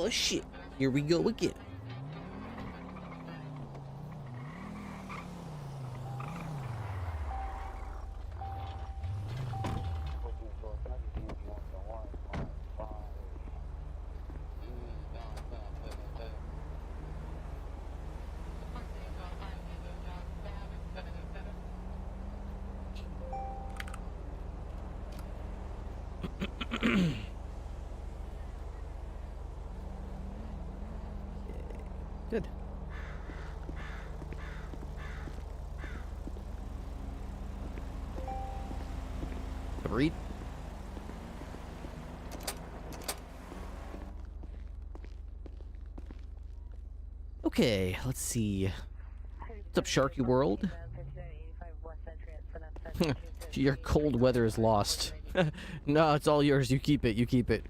Oh shit. Here we go again. Good. Read. Okay, let's see. What's up, Sharky World? Your cold weather is lost. No, it's all yours. You keep it. You keep it.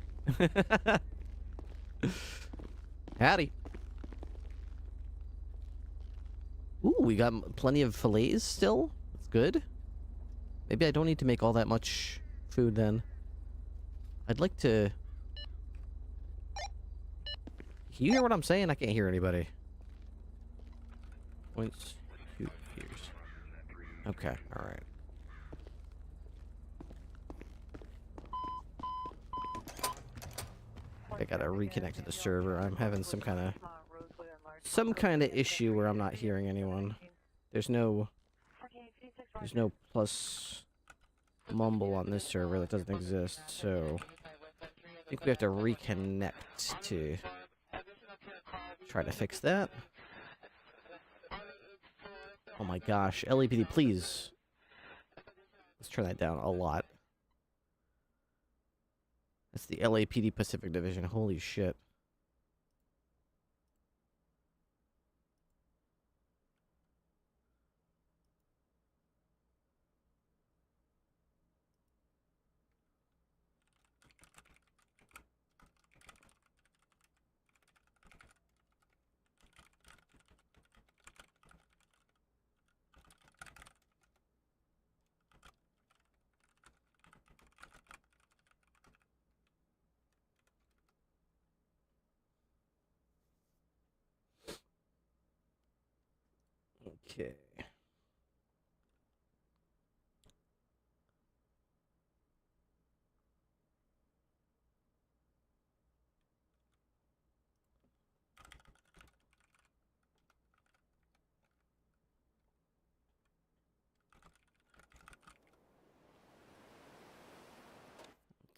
Howdy. Ooh, we got plenty of fillets still. That's good. Maybe I don't need to make all that much food then. I'd like to... Can you hear what I'm saying? I can't hear anybody. Points, 2 years. Okay, alright. I gotta reconnect to the server. I'm having some kind of issue where I'm not hearing anyone. There's no plus mumble on this server that doesn't exist, so I think we have to reconnect to try to fix that. Oh my gosh, LAPD, please. Let's turn that down a lot. That's the LAPD Pacific Division. Holy shit. Okay.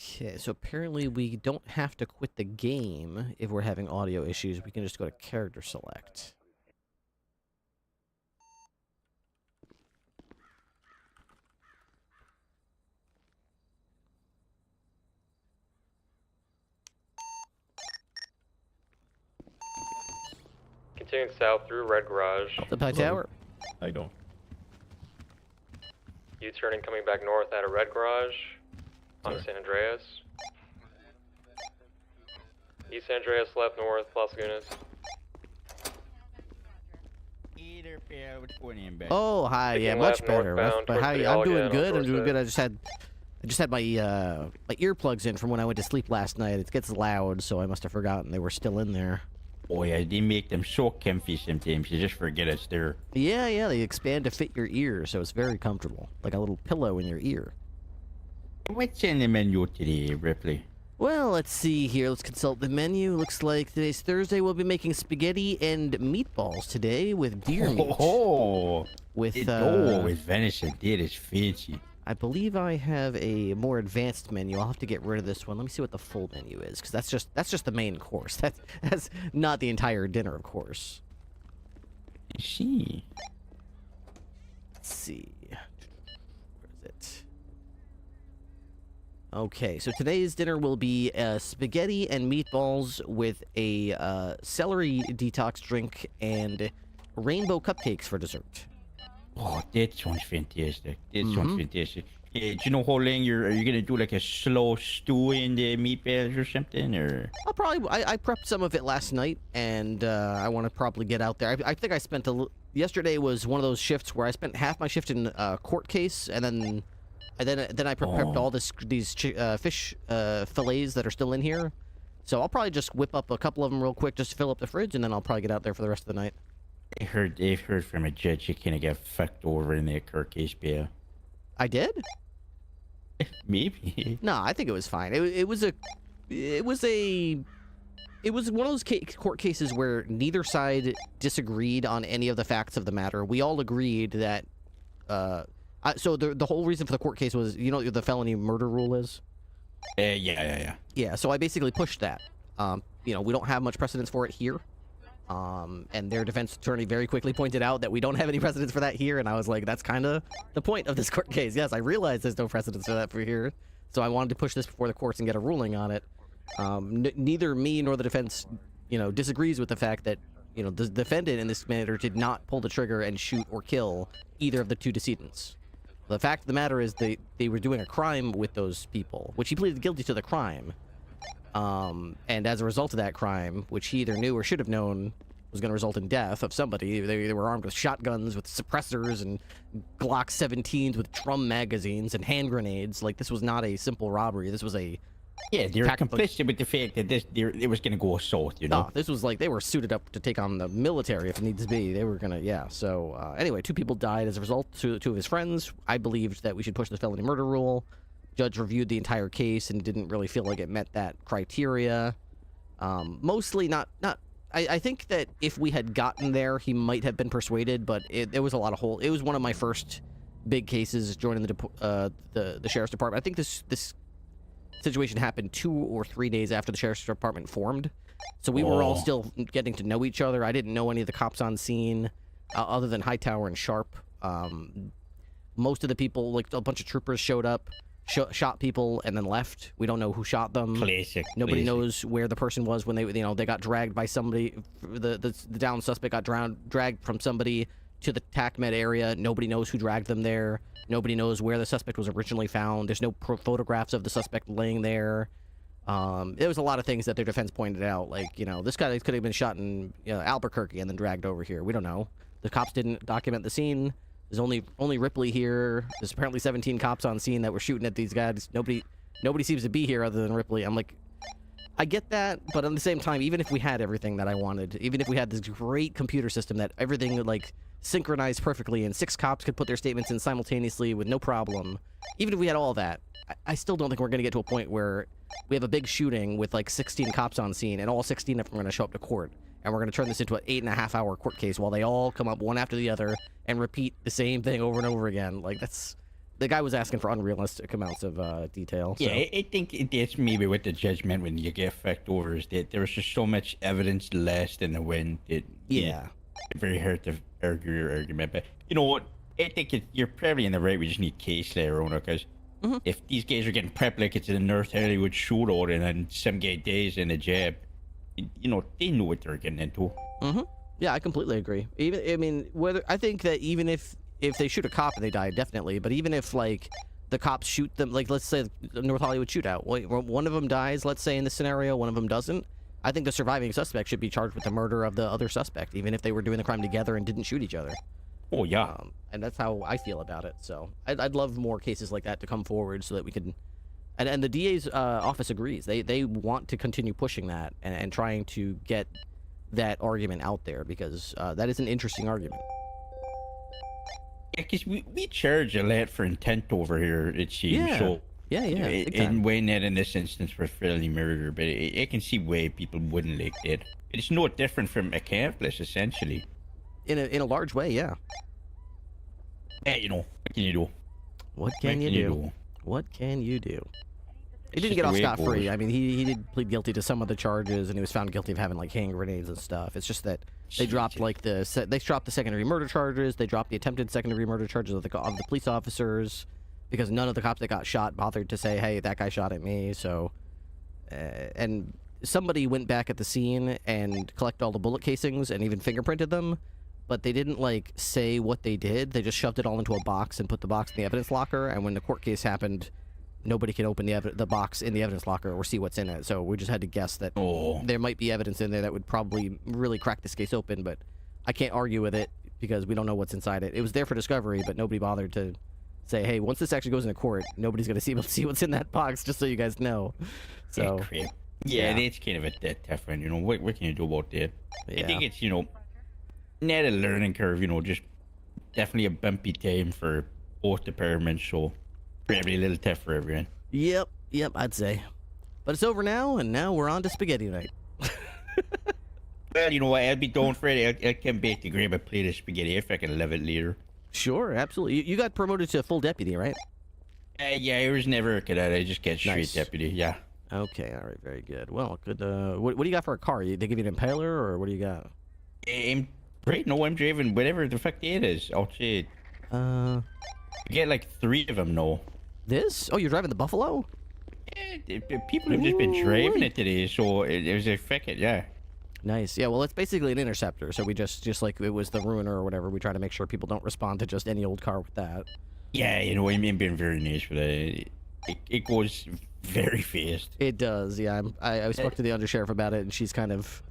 Okay, so apparently we don't have to quit the game if we're having audio issues. We can just go to character select. Continuing south through Red Garage. The Pie Tower. How you doing? U-turning coming back north out of Red Garage. Onto San Andreas. East San Andreas left north, Las Lagunas. Oh, hi. Yeah, Taking much left better. northbound But how towards I'm doing City good. Hall I'm doing again, good. I just had my my earplugs in from when I went to sleep last night. It gets loud, so I must have forgotten they were still in there. Oh yeah, they make them so comfy sometimes. You just forget it's there. Yeah, they expand to fit your ear, so it's very comfortable, like a little pillow in your ear. What's in the menu today, Ripley? Well, let's see here. Let's consult the menu. Looks like today's Thursday. We'll be making spaghetti and meatballs today with deer meat. Oh, with venison. That is fancy. I believe I have a more advanced menu. I'll have to get rid of this one. Let me see what the full menu is, because that's just the main course. That's not the entire dinner, of course. I see. Let's see. Where is it? Okay, so today's dinner will be spaghetti and meatballs with a celery detox drink and rainbow cupcakes for dessert. Oh, that sounds fantastic. That sounds fantastic. Do you know how long are you gonna do, like a slow stew in the meatballs or something, or? I'll probably I prepped some of it last night, and I want to probably get out there. I think I spent yesterday was one of those shifts where I spent half my shift in court case, and then I prepped all these fish fillets that are still in here, So I'll probably just whip up a couple of them real quick just to fill up the fridge, and then I'll probably get out there for the rest of the night. They've heard from a judge you kind of got fucked over in that court case, bail. I did? Maybe. No, I think it was fine. It was one of those court cases where neither side disagreed on any of the facts of the matter. We all agreed that. So the whole reason for the court case was, you know what the felony murder rule is? Yeah. Yeah. So I basically pushed that. We don't have much precedence for it here. And their defense attorney very quickly pointed out that we don't have any precedence for that here, and I was like, that's kind of the point of this court case. Yes, I realize there's no precedence for that for here, so I wanted to push this before the courts and get a ruling on it. Neither me nor the defense, disagrees with the fact that, the defendant in this matter did not pull the trigger and shoot or kill either of the two decedents. The fact of the matter is they were doing a crime with those people, which he pleaded guilty to the crime. And as a result of that crime, which he either knew or should have known was going to result in death of somebody, they were armed with shotguns, with suppressors, and Glock 17s with drum magazines, and hand grenades. Like, this was not a simple robbery. This was a... Yeah, they're complicit with the fact that it was going to go south, No, this was like, they were suited up to take on the military if it needs to be. They were going to, yeah. So, anyway, 2 people died as a result. Two of his friends. I believed that we should push the felony murder rule. Judge reviewed the entire case and didn't really feel like it met that criteria. Mostly not. I think that if we had gotten there, he might have been persuaded, but it was a lot of It was one of my first big cases joining the sheriff's department. I think this situation happened 2 or 3 days after the sheriff's department formed, so we were all still getting to know each other. I didn't know any of the cops on scene, other than Hightower and Sharp. Most of the people, like a bunch of troopers, showed up. Shot people and then left. We don't know who shot them. Nobody knows where the person was when they got dragged by somebody. The downed suspect got dragged from somebody to the TACMED area. Nobody knows who dragged them there. Nobody knows where the suspect was originally found. There's no photographs of the suspect laying there. There was a lot of things that their defense pointed out, like, this guy could have been shot in Albuquerque and then dragged over here. We don't know. The cops didn't document the scene. There's only Ripley here. There's apparently 17 cops on scene that were shooting at these guys. Nobody seems to be here other than Ripley. I'm like, I get that, but at the same time, even if we had everything that I wanted, even if we had this great computer system that everything like synchronized perfectly and 6 cops could put their statements in simultaneously with no problem, even if we had all that, I still don't think we're going to get to a point where we have a big shooting with like 16 cops on scene and all 16 of them are going to show up to court. And we're going to turn this into an 8.5-hour court case while they all come up one after the other and repeat the same thing over and over again. Like, the guy was asking for unrealistic amounts of detail. So. Yeah, I think that's maybe what the judgment when you get fucked over is that there was just so much evidence lost in the wind. It's very hard to argue your argument. But you know what? I think you're probably in the right. We just need case later on, because if these guys are getting prepped like it's a North Hollywood shootout and then some guy dies in a jab, they know what they're getting into. Yeah, I completely agree. I think that even if they shoot a cop and they die, definitely. But even if like the cops shoot them, like let's say the North Hollywood shootout, one of them dies. Let's say in this scenario, one of them doesn't. I think the surviving suspect should be charged with the murder of the other suspect, even if they were doing the crime together and didn't shoot each other. Oh yeah. And that's how I feel about it. So I'd love more cases like that to come forward so that we could. And the DA's office agrees. They want to continue pushing that and trying to get that argument out there, because that is an interesting argument. Yeah, because we charge a lot for intent over here, it seems. Yeah. So, yeah. And when that in this instance for felony murder, but I can see why people wouldn't like that. It's no different from accomplice, essentially. In a large way, yeah. Yeah, what can you do? What can you do? What can you do? He didn't get off scot-free. I mean, he did plead guilty to some of the charges, and he was found guilty of having like hand grenades and stuff. It's just that they dropped the secondary murder charges. They dropped the attempted secondary murder charges of the police officers, because none of the cops that got shot bothered to say, "Hey, that guy shot at me." So, and somebody went back at the scene and collected all the bullet casings and even fingerprinted them, but they didn't like say what they did. They just shoved it all into a box and put the box in the evidence locker. And when the court case happened, nobody could open the box in the evidence locker or see what's in it. So we just had to guess that there might be evidence in there that would probably really crack this case open, but I can't argue with it because we don't know what's inside it. It was there for discovery, but nobody bothered to say, hey, once this actually goes into court, nobody's going to see what's in that box, just so you guys know. So Yeah, Yeah. that's kind of a bit different. What can you do about that? I think Yeah. it's not a learning curve. Just definitely a bumpy time for both departments. So for every little tip for everyone. Yep. Yep. I'd say. But it's over now, and now we're on to spaghetti night. Well, you know what? I'll be down for it. I'll come back to grab a plate of spaghetti if I can live it later. Sure. Absolutely. You got promoted to full deputy, right? Yeah, I was never a cadet. I just get straight Nice. deputy. Yeah. Okay. All right. Very good. Well, good. What do you got for a car? They give you an Impaler, or what do you got? Right now I'm driving whatever the fuck it is. I'll say Uh, I get like 3 of them now. this? Oh, you're driving the Buffalo? People have just been driving Ooh-wee. it today, so it was a fuck it, yeah. Nice. Yeah. Well, it's basically an interceptor. So we just like it was the Ruiner or whatever. We try to make sure people don't respond to just any old car with that. Yeah, I'm being very nice with it. It goes very fast. It does. Yeah. I spoke to the undersheriff about it, and she's kind of.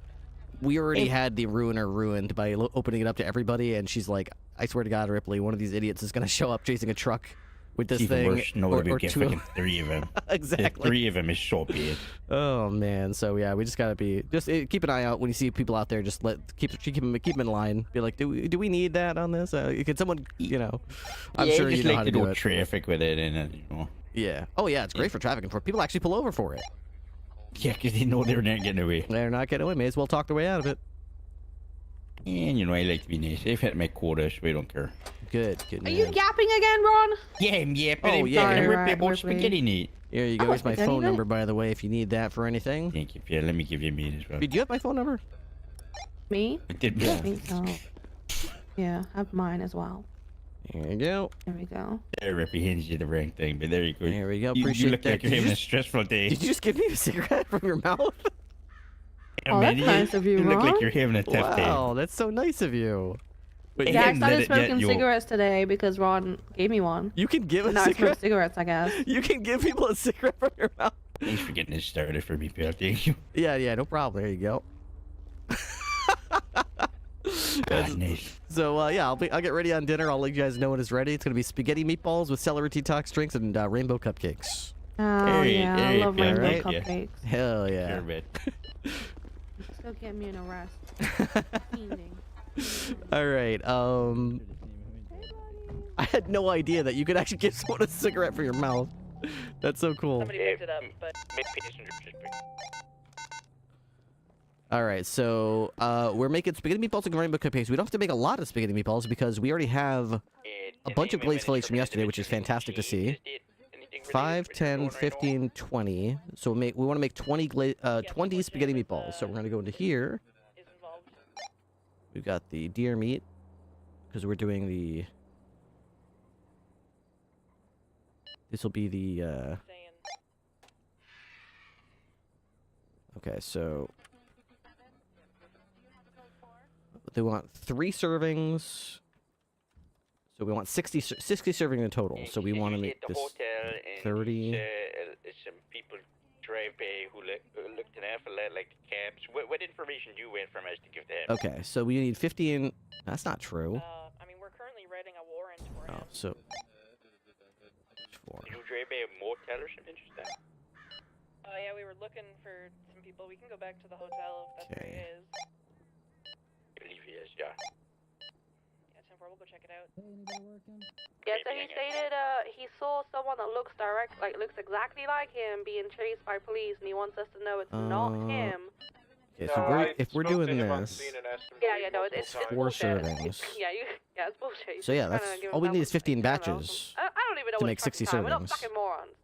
We already had the Ruiner ruined by opening it up to everybody, and she's like, "I swear to God, Ripley, one of these idiots is gonna show up chasing a truck with this It's even thing." worse. No, we get fucking 3 of them. Exactly. 3 of them is so bad. Oh man. So yeah, we just gotta be keep an eye out when you see people out there. Just keep them in line. Be like, do we need that on this? Can someone, I'm Yeah, sure just you know like how to to do do it. traffic with it, and Yeah. Oh yeah, it's great for traffic enforcement. People actually pull over for it. yeah, because they know they're not getting away. They're not getting away. May as well talk their way out of it. And I like to be nice. I've hit my quota, so we don't care. Good. Good. Are you Man. yapping again, Ron? Yeah, I'm yapping. Oh, I'm yeah. talking Sorry, about right, about Ripley. spaghetti neat. Here you go. Oh, Here's my is that phone even- number, by the way, if you need that for anything. Thank you, Pierre. Let me give you a meat as well. Do you have my phone number? Me? I did. I think so. Yeah, I have mine as well. Here you go. There we go. There, Rippy hands you the wrong thing, but there you go. There we go. You Appreciate look that. like you're Did you having a just- stressful day. Did you just give me a cigarette from your mouth? Oh, that's nice of you, You look like Ron. you're having a tough day. Wow, that's so nice of you. But Hey, Yeah, I haven't lit started it yet, smoking you- cigarettes today because Ron gave me one. you can give a Now I smoke cigarette. cigarettes, I guess. You can give people a cigarette from your mouth. Thanks for getting this started for me, Pierre. Thank you. Yeah, no problem. There you go. Ah, nice. So yeah, I'll get ready on dinner. I'll let you guys know when it's ready. It's gonna be spaghetti meatballs with celery detox drinks and rainbow cupcakes. Oh, Hey, yeah, I hey, love Pierre, rainbow right? Yeah. cupcakes. Hell Sure, yeah. but Let's go get me an arrest. Fiending. All right. I had no idea that you could actually give someone a cigarette for your mouth. That's so cool. Somebody picked it up, but All right, so we're making spaghetti meatballs and rainbow cupcakes. We don't have to make a lot of spaghetti meatballs because we already have a bunch of glazed fillets from yesterday, which is fantastic to see. 5, 10, 15, 20. So we want to make 20 20 spaghetti meatballs. So we're going to go into here. We've got the deer meat because we're doing the... This will be the... Okay, so... They want 3 servings. So we want 60 servings in total. So we want to make this 30. Some people drive by who looked an awful lot like the cabs. What information do you want from us to give to him? Okay, so we need 15. That's not true. I mean, we're currently writing a warrant for him. Oh, so 4. Did you drive by a motel or something interesting? Yeah, we were looking for some people. We can go back to the hotel if that's where Okay. he is. I believe he is, yeah. Yeah, 10-4, we'll go check it out. Yeah, so he stated he saw someone that looks looks exactly like him being chased by police, and he wants us to know it's not him. Okay, so if we're doing this, Yeah, no, it's 4 bullshit. servings. Yeah, it's bullshit. So yeah, He's that's trying to give all we himself need is 15 I don't know, batches. I don't even know to what make 60 fucking time. We're not servings. fucking morons.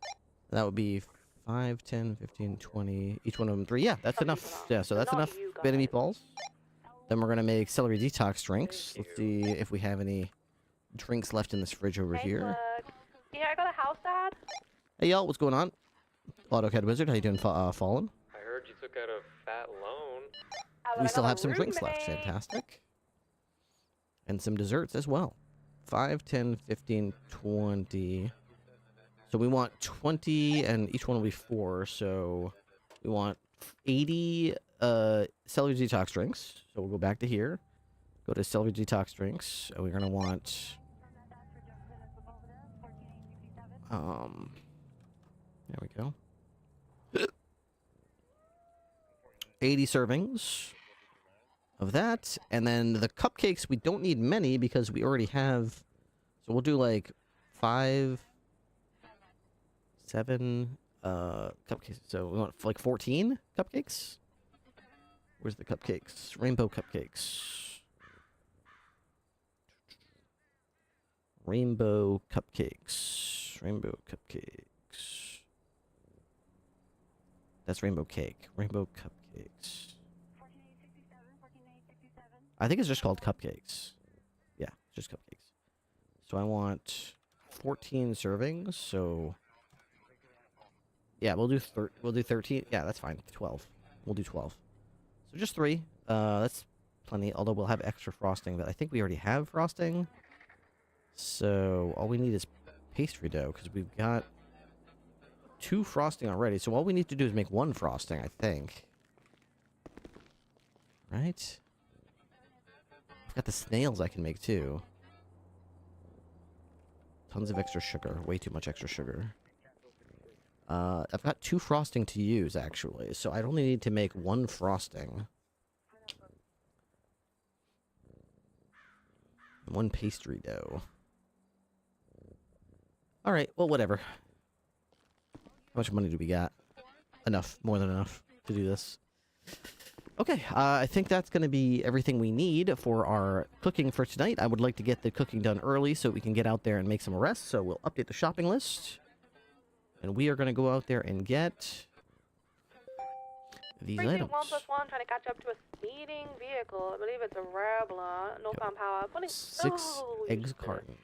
That would be 5, 10, 15, 20. Each one of them 3. Yeah, that's Some enough. people Yeah, so that's Not enough you spaghetti guys. meatballs. Then we're gonna make celery detox drinks. Let's see if we have any drinks left in this fridge over Hey, here. look. Yeah, I got a house, Dad. Hey y'all, what's going on? AutoCAD Wizard, how you doing, Fallen? I heard you took out a fat loan. We still have some drinks left. Fantastic. And some desserts as well. 5, 10, 15, 20. So we want 20, and each one will be 4. So we want 80 celery detox drinks. So we'll go back to here. Go to celery detox drinks. And we're going to want... There we go. 80 servings of that. And then the cupcakes, we don't need many because we already have... So we'll do like 5, 7 cupcakes. So we want like 14 cupcakes? Where's the cupcakes? Rainbow cupcakes. Rainbow cupcakes. Rainbow cupcakes. That's rainbow cake. Rainbow cupcakes. I think it's just called cupcakes. Yeah, just cupcakes. So I want 14 servings. So yeah, we'll do 13. Yeah, that's fine. 12. We'll do 12. So just 3. That's plenty. Although we'll have extra frosting, but I think we already have frosting. So all we need is pastry dough because we've got 2 frosting already. So all we need to do is make 1 frosting, I think. Right? I've got the snails I can make too. Tons of extra sugar. Way too much extra sugar. I've got 2 frosting to use actually, so I only need to make 1 frosting. 1 pastry dough. Alright, well, whatever. How much money do we got? Enough. More than enough to do this. Okay, I think that's going to be everything we need for our cooking for tonight. I would like to get the cooking done early so we can get out there and make some arrests, so we'll update the shopping list. And we are going to go out there and get these items. 1+1 trying to catch up to a speeding vehicle. I believe it's a Rebla. Northbound power. 6 eggs cartons.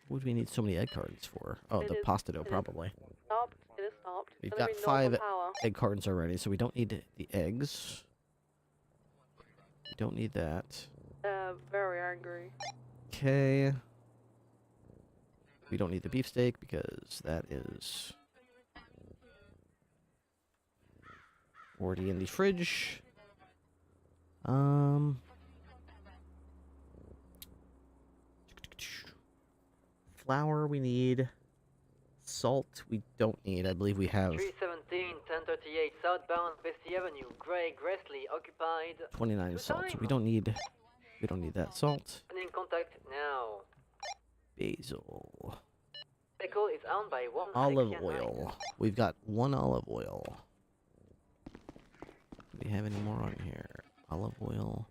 What do we need so many egg cartons for? Oh, the pasta dough, probably. Stopped. It is stopped. We've got 5 egg cartons already, so we don't need the eggs. We don't need that. Very angry. Okay. We don't need the beefsteak because that is already in the fridge. Flour we need. Salt we don't need. I believe we have 317, 1038, southbound 50 Avenue, Gray, Gressley, occupied. 29 salt. So we don't need that salt. And in contact now. Basil. Vehicle is owned by 1 Olive oil. We've got 1 olive oil. Do we have any more on here? Olive oil.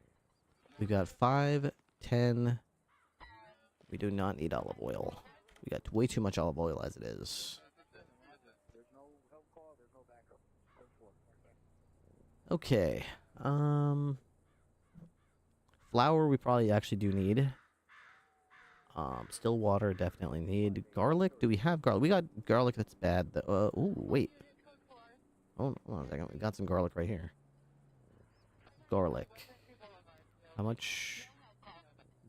We've got 5, 10. We do not need olive oil. We got way too much olive oil as it is. Okay. Flour we probably actually do need. Still water definitely need. Garlic? Do we have garlic? We got garlic that's bad. Ooh, wait. Oh, hold on a second. We got some garlic right here. Garlic. How much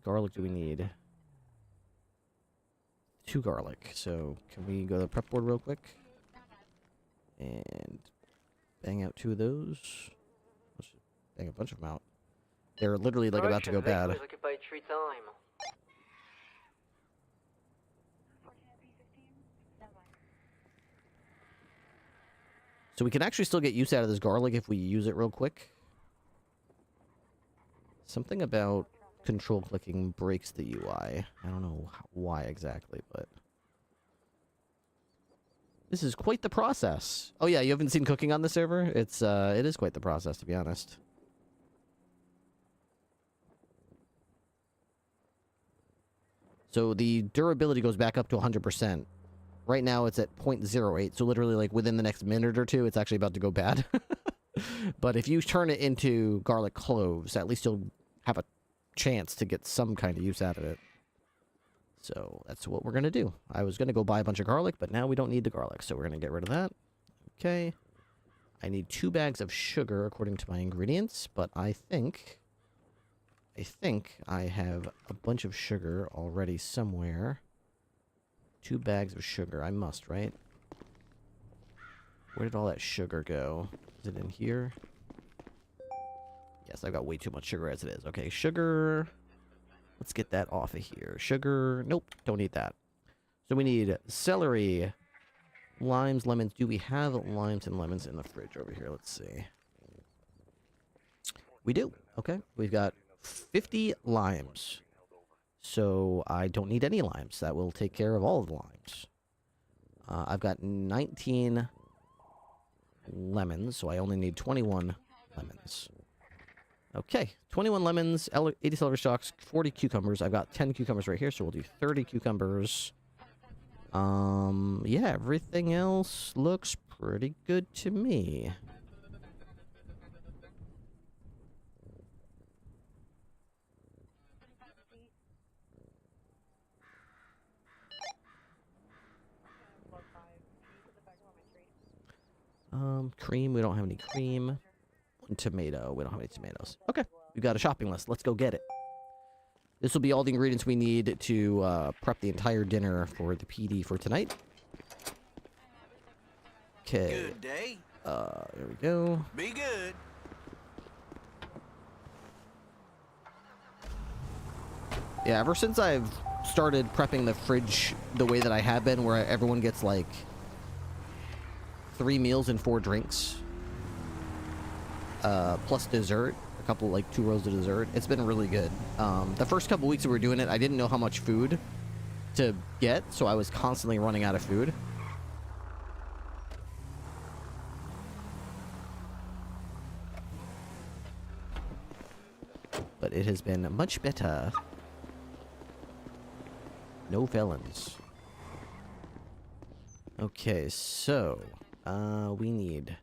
garlic do we need? 2 garlic. So, can we go to the prep board real quick? And bang out 2 of those. Let's bang a bunch of them out. They're literally like about to go bad. Occupied 3 time. So we can actually still get use out of this garlic if we use it real quick. Something about control clicking breaks the UI. I don't know why exactly, but this is quite the process. Oh yeah, you haven't seen cooking on the server? It is quite the process, to be honest. So the durability goes back up to 100%. Right now it's at 0.08, so literally like within the next minute or 2, it's actually about to go bad. But if you turn it into garlic cloves, at least you'll have a chance to get some kind of use out of it. So that's what we're going to do. I was going to go buy a bunch of garlic, but now we don't need the garlic, so we're going to get rid of that. Okay. I need 2 bags of sugar according to my ingredients, but I think I have a bunch of sugar already somewhere. 2 bags of sugar. I must, right? Where did all that sugar go? Is it in here? Yes, I've got way too much sugar as it is. Okay, sugar. Let's get that off of here. Sugar. Nope, don't need that. So we need celery, limes, lemons. Do we have limes and lemons in the fridge over here? Let's see. We do. Okay. We've got 50 limes. So I don't need any limes. That will take care of all of the limes. I've got 19 lemons, so I only need 21 lemons. Okay, 21 lemons, 80 celery stalks, 40 cucumbers. I've got 10 cucumbers right here, so we'll do 30 cucumbers. Yeah, everything else looks pretty good to me. Cream, we don't have any cream. One tomato, we don't have any tomatoes. Okay, we've got a shopping list. Let's go get it. This will be all the ingredients we need to prep the entire dinner for the PD for tonight. Okay. Good day. There we go. Be good. Yeah, ever since I've started prepping the fridge the way that I have been, where everyone gets like 3 meals and 4 drinks, plus dessert, a couple, like 2 rows of dessert. It's been really good. The first couple weeks that we were doing it, I didn't know how much food to get, so I was constantly running out of food. But it has been much better. No felons. Okay, so we need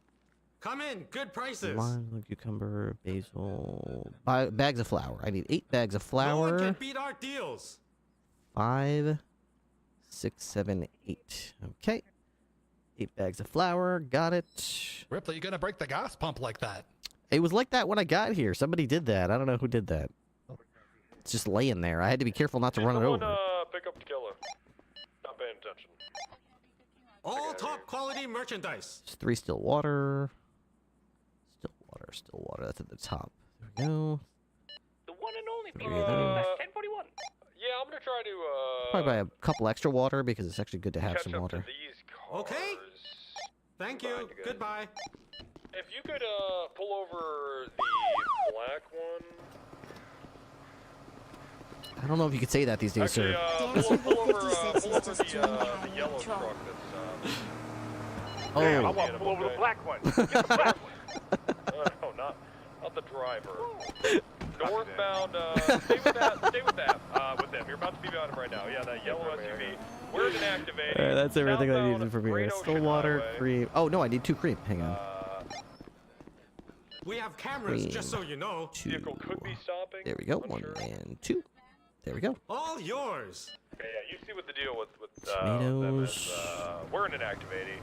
Come in, good prices. lime, cucumber, basil, bags of flour. I need 8 bags of No flour. one can beat our deals. 5, 6, 7, 8. Okay, 8 bags of flour. Got it. Ripley, you gonna break the gas pump like that? It was like that when I got here. Somebody did that. I don't know who did that. It's just laying there. I had to be careful not to run it over. Pick up the killer. Not paying attention. All top quality merchandise. It's 3 still water. Still water. That's at the top. There we go. The one and only Three of those. 1041. Yeah, I'm gonna try to Probably buy a couple extra water because it's actually good to have catch some up water. to these cars. Okay. Thank you. Fine, good. Goodbye. If you could pull over the black one. I don't know if you could say that these days, Actually, sir. pull over the yellow truck that's Oh, I want to pull over the black one. Get the black one. No, not the driver. Northbound, stay with that, with them. You're about to be on him right now. Yeah, that yellow SUV. Where's an activating? Alright, that's everything I Southbound needed from here. Great Still Ocean water, Highway. cream. Oh, no, I need 2 cream. Hang on. We have cameras, Cream. just so you know. 2. Vehicle could be stopping. There we go. 1 Unsure. and 2. There we go. All yours. Okay, yeah, you see what the deal with them Tomatoes. is. We're in an activating.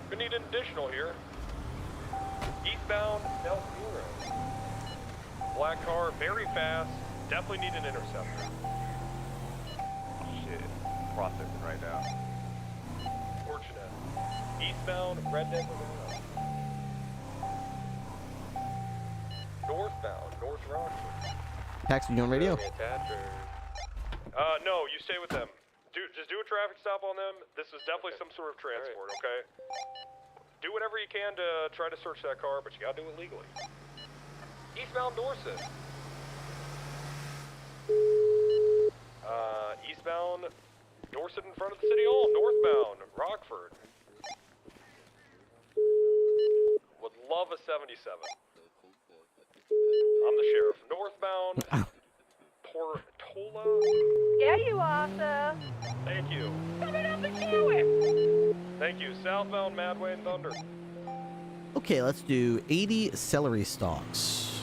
We need an additional here. Eastbound Del Zero. Black car, very fast. Definitely need an interceptor. Shit, processing right now. Fortunate. Eastbound Red Dead Redemption. Northbound North Rockford. Paxton, you on radio? No, you stay with them. Just do a traffic stop on them. This is definitely some sort of transport, okay? Do whatever you can to try to search that car, but you gotta do it legally. Eastbound Dorset. Eastbound Dorset in front of the City Hall. Northbound Rockford. Would love a 77. I'm the sheriff. Northbound Portola. Yeah, you are, sir. Thank you. Coming up the sheriff. Thank you. Southbound Madway and Thunder. Okay, let's do 80 celery stalks.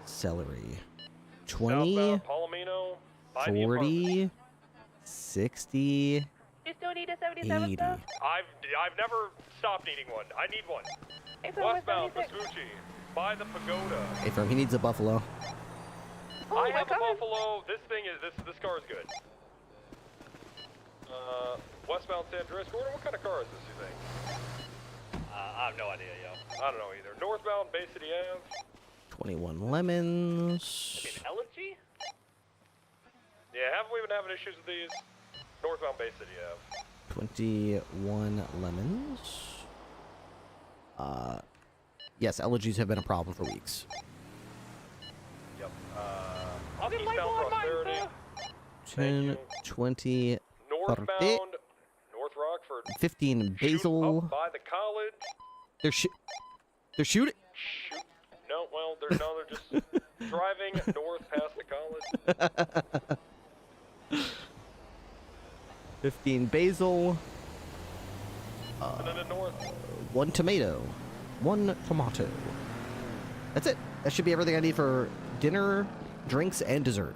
Celery. 20, Southbound Palomino. By the apartment. 40, 60, You still need a 77, 80. sir? I've never stopped needing one. I need one. Hey, sir, what's Westbound 76? Vespucci. By the pagoda. Hey, firm, he needs a buffalo. Oh, I we're have a coming. Buffalo. This car is good. Westbound San Andreas. Gordon, what kind of car is this, you think? I have no idea, yo. I don't know either. Northbound Bay City Ave. 21 lemons. LFG? Yeah, haven't we been having issues with these? Northbound Bay City Ave. 21 lemons. Yes, allergies have been a problem for weeks. Yep. Eastbound Prosperity. 10, 20, 30, Northbound North Rockford. 15 Shoot Basil. up by the college. They're shooting. Shoot. No, well, they're just driving north past the college. 15 Basil. And then the north. 1 tomato. 1 tomato. That's it. That should be everything I need for dinner, drinks, and dessert.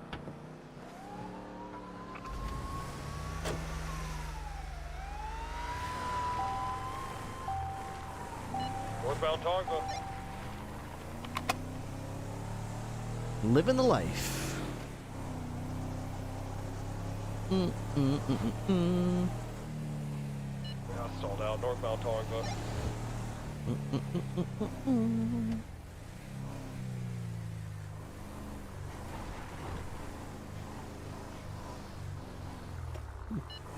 Northbound Tonga. Living the life. Yeah, stalled out. Northbound Tonga.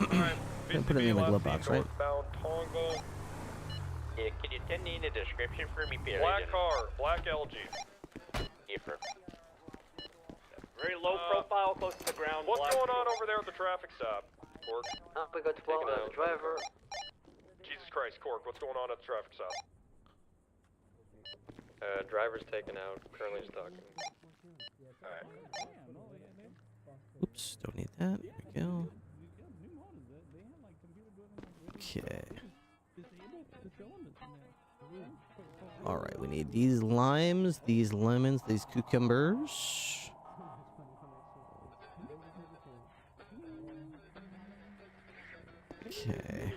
Alright. Put it in my glove box, right? Northbound Tonga. Yeah, can you send in a description for me, Barry? Black car. Black LG. Very low profile, close to the ground. What's going on over there at the traffic stop, Cork? We got the driver. Jesus Christ, Cork, what's going on at the traffic stop? Driver's taken out, currently stuck. Alright. Oops, don't need that. There we go. Okay. Alright, we need these limes, these lemons, these cucumbers. Okay.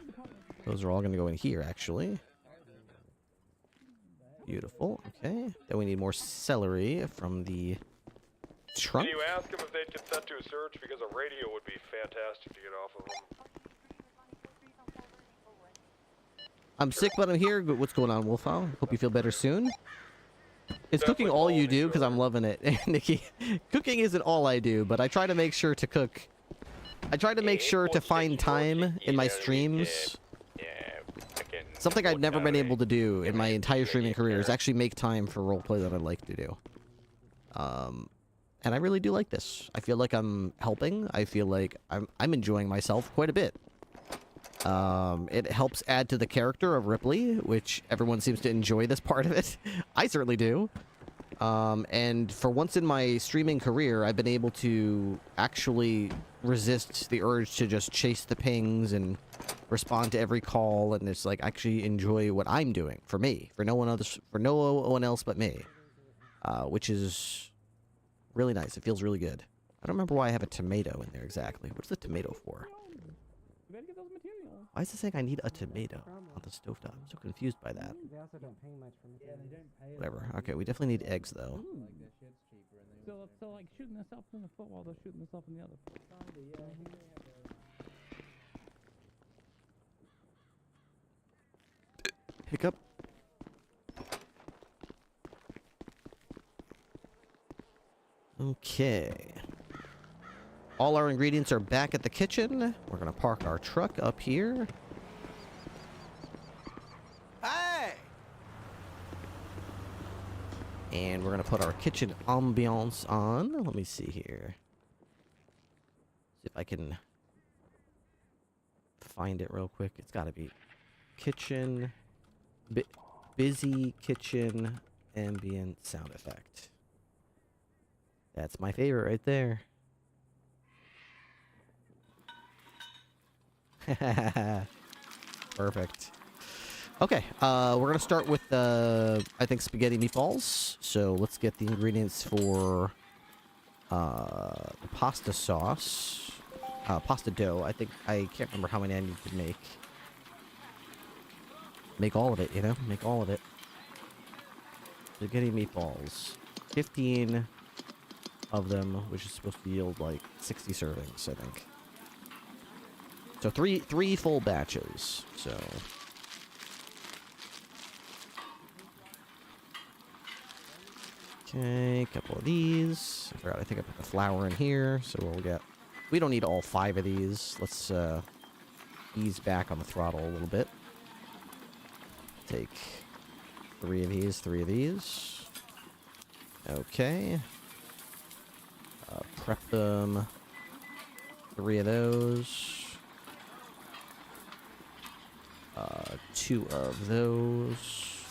Those are all going to go in here, actually. Beautiful. Okay. Then we need more celery from the trunk. Can you ask them if they'd consent to a search? Because a radio would be fantastic to get off of them. I'm sick, but I'm here. What's going on, Wolfowl? Hope you feel better soon. Is cooking all you do? Because I'm loving it. Nikki, cooking isn't all I do, but I try to make sure to cook. I try to make sure to find time in my streams. Something I've never been able to do in my entire streaming career is actually make time for roleplay that I like to do. And I really do like this. I feel like I'm helping. I feel like I'm enjoying myself quite a bit. It helps add to the character of Ripley, which everyone seems to enjoy this part of it. I certainly do. And for once in my streaming career, I've been able to actually resist the urge to just chase the pings and respond to every call, and it's like actually enjoy what I'm doing for me, for no one else but me, which is really nice. It feels really good. I don't remember why I have a tomato in there exactly. What's the tomato for? Why is it saying I need a tomato on the stovetop? I'm so confused by that. Whatever. Okay, we definitely need eggs, though. So like shooting this up in the foot while they're shooting this up in the other foot. Hiccup. Okay. All our ingredients are back at the kitchen. We're gonna park our truck up here. Hey! And we're gonna put our kitchen ambiance on. Let me see here. See if I can find it real quick. It's gotta be kitchen, busy kitchen ambient sound effect. That's my favorite right there. Perfect. Okay, we're gonna start with I think spaghetti meatballs. So let's get the ingredients for the pasta sauce, pasta dough. I can't remember how many I need to make. Make all of it, you know, make all of it. Spaghetti meatballs, 15 of them, which is supposed to yield like 60 servings, I think. So three full batches. So okay, a couple of these. I forgot. I think I put the flour in here, so we'll get. We don't need all 5 of these. Let's ease back on the throttle a little bit. Take 3 of these, 3 of these. Okay. Prep them. 3 of those. 2 of those.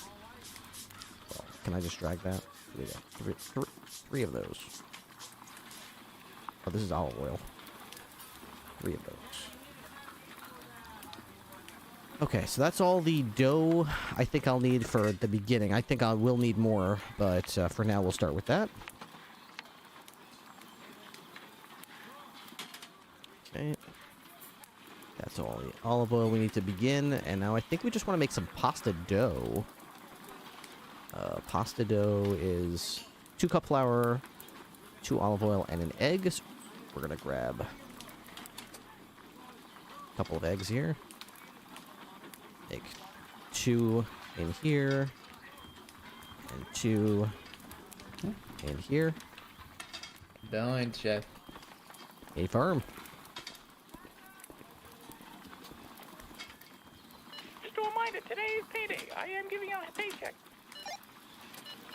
Well, can I just drag that? There we go. 3 of those. Oh, this is olive oil. 3 of those. Okay, so that's all the dough I think I'll need for the beginning. I think I will need more, but for now we'll start with that. Okay. That's all the olive oil we need to begin, and now I think we just want to make some pasta dough. Pasta dough is 2 cup flour, 2 olive oil, and an egg. So we're gonna grab a couple of eggs here. Make 2 in here, and 2 in here. Don't, Chef. A firm. Just a reminder, today is payday. I am giving out a paycheck.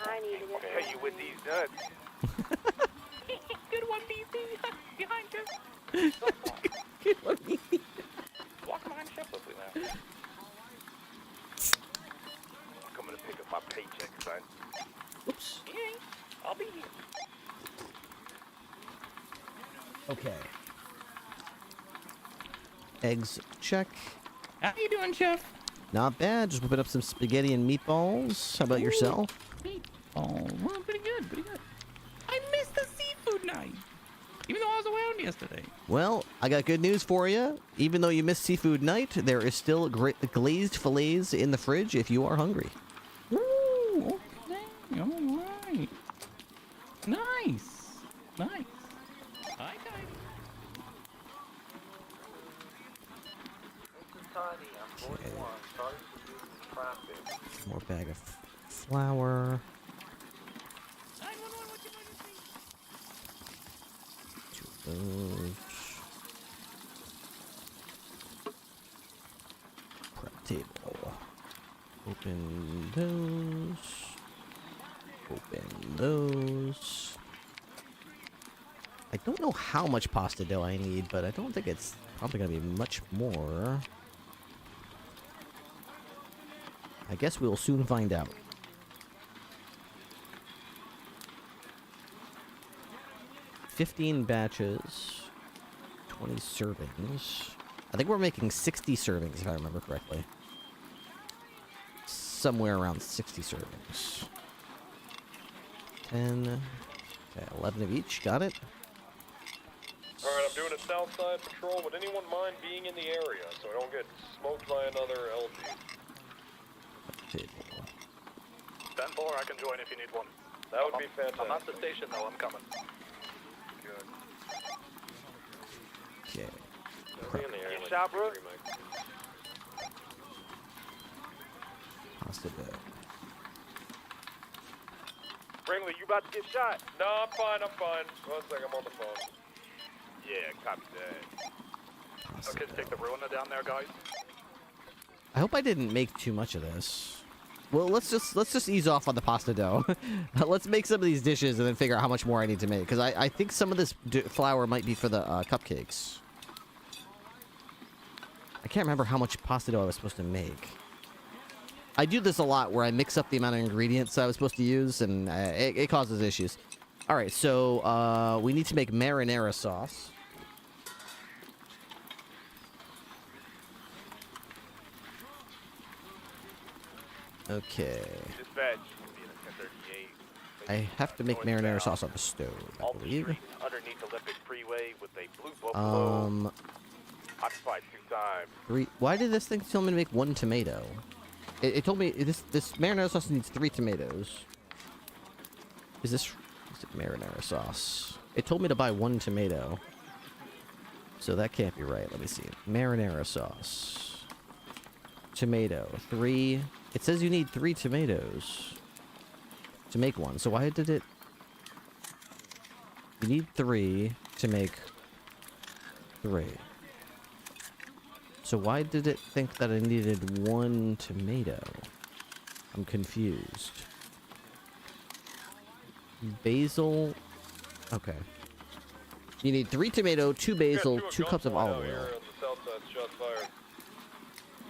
I need to get I'll pay you with these nuts. Good one, BC. Behind you. Good one, BC. Walk behind Chef Leslie now. I'm coming to pick up my paycheck, son. Oops. Yeah, I'll be here. Okay. Eggs, check. How you doing, Chef? Not bad. Just whipping up some spaghetti and meatballs. How about yourself? Oh, well, pretty good, pretty good. I missed the seafood night, even though I was around yesterday. Well, I got good news for you. Even though you missed seafood night, there is still glazed fillets in the fridge if you are hungry. Ooh, okay, all right. Nice, nice. Hi, guys. Okay. More bag of flour. 911, what's your emergency? 2 of those. Prep table. Open those. Open those. I don't know how much pasta dough I need, but I don't think it's probably going to be much more. I guess we'll soon find out. 15 batches, 20 servings. I think we're making 60 servings, if I remember correctly. Somewhere around 60 servings. 10, okay, 11 of each, got it. Alright, I'm doing a south side patrol. Would anyone mind being in the area so I don't get smoked by another LG? Table. 10-4, I can join if you need one. That would be fantastic. I'm at the station though, I'm coming. Good. Okay. You shot, bro? Pasta dough. Bringley, you about to get shot? No, I'm fine, I'm fine. One sec, I'm on the phone. Yeah, copy that. Pasta Okay, dough. take the ruiner down there, guys. I hope I didn't make too much of this. Well, let's just ease off on the pasta dough. Let's make some of these dishes and then figure out how much more I need to make. Because I think some of this flour might be for the cupcakes. I can't remember how much pasta dough I was supposed to make. I do this a lot where I mix up the amount of ingredients I was supposed to use, and it causes issues. All right, so we need to make marinara sauce. Okay. Dispatch. I have to make marinara sauce on the stove, I believe. Underneath Olympic Freeway with a blue buffalo. Occupied 2 times. 3. Why did this thing tell me to make 1 tomato? It told me this marinara sauce needs 3 tomatoes. Is it marinara sauce? It told me to buy 1 tomato. So that can't be right. Let me see. Marinara sauce. Tomato. 3. It says you need 3 tomatoes to make 1. So why did it... You need 3 to make 3. So why did it think that I needed 1 tomato? I'm confused. Basil. Okay. You need 3 tomato, 2 basil, 2 cups of olive oil.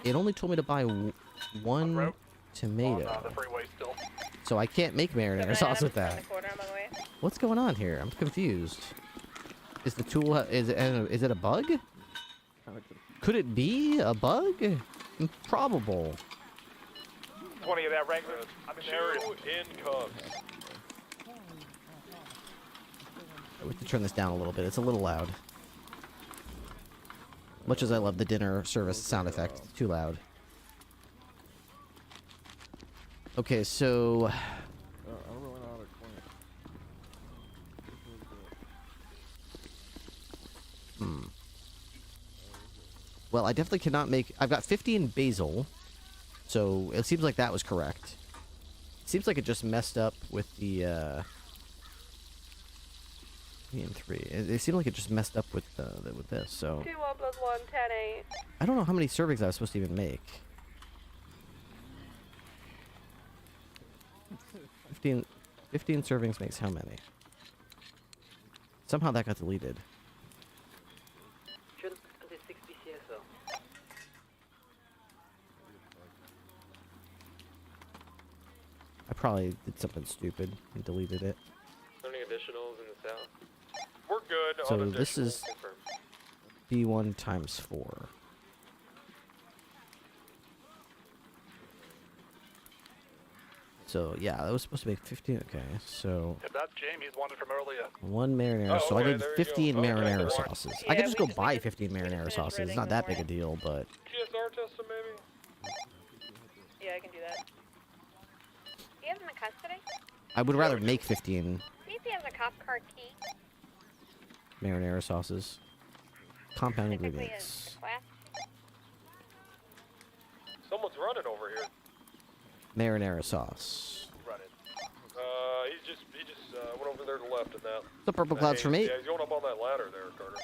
It only told me to buy 1 tomato. So I can't make marinara sauce with that. What's going on here? I'm confused. Is the tool... Is it a bug? Could it be a bug? Improbable. 20 of that Wrangler. I'm in there. In Cubs. We have to turn this down a little bit. It's a little loud. Much as I love the dinner service sound effect, it's too loud. Okay, so... Well, I definitely cannot make... I've got 15 basil, so it seems like that was correct. It seems like it just messed up with the... 3 and 3. It seemed like it just messed up with this, so... 2 1 plus 1, 10 8. I don't know how many servings I was supposed to even make. 15 servings makes how many? Somehow that got deleted. 26 BCSO. I probably did something stupid and deleted it. Any additionals in the south? We're good. So on this is B1 times 4. So yeah, that was supposed to make 15. Okay, so If that's Jamie's wanted from earlier. 1 marinara. Oh, so I okay, need there you 15 go. Okay, marinara cool. sauces. Yeah, I could just go we buy just 15 marinara finished sauces. It's reading not in that the big a deal, but TSR testing, maybe? Yeah, I can do that. He has him in custody? I would rather make 15 See if he has a cop car key. marinara sauces. Compound Typically ingredients. is the class. Someone's running over here. Marinara sauce. He just went over there to the left in that. The purple clouds for me. Yeah, he's going up on that ladder there, Carter.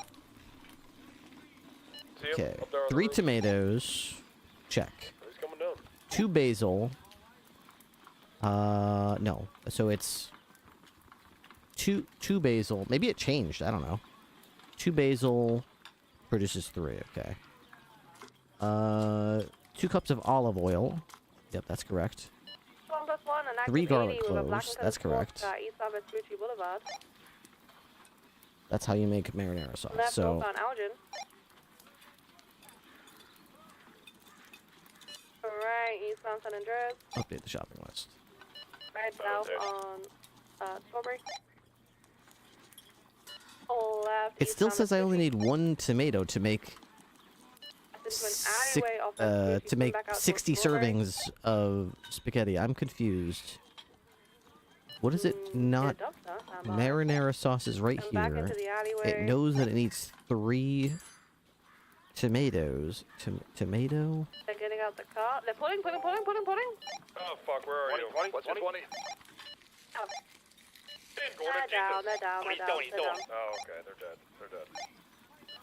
See him? Okay, Up there on the 3 roof? tomatoes. Check. He's coming down. 2 basil. No. So it's 2 basil. Maybe it changed. I don't know. 2 basil produces 3. Okay. 2 cups of olive oil. Yep, that's correct. 1 plus 1, an 3 active garlic 80 with a black cloves. and That's smoke, correct. East of Vespucci Boulevard. That's how you make marinara sauce. Left So north on Elgin. Right east on San Andreas. update the shopping list. Right south on Strawberry. Left It east still on says I only Vespucci. need 1 tomato to make Into an alleyway off Vespucci, to make back out towards 60 Strawberry. servings of spaghetti. I'm confused. What is it not? Yeah, dumpster, I'm, Marinara sauce is right I'm back here. into the alleyway. It knows that it needs 3 tomatoes. Tomato? They're getting out the car. They're pulling. Oh, fuck, where are you? 20, what's your 20? Oh. In, Gordon, They're down, Jesus. they're down, they're down, they're down. Oh, okay, they're dead. They're dead.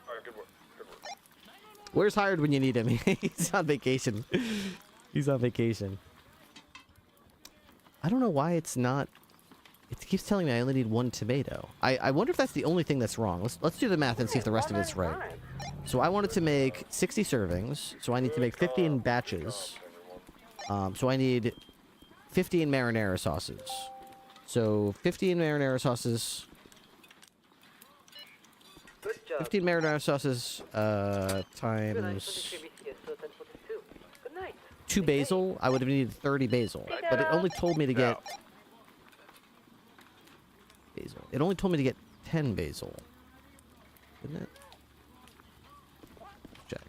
Alright, good work. Good work. Where's Hired when you need him? He's on vacation. He's on vacation. I don't know why it's not... It keeps telling me I only need 1 tomato. I wonder if that's the only thing that's wrong. Let's do the math and see if the rest of it's right. So I wanted to make 60 servings, so I need to make 15 batches. So I need 15 marinara sauces. So 15 marinara sauces... Good job. 15 marinara sauces Good night, times 23 BCSO, 1042. Good night. 2 basil. I would have needed 30 basil, but it only told me to get basil. It only told me to get 10 basil. Didn't it? Check.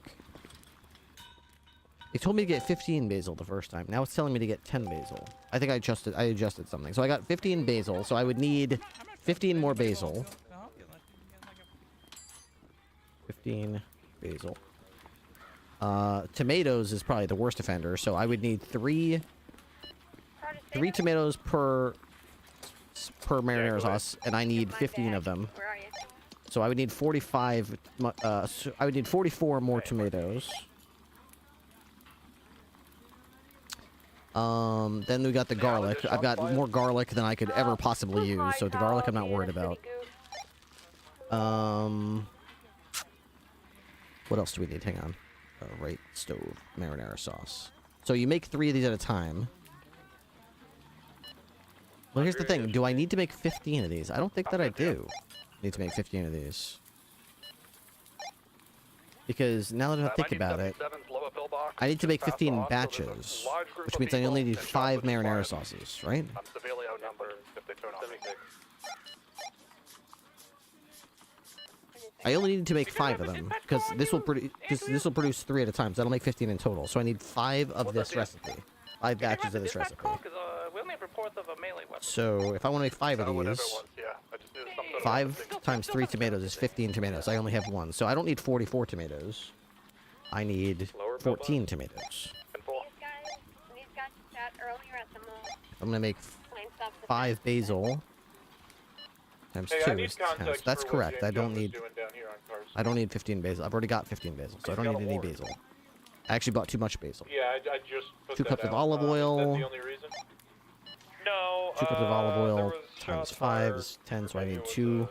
It told me to get 15 basil the first time. Now it's telling me to get 10 basil. I think I adjusted something. So I got 15 basil, so I would need 15 more basil. 15 basil. Tomatoes is probably the worst offender, so I would need 3 tomatoes per marinara sauce, and I need 15 of them. Where are you? So I would need 45. I would need 44 more tomatoes. Then we got the garlic. I've got more garlic than I could ever possibly use, so the garlic I'm not worried about. What else do we need? Hang on. Right, stove, marinara sauce. So you make 3 of these at a time. Well, here's the thing. Do I need to make 15 of these? I don't think that I do. Need to make 15 of these. Because now that I think about it, I need to make 15 batches, which means I only need 5 marinara sauces, right? I'm severely outnumbered if they turn off. I only need to make 5 of them because this will produce 3 at a time. So that'll make 15 in total. So I need 5 of this recipe, 5 batches of this recipe. So if I want to make 5 of these, 5 times 3 tomatoes is 15 tomatoes. I only have 1, so I don't need 44 tomatoes. I need 14 tomatoes. I'm gonna make 5 basil. Times 2 is 10. So that's correct. I don't need 15 basil. I've already got 15 basil, so I don't need any basil. I actually bought too much basil. Yeah, I just put 2 cups of olive oil. Is that the only reason? No. 2 cups of olive oil times 5 is 10, so I need 2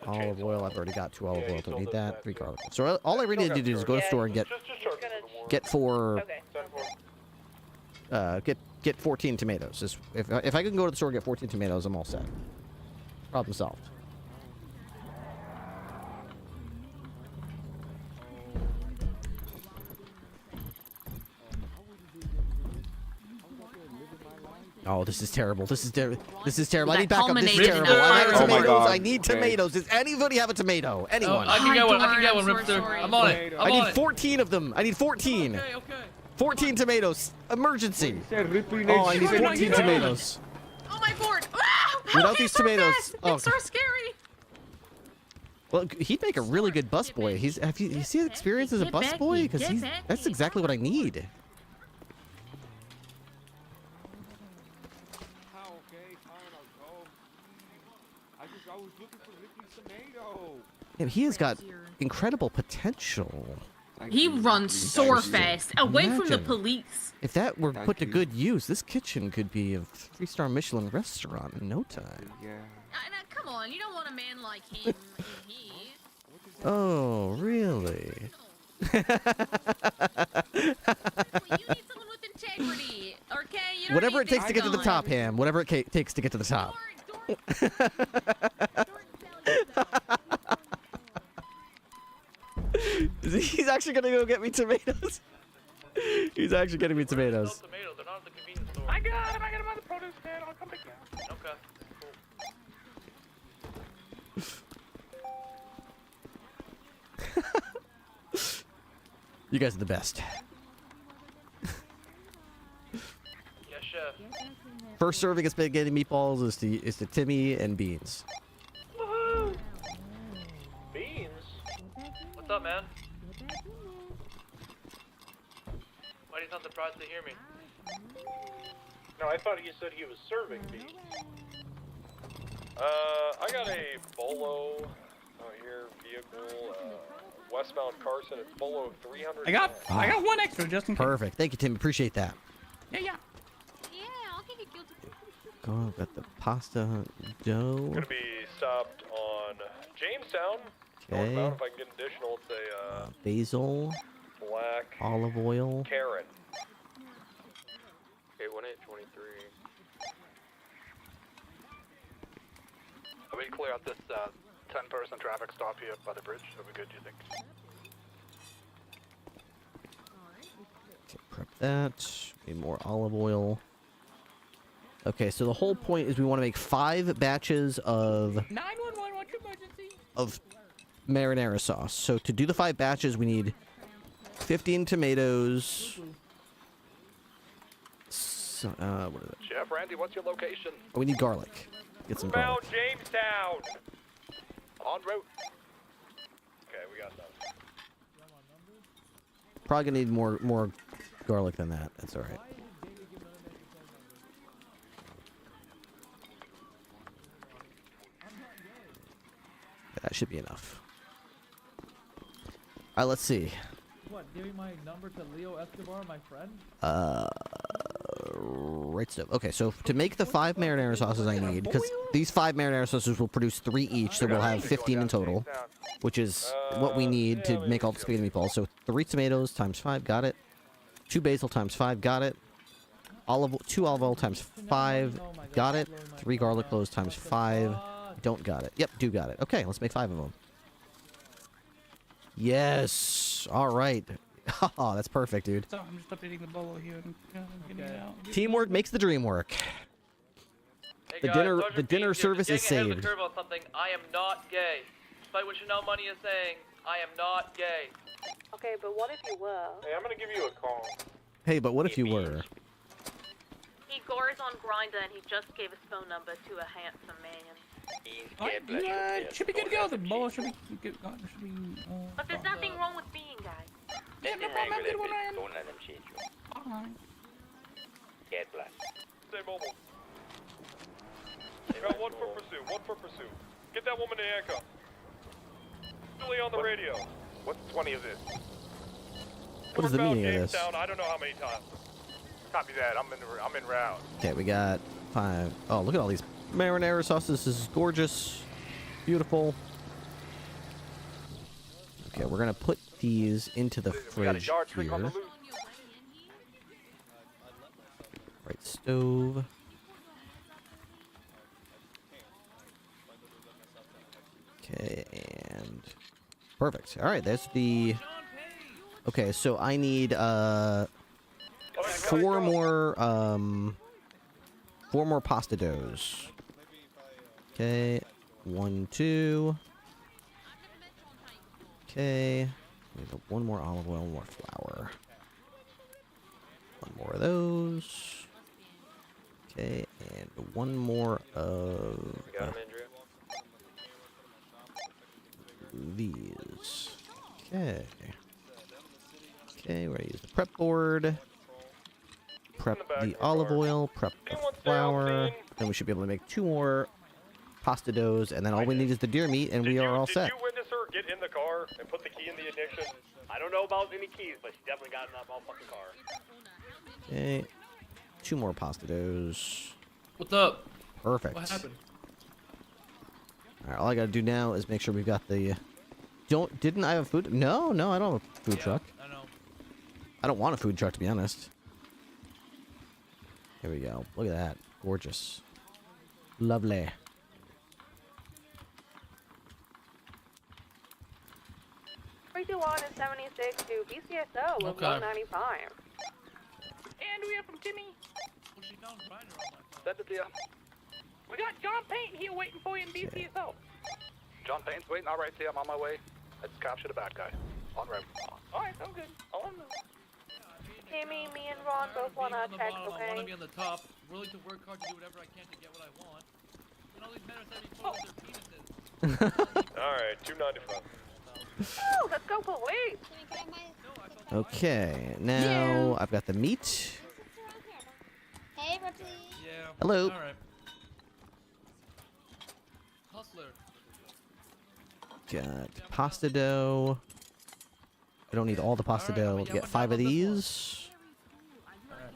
olive oil. I've already got 2 olive oil. Don't need that. 3 garlic. So all I really need to do is go to the store and get 14 tomatoes. If I can go to the store and get 14 tomatoes, I'm all set. Problem solved. Oh, this is terrible. This is terrible. I need backup. This is terrible. I'm out of tomatoes. I need tomatoes. Does anybody have a tomato? Anyone? I can get one. I can get one, Ripster. I'm on it. I need 14 of them. I need 14. Okay. 14 tomatoes. Emergency. Oh, I need 14 tomatoes. Oh my board! Without these tomatoes. Oh, it's so scary. Well, he'd make a really good busboy. You see his experience as a busboy? Because that's exactly what I need. And he has got incredible potential. He runs so fast, away from the police. If that were put to good use, this kitchen could be a 3-star Michelin restaurant in no time. Yeah. Come on, you don't want a man like him in here. Oh, really? You need someone with integrity, okay? You don't Whatever it need takes to get to the top, Ham. Whatever it takes to get to the top. He's actually gonna go get me tomatoes. He's actually getting me tomatoes. I got him on the produce stand. I'll come back down. Okay. You guys are the best. Yes, chef. First serving of spaghetti meatballs is to Timmy and Beans. Woohoo! Beans? What's up, man? Why do you sound surprised to hear me? No, I thought you said he was serving beans. I got a Bolo here, vehicle, westbound Carson. It's Bolo 300. I got 1 extra just in case. Perfect. Thank you, Tim. Appreciate that. Yeah, I'll give you guilty. Oh, got the pasta dough. Gonna be stopped on Jamestown. Okay. Northbound, if I can get additional, it's a Basil. black Olive oil. Karen. Okay, 1823. Are we clear out this 10-person traffic stop here by the bridge? Are we good, do you think? Okay, prep that. Need more olive oil. Okay, so the whole point is we want to make 5 batches of 911, what's your emergency? of marinara sauce. So to do the 5 batches, we need 15 tomatoes. So, what is it? Chef Randy, what's your location? Oh, we need garlic. Get some Found garlic. Jamestown. En route. Okay, we got that. Probably gonna need more garlic than that. That's all right. That should be enough. All right, let's see. What, giving my number to Leo Escobar, my friend? Right stove. Okay, so to make the 5 marinara sauces I need, because these 5 marinara sauces will produce 3 each, so we'll have 15 in total, which is what we need to make all the spaghetti meatballs. So 3 tomatoes times 5, got it. 2 basil times 5, got it. 2 olive oil times 5, got it. 3 garlic cloves times 5, don't got it. Yep, do got it. Okay, let's make 5 of them. Yes! Alright. Haha, that's perfect, dude. So I'm just updating the bolo here and getting it out. Teamwork makes the dream work. Hey The guys, dinner- Sergeant the Pete dinner here. service Just is getting ahead of saved. the curve on something. I am not gay. Despite what Chanel Money is saying, I am not gay. Okay, but what if you were? Hey, I'm gonna give you a call. Hey, but what if you were? He gores on Grindr and he just gave his phone number to a handsome man. Alright, you should be good to go. The bolo should be good. Should be, But there's nothing wrong with being gay. yeah, no problem. I'm good when I am. Alright. Stay mobile. Got 1 for pursuit, 1 for pursuit. Get that woman in handcuffs. Billy on the radio. What 20 is this? What is the meaning of this? Down, I don't know how many times. Copy that. I'm en route. Okay, we got 5. Oh, look at all these marinara sauces. This is gorgeous. Beautiful. Okay, we're gonna put these into the We got a fridge yard trick on the here. loose. Right stove. Okay, and perfect. All right, that's the. Okay, so I need 4 more 4 more pasta doughs. Okay, 1, 2. Okay, we have 1 more olive oil, 1 more flour. 1 more of those. Okay, and 1 more of these. Okay. Okay, we're gonna use the prep board. Prep the olive oil, prep the flour. Then we should be able to make 2 more pasta doughs, and then all we need is the deer meat, and we are all set. Did you witness her get in the car and put the key in the ignition? I don't know about any keys, but she definitely got in that motherfucking car. Okay. 2 more pasta doughs. What's up? Perfect. What happened? Alright, all I gotta do now is make sure we've got the... Didn't I have a food... No, I don't have a food truck. I know. I don't want a food truck, to be honest. Here we go. Look at that. Gorgeous. Lovely. $321 and 76 to BCSO with Okay. 195. And we have from Timmy. Send it to you. We got John Payne here waiting for you in BCSO. John Payne's waiting. All right, see, I'm on my way. Let's capture the bad guy. On route. Alright, sounds good. Timmy, me and Ron both want to check, I want to okay? be on the top. Willing to work hard to do whatever I can to get what I want. And all these men are sending photos of their penises. Alright, 295. Oh, let's go police! Okay, now I've got the meat. Hey, Ripley. Yeah. Hello. All right. Hustler. Got pasta dough. I don't need all the pasta dough. We'll get 5 of these.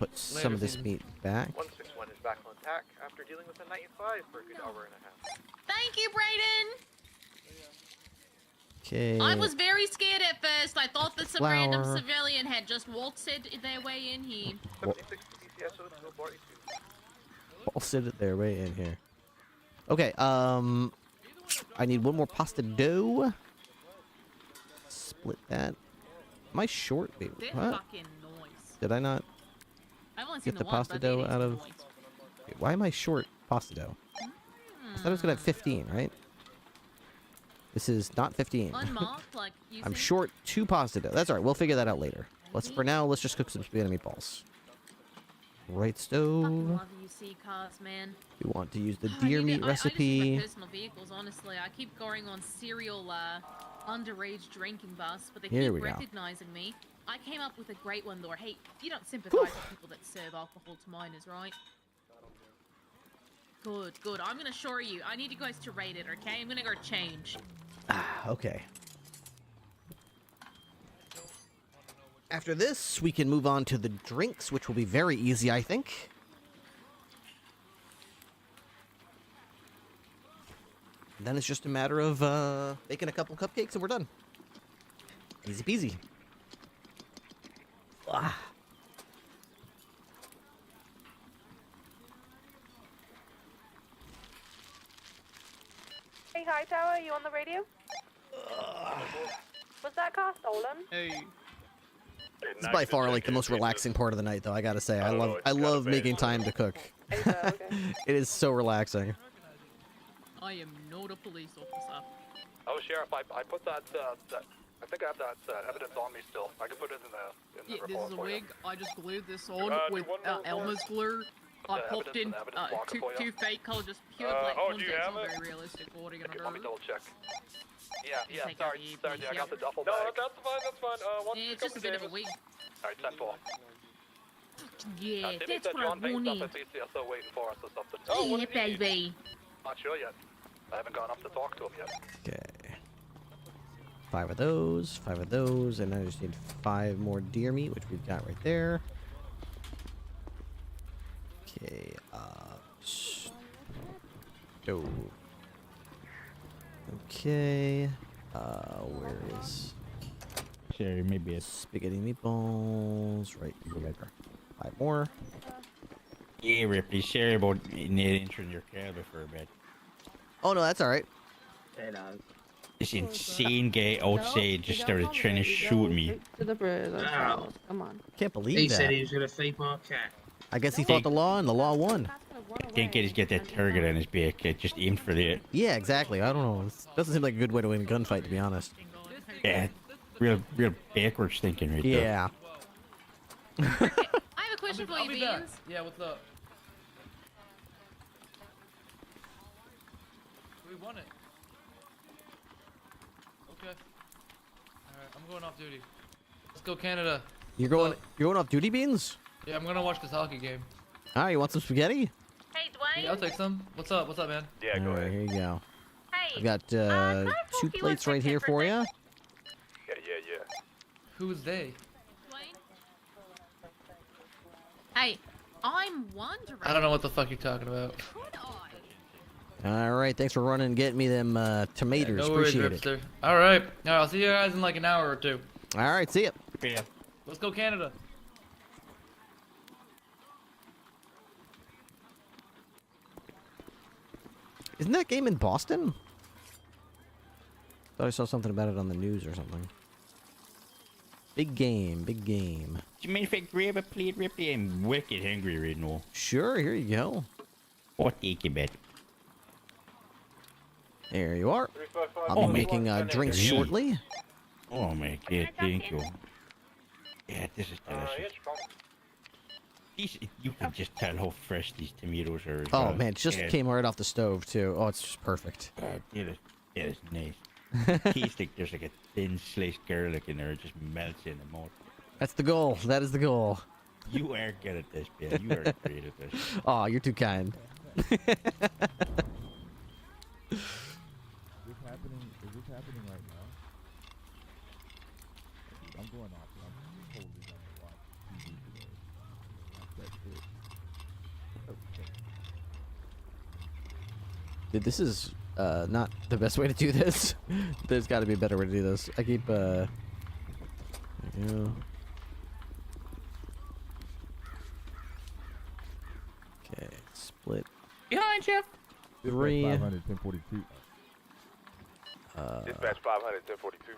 Put some of this meat back. 161 is back on attack after dealing with a 95 for a good hour and a half. Thank you, Brayden. Okay. I was very scared at first. I thought that some random Flour. civilian had just waltzed their way in here. 76 BCSO to 42. I'll sit it there way in here. Okay, I need 1 more pasta dough. Split that. Am I short? Wait, This what? fucking noise. Did I not I've only seen get the one, pasta but dough it is out of... noise. Wait, why am I short pasta dough? I thought I was gonna have 15, right? This is not 15. Unmarked, like you I'm see? short 2 pasta dough. That's alright, we'll figure that out later. For now, let's just cook some spaghetti meatballs. Right Fucking stove. love UC cars, man. We want to use the I deer need meat to- I just need recipe. my personal vehicles, honestly. I keep going on serial underage drinking bus, but they Here keep we go. recognizing me. I came up with a great one, though. Hey, you don't sympathize with people that serve alcohol to minors, right? Good, good. I'm gonna show you. I need you guys to rate it, okay? I'm gonna go change. Okay. After this, we can move on to the drinks, which will be very easy, I think. then it's just a matter of making a couple cupcakes and we're done. Easy peasy. Ah. Hey, Hightower, you on the radio? Was that car stolen? Hey. It's by far like the most relaxing part of the night, though. I gotta say, I love making time to cook. Okay. It is so relaxing. I am not a police officer. Oh, Sheriff, I put that, I think I have that evidence on me still. I can put it in the Yeah, report this is a for you. wig. I just glued this on with one more Elmer's glue. I popped in two fake color, just pure black do you contacts. have Not it? very realistic. What are you Okay, gonna let me do? double check. Yeah, Take sorry, out the I got the duffel No, bag. that's fine, that's fine. Once Yeah, you it's come just a to bit of a Davis. wig. Alright, 10-4. Yeah, Timmy that's said what I John Payne's up wanted. at CCSO waiting for us or something. Oh, what Yeah, did he need? baby. Not sure yet. I haven't gone up to talk to him yet. Okay. 5 of those, and I just need 5 more deer meat, which we've got right there. Okay, stove. Okay, where is Sherry, maybe it's spaghetti meatballs? Right here. 5 more. yeah, Ripley. Sherry about entering your car for a bit. Oh no, that's all right. This insane guy outside just started trying to shoot me. To the bridge. Come on. Can't believe that. he was gonna feed my cat. I guess he fought the law, and the law won. Can't get that target on his back. I just aimed for that. Yeah, exactly. I don't know. This doesn't seem like a good way to win a gunfight, to be honest. Yeah, real backwards thinking right there. Yeah. I have a question for I'll you, be back. Beans. Yeah, what's up? We won it. Okay. Alright, I'm going off duty. Let's go Canada. You're going off duty, Beans? Yeah, I'm gonna watch this hockey game. All right, you want some spaghetti? Hey, Dwayne. Yeah, I'll take some. What's up? What's up, man? Yeah, go All right, ahead. here you go. Hey. I've got can I 2 talk to you plates one right here second for a you. Yeah. Who's they? Dwayne? Hey, I'm wondering. I don't know what the fuck you're talking about. Could I? All right, thanks for running and getting me them tomatoes. No worries, Appreciate it. Ripster. Alright. Alright, I'll see you guys in like an hour or two. All right, see ya. Yeah. Let's go Canada. Isn't that game in Boston? Thought I saw something about it on the news or something. Big game, big game. Do you mean if I grab a plate, Ripley? I'm wicked hungry right now. Sure, here you go. I'll take a bit. There you are. I'll Oh, be my making drinks God. shortly. Oh my god, thank you. Yeah, this is delicious. You can just tell how fresh these tomatoes are. as Oh well. man, it just Yeah, came right off the stove too. Oh, it's just perfect. God, it is nice. Tastes like there's like a thin sliced garlic in there. It just melts in the mouth. That's the goal. That is the goal. You are good at this, Ben. You are great at this. Oh, you're too kind. Is this happening right now? I'm going off. I'm totally gonna watch TV today. That's it. Okay. Dude, this is not the best way to do this. There's got to be a better way to do this. I keep there you go. Okay, split Behind you. 3. 500, 1042. Dispatch 500, 1042.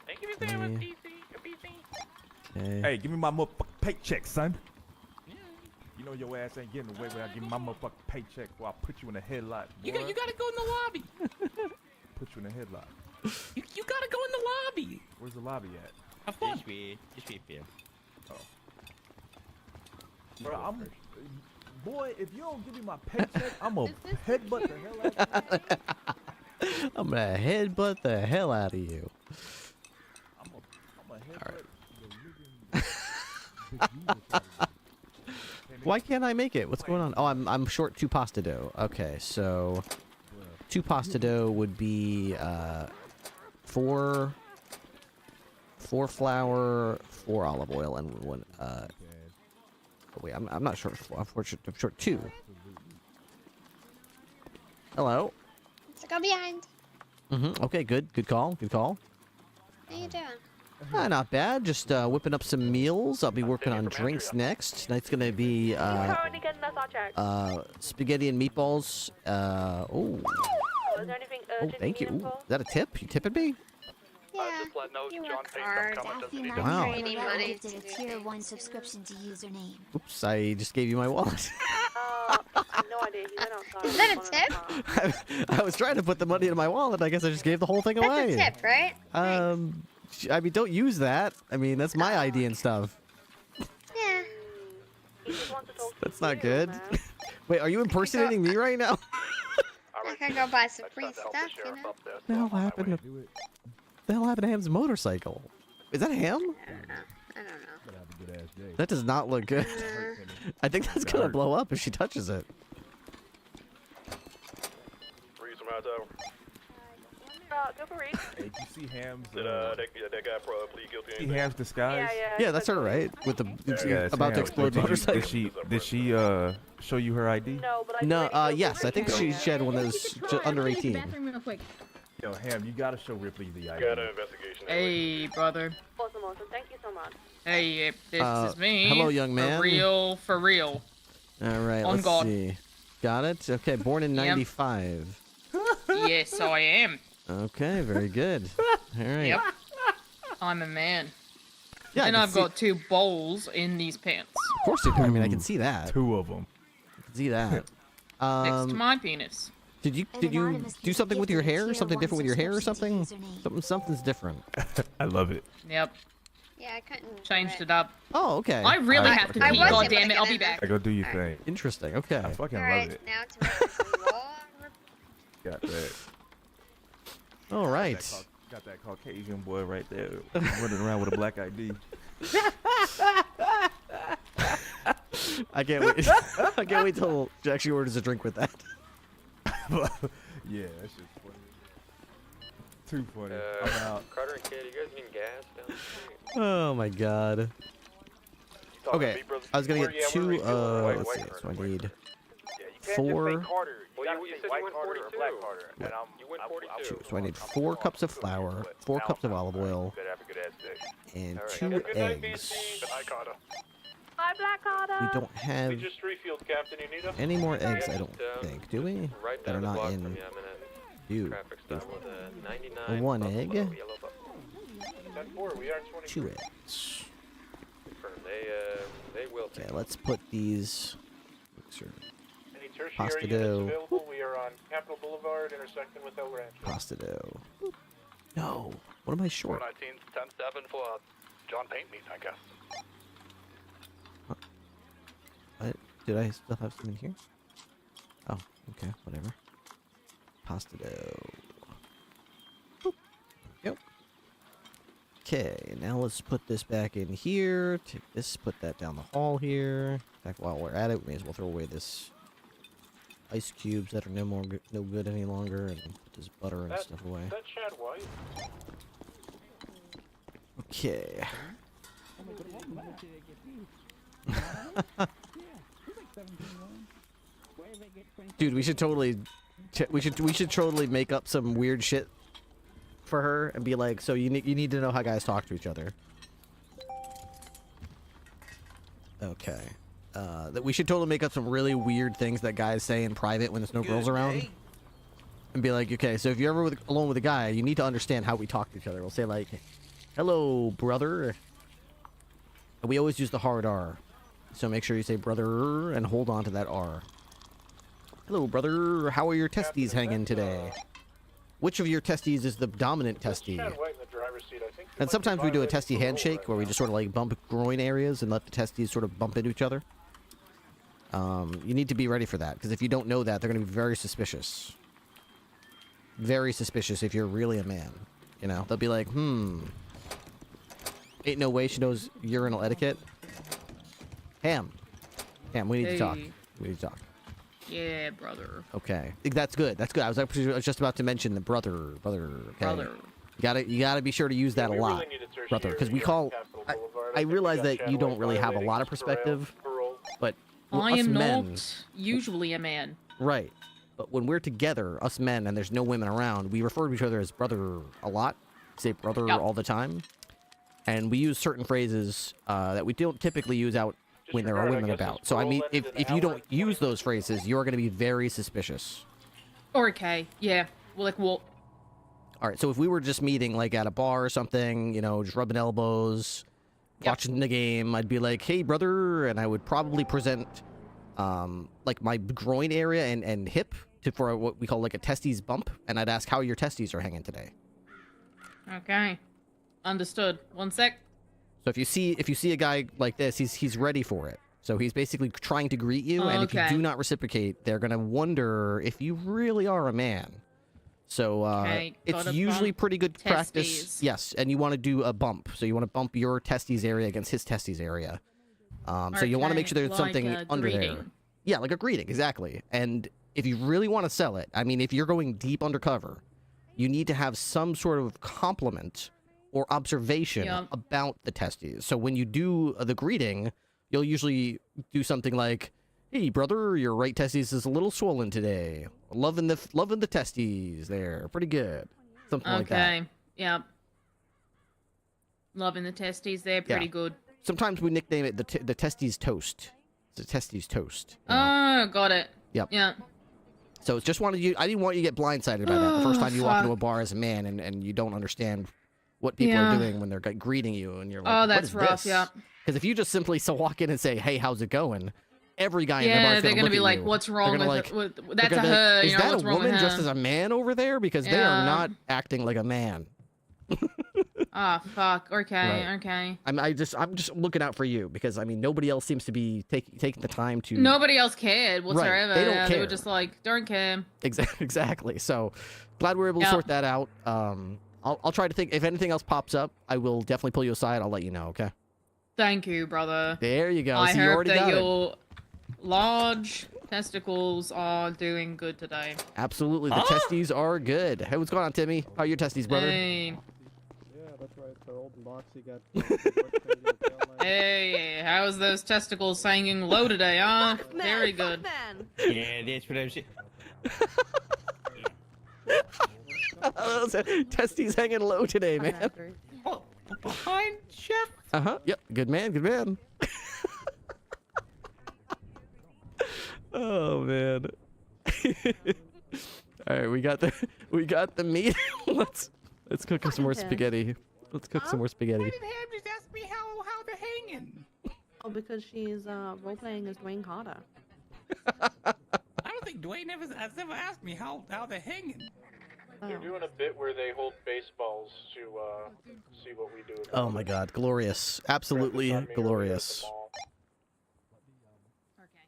Thank you for saying with Okay. PC. Okay. Hey, give me my motherfucking paycheck, son. You know your ass ain't getting away without giving my motherfucking paycheck, or I'll put you in a headlock. You boy. gotta go in the lobby. Put you in a headlock. You gotta go in the lobby. Where's the lobby at? Have fun. This way, Ben. Bro, boy, if you don't give me my paycheck, I'm gonna headbutt the hell out of you. I'm gonna headbutt the hell out of you. I'm gonna headbutt Alright. the living bejesus out of you. Why can't I make it? What's going on? Oh, I'm short 2 pasta dough. Okay, so 2 pasta dough would be 4 flour, 4 olive oil, and 1 oh wait, I'm not short 4. I'm short 2. Hello. Go behind. Okay, good. Good call. Good call. How you doing? Not bad. Just whipping up some meals. I'll be working on drinks next. Tonight's gonna be Currently getting us on track. spaghetti and meatballs. Oh, Is there anything oh, urgent thank you. in Ooh, info? is that a tip? You tipping me? Yeah. Just letting know You John work Payne's hard. coming to meet Wow. Training money Gifted a tier 1 subscription to username. Oops, I just gave you my wallet. No idea. He went outside. Is that a tip? I was trying to put the money in my wallet. I guess I just gave the whole thing away. That's a tip, right? I mean, don't use that. I mean, that's my ID and stuff. Yeah. He just wants to talk to That's not you, good. man. Wait, are you impersonating me right now? I can go buy some free stuff, you know? What the hell happened to... The hell happened to Ham's motorcycle? Is that Ham? I don't know. That does not look good. I think that's gonna blow up if she touches it. Read some out there. Go for Reed. Hey, you see Ham's? That guy plead guilty. See Ham's disguise? Yeah, that's her, right? With the it's about to Ham. explode Did motorcycle. Did she show you her ID? No, but I No, yes, I think she had one that was under 18. Real quick. Yo, Ham, you gotta show Ripley the ID. Got an investigation. Hey, brother. Awesome. Thank you so much. Hey, this is me. Hello, young man. For real, for real. All right, On let's God. see. Got it? Okay, born in Yep. 95. Yes, I am. Okay, very good. All right. Yep. I'm a man. Yeah, And I can I've see- got 2 bowls in these pants. Of course you do. I mean, I can see that. 2 of them. I can see that. Next to my penis. Did you do something with your hair? Something different with your hair or something? Something's different. I love it. Yep. Yeah, I couldn't. Changed it up. Oh, okay. I really I- have to I pee, wasn't goddammit. I'll be back. I go do your thing. Interesting. Okay. I fucking Alright, love it. now to Got that. All right. Got that Caucasian boy right there running around with a black ID. I can't wait. I can't wait till Jack she orders a drink with that. Yeah, that's just funny. Too funny. I'm out. Carter and Kid, you guys need gas down the street? Oh my god. Okay, I was gonna get 2. Let's see. So I need 4. Well, you said you went 42. Yeah. You went 42. So I need 4 cups of flour, 4 cups of olive oil, and 2 eggs. Hi, Black Carter. We don't have just refueled, Captain. You need us? any more eggs, I don't think, do we? Right That are down the not block in. from you. I'm in a Do. traffic stop with a 99 1 Buffalo egg. Yellow Buffalo. 10-4, we are 20. 2 eggs. Confirm. They will Okay, take let's put these. Any tertiary Pasta units dough. available? We are on Capitol Boulevard, intersecting with El Rancho. Pasta dough. No. What am I short? 419, 10-7 for John Paint meet, I guess. What? Did I still have some in here? Oh, okay, whatever. Pasta dough. Boop. Yep. Okay, now let's put this back in here. Take this, put that down the hall here. In fact, while we're at it, we may as well throw away this ice cubes that are no good any longer, and put this butter and stuff away. That Chad White? Okay. Dude, we should totally make up some weird shit for her and be like, so you need to know how guys talk to each other. Okay. That we should totally make up some really weird things that guys say in private when there's no girls around. And be like, okay, so if you're ever alone with a guy, you need to understand how we talk to each other. We'll say like, hello, brother. And we always use the hard R. So make sure you say brother and hold on to that R. Hello, brother. How are your testes hanging today? Which of your testes is the dominant testy? Chad White in the driver's seat, I think. And sometimes we do a testy handshake where we just sort of like bump groin areas and let the testes sort of bump into each other. You need to be ready for that, because if you don't know that, they're going to be very suspicious. Very suspicious if you're really a man. You know, they'll be like, ain't no way she knows urinal etiquette. Ham, we need to talk. We need to talk. Yeah, brother. Okay, that's good. That's good. I was just about to mention the brother. Okay. Brother. You gotta be sure to use that a lot, brother, because we call. I realize that you don't really have a lot of perspective, but I us am men, not usually a man. right? But when we're together, us men, and there's no women around, we refer to each other as brother a lot. Say brother all the time. And we use certain phrases that we don't typically use out when there are women about. So, I mean, if you don't use those phrases, you're going to be very suspicious. Okay, yeah. Well, like, what? All right, so if we were just meeting, like, at a bar or something, you know, just rubbing elbows, watching the game, I'd be like, hey, brother, and I would probably present, like, my groin area and hip for what we call, like, a testes bump, and I'd ask how your testes are hanging today. Okay. Understood. 1 sec. So if you see a guy like this, he's ready for it. So he's basically trying to greet you, and if you do not reciprocate, they're gonna wonder if you really are a man. So it's usually pretty good practice. Yes, and you want to do a bump. So you want to bump your testes area against his testes area. So you want to make sure there's something under there. Yeah, like a greeting, exactly. And if you really want to sell it, I mean, if you're going deep undercover, you need to have some sort of compliment or observation about the testes. So when you do the greeting, you'll usually do something like, hey, brother, your right testes is a little swollen today. Loving the testes there. Pretty good. Something like that. Okay. Yep. Loving the testes there. Pretty good. Sometimes we nickname it the testes toast. It's a testes toast. Oh, got it. Yep. Yeah. So it's just I didn't want you to get blindsided by that the first time you walk into a bar as a man and you don't understand what people are doing when they're greeting you, and you're like, oh, that's rough, yeah. Because if you just simply walk in and say, hey, how's it going? Every guy in the bar is they're gonna be like, what's wrong with that's a her, is that what's a wrong woman with dressed as a man over there? Because they are not acting like a man. Ah, fuck. Okay, okay. I'm just looking out for you, because I mean nobody else seems to be taking the time to. Nobody else cared whatsoever. They don't care. They were just like, don't care. Exactly. So glad we were able to sort that out. I'll try to think. If anything else pops up, I will definitely pull you aside. I'll let you know, okay? Thank you, brother. There you go. I so you hope already that got your large testicles are doing good today. Absolutely. The testes are good. Hey, what's going on, Timmy? How are your testes, brother? Hey. Yeah, that's right. They're old and boxy. Got Hey, how's those testicles hanging low today, huh? Very good. Yeah, that's what I was saying. Testes hanging low today, man. Oh, behind Chef. Yep. Good man. Good man. Oh man. All right, we got the meat. Let's cook some more spaghetti. Let's cook some more spaghetti. Why did Ham just ask me how they're hanging? Oh, because she's role playing as Dwayne Carter. I don't think Dwayne has ever asked me how they're hanging. They're doing a bit where they hold baseballs to see what we do. Oh my God, glorious! Absolutely glorious.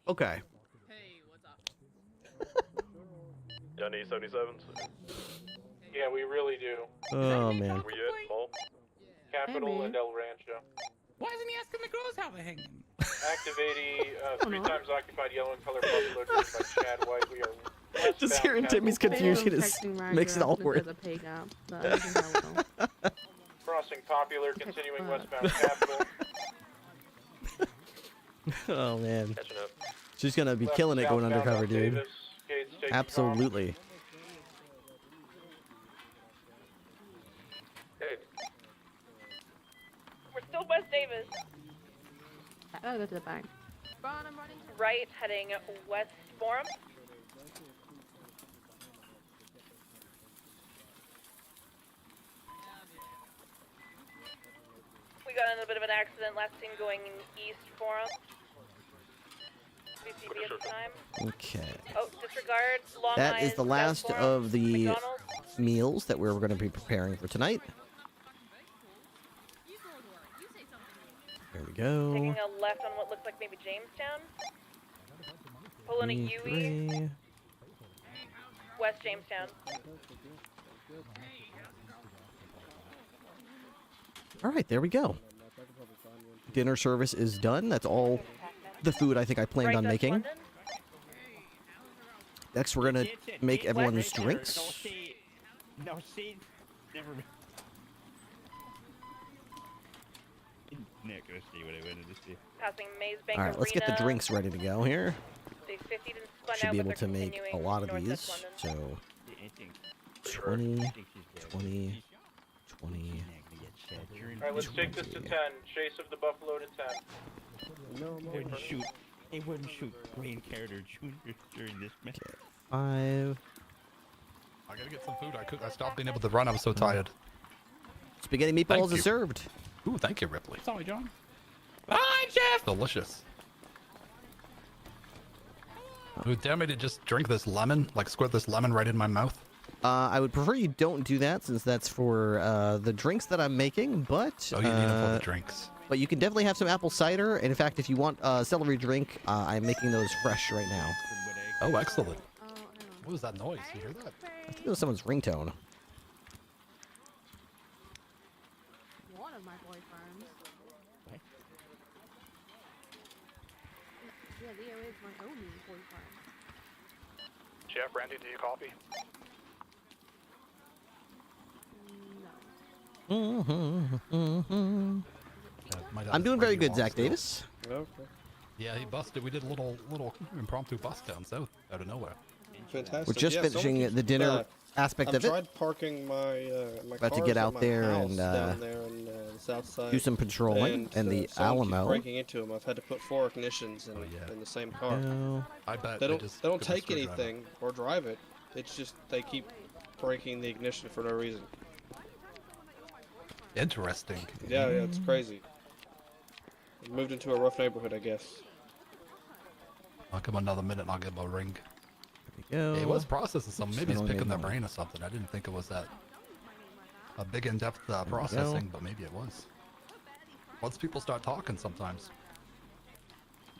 Okay. Hey, what's up? Done E77s. Yeah, we really do. Oh man. Were you at Mall? Capital and El Rancho. Why isn't he asking the girls how they're hanging? Activating 3 times occupied yellow and color buffalo driven by Chad White. We are Just hearing Timmy's confusion makes it all worth. Crossing Popular, continuing westbound Capital. Oh man. Catching up. She's gonna be killing it going undercover, dude. Davis, Gates taking Absolutely. Hey, We're still West Davis. Oh, go to the back. Right, heading West Forum. We got in a bit of an accident last team going East Forum. BCB at the time. Okay. Oh, disregard. Long That is Eyes, the last South Forum, of the McDonald's. meals that we're going to be preparing for tonight. There we go. Taking a left on what looks like maybe Jamestown. Pulling a UE. 3. West Jamestown. All right, there we go. Dinner service is done. That's all the food I think I planned on making. Next, we're going to make everyone's drinks. No, see, never. Passing Maze Bank All right, let's get the Arena. drinks ready to go here. 650 and spun Should out, be but able to they're make a continuing lot of northwest these. London. So 20, 20, 20. Alright, let's take this to 10. Chase of the Buffalo to 10. They wouldn't shoot Wayne Carter Jr. during this match. 5. I gotta get some food. I stopped being able to run. I was so tired. Spaghetti meatballs are served. Ooh, thank you, Ripley. Sorry, John. Hi, Jeff. Delicious. Ooh, dare me to just drink this lemon, like squirt this lemon right in my mouth. I would prefer you don't do that since that's for the drinks that I'm making, but... Oh, you need them for the drinks. But you can definitely have some apple cider, and in fact, if you want a celery drink, I'm making those fresh right now. Oh, excellent. What was that noise? You hear that? I think it was someone's ringtone. One of my boyfriends. Yeah, Leo is my only boyfriend. Jeff, Randy, do you copy? I'm doing very good, Zach Davis. Okay. Yeah, he busted. We did a little impromptu bust down south out of nowhere. Fantastic. We're just finishing the dinner aspect I've of it. tried parking my my About to cars get at out my there house and down there in the south side. do some patrolling in the someone keeps Alamo. breaking into them. I've had to put 4 ignitions in the same car. No. I bet They don't just they don't put the take screwdriver. anything or drive it. It's just they keep breaking the ignition for no reason. Interesting. Yeah, it's crazy. Moved into a rough neighborhood, I guess. I'll give him another minute and I'll give him a ring. There we go. It was processing something. Maybe he's Settle picking in their on- brain or something. I didn't think it was that a big in-depth processing, but maybe it was. Once people start talking sometimes.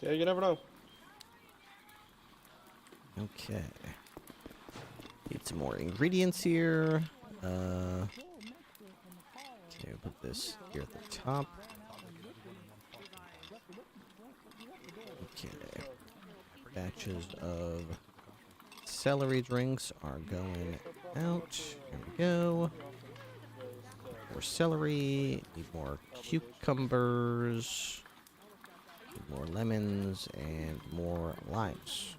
Yeah, you never know. Okay. Need some more ingredients here. Okay, we'll put this here at the top. Okay. Batches of celery drinks are going out. Here we go. More celery. Need more cucumbers. Need more lemons and more limes.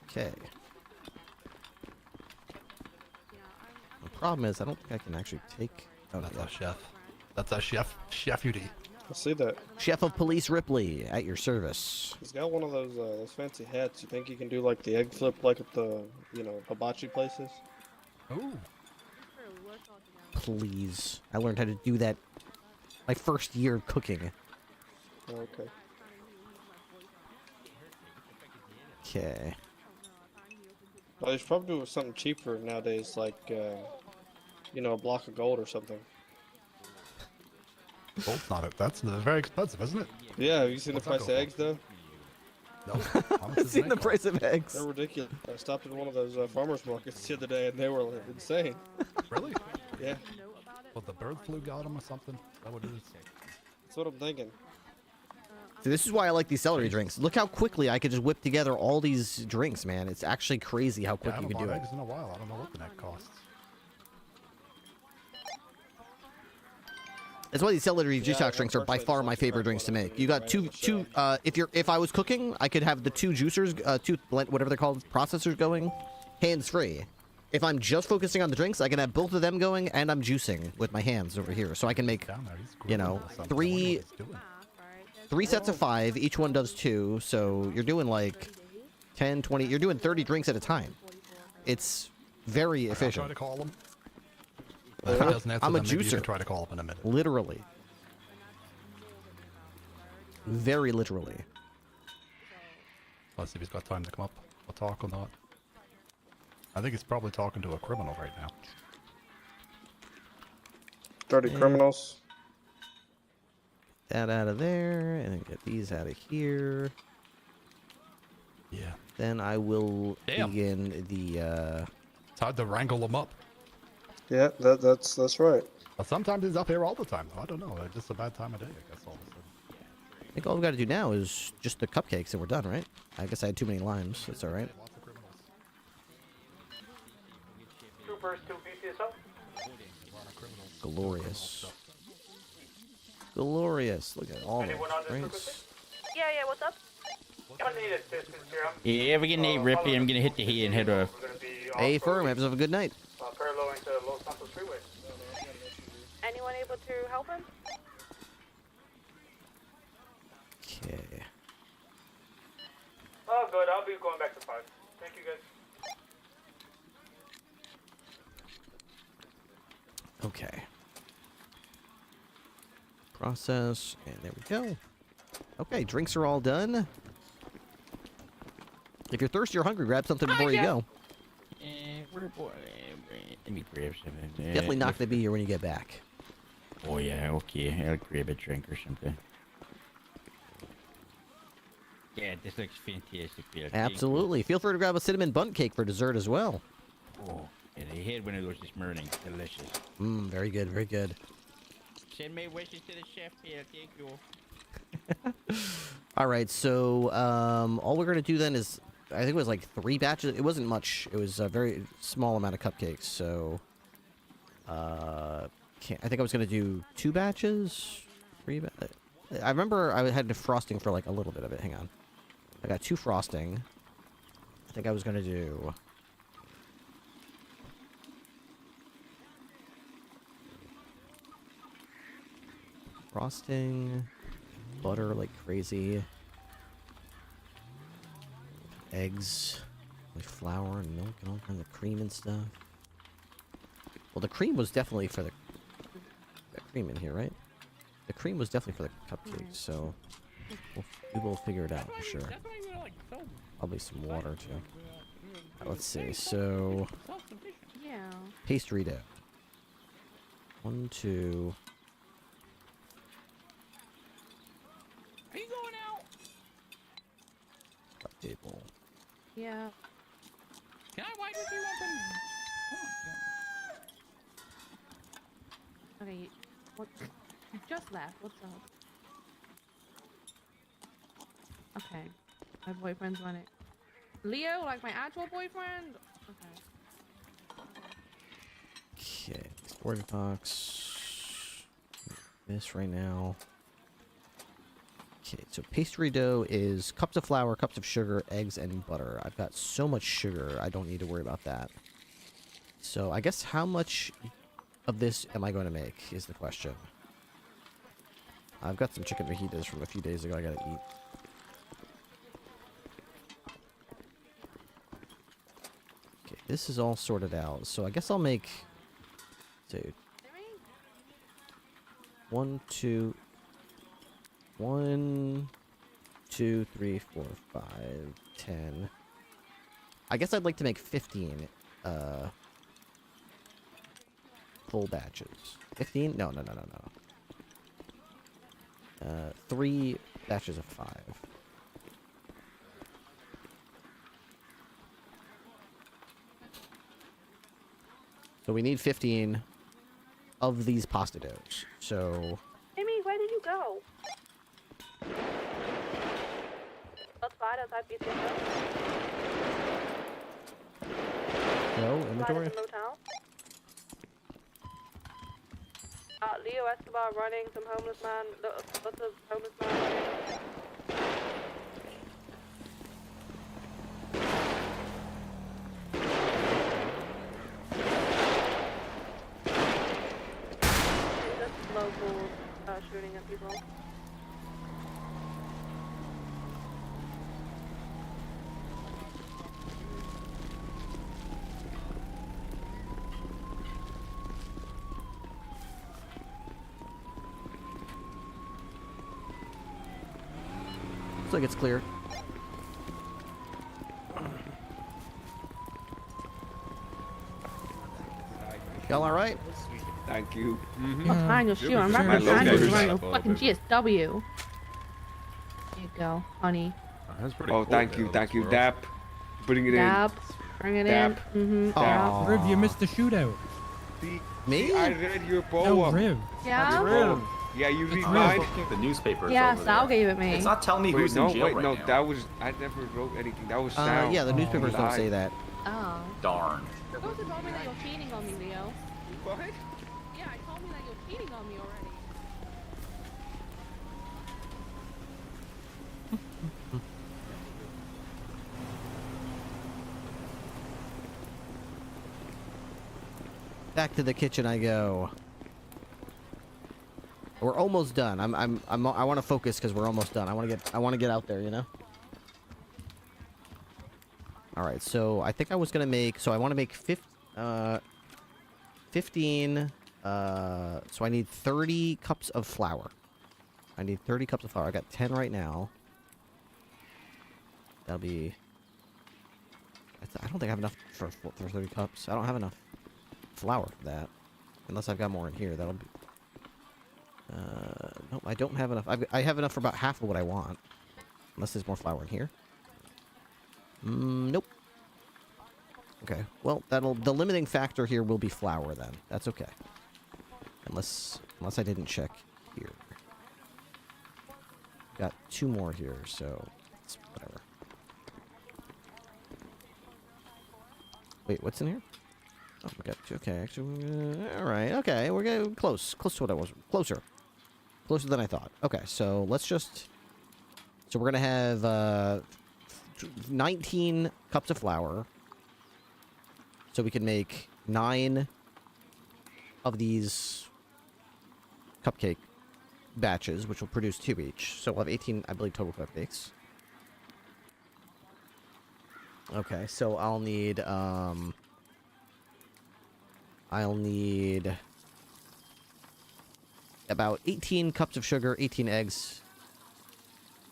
Okay. The problem is I don't think I can actually take... Oh, That's our chef. That's our chef-udy. I see that. Chef of Police Ripley at your service. He's got one of those fancy hats. You think you can do like the egg flip like at the, hibachi places? Ooh. Please. I learned how to do that my first year of cooking. Okay. Okay. Well, they should probably do something cheaper nowadays, like, a block of gold or something. Gold's not it. That's very expensive, isn't it? Yeah, have you seen What's the that price go of for? eggs, though? No. How much I've is seen an the egg price of eggs. They're ridiculous. I stopped at one of those farmers markets the other day, and they were insane. cost? Really? Yeah, Well, the bird flu got him or something? Is that what it is? that's what I'm thinking. See, this is why I like these celery drinks. Look how quickly I could just whip together all these drinks, man. It's actually crazy how Yeah, quick I you haven't can do bought it. eggs in a while. I don't know what the neck costs. That's why these celery Yeah, detox drinks are by unfortunately, far this my one's favorite not drinks to one of make. them. You got Right, two. it's a If I was cooking, I could have the 2 juicers, 2 whatever they're called, processors going, hands free. If I'm just focusing on the drinks, I can have both of them going, and I'm juicing with my hands over here, so I can make, Down there, he's you grilling know, or something. I wonder what he's doing. 3 sets of 5. Each one does 2, so you're doing like 10, 20. You're doing 30 drinks at a time. It's very I'll try efficient. to call him. If he doesn't answer, I'm a then maybe you can juicer. try to call him in a minute. Literally. Very literally. Let's see if he's got time to come up. We'll talk or not. I think he's probably talking to a criminal right now. 30 criminals. That out of there, and then get these out of here. Yeah. Then I will Damn. begin the, It's hard to wrangle him up. Yeah, that's right. But sometimes he's up here all the time. I don't know. It's just a bad time of day, I guess, all of a sudden. I think all we've got to do now is just the cupcakes and we're done, right? I guess I had too many limes. That's alright. Lots of criminals. Troopers, 250 is up. Glorious. Glorious. Look at all those drinks. Yeah, what's up? Yeah, we're gonna Ripley. I'm gonna hit the head and head off. Hey, firm. Have yourself a good night. Anyone able to help him? Okay. Oh, good. I'll be going back to 5. Thank you, guys. Okay. Process, and there we go. Okay, drinks are all done. If you're thirsty or hungry, grab something before you go. Let me grab something. Definitely not going to be here when you get back. Oh yeah, okay. I'll grab a drink or something. Yeah, this looks fantastic. Bill. Absolutely. Feel free to grab a cinnamon bundt cake for dessert as well. Oh, and I had one of those this morning. Delicious. Very good, very good. Send my wishes to the chef, Bill. Thank you. All right, so all we're going to do then is, I think it was like 3 batches. It wasn't much. It was a very small amount of cupcakes, so I think I was going to do 2 batches. 3 I remember I had the frosting for like a little bit of it. Hang on. I got 2 frosting. I think I was going to do... frosting, butter like crazy, eggs, like flour and milk and all kinds of cream and stuff. Well, the cream was definitely for the cream in here, right? The cream was definitely for the cupcakes, so we will figure it out for sure. Probably some water too. Let's see. So, Yeah. pastry dough. 1, 2. Are you going out? Cup table. Yeah. Can I wait with you open? Okay. What? You just left. What's up? Okay. My boyfriend's on it. Leo, like my actual boyfriend? Okay. Okay. Storage box. This right now. Okay, so pastry dough is cups of flour, cups of sugar, eggs, and butter. I've got so much sugar, I don't need to worry about that. So I guess how much of this am I going to make is the question. I've got some chicken fajitas from a few days ago I gotta eat. Okay, this is all sorted out. So I guess I'll make... Dude. 1, 2... 1, 2, 3, 4, 5, 10. I guess I'd like to make 15 full batches. 15? No. 3 batches of 5. So we need 15 of these pasta doughs. So Amy, where did you go? Outside pizza. no inventory. Motel. Leo Escobar running some homeless man. What's a homeless man running? Just locals shooting at people. Looks like it's clear. Y'all all right? Thank you. I'm behind your shoe. I'm right behind you. Running a fucking GSW. There you go, honey. That's pretty cool. Thank you, Dap. Putting it Dap. Bring it in. Dap. Riv, you missed the shootout. Me? I read your No, poem. Riv. Yeah? Riv. Yeah, you read mine. The newspaper. Yeah, Sal gave it me. It's not telling me who's in jail right now. That was. I never wrote anything. That was Sal. Yeah, the newspapers don't say that. Oh. Darn. You're supposed to tell me that you're cheating on me, Leo. What? Yeah, I told me that you're cheating on me already. Back to the kitchen I go. We're almost done. I want to focus because we're almost done. I want to get out there, you know? All right, so I think I was going to make, so I want to make 15, so I need 30 cups of flour. I need 30 cups of flour. I got 10 right now. That'll be, I don't think I have enough for 30 cups. I don't have enough flour for that. Unless I've got more in here. That'll be, nope, I don't have enough. I have enough for about half of what I want. Unless there's more flour in here. Nope. Okay, well, the limiting factor here will be flour then. That's okay. Unless I didn't check here. Got 2 more here, so it's whatever. Wait, what's in here? Oh, we got 2. Okay, actually, all right. Okay, we're getting close to what I was. Closer than I thought. Okay, so let's just. So we're gonna have 19 cups of flour. So we can make 9 of these cupcake batches, which will produce 2 each. So we'll have 18, I believe, total cupcakes. Okay, so I'll need about 18 cups of sugar, 18 eggs,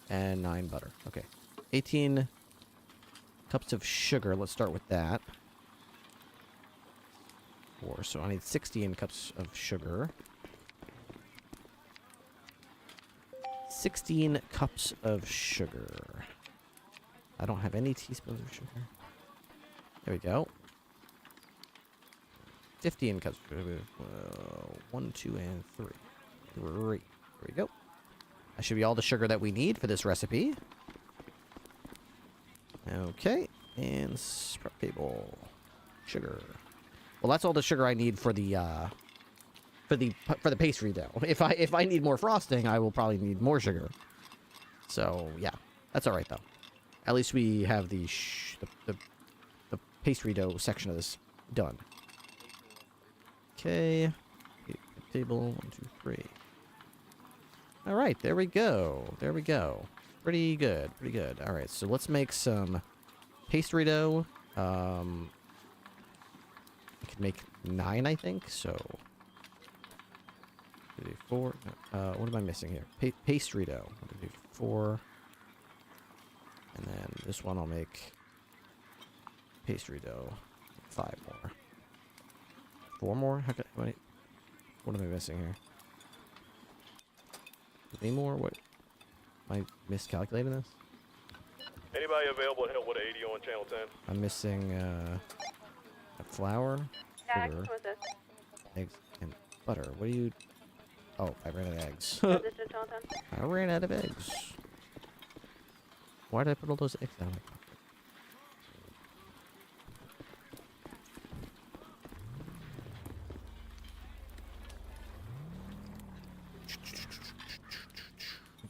and 9 butter. Okay, 18 cups of sugar. Let's start with that. 4, so I need 16 cups of sugar. 16 cups of sugar. I don't have any teaspoons of sugar. There we go. 15 cups of sugar. 1, 2, and 3. 3. There we go. That should be all the sugar that we need for this recipe. Okay. And prep table. Sugar. Well, that's all the sugar I need for the pastry dough. If I need more frosting, I will probably need more sugar. So yeah, that's all right though. At least we have the pastry dough section of this done. Okay, table 1, 2, 3. All right, there we go. There we go. Pretty good. Pretty good. All right, so let's make some pastry dough. I can make 9, I think. So 3, 4. What am I missing here? Pastry dough. 1, 2, 4. And then this one I'll make pastry dough. 5 more. 4 more? How could, wait, what am I missing here? 3 more? What? Am I miscalculating this? Anybody available at Hillwood 80 on channel 10? I'm missing flour, sugar, eggs, and butter. What do you... Oh, I ran out of eggs. I ran out of eggs. Why did I put all those eggs down?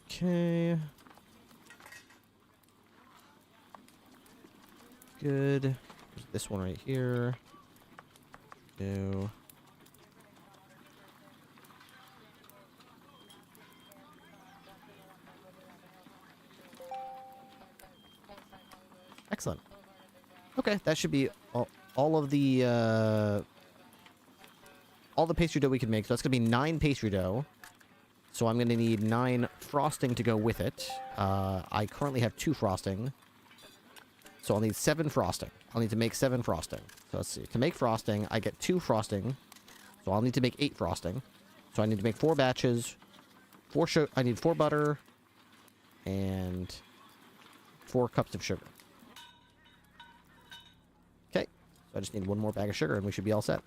Okay. Good. There's this one right here. No. Excellent. Okay, that should be all of the pastry dough we can make. So that's gonna be 9 pastry dough. So I'm gonna need 9 frosting to go with it. I currently have 2 frosting. So I'll need 7 frosting. I'll need to make 7 frosting. So let's see. To make frosting, I get 2 frosting. So I'll need to make 8 frosting. So I need to make 4 batches. 4 sugar. I need 4 butter. And 4 cups of sugar. Okay. So I just need 1 more bag of sugar and we should be all set.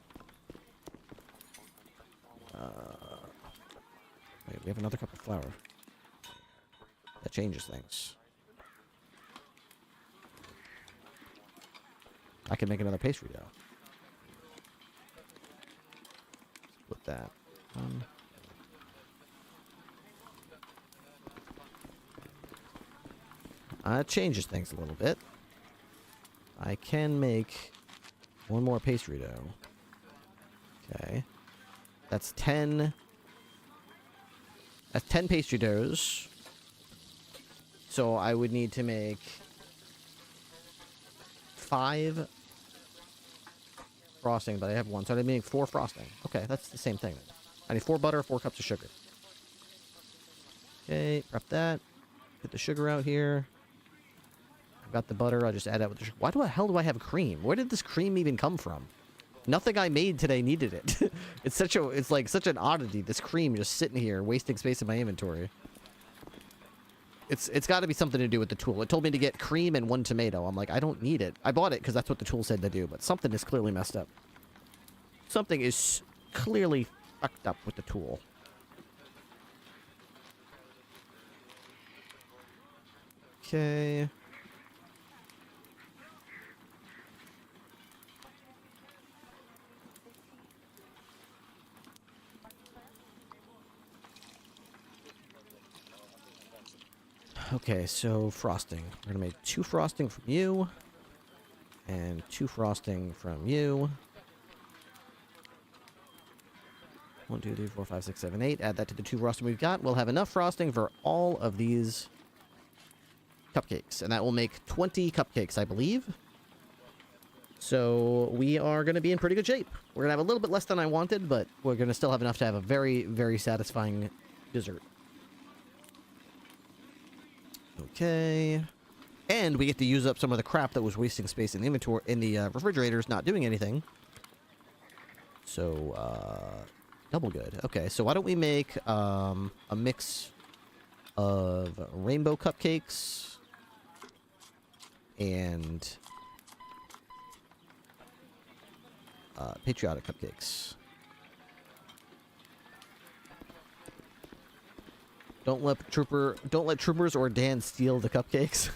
Wait, we have another cup of flour. That changes things. I can make another pastry dough. Split that. It changes things a little bit. I can make 1 more pastry dough. Okay. That's 10. That's 10 pastry doughs. So I would need to make 5 frosting, but I have 1. So I need 4 frosting. Okay, that's the same thing. I need 4 butter, 4 cups of sugar. Okay, prep that. Put the sugar out here. I've got the butter. I'll just add that with the sugar. Why the hell do I have cream? Where did this cream even come from? Nothing I made today needed it. It's like such an oddity. This cream just sitting here, wasting space in my inventory. It's got to be something to do with the tool. It told me to get cream and 1 tomato. I'm like, I don't need it. I bought it because that's what the tool said to do, but something is clearly messed up. Something is clearly fucked up with the tool. Okay. Okay, so frosting. We're gonna make 2 frosting from you. And 2 frosting from you. 1, 2, 3, 4, 5, 6, 7, 8. Add that to the 2 frosting we've got. We'll have enough frosting for all of these cupcakes. And that will make 20 cupcakes, I believe. So we are going to be in pretty good shape. We're going to have a little bit less than I wanted, but we're going to still have enough to have a very, very satisfying dessert. Okay. And we get to use up some of the crap that was wasting space in the inventory, in the refrigerators, not doing anything. So, double good. Okay, so why don't we make a mix of rainbow cupcakes and patriotic cupcakes. Don't let troopers or Dan steal the cupcakes.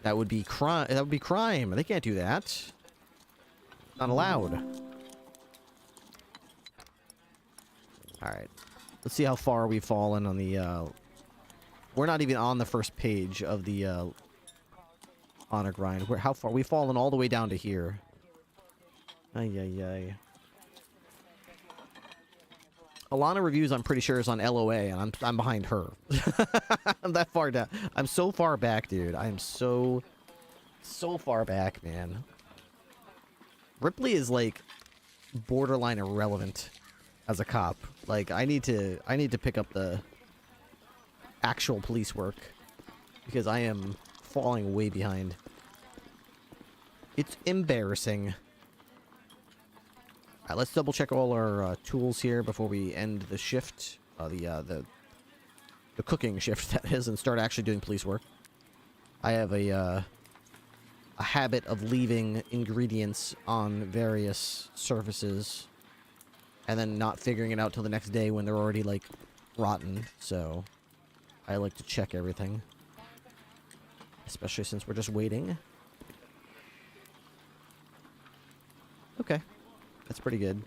That would be crime. That would be crime. They can't do that. Not allowed. All right. Let's see how far we've fallen on the. We're not even on the first page of the honor grind. How far we've fallen all the way down to here. Ay ay ay. Alana Reviews, I'm pretty sure, is on LOA, and I'm behind her. I'm that far down. I'm so far back, dude. I am so far back, man. Ripley is like borderline irrelevant as a cop. Like I need to pick up the actual police work because I am falling way behind. It's embarrassing. All right, let's double check all our tools here before we end the shift, the cooking shift that is, and start actually doing police work. I have a habit of leaving ingredients on various surfaces and then not figuring it out till the next day when they're already like rotten. So I like to check everything, especially since we're just waiting. Okay. That's pretty good.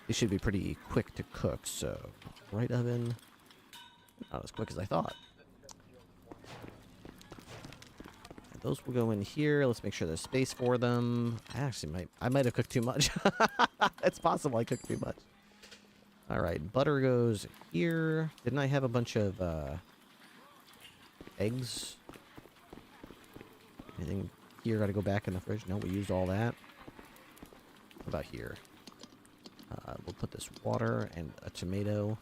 These should be pretty quick to cook, so right oven. Not as quick as I thought. Those will go in here. Let's make sure there's space for them. I might have cooked too much. It's possible I cooked too much. All right, butter goes here. Didn't I have a bunch of eggs? Anything here? Got to go back in the fridge. No, we used all that. What about here? We'll put this water and a tomato.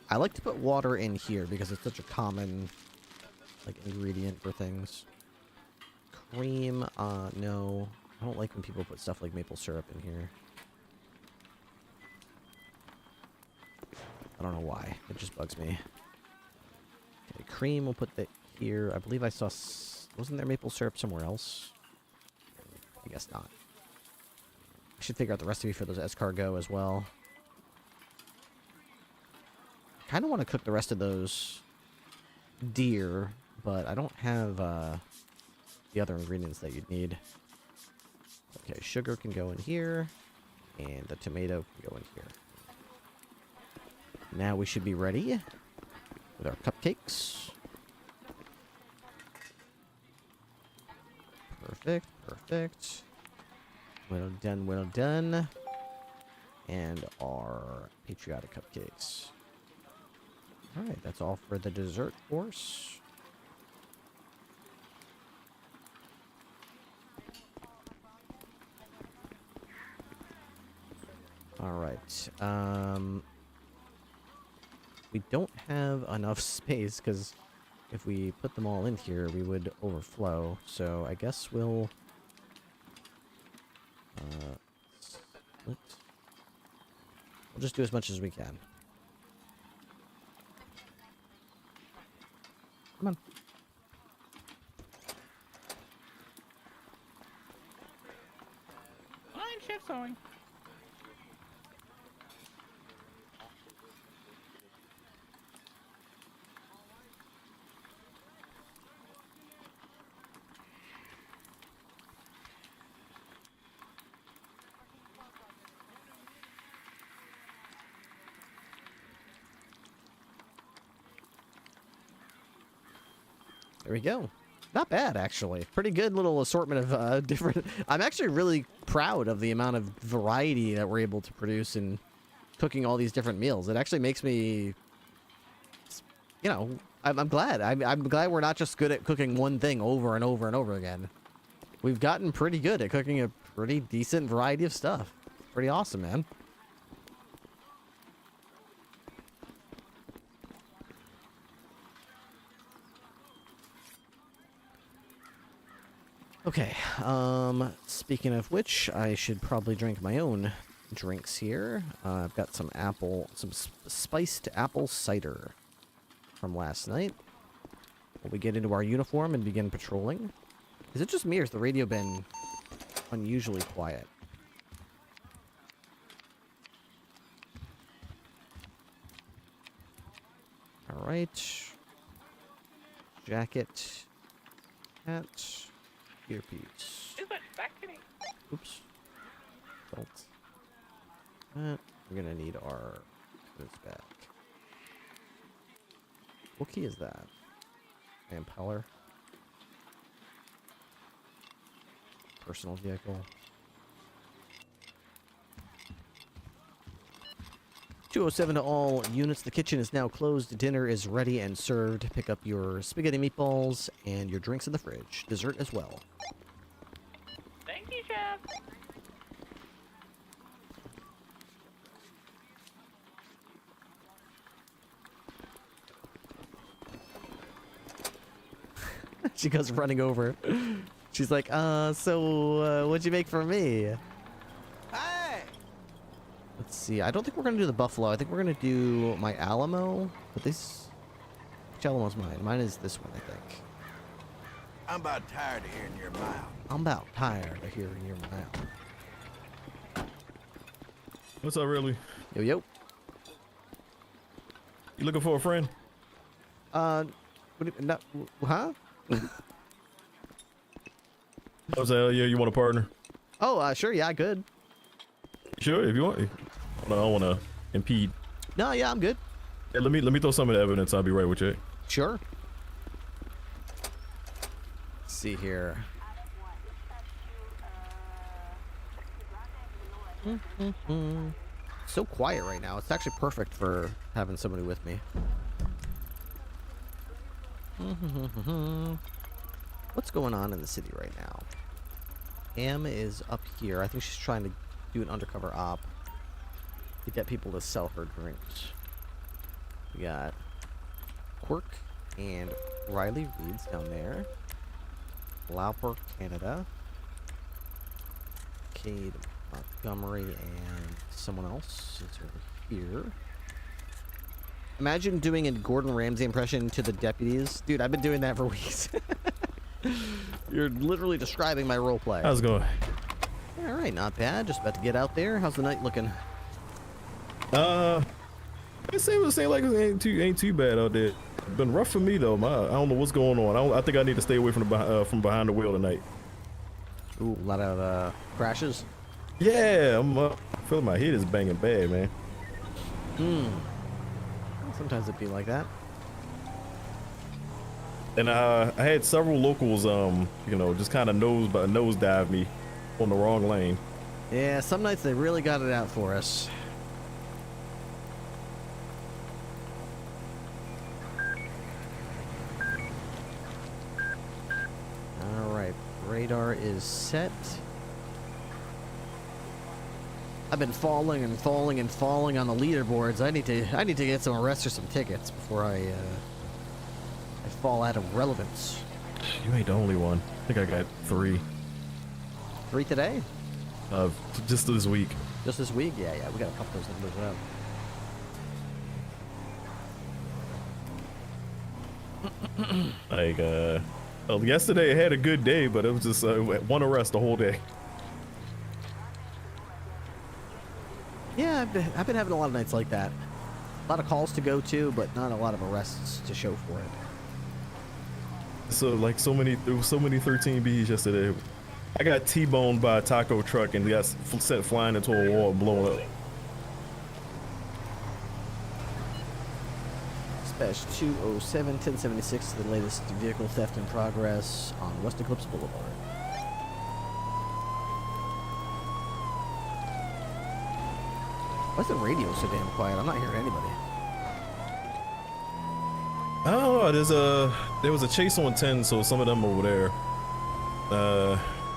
I like to put water in here because it's such a common like ingredient for things. Cream, no. I don't like when people put stuff like maple syrup in here. I don't know why. It just bugs me. Okay, cream, we'll put that here. I believe I saw... Wasn't there maple syrup somewhere else? I guess not. I should figure out the recipe for those escargot as well. I kind of want to cook the rest of those deer, but I don't have the other ingredients that you'd need. Okay, sugar can go in here, and the tomato can go in here. Now we should be ready with our cupcakes. Perfect, perfect. Well done, well done. And our patriotic cupcakes. Alright, that's all for the dessert course. Alright, we don't have enough space, because if we put them all in here, we would overflow. So I guess we'll... we'll just do as much as we can. Come on. I'm chef sewing. There we go. Not bad, actually. Pretty good little assortment of different... I'm actually really proud of the amount of variety that we're able to produce in cooking all these different meals. It actually makes me... You know, I'm glad. I'm glad we're not just good at cooking one thing over and over and over again. We've gotten pretty good at cooking a pretty decent variety of stuff. Pretty awesome, man. Okay, speaking of which, I should probably drink my own drinks here. I've got some spiced apple cider from last night. Will we get into our uniform and begin patrolling? Is it just me or has the radio been unusually quiet? Alright. Jacket. Hat. Earpiece. Oops. Belt. We're gonna need our goods back. What key is that? Impeller. Personal vehicle. 207 to all units. The kitchen is now closed. Dinner is ready and served. Pick up your spaghetti meatballs and your drinks in the fridge. Dessert as well. Thank you, chef. She goes running over. She's like, so what'd you make for me? Hey! Let's see. I don't think we're going to do the buffalo. I think we're going to do my Alamo. But this... Which Alamo's mine? Mine is this one, I think. I'm about tired of hearing your mouth. I'm about tired of hearing your mouth. What's up, Ripley? Yo, yo. You looking for a friend? What do you, no, huh? I was yeah, you want a partner? Oh, sure, yeah, good. Sure, if you want. I don't want to impede. No, yeah, I'm good. Yeah, let me throw some of the evidence. I'll be right with you. Sure. Let's see here. So quiet right now. It's actually perfect for having somebody with me. What's going on in the city right now? Am is up here. I think she's trying to do an undercover op to get people to sell her drinks. We got Quirk and Riley Reed's down there. Lauper, Canada. Cade Montgomery and someone else is over here. Imagine doing a Gordon Ramsay impression to the deputies. Dude, I've been doing that for weeks. You're literally describing my role play. How's it going? All right, not bad. Just about to get out there. How's the night looking? It seems like it ain't too bad out there. Been rough for me though. I don't know what's going on. I think I need to stay away from behind the wheel tonight. Ooh, a lot of crashes. Yeah, I'm feeling my head is banging bad, man. Sometimes it be like that. And I had several locals, you know, just kind of nosedive me on the wrong lane. Yeah, some nights they really got it out for us. All right, radar is set. I've been falling and falling and falling on the leaderboards. I need to get some arrests or some tickets before I fall out of relevance. You ain't the only one. I think I got 3. 3 today? Just this week. Just this week? Yeah, we got a couple of those numbers out. Like, well, yesterday I had a good day, but it was just one arrest the whole day. Yeah, I've been having a lot of nights like that. A lot of calls to go to, but not a lot of arrests to show for it. So like so many 13Bs yesterday. I got T-boned by a taco truck and got sent flying into a wall and blown up. Dispatch 207 1076 to the latest vehicle theft in progress on West Eclipse Boulevard. Why's the radio so damn quiet? I'm not hearing anybody. Oh, there was a chase on 10, so some of them over there.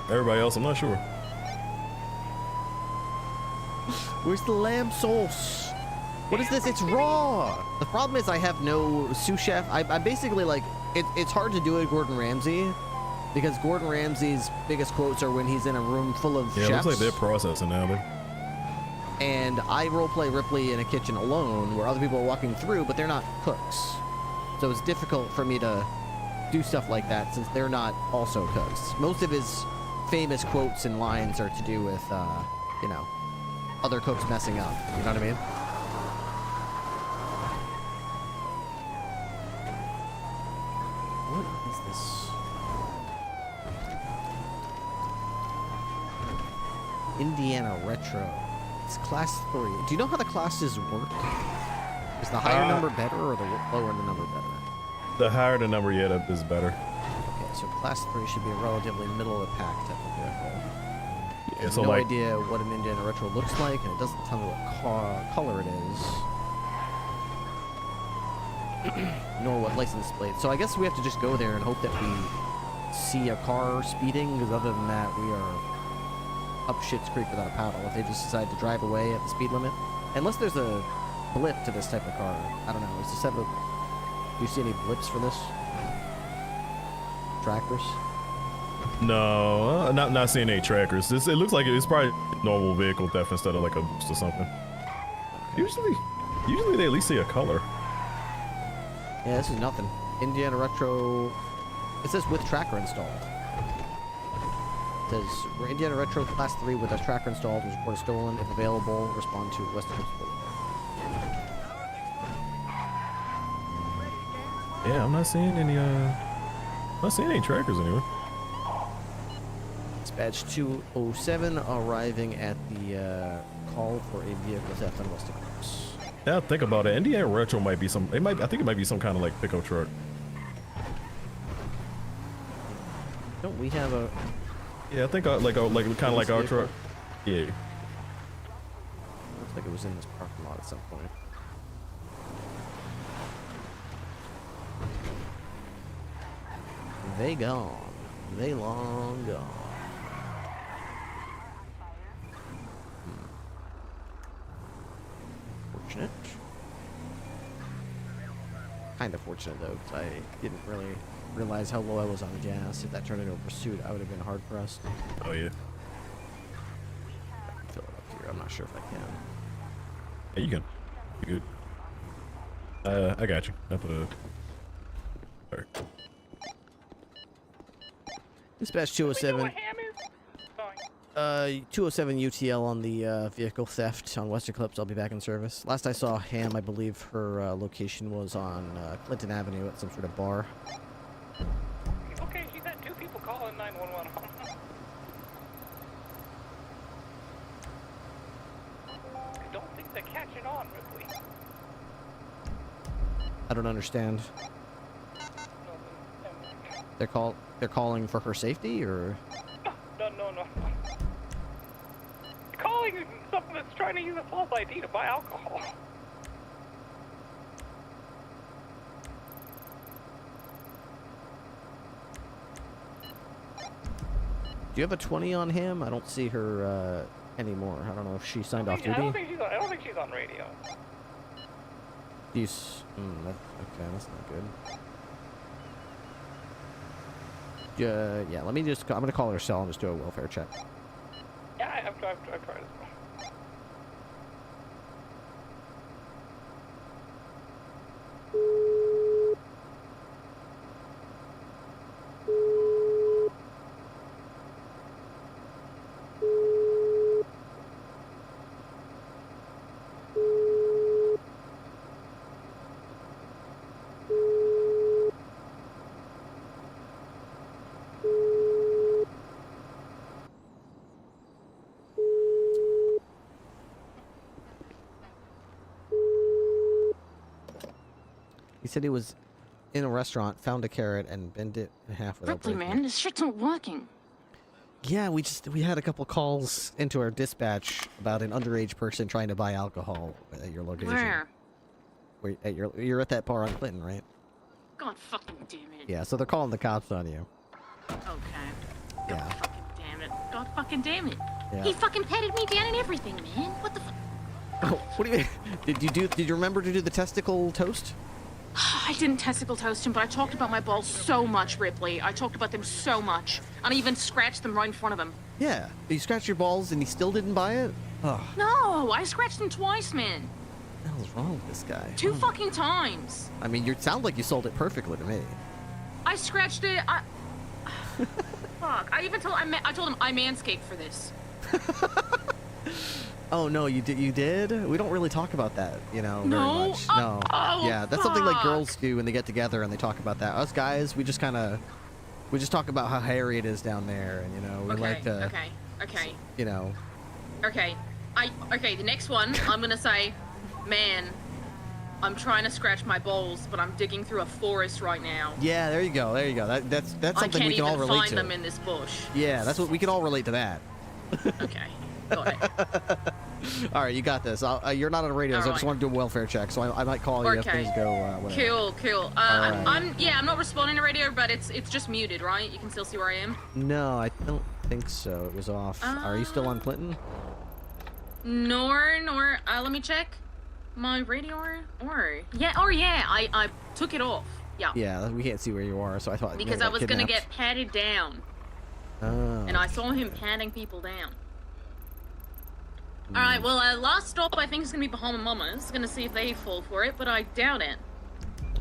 Everybody else, I'm not sure. Where's the lamb sauce? What is this? It's raw. The problem is I have no sous chef. I basically like it's hard to do it Gordon Ramsay because Gordon Ramsay's biggest quotes are when he's in a room full of Yeah, chefs. it looks like they're processing now. And I roleplay Ripley in a kitchen alone where other people are walking through, but they're not cooks. So it's difficult for me to do stuff like that since they're not also cooks. Most of his famous quotes and lines are to do with, you know, other cooks messing up. You know what I mean? What is this? Indiana Retro. It's class 3. Do you know how the classes work? Is the higher number better or the lower the number better? The higher the number, yeah, that is better. Okay, so class 3 should be a relatively middle of the pack type of vehicle. I have so no like- idea what an Indiana Retro looks like, and it doesn't tell me what color it is. Nor what license plate. So I guess we have to just go there and hope that we see a car speeding, because other than that, we are up shit's creek without a paddle if they just decide to drive away at the speed limit. Unless there's a blip to this type of car. I don't know. Is this ever... Do you see any blips for this? Trackers? No, not seeing any trackers. It looks like it's probably a normal vehicle theft instead of like a boost or something. Usually they at least see a color. Yeah, this is nothing. Indiana Retro... It says with tracker installed. It says Indiana Retro Class 3 with a tracker installed was reported stolen. If available, respond to West Eclipse Boulevard. Yeah, I'm not seeing any trackers anywhere. Dispatch 207 arriving at the call for a vehicle theft on West Eclipse. Yeah, think about it. Indiana Retro might be I think it might be some kind of like pickup truck. Don't we have a... Yeah, I think kind of like our truck. Yeah. Looks like it was in this parking lot at some point. They gone. They long gone. Fortunate. Kind of fortunate though, because I didn't really realize how low I was on gas. If that turned into a pursuit, I would have been hard pressed. Oh yeah. I can fill it up here. I'm not sure if I can. Yeah, you can. You good? I got you. I put a. Sorry. Dispatch 207. 207 UTL on the vehicle theft on West Eclipse. I'll be back in service. Last I saw Ham, I believe her location was on Clinton Avenue at some sort of bar. Okay, she's had 2 people calling 911. I don't think they're catching on, Ripley. I don't understand. No, They're calling for her safety, or? No. Calling someone that's trying to use a false ID to buy alcohol. Do you have a 20 on him? I don't see her anymore. I don't know if she signed off duty. I don't think she's on radio. Okay, that's not good. Yeah, let me just. I'm gonna call her cell and just do a welfare check. Yeah, I've tried as well. He said he was in a restaurant, found a carrot, and bent it in half without Ripley, breaking man, this shit's not working. Yeah, we had a couple calls into our dispatch about an underage person trying to buy alcohol at your location. Where? You're at that bar on Clinton, right? God fucking damn it. Yeah, so they're calling the cops on you. Okay. Yeah. God fucking damn it. God fucking damn it. Yeah. He fucking patted me down and everything, man. What the fuck? Oh, what do you mean? Did you remember to do the testicle toast? I didn't testicle toast him, but I talked about my balls so much, Ripley. I talked about them so much. And I even scratched them right in front of him. Yeah. You scratched your balls and he still didn't buy it? Oh. No, I scratched them twice, man. What the hell is wrong with this guy? 2 fucking times. I mean, you sound like you sold it perfectly to me. I scratched it. Fuck. I told him I manscaped for this. Oh no, you did? We don't really talk about that, very much. No. Oh, yeah, that's something like girls do when they get together and they talk about that. Us guys, we just talk about how hairy it is down there, and we like to. Okay. Okay. The next one, I'm gonna say, man, I'm trying to scratch my balls, but I'm digging through a forest right now. Yeah, there you go. That's something we can all relate to. I can't even find them in this bush. Yeah, that's what we can all relate to that. Okay. Got it. All right, you got this. You're not on the radio, so I just want to do a welfare check. So I might call you if things go. Whatever. Cool. I'm not responding to radio, but it's just muted, right? You can still see where I am. No, I don't think so. It was off. Are you still on Clinton? Nor. Let me check my radio. I took it off. Yeah. Yeah, we can't see where you are, so I thought because I was gonna get patted down. Oh. And I saw him patting people down. Alright, well, last stop I think is going to be Bahama Mamas. Gonna see if they fall for it, but I doubt it.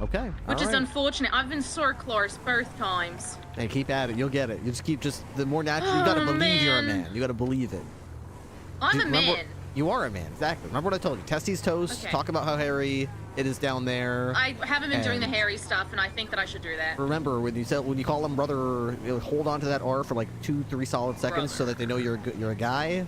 Okay. Which is unfortunate. I've been so close both times. Hey, keep at it. You'll get it. You just keep the more natural. You gotta believe you're a man. You gotta believe it. I'm a man. You are a man, exactly. Remember what I told you. Testes toast. Okay. Talk about how hairy it is down there. I haven't been doing the hairy stuff, and I think that I should do that. Remember, when you call them brother, hold on to that R for like 2-3 solid seconds so that they know you're a guy.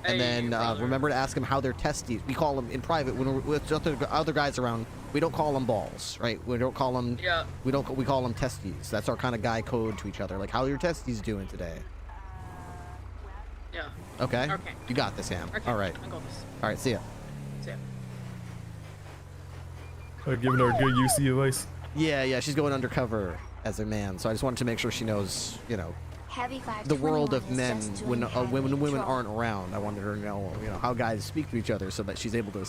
And then remember to ask them how their testes. We call them in private when we're with other guys around. We don't call them balls, right? We don't call them. Yeah. We call them testes. That's our kind of guy code to each other. Like, how are your testes doing today? Yeah. Okay. Okay. You got this, Ham. Okay. All right. I got this. All right. See ya. See ya. Giving her good UC advice. Yeah. She's going undercover as a man, so I just wanted to make sure she knows, the world of men when women aren't around. I wanted her to know, how guys speak to each other, so that she's able to,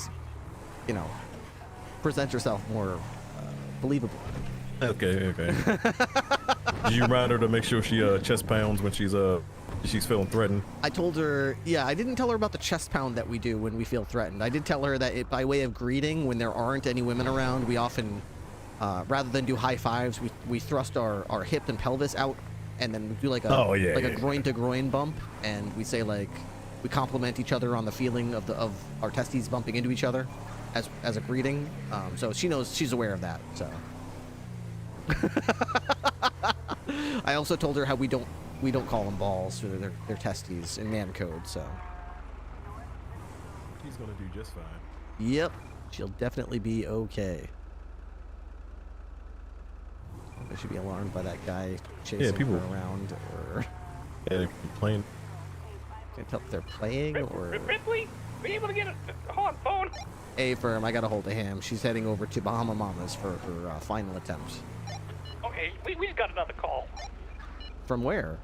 present herself more believable. Okay. Did you remind her to make sure she chest pounds when she's feeling threatened? I told her, I didn't tell her about the chest pound that we do when we feel threatened. I did tell her that by way of greeting, when there aren't any women around, we often, rather than do high fives, we thrust our hip and pelvis out. And then we do like a groin to groin bump, and we say we compliment each other on the feeling of our testes bumping into each other, as a greeting. So she knows, she's aware of that. So I also told her how we don't call them balls, or they're testes in man code. So she's gonna do just fine. Yep, she'll definitely be okay. They should be alarmed by that guy chasing people- her around, or Yeah, they're playing. can't tell if they're playing or. Ripley, were you able to get a phone? Hey, firm, I got a hold of him. She's heading over to Bahama Mamas for her final attempt. Okay, we just got another call. From where?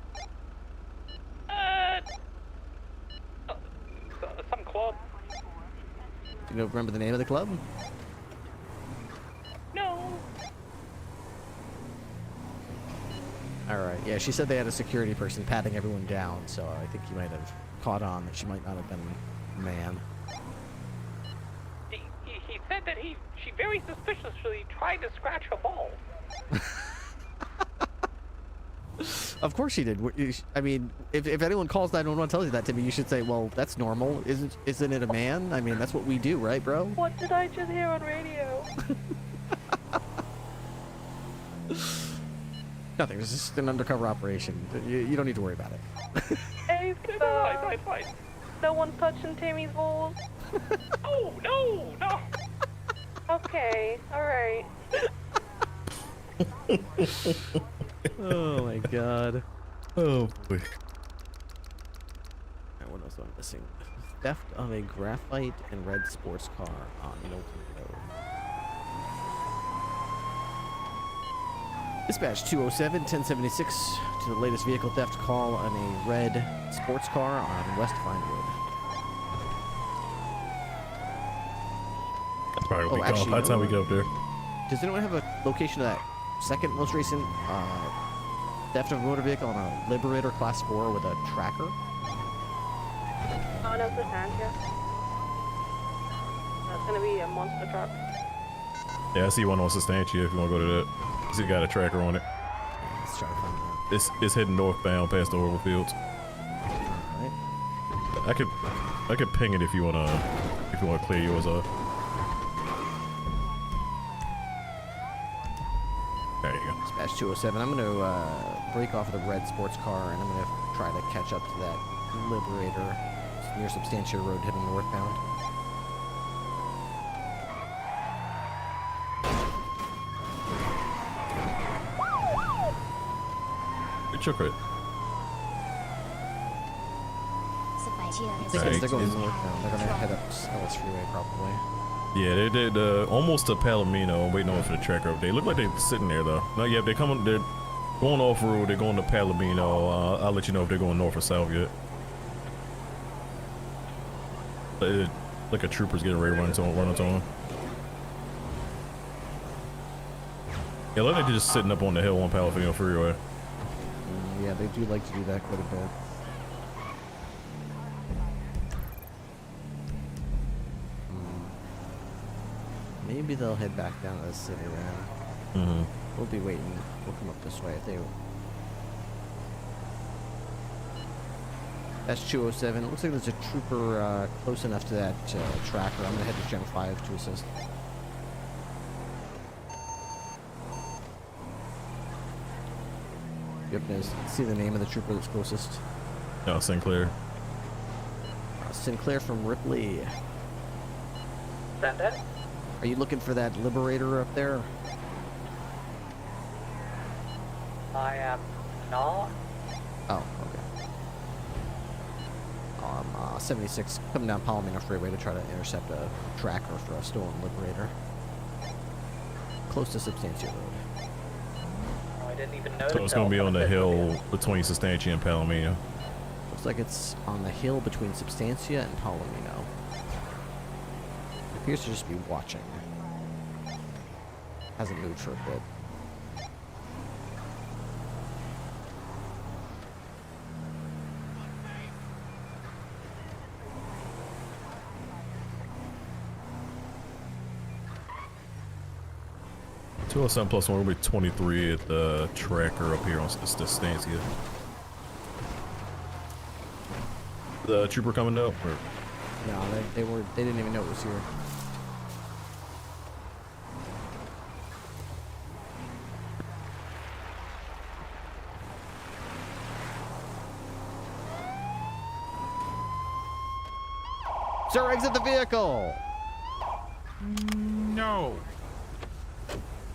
Some club. Do you remember the name of the club? No. All right. Yeah, she said they had a security person patting everyone down, so I think you might have caught on that she might not have been a man. He said that she very suspiciously tried to scratch her ball. Of course she did. I mean, if anyone calls 911 and tells you that to me, you should say, well, that's normal. Isn't it a man? I mean, that's what we do, right, bro? What did I just hear on radio? Nothing. It's just an undercover operation. You don't need to worry about it. Hey, Fine. no one's touching Timmy's balls? Oh, no. Okay, alright. Oh my god. Oh boy. What else am I missing? Theft of a graphite and red sports car on Milton Road. Dispatch 207-1076 to the latest vehicle theft call on a red sports car on West Vinewood. That's probably what we actually, call. By the time we get up there. Does anyone have a location of that second most recent theft of a motor vehicle on a Liberator Class 4 with a tracker? Oh, no, it's a Santia. That's gonna be a monster truck. Yeah, I see one on Substantia if you want to go to that. It's got a tracker on it. Let's try to find that. It's heading northbound past the Orville Fields. Alright. I could ping it if you wanna clear yours off. There you go. Dispatch 207. I'm going to break off of the red sports car, and I'm going to try to catch up to that Liberator near Substantia Road heading northbound. Good chocolate. They're going northbound. They're going to head up Ellis Freeway probably. Yeah, they did almost to Palomino, waiting on for the tracker update. Look like they're sitting there though. No, yeah, they're going off road. They're going to Palomino. I'll let you know if they're going north or south yet. Like a trooper's getting ready to run into them. Yeah, look like they're just sitting up on the hill on Palomino Freeway. Yeah, they do like to do that quite a bit. Maybe they'll head back down to the city then. Mm-hmm. We'll be waiting. We'll come up this way if they. That's 207. It looks like there's a trooper close enough to that tracker. I'm gonna head to Gen 5 to assist. You happen to see the name of the trooper that's closest? No, Sinclair. Sinclair from Ripley. Send it. Are you looking for that Liberator up there? I am not. Oh, okay. 76 coming down Palomino Freeway to try to intercept a tracker for a stolen Liberator. Close to Substantia Road. Oh, I didn't even notice. So it's going to be on the hill between Substantia and Palomino. Looks like it's on the hill between Substantia and Palomino. It appears to just be watching. Hasn't moved for a bit. +1 will be 23 at the tracker up here on Substantia. The trooper coming up? Or? No, they didn't even know it was here. Sir, exit the vehicle! No.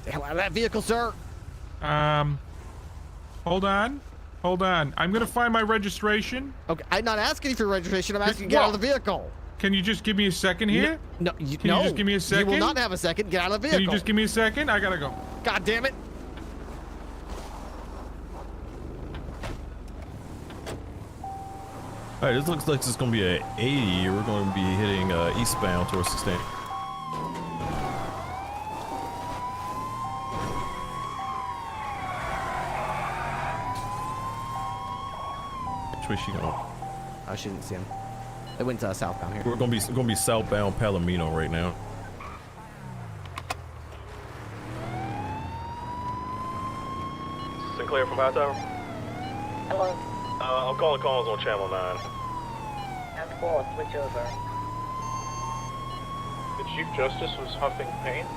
The hell out of that vehicle, sir! Hold on. Hold on. I'm gonna find my registration. Okay, I'm not asking you for your registration. I'm asking you to get out of the vehicle. Can you just give me a second here? No, Can you just give me a second? You will not have a second. Get out of the vehicle. Can you just give me a second? I gotta go. God damn it. Alright, this looks like it's gonna be a 80. We're gonna be hitting eastbound towards 16. Which way she going? I shouldn't see him. They went southbound here. We're gonna be southbound Palomino right now. Sinclair from High Tower. Hello. I'm calling calls on Channel 9. And 4, switch over. The Chief Justice was huffing paint.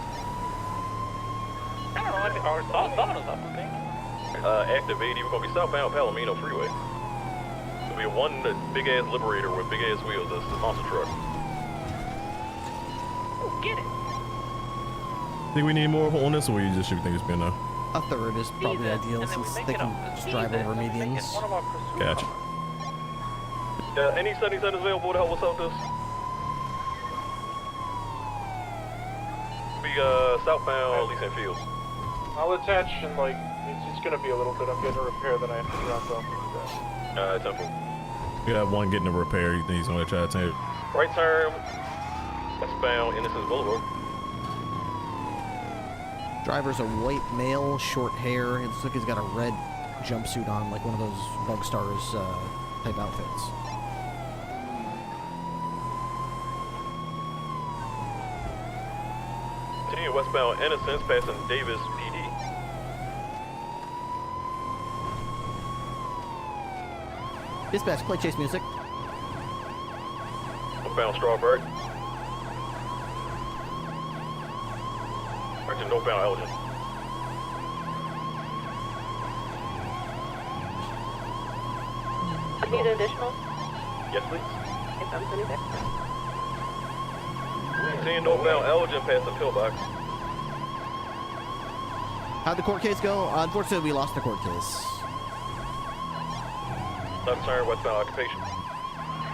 I don't know, I thought it was up for me. Active 80, we're gonna be southbound Palomino Freeway. There'll be one big ass Liberator with big ass wheels. That's the monster truck. Oh, get it. Think we need more on this, or you just should think it's been enough? A third is probably ideal since they can just drive over medians. Gotcha. Any 77 is available to help us out this? Be southbound Leeson Fields. I'll attach and like it's gonna be a little bit. I'm getting a repair that I have to drop off. Temple. We have one getting a repair. You think he's gonna try to take it? Right turn. Westbound Innocence Boulevard. Driver's a white male, short hair. It looks like he's got a red jumpsuit on, like one of those Bug Stars type outfits. Continue westbound Innocence, passing Davis PD. Dispatch, play chase music. Northbound Strawberry. Right to northbound Elgin. Need additional? Yes, please. If I'm sitting there. Continue northbound Elgin, past the pillbox. How'd the court case go? Unfortunately, we lost the court case. Left turn, westbound Occupation.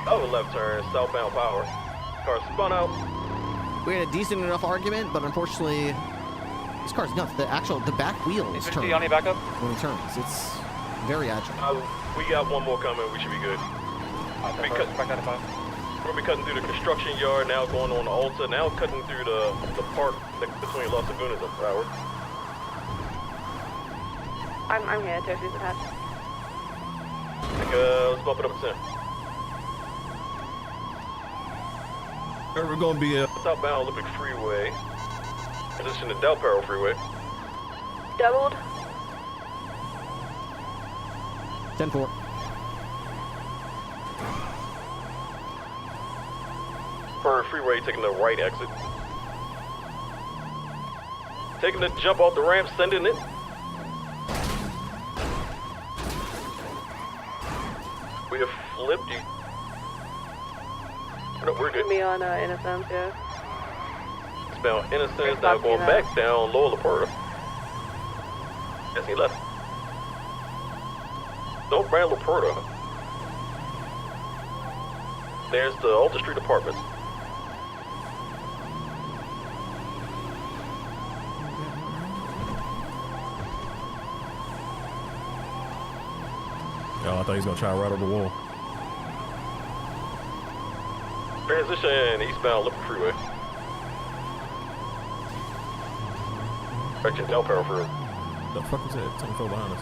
Over left turn, southbound Power. Car spun out. We had a decent enough argument, but unfortunately, this car's nuts. The back wheel is turned on your backup? when he turns. It's very agile. We got one more coming. We should be good. We're gonna be cutting through the construction yard now, going on the Alta. Now cutting through the park between Las Lagunas and Broward. I'm here, Turkey's attached. Let's bump it up to 10. We're gonna be southbound Olympic Freeway. Transition to Del Perro Freeway. Doubled. 10-4. Per freeway, taking the right exit. Taking the jump off the ramp, sending it. We have flipped you. No, we're good. Me on Innocence, yeah. It's bound Innocence, now going back down Lower La Puerta. Yes, he left. No, Brand La Puerta. There's the Alta Street Apartments. Oh, I thought he was gonna try right over the wall. Transition eastbound Olympic Freeway. Direction Del Perro Freeway. The fuck is that? Something fell behind us.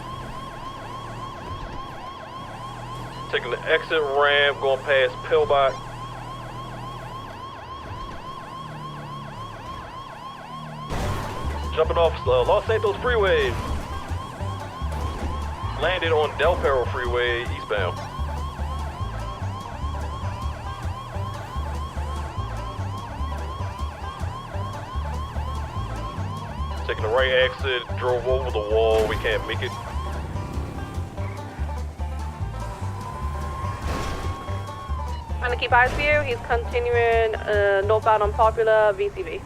Taking the exit ramp, going past Pillbox. Jumping off Los Santos Freeway. Landed on Del Perro Freeway eastbound. Taking the right exit, drove over the wall, we can't make it. Trying to keep eyes for you. He's continuing northbound on Popular VCV.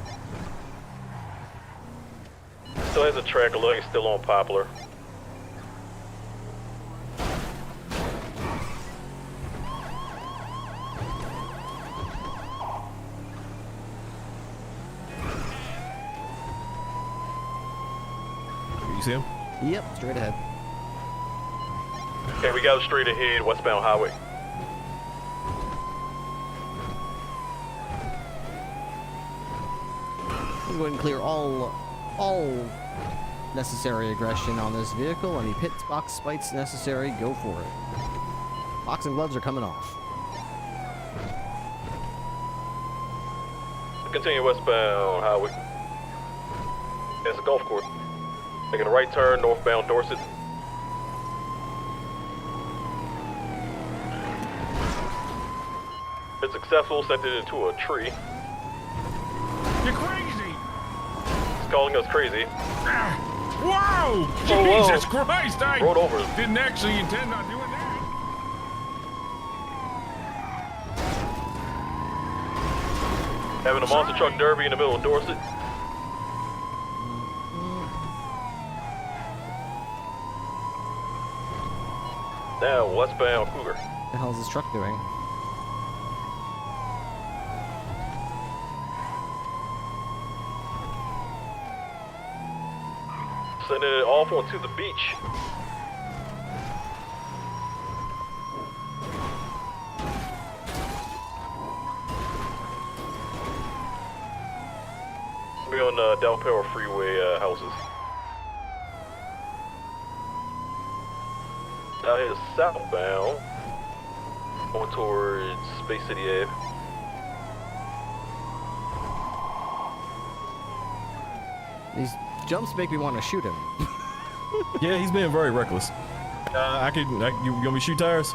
still has a track alert. He's still on Poplar. You see him? Yep, straight ahead. Okay, we got a straight ahead westbound highway. I'm going to clear all necessary aggression on this vehicle. Any pit box spites necessary, go for it. Boxing gloves are coming off. Continue westbound highway. There's a golf course. Taking a right turn northbound Dorset. It's successful, sent it into a tree. You're crazy! He's calling us crazy. Whoa! whoa. Jesus Christ! I Rolled over. didn't actually intend on doing that. Having a monster truck derby in the middle of Dorset. Now westbound Cougar. What the hell is this truck doing? Sending it off onto the beach. We're on Del Perro Freeway houses. Out here southbound, going towards Space City Ave. These jumps make me want to shoot him. Yeah, he's being very reckless. You want me to shoot tires?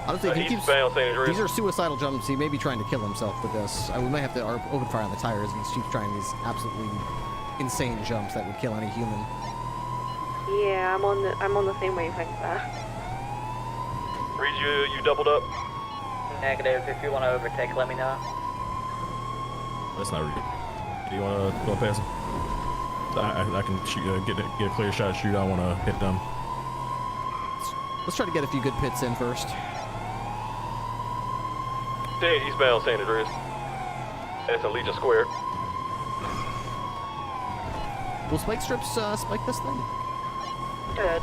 Honestly, if he keeps, eastbound St. Andreas. these are suicidal jumps. He may be trying to kill himself with this. We might have to open fire on the tires if he keeps trying these absolutely insane jumps that would kill any human. Yeah, I'm on the same wavelength there. Reed, you doubled up? Negative. If you want to overtake, let me know. That's not real. Do you want to pass him? I can shoot, get a clear shot. Shoot. I want to hit them. Let's try to get a few good pits in first. Stay eastbound St. Andreas. That's in Legion Square. Will spike strips spike this thing? Good.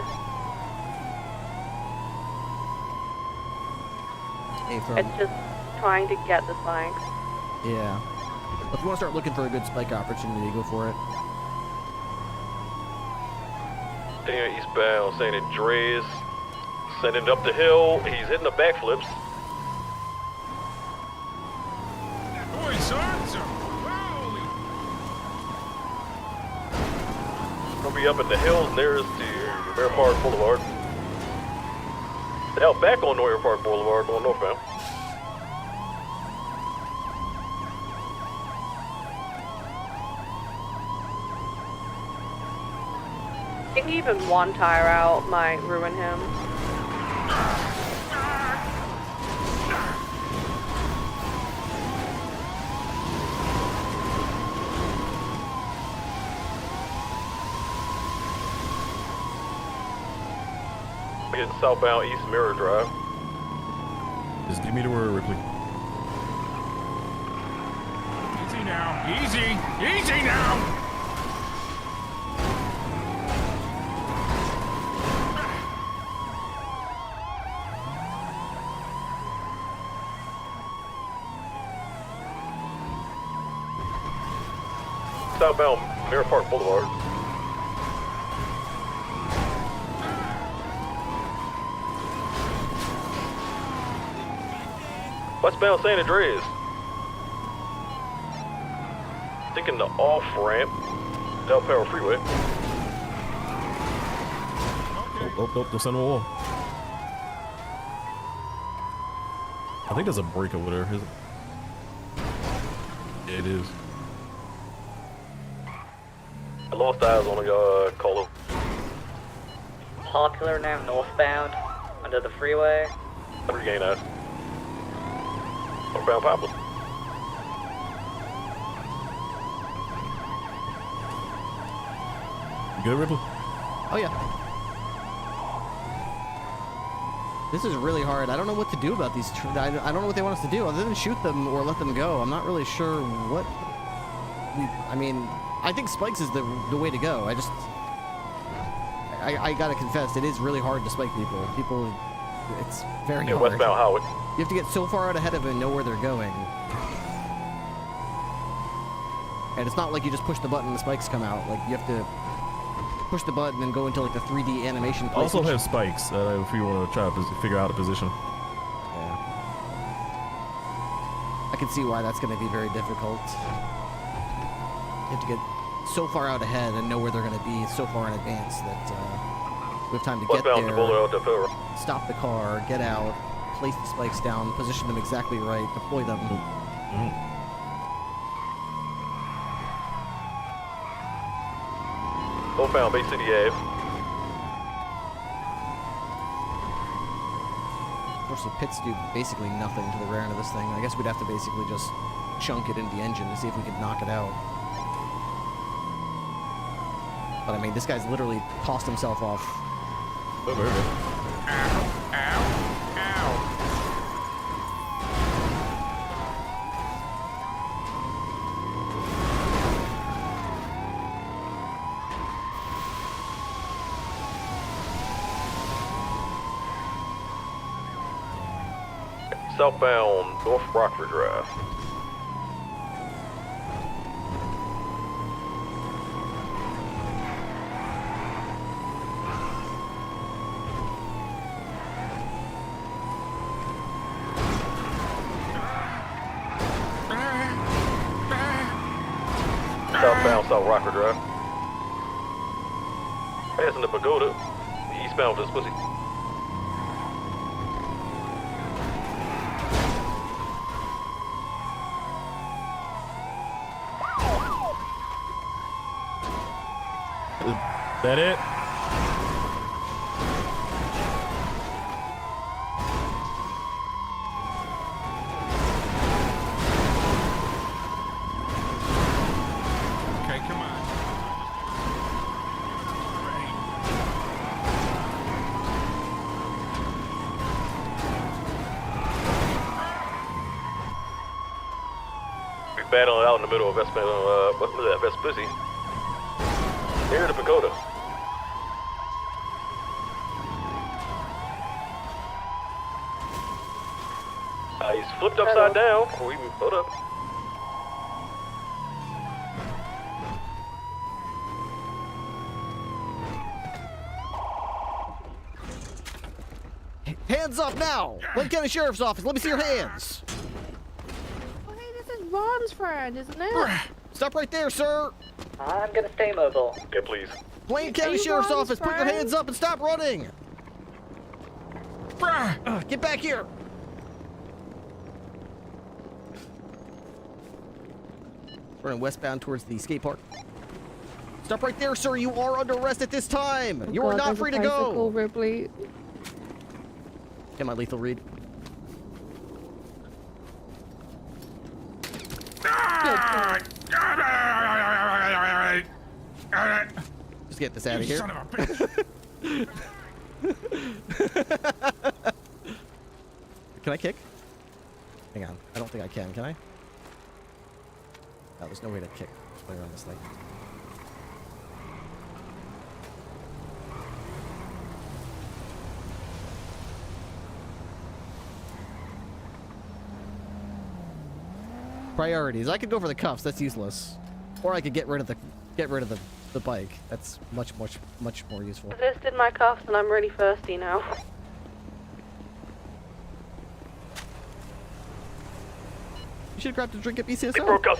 Hey, It's just trying to get the spikes. Yeah. If you want to start looking for a good spike opportunity, go for it. Staying eastbound St. Andreas. Sending it up the hill. He's hitting the backflips. Boy's awesome! Holy! We'll be up in the hills nearest to Air Park Boulevard. Now back on Air Park Boulevard, going northbound. I think even one tire out might ruin him. Getting southbound East Mirror Drive. Just give me the word, Ripley. Easy now. Easy! Easy now! Southbound Mirror Park Boulevard. Westbound San Andreas. Taking the off-ramp, Del Perro Freeway. Oh, don't send him a wall. I think there's a break over there, is it? Yeah, it is. I lost eyes on a caller. Popular now northbound, under the freeway. Regain eyes. Northbound Poplar. You good, Ripley? Oh yeah. This is really hard. I don't know what to do about these. I don't know what they want us to do other than shoot them or let them go. I'm not really sure what. I mean, I think spikes is the way to go. I gotta confess, it is really hard to spike people. It's very hard. Westbound Howard. You have to get so far out ahead of it and know where they're going. And it's not like you just push the button and the spikes come out. Like, you have to push the button and go into, like, the 3D animation place. Also have spikes if you want to try to figure out a position. Yeah. I can see why that's going to be very difficult. You have to get so far out ahead and know where they're going to be so far in advance that we have time to get there, stop the car, get out, place the spikes down, position them exactly right, deploy them. Found Bay City Ave. Unfortunately, pits do basically nothing to the rear end of this thing. I guess we'd have to basically just chunk it into the engine to see if we could knock it out. But I mean, this guy's literally tossed himself off. Oh, very good. Southbound North Rockford Drive. Southbound South Rockford Drive. Passing the Pagoda. Eastbound to this pussy. That it? Okay, come on. We battling out in the middle of West Pussy. Near the Pagoda. He's flipped upside down. We hold up. Hands up now! Lake County Sheriff's Office, let me see your hands! Oh, hey, this is Ron's friend, isn't it? Stop right there, sir! I'm gonna stay mobile. Yeah, please. Lake County Sheriff's Office, put your hands up and stop running! Get back here! Running westbound towards the skate park. Stop right there, sir. You are under arrest at this time. You are not free to go. Ripley. Get my lethal read. Just get this out of here. Son of a bitch. Can I kick? Hang on. I don't think I can I? No, there's no way to kick play around this thing. Priorities. I could go for the cuffs. That's useless. Or I could get rid of the bike. That's much more useful. Resisted my cuffs and I'm really thirsty now. You should have grabbed a drink at BCSO. They broke us.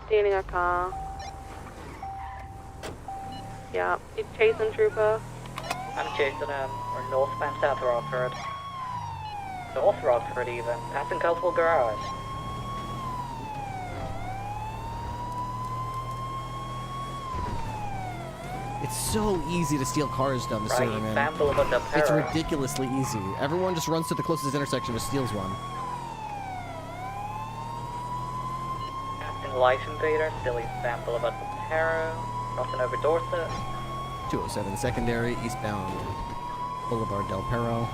Stealing a car. Yeah, he's chasing Trooper. I'm chasing him. We're northbound South Rockford. North Rockford even. Passing Colorful Garage. It's so easy to steal cars down the Right, sewer, man. It's ridiculously easy. Everyone just runs to the closest intersection and steals one. Passing Life Invader, still eastbound Boulevard Pompero, crossing over Dorset. 207 secondary, eastbound Boulevard Del Perro.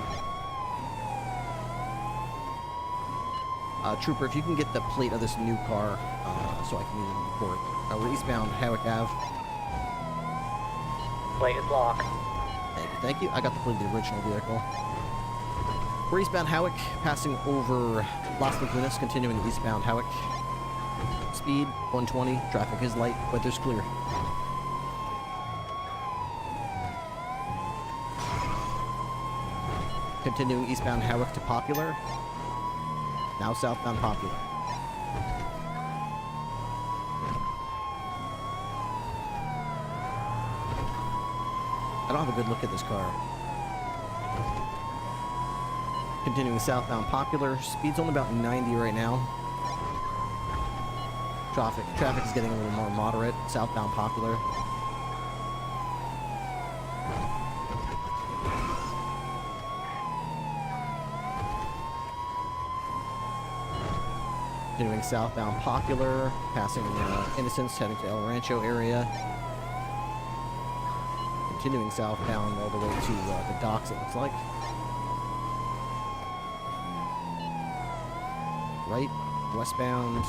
Trooper, if you can get the plate of this new car, so I can use it in court. We're eastbound Howick Ave. Plate is locked. Thank you. I got the plate of the original vehicle. We're eastbound Howick, passing over Las Lagunas, continuing eastbound Howick. Speed 120. Traffic is light. Weather's clear. Continuing eastbound Howick to Popular. Now southbound Popular. I don't have a good look at this car. Continuing southbound Popular. Speed's only about 90 right now. Traffic is getting a little more moderate. Southbound Popular. Continuing southbound Popular, passing Innocence, heading to El Rancho area. Continuing southbound all the way to the docks, it looks like. Right, westbound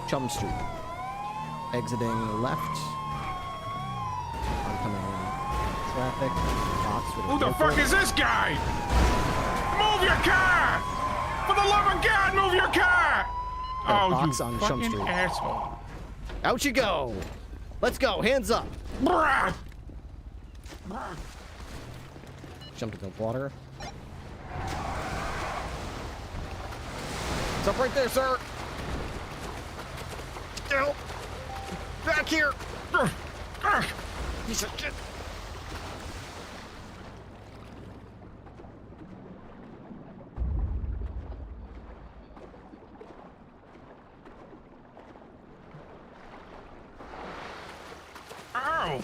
Chum Street. Exiting left. Oncoming traffic. Docks. Who the fuck is this guy? Move your car! For the love of God, move your car! Oh, box you on Chum fucking Street. asshole. Out you go! Let's go, hands up! Brah! Jump into the water. It's up right there, sir! Down! Back here! Piece of shit! Ow!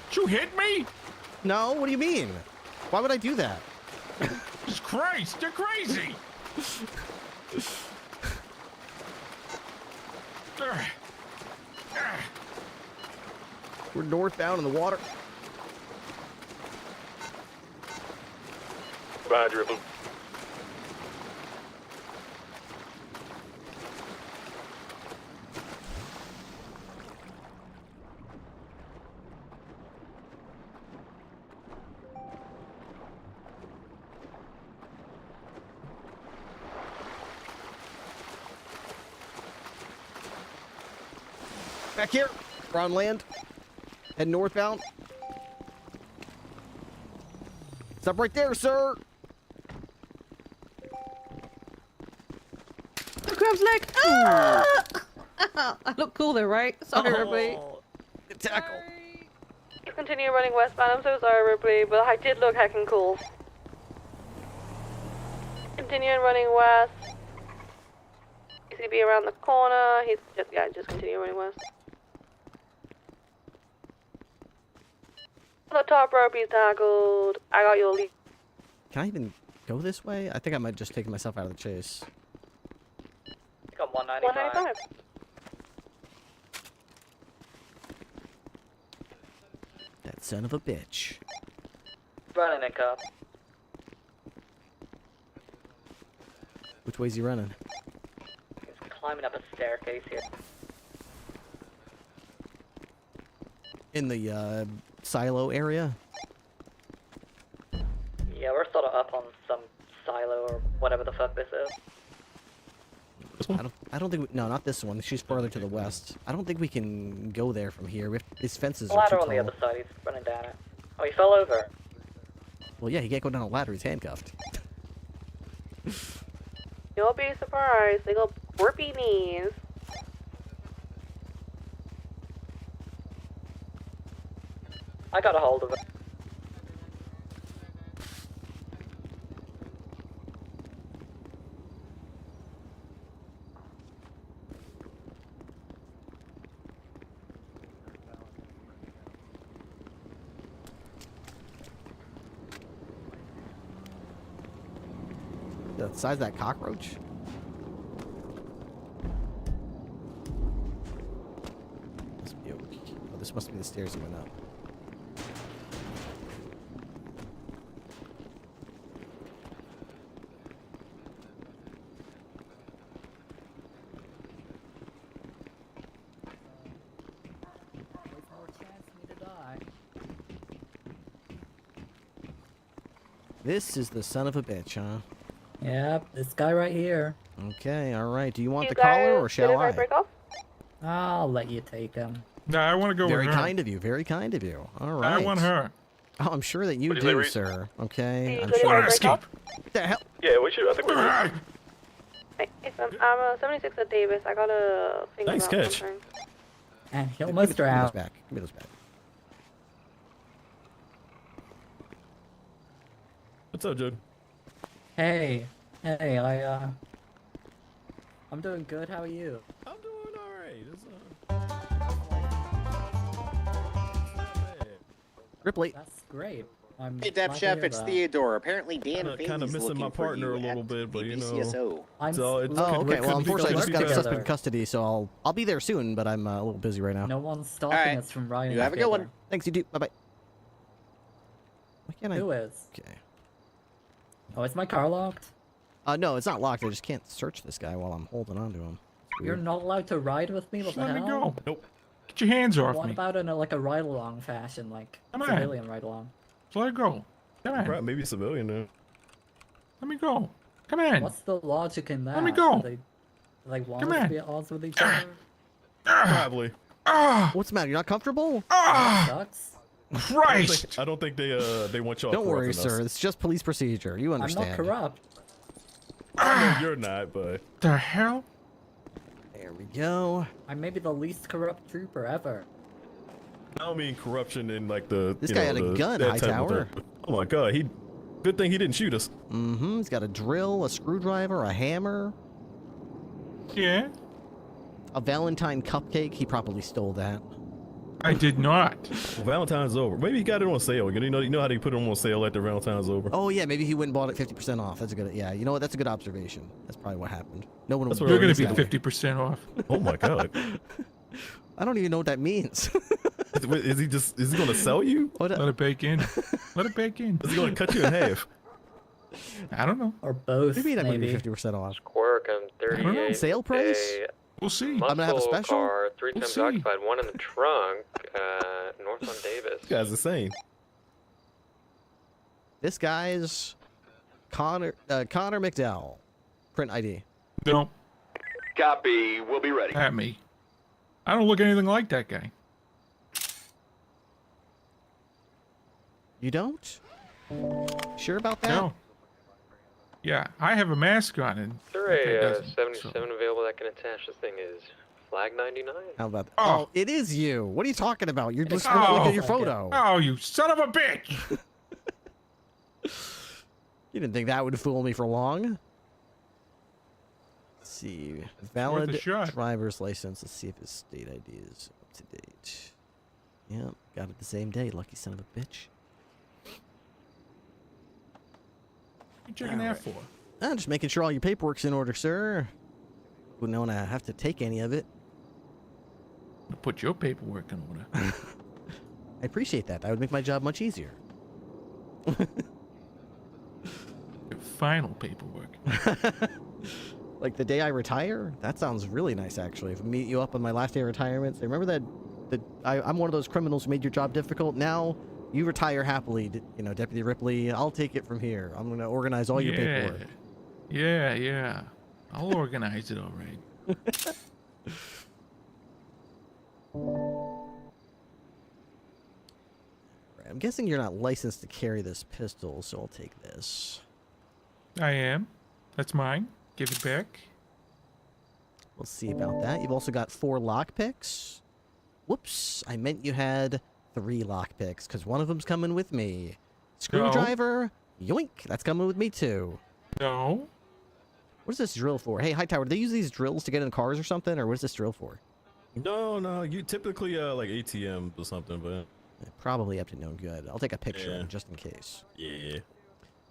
Did you hit me? No, what do you mean? Why would I do that? Jesus Christ, you're crazy! We're northbound in the water. Behind you, Ripley. Back here. We're on land. Head northbound. Stop right there, sir. Crab's leg. Ah! I look cool though, right? Sorry, Ripley. Good tackle. Continue running westbound. I'm so sorry, Ripley, but I did look heckin' cool. Continuing running west. ECB around the corner. He's just continue running west. The top rope is tackled. I got your lead. Can I even go this way? I think I might just take myself out of the chase. Got 195. 195. That son of a bitch. Running in car. Which way's he running? He's climbing up a staircase here. In the silo area? Yeah, we're sort of up on some silo or whatever the fuck this is. I don't think we, no, not this one. She's farther to the west. I don't think we can go there from here. These fences are too Ladder tall. on the other side. He's running down it. Oh, he fell over. Well, yeah, he can't go down a ladder. He's handcuffed. You'll be surprised. They got burpy knees. I got a hold of it. The size of that cockroach? must be okay. Oh, this must be the stairs he went up. This is the son of a bitch, huh? Yep, this guy right here. Okay, all right. Do you want You the collar guys or shall good if I? break off? I'll let you take him. No, I want to go Very with her. kind of you. Very kind of you. All right. I want her. Oh, I'm sure that you What do you do, say, sir. Okay. You I'm good sure. if break off? What the hell? Yeah, we should. I think we're. Hey, I'm 76 at Davis. I got a thing Nice about catch. something. And he'll Give me almost those out. back. Give me those back. What's up, Jude? Hey, I'm doing good. How are you? I'm doing alright. Ripley. That's great. I'm Hey, Dep glad to Chef, hear it's that. Theodore. Apparently, Dan Kind of Feeney's missing looking my for partner you a little at bit, but the you know. BCSO. I'm So it's Oh, okay. Well, unfortunately, I just got a together. suspect in custody, so I'll be there soon. But I'm a little busy right now. No one's stopping Alright. us from riding You have a good together. one. Thanks, you do. Bye bye. Why can't I? Who is? Okay. Oh, is my car locked? No, it's not locked. I just can't search this guy while I'm holding on to him. It's You're weird. not allowed to ride with me? What the Let me hell? go. Nope. Get your hands off What me. about in a ride-along fashion, like Come on. civilian ride-along? Let her go. Come on. Right, maybe a civilian now. Let me go. Come on. What's the logic in that? Let me go. Do they want Come us to on. be at odds with each other? Probably. What's the matter? You're not comfortable? Sucks. Christ! I don't think they want y'all. Don't worry, corrupting us. sir. It's just police procedure. You I'm understand. not corrupt. I know you're not, but The hell? There we go. I may be the least corrupt trooper ever. I don't mean corruption in like the. This you guy know, had a the- gun, that type of Hightower. thing. Oh my god, he. Good thing he didn't shoot us. Mm-hmm. He's got a drill, a screwdriver, a hammer, Yeah? a Valentine cupcake. He probably stole that. I did not. Well, Valentine's over. Maybe he got it on sale. You know how they put them on sale after Valentine's over. Oh yeah, maybe he went and bought it 50% off. That's a good. Yeah, you know what? That's a good observation. That's probably what happened. No one. That's would what You're do going to this be that way. 50% off. Oh my god. I don't even know what that means. Is he going to sell you? What? Let it bake in. Let it bake in. Is he going to cut you in half? I don't know. Or both, What do you mean I'm going to maybe. be 50% off? Quirk, I'm 38. Sale price? We'll see. I'm gonna have a Muscle special? car, 3 We'll times see. occupied, 1 in the trunk, north on Davis. This guy's insane. This guy's Connor McDowell. Print ID. Don't Copy. We'll be ready. at me. I don't look anything like that guy. You don't? Sure about that? No. Yeah, I have a mask on and Is there that guy a doesn't, 77 so- available that can attach? This thing is flag 99. How about that? Oh. Oh, it is you. What are you talking about? You're just Oh. looking at your photo. Oh, you son of a bitch! You didn't think that would fool me for long. Let's see. Valid shot. driver's license. Let's see if his state ID is up to date. Yep, got it the same day. Lucky son of a bitch. What you checking that for? I'm just making sure all your paperwork's in order, sir. Wouldn't want to have to take any of it. Put your paperwork in order. I appreciate that. That would make my job much easier. Your final paperwork. Like the day I retire? That sounds really nice, actually. If I meet you up on my last day of retirement, say, remember that I'm one of those criminals who made your job difficult? Now you retire happily, you know, Deputy Ripley. I'll take it from here. I'm going to organize all your paperwork. Yeah. I'll organize it all right. Right, I'm guessing you're not licensed to carry this pistol, so I'll take this. I am. That's mine. Give it back. We'll see about that. You've also got 4 lockpicks. Whoops, I meant you had 3 lockpicks, because one of them's coming with me. Screwdriver, yoink, that's coming with me too. No. What is this drill for? Hey, Hightower, do they use these drills to get in cars or something, or what is this drill for? No. You typically like ATM or something, but Probably up to no good. I'll take a picture Yeah. just in case. yeah.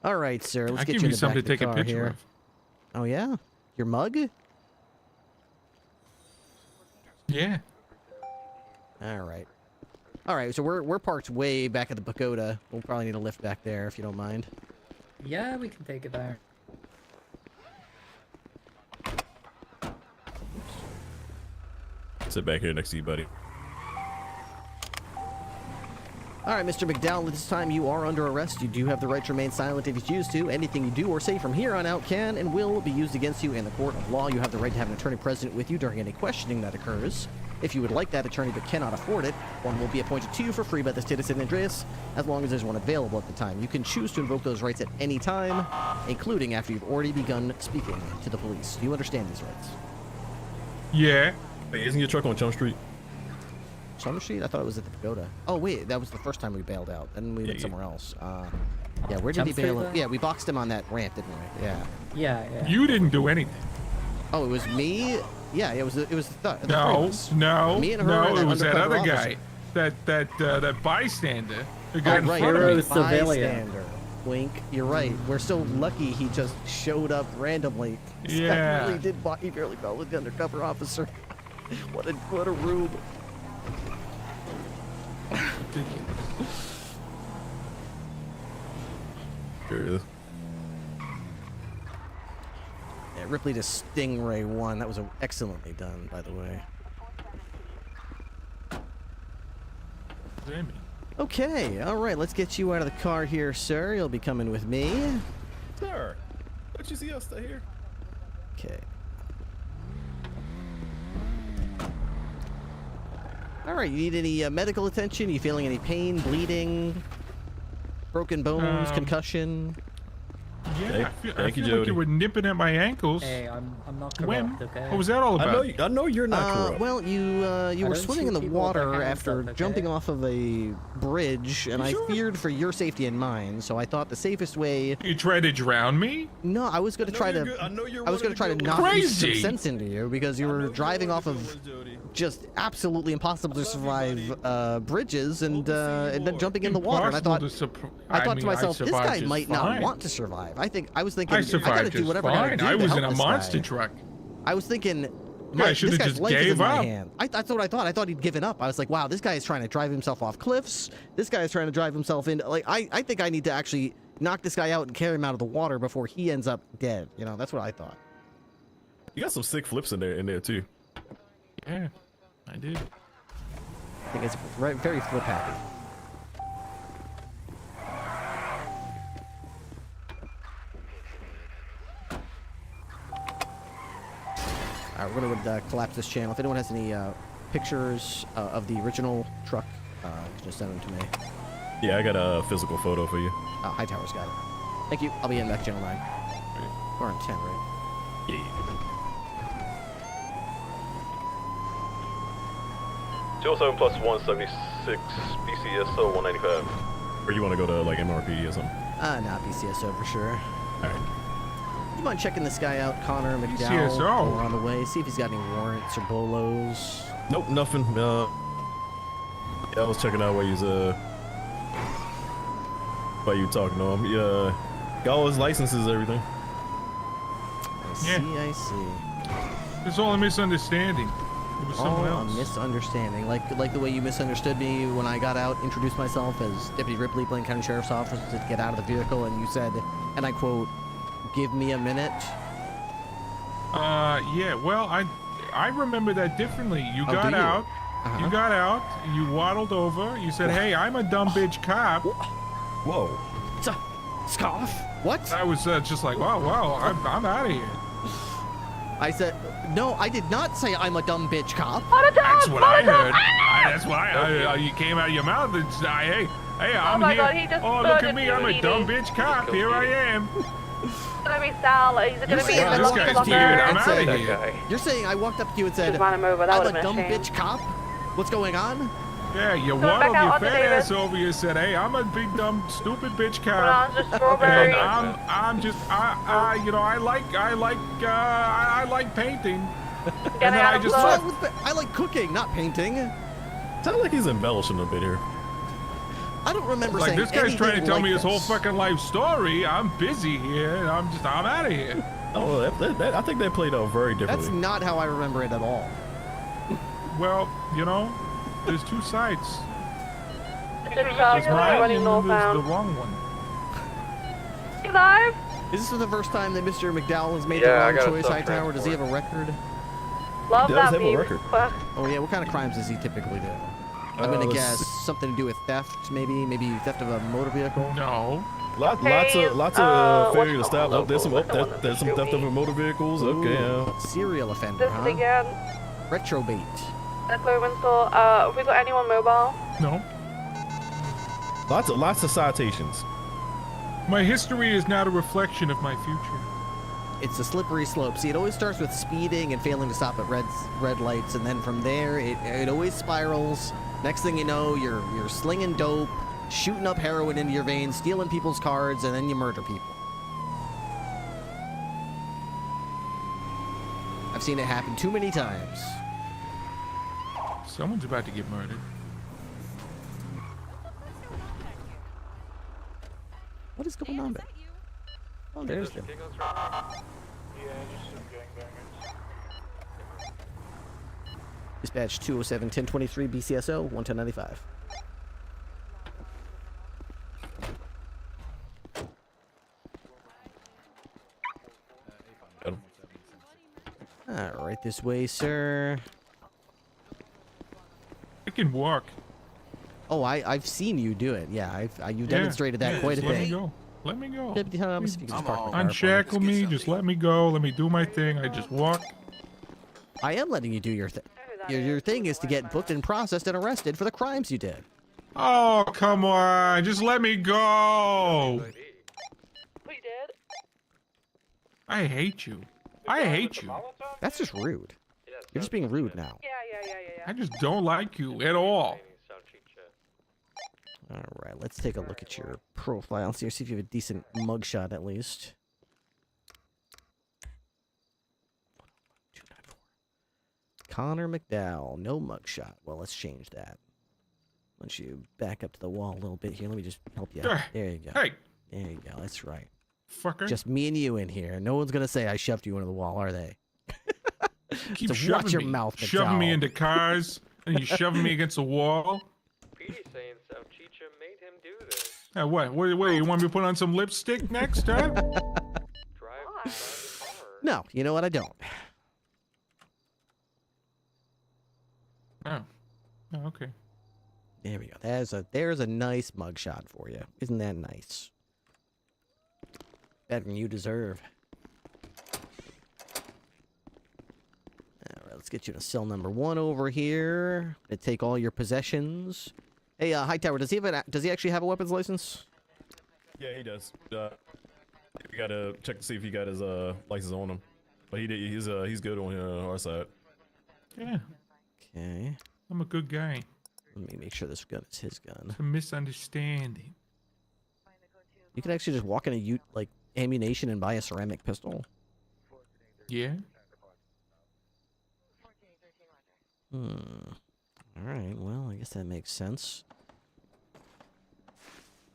All right, sir, let's I'll get give you in you the back something of to the take a car picture here. of. Oh, yeah? Your mug? Yeah. All right. All right, so we're parked way back at the pagoda. We'll probably need a lift back there if you don't mind. Yeah, we can take it there. Sit back here next to you, buddy. All right, Mr. McDowell, at this time you are under arrest. You do have the right to remain silent if you choose to. Anything you do or say from here on out can and will be used against you in the court of law. You have the right to have an attorney present with you during any questioning that occurs. If you would like that attorney but cannot afford it, one will be appointed to you for free by the state of San Andreas, as long as there's one available at the time. You can choose to invoke those rights at any time, including after you've already begun speaking to the police. Do you understand these rights? Yeah. Wait, isn't your truck on Chum Street? Chum Street? I thought it was at the pagoda. Oh, wait, that was the first time we bailed out. Then we went somewhere else. Yeah, where did Chum he bail Street, out? Yeah, we boxed him on that ramp, didn't we? Yeah. Yeah. You didn't do anything. Oh, it was me? Yeah, it was the No, three of us. Me and her no, and it was that undercover other officer. guy, that bystander who got in right, front of me. bystander. Wink, you're right. We're so lucky he just showed up randomly. This guy Yeah. really did. He barely fell with the undercover officer. What a rube. There it is. Yeah, Ripley to Stingray 1. That was excellently done, by the way. Okay, all right. Let's get you out of the car here, sir. You'll be coming with me. Sir, don't you see us stay here? Okay. All right. You need any medical attention? You feeling any pain, bleeding, broken bones, concussion? Yeah, I feel like you were nipping at my ankles. Hey, I'm not When? corrupt, okay? What was that all about? I know you're not corrupt. Well, you were don't swimming in shoot the people with their water hands after up, okay? jumping off of a bridge, and I feared for your safety and mine. So I thought the safest way. You tried to drown me? No, I was going to try to. I was going to try to knock some sense into you because you were driving off of just absolutely impossible to survive bridges and then jumping in the water. And I thought to myself, this guy might not want to survive. I was thinking, I gotta do whatever I gotta do I to was help in a this monster guy. truck. I was thinking, Yeah, I this should've guy's just life is in gave my up. hand. That's what I thought. I thought he'd given up. I was like, wow, this guy is trying to drive himself off cliffs. This guy is trying to drive himself into, like, I think I need to actually knock this guy out and carry him out of the water before he ends up dead. You know, that's what I thought. You got some sick flips in there too. Yeah, I did. I think it's very flip happy. All right, we're gonna collapse this channel. If anyone has any pictures of the original truck, just send them to me. Yeah, I got a physical photo for you. Hightower's got it. Thank you. I'll be in back channel 9. We're on 10, right? Yeah. 207 plus 176 BCSO 195. Or you want to go to like MRP or something? Nah, BCSO for sure. All right. You mind checking this guy out, Connor McDowell? BCSO? While we're on the way. See if he's got any warrants or bolos. Nope, nothing. Yeah, I was checking out while you talking to him. Yeah, got all his licenses, everything. I see. It's all a misunderstanding. It was someone All else. a misunderstanding. Like the way you misunderstood me when I got out, introduced myself as Deputy Ripley, Blaine County Sheriff's Office, to get out of the vehicle, and you said, and I quote, "Give me a minute." Yeah. Well, I remember that differently. You Oh, got do you? out. You got out. You waddled over. You said, "Hey, I'm a dumb bitch cop." Whoa. Scoff? What? I was just like, wow, I'm out of here. I said, no, I did not say I'm a dumb bitch cop. That's what I heard. That's what I heard. You came out of your mouth and said, hey, I'm my here. God, he just Oh, look at murdered me. I'm a you, dumb Edie. bitch cop. Here I am. It's gonna be Sal. He's gonna be Wow, in this the guy's locker. weird. I'm out said- of here. You're saying I walked up to you and said, Just run him over, that I'm would've a been a dumb shame. bitch cop? What's going on? Yeah, you Go back waddled out your onto fat Davis. ass over. You said, hey, I'm a big dumb stupid bitch cop. Bananas, strawberries. And I'm just I like painting. And then I just What's wrong with I like cooking, not painting. Sounds like he's embellishing a bit here. I don't remember like saying this guy's trying to anything tell like me his whole this. fucking life story. I'm busy here. And I'm out of here. Oh, I think they played out very differently. That's not how I remember it at all. Well, There's two sides. There's There's mine running and then there's the northbound. wrong one. You live? Is this the first time that Mr. McDowell has made Yeah, I the got wrong a choice, Hightower? Does he have a record? Love He does that have a beam. record. Oh yeah, what kind of crimes does he typically do? I'm gonna let's guess see. something to do with theft, maybe theft of a motor vehicle. No. Lots Hey, of what's failure to the stop. Oh, there's some there's some theft shoot of motor vehicles. Okay, yeah. Serial offender, This is huh? again. Retrobait. That's Cloven store. Have we got anyone mobile? No. Lots of citations. My history is not a reflection of my future. It's a slippery slope. See, it always starts with speeding and failing to stop at red lights, and then from there, it always spirals. Next thing you know, you're slinging dope, shooting up heroin into your veins, stealing people's cards, and then you murder people. I've seen it happen too many times. Someone's about to get murdered. What is going on there? Oh, there's them. Yeah, just some gangbangers. Dispatch 207 1023 BCSO 11095. All right, this way, sir. I can walk. Oh, I've seen you do it. Yeah, you demonstrated that quite a Let me bit. go. Let me go. Deputy Thomas, if you could just park my car for me. Unshackle me. Just let me go. Let me do my thing. I just walk. I am letting you do your thing. Your thing is to get booked and processed and arrested for the crimes you did. Oh, come on. Just let me go. We did. I hate you. I hate you. That's just rude. You're just being rude now. Yeah. I just don't like you at all. All right, let's take a look at your profile. See if you have a decent mugshot at least. 294. Connor McDowell, no mugshot. Well, let's change that. Why don't you back up to the wall a little bit here? Let me just help you. There you go. Hey. There you go. That's right. Fucker. Just me and you in here. No one's gonna say I shoved you into the wall, are they? Keep So shoving watch your me. mouth, Shoving me McDowell. into cars, and you shoving me against a wall. Petey saying South Chicha made him do this. What? Wait, you want me to put on some lipstick next, huh? No, you know what? I don't. Oh, okay. There we go. There's a nice mugshot for you. Isn't that nice? Better than you deserve. All right, let's get you to cell number 1 over here. Gonna take all your possessions. Hey, Hightower, does he actually have a weapons license? Yeah, he does. We gotta check to see if he got his license on him, but he's good on our side. Yeah. Okay. I'm a good guy. Let me make sure this gun is his gun. It's a misunderstanding. You can actually just walk in a ammunition and buy a ceramic pistol. Yeah. All right. Well, I guess that makes sense.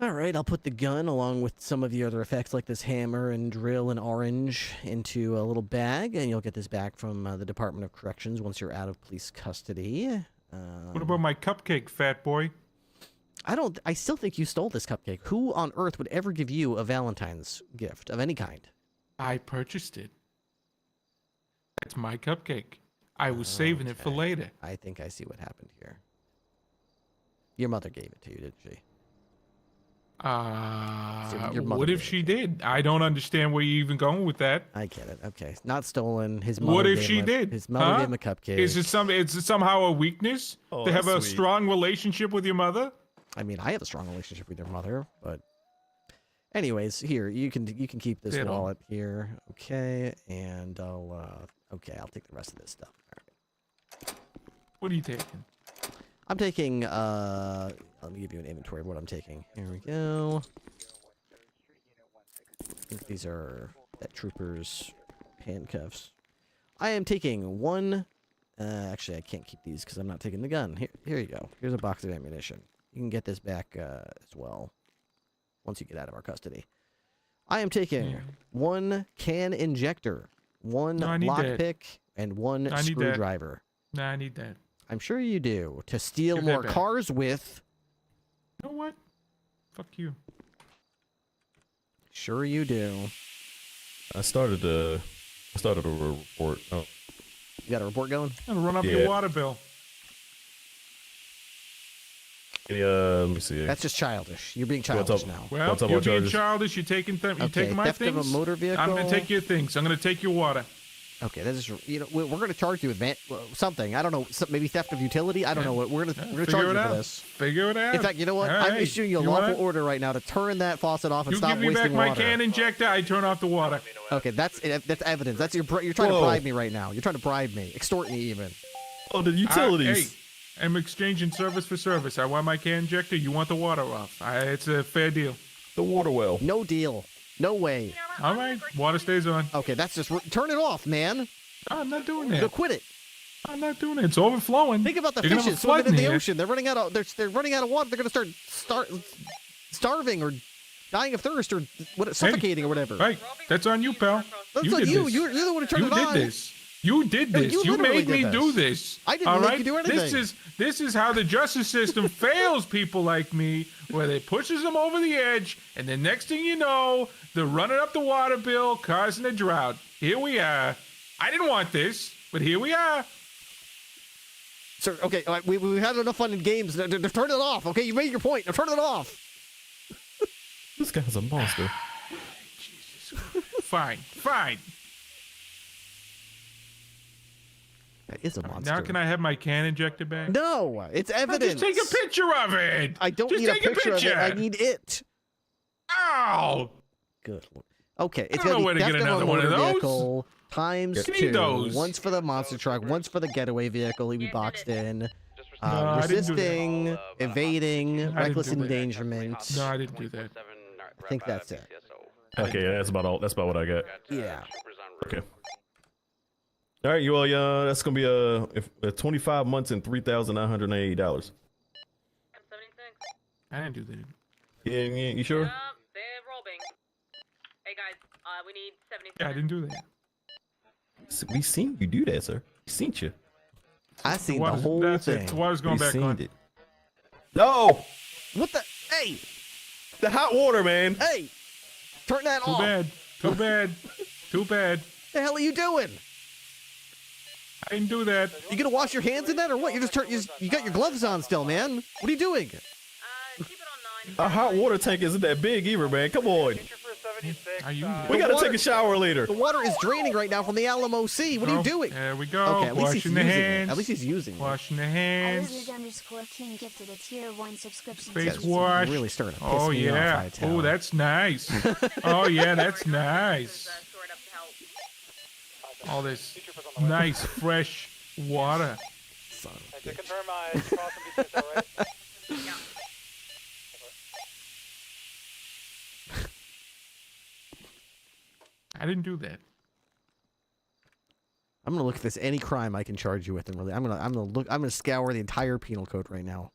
All right, I'll put the gun along with some of the other effects like this hammer and drill and orange into a little bag, and you'll get this back from the Department of Corrections once you're out of police custody. What about my cupcake, fat boy? I still think you stole this cupcake. Who on earth would ever give you a Valentine's gift of any kind? I purchased it. It's my cupcake. I was saving it for later. I think I see what happened here. Your mother gave it to you, didn't she? Your mother What if she did? I don't understand where you're even going with that. I get it. Okay, not stolen. His mother. What if gave she him did? His mother gave him a cupcake. Is it somehow a weakness Oh, to have a that's sweet. strong relationship with your mother? I mean, I have a strong relationship with your mother, but anyways, here you can keep this Ditto. wallet here, okay? And I'll take the rest of this stuff. All right. What are you taking? I'm taking let me give you an inventory of what I'm taking. Here we go. I think these are that trooper's handcuffs. I am taking one. Actually, I can't keep these because I'm not taking the gun. Here you go. Here's a box of ammunition. You can get this back as well once you get out of our custody. I am taking one can injector, one No, I need that. lockpick, and one I need that. screwdriver. Nah, I need that. I'm sure you do. To steal Give that more back. cars with. You know what? Fuck you. Sure you do. I started a report. Oh. You got a report going? I'm gonna run up your water bill. Let me see. That's just childish. You're being What's childish up? now. Well, you're being childish. You're taking you're Okay, taking my theft of things. a motor vehicle. I'm gonna take your things. I'm gonna take your water. Okay, that is, you know, we're going to charge you with something. I don't know, maybe theft of utility. I don't know what we're going to charge you for this. Figure it out. In fact, you know what? All I'm right. issuing you a You lawful want it? order right now to turn that faucet off and You stop give me wasting back my water. can injector. I turn off the water. Okay, that's evidence. That's you're trying to bribe me right now. You're trying to bribe me, extort me even. Oh, the utilities. Hey, I'm exchanging service for service. I want my can injector. You want the water off. It's a fair deal. The water well. No deal. No way. All right, water stays on. Okay, that's just turn it off, man. I'm not doing that. Go quit it. I'm not doing it. It's overflowing. Think about the You're gonna have fishes a flood swimming in the here. ocean. They're running out of they're running out of water. They're going to start starving or dying of thirst or suffocating or whatever. Right, that's on you, pal. That's you on did you. This. You're the one who turned you it did on. this. You did No, this. you You literally made me did do this. this. I didn't All make right? you do anything. This is how the justice system fails people like me, where they pushes them over the edge, and then next thing you know, they're running up the water bill, causing a drought. Here we are. I didn't want this, but here we are. Sir, okay, all right, we had enough fun in games. They're turning it off. Okay, you made your point. They're turning it off. This guy's a monster. Fine. That is a monster. Now can I have my can injector back? No, it's evidence. Just take a picture of it. I don't Just need a take picture of it. I need it. Ow! Good Lord. Okay, it's I don't know going where to to be get theft of a another one motor of those. vehicle times Give me 2. those. One's for the monster truck. One's for the getaway vehicle. He'd be boxed in. I didn't do that. Resisting, evading, reckless do that. endangerment. No, I didn't do that. I think that's it. Okay, that's about all. That's about what I got. Yeah. Okay. All right, you all. That's gonna be 25 months and $3,980. I didn't do that. Yeah, you sure? They're robbing. Hey guys, we need 77. Yeah, I didn't do that. We seen you do that, sir. We seen you. I seen the water's- whole that's thing. it. The water's going We back seen on. it. No, What the? Hey, the hot water, man. hey, turn that Too off. bad. Too bad. Too bad. The hell are you doing? I didn't do that. You gonna wash your hands in that or what? You got your gloves on still, man. What are you doing? A hot water tank isn't that big either, man. Come on. We gotta take a shower later. The water is draining right now from the Alamo Sea. What are you doing? There we go. Okay, at least he's Washing the using it. hands. At least he's using it. Washing the hands. King gifted a tier 1 subscription. Face It's wash. really starting to piss Oh me off, yeah. I tell Oh, you. that's nice. Oh yeah, that's nice. All this nice fresh water. Son of a To bitch. confirm, is the crossing between us alright? I didn't do that. I'm gonna look at this any crime I can charge you with, and really, I'm gonna scour the entire penal code right now.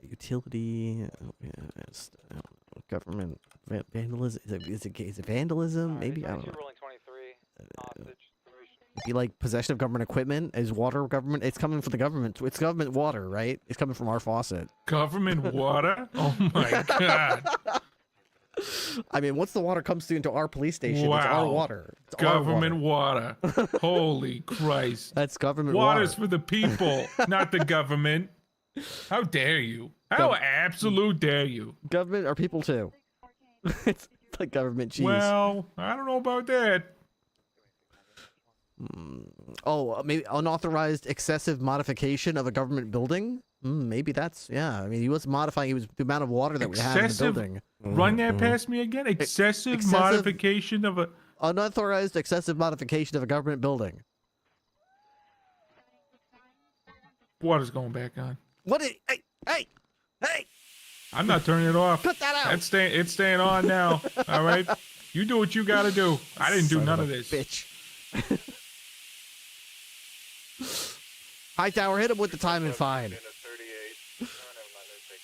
Utility, government vandalism. Is it vandalism? Maybe I don't know. Ruling 23, hostage. It'd be like possession of government equipment. Is water government? It's coming from the government. It's government water, right? It's coming from our faucet. Government water? Oh my god. I mean, once the water comes through into our police station, it's our Wow. water. It's our Government water. Holy Christ. That's government Water's water. for the people, not the government. How dare you? How absolute dare you? Government are people too. It's like government cheese. Well, I don't know about that. Oh, maybe unauthorized excessive modification of a government building? Maybe that's, yeah. I mean, he was modifying the amount of water that we have in the Excessive- building. Run that past me again. Excessive modification of a Unauthorized excessive modification of a government building. water's going back on. What? Hey! I'm not turning it off. Cut that out. It's staying on now. All right. You do what you got to do. I didn't do Son none of of a this. bitch. Hightower, hit him with the time and fine.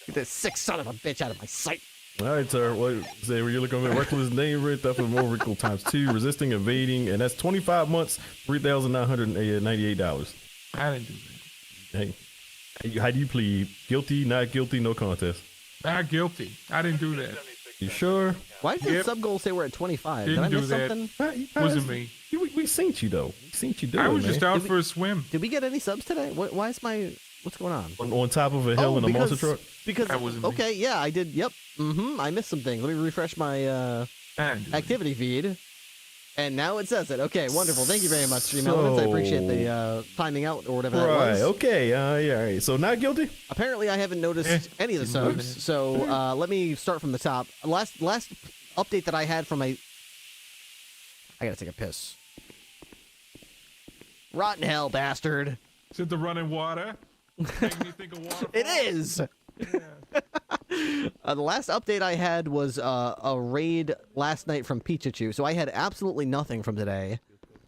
Get this sick son of a bitch out of my sight. All right, sir. What say? You're looking at reckless danger, theft of motor vehicle ×2, resisting, evading, and that's 25 months, $3,998. I didn't do that. Hey, how do you plead? Guilty, not guilty, no contest. Not guilty. I didn't do that. You sure? Why does the sub goal say we're at 25? Didn't Did I do miss that. something? Wasn't me. We seen you though. We seen you do it. I was man. just out for a swim. Did we get any subs today? Why is my... What's going on? On top of a hill in a monster truck? Because, That wasn't me. okay, yeah, I did, yep. I missed some things. Let me refresh my activity feed. And now it says it. Okay, wonderful. Thank you very much, Stream Elements. I appreciate the timing out or whatever that was. Okay, yeah, all right. So not guilty? Apparently I haven't noticed any of the subs. So let me start from the top. Last update that I had from my... I gotta take a piss. Rotten hell, bastard. Is it the running water? Making me think of waterfall? It is. The last update I had was a raid last night from Pichachu, so I had absolutely nothing from today.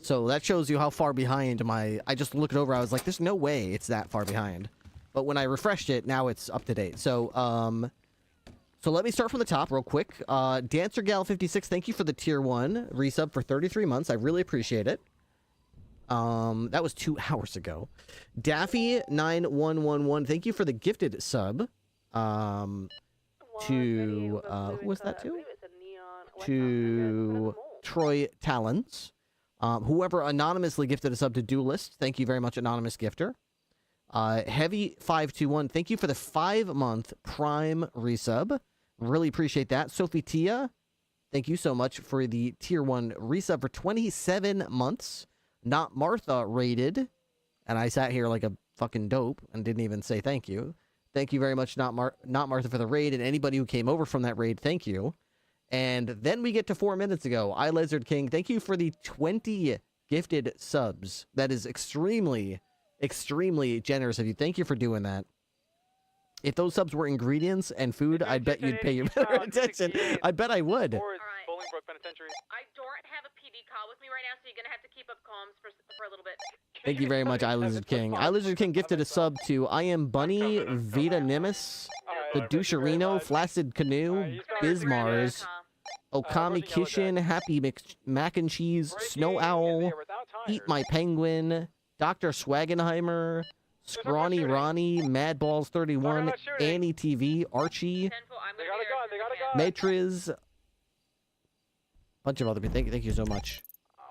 So that shows you how far behind my... I just looked it over, I was like, there's no way it's that far behind. But when I refreshed it, now it's up to date. So, so let me start from the top real quick. DancerGal56, thank you for the tier 1 resub for 33 months. I really appreciate it. That was 2 hours ago. Daffy9111, thank you for the gifted sub. Who was that to? To Troy Talons. Whoever anonymously gifted a sub to Duelist, thank you very much, anonymous gifter. Heavy521, thank you for the 5-month Prime resub. Really appreciate that. Sophie Tia, thank you so much for the tier 1 resub for 27 months. Not Martha rated, and I sat here like a fucking dope and didn't even say thank you. Thank you very much, Not Martha, for the raid, and anybody who came over from that raid, thank you. And then we get to 4 minutes ago. iLizard King, thank you for the 20 gifted subs. That is extremely, extremely generous of you. Thank you for doing that. If those subs were ingredients and food, I bet you'd pay better attention. I bet I would. Bolingbroke Penitentiary. I don't have a PD call with me right now, so you're gonna have to keep up comms for a little bit. Thank you very much, iLizard King. iLizard King gifted a sub to I Am Bunny, Vita Nimbus, the Doucherino, Flaccid Canoe, Bismars, Okami Kishin, Happy Mac and Cheese, Snow Owl, Eat My Penguin, Dr. Swagenheimer, Scrawny Ronnie, Madballs31, Annie TV, Archie, Matriz, bunch of other people. Thank you so much.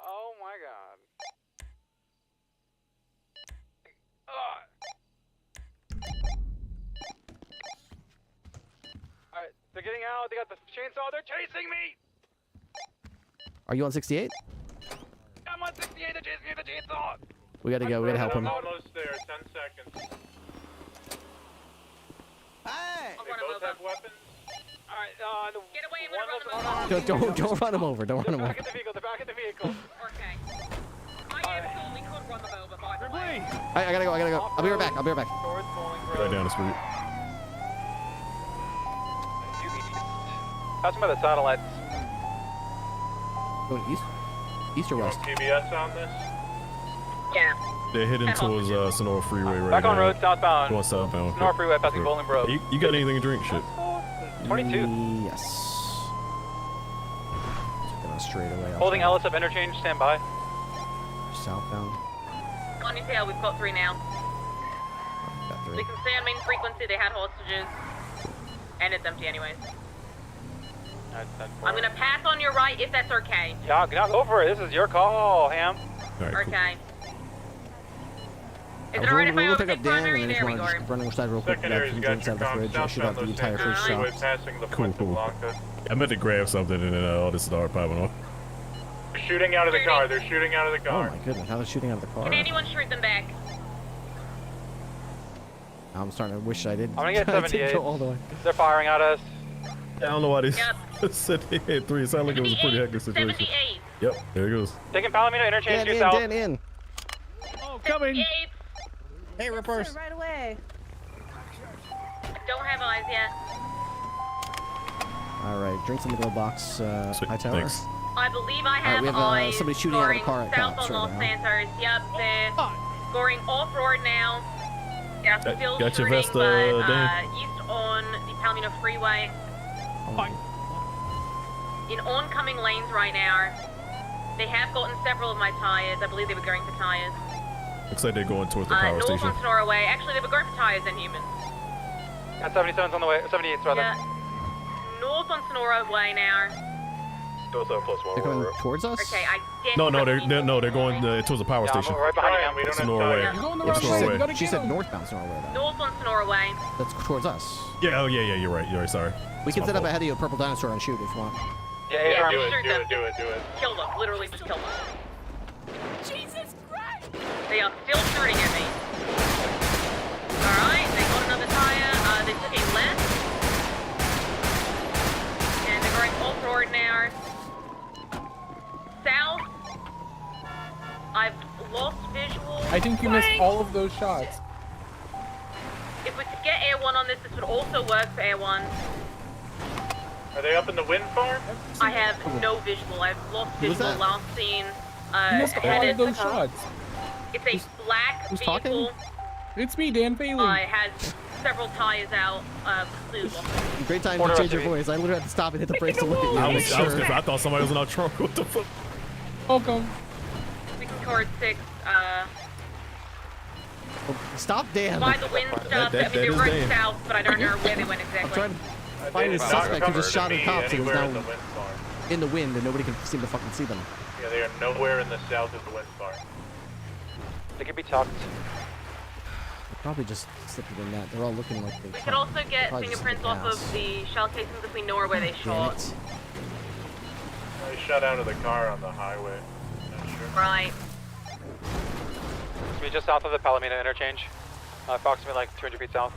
Oh my god. Alright, they're getting out. They got the chainsaw. They're chasing me. Are you on 68? I'm on 68. They're chasing me with the chainsaw. We gotta go. We gotta help him. Almost there. 10 seconds. Hey! They both have weapons. Alright, get away. I'm gonna run them over. Don't run him over. Don't run him over. They're back in the vehicle. Okay. I absolutely could run them over, by the way. I gotta go. I'll be right back. Right down the street. Pass by the satellites. Going east or west? TBS on this? Yeah. They're heading towards Sonora Freeway right now. Back on road, southbound. Going southbound. Sonora Freeway, passing Bolingbroke. You got anything to drink? Shit. 22. Yes. Going straight away. Holding Ellis up interchange, stand by. Southbound. On your tail, we've got 3 now. Got 3. They can stay on main frequency. They had hostages. And it's empty anyways. I'm gonna pass on your right if that's okay. Yeah, go for it. This is your call, Ham. Okay. Is it alright if I we'll pick overtake up Dan primary? and then There we just go. want to run inside real quick. Secondary's Back got inside your the fridge. I comms should have the southbound entire Los fridge Angeles stopped. passing the Fuente Blanca. I meant to grab something and then all this started popping off. They're shooting out of the car. They're shooting out of the Oh car. my goodness, how they're shooting out of the car. Can anyone shoot them back? I'm starting to wish I did. I'm gonna get 78. Go all the way. They're firing at us. I don't know why they said they had 3. It sounded like it was a pretty hectic situation. 78. Yep, there it goes. Taking Palomino interchange due south. In. Oh, coming. Hey, Rippers. Right away. Don't have eyes yet. All right, drinks in the glove box. High tower. Thanks. I believe I have, we have eyes somebody shooting out of the scoring car at south cops on Los right now. Santos. Yep, they're scoring off-road now. Yeah, still got your shooting, vest, but Dan? east on the Palomino Freeway. In oncoming lanes right now, they have gotten several of my tires. I believe they were going for tires. Looks like they're going towards the power North station. on Sonora Way. Actually, they were going for tires and humans. And 77's on the way. 78's rather. Yeah. North on Sonora Way now. Still 7+1. They're going towards us? Okay, I No, they're going towards the power station. I'm right behind you. We don't have Sonora Way. time. You're going the It's wrong Sonora way. Way. She said northbound Sonora Way. Though. North on Sonora Way. That's towards us. Yeah, yeah, you're right. Sorry. We can set up ahead of you a purple dinosaur and shoot if you want. Yeah, Do shoot them. it. Kill them. Literally just kill them. Jesus Christ! They are still shooting at me. Alright, they got another tire. They took a left. And they're going off-road now. South. I've lost visual. I think you missed all of those shots. If we could get Air 1 on this would also work for Air 1. Are they up in the wind farm? I have no visual. I've lost Who was visual. that? Last seen. You missed all headed. of those shots. It's a black Who's vehicle. talking? It's me, Dan Bailey. It has several tires out. Completely lost it. Great time to change your voice. I literally had to stop and hit the brakes to look at you. I to was make sure. I thought somebody was in our trunk. What the fuck? Welcome. We can card 6. Stop, Dan. By the wind stuff. that I mean, they is were going Dan. south, but I don't know where they went I'm exactly. trying to find his suspect who just shot at cops and is now in the wind and nobody can seem to fucking see them. Yeah, they are nowhere in the south of the wind farm. They could be tucked. Probably just slipping in that. They're all looking like they We could also get probably just fingerprints hit off gas. of the shell casings if we know where they Damn shot. it. They shot out of the car on the highway. Not sure. Right. It's be just south of the Palomino interchange. Approximately like 200 feet south.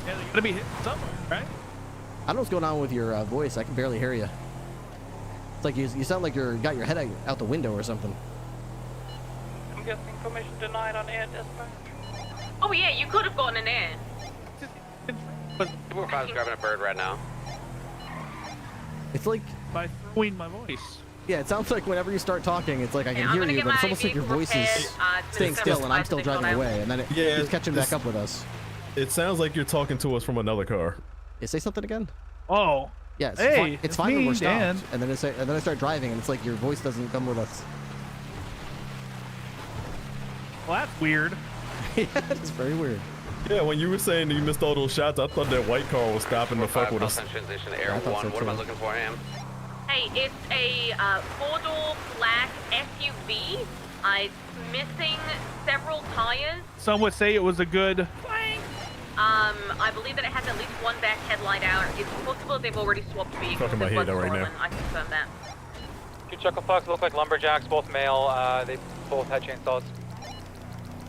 Yeah, they're gonna be hitting somewhere, right? I don't know what's going on with your voice. I can barely hear you. It's like you sound like you got your head out the window or something. I'm guessing information denied on air dispatch. Oh yeah, you could have gotten an air. We're probably grabbing a bird right now. It's like By throwing my voice. yeah, it sounds like whenever you start talking, it's like I can I'm hear gonna you, get but it's my almost like your vehicle voice is repaired. It's been staying still, and I'm still 756 driving on away, and then Yeah, he's catching back it's- up with us. It sounds like you're talking to us from another car. Yeah, say something again. Oh. Yeah, it's Hey, fine. It's it's fine when me, we're stopped, Dan. and then I start driving, and it's like your voice doesn't come with us. Well, that's weird. Yeah, it's very weird. Yeah, when you were saying that you missed all those shots, I thought that white car was stopping to fuck with us. Transition to Air I thought 1. so, What am I too. looking for, Am? Hey, it's a 4-door black SUV. It's missing several tires. Some would say it was a good. I believe that it has at least one back headlight out. It's possible they've already swapped vehicles. Fucking my It head was right now. stolen. I confirm that. Two chuckle pucks look like lumberjacks, both male. They both had chainsaws.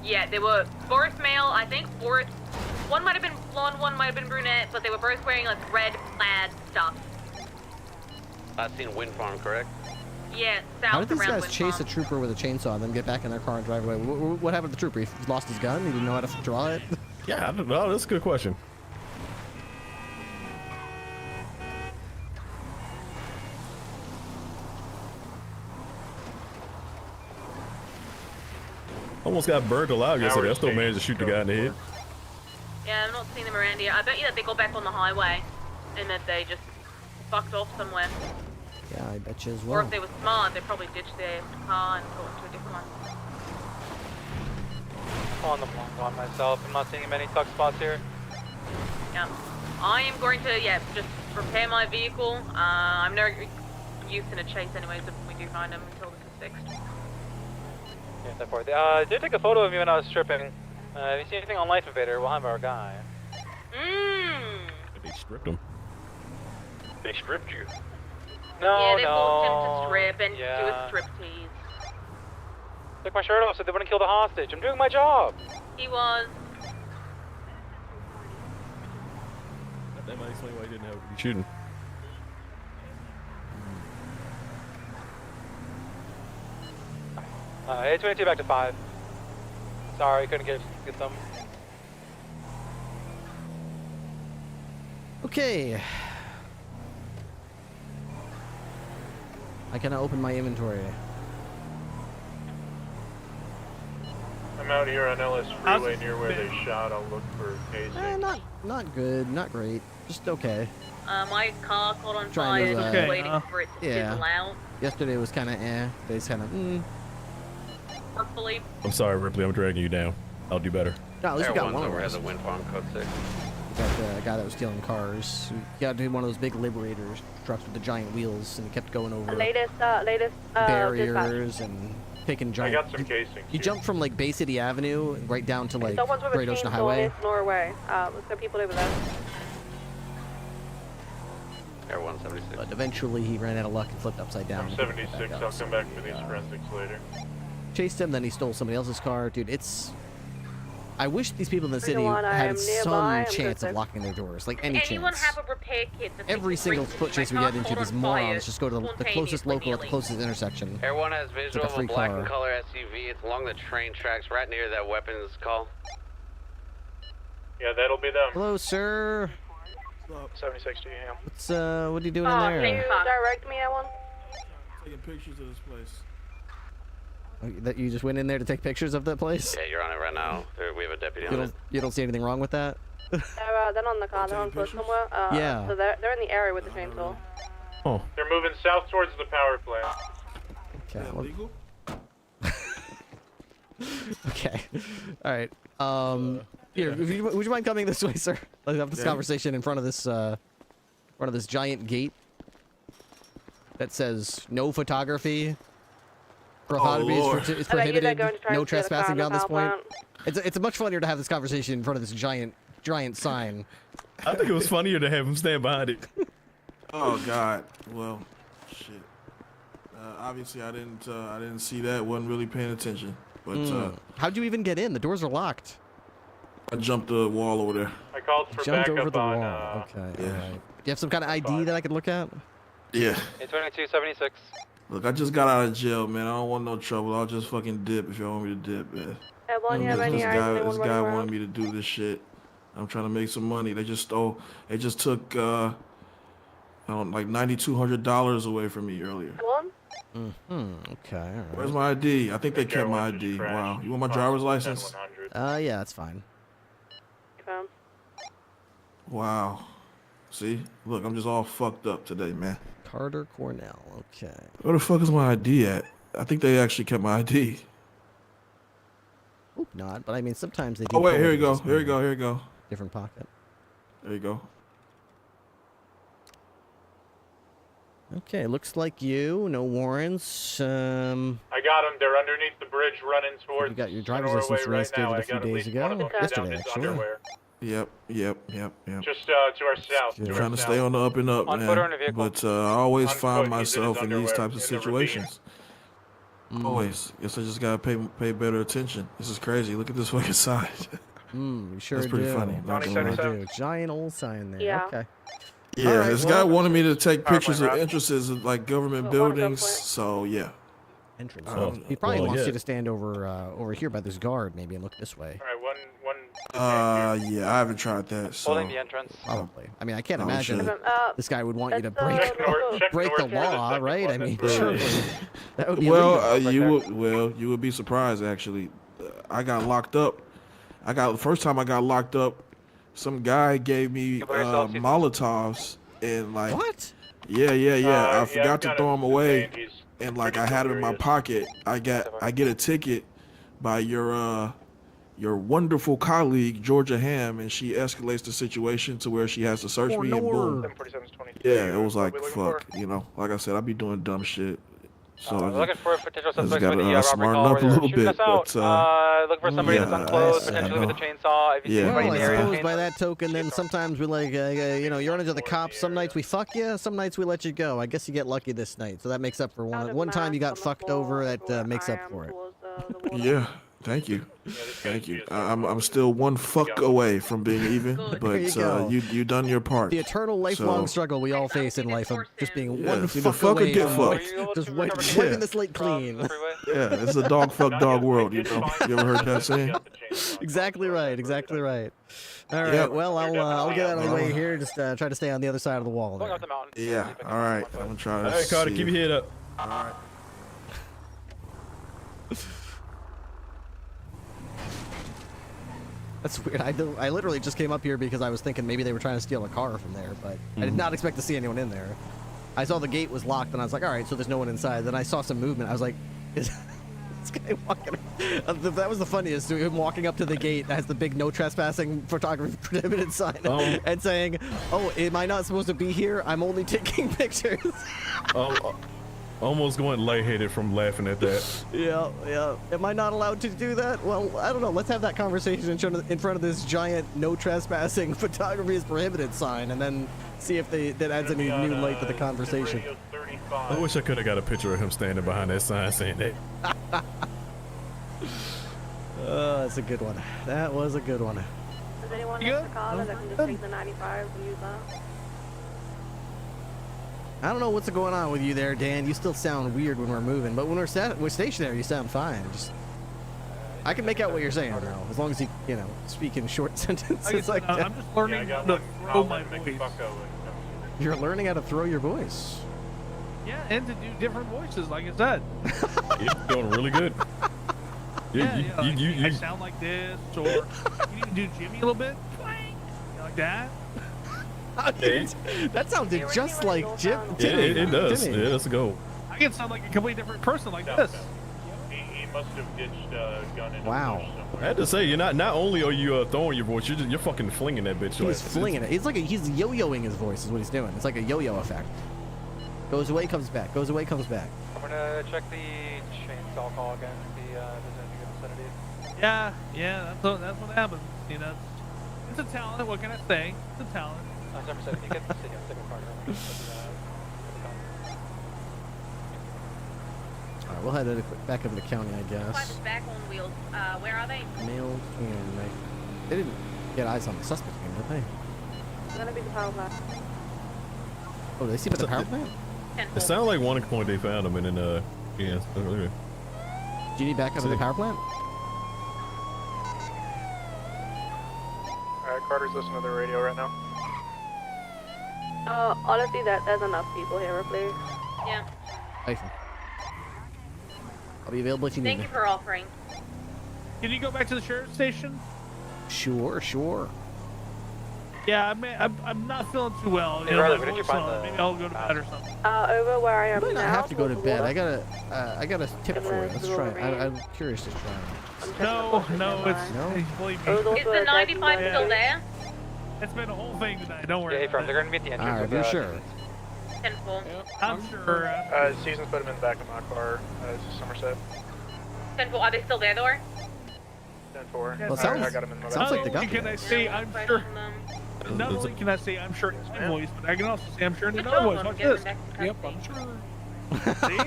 Yeah, they were both male. I think both. One might have been blonde, one might have been brunette, but they were both wearing like red plaid stuff. I've seen Wind Farm, correct? Yeah, south How did these around guys Wind chase Farm. a trooper with a chainsaw and then get back in their car and drive away? What happened to the trooper? He lost his gun? He didn't know how to draw it? Yeah, I don't know. That's a good question. Almost got burned alive yesterday. I still managed to shoot the guy in the head. Yeah, I'm not seeing them around here. I bet you that they got back on the highway and that they just fucked off somewhere. Yeah, I bet you as Or well. if they were smart, they probably ditched their car and got into a different one. On the block on myself. I'm not seeing many tuck spots here. Yeah. I am going to, just repair my vehicle. I'm no use in a chase anyways if we do find him until this is fixed. Yeah, that part. I did take a photo of you when I was stripping. If you see anything on Life Invader, we'll have our guy. They stripped him. They stripped you. No, Yeah, they no. forced him to strip and Yeah. do a striptease. Took my shirt off so they wouldn't kill the hostage. I'm doing my job. He was. That might explain why he didn't have to be shooting. A22 back to 5. Sorry, couldn't get them. Okay. I cannot open my inventory. I'm out here on Ellis Freeway near where they shot. I'll look for casing. Not good, not great, just okay. My car caught on Trying fire, to, just waiting for it to fizzle out. Yesterday was kind of today's kind of Hopefully. I'm sorry, Ripley. I'm dragging you down. I'll do better. No, at least we got one over of at those. the wind farm, code 6. We got the guy that was stealing cars. He got to one of those big Liberators trucks with the giant wheels, and he kept going over Latest barriers and taking giant. I got some casing. You jumped from like Bay City Avenue right down to like Someone's with a Great Ocean chainsaw Highway. in Norway. Let's go people over there. Air 176. But eventually he ran out of luck and flipped upside down. I'm 76. I'll come back for these forensics later. Chased him, then he stole somebody else's car. Dude, it's... I wish these people in the city Everyone, I am had some nearby. I'm chance of good. locking their doors. Like, any Anyone chance. have a repair kit that Every single foot chase we get into, these morons just go to the closest spontaneously local at the nearly. closest intersection. Air 1 has It's visual like a of free a black car. and color SUV. It's along the train tracks right near that weapons call. Yeah, that'll be them. Hello, sir. 76 to you, What's, what are you doing in Can you there? direct me, Ellen? Taking pictures of this place. Oh, that you just went in there to take pictures of that place? Yeah, you're on it right now. We have a deputy on it. You don't see anything wrong with that? They're on the car. They're on foot somewhere. Yeah. So they're in the area with the chainsaw. Oh. They're moving south towards the power plant. Okay. Is that legal? Okay. All right. Here, would you mind coming this way, sir? Let's have this conversation in front of this giant gate that says no photography. Photography is prohibited. No trespassing beyond this point. It's much funnier to have this conversation in front of this giant sign. I think it was funnier to have him stand behind it. Oh God. Well, shit. Obviously, I didn't see that. Wasn't really paying attention. But how'd you even get in? The doors are locked. I jumped the wall over there. I called for Jumped over backup the on. wall. Okay. Yeah. All right. Do you have some kind of ID that I could look at? Yeah. 2276. Look, I just got out of jail, man. I don't want no trouble. I'll just fucking dip if y'all want me to dip, man. This guy wanted me to do this shit. I'm trying to make some money. They just took like $9,200 away from me earlier. Okay. All right. Where's my ID? I think they kept my ID. Wow. You want my driver's license? Yeah, that's fine. Wow. See? Look, I'm just all fucked up today, man. Carter Cornell. Okay. Where the fuck is my ID at? I think they actually kept my ID. Hope not, but I mean, sometimes they do. Oh, wait, pull here it you go. in Here you go. Here you go. Different pocket. There you go. Okay, looks like you. No warrants. I got them. They're underneath the bridge running towards. You got your driver's license reinstated a few days ago. Yesterday, actually. Yep. Just to our south. I'm trying to stay on the up and up, man. But I always find myself in these types of situations. Always. Guess I just gotta pay better attention. This is crazy. Look at this fucking sign. You sure That's pretty do. funny. Not gonna lie. Do. Giant old sign there. Yeah. Okay. Yeah, All right, this guy wanted me to take pictures of entrances of like government buildings. So yeah. Entrance. He probably wants you to stand over here by this guard, maybe, and look this way. All right, one. Yeah, I haven't tried that. So. Holding the entrance. Probably. I mean, I can't imagine shit. this guy would want you to break the law, right? I mean, surely that would be you would be surprised actually. I got locked up. The first time I got locked up, some guy gave me Molotovs and like what? Yeah. I forgot to throw them away, and like I had it in my pocket. I get a ticket by your wonderful colleague Georgia Ham, and she escalates the situation to where she has to search me and boom. Yeah, it was like fuck, you know. Like I said, I be doing dumb shit. So looking for potential suspects gotta, with the robbery smarten call up where a they're little shooting bit, us out. Look for somebody that's unclothed, I potentially with a know. chainsaw. If you see Yeah. anybody Well, in I the area, suppose by that token, then sometimes we like, you run into the cops. Some nights we fuck you, some nights we let you go. I guess you get lucky this night, so that makes up for one time you got fucked over. That makes up for it. Yeah. Thank you. I'm still one fuck away from being even, but you done your part. The eternal lifelong struggle we all face in life of just being one it's either fuck fuck or away get from fucked. just wiping the slate clean. Yeah, it's a dog fuck dog world, you know. You ever heard that saying? Exactly right. All right. Yep. Well, I'll get out of the way here. Just try to stay on the other side of the wall. There. Yeah. All right. I'm gonna try to. All right, Carter, keep your head up. All right. That's weird. I literally just came up here because I was thinking maybe they were trying to steal a car from there, but I did not expect to see anyone in there. I saw the gate was locked, and I was like, all right, so there's no one inside. Then I saw some movement. I was like, is this guy walking? That was the funniest. Him walking up to the gate that has the big no trespassing photography prohibited sign and saying, oh, am I not supposed to be here? I'm only taking pictures. Almost going lightheaded from laughing at that. Yeah. Am I not allowed to do that? Well, I don't know. Let's have that conversation in front of this giant no trespassing photography is prohibited sign, and then see if that adds any new light to the conversation. I wish I could have got a picture of him standing behind that sign saying that. That's a good one. That was a good one. Does anyone have a car that can just take the 95 and use that? I don't know what's going on with you there, Dan. You still sound weird when we're moving, but when we're stationary, you sound fine. I can make out what you're saying, though, as long as you speak in short sentences like that. I'm just learning how to throw my voice. You're learning how to throw your voice. Yeah, and to do different voices, like I said. You're doing really good. I sound like this, or you can do Jimmy a little bit, like that. That sounded just like Jim. It does. Timmy. Yeah, let's go. I can sound like a completely different person like this. He must have ditched gun in Wow. I had to say, you're not only are you throwing your voice, you're fucking flinging that bitch. He's flinging it. He's yo-yoing his voice is what he's doing. It's like a yo-yo effect. Goes away, comes back. Goes away, comes back. I'm gonna check the chainsaw call again, see if there's anything in the vicinity. Yeah, that's what happens. It's a talent. What can I say? It's a talent. Number 7, you get the signal card. Alright, we'll head back over the county, I guess. Is back on wheels. Where are they? Mail can. They didn't get eyes on the suspect again, did they? It's gonna be the power plant. Oh, they see him at the power plant? It sounded like one point they found him, and then yeah. Okay. Do you need backup at the power plant? Alright, Carter's listening to the radio right now. Honestly, there's enough people here, Ripley. Yeah. Hyphen. I'll be available if you need Thank me. you for offering. Can you go back to the sheriff's station? Sure. Yeah, I'm not feeling too well. Hey, Riley, where did you find the... Maybe I'll go to bed or something. Over where I am You might not now. have to go to bed. I got a tip for you. Let's try it. I'm curious to try. No, No? believe me. Is the 95 still there? It's been a whole thing tonight. Don't worry. Yeah, hey, friends, they're gonna meet the entrance. Alright, you're sure. 10-4. I'm sure. Season's put him in the back of my car. Somerset. 10-4. Are they still there, though? 10-4. Well, I got him in my sounds like they got Can I say I'm sure? Not only can I say I'm sure in my voice, but I can also say I'm sure in another voice. Watch this. Yep, I'm sure. See?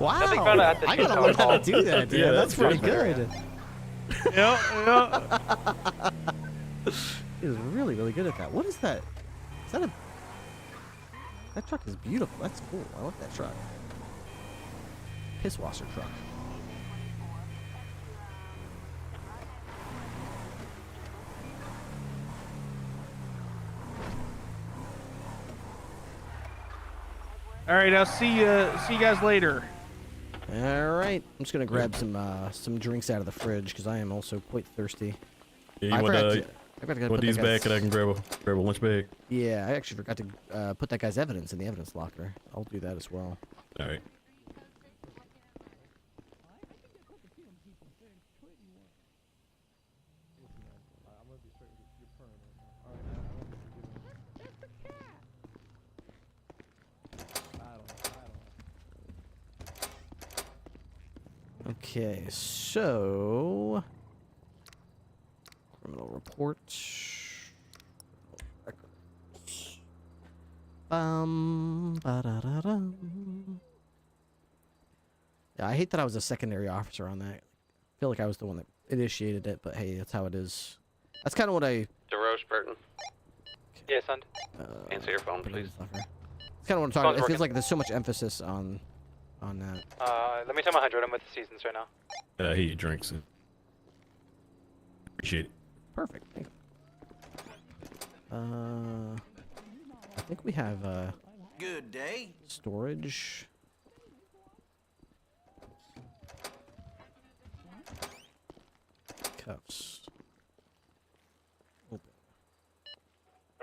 Wow. I gotta learn how to do that, dude. Yeah, that's pretty good. Yeah. He's really, really good at that. What is that? Is that a... That truck is beautiful. That's cool. I love that truck. Piss washer truck. All right, I'll see you guys later. All right, I'm just gonna grab some drinks out of the fridge because I am also quite thirsty. Yeah, you want these back, and I can grab a lunch bag. Yeah, I actually forgot to put that guy's evidence in the evidence locker. I'll do that as well. All right. Okay, so criminal report. Ba-da-da-dum. Yeah, I hate that I was a secondary officer on that. I feel like I was the one that initiated it, but hey, that's how it is. That's kind of what I. DeRoche Burton. Yeah, son. Answer your phone, please. It's kind of what I'm talking about. It feels like there's so much emphasis on that. Let me tell my 100. I'm with the Seasons right now. I hear your drinks. Appreciate it. Perfect. Thank you. I think we have Good day. Storage. Cuffs.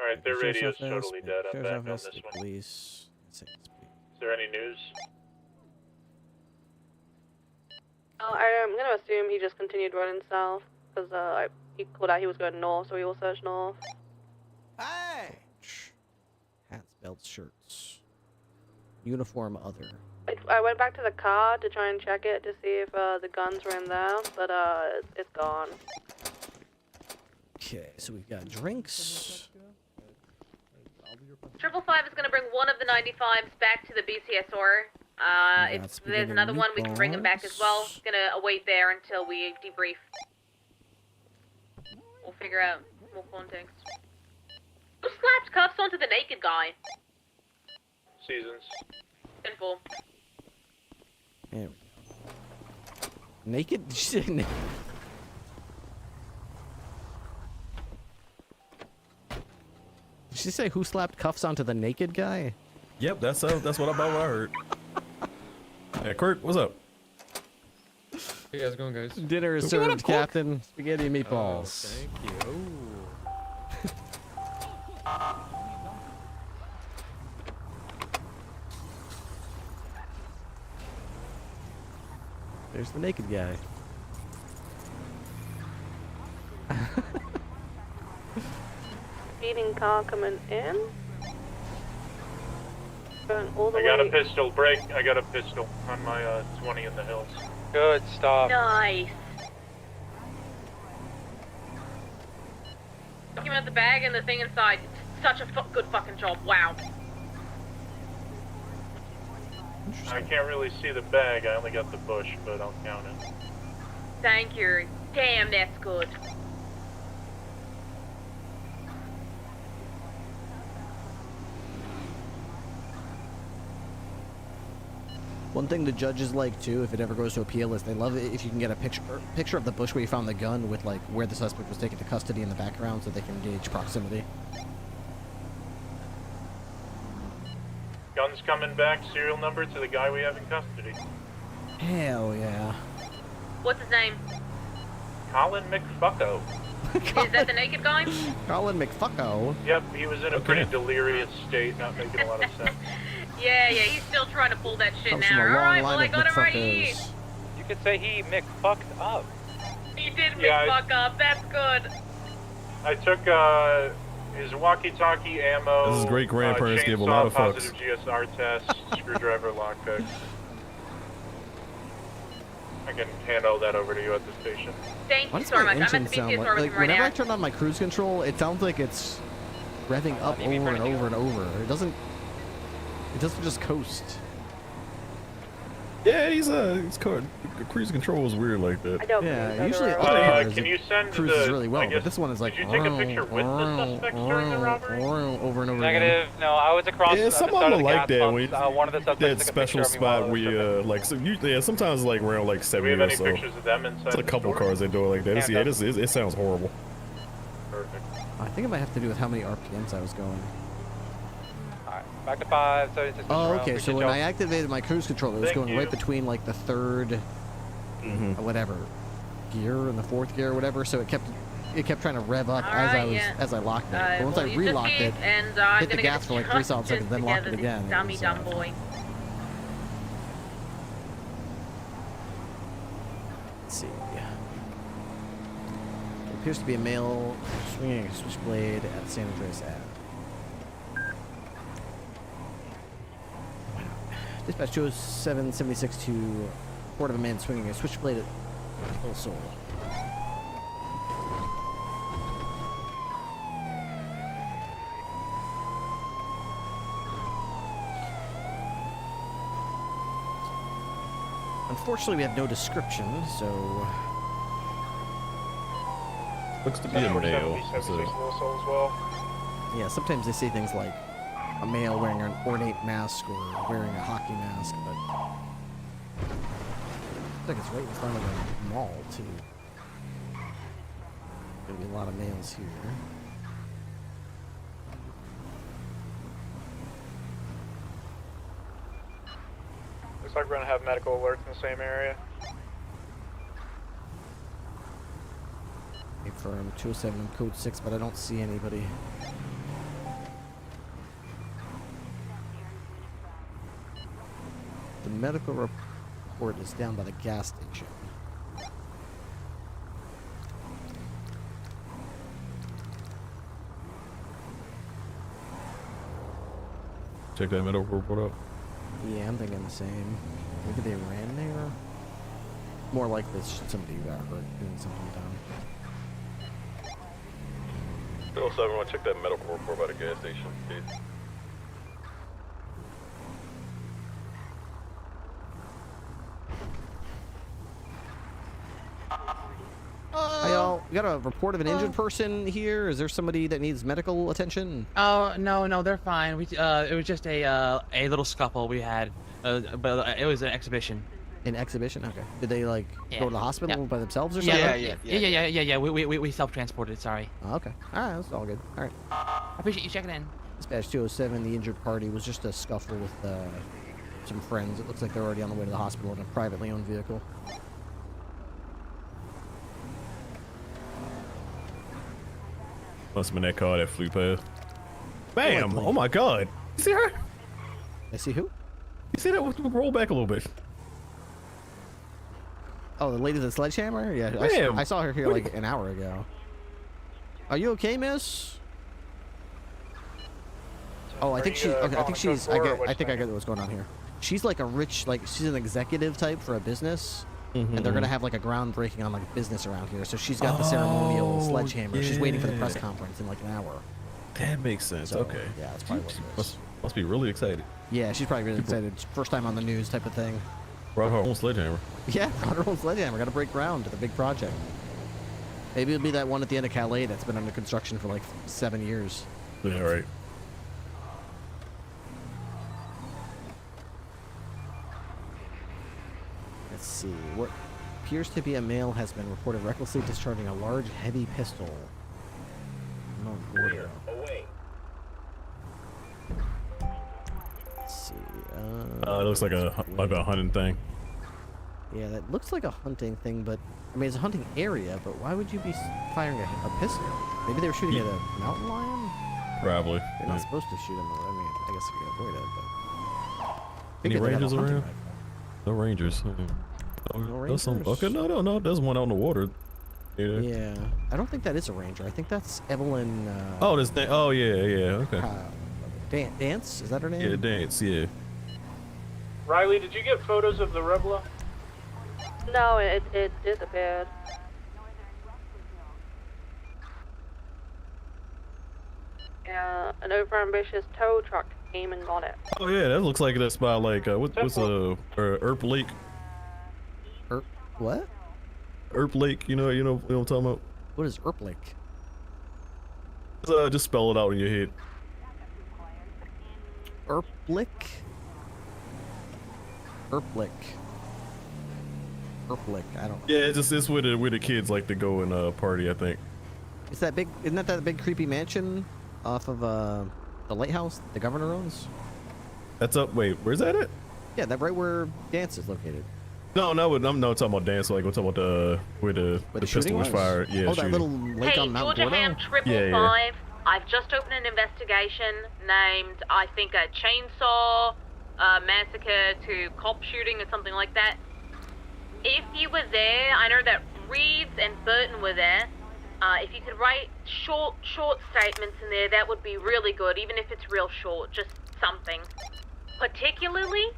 Alright, their Sheriff's radio's office, totally dead. I'm Sheriff's back on office, this one. police. Is there any news? I'm gonna assume he just continued running south, because he called out he was going north, so we will search north. Hey! Hats, belts, shirts. Uniform other. I went back to the car to try and check it to see if the guns were in there, but it's gone. Okay, so we've got drinks. 555 is going to bring one of the 95s back to the BCSR. If there's another one, we can bring him back as well. Going to await there until we debrief. We'll figure out more context. Who slapped cuffs onto the naked guy? Seasons. Sinful. There we go. Naked? Did you say naked? Did she say who slapped cuffs onto the naked guy? Yep, that's what I heard. Hey, Kurt, what's up? Hey, how's it going, guys? Dinner is served, Captain. Spaghetti and meatballs. Thank you. There's the naked guy. Speeding car coming in. Going all the I way. got a pistol. Break. I got a pistol on my 20 in the hills. Good stuff. Nice. Document the bag and the thing inside. Such a good fucking job. Wow. I can't really see the bag. I only got the bush, but I'll count it. Thank you. Damn, that's good. One thing the judges like too, if it ever goes to appeal, is they love it if you can get a picture of the bush where you found the gun with like where the suspect was taken to custody in the background, so they can gauge proximity. Guns coming back. Serial number to the guy we have in custody. Hell yeah. What's his name? Colin McFucko. Is that the naked guy? Colin McFucko? Yep, he was in a pretty delirious state, not making a lot of sense. Yeah, he's still trying to pull that shit Comes now. from a long Alright, line well, I of got him right here. McFuckos. You could say he McFucked up. He did Yeah, fuck up. That's good. I took his walkie-talkie ammo. His great-grandparents gave a lot of chainsaw, fucks. positive GSR test, screwdriver, lockpick. I can hand all that over to you at the station. Thank Why you does so my much. I'm engine at the sound BCSR like, with him right whenever now. I turn on my cruise control, it sounds like it's revving up over and over and over. It doesn't just coast. Yeah, he's cruise control is weird like that. I don't Yeah, usually other cars can you send cruises the, really well, I guess, but this one is like did you take a picture with the suspects during the robbery? over and over Negative. again. No, I was across. Yeah, at some the of start them the like gas that pump. when you One of the suspects that took a special picture of me while I spot was where like so yeah, sometimes like around like Do 70 we have or any so. pictures of them inside It's a the couple store? cars they do it like that. Yeah, It sounds horrible. Perfect. I think it might have to do with how many RPMs I was going. Alright, back to 5. 76 Oh, around. okay. So Appreciate when y'all. I activated my cruise control, it was Thank going you. right between like the third, whatever, gear and the fourth gear or whatever. So it kept trying to rev up as I locked it. But once I relocked it, and, hit the gas for like 3 solid seconds, then locked it again. Dummy dumb boy. Let's see. There appears to be a male swinging a switchblade at San Andreas Ave. Dispatch shows 776 to report of a man swinging a switchblade at El Sol. Unfortunately, we have no description, so Looks to be a male. So. as well. yeah. Sometimes they say things like a male wearing an ornate mask or wearing a hockey mask, but looks like it's right in front of the mall too. Gonna be a lot of males here. Looks like we're gonna have medical alerts in the same area. Firm 207 code 6, but I don't see anybody. The medical report is down by the gas station. Check that medical report out. Yeah, I'm thinking the same. Maybe they ran there? More like this, somebody got hurt doing something dumb. 7, check that medical report by the gas station, please. Hi, y'all. We got a report of an injured person here. Is there somebody that needs medical attention? Oh no, they're fine. We it was just a little scuffle we had, but it was an exhibition. An exhibition? Okay. Did they like go to the hospital by themselves or Yeah, something? yeah. We self-transported. Sorry. Oh, okay. All right, that's all good. All right. I appreciate you checking in. Dispatch 207. The injured party was just a scuffle with some friends. It looks like they're already on the way to the hospital in a privately owned vehicle. Must have been that car that flew past. Bam! Oh my god! You see her? I see who? You see that? Roll back a little bit. Oh, the lady with the sledgehammer? Yeah, I saw her here like an hour ago. Are you okay, miss? Oh, I think she's. Okay, I think she's. I think I get what's going on here. She's like a rich, like she's an executive type for a business, and they're gonna have like a groundbreaking on like business around here. So she's got the ceremonial sledgehammer. She's waiting for the press conference in like an hour. That makes sense. So, okay. Yeah, that's probably what it is. Must be really excited. Yeah, she's probably really excited. First time on the news type of thing. Brought her own sledgehammer. Yeah, brought her own sledgehammer. Got to break ground to the big project. Maybe it'll be that one at the end of Calais that's been under construction for like 7 years. Yeah, right. Let's see. What appears to be a male has been reported recklessly discharging a large, heavy pistol. No, Gordo. Let's see. It looks like a hunting thing. Yeah, that looks like a hunting thing, but I mean it's a hunting area. But why would you be firing a pistol? Maybe they were shooting at a mountain lion. Probably. They're not supposed to shoot them. I mean, I guess we can avoid it. But Any rangers around? No rangers. No There's rangers? okay, no. There's one out in the water. Yeah, I don't think that is a ranger. I think that's Evelyn. Oh, this thing. Oh, yeah. Okay. Dance? Is that her name? Yeah, Dance. Yeah. Riley, did you get photos of the Rebla? No, it disappeared. Yeah, an overambitious tow truck came and got it. Oh yeah, that looks like that's by like what's Erp Lake. What? Erp Lake. You know what I'm talking about. What is Erp Lake? Just spell it out in your head. Erp Lake. Erp Lake. Erp Lake. I don't know. Yeah, it's where the kids like to go and party. I think. It's that big. Isn't that big creepy mansion off of the lighthouse the governor owns? That's up. Wait, where's that at? Yeah, that right where Dance is located. No, I'm not talking about Dance. Like we're talking about where the pistol was fired. Yeah, that little lake on Mount Georgia Gordo? Ham 555. I've just opened an investigation named, I think, a chainsaw massacre to cop shooting or something like that. If you were there, I know that Reeves and Burton were there. If you could write short statements in there, that would be really good, even if it's real short, just something. Particularly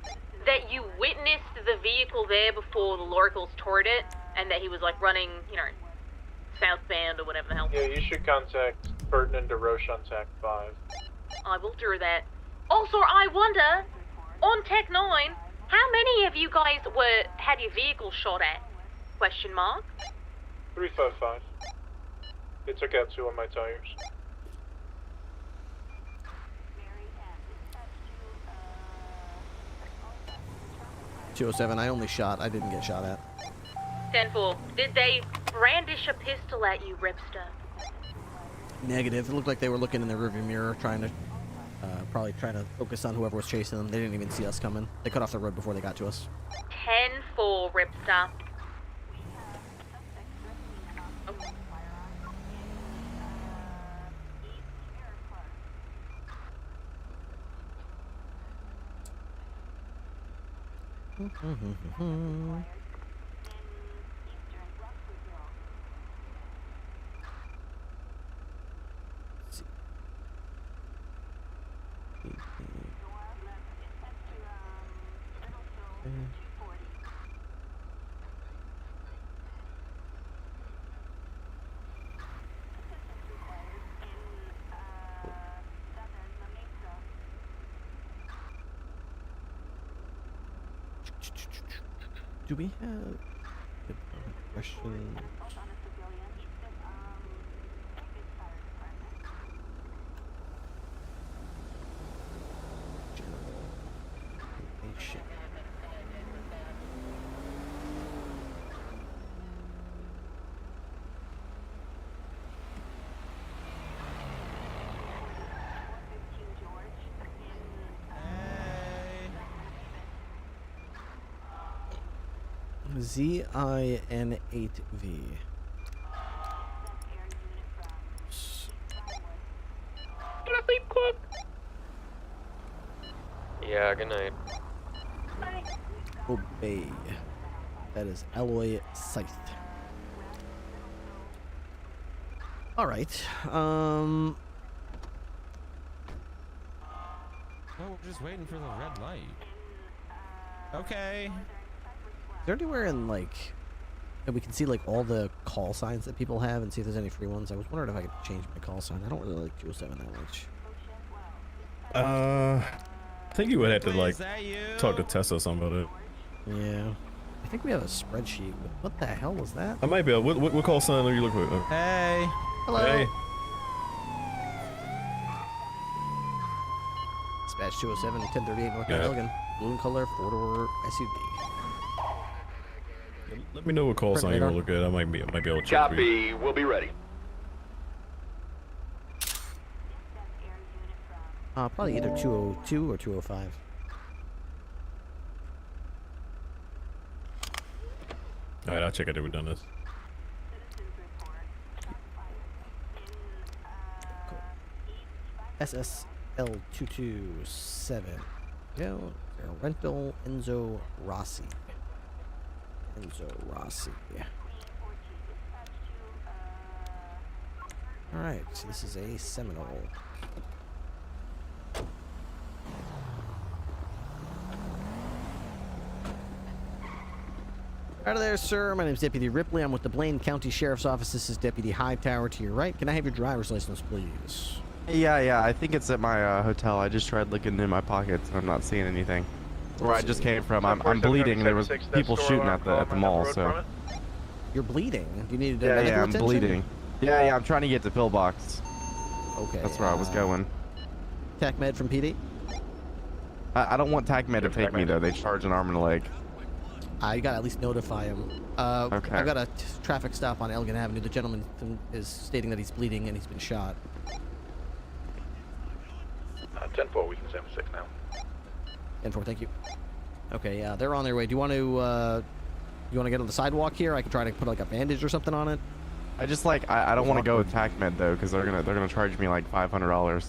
that you witnessed the vehicle there before the Loricals toured it, and that he was like running, southbound or whatever the hell. Yeah, you should contact Burton and DeRoche on TAC 5. I will do that. Also, I wonder, on Tech 9, how many of you guys had your vehicle shot at? Question mark. 355. They took out 2 of my tires. .207. I only shot. I didn't get shot at. 10-4. Did they brandish a pistol at you, Ripster? Negative. It looked like they were looking in the rearview mirror, probably trying to focus on whoever was chasing them. They didn't even see us coming. They cut off the road before they got to us. 10-4, Ripster. Do we have questions? ZIN8V. Gonna sleep quick. Yeah, good night. Obey. That is Alloy Scythe. All right. Oh, we're just waiting for the red light. Okay. Is there anywhere in like that we can see like all the call signs that people have and see if there's any free ones? I was wondering if I could change my call sign. I don't really like 207 that much. I think you would have to like talk to Tessa or something about it. Yeah. I think we have a spreadsheet. But what the hell was that? I might be able. What call sign are you looking for? Hey. Hello. Hey. Dispatch 207, 1038 North Yeah. Elgin. Blue in color, 4-door SUV. Let me know what call sign you want to look at. I might be able to check for you. Copy. We'll be ready. Probably either 202 or 205. All right, I'll check after we're done this. SSL227. Go. Rental Enzo Rossi. Alright, so this is a Seminole. Out of there, sir. My name is Deputy Ripley. I'm with the Blaine County Sheriff's Office. This is Deputy Hightower to your right. Can I have your driver's license, please? Yeah, I think it's at my hotel. I just tried looking in my pockets and I'm not seeing anything. Where I just came from, I'm bleeding. There was people shooting at the mall, so. You're bleeding? Do you need Yeah, medical I'm attention? bleeding. Yeah, I'm trying to get to Pillbox. Okay. That's where I was going. TACMed from PD? I don't want TACMed to take me though. They charge an arm and a leg. I gotta at least notify him. Okay. I got a traffic stop on Elgin Avenue. The gentleman is stating that he's bleeding and he's been shot. 10-4, we can 76 now. 10-4, thank you. Okay, yeah, they're on their way. Do you want to get on the sidewalk here? I can try to put like a bandage or something on it. I just like I don't want to go with TACMed though, because they're gonna charge me like $500.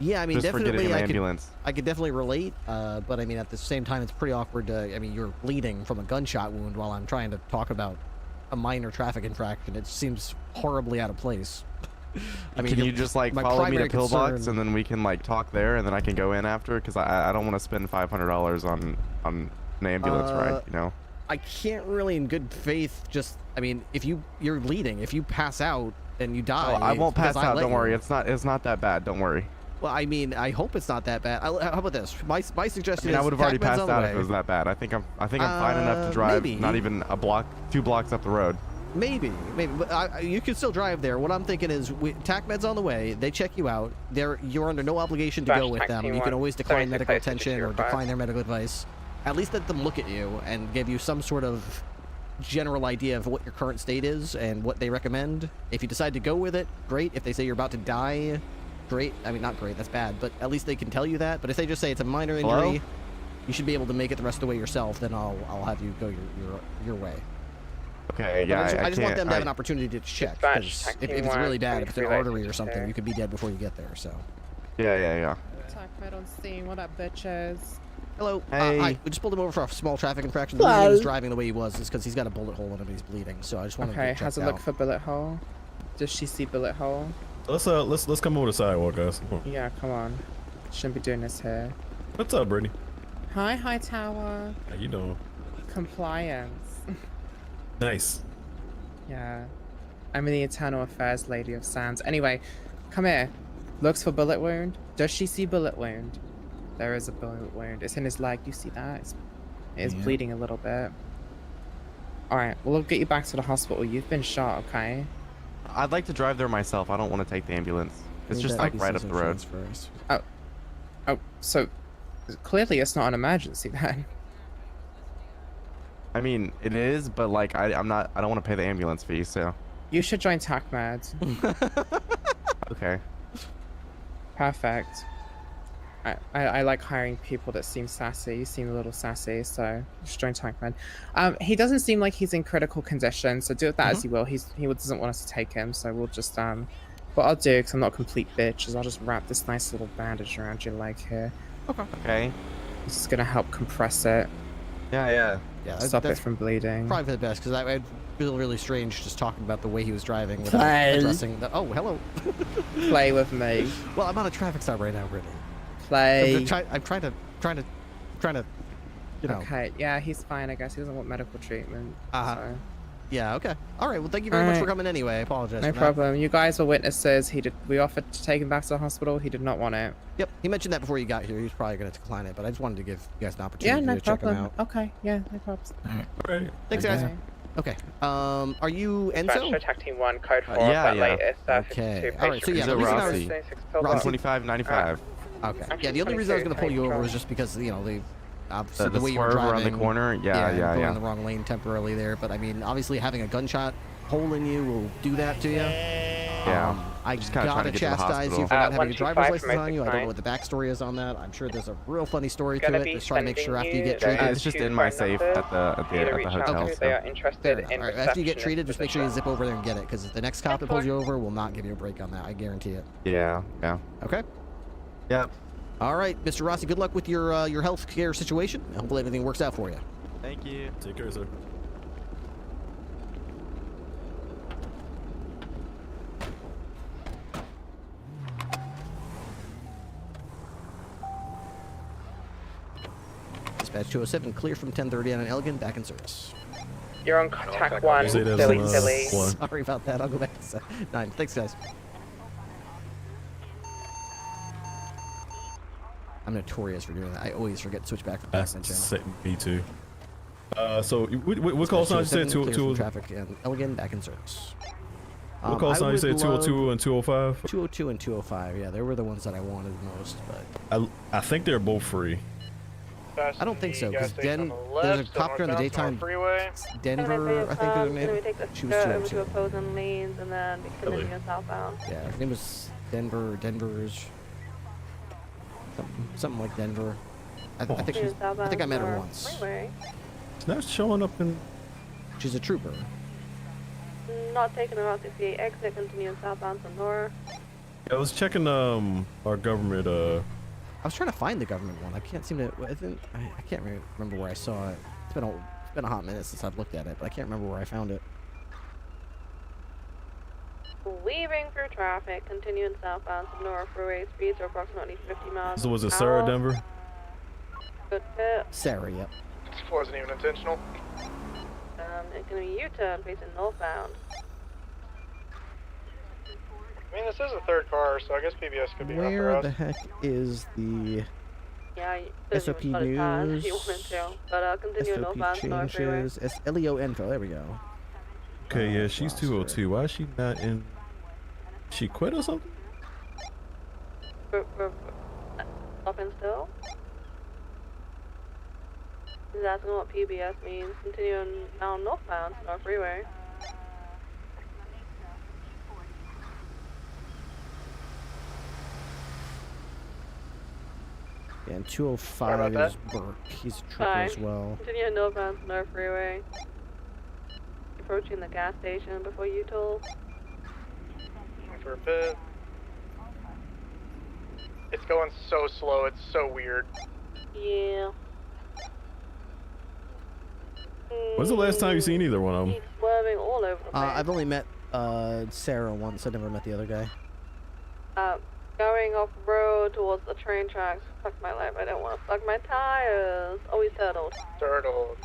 Yeah, I mean, just definitely, for getting an ambulance. I could definitely relate, but I mean, at the same time, it's pretty awkward. I mean, you're bleeding from a gunshot wound while I'm trying to talk about a minor traffic infraction. It seems horribly out of place. I mean, can you just like follow me to Pillbox and then we can like talk there and then I can go in after? Because I don't want to spend $500 on an ambulance ride, you know? I can't really, in good faith, just. I mean, if you're bleeding, if you pass out and you die, I won't pass out. Don't worry. You. It's not that bad. Don't worry. Well, I mean, I hope it's not that bad. How about this? My suggestion is I would have already TACMed's passed out if it was that bad. I think I'm fine enough to drive. Maybe. Not even a block, 2 blocks up the road. Maybe, but you can still drive there. What I'm thinking is, TACMed's on the way. They check you out. You're under no obligation to go with them. You can always decline medical attention or decline their medical advice. At least let them look at you and give you some sort of general idea of what your current state is and what they recommend. If you decide to go with it, great. If they say you're about to die, great. I mean, not great, that's bad, but at least they can tell you that. But if they just say it's a minor injury, you should be able to make it the rest of the way yourself, then I'll have you go your way. Okay, yeah, I just want them to have an opportunity to check, because if it's really bad, if it's an artery or something, you could be dead before you get there, so. Yeah. TACMed on scene, what up, bitches? Hello. Hey. Hi. We just pulled him over for a small traffic infraction. The reason he was driving the way he was is because he's got a bullet hole in him and he's bleeding. So I just wanted to Okay, check how's it out. look for bullet hole? Does she see bullet hole? Let's come over the sidewalk, guys. Come on. Yeah, come on. Shouldn't be doing this here. What's up, Brittany? Hi, Hightower. How you doing? Compliance. Nice. Yeah. I'm the Eternal Affairs Lady of Sands. Anyway, come here. Looks for bullet wound. Does she see bullet wound? There is a bullet wound. It's in his leg. You see that? It is bleeding a little bit. Alright, we'll get you back to the hospital. You've been shot, okay? I'd like to drive there myself. I don't want to take the ambulance. It's just like right up the road. Oh, so clearly it's not an emergency then. I mean, it is, but like I don't want to pay the ambulance fee, so. You should join TACMED. Okay. Perfect. I like hiring people that seem sassy. You seem a little sassy, so just join TACMED. He doesn't seem like he's in critical condition, so do with that as you will. He doesn't want us to take him, so we'll just what I'll do, because I'm not a complete bitch, is I'll just wrap this nice little bandage around your leg here. Okay. This is gonna help compress it. Yeah. Stop it from bleeding. Probably for the best, because I'd feel really strange just talking about the way he was driving without addressing the. Oh, hello. Play with me. Well, I'm on a traffic stop right now, Brittany. Play. I'm trying to, you know. Okay, yeah, he's fine, I guess. He doesn't want medical treatment. So. Yeah, okay. All right, well, thank you very much for coming anyway. I apologize. No problem. You guys were witnesses. We offered to take him back to the hospital. He did not want it. Yep, he mentioned that before you got here. He was probably going to decline it, but I just wanted to give you guys an opportunity to check him out. Okay, yeah, no problems. All right. Thanks, guys. Okay. Are you Enzo? Attack Team 1, code 4, yeah. Latest, Okay. All right, so yeah, the reason I was... Rossi. 2595. Okay. Yeah, the only reason I was going to pull you over was just because, you know, the way you were swerve driving around the corner. Yeah. Going in the wrong lane temporarily there, but I mean, obviously having a gunshot hole in you will do that to you. Yeah. I gotta chastise you for not having a driver's license on you. I don't know what the backstory is on that. I'm sure there's a real funny story to it. Just try to make sure after you get treated. It's just in my safe at the hotel. Okay. Fair enough. All right, after you get treated, just make sure you zip over there and get it, because the next cop that pulls you over will not give you a break on that. I guarantee it. Yeah. Okay. Yep. All right, Mr. Rossi, good luck with your health care situation. Hopefully everything works out for you. Thank you. Take care, sir. Dispatch 207, clear from 10:30 on an Elgin, back in service. You're on contact 1, silly. Sorry about that. I'll go back to 9. Thanks, guys. I'm notorious for doing that. I always forget to switch back to the back channel. Me too. So what call sign you said? 202. Traffic and Elgin, back in service. What call sign you said? 202 and 205. 202 and 205. Yeah, they were the ones that I wanted most, but I think they're both free. I don't think so, because there's a cop car in the daytime. Denver, I think her name. She was 202. Opposing lanes and then continuing southbound. Yeah, her name was Denver's. Something like Denver. I think I met her once. She's not showing up in. She's a trooper. Not taking her off the CA exit, continuing southbound to north. I was checking our government. I was trying to find the government one. I can't seem to. I can't remember where I saw it. It's been a hot minute since I've looked at it, but I can't remember where I found it. Weaving through traffic, continuing southbound to north freeway, speeds are approximately 50 miles. So was it Sarah, Denver? Good fit. Sarah, yep. This wasn't even intentional. It's gonna be U-turn facing northbound. I mean, this is a third car, so I guess PBS could be enough for Where us. the heck is the SOP news? If you wanted to, but continue northbound to north freeway. changes. LEO info. There we go. Okay, yeah, she's 202. Why is she not in? She quit or something? Stopping still? He's asking what PBS means. Continuing now northbound to north freeway. Yeah, and 205 is Burke. He's a trooper as well. Continue northbound to north freeway. Approaching the gas station before U-toll. For a bit. It's going so slow, it's so weird. Yeah. When's the last time you seen either one of them? He's swerving all over the place. I've only met Sarah once. I never met the other guy. Going off road towards the train tracks. Fuck my life. I don't want to fuck my tires. Oh, he's turtled. Turtled.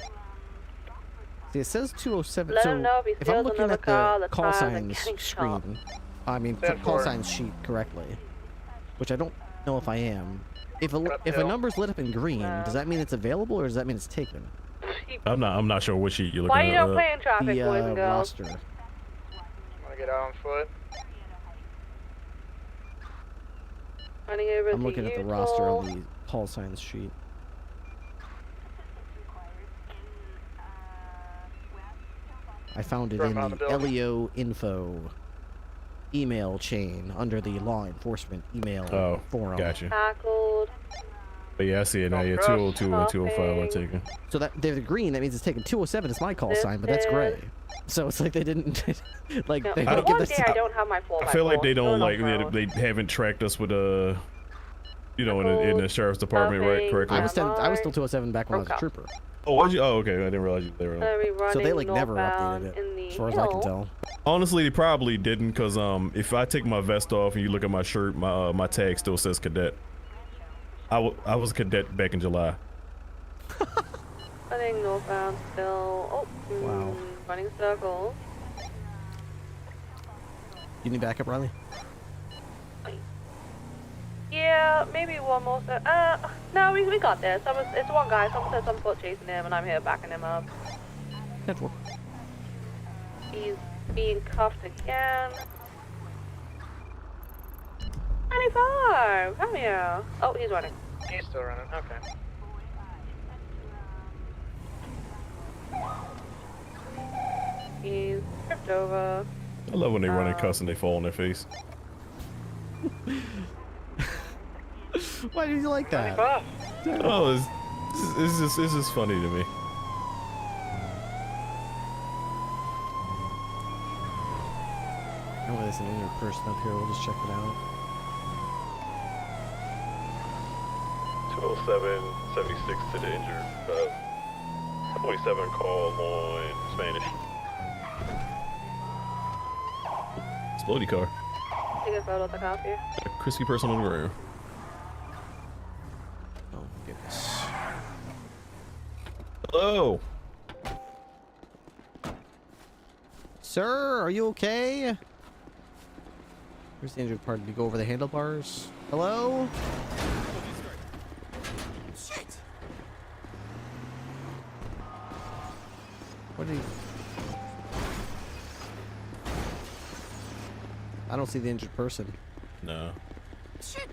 See, it says 207. Let so him know if he if I'm steals looking another at car, the the call tires are signs getting shot. screen, I mean Stand call for it. signs sheet correctly, which I don't know if I am. If a number's lit up in green, does that mean it's available or does that mean it's taken? I'm not sure what sheet you're looking Why at. you don't play in traffic, The boys and girls? roster. Wanna get out on foot? Running over I'm to looking at the roster on the call signs sheet. I found it in the LEO info email chain under the law enforcement email forum. Gotcha. Tackled. But yeah, I see it now. Yeah, 202 and 205 are taken. So that they're green. That means it's taken. 207 is my call sign, but that's gray. So it's like they didn't like. No, they for don't give one this day I don't have my 4x4. I feel like they don't No, like no, they haven't tracked us with you know, in the sheriff's department, right? Correctly. I was still 207 back when I was a trooper. Oh, was you? Oh, okay. I didn't realize you were there. So they like never updated it, as far as I can tell. Honestly, they probably didn't, cause if I take my vest off and you look at my shirt, my tag still says cadet. I was a cadet back in July. Running northbound still. Oh, wow. Running circles. You need backup, Riley? Yeah, maybe one more. No, we got this. It's one guy. Someone said someone's chasing him, and I'm here backing him up. That's work. He's being cuffed again. 95! Come here. Oh, he's running. He's still running. Okay. He's tripped over. I love when they run and cuss and they fall on their face. Why did you like that? Oh, it's just funny to me. Oh, there's an injured person up here. We'll just check it out. 207, 76 to the injured. 47 call on Spanish. Explodey car. Take a photo of the cop here. A crispy person on the ground. Oh, goodness. Hello. Sir, are you okay? Where's the injured party? Did you go over the handlebars? Hello? Shit! What did he... I don't see the injured person. No. Shit!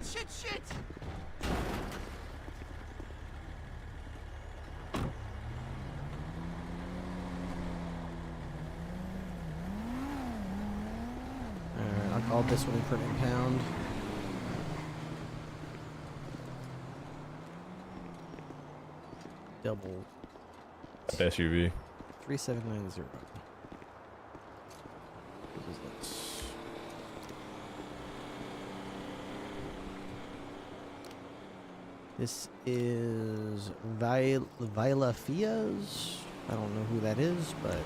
Alright, I'll call this one in for an impound. Double. SUV. 3790. What is this? This is Vila Fias. I don't know who that is, but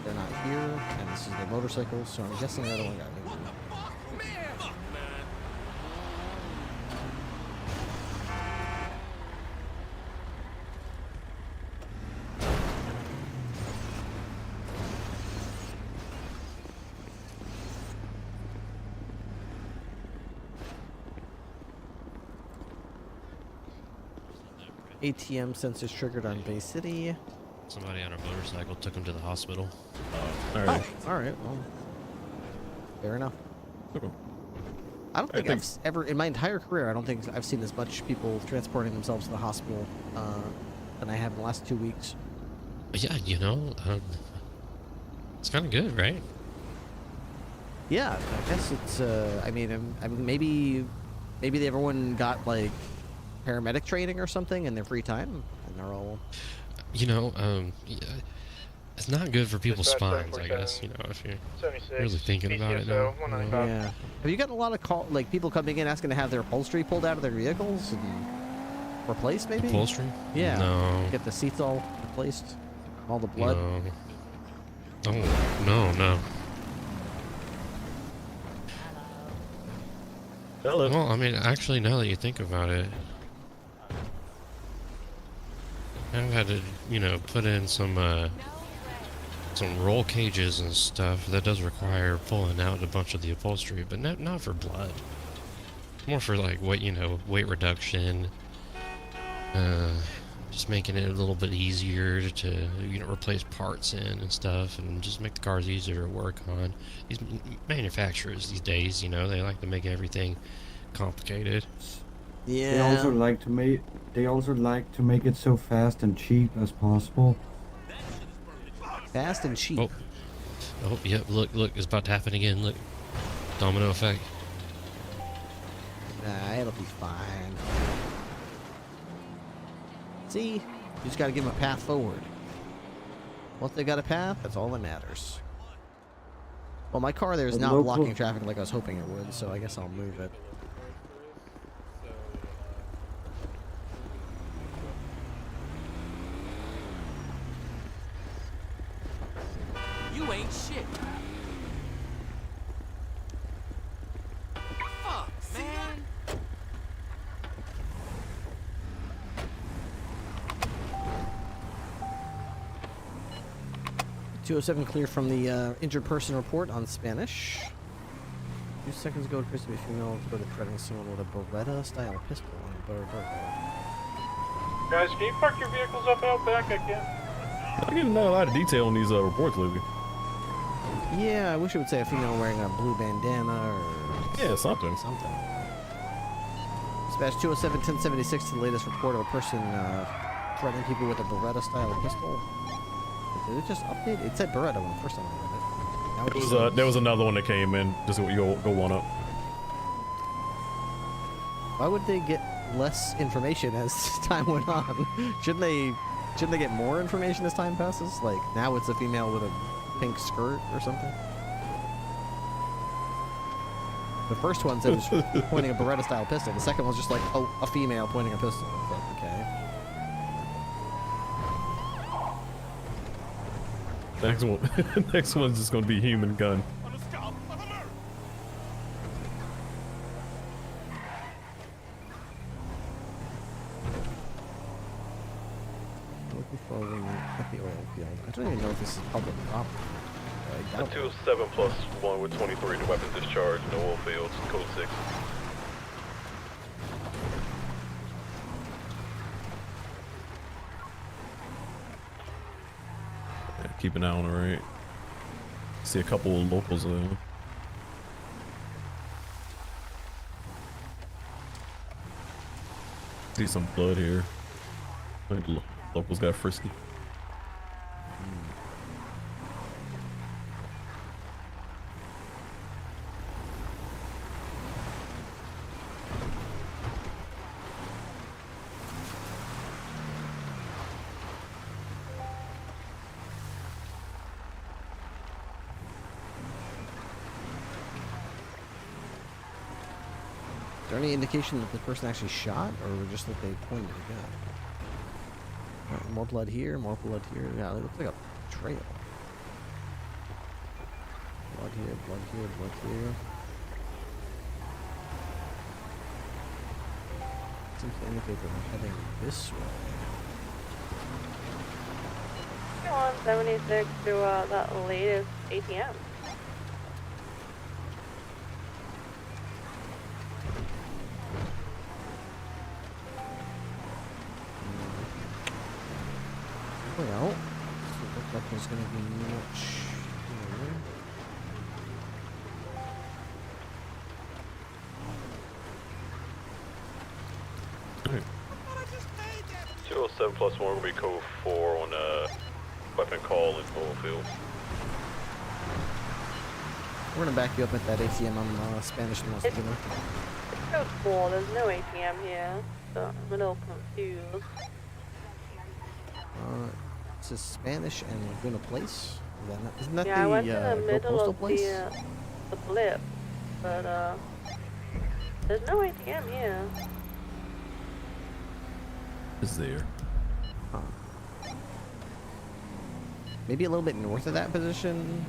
they're not here. And this is their motorcycle, so I'm guessing the other one got injured. ATM sensors triggered on Bay City. Somebody on a motorcycle took him to the hospital. All right. Oh, all right. Well, fair enough. Okay. I don't think I've ever, in my entire career, I don't think I've seen as much people transporting themselves to the hospital than I have in the last 2 weeks. Yeah, you know, it's kind of good, right? Yeah, I guess it's. I mean, maybe everyone got like paramedic training or something in their free time, and they're all. You know, yeah, it's not good for people's spines, I guess. You know, if you're really thinking about it now. Yeah. Have you gotten a lot of people coming in asking to have their upholstery pulled out of their vehicles and replaced, maybe? Upholstery? Yeah. No. Get the seats all replaced. All the blood? No. Oh, no. Hello. Well, I mean, actually, now that you think about it, I've had to, you know, put in some roll cages and stuff. That does require pulling out a bunch of the upholstery, but not for blood. More for like weight reduction. Just making it a little bit easier to, replace parts in and stuff, and just make the cars easier to work on. These manufacturers these days, they like to make everything complicated. Yeah. They also like to make it so fast and cheap as possible. Fast and cheap. Oh, yep. Look, it's about to happen again. Look, domino effect. Nah, it'll be fine. See? You just gotta give them a path forward. Once they got a path, that's all that matters. Well, my car there is not blocking traffic like I was hoping it would, so I guess I'll move it. You ain't shit. Fuck, man. 207 clear from the injured person report on Spanish. 2 seconds ago, it appears to be a female reported threatening someone with a Beretta-style pistol on a burger. Guys, can you park your vehicles up out back again? I get a lot of detail on these reports, Luke. Yeah, I wish it would say a female wearing a blue bandana or... Yeah, something. Dispatch 207-1076 to the latest report of a person threatening people with a Beretta-style pistol. Did it just update? It said Beretta when the first time I read it. There was another one that came in. Just go one up. Why would they get less information as time went on? Shouldn't they get more information as time passes? Like now it's a female with a pink skirt or something. The first one said it was pointing a Beretta-style pistol. The second one's just like, oh, a female pointing a pistol. It's like, okay. Next one's just gonna be human gun. Looking for a wing at the oil field. I don't even know if this is public property. I doubt it. 27+1 with 23 to weapon discharge in the oil fields, code 6. Keep an eye on it, right? See a couple of locals there. See some blood here. I think locals got frisky. Is there any indication that the person actually shot, or just that they pointed a gun? More blood here, more blood here. Yeah, it looks like a trail. Blood here, blood here, blood here. Seems to indicate that we're heading this way. 176 to that latest ATM. Well, doesn't look like there's going to be much here. Right. 207+1 will be code 4 on weapon call in oil field. We're going to back you up at that ATM on Spanish North. It's code 4, there's no ATM here, so I'm a little confused. It says Spanish and Laguna Place. Isn't that Yeah, I went to the the middle postal of place? the blip, but there's no ATM here. Is there? Huh. Maybe a little bit north of that position.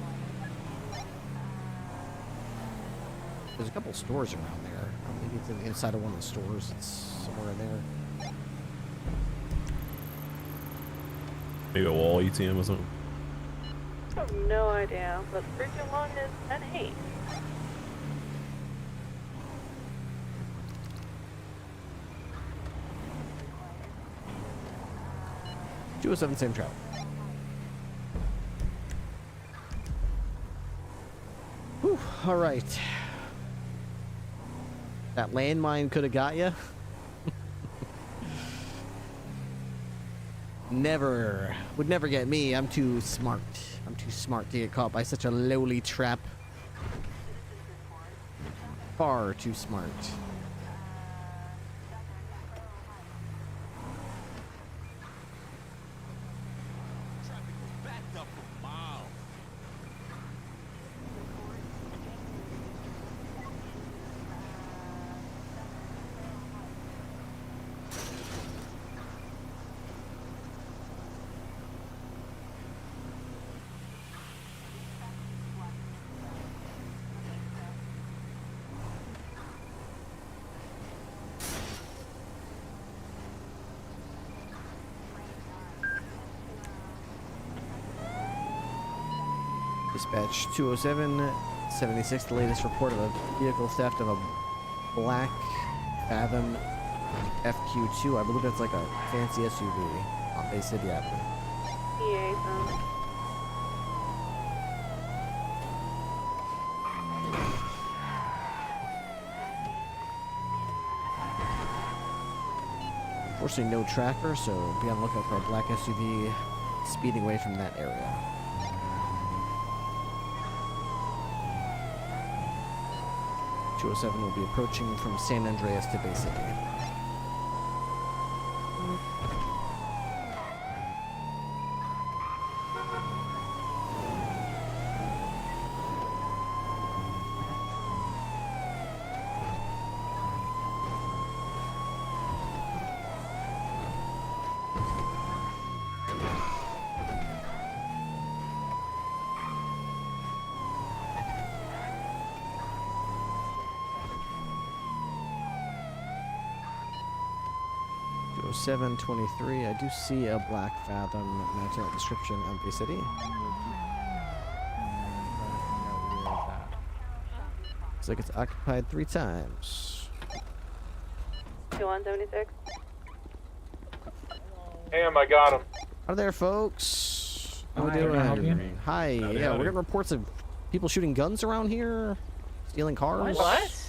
There's a couple stores around there. Maybe it's inside of one of the stores. It's somewhere in there. Maybe a wall ATM or something. I have no idea, but 321 is an 8. $207, same travel. Whew, all right. That landmine could have got you. Would never get me. I'm too smart. I'm too smart to get caught by such a lowly trap. Far too smart. Dispatch 207-76, the latest report of a vehicle theft of a black Fathom FQ2. I believe that's like a fancy SUV on Bay City Avenue. Yeah, Unfortunately, no tracker, so be on the lookout for a black SUV speeding away from that area. Will be approaching from San Andreas to Bay City. Oh, 723. I do see a black Fathom matching that description on Bay City. Looks like it's occupied 3 times. 2176. Damn, I got him. How there, folks? How we Hi, can I help you? doing? Hi. Howdy, Yeah, howdy. we're getting reports of people shooting guns around here, stealing cars. What?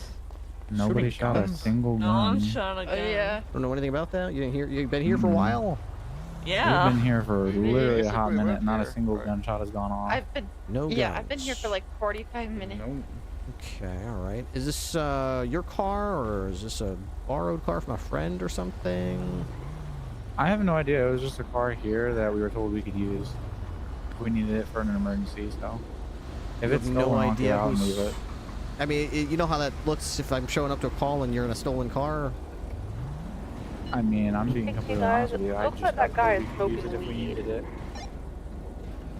Nobody Shooting shot a guns. single No, gun. I'm shot a gun. yeah. Don't know anything about that. You didn't hear? You've been here for a while. Yeah. We've been here for literally a hot we minute. work Not a here. single gunshot has gone off. I've been. No Yeah, guns. I've been here for like 45 minutes. Okay, all right. Is this your car, or is this a borrowed car from a friend or something? I have no idea. It was just a car here that we were told we could use. We needed it for an emergency, so. If You it's have stolen, no I'll idea get out and who's- move it. I mean, you know how that looks if I'm showing up to a call and you're in a stolen car? I mean, I'm being Hey, completely guys, honest with you. it I looks just like that got guy told is we could use it smoking if we weed. needed it.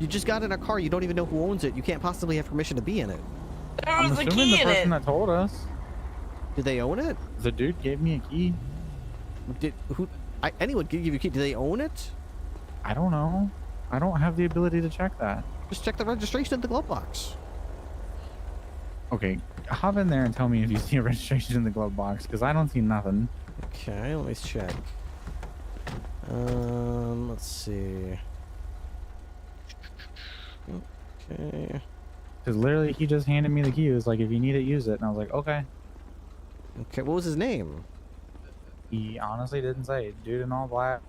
You just got in a car, you don't even know who owns it. You can't possibly have permission to be in it. There I'm was a assuming key the in person it. that told us. Did they own it? The dude gave me a key. Anyone can give you a key. Do they own it? I don't know. I don't have the ability to check that. Just check the registration in the glove box. Okay, hop in there and tell me if you see a registration in the glove box, because I don't see nothing. Okay, let me check. Let's see. Okay. Because literally, he just handed me the key. He was like, if you need it, use it. And I was like, okay. Okay, what was his name? He honestly didn't say. Dude in all black.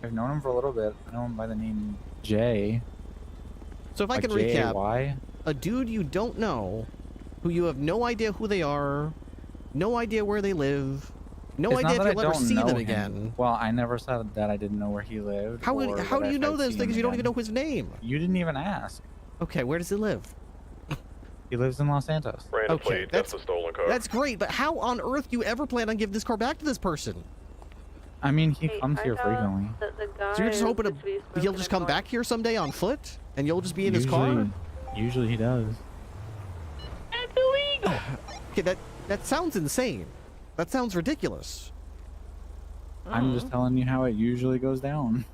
I've known him for a little bit. I know him by the name Jay. So if I Like can recap, J-A-Y? a dude you don't know, who you have no idea who they are, no idea where they live, no It's not idea if that you'll I ever don't see know them him. again. Well, I never said that I didn't know where he lived. How or do that you know I'd those see things? him You don't even know again. his name. You didn't even ask. Okay, where does he live? He lives in Los Santos. Random Okay, plate, that's a stolen car. That's great, but how on earth do you ever plan on giving this car back to this person? I mean, he comes here frequently. So you're just hoping he'll just come back here someday on foot, and you'll just be in his car? Usually he does. That's illegal. Okay, that sounds insane. That sounds ridiculous. I'm just telling you how it usually goes down.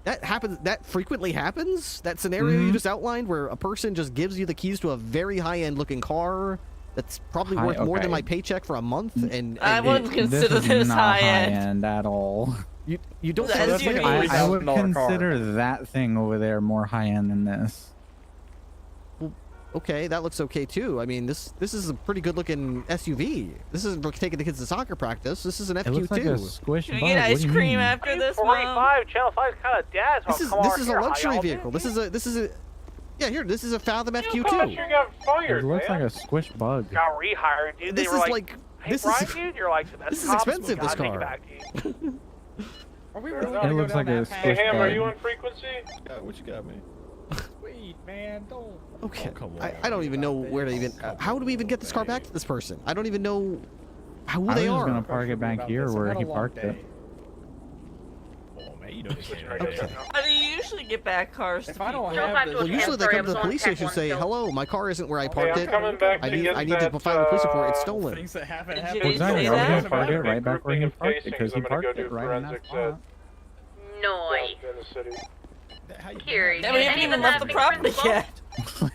That happens. That frequently happens. That scenario you just outlined, where a person just gives you the keys to a very high-end looking car that's probably worth more than my paycheck for a month. And I wouldn't consider this not high end. at all. You don't. That's think like I would consider that thing over there more high end than this. Okay, that looks okay too. I mean, this is a pretty good looking SUV. This isn't taking the kids to soccer practice. This is an FQ2. It looks like a squish Can we bug. get ice What do you cream mean? after this, Mom? 45, Channel 5's kind of dad's. This is a luxury vehicle. This is a yeah. Here, this is a Fathom FQ2. You got fired, It looks man. like a squish bug. Got rehired, dude. This they were is like, hey, this Brian, is dude, you're like the best this is cops. We expensive. This gotta take it car. back to you. Are we really It looks like a Hey, squish Ham, bug. are you on frequency? What you got, man? Wait, man, don't. Okay. Oh, come on. I don't even know where to even. How do we even get this car back to this person? I don't even know who I they was just are. gonna park it back here where he parked it. Oh man, you know this shit. How do you usually get back cars to people? Well, usually they come to the police station and say, "Hello, my car isn't where I parked I'm it. coming back I to need get to that, file a police report. It's stolen." Things that haven't Did happened. you Exactly. say I was gonna that? park it right back where he Grouping of parked it casings because he I'm gonna parked go it do right in that forensics spot. Noise. In the city. Curious. They haven't even left the property yet.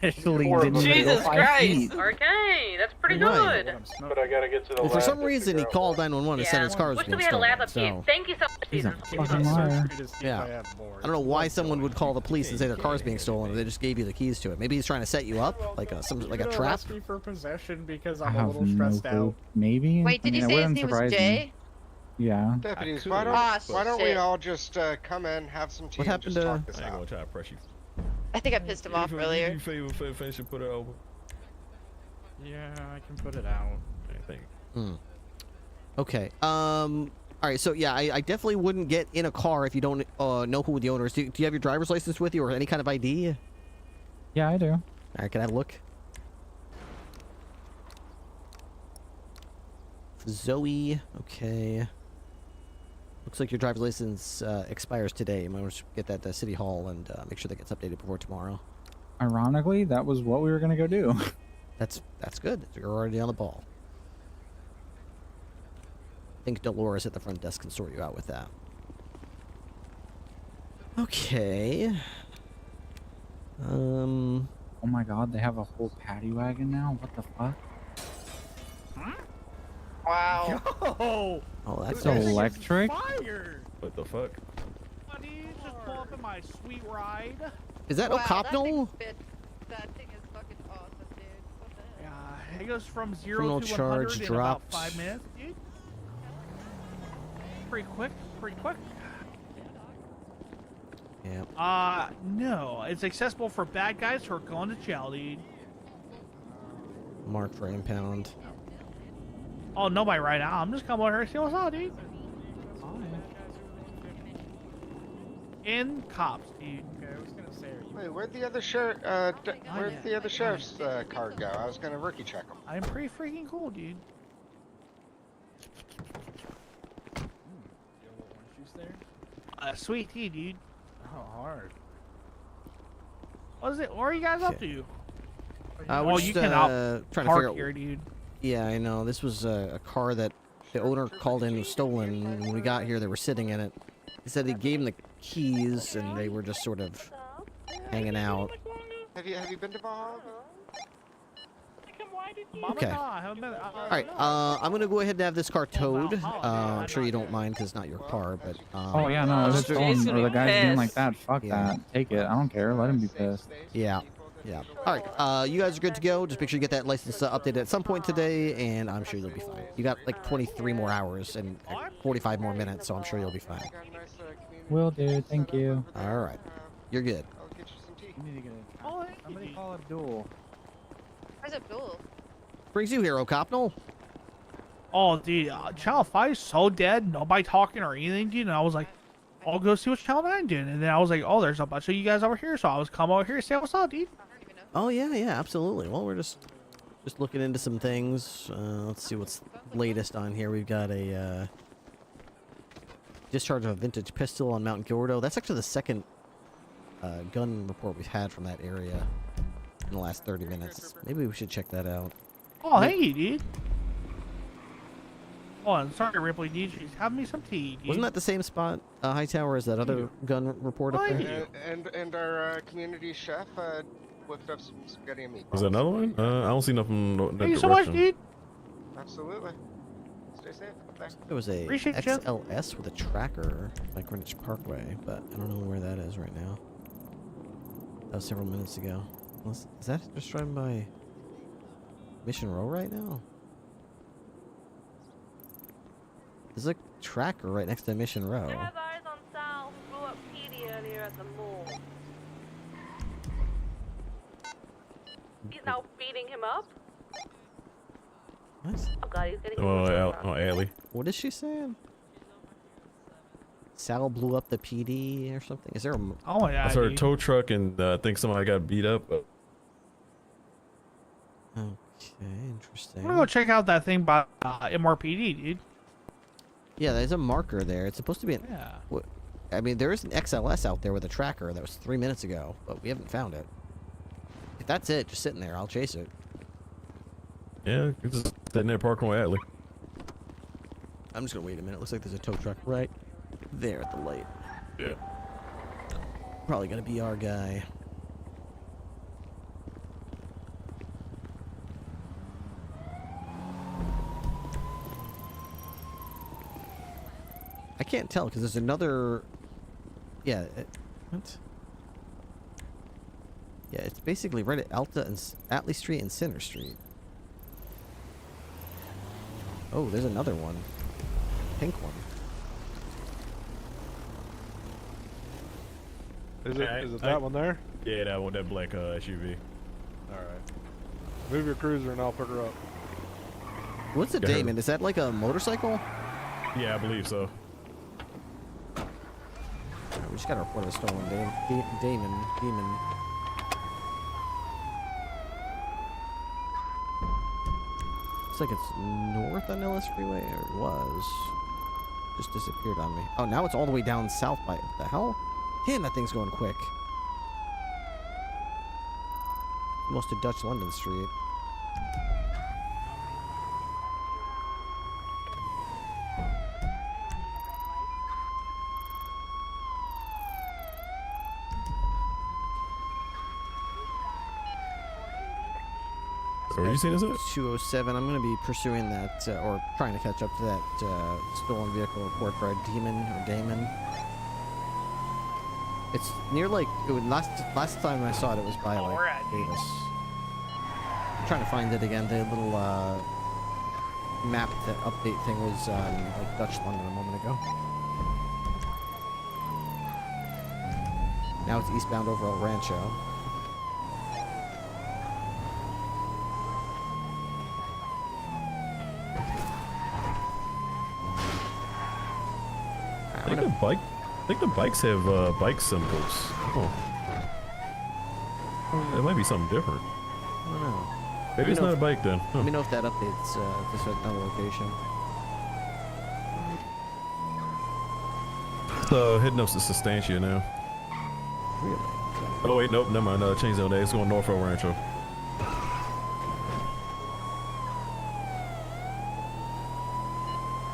Literally didn't even Jesus go 5 Christ. feet. Okay, that's pretty Right. good. But I gotta get to the Well, for lab some to reason, he figure out called 911 and said his car was Wish being we had a lab stolen. up here. So Thank you so much, He's a Caesar. fucking liar. yeah, I don't know why someone would call the police and say their car's being stolen. They just gave you the keys to it. Maybe he's trying to set you up, like a trap. Ask me for possession because I I'm a have little no stressed clue. out. Maybe. Wait, did I you mean, it say his wouldn't name was surprise me. Jay? Yeah. Deputies, I why could, don't, Ah, why don't we shit. all just come in, have some tea, What and happened just to- talk this I ain't out? gonna try to press you. I think I pissed him off earlier. You finish and put it over. Yeah, I can put it out. I think. Okay. All right. So yeah, I definitely wouldn't get in a car if you don't know who the owner is. Do you have your driver's license with you or any kind of ID? Yeah, I do. All right. Can I have a look? Zoe. Okay. Looks like your driver's license expires today. You might want to get that to City Hall and make sure that gets updated before tomorrow. Ironically, that was what we were gonna go do. That's good. You're already on the ball. I think Dolores at the front desk can sort you out with that. Okay. Oh my god, they have a whole paddy wagon now? What the fuck? Wow. Oh, Oh, that's It's electric? fire! What the fuck? Buddy, just pull up in my sweet ride. Is that Ocopnol? That thing is fucking awesome, dude. What the hell? Yeah, it goes from 0 Criminal to charge 100 in dropped. about 5 minutes, dude. Pretty quick, pretty quick. Yeah. No, it's accessible for bad guys who are going to jail, dude. Mark for impound. Oh, nobody right now. I'm just coming over here to see what's up, dude. In cops, dude. Okay, I was gonna say, are you Wait, where'd the other where'd the other sheriff's car go? I was gonna rookie check him. I'm pretty freaking cool, dude. orange juice there? Sweet tea, dude. Oh, hard. What is it? What are you guys up to? We're Well, just, you cannot trying to park figure out. here, dude. Yeah, I know. This was a car that the owner called in was stolen. And when we got here, they were sitting in it. He said he gave them the keys, and they were just sort of hanging out. Have you been to Valhalla? Okay. All right. I'm gonna go ahead and have this car towed. I'm sure you don't mind because it's not your car, but. Oh yeah, no, if it's stolen or the guy's being like that, fuck that. Take it. I don't care. Let him be pissed. Yeah. Yeah. All right. You guys are good to go. Just make sure you get that license updated at some point today, and I'm sure you'll be fine. You got like 23 more hours and 45 more minutes, so I'm sure you'll be fine. Will do. Thank you. All right. You're good. I'll get you some tea. You need to get somebody call Abdul. Where's Abdul? Brings you here, Ocopnol. Oh, dude, Channel 5 is so dead. Nobody talking or anything, dude. And I was like, I'll go see what Channel 9 doing. And then I was like, oh, there's a bunch of you guys over here. So I was come over here to say what's up, dude. Oh yeah, yeah, absolutely. Well, we're just looking into some things. Let's see what's latest on here. We've got a Discharge of a vintage pistol on Mount Gordo. That's actually the second gun report we've had from that area in the last 30 minutes. Maybe we should check that out. Oh, hey, dude. Oh, I'm sorry, Ripley. Dude, have me some tea, dude. Wasn't that the same spot, Hightower, as that other gun report up there? And our community chef whipped up some spaghetti and meatballs. Was there another one? I don't see nothing. No, Thank you so much, dude. Absolutely. Stay safe. Thanks. There was a Appreciate you. XLS with a tracker like Greenwich Parkway, but I don't know where that is right now. That was several minutes ago. Is that just driving by Mission Row right now? There's a tracker right next to Mission Row. There are guys on South blew up PD earlier at the mall. He's now beating him up. What? Oh god, he's getting Allie. What is she saying? Sal blew up the PD or something? Is there a... Oh my god, I saw a dude. tow truck and I think somebody got beat up. Okay, interesting. I'm gonna go check out that thing by MRPD, dude. Yeah, there's a marker there. It's supposed to be an... Yeah. I mean, there is an XLS out there with a tracker that was 3 minutes ago, but we haven't found it. If that's it, just sitting there, I'll chase it. Yeah, it's just sitting there parking on Atlee. I'm just gonna wait a minute. Looks like there's a tow truck right there at the light. Yeah. Probably gonna be our guy. I can't tell because there's another. Yeah. What? Yeah, it's basically right at Alta and Atlee Street and Center Street. Oh, there's another one. Pink one. Is it that one there? Yeah, that one, that black SUV. All right. Move your cruiser and I'll pick her up. What's a Go ahead. Damon? Is that like a motorcycle? Yeah, I believe so. Alright, we just got a report of a stolen demon. Looks like it's north on Ellis Freeway, or it was. Just disappeared on me. Oh, now it's all the way down south by... What the hell? Damn, that thing's going quick. Almost to Dutch London Street. So are you seeing this? 207. I'm going to be pursuing that, or trying to catch up to that stolen vehicle report for a Damon. It's near like it would last time I saw it, it was by like Davis. I'm trying to find it again. The little map that update thing was like Dutch London a moment ago. Now it's eastbound over El Rancho. I think the bikes have bike symbols. Oh. It might be something different. I don't know. Maybe it's not a bike then. Let me know if that updates this another location. It's heading up to Sustancia now. Really? Oh wait, nope, never mind. Change zone day. It's going north El Rancho.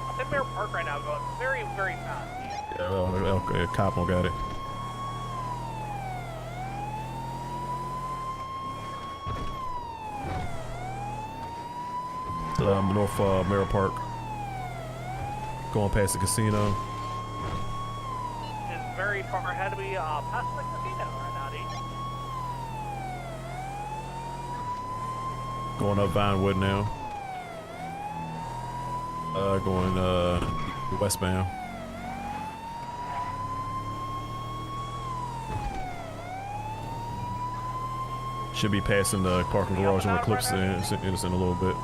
I'm in Mirror Park right now, going very, very fast. Yeah, okay, Capo got it. North Mirror Park. Going past the casino. It's very far ahead of me, past the casino right now, dude. Going up Vinewood now. Going westbound. Should be passing the parking garage on Eclipse in a little bit.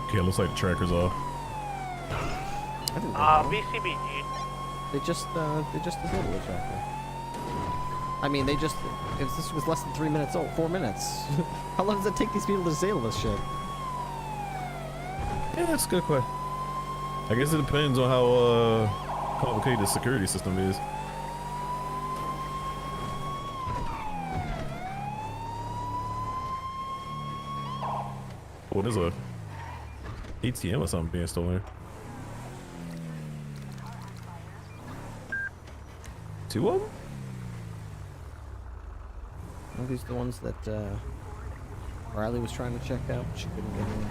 Okay, looks like the tracker's off. BCB, dude. They just disabled the tracker. I mean, if this was less than 3 minutes old, 4 minutes. How long does it take these people to disable this shit? Yeah, that's a good question. I guess it depends on how complicated the security system is. What is a ATM or something being stolen? 2 of them? Are these the ones that Riley was trying to check out? She couldn't get in.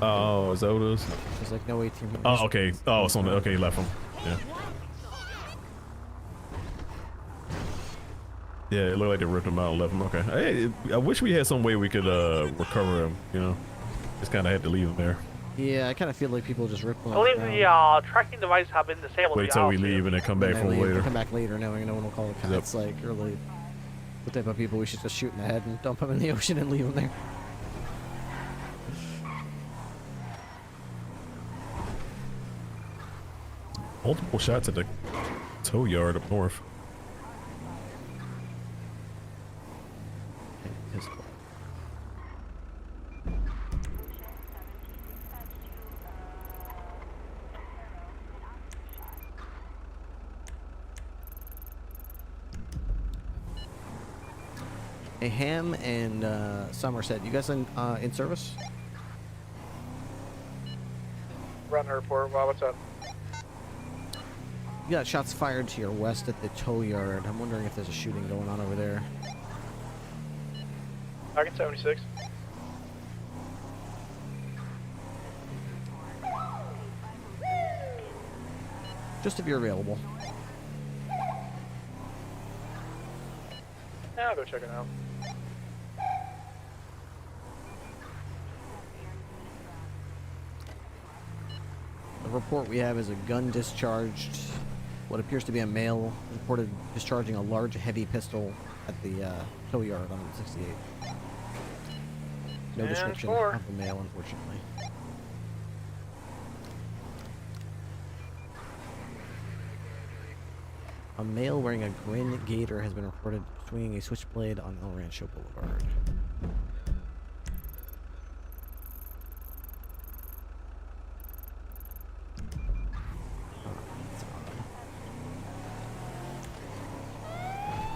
Oh, is that what it is? There's like no ATM. Oh, okay. Oh, it's on the, okay, left them. Yeah. Yeah, it looked like they ripped them out and left them. Okay. Hey, I wish we had some way we could recover them, you know? Just kind of had to leave them there. Yeah, I kind of feel like people just rip them I believe the tracking device have been disabled. Wait till we leave and then come back from later. Come back later knowing no one will call the cops. Like, really, the type of people we should just shoot in the head and dump them in the ocean and leave them there. Multiple shots at the tow yard up north. Hey, Ham and Somerset, you guys in service? Run the report. Wow, what's up? You got shots fired to your west at the tow yard. I'm wondering if there's a shooting going on over there. Target 76. Just if you're available. Yeah, I'll go check it out. The report we have is a gun discharged. What appears to be a male reported discharging a large heavy pistol at the tow yard on 68. No description of the male, unfortunately. A male wearing a Grin Gator has been reported swinging a switchblade on El Rancho Boulevard.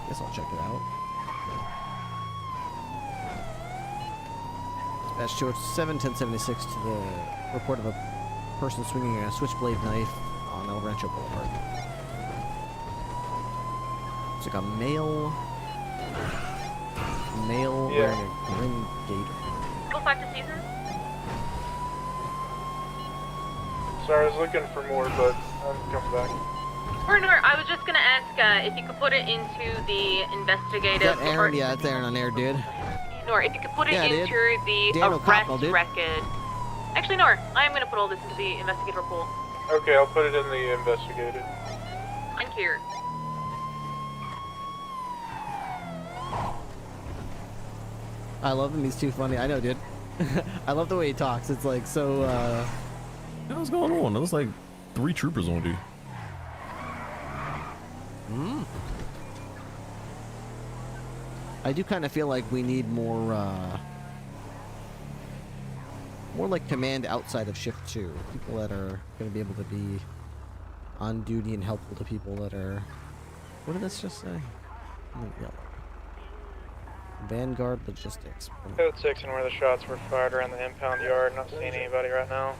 Guess I'll check it out. Dispatch to 71076 to the report of a person swinging a switchblade knife on El Rancho Boulevard. It's like a male wearing a Grin Gator. Go back to season. Sorry, I was looking for more, but I'm coming back. Nor, I was just gonna ask if you could put it into the investigative. Is that Aaron? Yeah, it's Aaron on air, dude. Nor, if you could put it Yeah, into dude. the Dan arrest O'Connell, dude. record. Actually, Nor, I am gonna put all this into the investigative pool. Okay, I'll put it in the investigated. Thank you. I love him. He's too funny. I know, dude. I love the way he talks. It's like so. What's going on? It looks like 3 troopers on duty. I do kind of feel like we need more like command outside of shift 2. People that are going to be able to be on duty and helpful to people that are. What did this just say? Yellow. Vanguard Logistics. Code 6 and where the shots were fired around the impound yard. Not seeing anybody right now.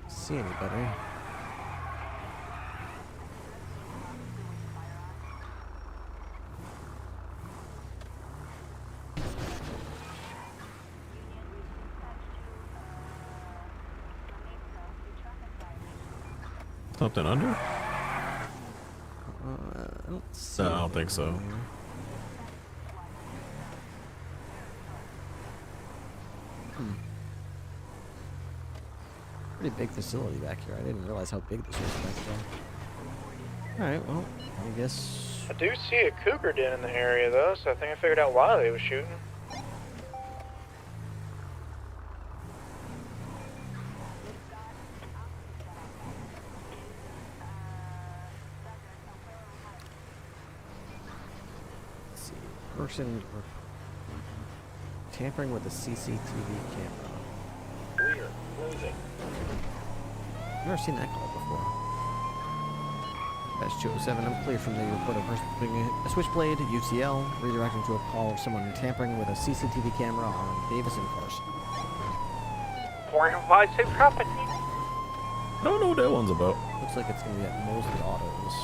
See anybody? Something under? I don't see. No, I don't think so. Pretty big facility back here. I didn't realize how big this was back there. Alright, well, I guess. I do see a cougar den in the area though, so I think I figured out why they was shooting. Person tampering with the CCTV camera. Clear. Closing. I've never seen that call before. That's 207. I'm clear from the report of person putting a switchblade at UCL, redirecting to a call of someone tampering with a CCTV camera on Davis and Carson. 456 traffic. I don't know what that one's about. Looks like it's going to be at Mosley Autos.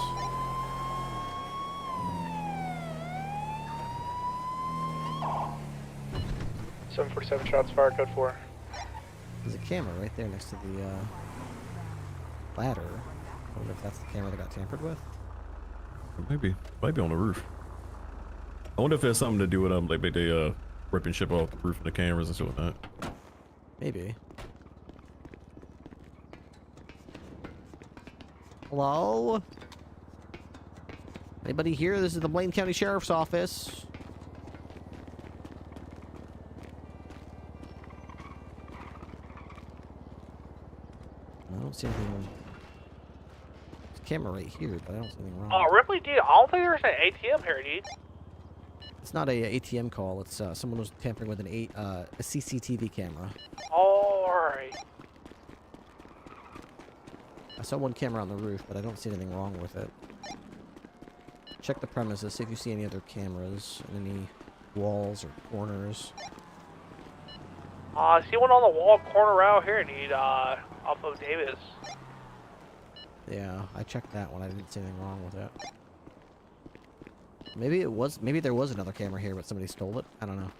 .747 shots fired, code 4. There's a camera right there next to the ladder. I wonder if that's the camera that got tampered with. Maybe. Might be on the roof. I wonder if there's something to do with like they ripping shit off the roof of the cameras and stuff like that. Maybe. Hello? Anybody here? This is the Blaine County Sheriff's Office. I don't see anything. There's a camera right here, but I don't see anything wrong. Oh, Ripley, dude, I don't think there's an ATM here, dude. It's not a ATM call. It's someone was tampering with a CCTV camera. Alright. I saw one camera on the roof, but I don't see anything wrong with it. Check the premises, see if you see any other cameras in any walls or corners. I see one on the wall corner out here, dude, off of Davis. Yeah, I checked that one. I didn't see anything wrong with it. Maybe there was another camera here, but somebody stole it. I don't know.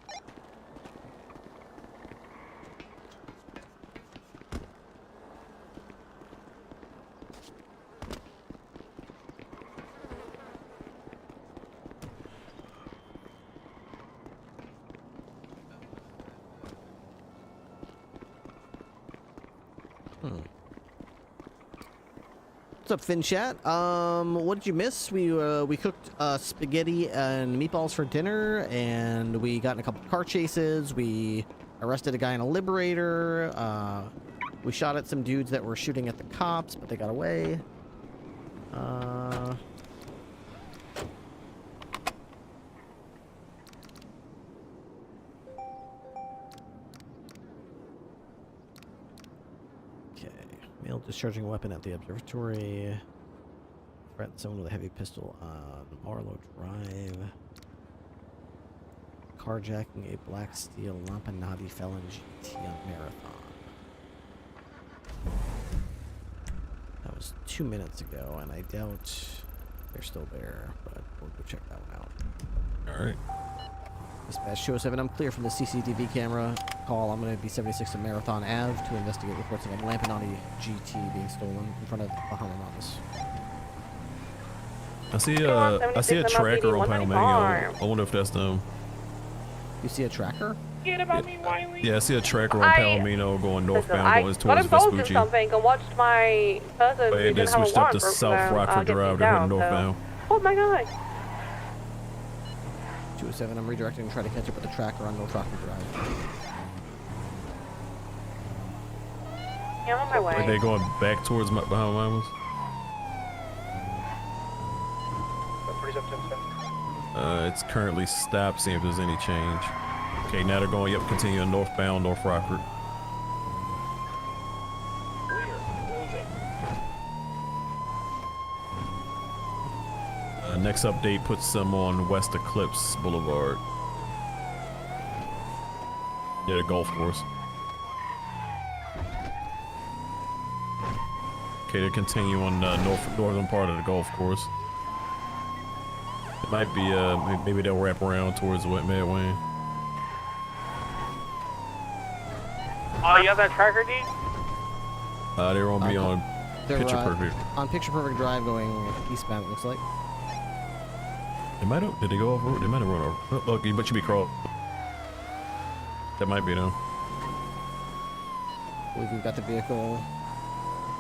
What's up, FinChat? What did you miss? We cooked spaghetti and meatballs for dinner, and we got in a couple car chases. We arrested a guy in a Liberator. We shot at some dudes that were shooting at the cops, but they got away. Male discharging a weapon at the observatory. Threatened someone with a heavy pistol on Marlowe Drive. Carjacking a black steel Lampanati felon GT on Marathon. That was 2 minutes ago, and I doubt they're still there, but we'll go check that one out. Alright. Dispatch 207, I'm clear from the CCTV camera call. I'm going to be 76 to Marathon Ave to investigate reports of a Lampanati GT being stolen in front of the Bahamas. I see a tracker on Palomino. I wonder if that's them. You see a tracker? Forget about me, Wiley. Yeah, I see a tracker on Palomino going northbound, going got towards involved in Vespucci. something and watched my cousin. But they switched up to South Rockford Drive. They're heading northbound. Oh my god. 207, I'm redirecting to try to catch up with the tracker on North Rockford Drive. Yeah, I'm on my way. Are they going back towards Bahamas? It's currently stopped, seeing if there's any change. Okay, now they're going up, continuing northbound, North Rockford. Next update puts them on West Eclipse Boulevard. Yeah, the golf course. Okay, they're continuing on northern part of the golf course. It might be, maybe they'll wrap around towards the Medway. Oh, you got that tracker, dude? They're gonna be on Picture Perfect. On Picture Perfect Drive going eastbound, it looks like. They might have, did they go over? They might have run over. Oh, look, but you be crawled. That might be them. I believe we've got the vehicle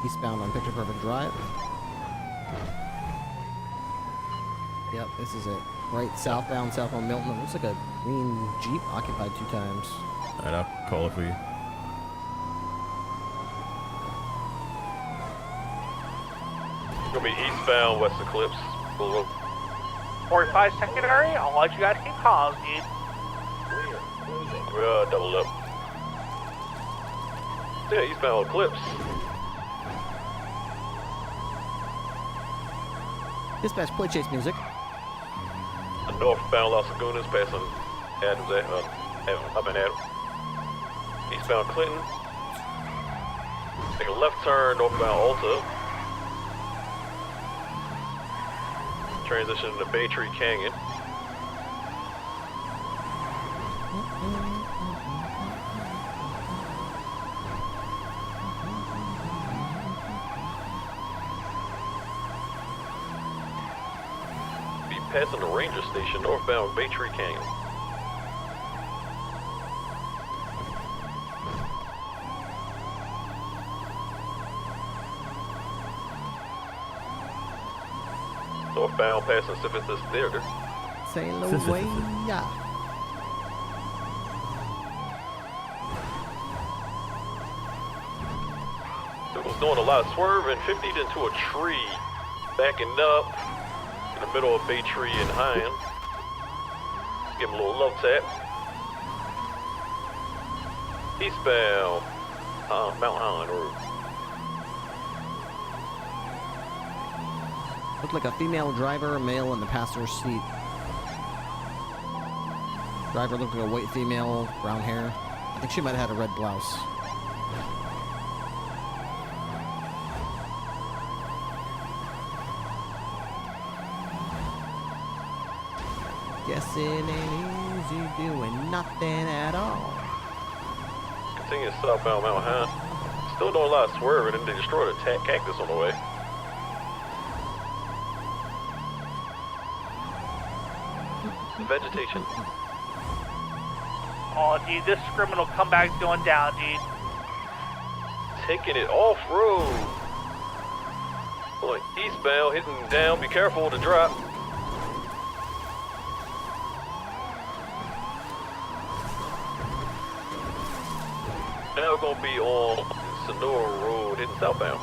eastbound on Picture Perfect Drive. Yep, this is it. Right, southbound Milton. It looks like a green Jeep occupied 2 times. Alright, I'll call it for you. It's gonna be eastbound West Eclipse Boulevard. 45 secondary. I'll let you guys keep calls, dude. We're doubled up. Yeah, eastbound Eclipse. Dispatch, play chase music. Northbound Las Lagunas, passing Adams, up in Adams. Eastbound Clinton. Take a left turn, northbound Alta. Transition to Bay Tree Canyon. Be passing the ranger station, northbound Bay Tree Canyon. Northbound passing Synthesis Theater. Sail away, yeah. It was doing a lot of swerving, 50'd into a tree, backing up in the middle of Bay Tree and Hine. Give him a little love tap. Eastbound Mount Highland Road. Looked like a female driver, male in the passenger seat. Driver looked like a white female, brown hair. I think she might have had a red blouse. Guess it ain't easy doing nothing at all. Continue southbound Mount Highland. Still doing a lot of swerving, and they destroyed a cactus on the way. Vegetation. Oh, dude, this criminal comeback's going down, dude. Taking it off-road. Going eastbound, hitting down. Be careful with the drop. Now we're going to be on Sonora Road, hitting southbound.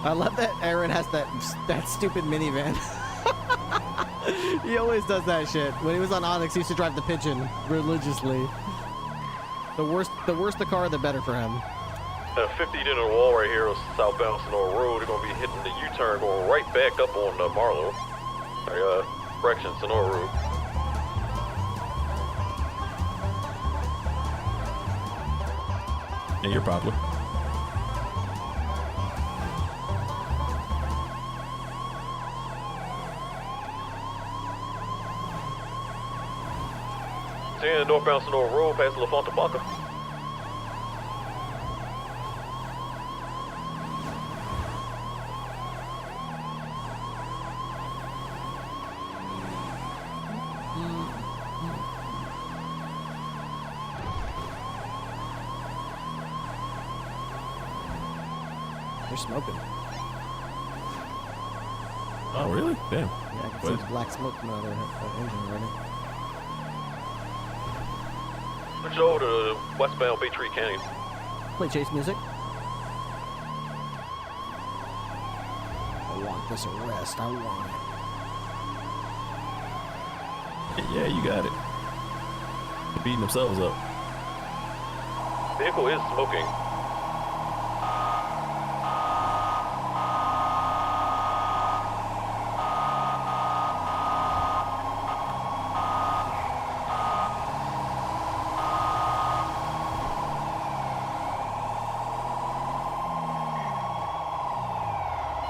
I love that Aaron has that stupid minivan. He always does that shit. When he was on Onyx, he used to drive the Pigeon religiously. The worse the car, the better for him. 50 in a wall right here on southbound Sonora Road. They're going to be hitting the U-turn, going right back up on Marlow. Correction, Sonora Road. Yeah, you're popular. Staying northbound Sonora Road, past La Fonte Blanca. They're smoking. Oh, really? Damn. Yeah, I can see black smoke from their engine already. Switch over to westbound Bay Tree Canyon. Play chase music. I want this arrest. I want it. Yeah, you got it. They're beating themselves up. Vehicle is smoking.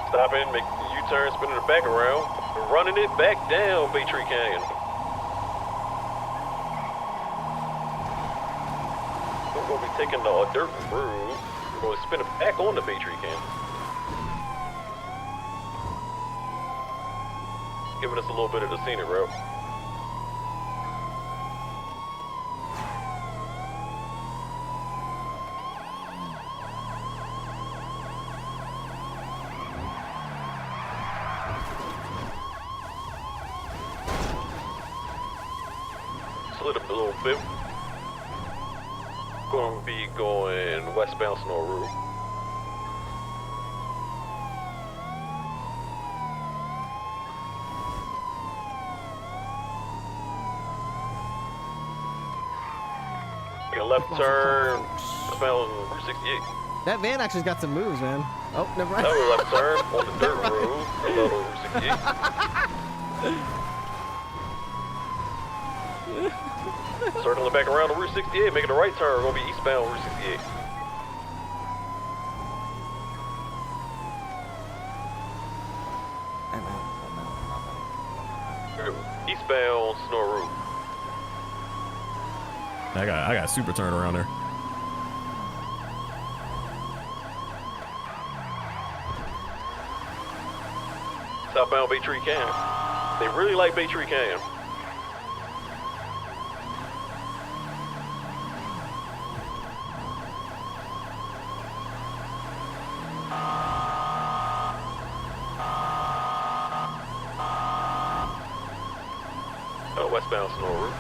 Stopping, make the U-turn, spinning it back around, running it back down Bay Tree Canyon. We're going to be taking the dirt road. We're going to spin it back on the Bay Tree Canyon. Giving us a little bit of the scenic route. Slid up a little bit. Going to be going westbound Sonora Road. turn. Westbound Route 68. That van actually's got some moves, man. Oh, never mind. Another left turn on the dirt road. Another Route 68. Circling back around to Route 68, making a right turn. We're gonna be eastbound Route 68. Eastbound Snore Route. I got a super turn around there. Southbound Bay Tree Canyon. They really like Bay Tree Canyon. Westbound Snore Route.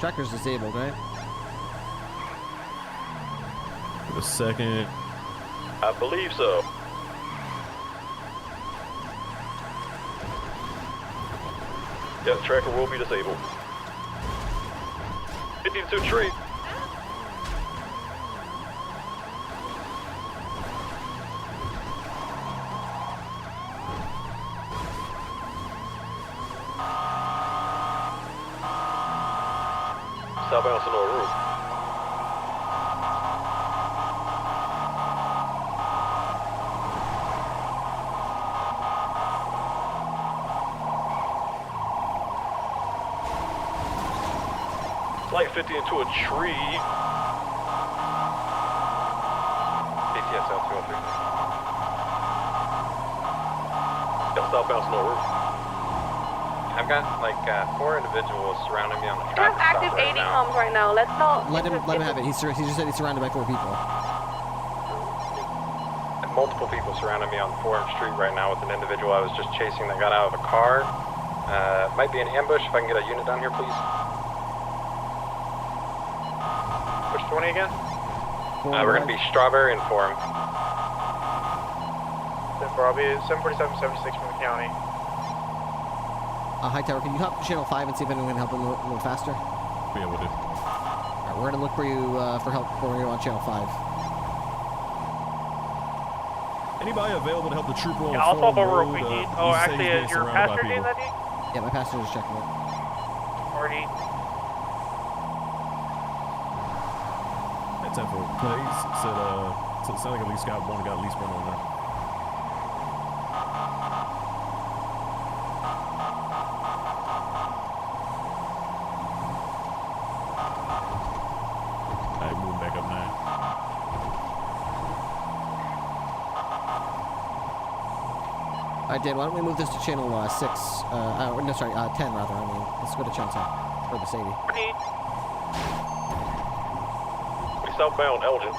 Tracker's disabled, right? Give a second. I believe so. Yeah, the tracker will be disabled. 52 tree. Southbound Sonora Route. It's like 50 into a tree. ATS out 203. Yeah, southbound Sonora Route. I've got like 4 individuals surrounding me on the We have traffic active stop right 80 now. comms right now. Let's not. Let him have it. He just said he's surrounded by 4 people. Multiple people surrounding me on 4th Street right now with an individual I was just chasing that got out of a car. Might be an ambush. If I can get a unit down here, please. Which 20 again? We're going to be Strawberry and Forum. 747-76 from the county. High Tower, can you hop to channel 5 and see if anyone can help him a little faster? Be able to. Alright, we're gonna look for you for help for you on channel 5. Anybody available to help the trooper on Yeah, I'll Forum swap over Road, if we need. he Oh, says actually, he's being is your surrounded by passenger doing people. that, dude? Yeah, my passenger's checking it. Already. At 10 for plays. Said so it sounded like at least got at least one on there. Alright, moving back up now. Alright, Dan, why don't we move this to channel 6? No, sorry, 10 rather. I mean, let's go to channel 10 for the Sadie. We southbound Elgin.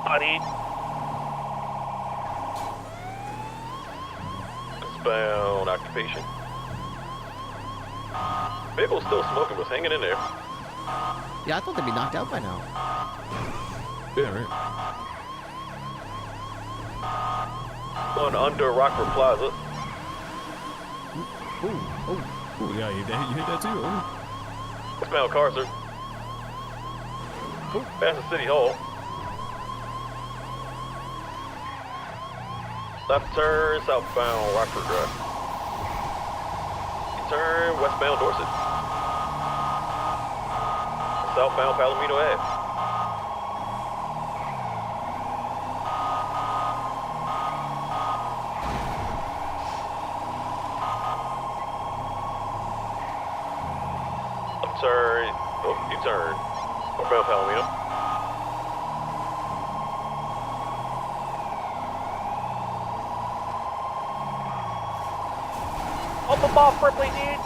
Buddy. Westbound Occupation. Vehicle's still smoking, was hanging in there. Yeah, I thought they'd be knocked out by now. Yeah, right. One under Rockford Plaza. Ooh, yeah, you hit that too. Ooh. Westbound Carcer. Past the City Hall. Left turn, southbound Rockford Drive. Turn, westbound Dorset. Southbound Palomino Ave. Turn, U-turn, northbound Palomino. Up above Ripley, dude.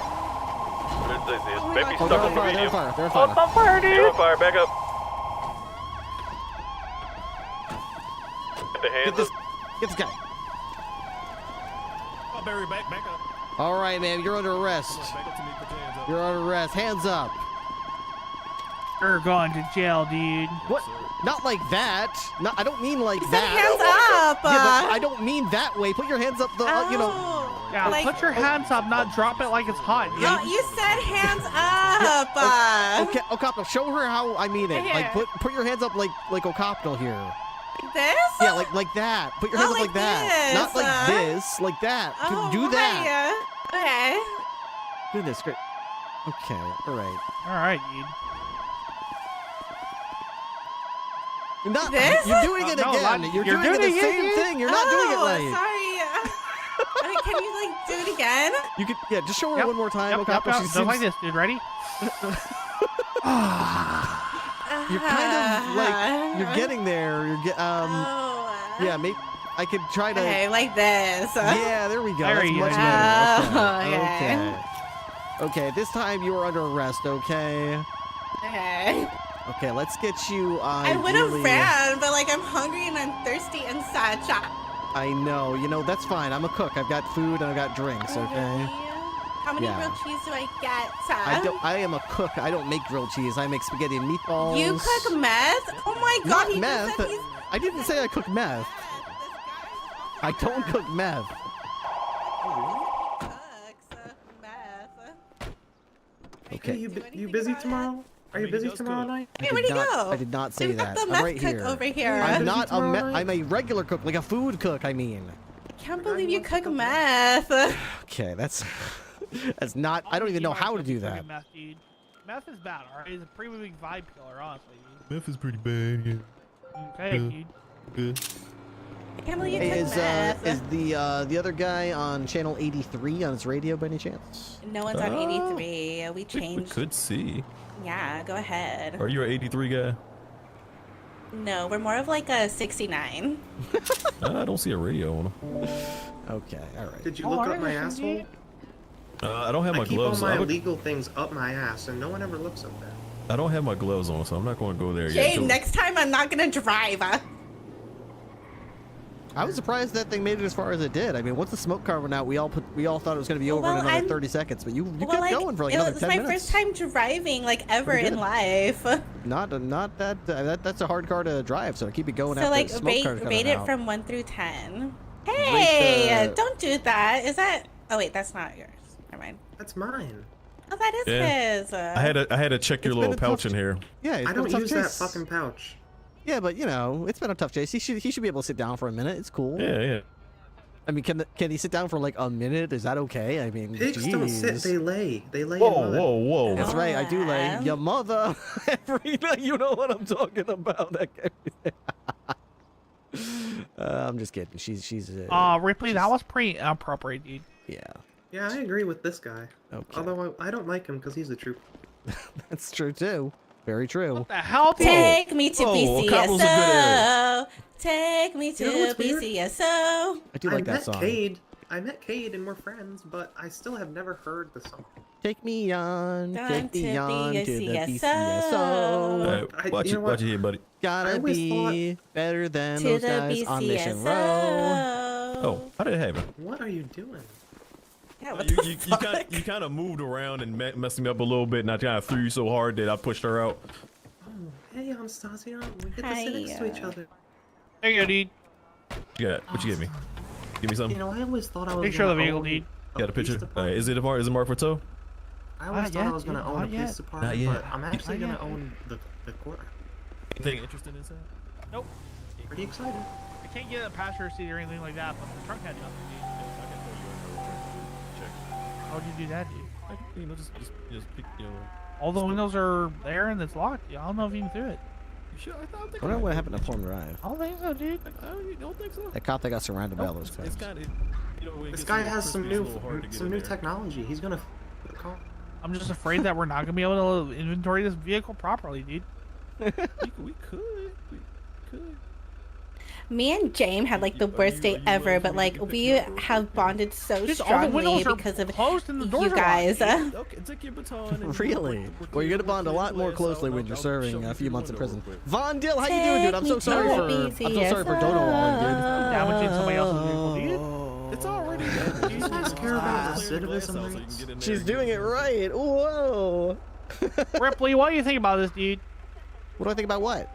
This baby Oh, stuck they're on on the fire, they're on medium. fire, they're on Up fire. on fire, They're dude. on fire, back up. Get the hands up. Get this guy. Oh, Barry, back up. Alright, man, you're under arrest. Back up to me, put your hands up. You're under arrest. Hands up. You're going to jail, dude. What? Not like that. I don't mean like He said that. hands up. Yeah, but I don't mean that way. Put your hands up, you know. Yeah, Like- put your hands up, not drop it like it's hot. No, you said hands up. Okay, Ocopno, show her how I mean it. Like Here. put your hands up like Ocopno here. Like this? Yeah, like that. Put your hands up like that. Not like this, like that. Do that. Okay. Goodness, great. Okay, all right. All right, dude. You're not. This? You're doing it No, again. not- You're you're doing it the doing it, same dude. thing. You're not doing it right. Sorry. I mean, can you like do it again? You could, yeah. Just show her Yep, one more time. Yep, Ocopno. yep, She Just seems- like this, dude. Ready? You're kind of like you're getting there. Yeah, maybe I could try to. Okay, like this. Yeah, there we go. There That's you much go. better. Okay. Okay, this time you are under arrest, okay? Okay. Okay, let's get you, I would have ideally- ran, but like I'm hungry and I'm thirsty and such. I know, that's fine. I'm a cook. I've got food and I've got drinks, okay? How many Yeah. grilled cheese do I get? I am a cook. I don't make grilled cheese. I make spaghetti and meatballs. You cook meth? Oh my god, Not he meth. just said he's I didn't say I cook meth. I don't cook meth. Okay. You busy tomorrow? Are you busy tomorrow night? Hey, where'd he go? I did not say We've got that. the I'm meth right cook here. over here. I'm not a Tomorrow night? I'm a regular cook, like a food cook, I mean. Can't believe you cook meth. Okay, that's not. I don't even know how to do that. Meth, dude. Meth is bad, alright? It's a pretty big vibe killer, honestly. Meth is pretty bad, yeah. Okay, dude. Good. I can't believe you Hey, cook meth. is the other guy on channel 83 on his radio by any chance? No one's on 83. We We changed. could see. Yeah, go ahead. Are you an 83 guy? No, we're more of like a 69. I don't see a radio on him. Okay, all right. Did you look up my asshole? I don't have my I keep gloves all my on. illegal things up my ass, and no one ever looks up there. I don't have my gloves on, so I'm not going to go there Jay, yet. next time I'm not gonna drive. I was surprised that thing made it as far as it did. I mean, once the smoke car went out, we all thought it was going to be over Well, in another I'm- 30 seconds, but you Well, kept like, going for like it another was 10 my minutes. first time driving like ever Pretty in good. life. Not that's a hard car to drive, so keep it going So after like the smoke car's rate coming it out. from 1 through 10. Hey, Rate the- don't do that. Is that? Oh wait, that's not yours. Never mind. That's mine. Oh, that is Yeah. his. I had to check your It's little been a pouch tough- in here. Yeah, it's I been a don't tough use that chase. fucking pouch. Yeah, but it's been a tough chase. He should be able to sit down for a minute. It's cool. Yeah, yeah. I mean, can he sit down for like a minute? Is that okay? I mean, Pigs don't sit, jeez. they lay. They lay Whoa, in mud. whoa, whoa. That's right, I do lay. Aw. Your mother. Every night, you know what I'm talking about. That I'm just kidding. She's. Ripley, that was pretty inappropriate, dude. Yeah. Yeah, I agree with this guy. Okay. Although I don't like him because he's a trooper. That's true too. Very true. What the hell, dude? Take me to Oh, Cobble's a good area. BCSO. Take me to You know what's weird? BCSO. I do like I that met song. Cade. I met Cade and we're friends, but I still have never heard the song. Take me on, Done take me to on to the BCSO. BCSO. Watch you know it, what? watch it here, buddy. I Gotta always be better than To those the guys on Mission Row. BCSO. Oh, how did it happen? What are you doing? Yeah, what You, the you, fuck? you kind of moved around and messed me up a little bit, and I kind of threw you so hard that I pushed her out. Oh, hey, Anastasia. We get to sit next to each other. There you go, dude. Yeah, what you give me? Give me something. You know, I always thought I was Picture of the gonna vehicle, own dude. Got a police picture? department. Is it marked for tow? I always Not thought I yet, was gonna dude, own a not police yet. department, Not yet. but I'm actually Not gonna yet, own the court. Anything interesting inside? Nope. Pretty excited. I can't get a passenger seat or anything like that, but the trunk had nothing, dude. How'd you do that, dude? You know, just pick, All the windows are there and it's locked. I don't know if you can do it. Sure, I think I wonder what happened to Plum Drive. I don't think so, dude. You don't think so? That cop that got surrounded by all Nope, those it's guys. kind of. You know, when it This gets guy a little has some crispy, it's a little hard to get in new there. technology. He's gonna the car. I'm just afraid that we're not gonna be able to inventory this vehicle properly, dude. We could. We could. Me and James had like the worst day ever, but like we have bonded so Just all the strongly windows are because of closed and the doors you are guys. locked. Okay, take your baton. And Really? Well, you're gonna bond a lot more closely when you're serving a few months in prison. Von Dill, how you doing, dude? I'm so sorry for Donowong, dude. Damaging somebody else's vehicle, dude. It's already done. Do you guys care about recidivism rates? She's doing it right. Whoa. Ripley, what do you think about this, dude? What do I think about what?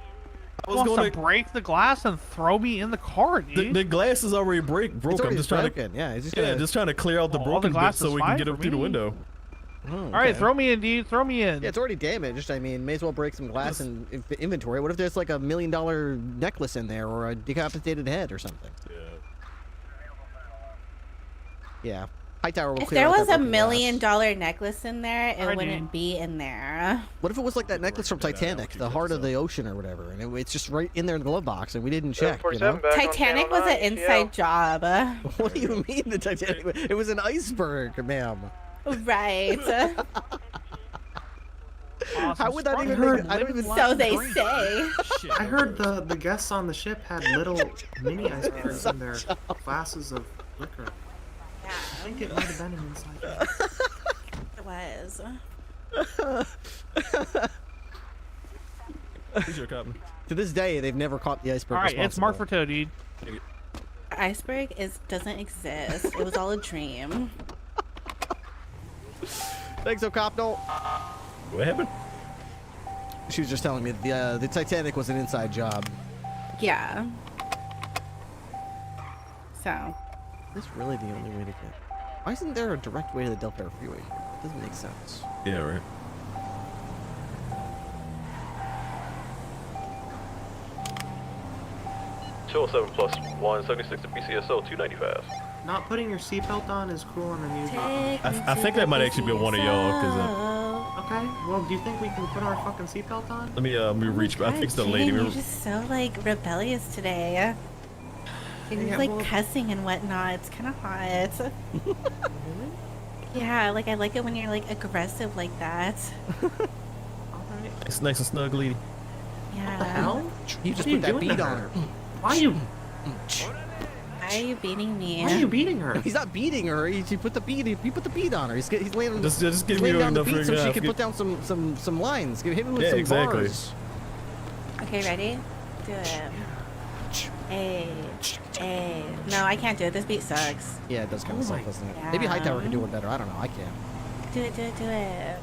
was wants going to break the glass and throw me in the car, dude. The glass is already broke. It's I'm already just trying broken. Yeah, he's just yeah, gonna... just trying to clear out the Oh, broken the glass bits so is we can fine get for up through the me. window. Oh, All right, okay. throw me in, dude. Throw me in. Yeah, it's already damaged. I mean, may as well break some glass and inventory. What if there's like $1 million necklace in there or a decapitated head or something? Yeah. Hightower will If clear there out was that a broken $1 glass. million necklace in there, it Alright, wouldn't be in there. What if it was like that necklace from Titanic, the heart of the ocean or whatever, and it's just right in there in the glove box, and we didn't check, you know? Titanic was an inside job. What do you mean the Titanic? It was an iceberg, ma'am. Right. How would that even heard- make, I don't even... So they say. I heard the guests on the ship had little mini icebergs in their glasses of liquor. Yeah. I think it might have been an inside. It was. Who's your captain? To this day, they've never caught the iceberg. All right, it's Mark for responsible. toe, dude. Iceberg doesn't exist. It was all a dream. Thanks, O'Copnell. What happened? She was just telling me the Titanic was an inside job. Yeah. So. Is this really the only way to get? Why isn't there a direct way to the Delaware Freeway here? It doesn't make sense. Yeah, right. +207 176 to BCSO 295. Not putting your seatbelt on is cruel and unusual. I think that might actually be one of y'all. Okay, well, do you think we can put our fucking seatbelt on? Let me reach. I think it's the lady. Jane, you're just so like rebellious today. You're Yeah, like well- cussing and whatnot. It's kind of hot. Yeah, like I like it when you're like aggressive like that. It's nice and snug, lady. Yeah. What the hell? You just What are put that doing bead to on her? her. Why are you? Why are you beating me? Why are you beating her? He's not beating her. He put the bead. He put the bead on her. He's laying. Just he's give laying me down the enough bead so she enough. can put down some lines. Hit me with Yeah, some exactly. bars. Okay, ready? Do it. Hey. Hey. No, I can't do it. This beat sucks. Yeah, it does kind of suck, doesn't it? Maybe Yeah. Hightower can do it better. I don't know. I can't. Do it, do it, do it.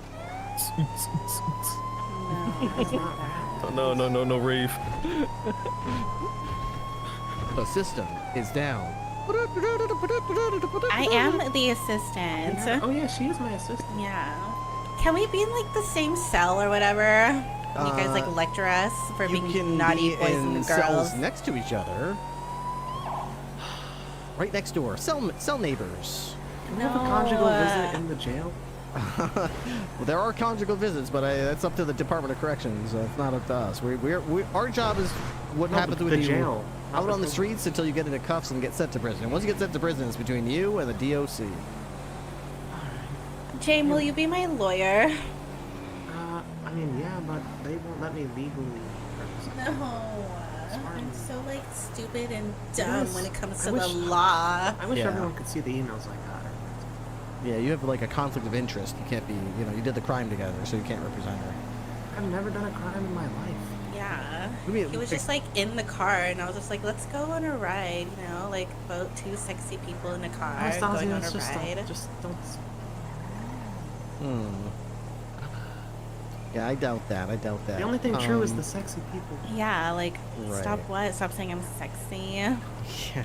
No, rave. The system is down. I am the assistant. Oh yeah, she is my assistant. Yeah. Can we be in like the same cell or whatever? Can you guys like lecture us for You being can naughty be boys in and cells girls? next to each other. Right next door. Cell neighbors. Can we have a conjugal visit in the jail? Well, there are conjugal visits, but that's up to the Department of Corrections. It's not up to us. Our job is what happens with the you jail. out on the streets until you get into cuffs and get sent to prison. And once you get sent to prison, it's between you and the DOC. Jane, will you be my lawyer? I mean, yeah, but they won't let me legally represent. No. I'm so like stupid and dumb Yes. when it comes I to wish- the law. I wish Yeah. everyone could see the emails I got. Yeah, you have like a conflict of interest. You can't be, you did the crime together, so you can't represent her. I've never done a crime in my life. Yeah. I mean, He was just like in the car, and I was just like, let's go on a ride, like both two sexy people in a car Anastasia, going on a it's just ride. just don't. Yeah, I doubt that. The only thing true is the sexy people. Yeah, like, Right. stop what? Stop saying I'm sexy. Yeah.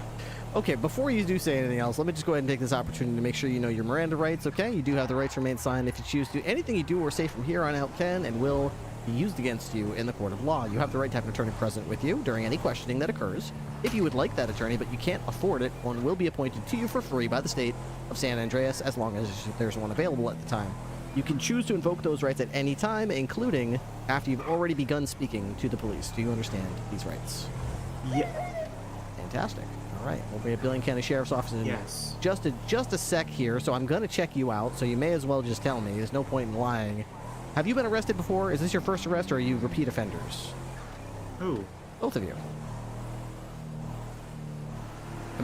Okay, before you do say anything else, let me just go ahead and take this opportunity to make sure you know your Miranda rights, okay? You do have the right to remain silent if you choose to. Anything you do or say from here on out can and will be used against you in the court of law. You have the right to have an attorney present with you during any questioning that occurs. If you would like that attorney, but you can't afford it, one will be appointed to you for free by the state of San Andreas as long as there's one available at the time. You can choose to invoke those rights at any time, including after you've already begun speaking to the police. Do you understand these rights? Yeah. Fantastic. All right. We'll be at Billion County Sheriff's Office in Yes. just a sec here, so I'm going to check you out, so you may as well just tell me. There's no point in lying. Have you been arrested before? Is this your first arrest, or are you repeat offenders? Who? Both of you.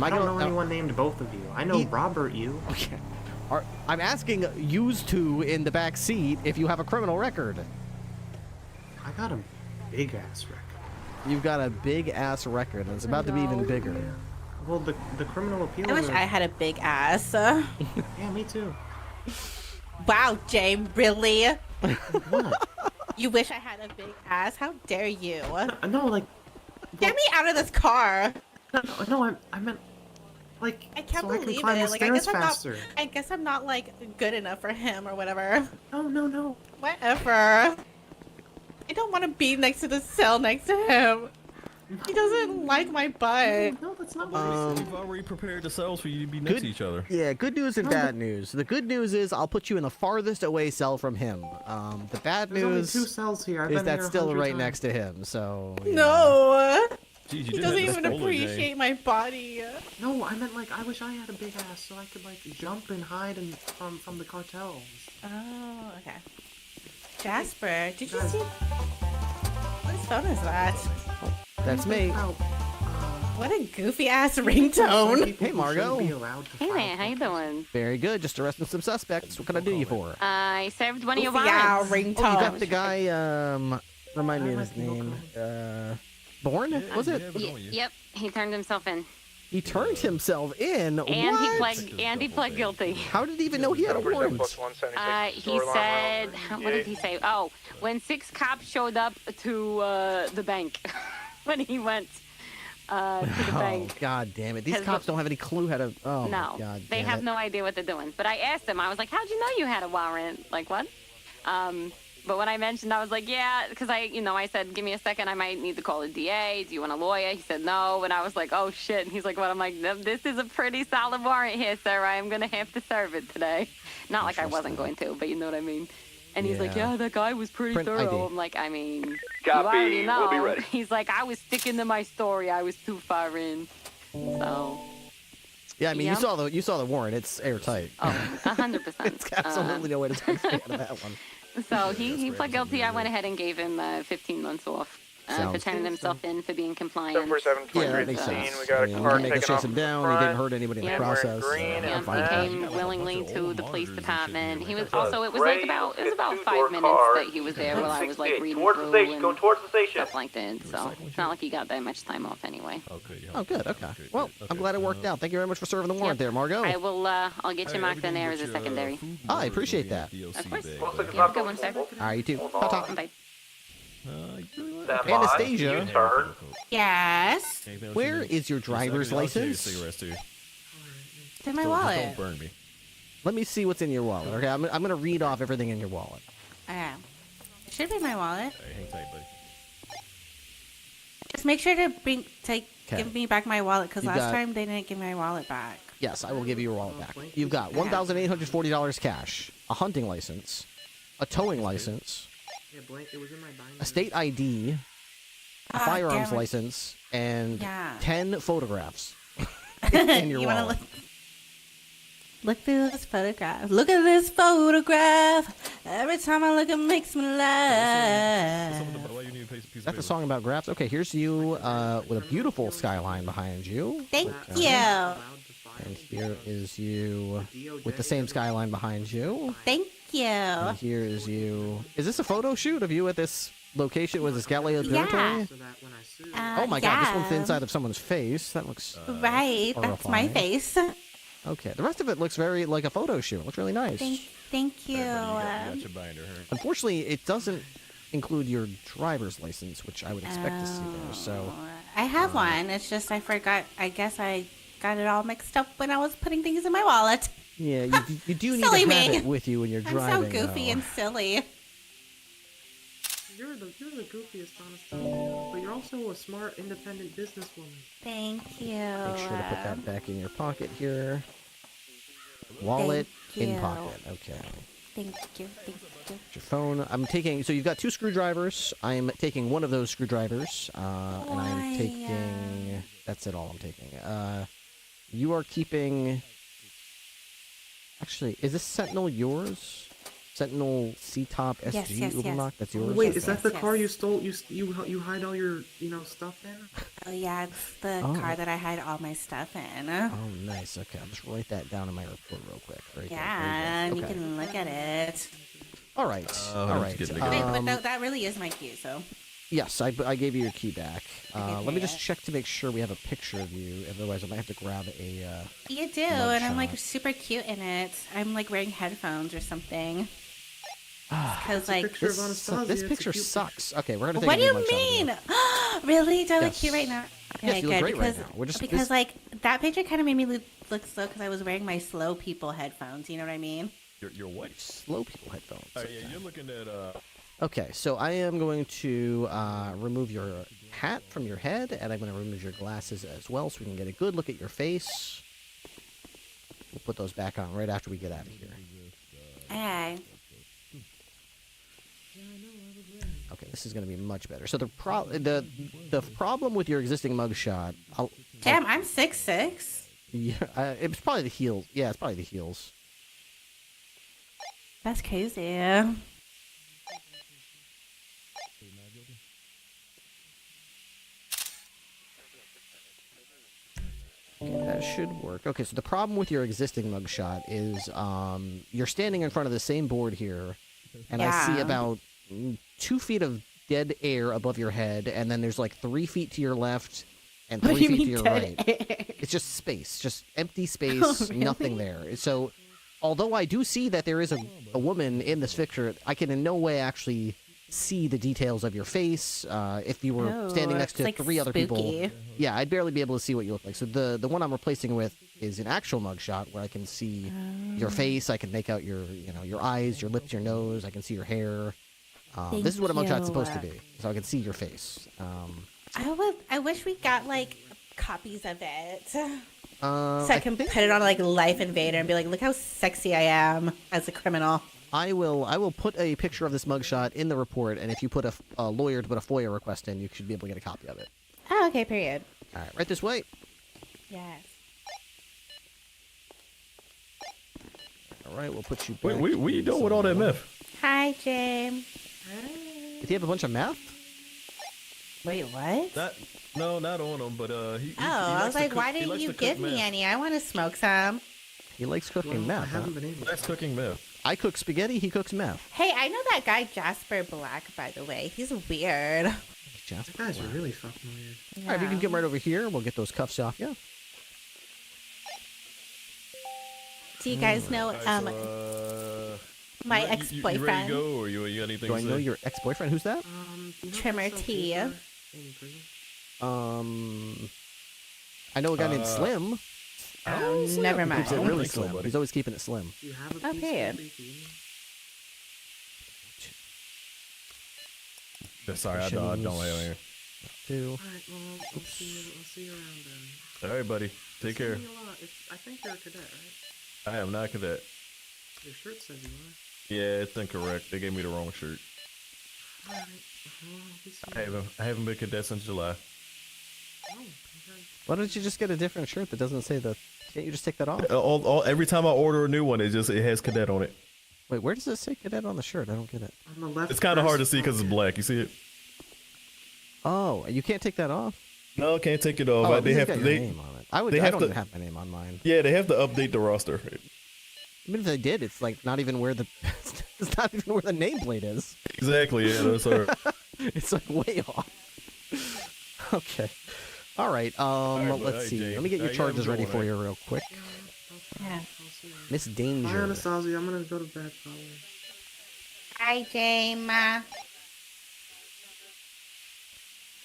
I don't know anyone named both of you. I know Robert you. Okay. I'm asking yous two in the back seat if you have a criminal record. I got a big ass record. You've got a big ass record, and it's about to be even bigger. Well, the criminal appeal. I wish I had a big ass. Yeah, me too. Wow, Jane, really? What? You wish I had a big ass? How dare you? No, like Get me out of this car. No, I meant like I can't so I believe can climb it. the Like I stairs guess I'm not. faster. I guess I'm not like good enough for him or whatever. No. Whatever. I don't want to be next to the cell next to him. He doesn't like my butt. No, that's not We've already prepared the cells for you to be next to each other. Yeah, good news and No, bad news. The good news is I'll put you in the farthest away cell from him. The bad There's only news 2 cells here. I've is been that's here still 100 right times. next to him. So yeah. No. Jeez, you He did doesn't have even this roller game. appreciate my body. No, I meant like I wish I had a big ass so I could like jump and hide from the cartels. Oh, okay. Jasper, did you see? Whose phone is that? That's me. What a goofy ass ringtone. Hey, Margot. Hey there, how you doing? Very good. Just arresting some suspects. What can I do you for? I served one of your Goofy owl warrants. Oh, you got the guy. Remind me of his name. Bourne? Was it? Yep, he turned himself in. He turned himself in. And he pled guilty. How did he even know he had a warrant? He said, what did he say? Oh, when 6 cops showed up to the bank, when he went to the bank. Oh, God damn it. These 'Cause cops don't have any clue how to. Oh, No, my God. they damn have it. no idea what they're doing. But I asked him, I was like, how'd you know you had a warrant? Like, what? But when I mentioned, I was like, yeah, because I said, give me a second, I might need to call a DA. Do you want a lawyer? He said no, and I was like, oh shit. And he's like, what? I'm like, this is a pretty solid warrant here, sir. I am gonna have to serve it today. Not like I wasn't going to, but you know what I mean. And he's like, yeah, that guy was pretty Print thorough. ID. I'm like, I mean, Copy. you already know. We'll be ready. He's like, I was sticking to my story. I was too far in. So. Yeah, I mean, Yeah. you saw the warrant. It's airtight. Oh, 100%. It's absolutely no way to take me out of that one. So he pled guilty. I went ahead and gave him 15 months off for Sounds turning himself in for being compliant. 747 Yeah, that makes sense. We got a car you taken chase off him the down. front. He didn't hurt anybody in the Yeah, process. green Yeah, and he then- came willingly to the police department. He was It's a also, it was gray like about 5 two-door minutes car. that he was there while I was like reading Towards the through station. and Go towards the station. stuff like that. So it's not like he got that much time off anyway. Okay. Oh, good. Okay. Well, I'm glad it worked out. Thank you very much for serving the warrant there, Margot. I will, I'll get you marked in there as a secondary. I appreciate that. Of course. You have a good one, sir. All right, you too. Ta-ta. Bye. Anastasia. U-turn. Yes. Where is your driver's license? Cigarettes too. It's in my Don't wallet. burn me. Let me see what's in your wallet. Okay, I'm gonna read off everything in your wallet. Okay. It should be in my wallet. Hey, hang tight, buddy. Just make sure to Okay. give me back my wallet because You last got- time they didn't give my wallet back. Yes, I will give you your wallet back. You've got $1,840 cash, a hunting license, a towing license, Yeah, Blake, it was in my binder. a state ID, a firearms damn it. license, and Yeah. 10 photographs in your You wanna wallet. Look through this photograph. Look at this photograph. Every time I look, it makes me laugh. Why you need a piece Is that the song about graphs? Okay, here's you with a beautiful skyline behind you. Thank Okay. you. And here is you with the same skyline behind you. Thank you. And here is you. Is this a photo shoot of you at this location? Was this Galileo Observatory? Oh my god, this one's the inside of someone's face. That looks Right, that's my horrifying. face. Okay, the rest of it looks very like a photo shoot. It looks really nice. Thank you. You got your binder, huh? Unfortunately, it doesn't include your driver's license, which I would expect to see there. So I have one. It's just I forgot. I guess I got it all mixed up when I was putting things in my wallet. yeah, you do need Silly to have me. it with you when you're I'm driving. so goofy though. and silly. You're the goofiest, honestly. But you're also a smart, independent businesswoman. Thank you. Make sure to put that back in your pocket here. Wallet Thank in you. pocket. Okay. Thank you. Thank you. Your phone. I'm taking. So you've got 2 screwdrivers. I'm taking one of those screwdrivers, and I'm taking. That's it. All I'm taking. You are keeping. Actually, is this Sentinel yours? Sentinel C-Top SG Yes, yes, yes. Ubermacht? That's yours. Wait, Okay. is that the car you stole? You hide all your stuff in? Oh yeah, it's the Oh. car that I hide all my stuff in. Oh, nice. Okay, I'll just write that down in my report real quick. Very good, very Yeah, and good. you Okay. can look at it. All right. All right. Wait, but that really is my key, so. Yes, I gave you your key back. Let me Okay. just check to make sure we have a picture of you. Otherwise, I might have to grab a. You do, and I'm like mugshot. super cute in it. I'm like wearing headphones or something. Because like picture of Anastasia. This It's a picture cute sucks. Okay, we're gonna take what a do new you mugshot of mean? Really? Do I look Yes. cute right now? Yes, Okay, you look good. great right Because now. We're just- because this- like that picture kind of made me look slow because I was wearing my slow people headphones. You know what I mean? Your what? Slow people headphones. Yeah, you're looking at Okay, so I am going to remove your hat from your head, and I'm going to remove your glasses as well, so we can get a good look at your face. We'll put those back on right after we get out of here. Okay. Okay, this is going to be much better. So the problem with your existing mugshot, Damn, I'm 6'6". yeah, it's probably the heels. Yeah, it's probably the heels. That's crazy. Okay, that should work. Okay, so the problem with your existing mugshot is you're standing in front of the same board here, and I see Yeah. about 2 feet of dead air above your head, and then there's like 3 feet to your left and What 3 do you feet to mean your dead right. It's just space, just empty space, Oh, really? nothing there. So, although I do see that there is a woman in this picture, I can in no way actually see the details of your face. If you were Oh, standing next it's to like 3 other people, spooky. yeah, I'd barely be able to see what you look like. So the one I'm replacing with is an actual mugshot where I can see your face. I can make out your your eyes, your lips, your nose. I can see your hair. This is what a mugshot's supposed to be, so I can see your face. I wish we got like copies of it. So I I can put it on like Life Invader and be like, look how sexy I am as a criminal. I will put a picture of this mugshot in the report, and if you put a lawyer to put a FOIA request in, you should be able to get a copy of it. Oh, okay, period. All right, right this way. Yes. All right, we'll put you back. Wait, what you doing with all that meth? Hi, James. Did he have a bunch of meth? Wait, what? Not on him, but he. I was like, why didn't you give me any? I want to smoke some. He likes cooking meth. I haven't been able. That's cooking meth. I cook spaghetti. He cooks meth. Hey, I know that guy Jasper Black, by the way. He's weird. That guy's really fucking weird. All right, if you can come right over here, we'll get those cuffs off you. Do you guys know my You ready ex-boyfriend? to go, or you got anything Do to I say? know your ex-boyfriend? Who's that? Trimmer T. I know a guy named Slim. Never He keeps it mind. really think so, slim. buddy. He's always keeping it slim. Do you have a piece Okay. of beef? Sorry, I don't have any. Two. Alright, well, I'll see you around then. All right, buddy. Take care. Send me a lot. I think you're a cadet, right? I am not a cadet. Your shirt says you are. Yeah, it's incorrect. They gave me the wrong shirt. Alright, well, I'll be seeing I haven't been a cadet since July. Oh, okay. Why don't you just get a different shirt that doesn't say the? Can't you just take that off? Every time I order a new one, it has cadet on it. Wait, where does it say cadet on the shirt? I don't get it. On the left. It's kind of hard to see because it's black. You see it? Oh, you can't take that off. No, can't take it off. Oh, They it's have got to. your They name on it. I they don't to- even have my name on mine. Yeah, they have to update the roster. Even if they did, it's like not even where the it's not even where the nameplate is. Exactly. Yeah, that's all right. It's like way off. Okay. All right. but Let's hey, see. Jay, Let me get your you charges have a ready good for one, you real quick. Yeah. Miss Bye, Danger. Anastasia. I'm gonna go to bed probably. Hi, James.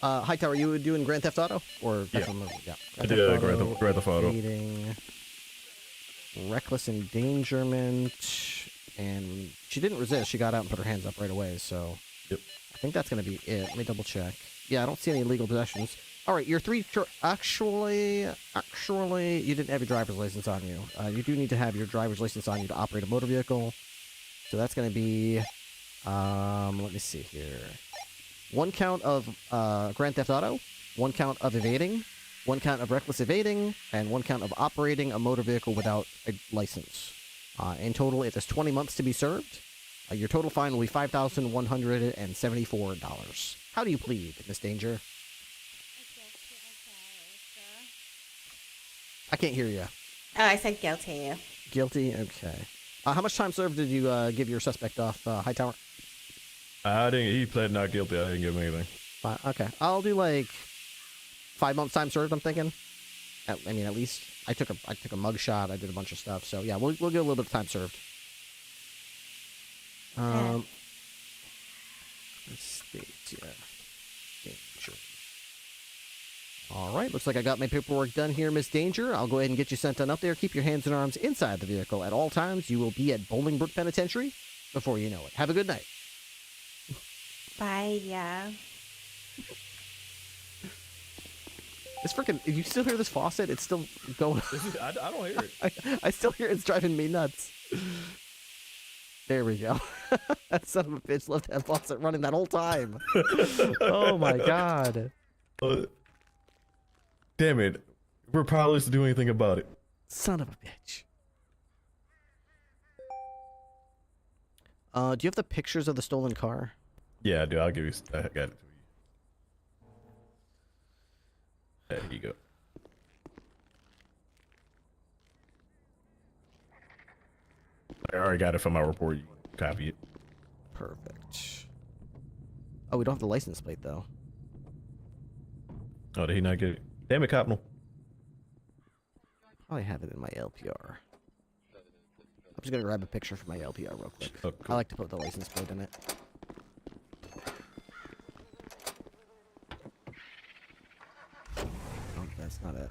Hightower, are you doing Grand Theft Auto or Yeah. Yeah. I did Grand Theft Auto. Evading, reckless endangerment, and she didn't resist. She got out and put her hands up right away. So, Yep. I think that's gonna be it. Let me double check. Yeah, I don't see any illegal possessions. All right, your actually, you didn't have your driver's license on you. You do need to have your driver's license on you to operate a motor vehicle. So that's gonna be, let me see here. 1 count of Grand Theft Auto, 1 count of evading, 1 count of reckless evading, and 1 count of operating a motor vehicle without a license. In total, if there's 20 months to be served, your total fine will be $5,174. How do you plead, Miss Danger? I can't hear you. Oh, I said guilty. Guilty? Okay. How much time served did you give your suspect off, Hightower? I didn't. He pled not guilty. I didn't give him anything. Okay. I'll do like 5 months time served, I'm thinking. At least. I took a mug shot. I did a bunch of stuff. So, yeah, we'll get a little bit of time served. State, yeah. Danger. All right, looks like I got my paperwork done here, Miss Danger. I'll go ahead and get you sent on up there. Keep your hands and arms inside the vehicle at all times. You will be at Bolingbrook Penitentiary before you know it. Have a good night. Bye, yeah. It's freaking. You still hear this faucet? It's still going. I don't hear it. I still hear it's driving me nuts. There we go. That son of a bitch left that faucet running that whole time. Oh my god. Damn it. We're powerless to do anything about it. Son of a bitch. Do you have the pictures of the stolen car? Yeah, I do. I'll give you. I got it to you. There you go. I already got it from my report. You can copy it. Perfect. Oh, we don't have the license plate though. Oh, did he not get it? Damn it, Copnell. Probably have it in my LPR. I'm just gonna grab a picture for my LPR real quick. Oh, cool. I like to put the license plate in it. Oh, that's not it.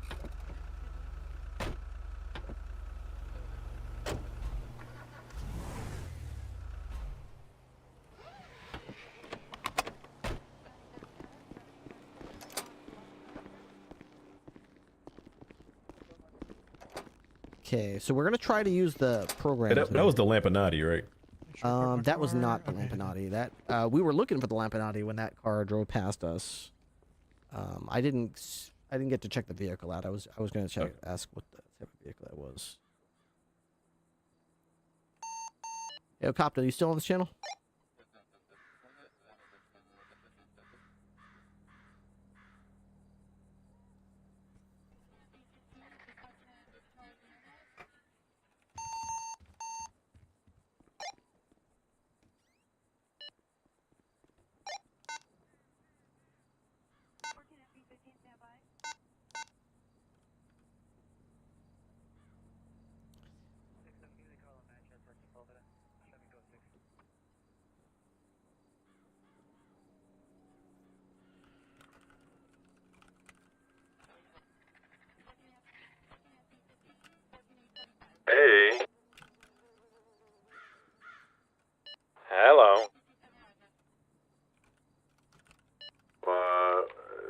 Okay, so we're gonna try to use the program. Hey, that was the Lampanati, right? That was not the Lampanati. That we were looking for the Lampanati when that car drove past us. I didn't get to check the vehicle out. I was gonna ask what the type of vehicle that was. Yo, Copter, are you still on this channel? Hey. Hello.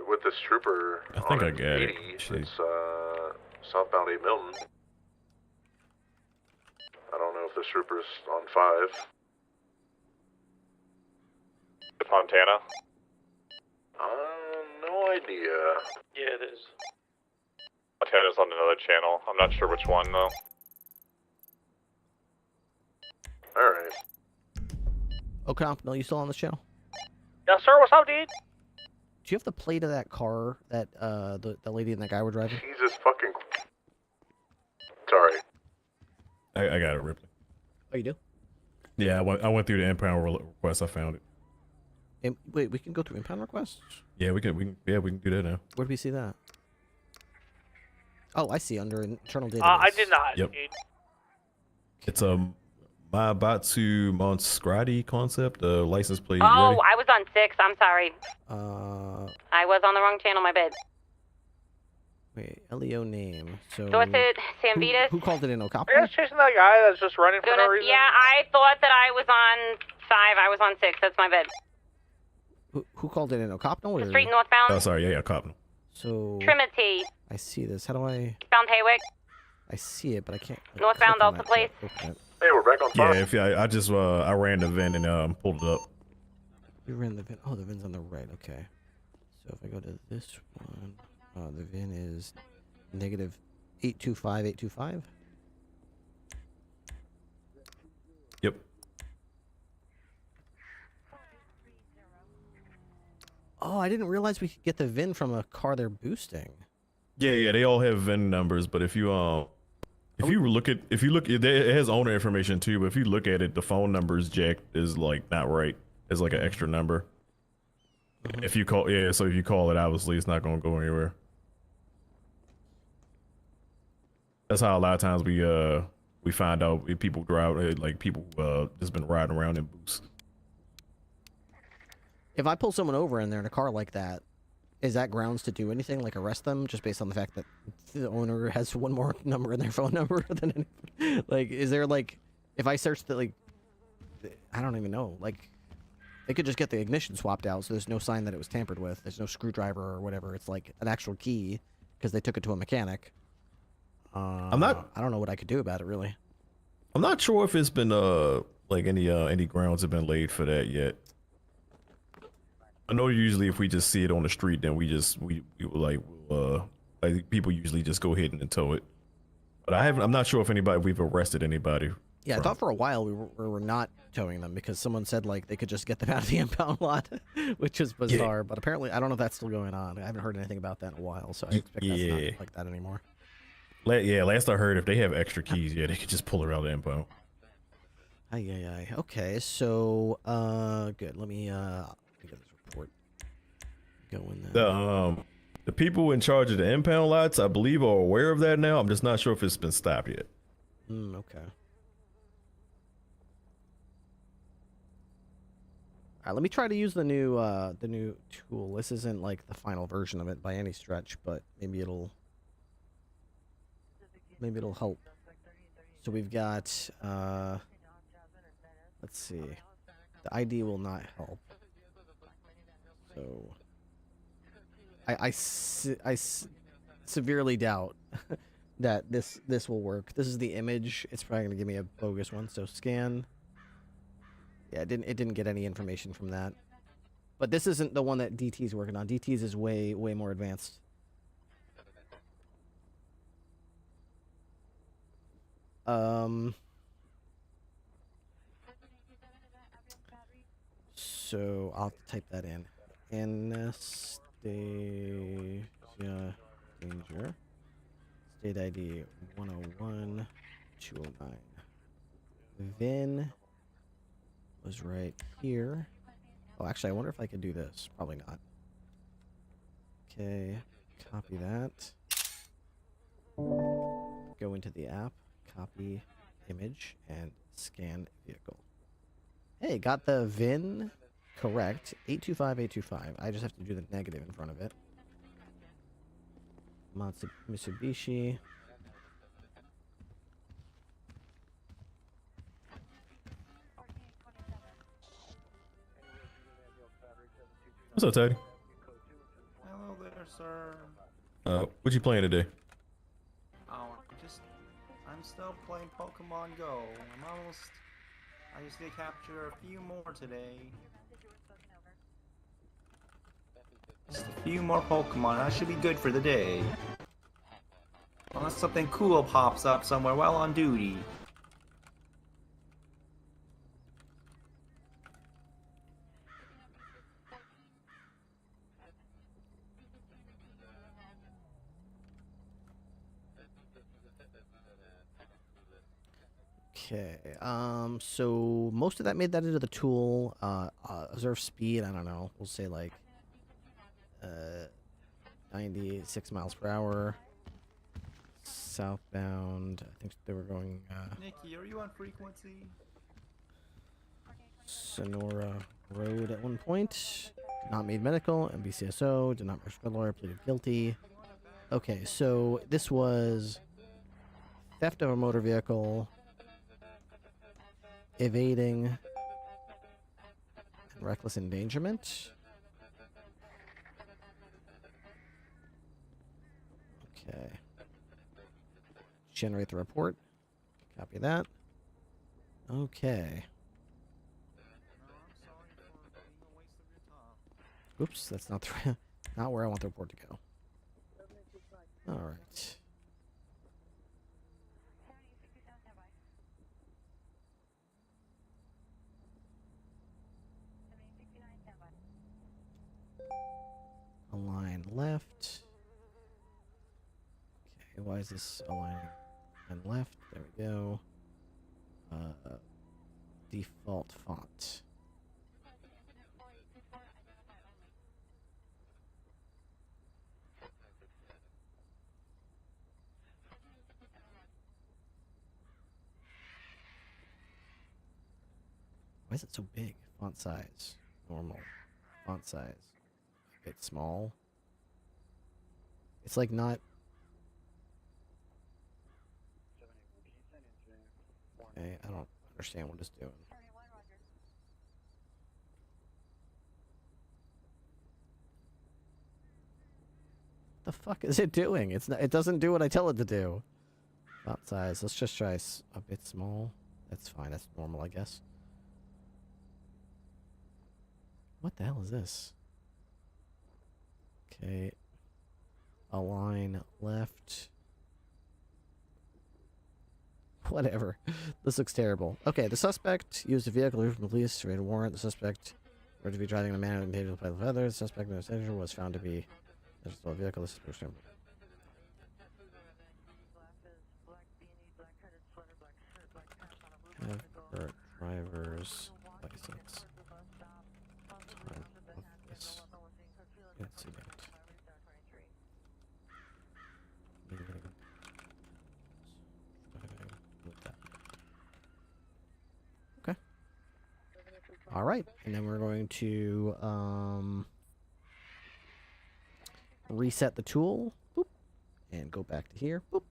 With this trooper. I think on I got it. 80, Actually. it's southbound 8 Milton. I don't know if this trooper's on 5. Montana. No idea. Yeah, it is. Montana's on another channel. I'm not sure which one though. Alright. Oh, Copter, are you still on this channel? Yes, sir. What's up, dude? Do you have the plate of that car that the lady and that guy were driving? Jesus fucking. Sorry. I got it, Ripley. Oh, you do? Yeah, I went through the impound request. I found it. Wait, we can go through impound requests? Yeah, we can do that now. Where do we see that? Oh, I see, under internal database. I did not. Yep. Dude. It's my Batsu Monskrati concept, license plate. Oh, ready? I was on 6. I'm sorry. I was on the wrong channel. My bad. Wait, LEO name. So what's it? Sam Vitas? Who called it in? Ocop? Are you guys chasing that guy that's just running for no reason? Yeah, I thought that I was on 5. I was on 6. That's my bad. Who called it in? Ocopno? The street northbound. Oh, sorry. Yeah, Copnell. So Trinity. I see this. How do I? Found Haywick. I see it, but I can't. Northbound click on Alta it. Place. Open it. Hey, we're back on 5. Yeah, if I just I ran the vent and pulled it up. You ran the VIN. Oh, the VIN's on the right. Okay. So if I go to this one, the VIN is negative 825. Yep. Oh, I didn't realize we could get the VIN from a car they're boosting. Yeah, they all have VIN numbers, but if you look, it has owner information too. But if you look at it, the phone number is like not right. It's like an extra number. If you call, so if you call it, obviously it's not gonna go anywhere. That's how a lot of times we we find out if people drive like people just been riding around in boots. If I pull someone over and they're in a car like that, is that grounds to do anything, like arrest them, just based on the fact that the owner has one more number in their phone number than like, is there like, if I search the like, I don't even know, like, they could just get the ignition swapped out, so there's no sign that it was tampered with. There's no screwdriver or whatever. It's like an actual key because they took it to a mechanic. I don't know what I could do about it really. I'm not sure if it's been like any grounds have been laid for that yet. I know usually if we just see it on the street, then we like people usually just go ahead and tow it. But I'm not sure if we've arrested anybody. Yeah, I thought for a while we were not towing them because someone said like they could just get them out of the impound lot, which is bizarre. Yeah. But apparently, I don't know if that's still going on. I haven't heard anything about that in a while, so I expect that's not like that anymore. Last I heard, if they have extra keys, they could just pull it out of the impound. Okay, so good. Let me get this report going there. The people in charge of the impound lots, I believe, are aware of that now. I'm just not sure if it's been stopped yet. Okay. All right, let me try to use the new tool. This isn't like the final version of it by any stretch, but maybe it'll help. So we've got let's see. The ID will not help. So I severely doubt that this will work. This is the image. It's probably gonna give me a bogus one. So scan. Yeah, it didn't get any information from that. But this isn't the one that DT's working on. DT's is way more advanced. So I'll type that in. Anastasia Danger. State ID 101 209. VIN was right here. Oh, actually, I wonder if I could do this. Probably not. Okay, copy that. Go into the app, copy image, and scan vehicle. Hey, got the VIN correct. 825825. I just have to do the negative in front of it. Mitsubishi. What's up, Teddy? Hello there, sir. What you playing today? Oh, I'm still playing Pokemon Go. I just need to capture a few more today. Just a few more Pokemon. I should be good for the day. Unless something cool pops up somewhere while on duty. Okay, so most of that made that into the tool. Observe speed, I don't know. We'll say like 96 miles per hour. Southbound, I think they were going Nikki, are you on frequency? Sonora Road at one point. Not made medical. MBCSO, did not rush the lawyer, pleaded guilty. Okay, so this was theft of a motor vehicle, evading, and reckless endangerment. Okay. Generate the report. Copy that. Okay. Oops, that's not the not where I want the report to go. All right. Align left. Okay, why is this aligning and left? There we go. Default font. Why is it so big? Font size. Normal. Font size. A bit small. It's like not... Okay, I don't understand what it's doing. The fuck is it doing? It's not, it doesn't do what I tell it to do. Font size. Let's just try a bit small. That's fine. That's normal, I guess. What the hell is this? Okay. Align left. Whatever. This looks terrible. Okay, the suspect used a vehicle from the police to raid a warrant. The suspect were to be driving in a manner endangered by the weather. The suspect in the station was found to be a vehicle. This is have her driver's license. Time of this incident. Okay. All right, and then we're going to reset the tool. Boop, and go back to here. Boop.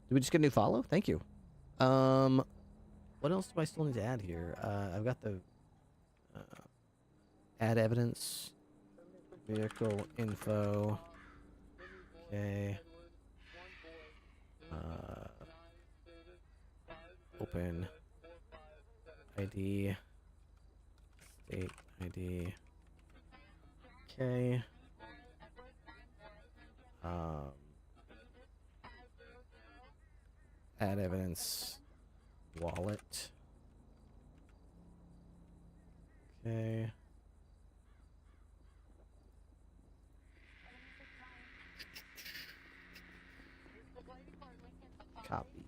Did we just get a new follow? Thank you. What else do I still need to add here? I've got the add evidence, vehicle info. Okay. Open ID, state ID. Okay. Add evidence, wallet. Okay. Copy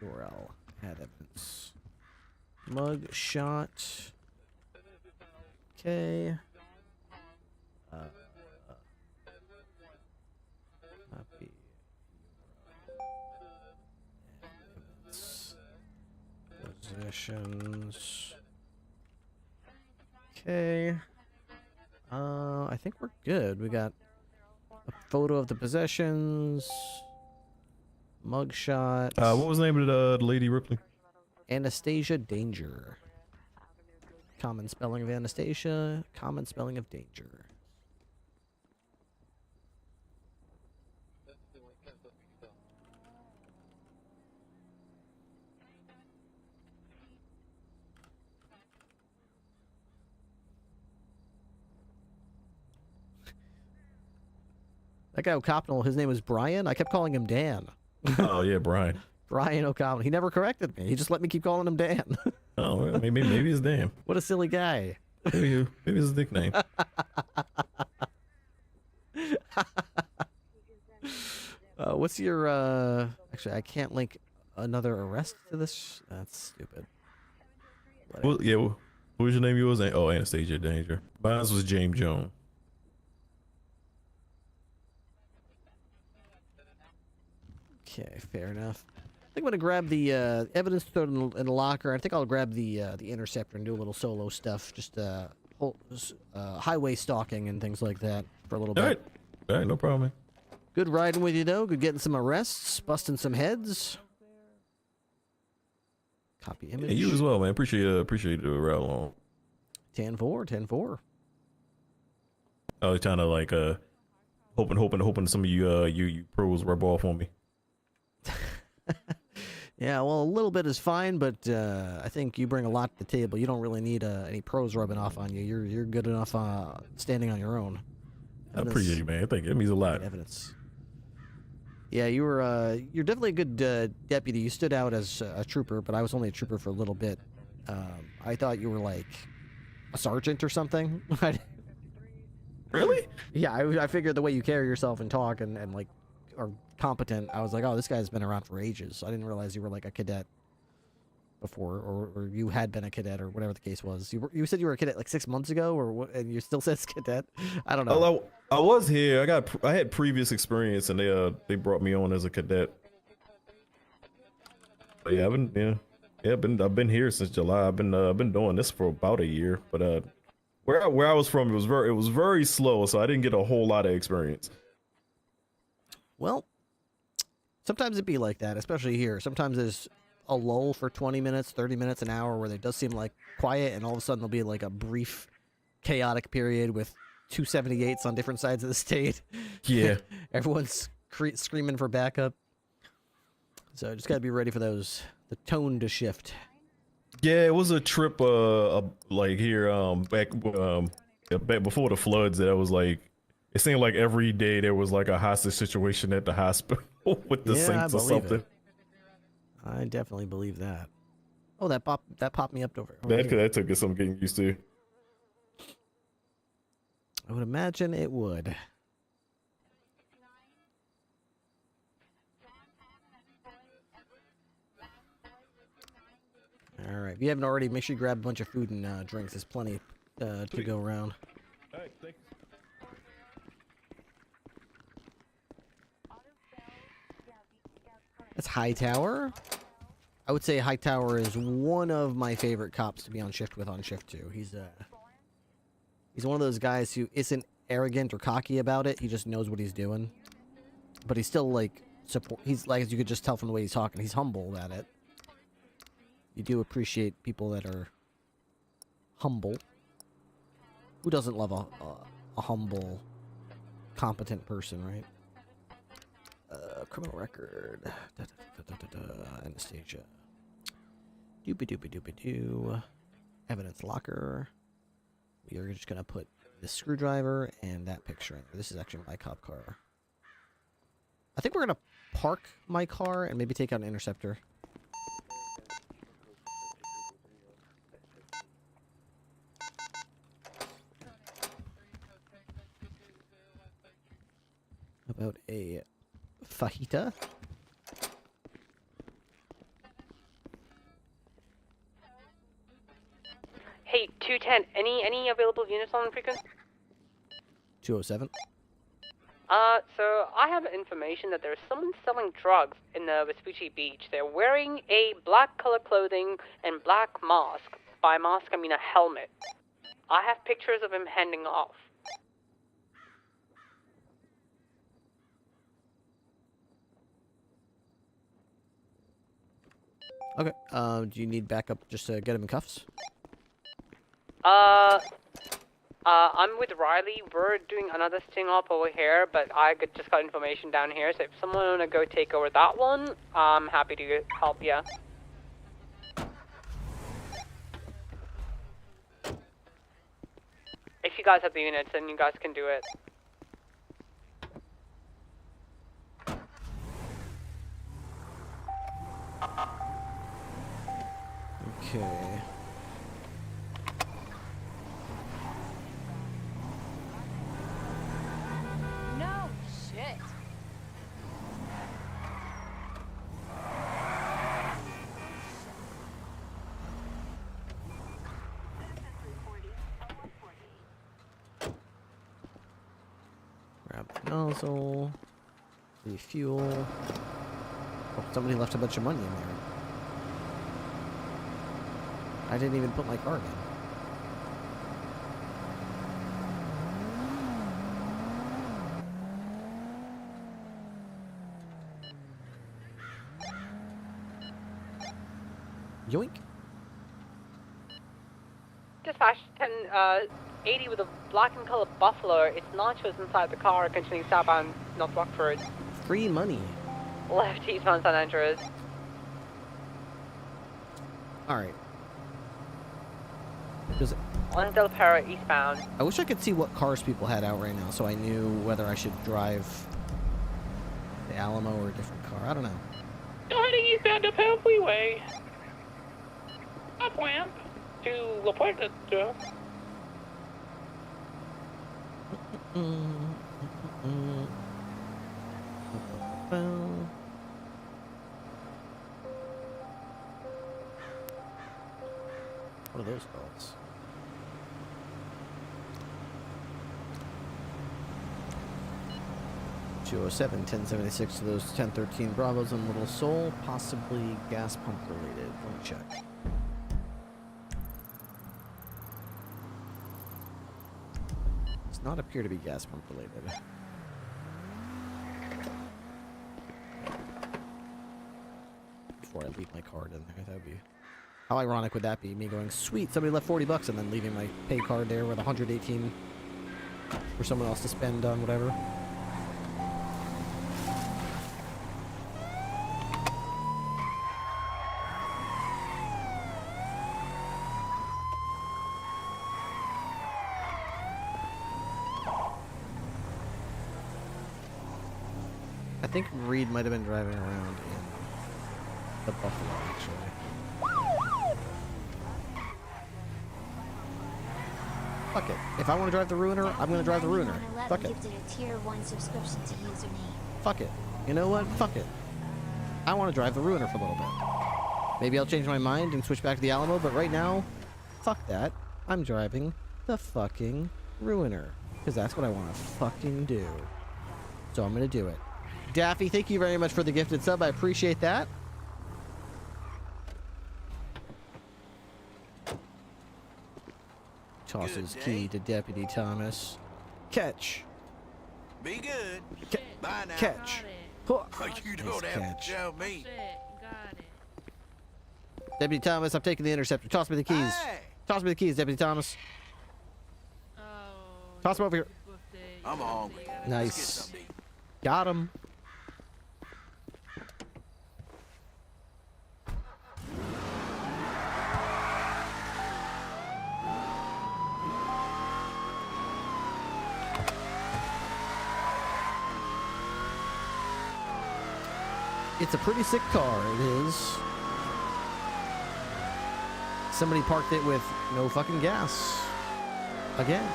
URL. Add evidence. Mug shot. Okay. Copy. Possessions. Okay. I think we're good. We got a photo of the possessions. Mugshot. What was the name of the lady, Ripley? Anastasia Danger. Common spelling of Anastasia. Common spelling of Danger. That guy O'Connell, his name was Brian. I kept calling him Dan. Oh yeah, Brian. Brian O'Connell. He never corrected me. He just let me keep calling him Dan. Oh, well, maybe it's Dan. What a silly guy. Maybe it's his nickname. What's your actually I can't link another arrest to this. That's stupid. Well, yeah, what was your name? Yours? Oh, Anastasia Danger. Mine was James Jones. Okay, fair enough. I think I'm gonna grab the evidence, throw it in the locker. I think I'll grab the interceptor and do a little solo stuff, just highway stalking and things like that for a little bit. All right, no problem, man. Good riding with you though. Good getting some arrests, busting some heads. Copy image. Yeah, you as well, man. Appreciate the ride along. 10-4, 10-4. I was kind of like hoping some of you pros rub off on me. Yeah, well, a little bit is fine, but I think you bring a lot to the table. You don't really need any pros rubbing off on you. You're good enough standing on your own. I appreciate you, man. Thank you. It means a lot. Evidence. Yeah, you're definitely a good deputy. You stood out as a trooper, but I was only a trooper for a little bit. I thought you were like a sergeant or something. Really? Yeah, I figured the way you carry yourself and talk and like or competent, I was like, oh, this guy's been around for ages. So I didn't realize you were like a cadet before, or you had been a cadet, or whatever the case was. You said you were a cadet like 6 months ago, or what? And you still says cadet. I don't know. Well, I was here. I had previous experience, and they brought me on as a cadet. But yeah, I've been here since July. I've been doing this for about a year. But where I was from, it was very slow, so I didn't get a whole lot of experience. Well, sometimes it be like that, especially here. Sometimes there's a lull for 20 minutes, 30 minutes, an hour, where it does seem like quiet, and all of a sudden there'll be like a brief, chaotic period with 278s on different sides of the state. Yeah. Everyone's screaming for backup. So just gotta be ready for those. The tone to shift. Yeah, it was a trip. Like here, back before the floods. That was like, it seemed like every day there was like a hostage situation at the hospital with the saints or something. It. I definitely believe that. Oh, that popped me up over here. That took us some getting used to. I would imagine it would. All right. If you haven't already, make sure you grab a bunch of food and drinks. There's plenty to go around. All right, thanks. That's Hightower. I would say Hightower is one of my favorite cops to be on shift with on shift 2. He's one of those guys who isn't arrogant or cocky about it. He just knows what he's doing. But he's still like he's like, as you could just tell from the way he's talking, he's humble at it. You do appreciate people that are humble. Who doesn't love a humble, competent person, right? Criminal record. Anastasia. Doopy-doopy-doopy-doo. Evidence locker. We are just gonna put this screwdriver and that picture in there. This is actually my cop car. I think we're gonna park my car and maybe take out an interceptor. About a fajita. Hey, 210, any available units on frequency? 207. So I have information that there's someone selling drugs in the Vespucci Beach. They're wearing a black color clothing and black mask. By mask, I mean a helmet. I have pictures of him handing off. Okay. Do you need backup just to get him in cuffs? I'm with Riley. We're doing another sting up over here, but I just got information down here. So if someone wanna go take over that one, I'm happy to help you. If you guys have the units, then you guys can do it. Okay. No shit. Grab the nozzle. Refuel. Oh, somebody left a bunch of money in there. I didn't even put my card in. Yoink. Dispatch 1080 with a black and colored Buffalo. It's nachos inside the car, continuing southbound North Rockford. Free money. Left eastbound San Andreas. Alright. Does it... On Del Perro eastbound. I wish I could see what cars people had out right now so I knew whether I should drive the Alamo or a different car. I don't know. Still heading eastbound up Hill Freeway. Up ramp to La Puerta. Justiceballs. (207) 1076 to those 1013 Bravos and Little Soul, possibly gas pump related. Let me check. Does not appear to be gas pump related. Before I leave my card in there, that would be... How ironic would that be? Me going, sweet, somebody left $40 and then leaving my pay card there with 118 for someone else to spend on whatever. I think Reed might have been driving around in the Buffalo, actually. Fuck it. If I want to drive the Ruiner, I'm going to drive the Ruiner. Fuck it. Gifted a tier 1 subscription to username. Fuck it. You know what? Fuck it. I want to drive the Ruiner for a little bit. Maybe I'll change my mind and switch back to the Alamo, but right now, fuck that. I'm driving the fucking Ruiner. Because that's what I want to fucking do. So I'm going to do it. Daffy, thank you very much for the gifted sub. I appreciate that. Tosses key to Deputy Thomas. Catch. Be good. Bye now. Catch. You don't have to tell me. Deputy Thomas, I'm taking the interceptor. Toss me the keys. Toss me the keys, Deputy Thomas. Toss them over here. I'm hungry. Nice. Got him. It's a pretty sick car, it is. Somebody parked it with no fucking gas. Again.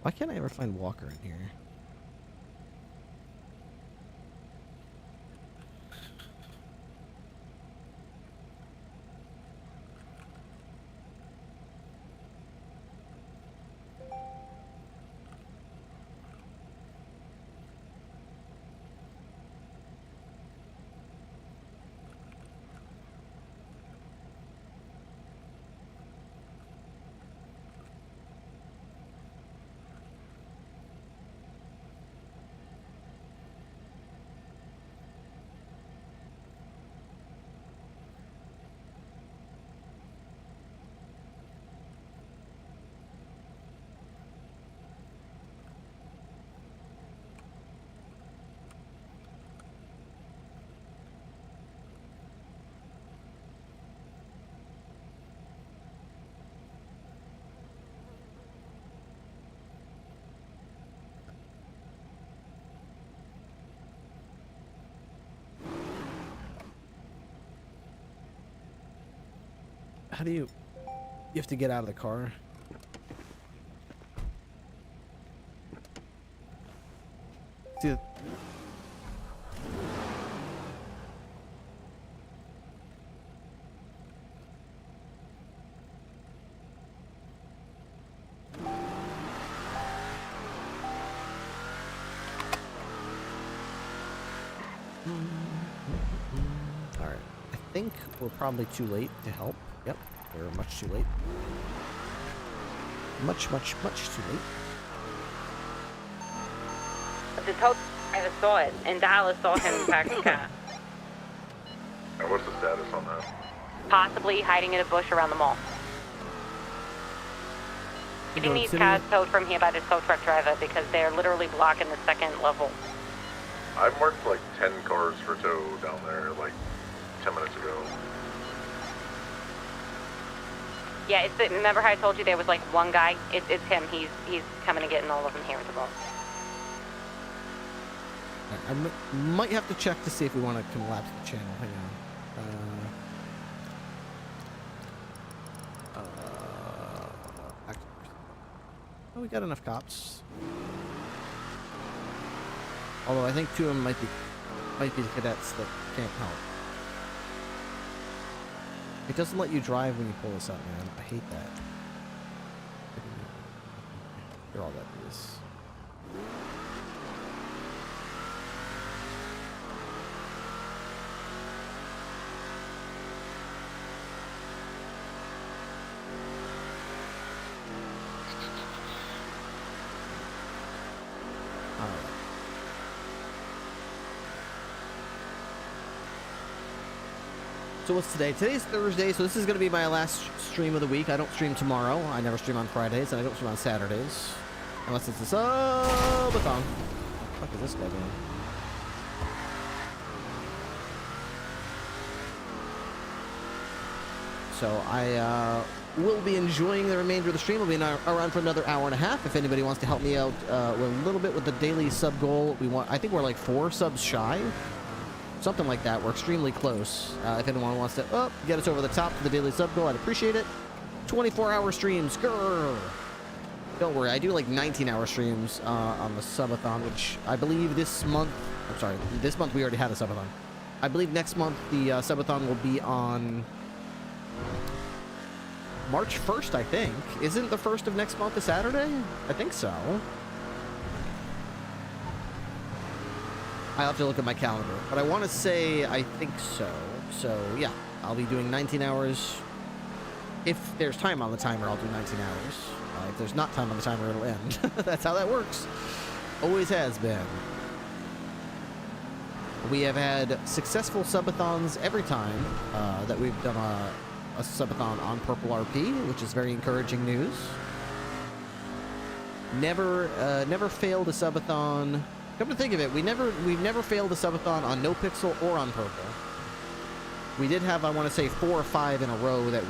Why can't I ever find Walker in here? How do you have to get out of the car? See, all right. I think we're probably too late to help. Yep, we're much too late. Much too late. The tow driver saw it, and Dallas saw him park the car. And what's the status on that? Possibly hiding in a bush around the mall. Getting these cars towed from here by this tow truck driver because they're literally blocking the second level. I marked like 10 cars for tow down there like 10 minutes ago. Yeah, remember how I told you there was like one guy? It's him. He's coming and getting all of them here as well. I might have to check to see if we want to collapse the channel. Hang on. Oh, we got enough cops. Although I think 2 of them might be the cadets that can't help. It doesn't let you drive when you pull this up, man. I hate that. Here all that is. So what's today? Today's Thursday, so this is going to be my last stream of the week. I don't stream tomorrow. I never stream on Fridays, and I don't stream on Saturdays. Unless it's a subathon. What the fuck is this guy doing? So I will be enjoying the remainder of the stream. I'll be around for another hour and a half. If anybody wants to help me out with a little bit with the daily sub goal, I think we're like 4 subs shy. Something like that. We're extremely close. If anyone wants to get us over the top to the daily sub goal, I'd appreciate it. 24-hour streams. Grrr. Don't worry. I do like 19-hour streams on the subathon, which I believe this month... I'm sorry. This month we already had a subathon. I believe next month the subathon will be on March 1st, I think. Isn't the 1st of next month a Saturday? I think so. I'll have to look at my calendar, but I want to say I think so. So, yeah, I'll be doing 19 hours. If there's time on the timer, I'll do 19 hours. If there's not time on the timer, it'll end. That's how that works. Always has been. We have had successful subathons every time that we've done a subathon on PurpleRP, which is very encouraging news. Never failed a subathon. Come to think of it, we've never failed a subathon on No Pixel or on Purple. We did have, I want to say, 4 or 5 in a row that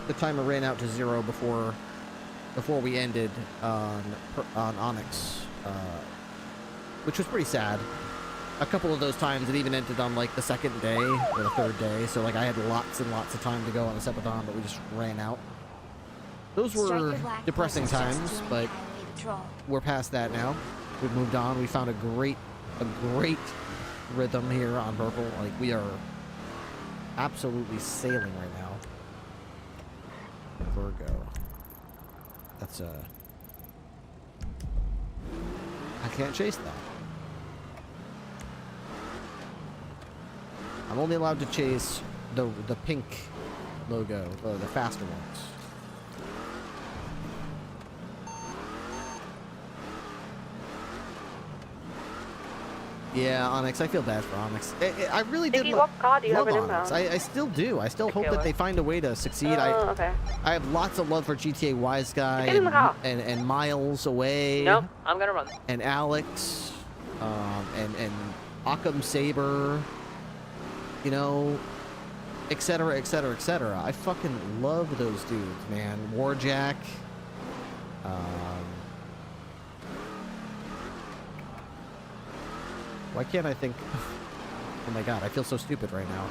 the timer ran out to 0 before we ended on Onyx, which was pretty sad. A couple of those times it even ended on like the 2nd day or the 3rd day, so like I had lots and lots of time to go on a subathon, but we just ran out. Those were depressing times, but we're past that now. We've moved on. We found a great rhythm here on Purple. Like, we are absolutely sailing right now. Virgo. That's I can't chase that. I'm only allowed to chase the pink logo, the faster ones. Yeah, Onyx. I feel bad for Onyx. I really did love Onyx. I still do. I still hope that they find a way to succeed. Okay. I have lots of love for GTA Wise Guy and Miles Away. No, I'm gonna run. And Alex, and Occam Saber, you know, etc., etc., etc. I fucking love those dudes, man. Warjack. Why can't I think... Oh my god, I feel so stupid right now.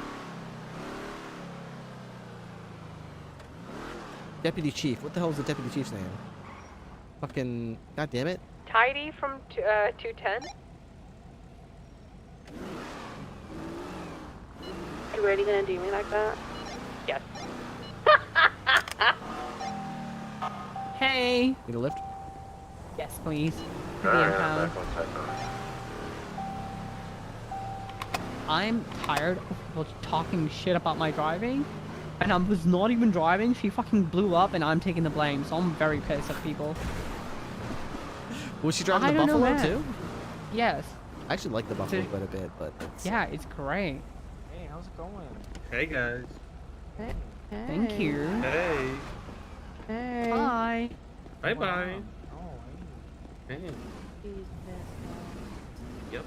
Deputy Chief. What the hell is the Deputy Chief's name? Fucking... God damn it. Tidy from 210. You really gonna do me like that? Yes. Hey. Need a lift? Yes, please. I'm tired of talking shit about my driving, and I was not even driving. She fucking blew up, and I'm taking the blame, so I'm very pissed at people. Was she driving the Buffalo too? Yes. I actually like the Buffalo quite a bit, but yeah, it's great. Hey, how's it going? Hey guys. Thank you. Hey. Hey. Bye. Bye bye. Hey. Yep.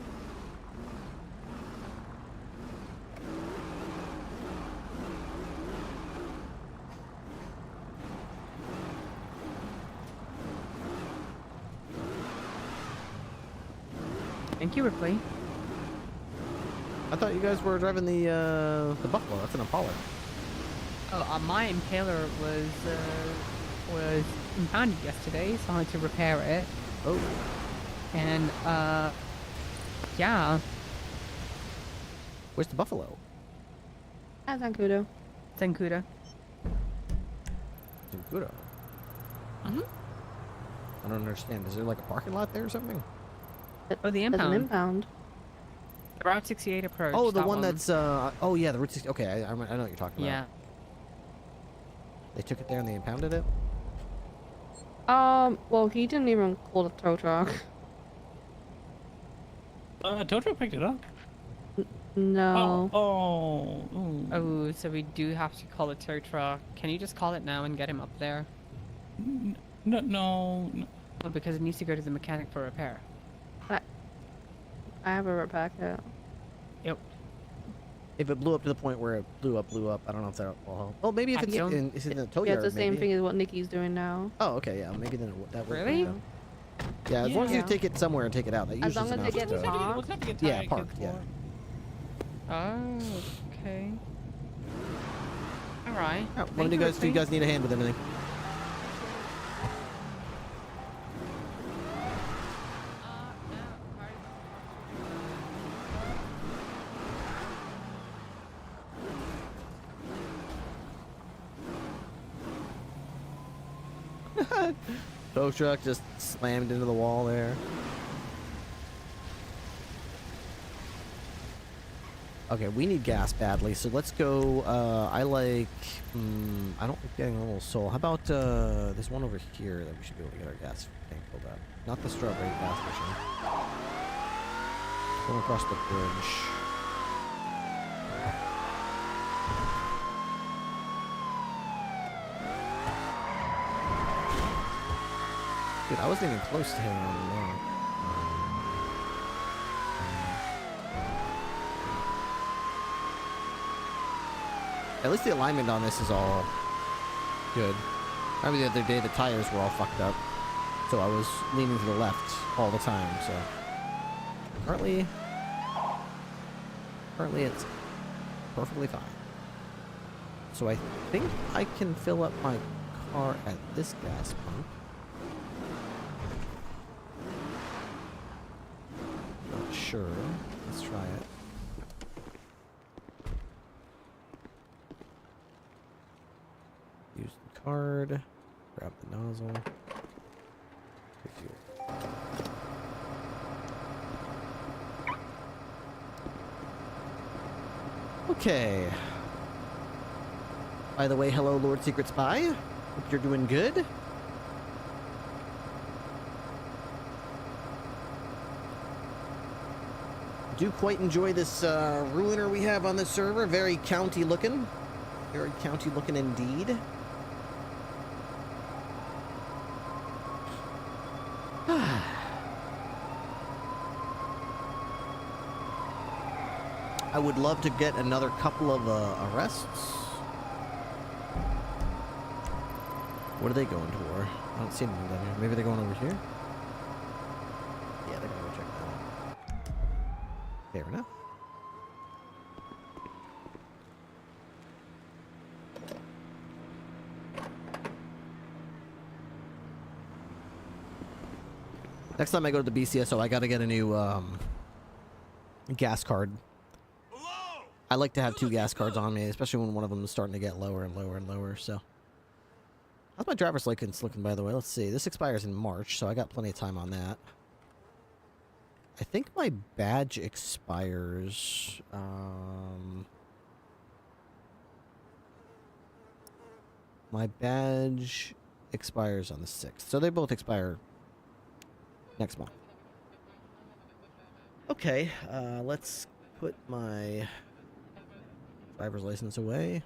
Thank you, Ripley. I thought you guys were driving the Buffalo. That's an Impala. Oh, my Impaler was impounded yesterday, so I had to repair it. Oh. And yeah. Where's the Buffalo? At Zancudo. Zancudo. Zancudo. I don't understand. Is there like a parking lot there or something? Oh, the There's impound. an impound. The Route 68 approach. Oh, the that one that's oh yeah, the Route 60. Okay, I know what you're talking about. Yeah. They took it there and they impounded it. Well, he didn't even call the tow truck. Tow truck picked it up. No. Oh, so we do have to call a tow truck. Can you just call it now and get him up there? No. Oh, because it needs to go to the mechanic for repair. I have a repair kit. Yep. If it blew up to the point where it blew up, I don't know if that will help. Oh, maybe if it's it's in the tow Yeah, yard. it's the same maybe. thing as what Nikki's doing now. Oh, okay, yeah, maybe then that would. Really? Yeah, as long as you Yeah. take it somewhere and take it out. That As usually long as it gets parked. Yeah, parked. Yeah. Oh, okay. All right. What do you guys need a hand with anything? Tow truck just slammed into the wall there. Okay, we need gas badly, so let's go. I like. I don't like getting a little soul. How about there's one over here that we should be able to get our gas tank filled up. Not the strawberry gas station. Going across the bridge. Dude, I wasn't even close to hitting on the low. At least the alignment on this is all good. I mean, the other day the tires were all fucked up, so I was leaning to the left all the time. So currently it's perfectly fine. So I think I can fill up my car at this gas pump. Not sure. Let's try it. Use the card. Grab the nozzle. Refuel. Okay. By the way, hello, Lord Secret Spy. Hope you're doing good. Do quite enjoy this ruiner we have on this server. Very county looking. Very county looking indeed. I would love to get another couple of arrests. What are they going for? I don't see anything down here. Maybe they're going over here? Yeah, they're gonna go check that out. Fair enough. Next time I go to the BCSO, I gotta get a new gas card. I like to have 2 gas cards on me, especially when one of them is starting to get lower and lower and lower, so. How's my driver's license looking, by the way? Let's see. This expires in March, so I got plenty of time on that. I think my badge expires, my badge expires on the 6th, so they both expire next month. Okay, let's put my driver's license away.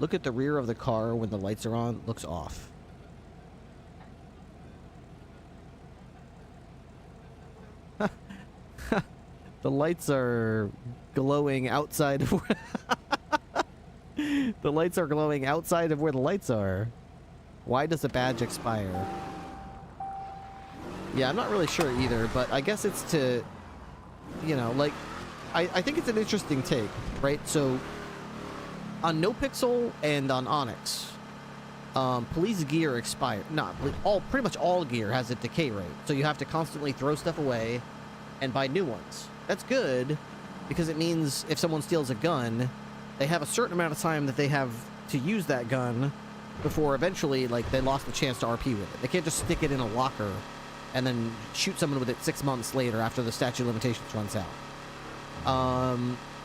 Look at the rear of the car when the lights are on. Looks off. The lights are glowing outside of where the lights are glowing outside of where the lights are. Why does the badge expire? Yeah, I'm not really sure either, but I guess it's to, you know, like, I think it's an interesting take, right? So, on NoPixel and on Onyx, police gear expire. Pretty much all gear has a decay rate, so you have to constantly throw stuff away and buy new ones. That's good, because it means if someone steals a gun, they have a certain amount of time that they have to use that gun before eventually, like, they lost the chance to RP with it. They can't just stick it in a locker and then shoot someone with it 6 months later after the statute of limitations runs out.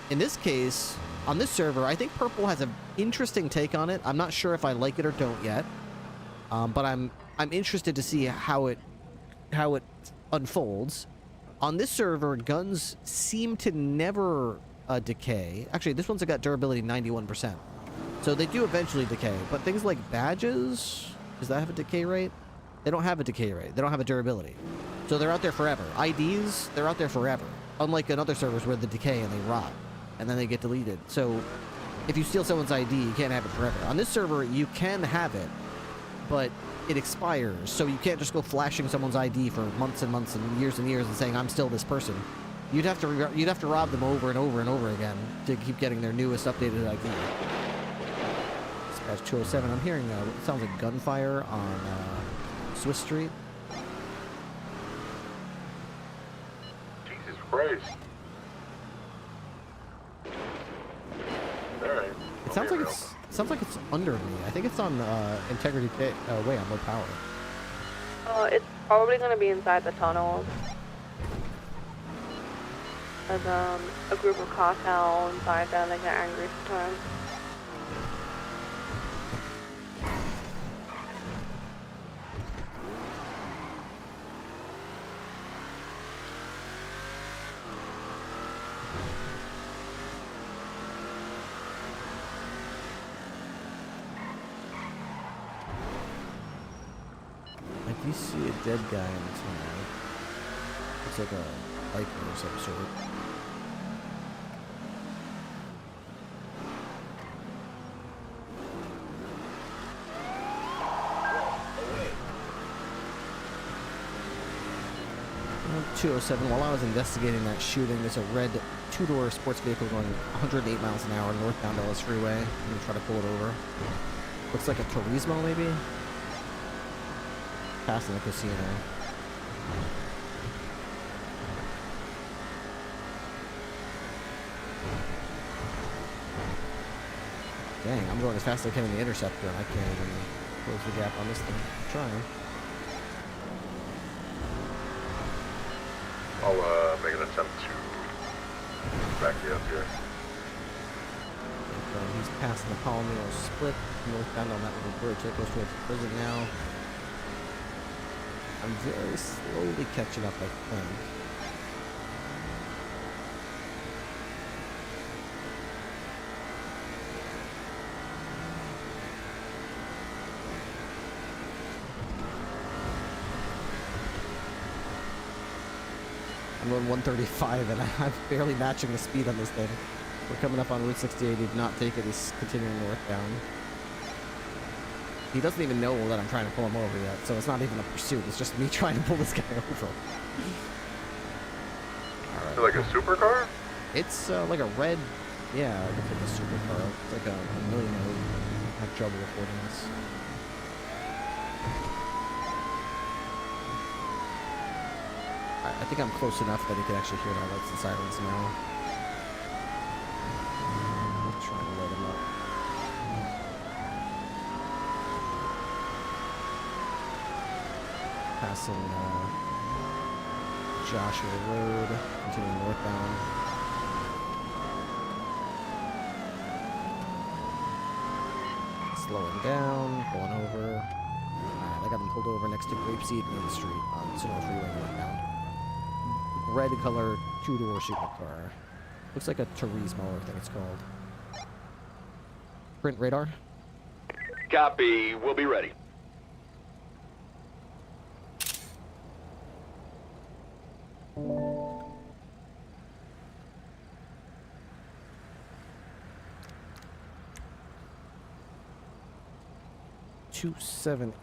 In this case, on this server, I think Purple has an interesting take on it. I'm not sure if I like it or don't yet, but I'm interested to see how it unfolds. On this server, guns seem to never decay. Actually, this one's got durability 91%. So they do eventually decay. But things like badges, does that have a decay rate? They don't have a decay rate. They don't have a durability. So they're out there forever. IDs, they're out there forever. Unlike in other servers where they decay and they rot. And then they get deleted. So if you steal someone's ID, you can't have it forever. On this server, you can have it, but it expires. So you can't just go flashing someone's ID for months and months and years and saying, I'm still this person. You'd have to rob them over and over and over again to keep getting their newest updated ID. Dispatch 207, I'm hearing it sounds like gunfire on Swiss Street. Jesus Christ. Alright. It sounds like it's under me. I think it's on Integrity Way on low power. It's probably gonna be inside the tunnel. There's a group of cartel inside there, they get angry sometimes. I do see a dead guy in the tunnel. Looks like a biker of some sort. Well, 207, while I was investigating that shooting, there's a red two-door sports vehicle going 108 miles an hour northbound Ellis Freeway. I'm going to try to pull it over. Looks like a Turismo, maybe? Passing the casino. Dang, I'm going as fast as I can in the interceptor and I can't even close the gap on this thing. I'm trying. I'll make an attempt to back you up here. He's passing the Palomino split northbound on that little bridge that goes towards the prison now. I'm very slowly catching up, I think. I'm going 135 and I'm barely matching the speed on this thing. We're coming up on Route 68. He did not take it. He's continuing northbound. He doesn't even know that I'm trying to pull him over yet, so it's not even a pursuit. It's just me trying to pull this guy over. All right. Is it like a supercar? It's like a red, yeah, it looks like a supercar. It's like a million. I have trouble reporting this. I think I'm close enough that he can actually hear my lights and sirens now. I'm trying to load him up. Passing Joshua Road, continuing northbound. Slowing down, pulling over. Alright, I got him pulled over next to Grapeseed Main Street on Sonoma Freeway northbound. Red color, two-door supercar. Looks like a Turismo, I think it's called. Print radar. Copy. We'll be ready.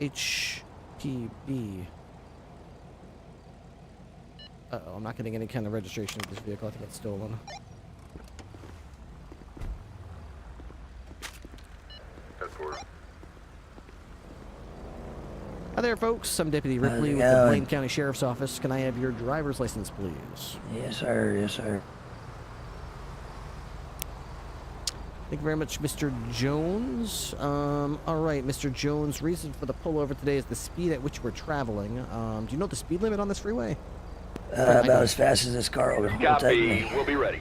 HPB. Uh-oh, I'm not getting any kind of registration of this vehicle. I think it's stolen. Hi there, folks. I'm Deputy Ripley with the Blaine County Sheriff's Office. Can I have your driver's license, please? Yes, sir. Yes, sir. Thank you very much, Mr. Jones. All right, Mr. Jones, reason for the pullover today is the speed at which we're traveling. Do you know the speed limit on this freeway? About as fast as this car will take me. We'll be ready.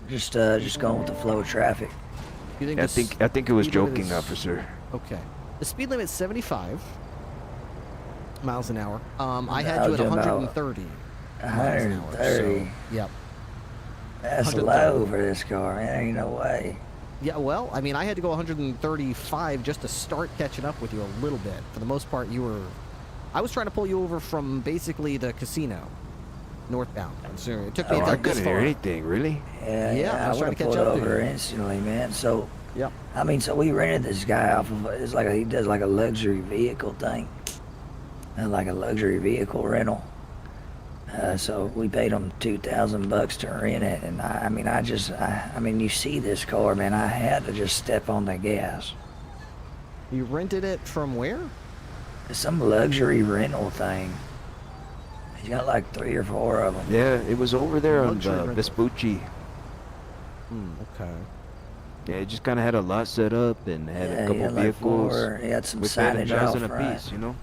Just going with the flow of traffic. You think I think it was joking, officer. Okay. The speed limit is 75 miles an hour. I had you at 130. 130. Yep. That's low for this car, man. Ain't no way. Yeah, well, I mean, I had to go 135 just to start catching up with you a little bit. For the most part, I was trying to pull you over from basically the casino, northbound. So it took me I couldn't hear anything, really. Yeah, I was trying to catch pulled up to over you. instantly, man. So, yep. I mean, so we rented this guy off of. It's like he does like a luxury vehicle thing, like a luxury vehicle rental. So we paid him $2,000 to rent it, and I mean, you see this car, man. I had to just step on the gas. You rented it from where? Some luxury rental thing. He's got like 3 or 4 of them. Yeah, it was over there on Vespucci. Okay. Yeah, it just kind of had a lot set up and had a couple vehicles. He had some with signage out $7,000 front. apiece, you know?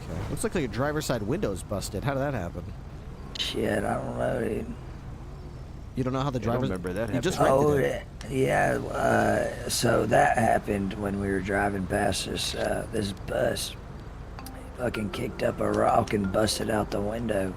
Okay. Looks like your driver's side window's busted. How did that happen? Shit, I don't know, dude. You don't know how the driver's... I don't remember that You just Oh, rented it. yeah. So that happened when we were driving past this bus. He fucking kicked up a rock and busted out the window.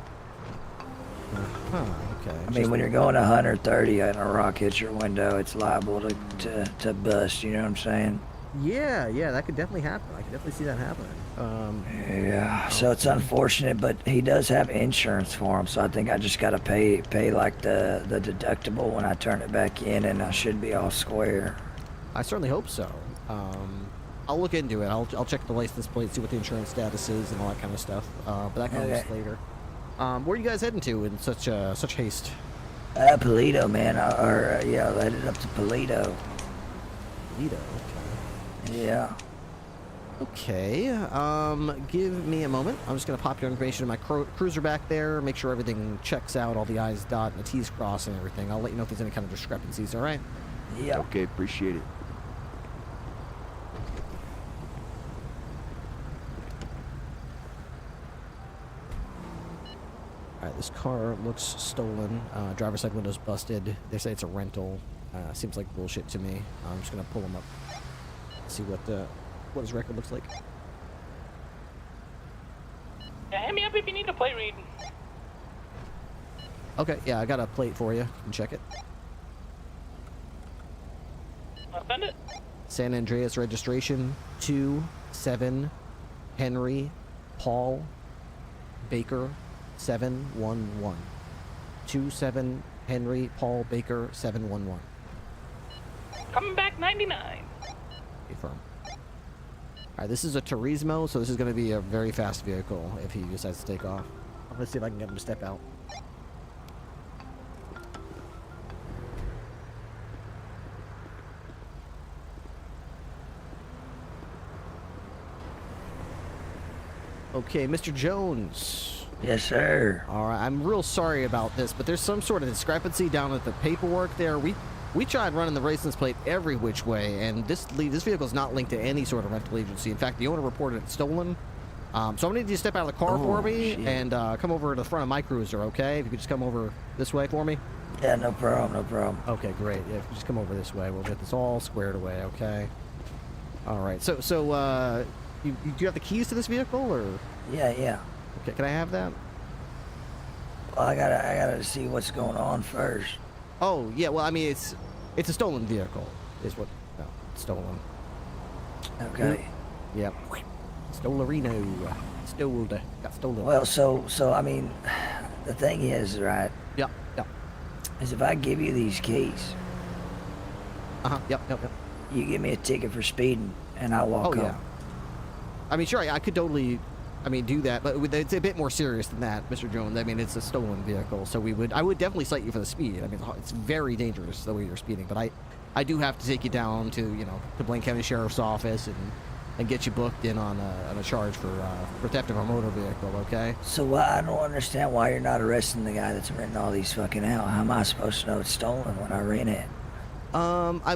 Okay. I mean, when you're going 130 and a rock hits your window, it's liable to bust. You know what I'm saying? Yeah, that could definitely happen. I could definitely see that happening. Yeah, so it's unfortunate, but he does have insurance for him, so I think I just got to pay like the deductible when I turn it back in, and I should be all square. I certainly hope so. I'll look into it. I'll check the license plate, see what the insurance status is, and all that kind of stuff. But that comes later. Where are you guys heading to in such haste? Paleto, man. I headed up to Paleto. Paleto, okay. Yeah. Okay, give me a moment. I'm just going to pop your information in my cruiser back there, make sure everything checks out, all the I's dot and the T's cross and everything. I'll let you know if there's any kind of discrepancies, all right? Yeah. Okay, appreciate it. All right, this car looks stolen. Driver's side window's busted. They say it's a rental. Seems like bullshit to me. I'm just going to pull him up, see what his record looks like. Yeah, hit me up if you need a plate read. Okay, yeah, I got a plate for you. You can check it. I'll send it. San Andreas registration 27 Henry Paul Baker 711. 27 Henry Paul Baker 711. Coming back 99. Confirm. Alright, this is a Turismo, so this is going to be a very fast vehicle if he decides to take off. I'm going to see if I can get him to step out. Okay, Mr. Jones. Yes, sir. Alright, I'm real sorry about this, but there's some sort of discrepancy down at the paperwork there. We tried running the license plate every which way, and this vehicle is not linked to any sort of rental agency. In fact, the owner reported it stolen. So I'm going to need you to step out of the car for me and come over to the front of my cruiser, okay? If you could just come over this way for me. Yeah, no problem, no problem. Okay, great. Yeah, if you just come over this way, we'll get this all squared away, okay? All right. So do you have the keys to this vehicle, or? Yeah. Okay, can I have that? Well, I gotta see what's going on first. Oh, yeah, well, I mean, it's a stolen vehicle, is what... No. stolen. Okay. Yep. Stolerino. Stoled. Got stolen. Well, so I mean, the thing is, right? Yep. Yep. Is if I give you these keys. Yep. You give me a ticket for speeding, and I'll walk home. Yeah. I mean, sure, I could totally, do that, but it's a bit more serious than that, Mr. Jones. I mean, it's a stolen vehicle, so I would definitely cite you for the speed. I mean, it's very dangerous the way you're speeding, but I do have to take you down to, to Blaine County Sheriff's Office and get you booked in on a charge for theft of a motor vehicle, okay? So I don't understand why you're not arresting the guy that's renting all these fucking out. How am I supposed to know it's stolen when I rent it?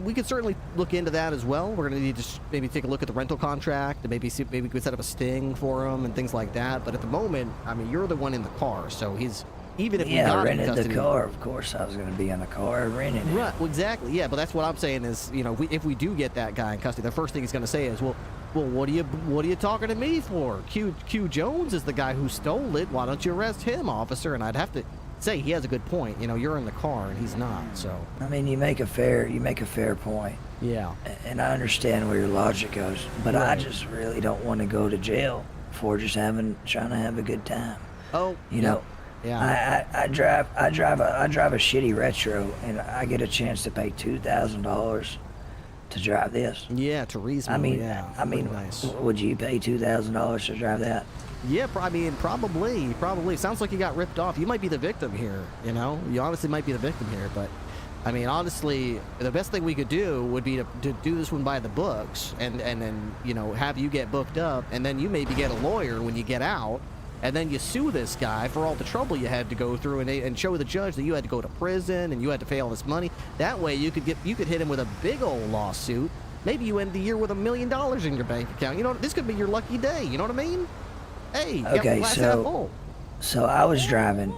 We could certainly look into that as well. We're gonna need to maybe take a look at the rental contract and maybe we could set up a sting for him and things like that. But at the moment, I mean, you're the one in the car, so even if we got I rented in custody, the car. Of course, I was gonna be in the car. I rented it. Right? Well, exactly. Yeah, but that's what I'm saying is, if we do get that guy in custody, the first thing he's gonna say is, well, what are you talking to me for? Q Jones is the guy who stole it. Why don't you arrest him, officer? And I'd have to say he has a good point. You're in the car and he's not. So I mean, you make a fair point. Yeah. And I understand where your logic goes, but Right. I just really don't want to go to jail for just trying to have a good time. Oh. You know. Yeah. I drive a shitty retro, and I get a chance to pay $2,000 to drive this. Yeah, to Riesmo. I mean, nice. Would you pay $2,000 to drive that? Yeah, probably. Sounds like you got ripped off. You might be the victim here, You honestly might be the victim here, but, I mean, honestly, the best thing we could do would be to do this one by the books and then, have you get booked up, and then you maybe get a lawyer when you get out, and then you sue this guy for all the trouble you had to go through and show the judge that you had to go to prison and you had to pay all this money. That way you could hit him with a big old lawsuit. Maybe you end the year with $1 million in your bank account. This could be your lucky day. You know what I mean? Hey, you okay, got the glass half full. So I was driving.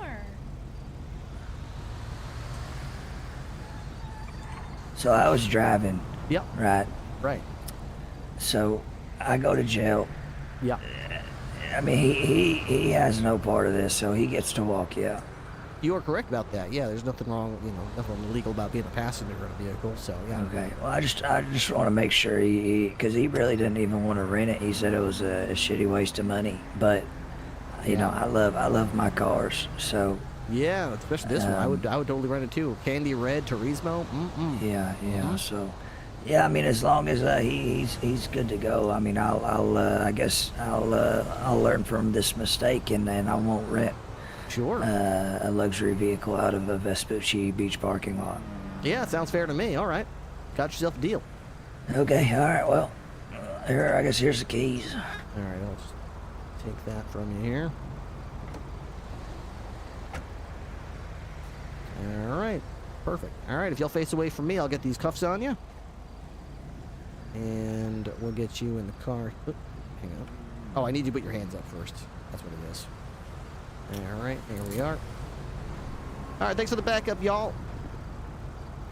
Yep. Right. So I go to jail. Yeah. I mean, he has no part of this, so he gets to walk out. You are correct about that. Yeah, there's nothing wrong, nothing illegal about being a passenger in a vehicle. So yeah. Okay. Well, I just want to make sure because he really didn't even want to rent it. He said it was a shitty waste of money. But you know, I love my cars. So yeah, especially this one. I would totally rent it too. Candy red Turismo. Yeah. So. Yeah, I mean, as long as he's good to go. I mean, I guess I'll learn from this mistake, and then I won't rent a luxury vehicle out of a Vespucci Beach parking lot. Yeah, it sounds fair to me. All right, got yourself a deal. Okay, all right. Well, I guess here's the keys. All right, I'll just take that from you here. All right, perfect. All right, if you'll face away from me, I'll get these cuffs on you. And we'll get you in the car. Oop, hang on. Oh, I need you to put your hands up first. That's what it is. All right, here we are. All right, thanks for the backup, y'all.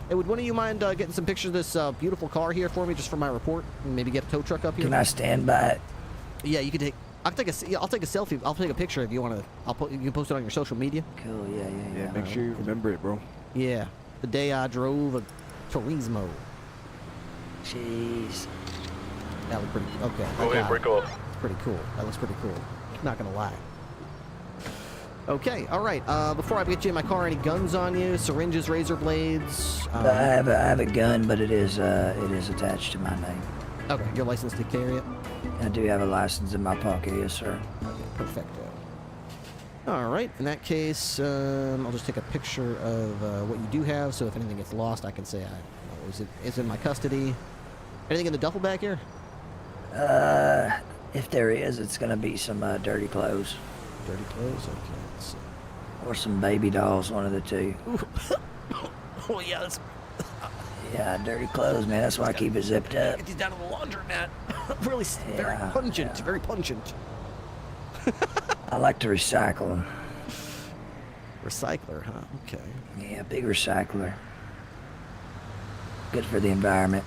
Hey, would one of you mind getting some pictures of this beautiful car here for me, just for my report, and maybe get a tow truck up here? Can I stand by it? Yeah, you can take. I'll take a selfie. I'll take a picture if you want to. You can post it on your social media. Cool. Yeah. Make sure you remember it, bro. Yeah, the day I drove a Turismo. Jeez. That was pretty. Okay. Oh, yeah, pretty cool. Pretty cool. That looks pretty cool. Not gonna lie. Okay. All right. Before I get you in my car, any guns on you? Syringes, razor blades? I have a gun, but it is attached to my name. Okay. You're licensed to carry it? I do have a license in my pocket, yes, sir. Okay. Perfecto. All right. In that case, I'll just take a picture of what you do have, so if anything gets lost, I can say it's in my custody. Anything in the duffel bag here? If there is, it's gonna be some dirty clothes. Dirty clothes? Okay, let's see. Or some baby dolls, one of the two. Oh, yeah, that's... Yeah, dirty clothes, man. That's why I keep it zipped up. Get these down to the laundromat. Really very pungent, yeah. very pungent. I like to recycle them. Recycler, huh? Okay. Yeah, big recycler. Good for the environment.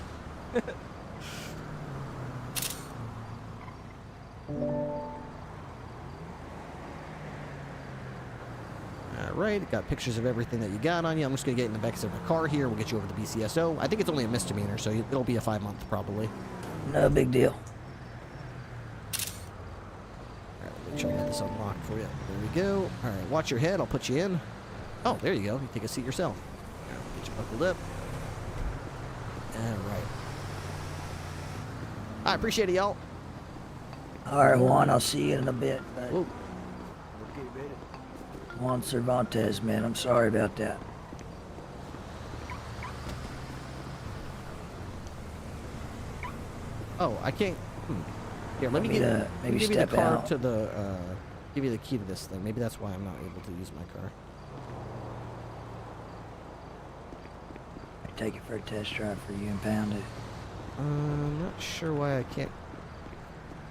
right. Got pictures of everything that you got on you. I'm just going to get in the back of my car here. We'll get you over to BCSO. I think it's only a misdemeanor, so it'll be a 5-month probably. No big deal. Alright, make sure I got this unlocked for you. There we go. Alright, watch your head. I'll put you in. Oh, there you go. You take a seat yourself. Alright, get you buckled up. Alright. I appreciate it, y'all. Alright, Juan, I'll see you in a bit. Juan Cervantes, man, I'm sorry about that. Oh, I can't. Here, let me give you the car to the. Give you the key to this thing. Maybe that's why I'm not able to use my car. Take it for a test drive for you and pound it. I'm not sure why I can't.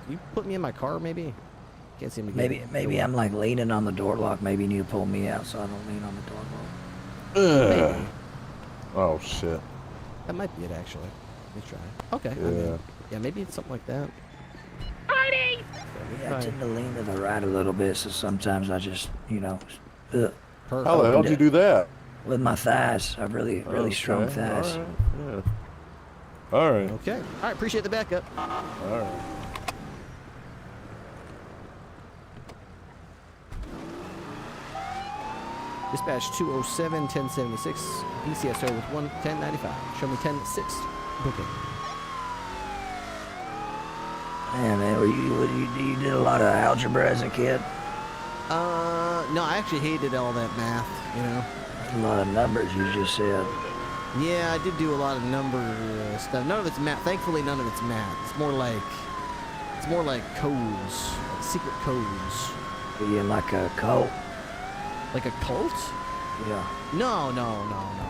Can you put me in my car, maybe? Can't seem to get Maybe I'm like leaning on the door lock. Maybe you need to pull me out so I don't lean on the door lock. Maybe. Oh shit. That might be it, actually. Let me try. Okay. Yeah. I mean, yeah, maybe it's something like that. Yeah, I tend to lean to the right a little bit, so sometimes I just, you know. How the hell did you do that? With my thighs. I have really strong thighs. All right. Yeah. All right. Okay. All right. Appreciate the backup. All right. Dispatch 207-1076, BCSO with 1095. Show me 10-6 booking. Yeah, man, you did a lot of algebra as a kid? No, I actually hated all that math, you know. A lot of numbers, you just said. Yeah, I did do a lot of number stuff. None of it's math. Thankfully, none of it's math. It's more like codes, like secret codes. Are you in like a cult? Like a cult? Yeah. No.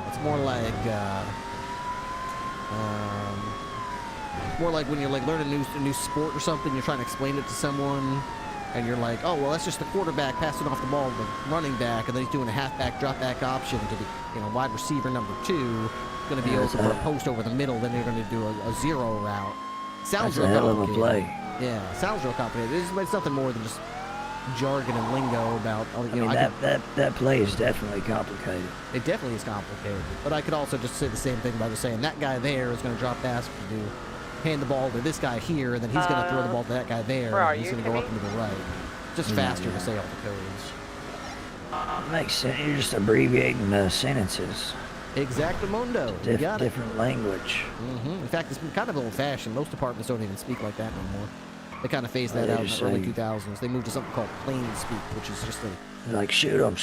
It's more like when you're like learning a new sport or something. You're trying to explain it to someone, and you're like, oh well, that's just the quarterback passing off the ball to the running back, and then he's doing a halfback drop back option to the wide receiver number 2. Going to be able to put a post over the middle. Then you're going to do a zero route. Sounds that's real a hell of a complicated. play. Yeah, sounds real complicated. It's something more than just jargon and lingo about. You know, that play is definitely complicated. It definitely is complicated. But I could also just say the same thing by just saying that guy there is going to drop pass to hand the ball to this guy here, and then he's going to throw the ball to that guy there, where are and he's you, going to go up Timmy? and to the right. It's just faster to say all the codes. Makes sense. You're just abbreviating the sentences. Exactamundo. You got it. Different language. In fact, it's kind of old-fashioned. Most departments don't even speak like that no more. They kind of phased that out in the early 2000s. They moved to something called plain speak, which is just a... Like, shoot 'em.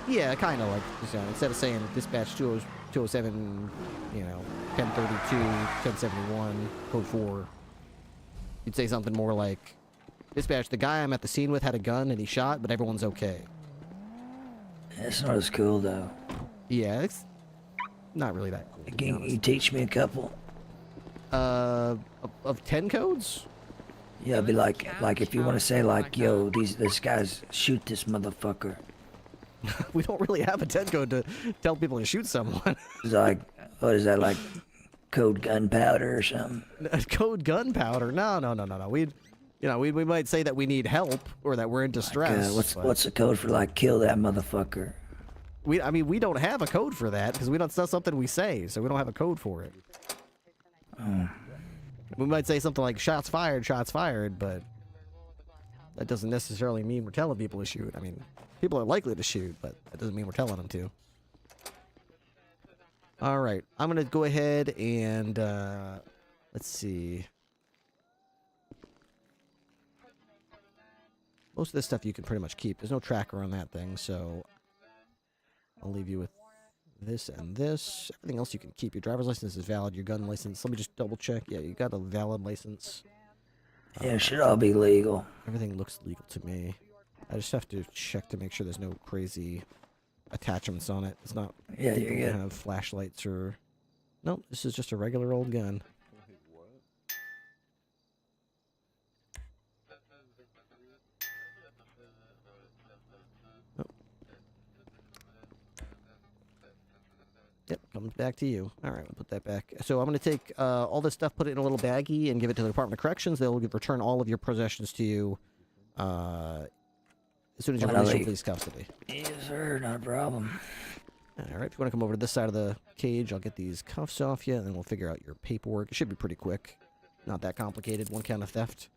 Yeah, kind of like, instead of saying dispatch 207, 1032, 1071, code 4, you'd say something more like, dispatch, the guy I'm at the scene with had a gun and he shot, but everyone's okay. That's not as cool, though. Yeah, it's not really that cool. Can you teach me a couple? Of 10 codes? Yeah, it'd be like if you want to say like, yo, this guy's shoot this motherfucker. We don't really have a 10 code to tell people to shoot someone. It's like, what is that, like code gunpowder or something? Code gunpowder? No. We might say that we need help or that we're in distress. What's the code for like kill that motherfucker? We don't have a code for that because that's not something we say, so we don't have a code for it. We might say something like shots fired, but that doesn't necessarily mean we're telling people to shoot. I mean, people are likely to shoot, but that doesn't mean we're telling them to. All right, I'm going to go ahead and, let's see. Most of this stuff you can pretty much keep. There's no tracker on that thing, so I'll leave you with this and this. Everything else you can keep. Your driver's license is valid. Your gun license. Let me just double check. Yeah, you got a valid license. Yeah, it should all be legal. Everything looks legal to me. I just have to check to make sure there's no crazy attachments on it. It's not. Yeah, you're good. Have flashlights or. Nope, this is just a regular old gun. Yep, comes back to you. All right, we'll put that back. So I'm going to take all this stuff, put it in a little baggie, and give it to the Department of Corrections. They'll return all of your possessions to you as as soon as you're When I released from leave. police custody. Yes, sir. Not a problem. All right, if you want to come over to this side of the cage, I'll get these cuffs off you, and then we'll figure out your paperwork. It should be pretty quick. Not that complicated. 1 count of theft.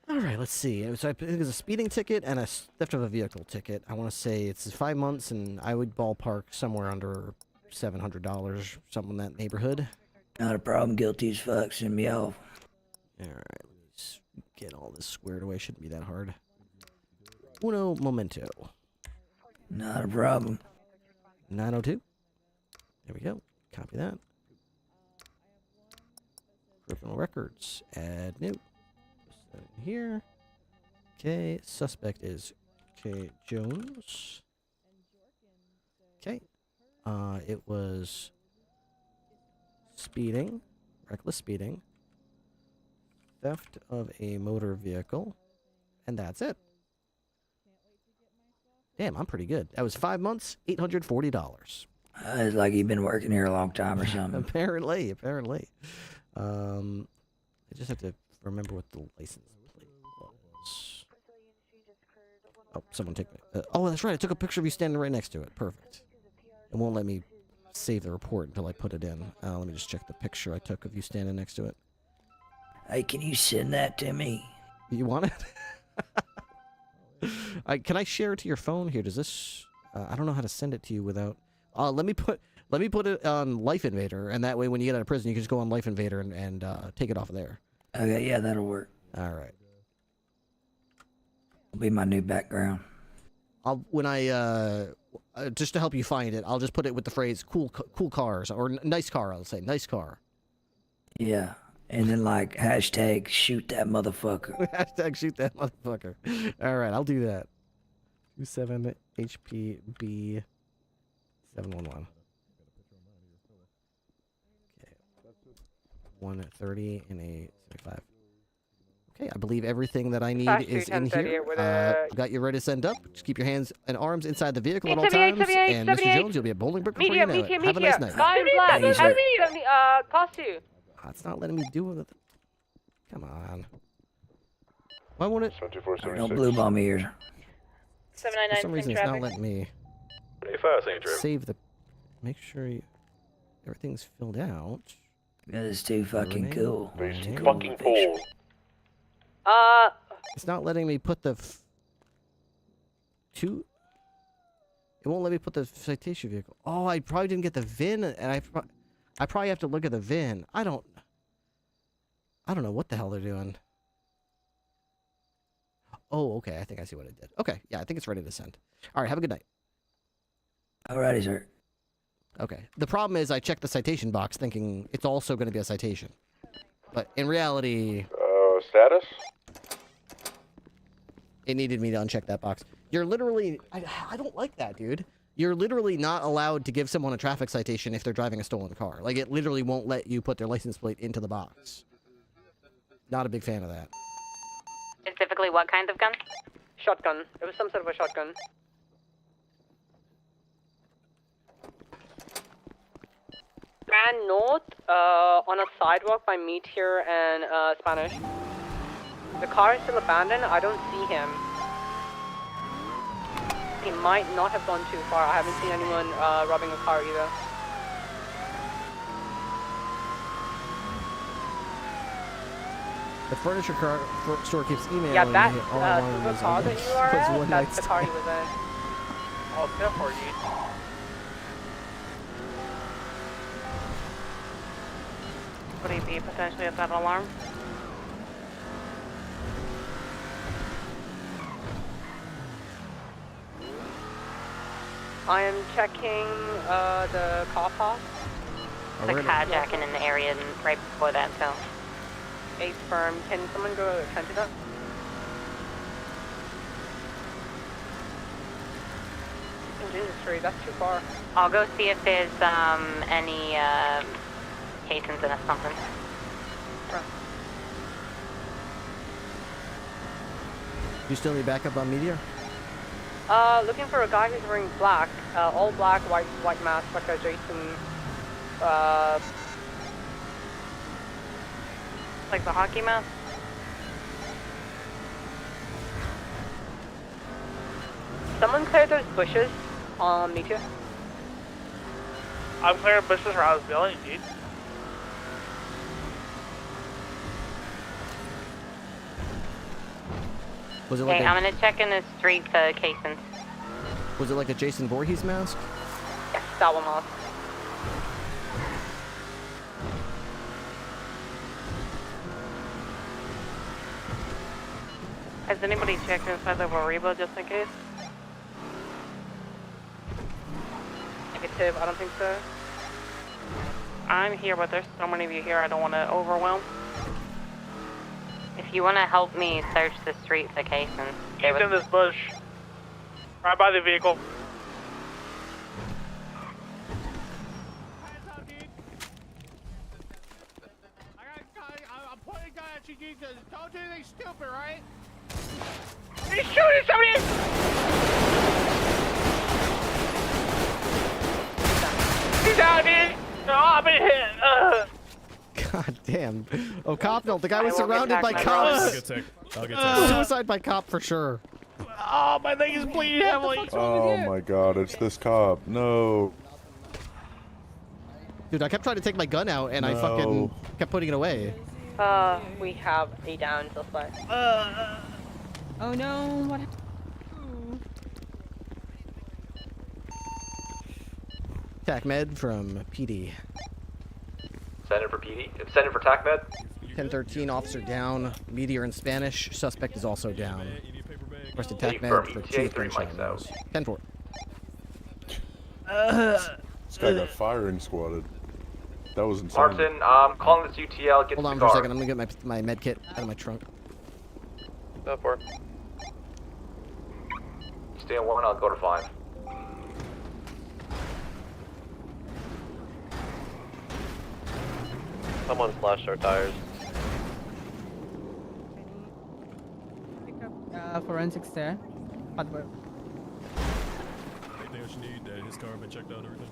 All right, let's see. So I think it's a speeding ticket and a theft of a vehicle ticket. I want to say it's 5 months, and I would ballpark somewhere under $700, something in that neighborhood. Not a problem. Guilty as fuck. Send me off. All right, let me just get all this squared away. Shouldn't be that hard. Uno momento. Not a problem. 902. There we go. Copy that. Criminal records. Add new. Here. Okay. Suspect is K. Jones. Okay. It was speeding. Reckless speeding. Theft of a motor vehicle. And that's it. Damn, I'm pretty good. That was 5 months, $840. It's like you've been working here a long time or something. apparently. I just have to remember what the license plate was. Oh, someone take me. Oh, that's right. I took a picture of you standing right next to it. Perfect. It won't let me save the report until I put it in. Let me just check the picture I took of you standing next to it. Hey, can you send that to me? You want it? Can I share it to your phone? Here, does this... I don't know how to send it to you without... Let me put it on Life Invader, and that way when you get out of prison, you can just go on Life Invader and take it off of there. Okay, yeah, that'll work. All right. It'll be my new background. Just to help you find it, I'll just put it with the phrase cool cars, or nice car, I'll say. Nice car. Yeah. And then, like, hashtag shoot that motherfucker. Hashtag shoot that motherfucker. All right, I'll do that. 27 HPB 711. Okay. 130 and a 75. Okay, I believe everything that I need is in here. Got you ready to send up. Just keep your hands and arms inside the vehicle at all times. And Mr. Jones, you'll be a bowling brick before you know it. Have a nice night. Guy in black. Cost 2. It's not letting me do it. Come on. Why won't it? No blue bomb ears. For some reason, it's not letting me save the... Make sure everything's filled out. It's too fucking cool. Fucking cool. It's not letting me put the... It won't let me put the citation vehicle. Oh, I probably didn't get the VIN, and I probably have to look at the VIN. I don't know what the hell they're doing. Oh, okay. I think I see what it did. Okay. Yeah, I think it's ready to send. All right. Have a good night. Alrighty, sir. Okay. The problem is I checked the citation box thinking it's also going to be a citation. But in reality... Status? It needed me to uncheck that box. You're literally... I don't like that, dude. You're literally not allowed to give someone a traffic citation if they're driving a stolen car. Like, it literally won't let you put their license plate into the box. Not a big fan of that. Specifically what kind of gun? Shotgun. It was some sort of a shotgun. Ran north on a sidewalk by Meteor and Spanish. The car is still abandoned. I don't see him. He might not have gone too far. I haven't seen anyone robbing a car either. The furniture store keeps emailing Yeah, that me. All I wanted silver was car that you are at, that's the stand. car he was in. Oh, it's for you. Would he be potentially at that alarm? I am checking the car park. Oh, The really? carjacking in the area and right before that, so. 8 firm. Can someone go attend to that? Jesus Street, that's too far. I'll go see if there's any casings in it, something. You still need backup on Meteor? Looking for a guy who's wearing black, all black, white mask, like a Jason, like the hockey mask? someone clear those bushes on Meteor? I'm clearing bushes around this building, dude. Was it like Okay, I'm gonna check in the street for casings. Was it like a Jason Voorhees mask? Yes, that one was. Has anybody checked inside the Wariba just in case? Negative, I don't think so. I'm here, but there's so many of you here, I don't want to overwhelm. If you want to help me search the street for casings. He's in this bush. Right by the vehicle. I'm pointing a gun at you, dude. Don't do anything stupid, right? He's shooting somebody! He's out, dude! Oh, I've been hit! God damn. Oh, cop, no, the guy was surrounded by cops. I'll get tagged. Suicide by cop for sure. Oh, my leg is bleeding heavily. Oh my god, it's this cop. No. Dude, I kept trying to take my gun out and I fucking kept putting it away. We have a down suspect. Oh no, what happened? TAC Med from PD. Send it for PD. Send it for TAC Med. 1013, officer down. Meteor in Spanish. Suspect is also down. Requested TAC Med Confirm, for ETA 2 3 mics out. 10-4. This guy got firing squatted. That was insane. Martin, calling this UTL. Get Hold to on the for a car. second. I'm gonna get my med kit out of my trunk. Go for it. Stay on 1, I'll go to 5. Someone slashed our tires. Forensics there. By the way. Anything else you need? His car been checked out, everything?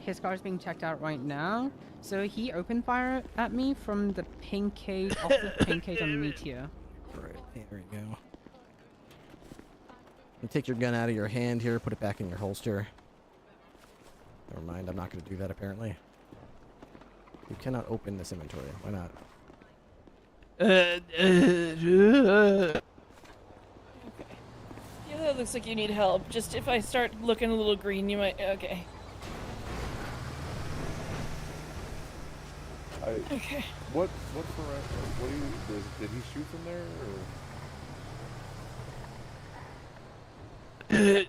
His car's being checked out right now. So he opened fire at me from the pink cage, off the pink cage on Meteor. Right, there we go. You take your gun out of your hand here, put it back in your holster. Never mind, I'm not going to do that apparently. You cannot open this inventory. Why not? Yeah, that looks like you need help. Just if I start looking a little green, you might. Okay. Okay. What for? What do you? Did he shoot from there? Or?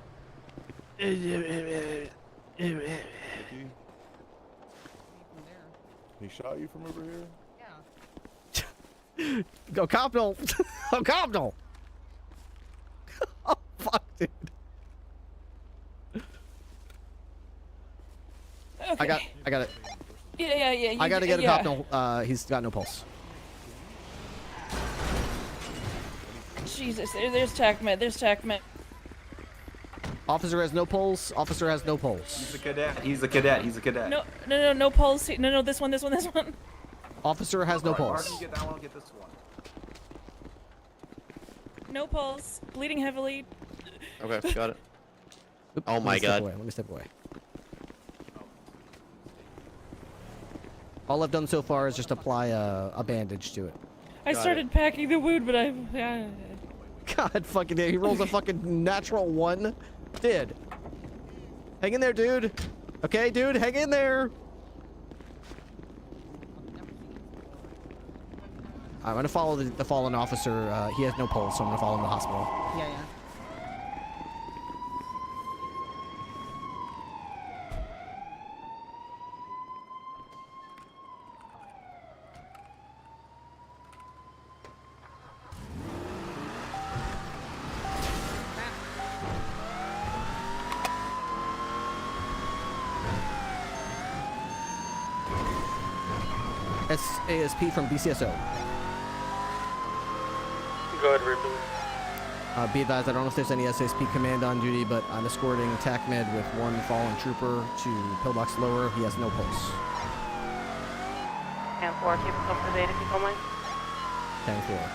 He shot you from over here? Yeah. Go Copnell! Oh, Copnell! Oh, fuck, dude. Okay. I got it. Yeah. I gotta get a Copnell. He's got no pulse. Jesus, there's TACMed. There's TACMed. Officer has no pulse. Officer has no pulse. He's a cadet. He's a cadet. He's a cadet. No pulse. No, this one. Officer has no pulse. Martin, get that one. Get this one. No pulse. Bleeding heavily. Okay, got it. Oops, oh my god. Let me step away. All I've done so far is just apply a bandage to it. I started packing the wound, but I. God fucking damn, he rolls a fucking natural 1. Did. Hang in there, dude. Okay, dude, hang in there. I'm gonna follow the fallen officer. He has no pulse, so I'm gonna follow him to the hospital. Yeah. ASP from BCSO. Go ahead, Ripley. Be advised, I don't know if there's any SASP command on duty, but I'm escorting TAC Med with 1 fallen trooper to pillbox lower. He has no pulse. And 4, keep us up to date if you don't mind. 10-4.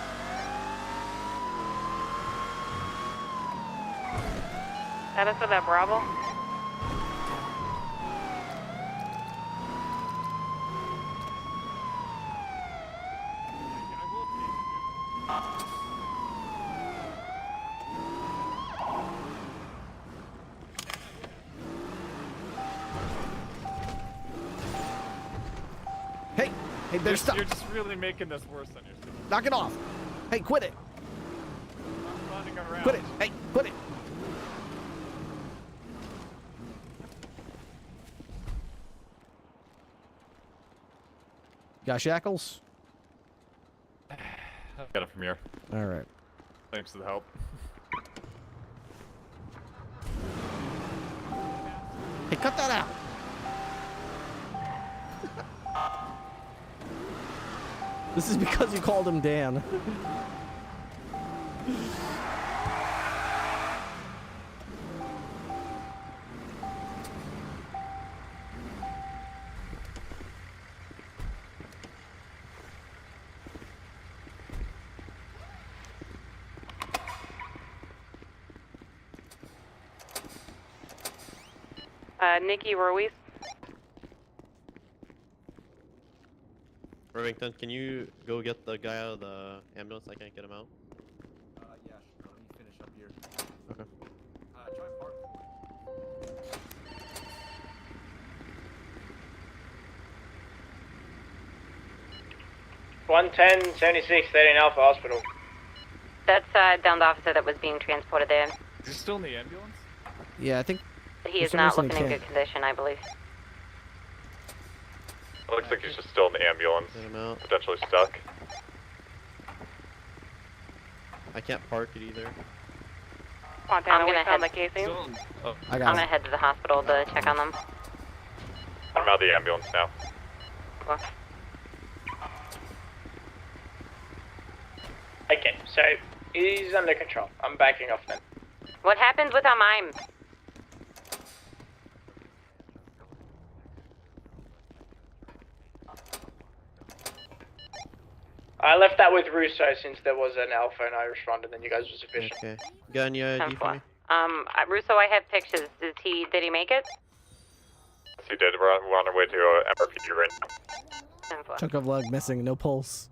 Status of that Bravo? Hey, there's stuff. You're just really making this worse than yourself. Knock it off. Hey, quit it. I'm running around. Quit it. Hey, quit it. Got shackles? I'll get it from here. All right. Thanks for the help. Hey, cut that out. This is because you called him Dan. Nikki Ruiz. Remington, can you go get the guy out of the ambulance? I can't get him out. Yeah, sure. Let me finish up here. Okay. Try park. 110-76, 13 Alpha Hospital. That's down the officer that was being transported there. Is he still in the ambulance? Yeah, I think He for is some not reason looking in he good condition, I believe. It looks like he's just still in the ambulance. Potentially stuck. I can't park it either. Montana, I'm gonna found head- the casing. Oh. I I'm got gonna it. head to the hospital to check on them. I'm out of the ambulance now. Okay, so he's under control. I'm backing off then. What happened with our mime? I left that with Russo since there was an Alpha and I responded, then you guys were sufficient. Okay. Got any ID for me? Russo, I have pictures. Did he make it? Yes, he did. We're on our way to MRPD right now. Chunk of leg missing, no pulse.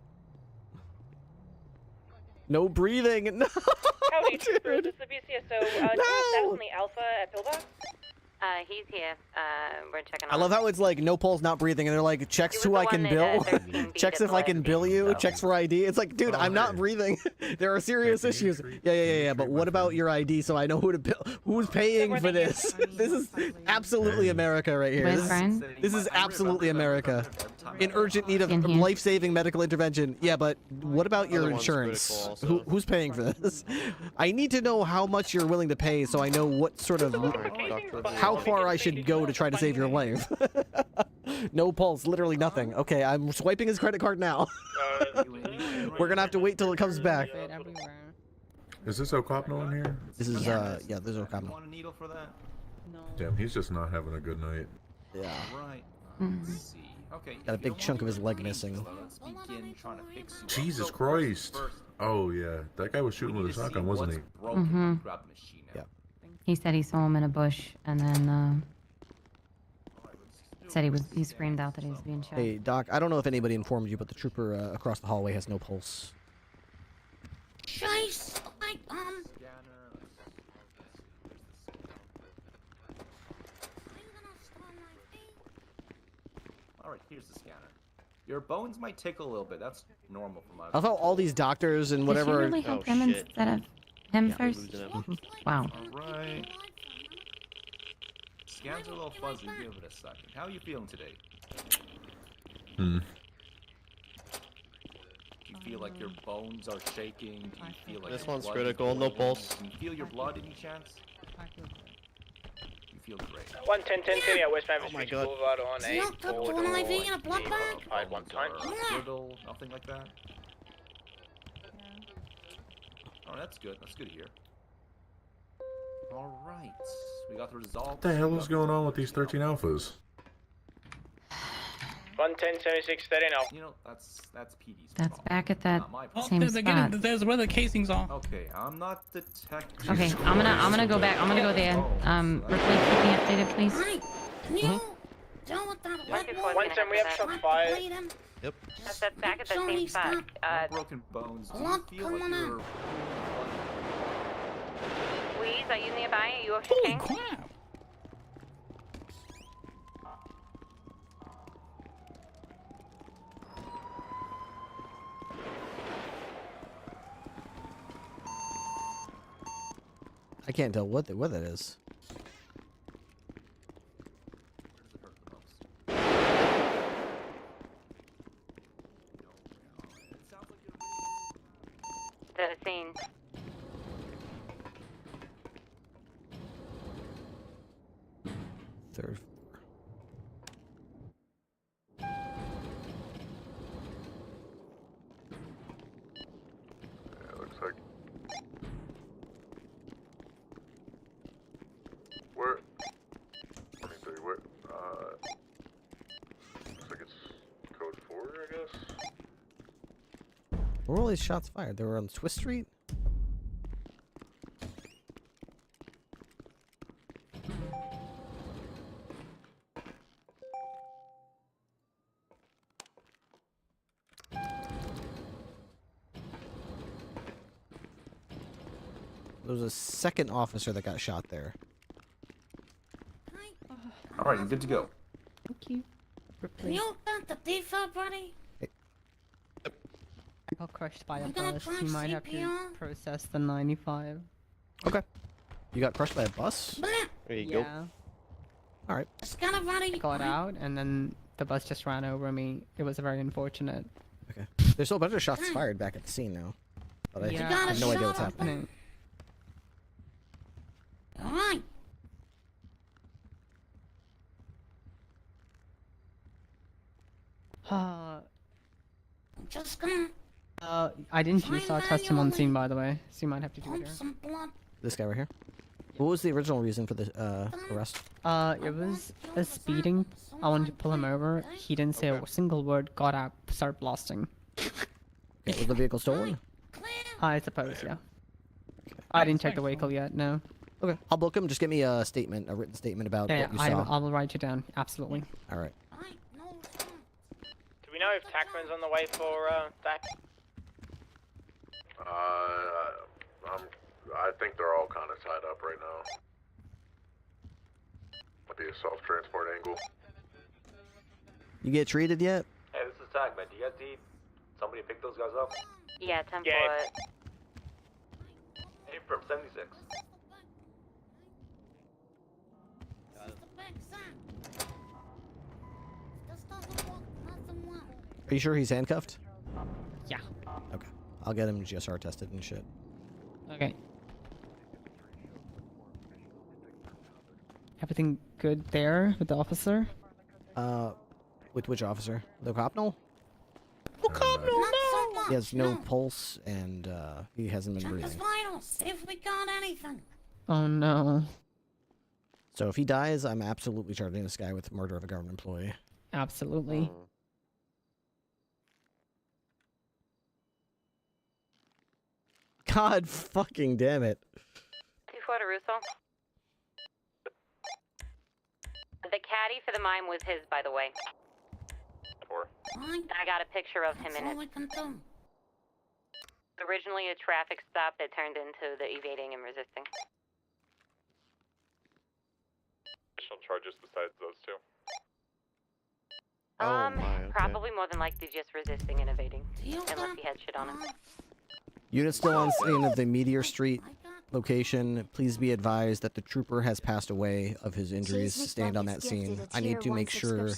No breathing. No. Howdy, Trooper. This is the BCSO. Do you have status on the Alpha at Pillbox? He's here. We're checking I on love him. how it's like no pulse, not breathing, and they're like checks who I can bill, checks if I can bill you, checks for ID. It's like, dude, I'm not breathing. There are serious issues. Yeah. But what about your ID so I know who to bill? Who's paying for this? This is absolutely America right here. This is absolutely America. In urgent need of life-saving medical intervention. Yeah, but what about your insurance? Who's paying for this? I need to know how much you're willing to pay so I know what sort of how far I should go to try to save your life. No pulse, literally nothing. Okay, I'm swiping his credit card now. We're gonna have to wait till it comes back. Is this Ocopno in here? This is yeah, this is Ocopno. Want a needle for that? Damn, he's just not having a good night. Yeah. Right. Let's see. Okay. Got a big chunk of his leg missing. Let's begin trying to fix you up. Jesus So, Christ. first, Oh yeah, that guy was shooting we with need a to shotgun, see wasn't he? what's broken. Grab the machine out. Yeah. He said he saw him in a bush, and then said he screamed out that he was being shot. Hey, Doc, I don't know if anybody informed you, but the trooper across the hallway has no pulse. Scheiß! Alright, here's the scanner. Your bones might tickle a little bit. That's normal for my. I thought all these doctors and whatever. Did she really help him instead of him first? Wow. Alright. Scans are a little fuzzy. Give it a second. How are you feeling today? Hmm. Do you feel like your bones are shaking? Do you feel like This your one's blood critical, is no boiling? pulse. Can you feel your blood any chance? You feel great. 110-10 at West Oh Memphis my Beach God. Boulevard on a Locked up to an IV and a blood bag? occupied one time. Brittle, nothing like that? Oh, that's good. That's good to hear. Alright. We got the results. What the hell is going on with these 13 alphas? 110-76, steady now. You know, that's PD's That's back at that Oh, same they're spot. getting, there's where the casings are. Okay, I'm not detecting. Okay, I'm gonna go back. I'm gonna go there. Ripley, keep me updated, please. Can you deal with that? 110, we have shots fired. Yep. That's back at the same spot. Broken bones. Do Look, you feel come like on you're... Louise, are you nearby? Are you okay? Holy crap! I can't tell what that is. The scene. Third. Yeah, looks like. Where? 23, where? Looks like it's code 4, I guess. Where were all these shots fired? They were on Swiss Street? There was a second officer that got shot there. All right, you're good to go. Thank you. Can you open the default, buddy? I got crushed by a I'm gonna bus. try You might have to CPR. process the 95. Okay. You got crushed by a bus? There you Yeah. All right. I got out, and then the bus just ran over me. It was very unfortunate. Okay. There's still a bunch of shots fired back at the scene now. But I Yeah. have no idea what's happening. Alright. I'm just gonna I didn't use our test him on scene, by the way, so you might have to do it pump here. some blood. This guy right here. What was the original reason for the arrest? It was a speeding. I wanted to pull him over. He didn't say a single word, got out, started blasting. Okay, was the vehicle stolen? I suppose, yeah. I didn't check the vehicle yet, no. Okay, I'll book him. Just give me a statement, a written statement about Yeah, what you saw. I will write you down, absolutely. All right. Do we know if Tackman's on the way for that? I think they're all kind of tied up right now. Might be a self-transport angle. You get treated yet? Hey, this is Tackman. Do you guys need somebody to pick those guys up? Yeah, 10 Yeah. Hey, from 76. Are you sure he's handcuffed? Yeah. Okay. I'll get him GSR tested and shit. Okay. Everything good there with the officer? With which officer? The copnal? No, He has no pulse and he hasn't been Check his breathing. vitals, see if we got anything. Oh no. So if he dies, I'm absolutely charging this guy with murder of a government employee. Absolutely. God fucking damn it. 2-4 to Russo. The caddy for the mime was his, by the way. I got a picture of him in That's all it. we can do. Originally a traffic stop that turned into the evading and resisting. Additional charges besides those two. Probably more than likely just resisting and evading. Unless he had shit on him. Unit still on scene of the Meteor Street location. Please be advised that the trooper has passed away of his injuries sustained on that scene. I need to make sure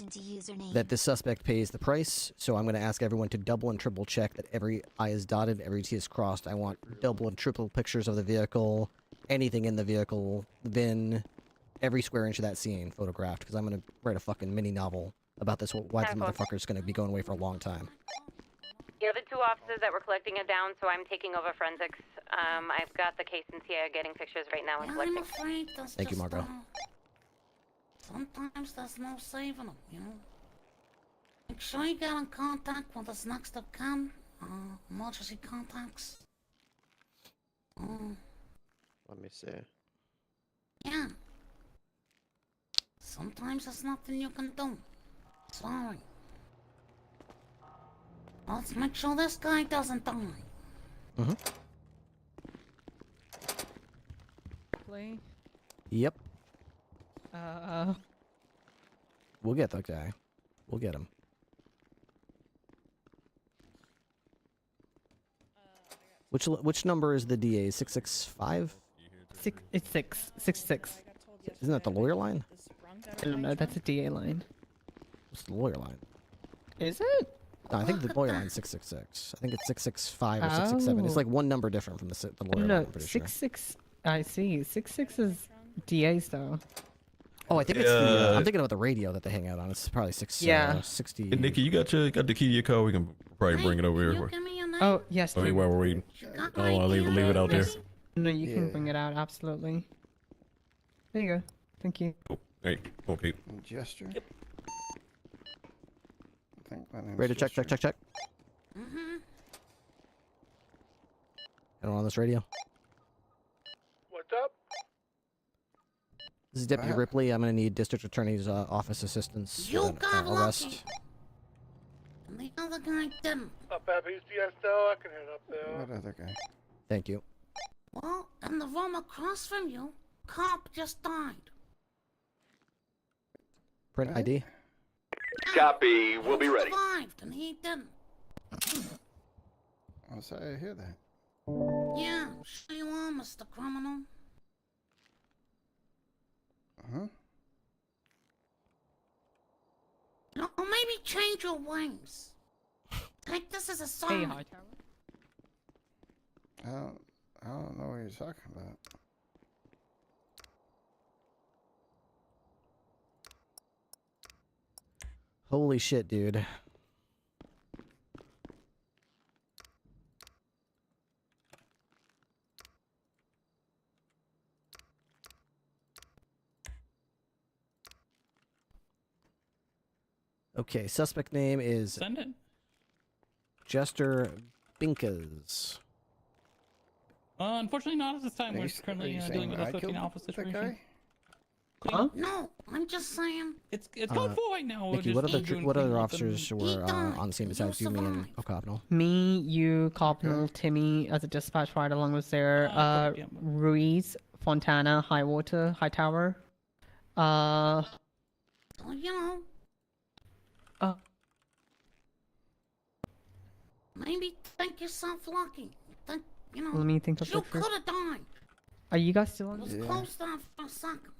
that the suspect pays the price, so I'm going to ask everyone to double and triple check that every I is dotted, every T is crossed. I want double and triple pictures of the vehicle, anything in the vehicle, the VIN, every square inch of that scene photographed, because I'm going to write a fucking mini novel about this, why this motherfucker's going to be going away for a long time. The other two officers that were collecting it down, so I'm taking over forensics. I've got the casings here, getting pictures right now and I'm collecting. afraid that's Thank you, just, Margot. sometimes there's no saving them, you know? Make sure you get in contact with us next of kin. Emergency contacts. Let me see. Yeah. Sometimes there's nothing you can do. Sorry. Let's make sure this guy doesn't die. Mm-hmm. Ripley? Yep. We'll get that guy. We'll get him. Which number is the DA? 665? It's 666. Isn't that the lawyer line? I don't know. That's a DA line. It's the lawyer line. Is it? No, I think the lawyer line is 666. I think it's 665 or 667. It's like one number different from the lawyer line. I'm pretty sure. 66. I see. 66 is DA's though. Oh, I think it's the. I'm thinking about the radio that they hang out on. It's probably 60. Hey, Nikki, you got the key to your car. We can probably bring it over here. Oh yes. I mean, while we're waiting, I don't want to leave it out there. No, you can bring it out. Absolutely. There you go. Thank you. Oh, hey, okay. Gesture. Yep. I think my name's Ready to check. Mm-hmm. Anyone on this radio? What's up? This is Deputy Ripley. I'm going to need District Attorney's office assistance You with got an arrest. lucky. And the other guy didn't. Up at BCS though, I can head up there. What other guy? Thank you. Well, in the room across from you, cop just died. Print ID. Copy. We'll be ready. Survived, and he didn't. I'm sorry to hear that. Yeah, sure you are, Mr. Criminal. Huh? You know, maybe change your ways. Take this as a sign. Hey, Hightower. I don't know what you're talking about. Holy shit, dude. Okay, suspect name is Send it. Jester Binkas. Unfortunately, not at this time. We're currently dealing with a 15 alpha situation. Huh? No, I'm just saying. It's code 4 right now. Nikki, what other officers were on the scene besides you, me, and O'Connell? Me, you, Copnell, Timmy as a dispatch rider along with there. Ruiz, Fontana, Highwater, Hightower. Well, you know. Maybe think yourself lucky. Think, you know. Let me think of You the truth. could have died. Are you guys still on? It was close down for a second.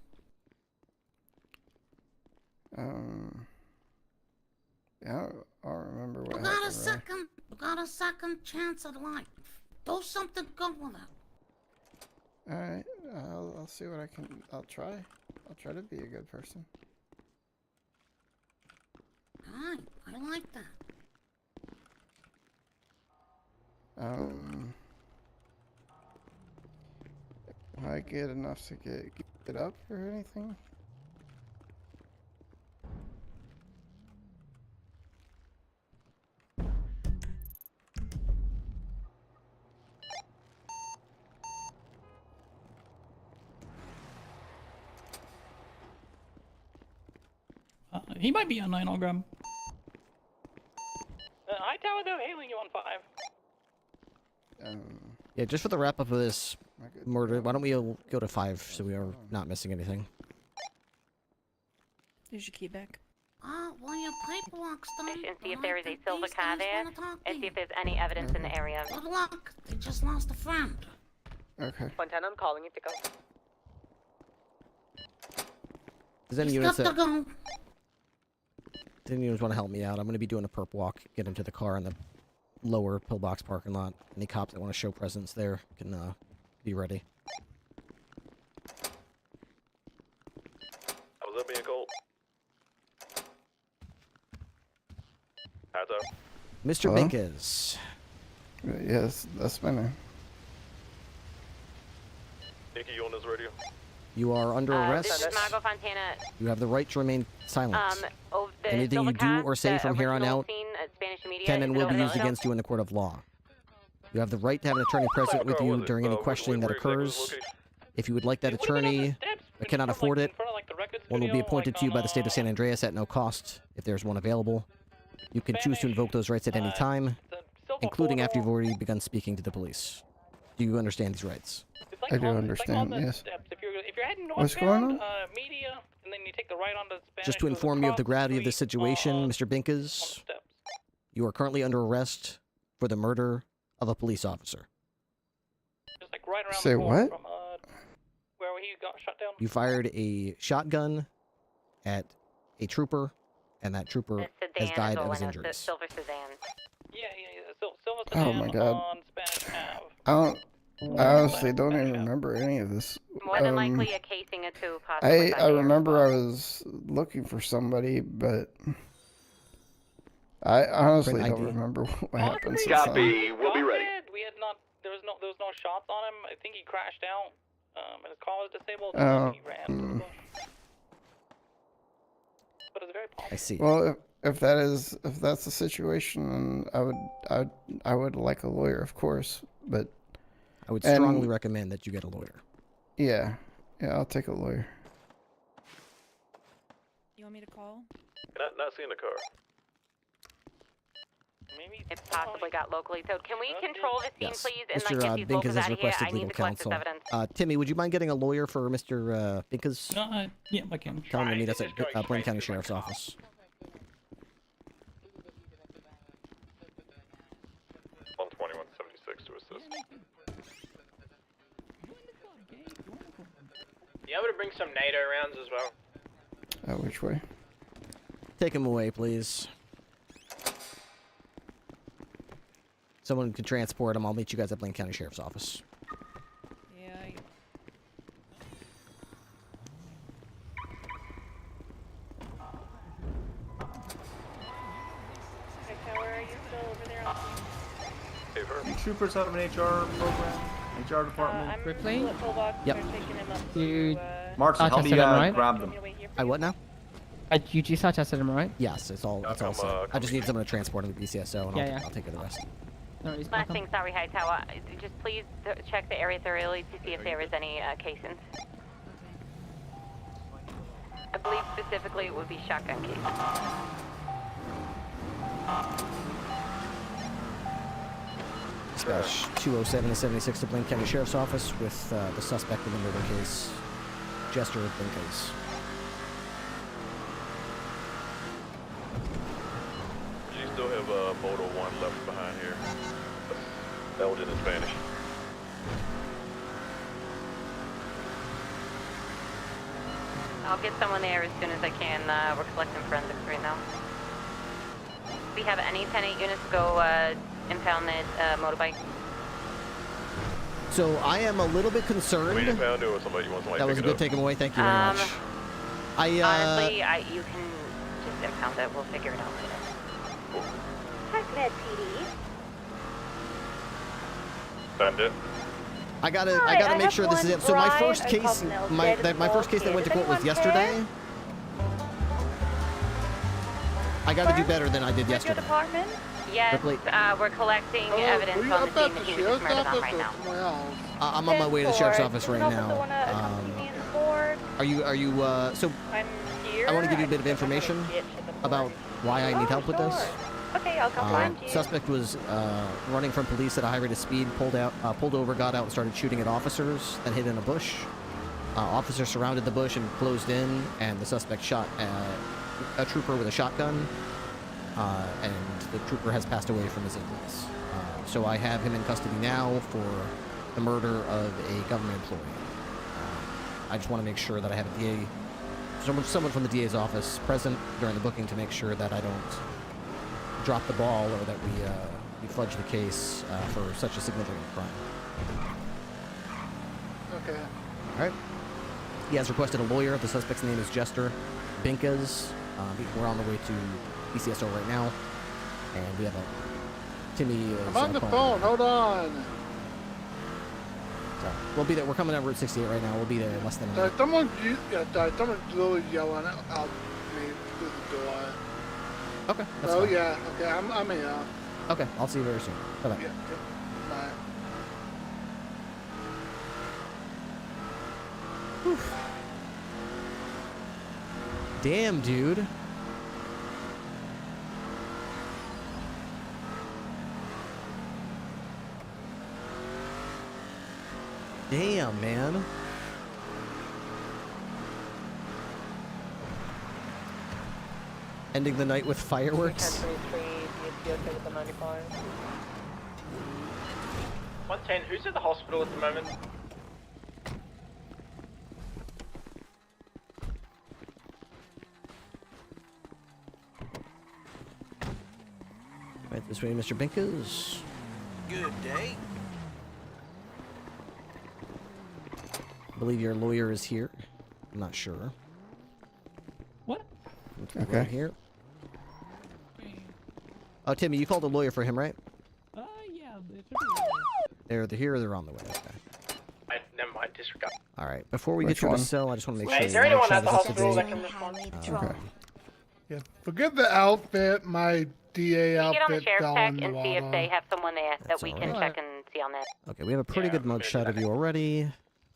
Yeah, I don't remember what You happened. got a second chance at life. Do something good with it. Alright, I'll see what I can. I'll try to be a good person. Alright, I like that. Am I good enough to get up or anything? He might be on 9, I'll grab him. Hightower, though, hailing you on 5. Yeah, just for the wrap up of this murder, why don't we go to 5 so we are not missing anything? There's your key back. Well, your paperwork's done. And see if there is a silver car there, and see if there's any evidence in the area. Good luck. They just lost a friend. Okay. Fontana, I'm calling you to go. Does any He's units got to go. Does any units want to help me out? I'm going to be doing a perp walk, get into the car in the lower pillbox parking lot. Any cops that want to show presence there can be ready. How was that being called? How's that? Mr. Hello? Binkas. Yes, that's my name. Nikki, you on this radio? You are under arrest. This is Margot Fontana. You have the right to remain silent. The Anything silver you do car, or say the from here on original out scene at Spanish media, can is and it will be over used there? against you in the court of law. You have the right to have an attorney present with you during any questioning that occurs. If you would like that attorney but cannot afford it, one will be appointed to you by the state of San Andreas at no cost, if there's one available. You can choose to invoke those rights at any time, including after you've already begun speaking to the police. Do you understand these rights? I do understand, yes. If you're heading What's going northbound, on? media, and then you take the right onto Spanish. Just to inform you of the gravity of the situation, Mr. Binkas, you are currently under arrest for the murder of a police officer. Just like right around Say the corner what? from where he got shot down. You fired a shotgun at a trooper, and that trooper has died of his injuries. Silver sedan. Yeah. Silver Oh sedan my god. on Spanish Ave. I honestly don't even remember any of this. More than likely a casing or two, possibly. I remember I was looking for somebody, but I honestly don't remember what happened since then. We'll be ready. We had not. There was no shots on him. I think he crashed out. And his car was disabled. Oh, He ran. But it's very possible. I see. Well, if that's the situation, then I would like a lawyer, of course, but I would strongly recommend that you get a lawyer. Yeah, I'll take a lawyer. You want me to call? Not seeing the car. Maybe It possibly got locally. So can we control the scene, Yes. please, and Mr. like get these locals Binkas has out of here? requested I need legal to collect this counsel. evidence. Timmy, would you mind getting a lawyer for Mr. Binkas? Yeah, I can. Tell him to meet us at Blaine County Sheriff's Office. 12176 to assist. You able to bring some NATO rounds as well? Which way? Take him away, please. Someone can transport him. I'll meet you guys at Blaine County Sheriff's Office. Yeah. Okay, Tower, are you still over there on scene? You troopers have an HR program? HR department? Ripley? Yep. You Mark, help me grab them. I what now? You just tested him, right? Yes, it's all set. I just need someone to transport him to BCSO, and Yeah, I'll take care of the rest. No worries, Last welcome. thing, sorry, Hightower. Just please check the area thoroughly to see if there is any casings. I believe specifically it would be shotgun casings. Dispatch 207 to 76 to Blaine County Sheriff's Office with the suspect in the murder case, Jester Binkas. You still have Moto 1 left behind here. Belgian and Spanish. I'll get someone there as soon as I can. We're collecting forensics right now. We have any tenant units go impound that motorbike. So I am a little bit concerned. We impound it or somebody wants to That was a good take him away. Thank you very much. Honestly, you can just impound it. We'll figure it out later. Med PD. Send it. I gotta make sure this is it. So my first case, my first case that went to court was yesterday. I gotta do better than I did yesterday. Yes, Ripley. we're collecting evidence on the scene that he was murdered on right now. I'm on my way to the sheriff's office right now. Are you so I want to give you a bit of information about why I need help with this. Okay, I'll come find you. Suspect was running from police at a high rate of speed, pulled over, got out, and started shooting at officers, then hid in a bush. Officers surrounded the bush and closed in, and the suspect shot a trooper with a shotgun, and the trooper has passed away from his injuries. So I have him in custody now for the murder of a government employee. I just want to make sure that I have a DA, someone from the DA's office present during the booking to make sure that I don't drop the ball or that we fudge the case for such a significant crime. Okay. All right. He has requested a lawyer. The suspect's name is Jester Binkas. We're on the way to BCSO right now, and we have a Timmy. I'm on the phone. Hold on. So we'll be there. We're coming down Route 68 right now. We'll be there in less than a minute. Someone literally yelling out me through the door. Okay. That's Oh fine. yeah. Okay. I'm here. Okay. I'll see you very soon. Bye bye. Yeah. Bye. Damn, dude. Damn, man. Ending the night with fireworks. 110, who's at the hospital at the moment? Right this way, Mr. Binkers. Good day. I believe your lawyer is here. I'm not sure. What? Okay. Right here. Oh, Timmy, you called a lawyer for him, right? Yeah. They're here or they're on the way. Okay. Never mind, disregard. All right. Before we Which get you to one? sell, I just want to make Wait, sure. is there your anyone at the chat is up to hospital that date. can respond? Okay. Yeah. Forget the outfit. My DA Can you get on the outfit sheriff's fell tech in the and see if water. they have someone there that That's we all can right. check and see on that? Okay, we have a pretty good mugshot of you already.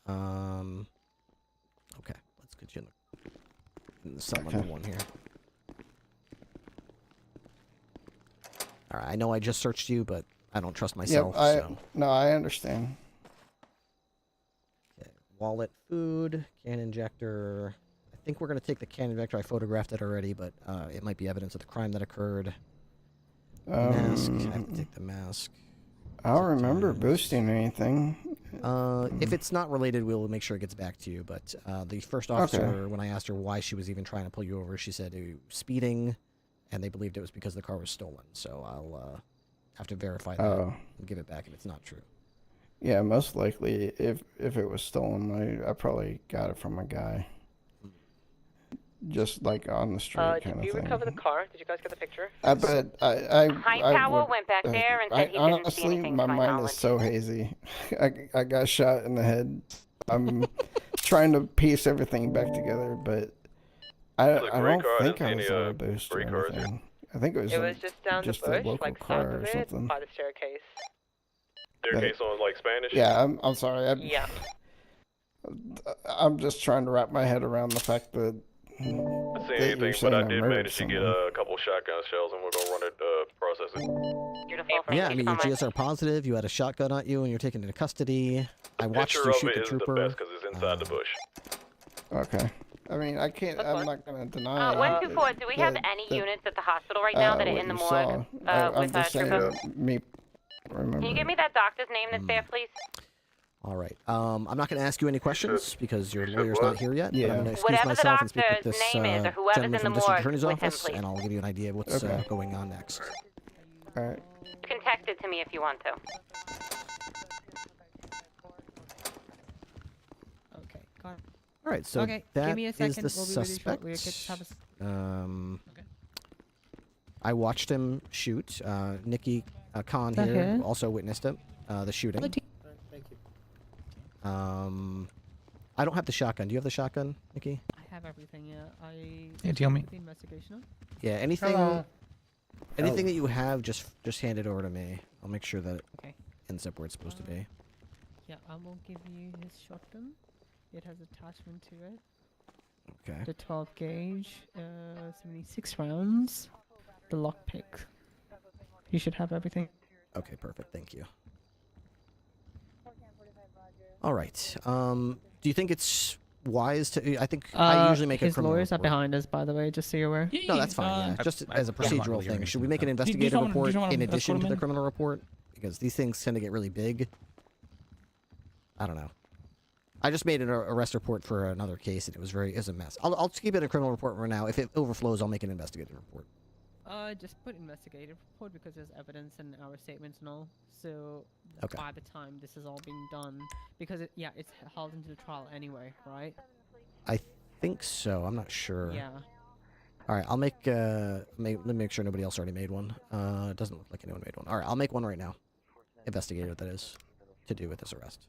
Okay, let's get you in the cell number 1 here. All right, I know I just searched you, but I don't trust myself. So. No, I understand. Okay, wallet, food, can injector. I think we're gonna take the can injector. I photographed it already, but it might be evidence of the crime that occurred. Mask. I have to take the mask. I don't remember boosting anything. If it's not related, we'll make sure it gets back to you. But the first officer, when I asked her why she was even trying to pull you over, she said speeding, and they believed it was because the car was stolen. So I'll have to verify that and give it back if it's not true. Yeah, most likely, if it was stolen, I probably got it from a guy. Just like on the street kind of thing. Did you recover the car? Did you guys get the picture? But Hightower went back there and said he didn't see honestly, anything my to my mind knowledge. is so hazy. I got shot in the head. I'm trying to piece everything back together, but I don't think I was on a boost or anything. I think it was just down just the a bush, local like car south or of it, something. by the staircase. Staircase on like Spanish? Yeah, I'm sorry. Yeah. I'm just trying to wrap my head around the fact that. I see that anything, you're but saying I I did murdered manage to get someone. a couple shotgun shells, and we're gonna run it, process it. Yeah, I mean, you're GSR positive. You had a shotgun at you, and you're taken into custody. I watched Picture you of shoot it the isn't trooper. the best because it's inside the bush. Okay. I mean, I can't. I'm not gonna deny. 124, do we have any units at the hospital right now that are in the morgue I'm with just saying, trooper? me. Remember. Can you give me that doctor's name that's there, please? All right. I'm not going to ask you any questions because your lawyer's not here yet. But I'm going to excuse Whatever the myself and speak with doctor's this name is or whoever's gentleman in from the the district morgue attorney's with him, office, please. and I'll give you an idea of what's going on next. All right. You can text it to me if you want to. Okay, got it. All right. So Okay, that give me a is second. the We'll be really suspect. short. We could have I watched him shoot. Nikki Khan The here head? also witnessed it, the shooting. Thank you. I don't have the shotgun. Do you have the shotgun, Nikki? I have everything, yeah. Yeah, tell me. The investigation on? Yeah. Anything. Hello. Anything that you have, just hand it over to me. I'll make sure that it Okay. ends up where it's supposed to be. Yeah, I will give you his shotgun. It has attachment to it. Okay. The 12 gauge, 76 rounds. The lockpick. You should have everything. Okay, perfect. Thank you. All right. Do you think it's wise to? I think I usually make a his criminal lawyers are report. behind us, by the way, just so you're aware. No, that's fine. Yeah, just as a procedural thing. Should we make an investigative report in addition to the criminal report? Because these things tend to get really big. I don't know. I just made an arrest report for another case, and it was a mess. I'll keep it a criminal report for now. If it overflows, I'll make an investigative report. Just put investigative report because there's evidence in our statements and all. So Okay. by the time this is all being done, because it's held into the trial anyway, right? I think so. I'm not sure. Yeah. All right. I'll make. Let me make sure nobody else already made one. It doesn't look like anyone made one. All right. I'll make one right now. Investigative, that is, to do with this arrest.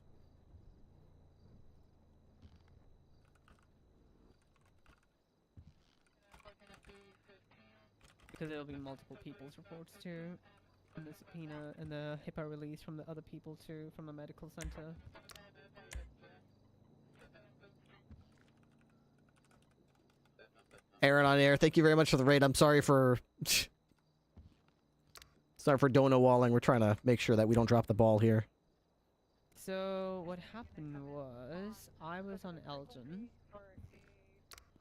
Because there'll be multiple people's reports too, and the subpoena and the HIPAA release from the other people too, from the medical center. Aaron on air, thank you very much for the raid. I'm sorry for dono walling. We're trying to make sure that we don't drop the ball here. So what happened was I was on Elgin,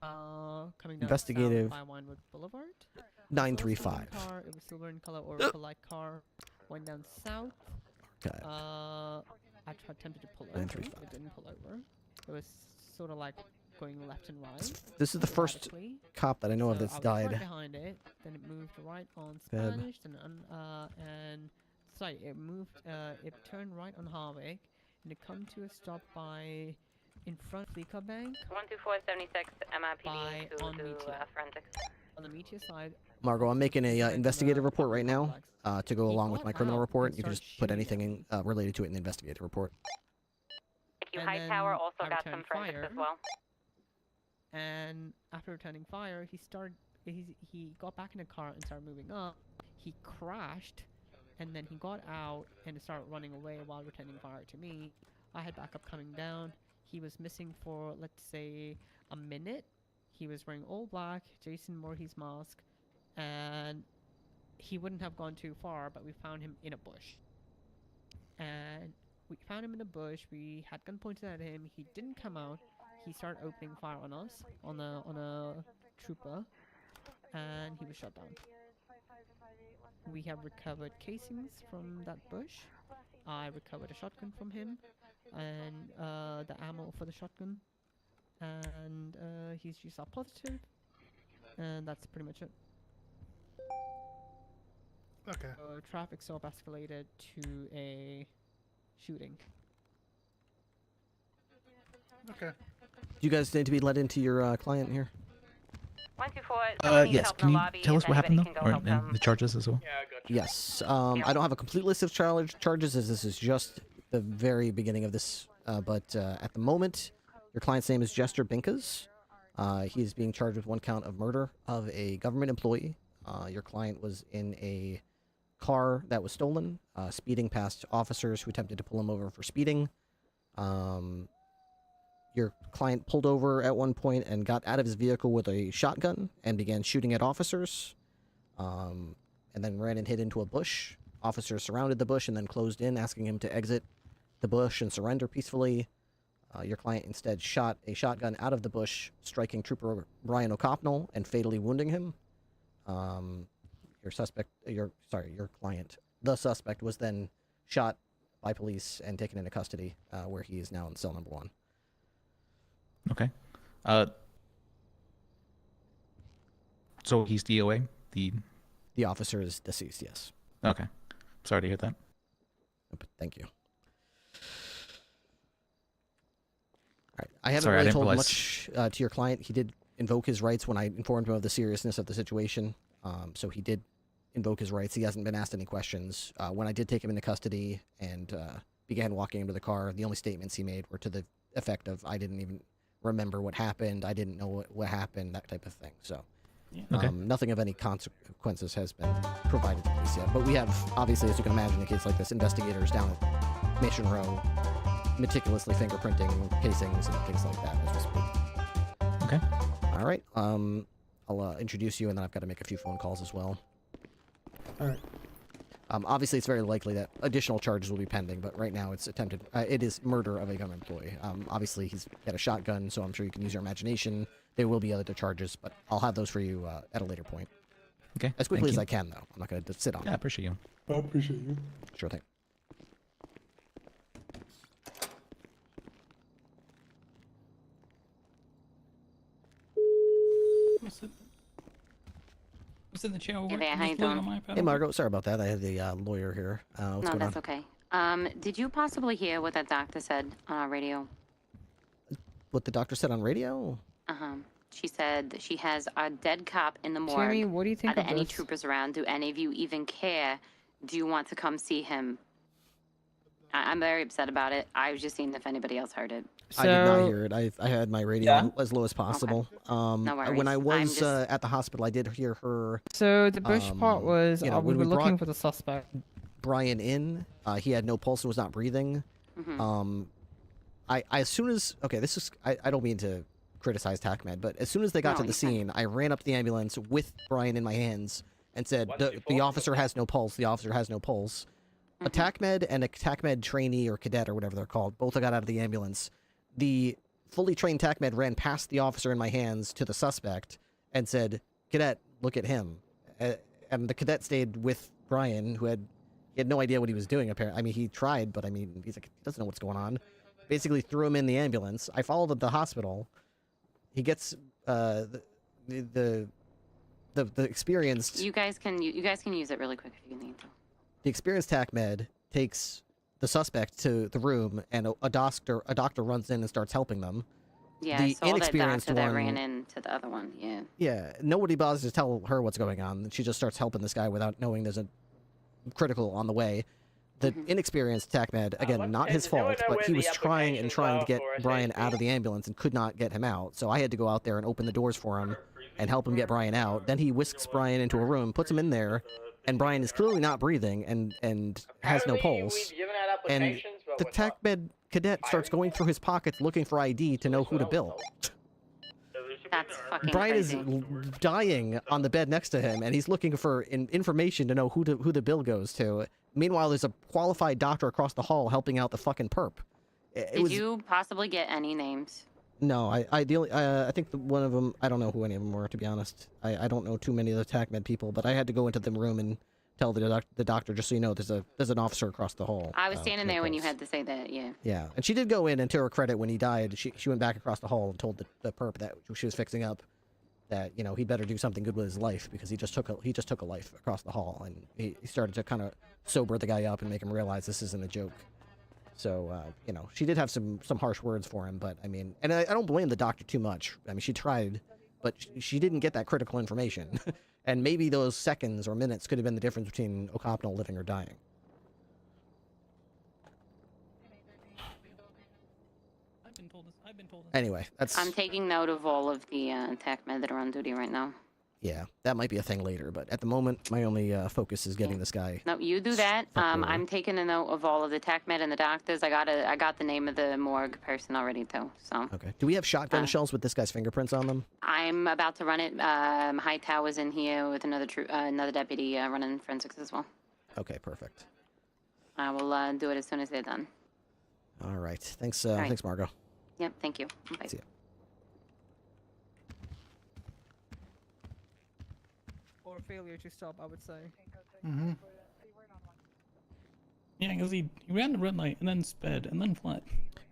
coming down Investigative south by Winewood Boulevard. 935. Car, it was silver in color, or a light car. Went down south. Okay. I attempted to pull over. 935. It didn't pull over. It was sort of like going left and right. This is the first erratically. cop that I know of So that's I was died. right behind it. Then it moved right on Feb. Spanish, and sorry, it moved. It turned right on Harvick, and it come to a stop by in front of Fleeca Bank. 12476 MIPD to on do Meteor. forensics. On the Meteor side. Margot, I'm making a investigative report right now to go along with my criminal report. You can just put anything in, related to it in the investigative report. Thank you. And High then Tower also I got some returned forensics fire. as well. And after returning fire, he got back in the car and started moving up. He crashed, and then he got out and started running away while returning fire to me. I had backup coming down. He was missing for, let's say, a minute. He was wearing all black, Jason Voorhees mask, and he wouldn't have gone too far, but we found him in a bush. And we found him in a bush. We had gun pointed at him. He didn't come out. He started opening fire on us, on a trooper, and he was shot down. We have recovered casings from that bush. I recovered a shotgun from him, and the ammo for the shotgun. And he's GSOP positive, and that's pretty much it. Okay. So traffic stop escalated to a shooting. Okay. Do you guys need to be let into your client here? 124. Yes. Can you tell us what happened though, or and the charges as well? Yes. I don't have a complete list of charges, as this is just the very beginning of this. But at the moment, your client's name is Jester Binkas. He is being charged with 1 count of murder of a government employee. Your client was in a car that was stolen, speeding past officers who attempted to pull him over for speeding. Your client pulled over at one point and got out of his vehicle with a shotgun and began shooting at officers, and then ran and hid into a bush. Officers surrounded the bush and then closed in, asking him to exit the bush and surrender peacefully. Your client instead shot a shotgun out of the bush, striking Trooper Brian O'Connell and fatally wounding him. Your client, the suspect, was then shot by police and taken into custody, where he is now in cell number 1. Okay. So he's DOA? The officer is deceased, yes. Okay. Sorry to hear that. Thank you. Alright, I haven't really told much to your client. He did invoke his rights when I informed him of the seriousness of the situation. So he did invoke his rights. He hasn't been asked any questions. When I did take him into custody and began walking him to the car, the only statements he made were to the effect of, I didn't even remember what happened, I didn't know what happened, that type of thing. So nothing of any consequences has been provided to police yet. But we have, obviously, as you can imagine, in a case like this, investigators down at Mission Row meticulously fingerprinting casings and things like that as we speak. Okay. All right. I'll introduce you, and then I've got to make a few phone calls as well. All right. Obviously, it's very likely that additional charges will be pending, but right now it's attempted. It is murder of a government employee. Obviously, he's got a shotgun, so I'm sure you can use your imagination. There will be other charges, but I'll have those for you at a later point. Okay. As quickly as I can, though. I'm not going to sit on it. I appreciate you. I appreciate you. Sure thing. What's in the chair? Hey there, how you doing? Hey, Margot. Sorry about that. I had the lawyer here. What's No, going that's on? okay. Did you possibly hear what that doctor said on radio? What the doctor said on radio? Uh-huh. She said that she has a dead cop in the morgue. Jeremy, what do you think Are there of any this? troopers around? Do any of you even care? Do you want to come see him? I'm very upset about it. I was just seeing if anybody else heard it. I did not hear it. I had my radio as low as possible. No When I worries. was at the hospital, I did hear her. So the bush part was you know, we when were we looking brought for the suspect. Brian in. He had no pulse and was not breathing. I as soon as this is I don't mean to criticize TACMED, but as soon as they got to the scene, I ran up to the ambulance with Brian in my hands and said, the officer has no pulse. The officer has no pulse. A TACMED and a TACMED trainee or cadet or whatever they're called both got out of the ambulance. The fully trained TACMED ran past the officer in my hands to the suspect and said, "Cadet, look at him." And the cadet stayed with Brian, who had no idea what he was doing. Apparently, I mean, he tried, but I mean, he's like, he doesn't know what's going on. Basically, threw him in the ambulance. I followed him to the hospital. He gets the experienced. You guys can use it really quick if you need to. The experienced TACMED takes the suspect to the room, and a doctor runs in and starts helping them. Yeah, the I saw that inexperienced doctor that one, ran into the other one. Yeah. Yeah, nobody bothers to tell her what's going on. She just starts helping this guy without knowing there's a critical on the way. The inexperienced TACMED, again, not his fault, but he was trying to get Brian out of the ambulance and could not get him out. So I had to go out there and open the doors for him and help him get Brian out. Then he whisks Brian into a room, puts him in there, and Brian is clearly not breathing and has no pulse. And the TACMED cadet starts going through his pockets looking for ID to know who to bill. That's fucking Brian crazy. is dying on the bed next to him, and he's looking for information to know who the bill goes to. Meanwhile, there's a qualified doctor across the hall helping out the fucking perp. Did you possibly get any names? No, I think one of them, I don't know who any of them were, to be honest. I don't know too many of the TACMED people, but I had to go into the room and tell the doctor, just so you know, there's an officer across the hall. I was standing there when you had to say that, yeah. Yeah, and she did go in, and to her credit, when he died, she went back across the hall and told the perp that she was fixing up that, you know, he'd better do something good with his life because he just took a life across the hall, and he started to kind of sober the guy up and make him realize this isn't a joke. So, you know, she did have some harsh words for him, but I mean, and I don't blame the doctor too much. I mean, she tried, but she didn't get that critical information. And maybe those seconds or minutes could have been the difference between O'Connell living or dying. I've been told this. Anyway, that's... I'm taking note of all of the TACMED that are on duty right now. Yeah, that might be a thing later, but at the moment, my only focus is getting this guy. No, you do that. I'm taking a note of all of the TACMED and the doctors. I got the name of the morgue person already too. So. Okay. Do we have shotgun shells with this guy's fingerprints on them? I'm about to run it. Hightower's in here with another deputy running forensics as well. Okay, perfect. I will do it as soon as they're done. All right. Thanks. All right. Thanks, Margot. Yep. Thank you. Bye. See ya. Or failure to stop, I would say. Mm-hmm. Yeah, because he ran the red light and then sped and then fled.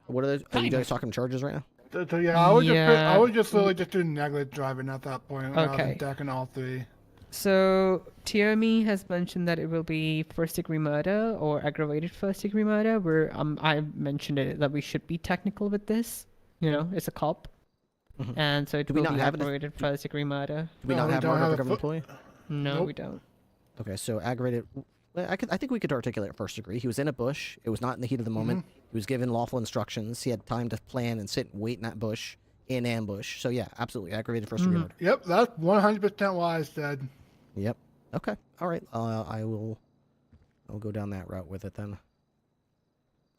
What are you guys talking charges right now? So yeah, I was just literally just doing negligent driving at that point. When I was attacking all three. So Tiomi has mentioned that it will be first-degree murder or aggravated first-degree murder. Where I mentioned it that we should be technical with this. You know, it's a cop, and so it will be aggravated first-degree murder. Do we not have murder of a government employee? No, we don't. Okay, so aggravated. I think we could articulate first degree. He was in a bush. It was not in the heat of the moment. He was given lawful instructions. He had time to plan and sit and wait in that bush in ambush. So yeah, absolutely aggravated first degree murder. Yep, that's 100% what I said. Yep. Okay. All right. I'll go down that route with it then.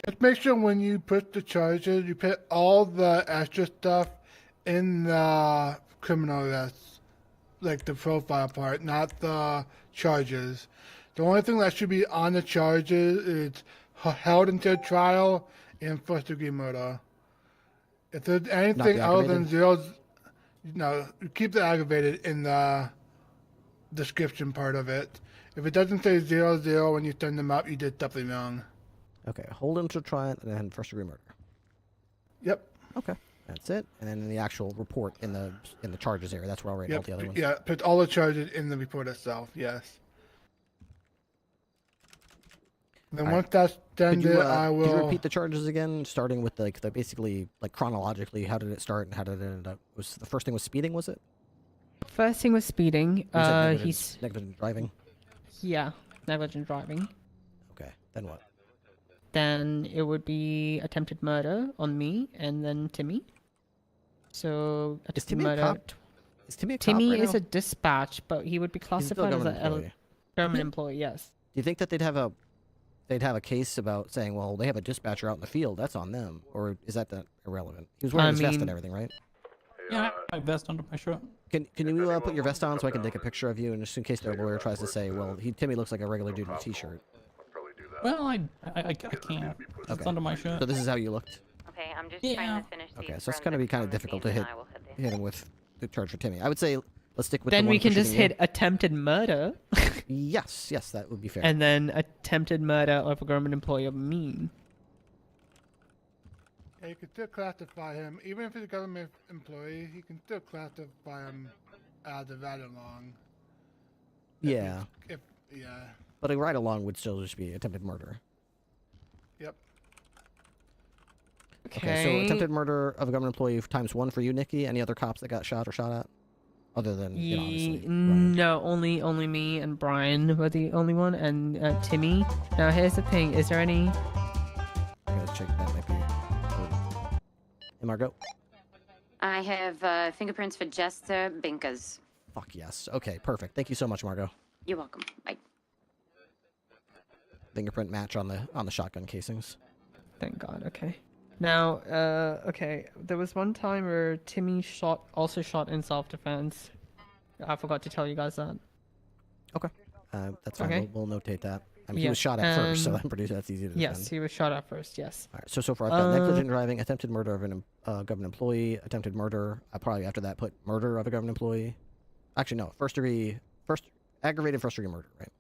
Just make sure when you put the charges, you put all the extra stuff in the criminal arrests, like the profile part, not the charges. The only thing that should be on the charges is held until trial and first-degree murder. If there's anything other than zeros, keep the aggravated in the description part of it. If it doesn't say 00 when you send them up, you did something wrong. Okay, hold him to trial and then first-degree murder. Yep. Okay, that's it. And then in the actual report in the charges area, that's where I'll write all the other ones. Yeah, put all the charges in the report itself. Yes. Then once that's done, I will. Could you repeat the charges again, starting with the basically chronologically? How did it start and how did it end up? Was the first thing was speeding? Was it? First thing was speeding. Negligent driving. Yeah, negligent driving. Okay. Then what? then it would be attempted murder on me and then Timmy. So Is attempted Timmy a murder. cop? Is Timmy a cop Timmy right is now? a dispatch, but he would be He's still a classified as government a employee. government employee. Yes. Do you think that they'd have a case about saying, well, they have a dispatcher out in the field, that's on them, or is that irrelevant? He was wearing his vest and everything, right? Yeah, I have my vest under my shirt. Can you put your vest on so I can take a picture of you, and just in case their lawyer tries to say, well, Timmy looks like a regular dude in a t-shirt. Well, I can't. It's Okay. under my shirt. So this is how you looked. Okay, I'm just Yeah. trying to finish these. Okay, so it's gonna be kind of difficult to hit him with the charge for Timmy. I would say let's stick with. Then the we one for can just shooting you. hit attempted murder. Yes, that would be fair. And then attempted murder of a government employee of me. Yeah, you can still classify him, even if he's a government employee, you can still classify him as a ride-along. Yeah. Yeah. But a ride along would still just be attempted murder. Yep. Okay, so attempted murder of a government employee times 1 for you, Nikki. Any other cops that got shot or shot at? Other than, obviously. No, only me and Brian were the only one, and Timmy. Now here's the thing: is there any? I gotta check. That might be. Hey, Margot. I have fingerprints for Jester Binkers. Fuck yes. Okay, perfect. Thank you so much, Margot. You're welcome. Bye. Fingerprint match on the shotgun casings. Thank God. Okay. Now, okay. There was one time where Timmy also shot in self-defense. I forgot to tell you guys that. Okay. That's fine. Okay. We'll notate that. I mean, he was shot at first, so that's easy to defend. Yes, he was shot at first. Yes. All right. So far, I've got negligent driving, attempted murder of a government employee, attempted murder. I probably after that put murder of a government employee. Actually, no. Aggravated first degree murder, right?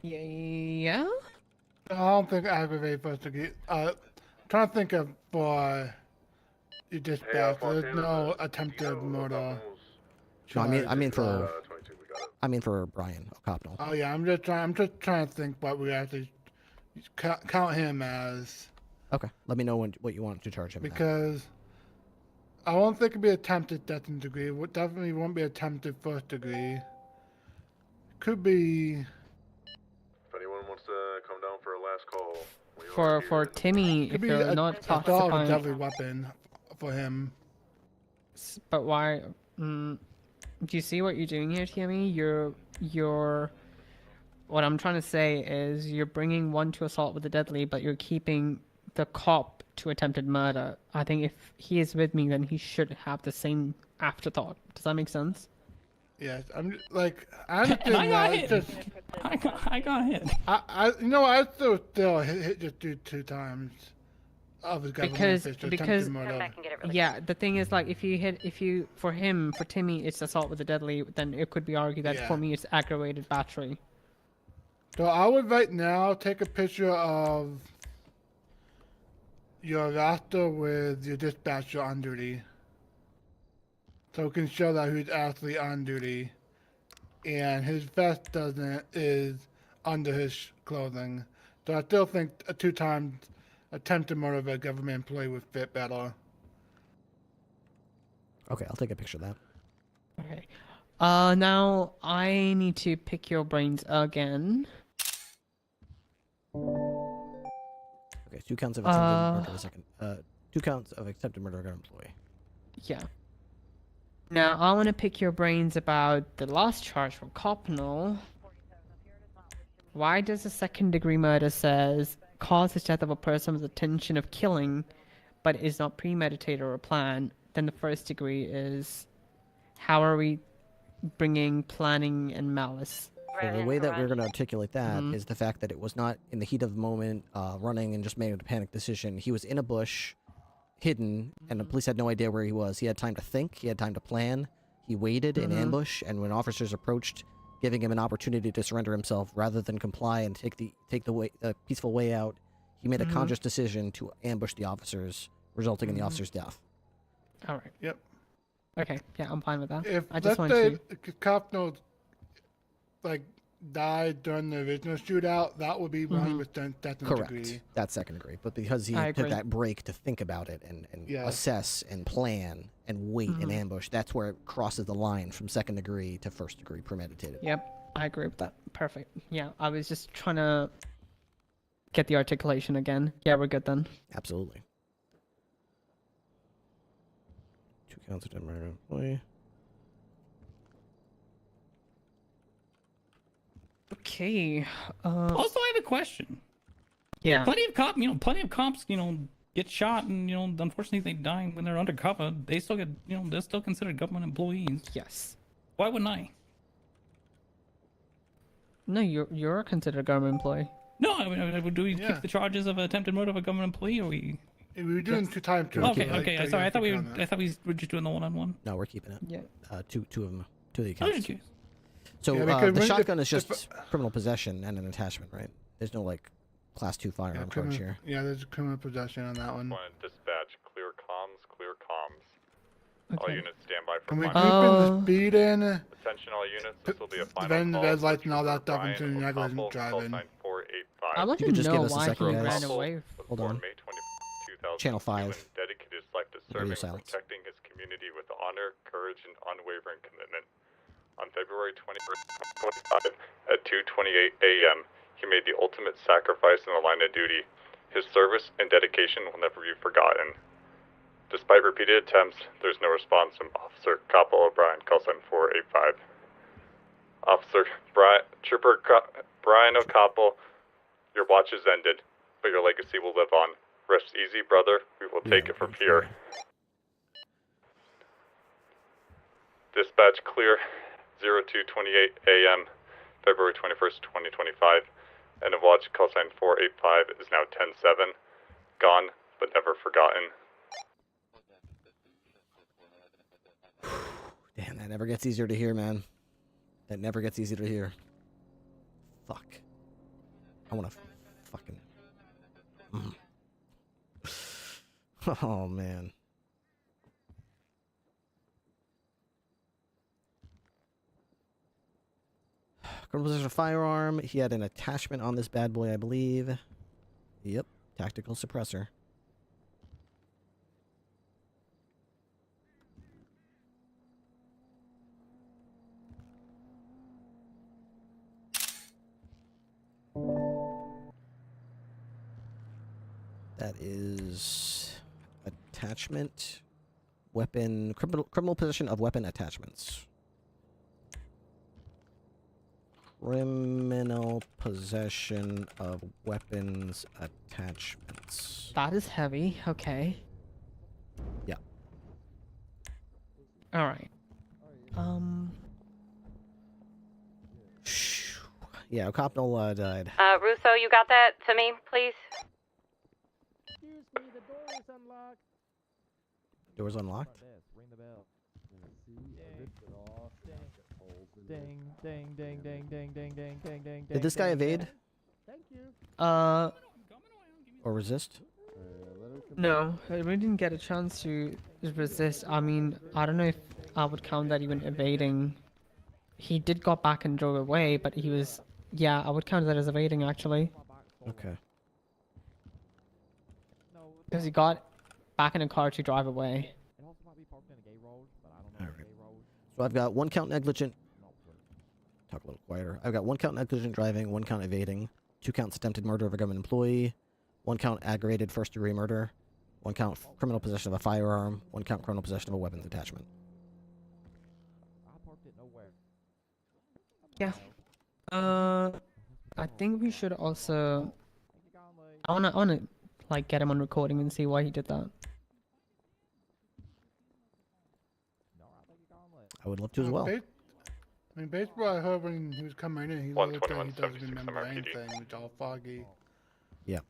Yeah. I don't think aggravated first degree. Trying to think of for you dispatch. There's no attempted murder. No, I mean for Brian O'Connell. Oh yeah, I'm just trying to think what we actually count him as. Okay, let me know what you want to charge him. Because I don't think it'd be attempted second degree. Definitely won't be attempted first degree. Could be. If anyone wants to come down for a last call. For Timmy, if you're not a deadly weapon for him. But why? Do you see what you're doing here, Timmy? You're. What I'm trying to say is you're bringing one to assault with a deadly, but you're keeping the cop to attempted murder. I think if he is with me, then he should have the same afterthought. Does that make sense? Yes, I'm like I understand that. It's just I got hit. I still hit this dude 2 times. Of his because murder. Yeah, the thing is like if you for Timmy it's assault with a deadly, then it could be argued that for me it's aggravated battery. So I would right now take a picture of your roster with your dispatcher on duty. So it can show that who's actually on duty. And his vest is under his clothing. So I still think a 2 times attempted murder of a government employee would fit better. Okay, I'll take a picture of that. Okay. Now I need to pick your brains again. Okay, 2 counts of attempted murder of a second. 2 counts of attempted murder of an employee. Yeah. Now I want to pick your brains about the last charge for Copnell. Why does the second-degree murder says causes death of a person with intention of killing, but is not premeditated or planned? Then the first degree is how are we bringing planning and malice? So the way that we're going to articulate that is the fact that it was not in the heat of the moment, running and just made a panic decision. He was in a bush, hidden, and the police had no idea where he was. He had time to think. He had time to plan. He waited in ambush, and when officers approached, giving him an opportunity to surrender himself rather than comply and take the peaceful way out, he made a conscious decision to ambush the officers, resulting in the officer's death. All right. Yep. Okay. Yeah, I'm fine with that. If I just let's want say Copnell died during the original shootout, that would be 100% second Correct. degree. That's second degree. But because he took that break to think about it and assess and plan and wait and ambush, that's where it crosses the line from second degree to first degree premeditated. Yep, I agree with that. Perfect. Yeah, I was just trying to get the articulation again. Yeah, we're good then. Absolutely. 2 counts of murder employee. Okay. Also, I have a question. Yeah. Plenty of cops, get shot, and unfortunately they die when they're undercover. They still get, they're still considered government employees. Yes. Why wouldn't I? No, you're considered a government employee. No, do we keep the charges of attempted murder of a government employee, or we? We were doing 2 times. Okay. Sorry, I thought we were just doing the one-on-one. No, we're keeping it. Yeah. Two of them. 2 of the I was accounts. just curious. So Yeah, the shotgun is just criminal possession and an attachment, right? There's no like class 2 firearm charge here. Yeah, there's criminal possession on that one. Dispatch, clear comms, clear comms. All Okay. units stand by for Can we final keep call. in the speed in? Attention all units, this will be a final Then call. red lights and all that Trooper stuff into Brian negligent O'Connell, driving. call sign 485. I want You to could just know give us a why second, he guys. ran away. Hold on. May 20, 2002, Channel 5. and dedicated his life to serving Radio and silence. protecting his community with honor, courage, and unwavering commitment. On February 21st, 2025, at 2:28 a.m., he made the ultimate sacrifice in the line of duty. His service and dedication will never be forgotten. Despite repeated attempts, there's no response from Officer Coppel O'Brien, call sign 485. Trooper Brian O'Coppel, your watch is ended, but your legacy will live on. Rest easy, brother. We will take it from here. Dispatch clear, 02:28 a.m., February 21st, 2025. End of watch, call sign 485 is now 10-7. Gone, but never forgotten. Damn, that never gets easier to hear, man. That never gets easier to hear. Fuck. I want to fucking... Oh, man. Criminal possession of firearm. He had an attachment on this bad boy, I believe. Yep. Tactical suppressor. That is attachment, weapon, criminal possession of weapon attachments. Criminal possession of weapons attachments. That is heavy. Okay. Yeah. All right. Yeah, O'Connell died. Russo, you got that to me, please? Excuse me, the door is unlocked. Doors unlocked? Ring the bell. Ding, ding, ding, ding, ding, ding, ding, ding, ding. Did this guy evade? Thank you. Or resist? No, we didn't get a chance to resist. I mean, I don't know if I would count that even evading. He did go back and drove away, but he was... Yeah, I would count that as evading, actually. Okay. Because he got back in a car to drive away. So I've got 1 count negligent. Talk a little quieter. I've got 1 count negligent driving, 1 count evading, 2 counts attempted murder of a government employee, 1 count aggravated first-degree murder, 1 count criminal possession of a firearm, 1 count criminal possession of a weapons attachment. Yeah. I think we should also... I wanna like get him on recording and see why he did that. I would love to as well. I mean, basically, I heard when he was coming in, he looked like he doesn't remember anything. It was all foggy. Yeah.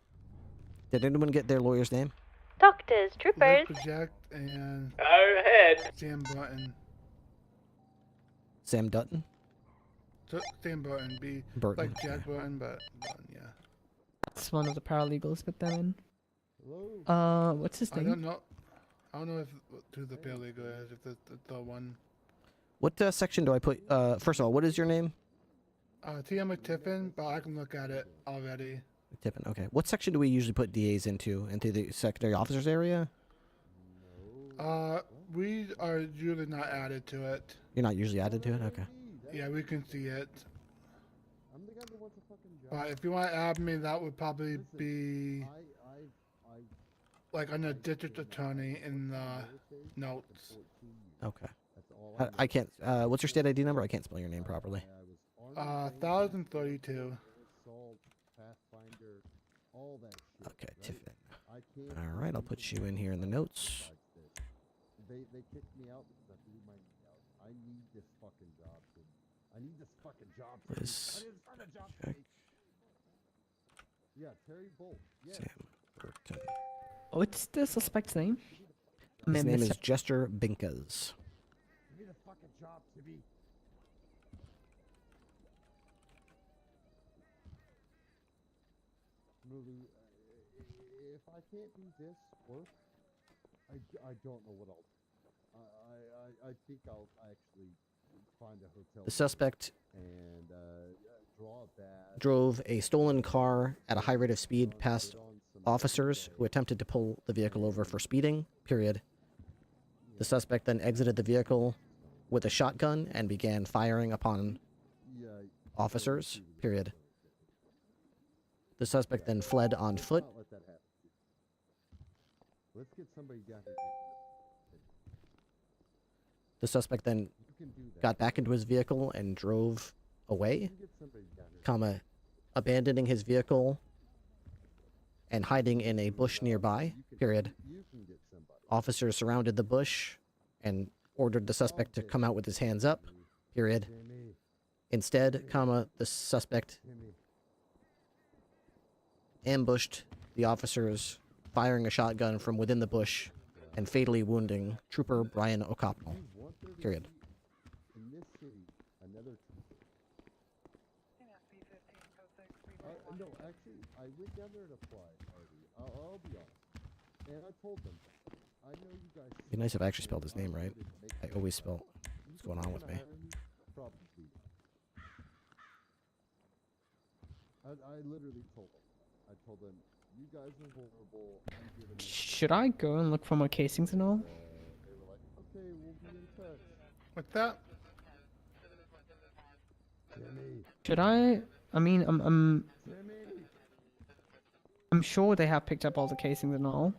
Did anyone get their lawyer's name? Doctors, troopers. Project and Go ahead. Sam Button. Sam Dutton? Sam Button, Burton, like Jack Button, but Button, yeah. That's one of the paralegals with them in. What's his name? I don't know if who the paralegal is, if the one. What section do I put? First of all, what is your name? Tia McTiffin, but I can look at it already. McTiffin, okay. What section do we usually put DAs into? Into the secondary officers area? We are usually not added to it. You're not usually added to it? Okay. Yeah, we can see it. But if you want to add me, that would probably be like on the district attorney in the notes. Okay. I can't. What's your state ID number? I can't spell your name properly. 1032. Okay, Tiffin. All right, I'll put you in here in the notes. They kicked me out because I blew my knee out. I need this fucking job, dude. I need this fucking job. I need this fucking job. Yeah, Terry Bolt. Yeah. Sam Burton. What's the suspect's name? His name is Jester Binkas. Give me the fucking job, Timmy. Really, if I can't do this work, I don't know what else. I think I'll actually find a hotel. The suspect and draw a badge. drove a stolen car at a high rate of speed past officers who attempted to pull the vehicle over for speeding, period. The suspect then exited the vehicle with a shotgun and began firing upon officers, period. The suspect then fled on foot. Let that happen. Let's get somebody down here. The suspect then got back into his vehicle and drove away, abandoning his vehicle and hiding in a bush nearby, period. Officers surrounded the bush and ordered the suspect to come out with his hands up, period. Instead, the suspect ambushed the officers, firing a shotgun from within the bush and fatally wounding Trooper Brian O'Connell, period. In this city, another. No, actually, I went down there to apply already. I'll be honest. And I told them, I know you guys. It'd be nice if I actually spelled his name right. I always spell. What's going on with me? Probably. I literally told them. I told them, you guys are horrible. I'm giving you. Should I go and look for more casings and all? They were like, okay, we'll be in touch. What's that? Should I? I mean, I'm sure they have picked up all the casings and all.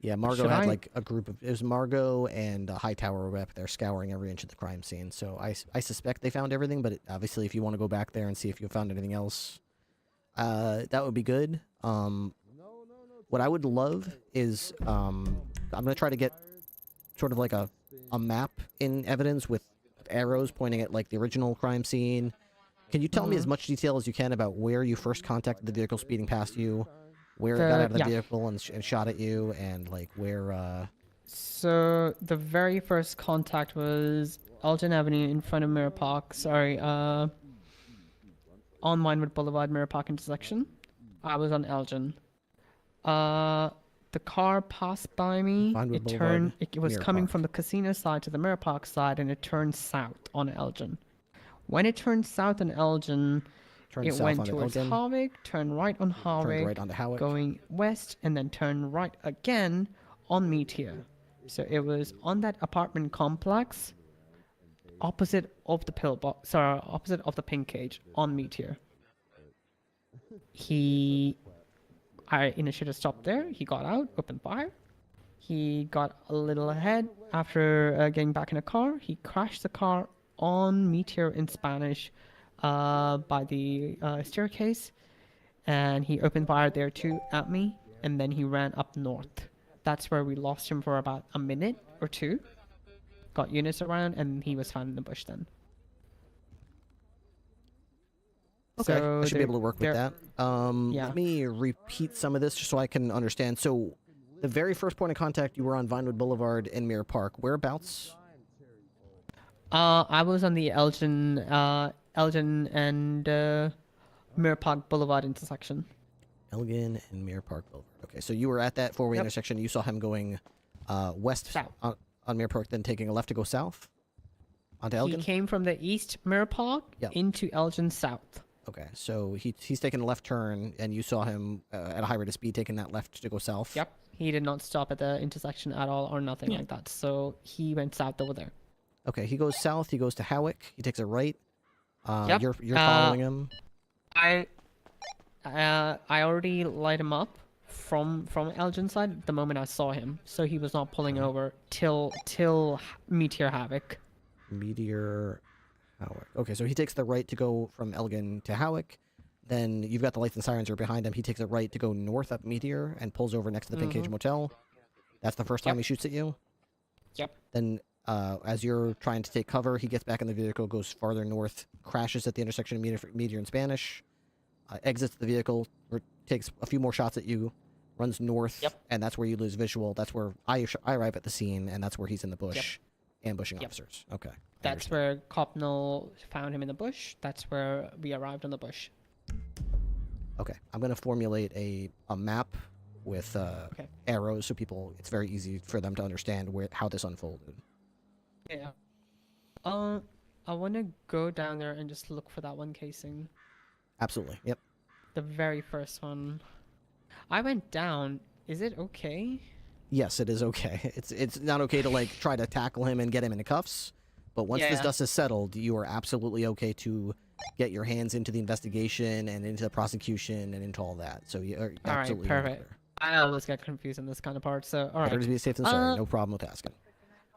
Yeah, Margot had like a group of. It was Margot and a Hightower rep. They're scouring every inch of the crime scene. So I suspect they found everything. But obviously, if you want to go back there and see if you found anything else, that would be good. What I would love is I'm gonna try to get sort of like a map in evidence with arrows pointing at like the original crime scene. Can you tell me as much detail as you can about where you first contacted the vehicle speeding past you, where it got out of the vehicle and shot at you, and like where? So the very first contact was Elgin Avenue in front of Mirror Park. Sorry, on Vinewood Boulevard, Mirror Park intersection. I was on Elgin. The car passed by me. Vinewood It turned. Boulevard, It was Mirror coming Park. from the casino side to the Mirror Park side, and it turned south on Elgin. When it turned south on Elgin, it went towards Harwick, turned right on Harwick, right onto Howick. going west, and then turned right again on Meteor. So it was on that apartment complex, opposite of the pillbox. Sorry, opposite of the pink cage on Meteor. I initiated a stop there. He got out, opened fire. He got a little ahead after getting back in a car. He crashed the car on Meteor in Spanish by the staircase, and he opened fire there too at me, and then he ran up north. That's where we lost him for about a minute or two. Got units around, and he was found in the bush then. Okay, So I should be able to work with that. yeah. Let me repeat some of this just so I can understand. So, the very first point of contact, you were on Vinewood Boulevard in Mirror Park. Whereabouts? I was on the Elgin and Mirror Park Boulevard intersection. Elgin and Mirror Park Boulevard. Okay, so you were at that four-way intersection. You saw him going west on Mirror Park, then taking a left to go south onto Elgin? He came from the east Mirror Park into Elgin south. Okay, so he's taking a left turn, and you saw him at a high rate of speed taking that left to go south? Yep. He did not stop at the intersection at all or nothing like that. So he went south over there. Okay, he goes south. He goes to Howick. He takes a right. Yep. You're following him. I already light him up from Elgin's side the moment I saw him, so he was not pulling over till Meteor Havoc. Meteor Howick. Okay, so he takes the right to go from Elgin to Howick. Then you've got the lights and sirens are behind him. He takes a right to go north up Meteor and pulls over next to the Pink Cage Motel. That's the first time he shoots at you. Yep. Then, as you're trying to take cover, he gets back in the vehicle, goes farther north, crashes at the intersection of Meteor and Spanish, exits the vehicle, takes a few more shots at you, runs north, and that's where you lose visual. That's where I arrive at the scene, and that's where he's in the bush, ambushing officers. Okay. That's where Copnell found him in the bush. That's where we arrived on the bush. Okay. I'm going to formulate a map with arrows so it's very easy for them to understand how this unfolded. Yeah. I want to go down there and just look for that one casing. Absolutely. Yep. The very first one. I went down. Is it okay? Yes, it is okay. It's not okay to like try to tackle him and get him into cuffs, but once this dust is settled, you are absolutely okay to get your hands into the investigation and into the prosecution and into all that. So you're absolutely all right, perfect. I always get confused in this kind of part, so all right. Better to be safe than sorry. No problem with asking.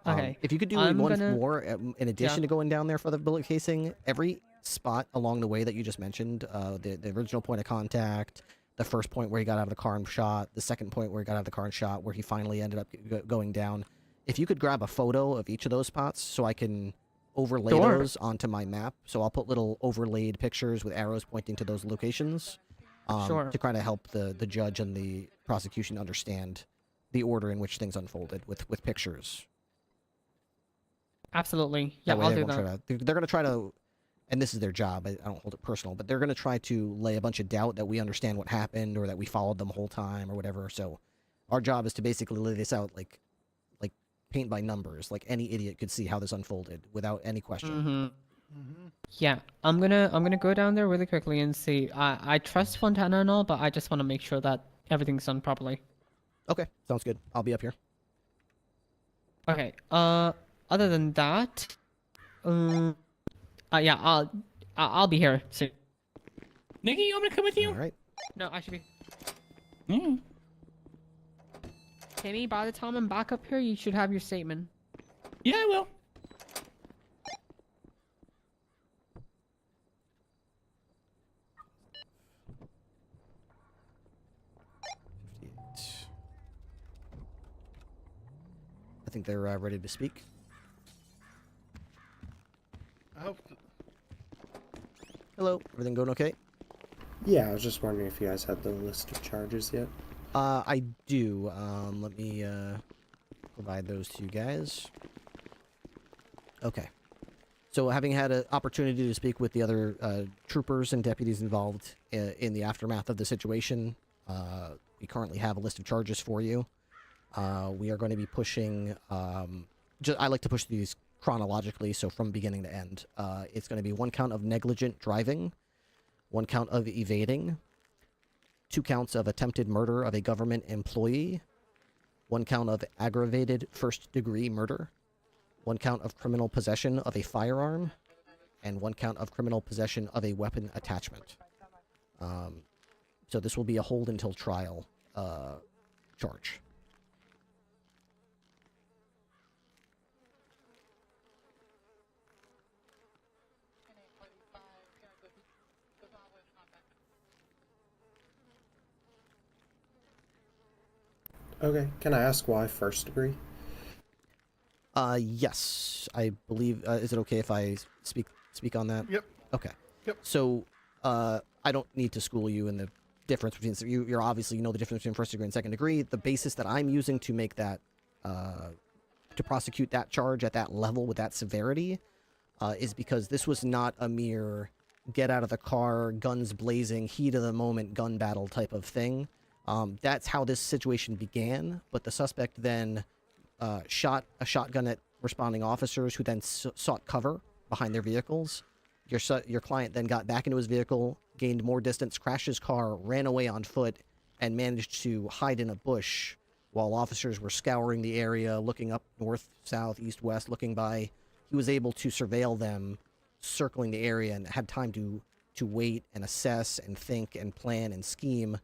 Okay. If you could do one more, in addition to going down there for the bullet casing, every spot along the way that you just mentioned, the original point of contact, the first point where he got out of the car and shot, the second point where he got out of the car and shot, where he finally ended up going down. If you could grab a photo of each of those spots so I can overlay those onto my map. So I'll put little overlaid pictures with arrows pointing to those locations to kind of help the judge and the prosecution understand the order in which things unfolded with pictures. Absolutely. Yeah, I'll do that. They're going to try to, and this is their job, I don't hold it personal, but they're going to try to lay a bunch of doubt that we understand what happened or that we followed them the whole time or whatever. So our job is to basically lay this out like paint by numbers, like any idiot could see how this unfolded without any question. Yeah, I'm gonna go down there really quickly and see. I trust Fontana and all, but I just want to make sure that everything's done properly. Okay, sounds good. I'll be up here. Okay. Other than that, yeah, I'll be here soon. Nikki, you want me to come with you? All right. No, I should be. Timmy, by the time I'm back up here, you should have your statement. Yeah, I will. I think they're ready to speak. I hope so. Hello, everything going okay? Yeah, I was just wondering if you guys had the list of charges yet. I do. Let me provide those to you guys. Okay. So having had an opportunity to speak with the other troopers and deputies involved in the aftermath of the situation, we currently have a list of charges for you. We are going to be pushing... I like to push these chronologically, so from beginning to end. It's going to be 1 count of negligent driving, 1 count of evading, 2 counts of attempted murder of a government employee, 1 count of aggravated first-degree murder, 1 count of criminal possession of a firearm, and 1 count of criminal possession of a weapon attachment. So this will be a hold until trial charge. Okay, can I ask why first degree? Yes, I believe. Is it okay if I speak on that? Yep. Okay. Yep. So, I don't need to school you in the difference between. You're obviously you know the difference between first degree and second degree. The basis that I'm using to make that, to prosecute that charge at that level with that severity, is because this was not a mere get out of the car, guns blazing, heat of the moment, gun battle type of thing. That's how this situation began, but the suspect then shot a shotgun at responding officers who then sought cover behind their vehicles. Your client then got back into his vehicle, gained more distance, crashed his car, ran away on foot, and managed to hide in a bush while officers were scouring the area, looking up north, south, east, west, looking by. He was able to surveil them circling the area and had time to to wait and assess and think and plan and scheme.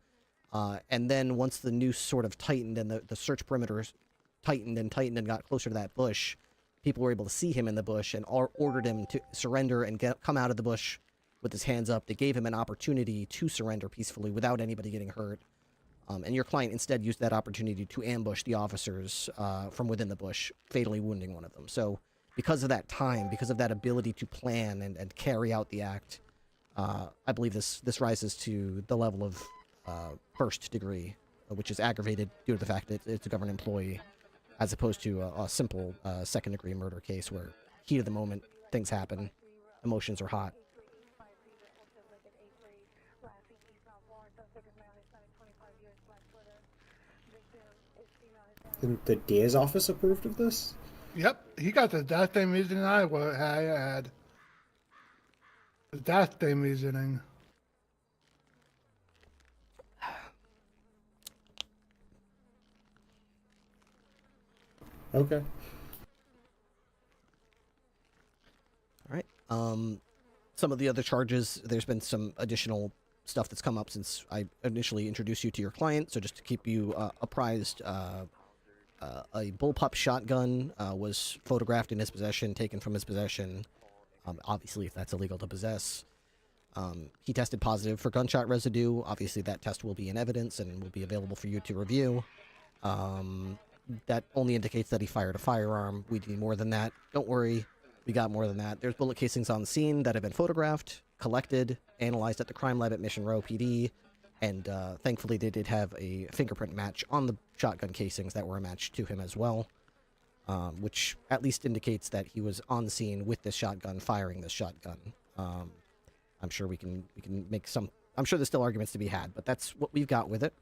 And then once the noose sort of tightened and the search perimeter tightened and got closer to that bush, people were able to see him in the bush and ordered him to surrender and come out of the bush with his hands up. They gave him an opportunity to surrender peacefully without anybody getting hurt. And your client instead used that opportunity to ambush the officers from within the bush, fatally wounding one of them. So because of that time, because of that ability to plan and carry out the act, I believe this rises to the level of first degree, which is aggravated due to the fact that it's a government employee, as opposed to a simple second degree murder case where heat of the moment, things happen, emotions are hot. And the DA's office approved of this? Yep, he got the death day reasoning I had. The death day reasoning. Okay. All right. Some of the other charges, there's been some additional stuff that's come up since I initially introduced you to your client. So just to keep you apprised, a bullpup shotgun was photographed in his possession, taken from his possession. Obviously, if that's illegal to possess. He tested positive for gunshot residue. Obviously, that test will be in evidence and will be available for you to review. That only indicates that he fired a firearm. We need more than that. Don't worry. We got more than that. There's bullet casings on the scene that have been photographed, collected, analyzed at the crime lab at Mission Row PD, and thankfully they did have a fingerprint match on the shotgun casings that were a match to him as well, which at least indicates that he was on the scene with this shotgun, firing this shotgun. I'm sure we can make some... I'm sure there's still arguments to be had, but that's what we've got with it.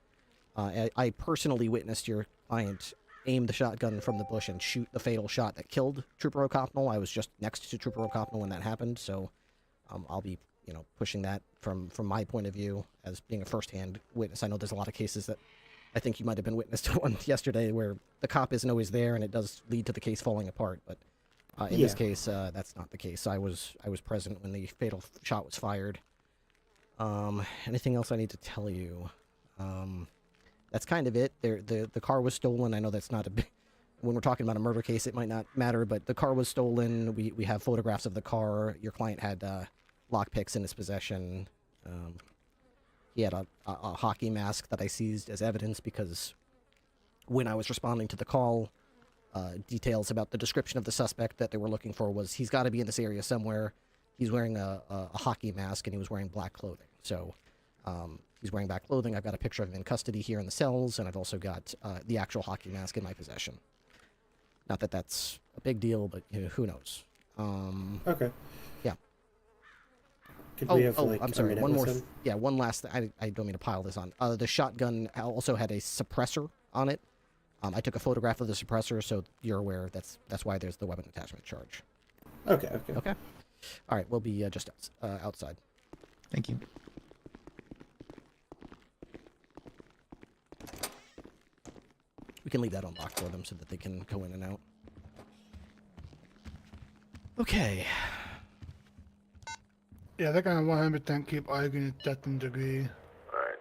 I personally witnessed your client aim the shotgun from the bush and shoot the fatal shot that killed Trooper O'Connell. I was just next to Trooper O'Connell when that happened, so I'll be, pushing that from my point of view as being a first-hand witness. I know there's a lot of cases that I think you might have been witness to one yesterday where the cop isn't always there and it does lead to the case falling apart, but in this case, that's not the case. I was present when the fatal shot was fired. Anything else I need to tell you? That's kind of it. The car was stolen. I know that's not a big... When we're talking about a murder case, it might not matter, but the car was stolen. We have photographs of the car. Your client had lockpicks in his possession. He had a hockey mask that I seized as evidence because when I was responding to the call, details about the description of the suspect that they were looking for was he's got to be in this area somewhere. He's wearing a hockey mask and he was wearing black clothing. So he's wearing black clothing. I've got a picture of him in custody here in the cells, and I've also got the actual hockey mask in my possession. Not that that's a big deal, but who knows? Okay. Yeah. Could we have, like, I'm a sorry. minute One with more. him? Yeah, one last thing. I don't mean to pile this on. The shotgun also had a suppressor on it. I took a photograph of the suppressor, so you're aware that's why there's the weapon attachment charge. Okay. Okay. All right, we'll be just outside. Thank you. We can leave that unlocked for them so that they can go in and out. Okay. Yeah, they're gonna 100% keep arguing at second degree. Alright.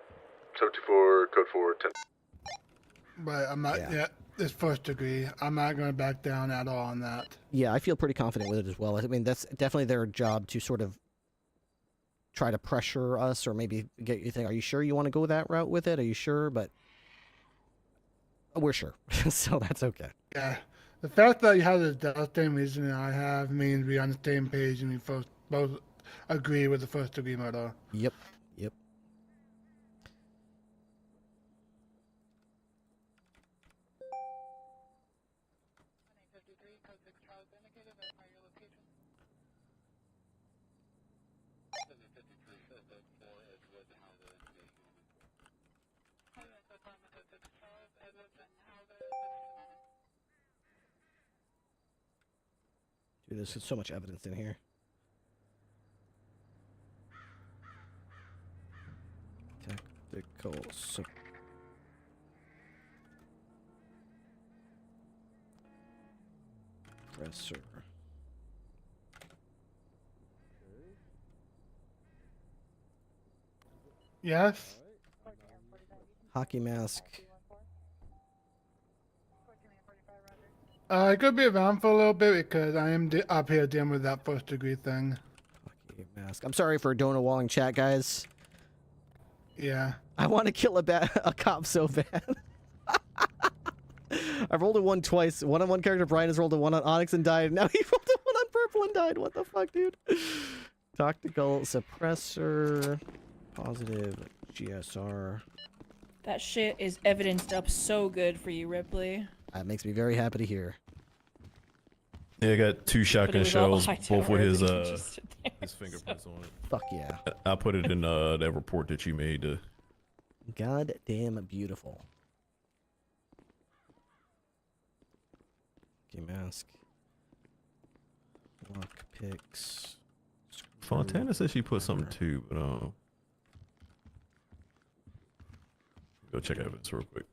74, code 4, 10. But I'm not yet. It's first degree. I'm not gonna back down at all on that. Yeah, I feel pretty confident with it as well. I mean, that's definitely their job to sort of try to pressure us or maybe get you to think, are you sure you want to go that route with it? Are you sure? But we're sure. So that's okay. Yeah. The fact that you have the same reasoning I have means we're on the same page and we both agree with the first degree murder. Yep. Dude, there's so much evidence in here. Tactical suppressor. Yes. Hockey mask. I could be around for a little bit because I am up here dealing with that first degree thing. Hockey mask. I'm sorry for donor walling chat, guys. Yeah. I want to kill a cop so bad. I've rolled a 1 twice. One on one character. Brian has rolled a 1 on Onyx and died. Now he rolled a 1 on Purple and died. What the fuck, dude? Tactical suppressor. Positive GSR. That shit is evidenced up so good for you, Ripley. That makes me very happy to hear. Yeah, I got 2 shotgun shells, both with his fingerprints on it. Fuck yeah. I put it in that report that you made. God damn beautiful. Okay, mask. Lock picks. Fontana says she put something too, but go check evidence real quick.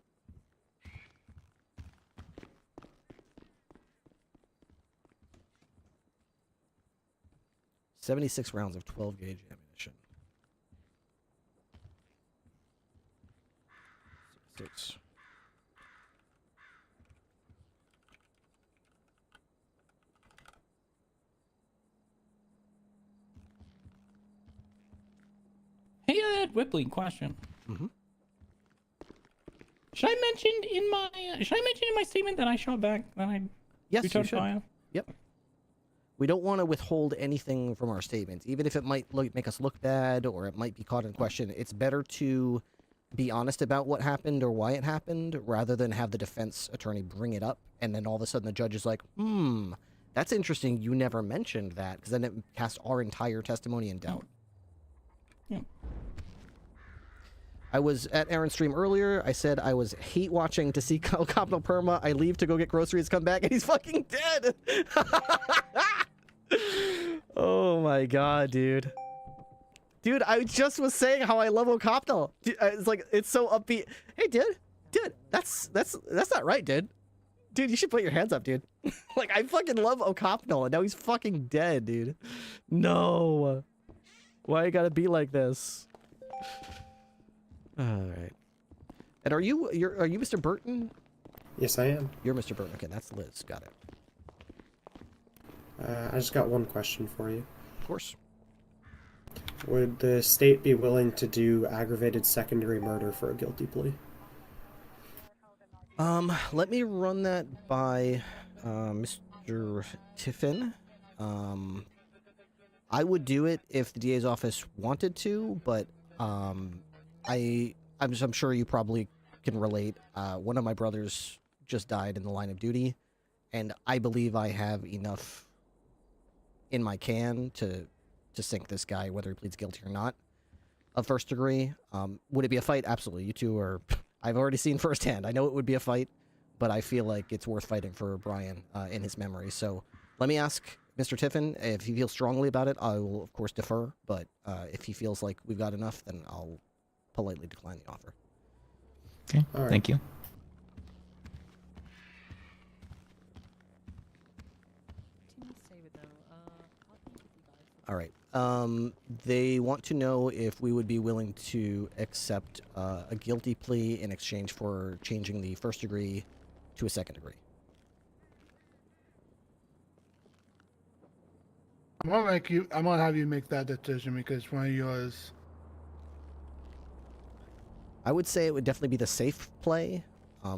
$76 rounds of 12 gauge ammunition. 6. Hey, Ripley, question. Mm-hmm. Should I mention in my statement that I shot back that I Yes, you returned should. fire? Yep. We don't want to withhold anything from our statements, even if it might make us look bad or it might be caught in question. It's better to be honest about what happened or why it happened rather than have the defense attorney bring it up and then all of a sudden the judge is like, that's interesting. You never mentioned that, because then it casts our entire testimony in doubt. Yeah. I was at Aaron's stream earlier. I said I was hate watching to see Copno Perma. I leave to go get groceries, come back, and he's fucking dead. Oh my god, dude. Dude, I just was saying how I love Ocopno. It's like, it's so upbeat. Hey, dude, that's not right, dude. Dude, you should put your hands up, dude. Like, I fucking love Ocopno, and now he's fucking dead, dude. No. Why you gotta be like this? All right. And are you Mr. Burton? Yes, I am. You're Mr. Burton. Okay, that's Liz. Got it. I just got one question for you. Of course. Would the state be willing to do aggravated secondary murder for a guilty plea? Let me run that by Mr. Tiffin. I would do it if the DA's office wanted to, but I'm sure you probably can relate. One of my brothers just died in the line of duty, and I believe I have enough in my can to sink this guy, whether he pleads guilty or not, of first degree. Would it be a fight? Absolutely. You two are... I've already seen firsthand. I know it would be a fight, but I feel like it's worth fighting for Brian in his memory. So let me ask Mr. Tiffin if he feels strongly about it. I will, of course, defer, but if he feels like we've got enough, then I'll politely decline the offer. Okay, thank you. All right. They want to know if we would be willing to accept a guilty plea in exchange for changing the first degree to a second degree. I'm gonna have you make that decision because it's one of yours. I would say it would definitely be the safe play.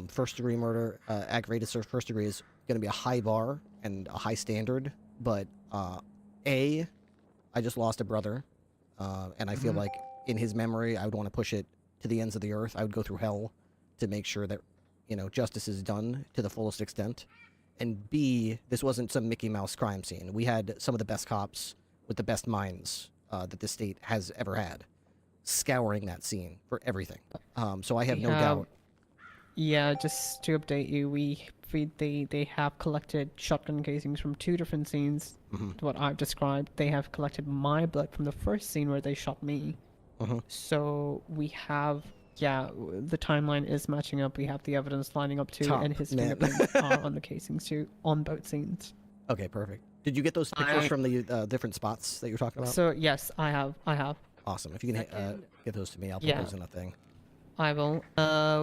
First degree murder, aggravated first degree is going to be a high bar and a high standard, but I just lost a brother, and I feel like in his memory, I would want to push it to the ends of the earth. I would go through hell to make sure that, justice is done to the fullest extent. And B, this wasn't some Mickey Mouse crime scene. We had some of the best cops with the best minds that the state has ever had, scouring that scene for everything. So I have no doubt. Yeah, just to update you, they have collected shotgun casings from 2 different scenes. To what I've described, they have collected my blood from the first scene where they shot me. So we have, the timeline is matching up. We have the evidence lining up too, and his fingerprints are on the casings too, on both scenes. Okay, perfect. Did you get those pictures from the different spots that you're talking about? So yes, I have. Awesome. If you can get those to me, I'll put those in a thing. I will.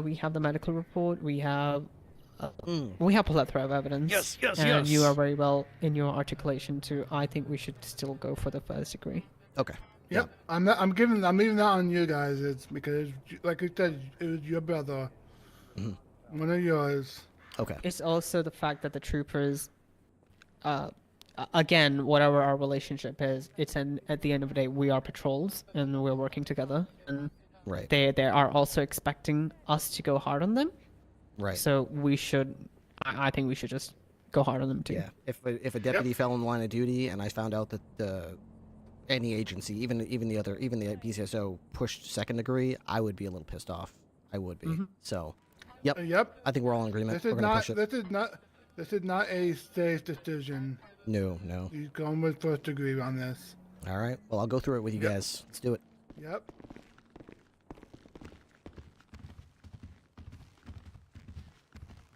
We have the medical report. We have a plethora of evidence. Yes. And you are very well in your articulation too. I think we should still go for the first degree. Okay. Yep. I'm leaving that on you guys. It's because, like you said, it was your brother. One of yours. Okay. It's also the fact that the troopers, again, whatever our relationship is, at the end of the day, we are patrols and we're working together, and right. They are also expecting us to go hard on them. Right. So we should. I think we should just go hard on them too. Yeah. If a deputy fell in the line of duty and I found out that any agency, even the BCSO pushed second degree, I would be a little pissed off. I would be. So. Yep. I think we're all in agreement. This is We're gonna push it. This is not a safe decision. No. You're going with first degree on this. All right. Well, I'll go through it with you guys. Let's do it. Yep.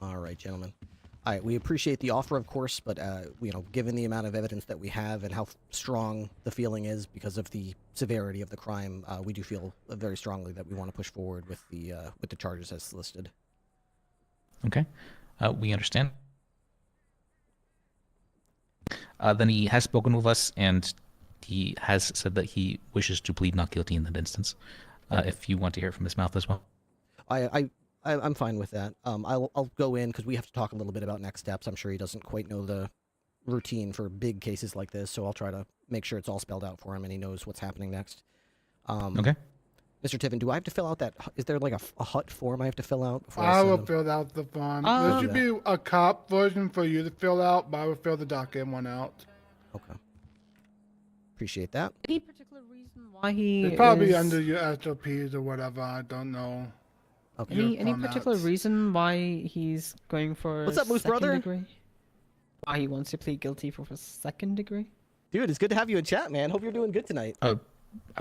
All right, gentlemen. All right, we appreciate the offer, of course, but given the amount of evidence that we have and how strong the feeling is because of the severity of the crime, we do feel very strongly that we want to push forward with the charges as listed. Okay, we understand. Then he has spoken with us, and he has said that he wishes to plead not guilty in that instance. If you want to hear it from his mouth as well. I'm fine with that. I'll go in because we have to talk a little bit about next steps. I'm sure he doesn't quite know the routine for big cases like this, so I'll try to make sure it's all spelled out for him and he knows what's happening next. Okay. Mr. Tiffin, do I have to fill out that? Is there like a HUT form I have to fill out? Before I will fill out the form. There should be a cop version for you to fill out, but I will fill the document one out. Okay. Appreciate that. Any particular reason why he It's probably under your SOPs or whatever. I don't know. Okay. Any particular reason why he's going for What's up, Moose second brother? degree? Why he wants to plead guilty for second degree? Dude, it's good to have you in chat, man. Hope you're doing good tonight. I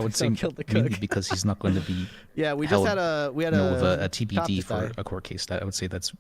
would say maybe because he's not going to be. Yeah, we held, just had a TBD for a court case. That I would say that's.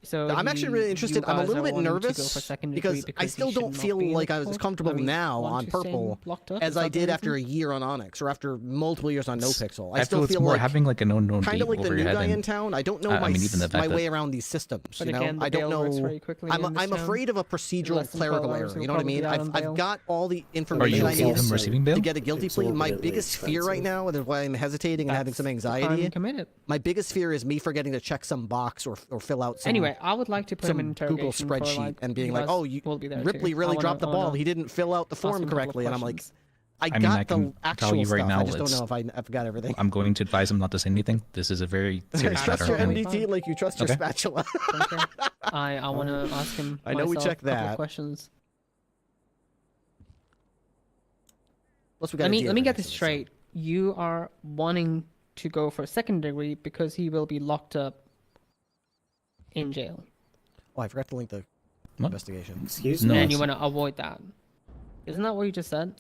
So I'm actually really interested. I'm a little bit nervous because I still don't feel like I was as comfortable now on Purple as I did after a year on Onyx or after multiple years on NoPixel. I still it's feel more like having like an unknown kind of like the over new your head guy and, in town. I don't know my way around these systems. But You know, again, the I don't bail works know. very quickly in I'm this afraid town. of a procedural Less than 12 clerical hours, error. he'll You know what I probably mean? be out on bail. I've got all the Are you information I okay with him need receiving bail? to get a guilty plea. My biggest fear right now, and why I'm hesitating and having some anxiety. My biggest fear is me forgetting to check some box or fill out some. Anyway, I would like to put him in some Google interrogation for, spreadsheet like, and being you like, guys oh, will be there Ripley too. really I dropped the wanna ball. He didn't fill out the ask him form a couple of correctly, and I'm like, questions. I mean, got I can the tell actual you right stuff. now, I just don't it's- know if I forgot everything. I'm going to advise him not to say anything. This is a very serious Trust matter. your and- MDT like you trust your Okay. spatula. I want to ask him. I know we myself checked a couple of that. questions. Plus, we got Let a me deal get next this straight. You are wanting to go for second degree because he will be locked up in jail. Oh, I forgot to link the investigation. Excuse No, me? And you it's- want to avoid that. Isn't that what you just said?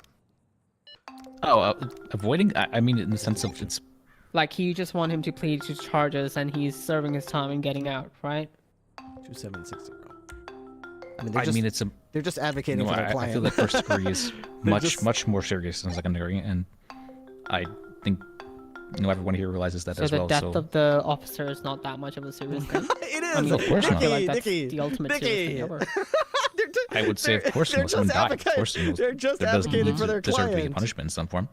Oh, avoiding? I mean, in the sense of it's. Like, you just want him to plead to charges and he's serving his time and getting out, right? 2760. I mean, it's a. They're just advocating for their I client. feel like first degree is They're much just- much more serious than secondary, and I think everyone here realizes that So as the well. death So of the officer is not that much of a serious thing? It is! I mean, Of course I not. feel like that's Nicky, the ultimate serious thing ever. I would say, of course, they're unless someone just died, of advocating- course, they're just there does advocating for their deserve to be a client. punishment in some form.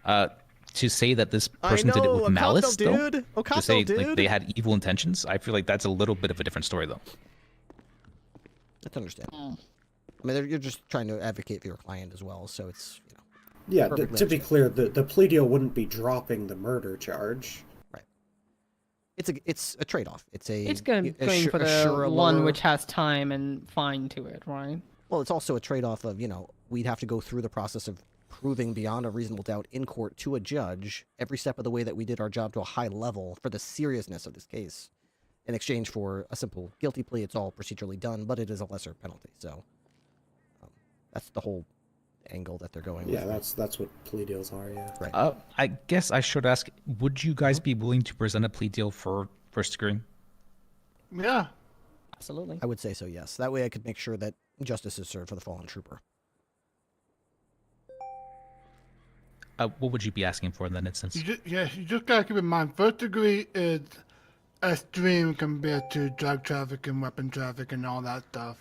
To say that this I person did it know, with malice, Ocasio, though, dude. to Ocasio, say dude. like they had evil intentions, I feel like that's a little bit of a different story, though. That's understandable. I mean, you're just trying to advocate for your client as well, so it's, you know. Yeah, perfectly to be understandable. clear, the plea deal wouldn't be dropping the murder charge. Right. It's a trade-off. It's going for the one which has time and fine to it, right? Well, it's also a trade-off of, you know, we'd have to go through the process of proving beyond a reasonable doubt in court to a judge every step of the way that we did our job to a high level for the seriousness of this case. In exchange for a simple guilty plea, it's all procedurally done, but it is a lesser penalty. So that's the whole angle that they're going Yeah, with. that's what plea deals are. Yeah. Right. I guess I should ask: would you guys be willing to present a plea deal for first degree? Yeah. Absolutely. I would say so, yes. That way I could make sure that justice is served for the fallen trooper. What would you be asking for in that instance? You just gotta keep in mind, first degree is extreme compared to drug trafficking, weapon trafficking, and all that stuff.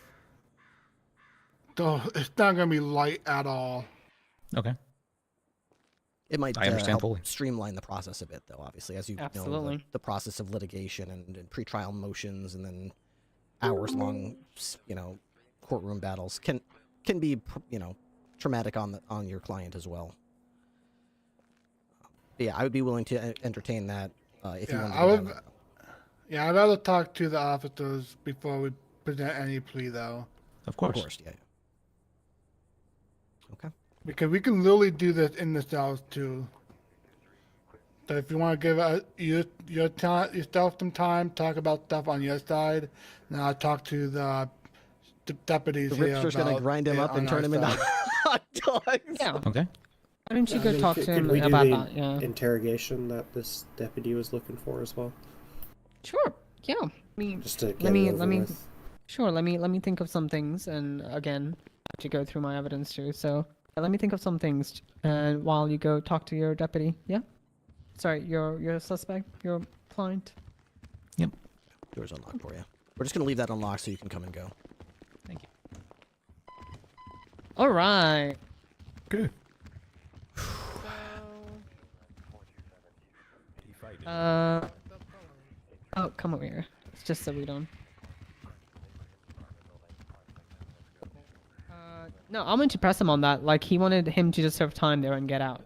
So it's not gonna be light at all. Okay. It might I understand help fully. streamline the process a bit, though. Obviously, as you know, Absolutely. the process of litigation and pretrial motions, and then hours-long, courtroom battles can be, traumatic on your client as well. But yeah, I would be willing to entertain that if you wanted to. Yeah, I'd rather talk to the officers before we present any plea, though. Of course. Of course, yeah. Okay. Because we can literally do this in the cells too. So if you want to give yourself some time, talk about stuff on your side, and I'll talk to the deputies The here. Ripster's gonna grind him up and turn him into hot dogs. Yeah. Okay. Why don't you go talk to him Could we do about the that? Yeah. interrogation that this deputy was looking for as well? Sure. Yeah. Just to get let me with. Sure. Let me think of some things, and again, I have to go through my evidence too. So let me think of some things, and while you go talk to your deputy. Yeah. Sorry, your suspect, your client. Yep. Door's unlocked for you. We're just gonna leave that unlocked so you can come and go. Thank you. All right. Good. Oh, come over here. It's just so we don't. No, I'm going to press him on that. Like, he wanted him to just serve time there and get out.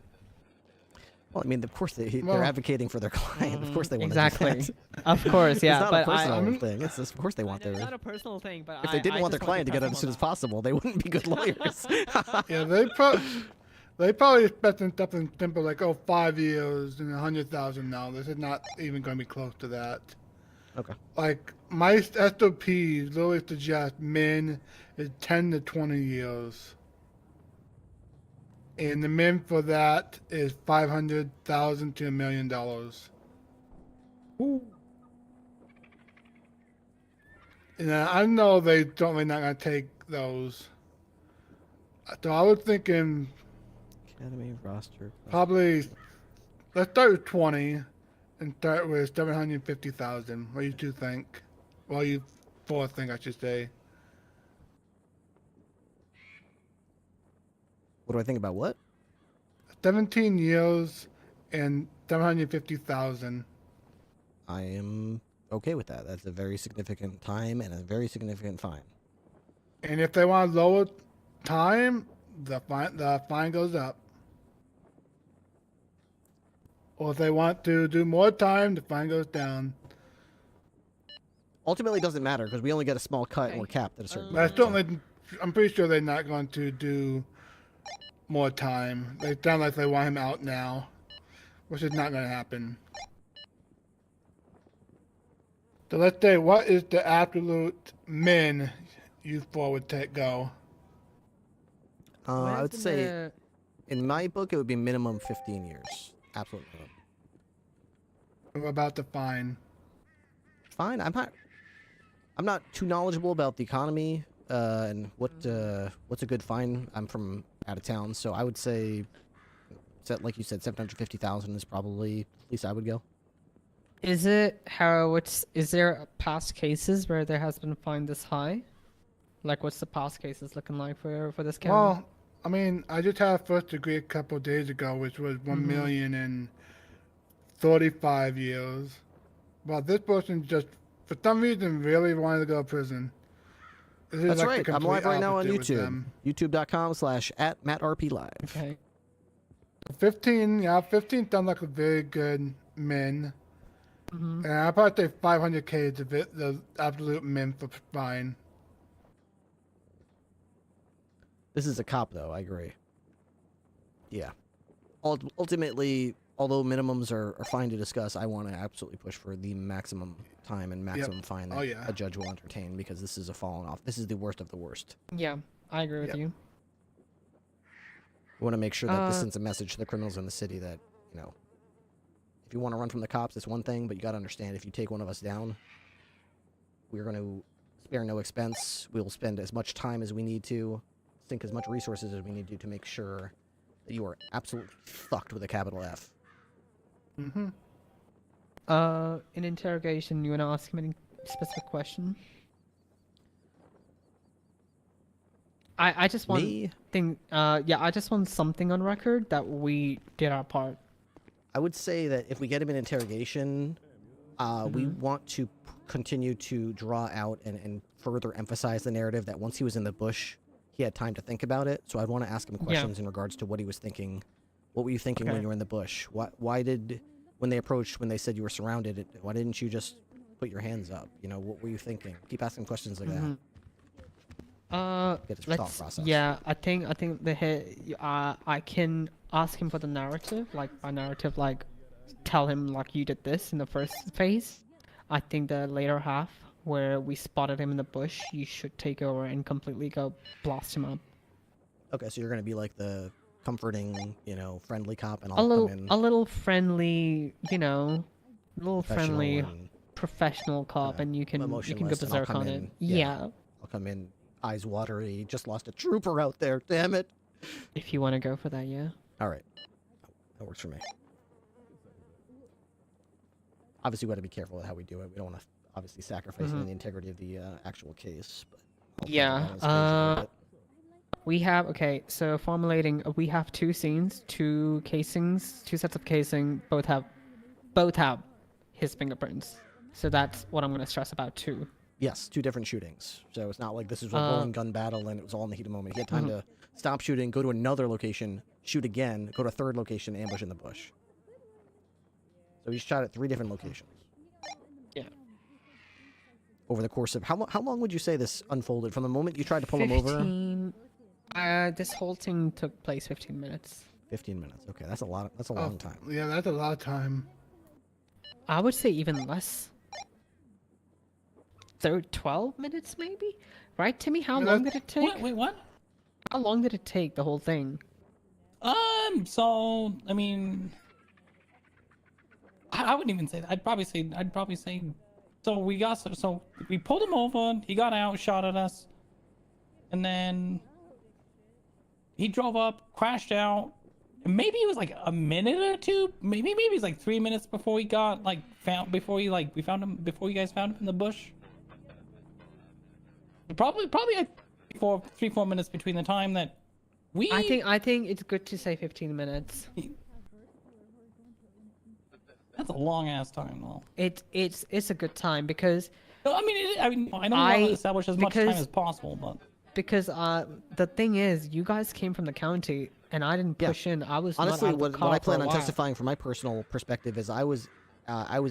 Well, I mean, of course they're advocating for their client. Of course they want exactly. to do that. Of course, yeah. It's not but a personal thing. It's just, of course they want their. It's not a personal thing, but if they didn't want their client to get out as soon as possible, they wouldn't be good lawyers. Yeah, they probably expecting something simple like 5 years and 100,000 now. This is not even going to be close to that. Okay. Like my SOP literally suggest min is 10 to 20 years. And the min for that is $500,000 to $1 million. Ooh. And I know they don't really not gonna take those. So I was thinking Academy roster. probably let's start with 20 and start with 750,000. What do you two think? Well, you four think I should say. What do I think about what? 17 years and 750,000. I am okay with that. That's a very significant time and a very significant fine. And if they want to lower time, the fine goes up. Or if they want to do more time, the fine goes down. Ultimately, it doesn't matter because we only get a small cut and we're capped at a certain. But I'm pretty sure they're not going to do more time. They sound like they want him out now, which is not going to happen. So let's say, what is the absolute min you four would go? I would say, in my book, it would be minimum 15 years. Absolute minimum. What about the fine? Fine. I'm not too knowledgeable about the economy and what's a good fine. I'm from out of town, so I would say, like you said, 750,000 is probably at least I would go. Is there past cases where there has been fine this high? Like, what's the past cases looking like for this county? Well, I mean, I just had a first degree a couple of days ago, which was 1 million and 35 years. But this person just, for some reason, really wanted to go to prison. That's right. I'm live right now on YouTube. YouTube.com/@MattRPLive. Okay. 15 sounds like a very good min. And I'd probably say 500K is the absolute min for fine. This is a cop, though. I agree. Yeah. Ultimately, although minimums are fine to discuss, I want to absolutely push for the maximum time and maximum fine that a judge will entertain because this is a fallen off. This is the worst of the worst. Yeah, I agree with you. We want to make sure that this sends a message to the criminals in the city that, if you want to run from the cops, it's one thing, but you got to understand if you take one of us down, we're going to spare no expense. We'll spend as much time as we need to, sink as much resources as we need to make sure that you are absolutely fucked with a capital F. In interrogation, you want to ask him any specific question? I just want I just want something on record that we did our part. I would say that if we get him in interrogation, we want to continue to draw out and further emphasize the narrative that once he was in the bush, he had time to think about it. So I'd want to ask him questions in regards to what he was thinking. What were you thinking when you were in the bush? Why did, when they said you were surrounded, why didn't you just put your hands up? You know, what were you thinking? Keep asking questions like that. Get his thought process. Yeah, I think I can ask him for the narrative, like by narrative, like tell him like you did this in the first phase. I think the later half where we spotted him in the bush, you should take over and completely go blast him up. Okay, so you're gonna be like the comforting, you know, friendly cop, and A I'll little, come in. a little friendly, you know, little Professional friendly, and, professional cop, and you can go emotionless, and I'll berserk come on in, it. Yeah. I'll come in, eyes watery. Just lost a trooper out there. Damn it. If you want to go for that, yeah. All right, that works for me. Obviously, we got to be careful with how we do it. We don't want to obviously sacrifice the integrity of the actual case. But yeah. We have so formulating. We have two scenes, two casings, two sets of casing. Both have his fingerprints. So that's what I'm going to stress about too. Yes, two different shootings. So it's not like this is a rolling gun battle and it was all in the heat of the moment. He had time to stop shooting, go to another location, shoot again, go to a third location, ambush in the bush. So he shot at 3 different locations. Yeah. Over the course of how long would you say this unfolded from the moment you tried to pull him over? This whole thing took place 15 minutes. 15 minutes. Okay, that's a lot. That's a long time. Yeah, that's a lot of time. I would say even less. 12 minutes maybe? Right, Timmy? How long did it take? Wait, what? How long did it take, the whole thing? So, I mean... I wouldn't even say that. I'd probably say... So we pulled him over, he got out, shot at us, and then... He drove up, crashed out, and maybe it was like a minute or two, maybe it was like 3 minutes before we got, before you guys found him in the bush. Probably like 3-4 minutes between the time that we... I think it's good to say 15 minutes. That's a long ass time, though. It's a good time because... No, I mean, I know we want to establish as much time as possible, but... Because the thing is, you guys came from the county, and I didn't push in. I was honestly not out of the what car I plan for a on while. testifying from my personal perspective is I was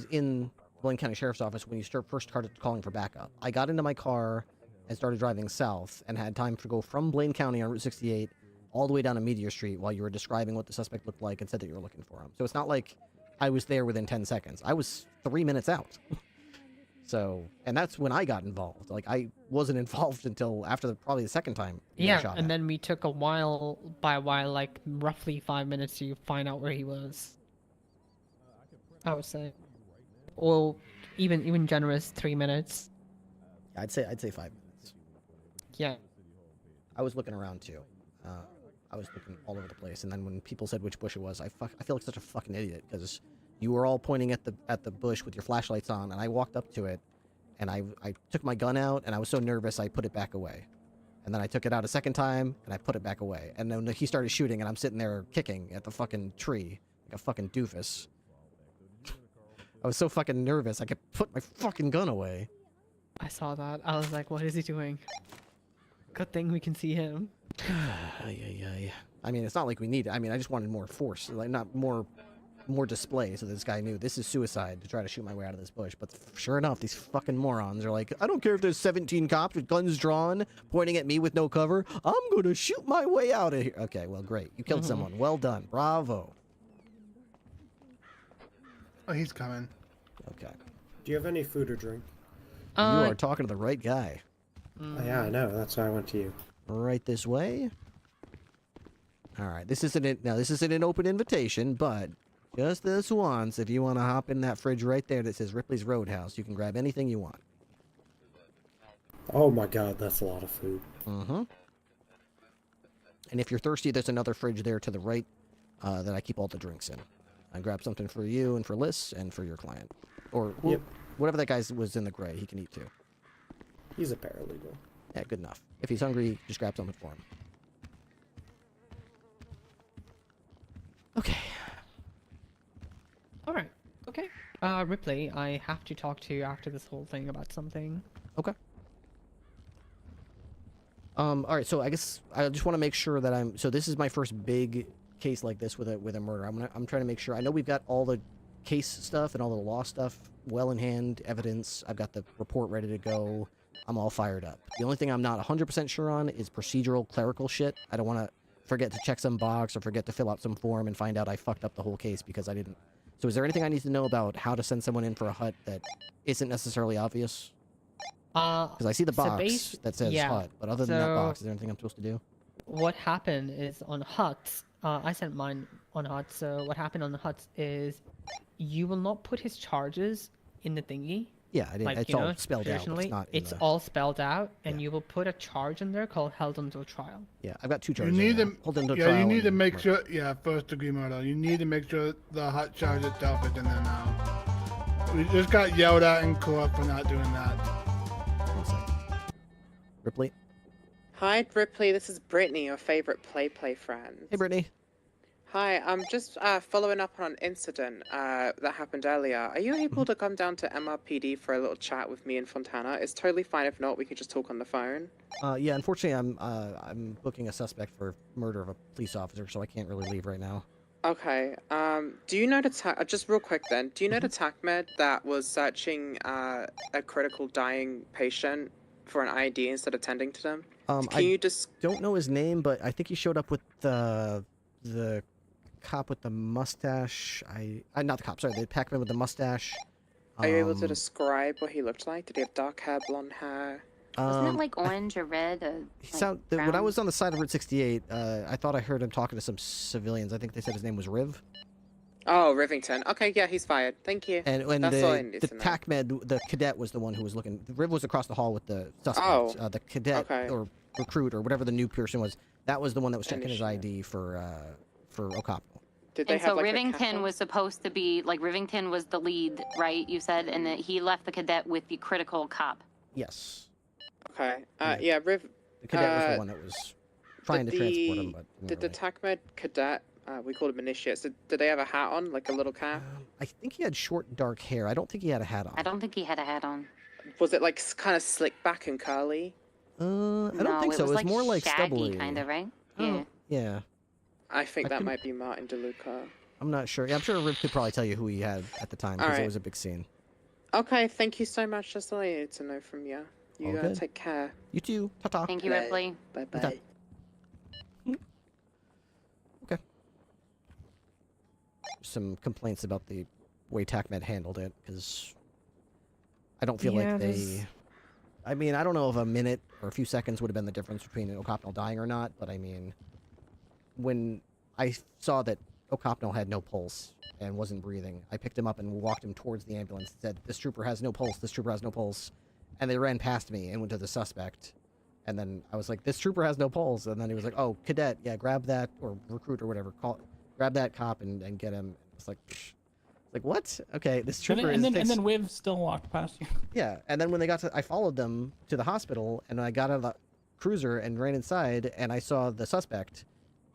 in Blaine County Sheriff's Office when you first started calling for backup. I got into my car and started driving south and had time to go from Blaine County on Route 68 all the way down to Meteor Street while you were describing what the suspect looked like and said that you were looking for him. So it's not like I was there within 10 seconds. I was 3 minutes out. So, and that's when I got involved. Like, I wasn't involved until after probably the second time. Yeah, and then we took a while like roughly 5 minutes to find out where he was. I would say, or even generous 3 minutes. I'd say 5 minutes. Yeah. I was looking around too. I was looking all over the place, and then when people said which bush it was, I feel like such a fucking idiot because you were all pointing at the bush with your flashlights on, and I walked up to it, and I took my gun out, and I was so nervous I put it back away, and then I took it out a second time, and I put it back away, and then he started shooting, and I'm sitting there kicking at the fucking tree like a fucking doofus. I was so fucking nervous I could put my fucking gun away. I saw that. I was like, what is he doing? Good thing we can see him. I mean, it's not like we need it. I mean, I just wanted more force, like not more display, so this guy knew this is suicide to try to shoot my way out of this bush. But sure enough, these fucking morons are like, I don't care if there's 17 cops with guns drawn, pointing at me with no cover. I'm gonna shoot my way out of here. Okay, well, great. You killed someone. Well done. Bravo. Oh, he's coming. Okay. Do you have any food or drink? You are talking to the right guy. Yeah, I know. That's why I went to you. Right this way. All right. This isn't an open invitation, but just this once, if you want to hop in that fridge right there that says Ripley's Roadhouse, you can grab anything you want. Oh my god, that's a lot of food. And if you're thirsty, there's another fridge there to the right that I keep all the drinks in. I grab something for you and for Liz and for your client. Or whatever that guy was in the gray, he can eat too. He's a paralegal. Yeah, good enough. If he's hungry, just grab something for him. Okay. Alright, okay. Ripley, I have to talk to you after this whole thing about something. Okay. Alright, so I guess I just want to make sure that so this is my first big case like this with a murder. I'm trying to make sure. I know we've got all the case stuff and all the law stuff well in hand, evidence. I've got the report ready to go. I'm all fired up. The only thing I'm not 100% sure on is procedural clerical shit. I don't want to forget to check some box or forget to fill out some form and find out I fucked up the whole case because I didn't. So is there anything I need to know about how to send someone in for a hut that isn't necessarily obvious? Because I see the box that says hut, but other than that box, is there anything I'm supposed to do? What happened is on huts, I sent mine on huts, so what happened on the huts is you will not put his charges in the thingy. Yeah, it's all spelled out. It's all spelled out, and you will put a charge in there called held until trial. Yeah, I've got 2 charges. You need to, hold until trial. you need to make sure. Yeah, first degree murder. You need to make sure the hot charge itself is in there now. We just got yelled at in court for not doing that. One second. Ripley. Hi, Ripley. This is Brittany, your favorite play friend. Hey, Brittany. Hi, I'm just following up on an incident that happened earlier. Are you able to come down to MRPD for a little chat with me and Fontana? It's totally fine. If not, we can just talk on the phone. Yeah, unfortunately, I'm booking a suspect for murder of a police officer, so I can't really leave right now. Okay. Do you know the just real quick then? Do you know the TACMED that was searching a critical dying patient for an ID instead of tending to them? I don't know his name, but I think he showed up with the cop with the mustache. Not the cop. Sorry, the Pac-Man with the mustache. Are you able to describe what he looked like? Did he have dark hair, blonde hair? Wasn't it like orange or red? When I was on the side of Route 68, I thought I heard him talking to some civilians. I think they said his name was Riv. Oh, Rivington. Okay, yeah, he's fired. Thank you. And when That's all I need the to know. TACMED, the cadet was the one who was looking. Riv was across the hall with the suspect. Oh, the cadet or recruit or whatever the new person was. That was the one that was checking his ID for O'Connell. And so Rivington was supposed to be, like, Rivington was the lead, right, you said? And that he left the cadet with the critical cop. Yes. Okay. Yeah, Riv... The cadet was the one that was trying to transport him, but... Did the TACMED cadet, we called him initiates, did they have a hat on, like a little cap? I think he had short, dark hair. I don't think he had a hat on. I don't think he had a hat on. Was it, like, kind of slick back and curly? I don't think so. It was more like shaggy, stubbly. kind of, right? Yeah. Yeah. I think that might be Martin DeLuca. I'm not sure. Yeah, I'm sure Riv could probably tell you who he had at the time, because it was a big scene. Okay, thank you so much. That's all I needed to know from you. You All good. take care. You too. Ta-ta. Thank you, Ripley. Bye-bye. Okay. Some complaints about the way TACMED handled it, because I don't feel like they... I mean, I don't know if a minute or a few seconds would have been the difference between O'Connell dying or not, but I mean, when I saw that O'Connell had no pulse and wasn't breathing, I picked him up and walked him towards the ambulance and said, "This trooper has no pulse, this trooper has no pulse." And they ran past me and went to the suspect. And then I was like, "This trooper has no pulse." And then he was like, "Oh, cadet, yeah, grab that," or recruit or whatever, grab that cop and get him. It's like, psh. Like, what? Okay, this trooper and then Wiv still walked past you. Yeah, and then when they I followed them to the hospital, and I got out of the cruiser and ran inside, and I saw the suspect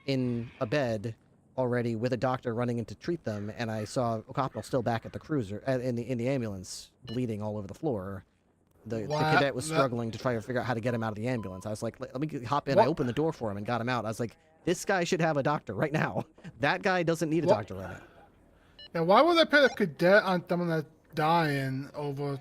in a bed already with a doctor running in to treat them, and I saw O'Connell still back at the cruiser, in the ambulance, bleeding all over the floor. The cadet was struggling to try to figure out how to get him out of the ambulance. I was like, let me hop in. I opened the door for him and got him out. I was like, this guy should have a doctor right now. That guy doesn't need a doctor right now. Now, why would they put a cadet on someone that's dying over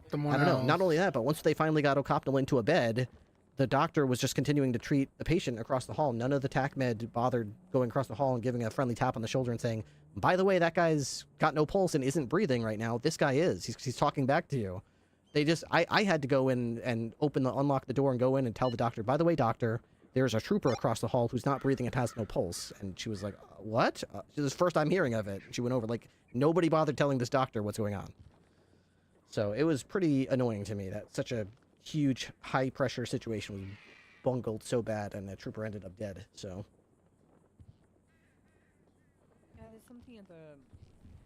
someone else? I don't know. Not only that, but once they finally got O'Connell into a bed, the doctor was just continuing to treat the patient across the hall. None of the TACMED bothered going across the hall and giving a friendly tap on the shoulder and saying, "By the way, that guy's got no pulse and isn't breathing right now. This guy is. He's talking back to you." They just, I had to go in and unlock the door and go in and tell the doctor, "By the way, doctor, there's a trooper across the hall who's not breathing and has no pulse." And she was like, "What?" This is the first I'm hearing of it. She went over, like, nobody bothered telling this doctor what's going on. So it was pretty annoying to me that such a huge, high-pressure situation was bungled so bad, and the trooper ended up dead. So. Yeah, there's something at the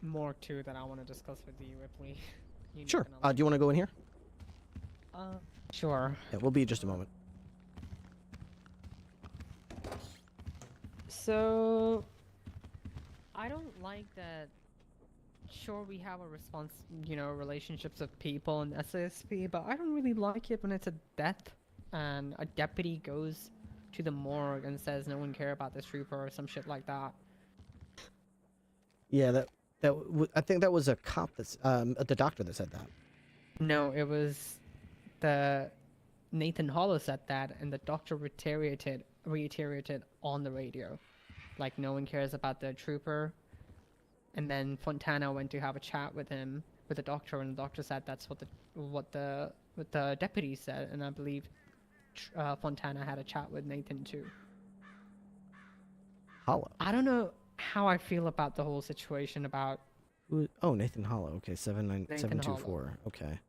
morgue too that I want to discuss with you, Ripley. Sure. Do you want to go in here? Sure. Yeah, we'll be in just a moment. So, I don't like that. Sure, we have a relationships of people in SASP, but I don't really like it when it's a death and a deputy goes to the morgue and says no one care about this trooper or some shit like that. Yeah, I think that was a cop that's the doctor that said that. No, it was the Nathan Hollow said that, and the doctor reiterated on the radio, like no one cares about the trooper. And then Fontana went to have a chat with him, with the doctor, and the doctor said that's what the deputy said, and I believe Fontana had a chat with Nathan too. Hollow. I don't know how I feel about the whole situation about. Oh, Nathan Hollow. Okay, 79724. Hollow. Okay.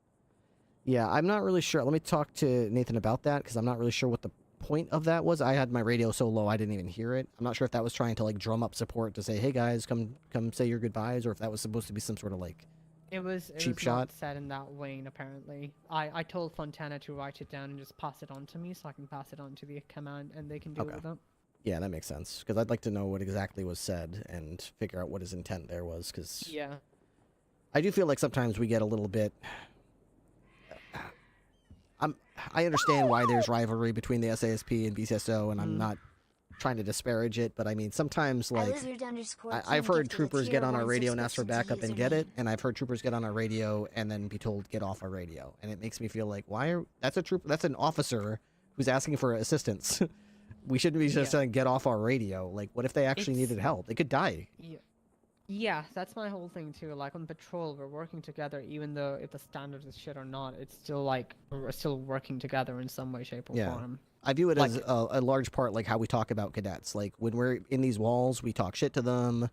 Yeah, I'm not really sure. Let me talk to Nathan about that because I'm not really sure what the point of that was. I had my radio so low I didn't even hear it. I'm not sure if that was trying to like drum up support to say, "Hey guys, come say your goodbyes," or if that was supposed to be some sort of like It was shot. not said in that way, apparently. I told Fontana to write it down and just pass it on to me so I can pass it on to the command and they can deal with it. Yeah, that makes sense because I'd like to know what exactly was said and figure out what his intent there was because Yeah. I do feel like sometimes we get a little bit. I understand why there's rivalry between the SASP and BCSO, and I'm not trying to disparage it, but I mean sometimes like I've heard troopers get on our radio and ask for backup and get it, and I've heard troopers get on our radio and then be told get off our radio, and it makes me feel like that's an officer who's asking for assistance. We shouldn't be just saying get off our radio. Like, what if they actually needed help? They could die. Yeah, that's my whole thing too. Like on patrol, we're working together, even though if the standards is shit or not, it's still like we're still working together in some way, shape, or form. I view it as a large part like how we talk about cadets. Like when we're in these walls, we talk shit to them.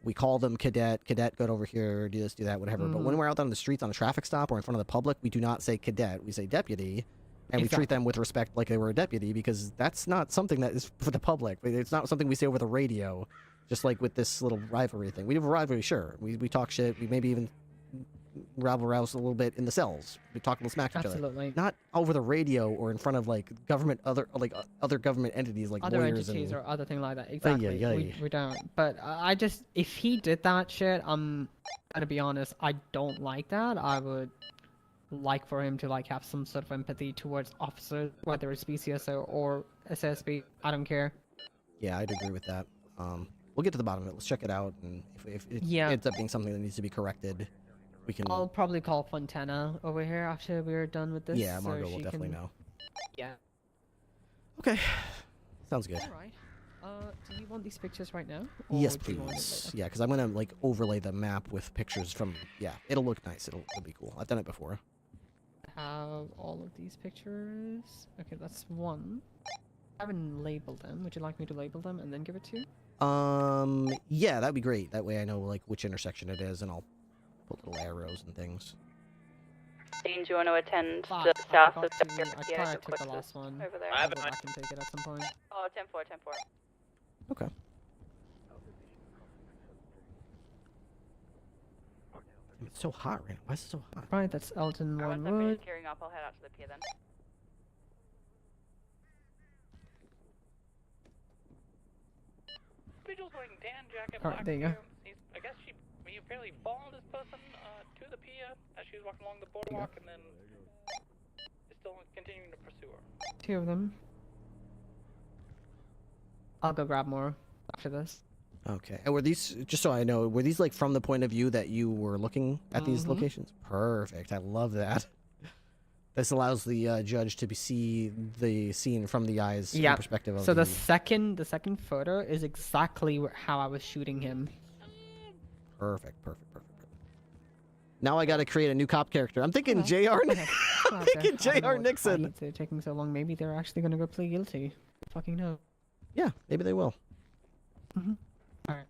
We call them cadet, go over here, do this, do that, whatever. But when we're out on the streets on a traffic stop or in front of the public, we do not say cadet. We say deputy. And we treat them with respect like they were a deputy because that's not something that is for the public. It's not something we say over the radio. Just like with this little rivalry thing. We have a rivalry, sure. We talk shit. We maybe even rouse a little bit in the cells. We talk a little smack to each other. Absolutely. Not over the radio or in front of like other government entities like other lawyers entities and or other thing like that. Exactly. We don't. But I just, if he did that shit, I'm gonna be honest, I don't like that. I would like for him to like have some sort of empathy towards officers, whether it's BCSO or SSB. I don't care. Yeah, I'd agree with that. We'll get to the bottom of it. Let's check it out, and if it ends up being something that needs to be corrected, we can. I'll probably call Fontana over here after we're done with this. Yeah, Margot will definitely know. Yeah. Okay, sounds good. All right. Do you want these pictures right now? Yes, please. Yeah, because I'm gonna like overlay the map with pictures from. Yeah, it'll look nice. It'll be cool. I've done it before. Have all of these pictures. Okay, that's one. I haven't labeled them. Would you like me to label them and then give it to you? Yeah, that'd be great. That way I know like which intersection it is, and I'll put little arrows and things. Dean, do you want to attend the south of I thought I took the last one. over there? I'll go back and take it at some point. Oh, 10-4, 10-4. Okay. It's so hot right now. Why is it so hot? Right, that's Elton Once I Wood. finish gearing up, I'll head out to the pier then. Individuals wearing tan jacket, Alright, black there you go. suit. I guess she fairly followed this person to the pier as she was walking along the boardwalk, and then is still continuing to pursue her. Two of them. I'll go grab more after this. Okay. And were these, just so I know, were these like from the point of view that you were looking at these locations? Perfect. I love that. This allows the judge to see the scene from the eyes and perspective of so the second photo is exactly how I was shooting him. Perfect. Now I got to create a new cop character. I'm thinking J.R. I'm thinking J.R. Nixon. They're taking so long. Maybe they're actually gonna go plead guilty. Fucking no. Yeah, maybe they will. All right.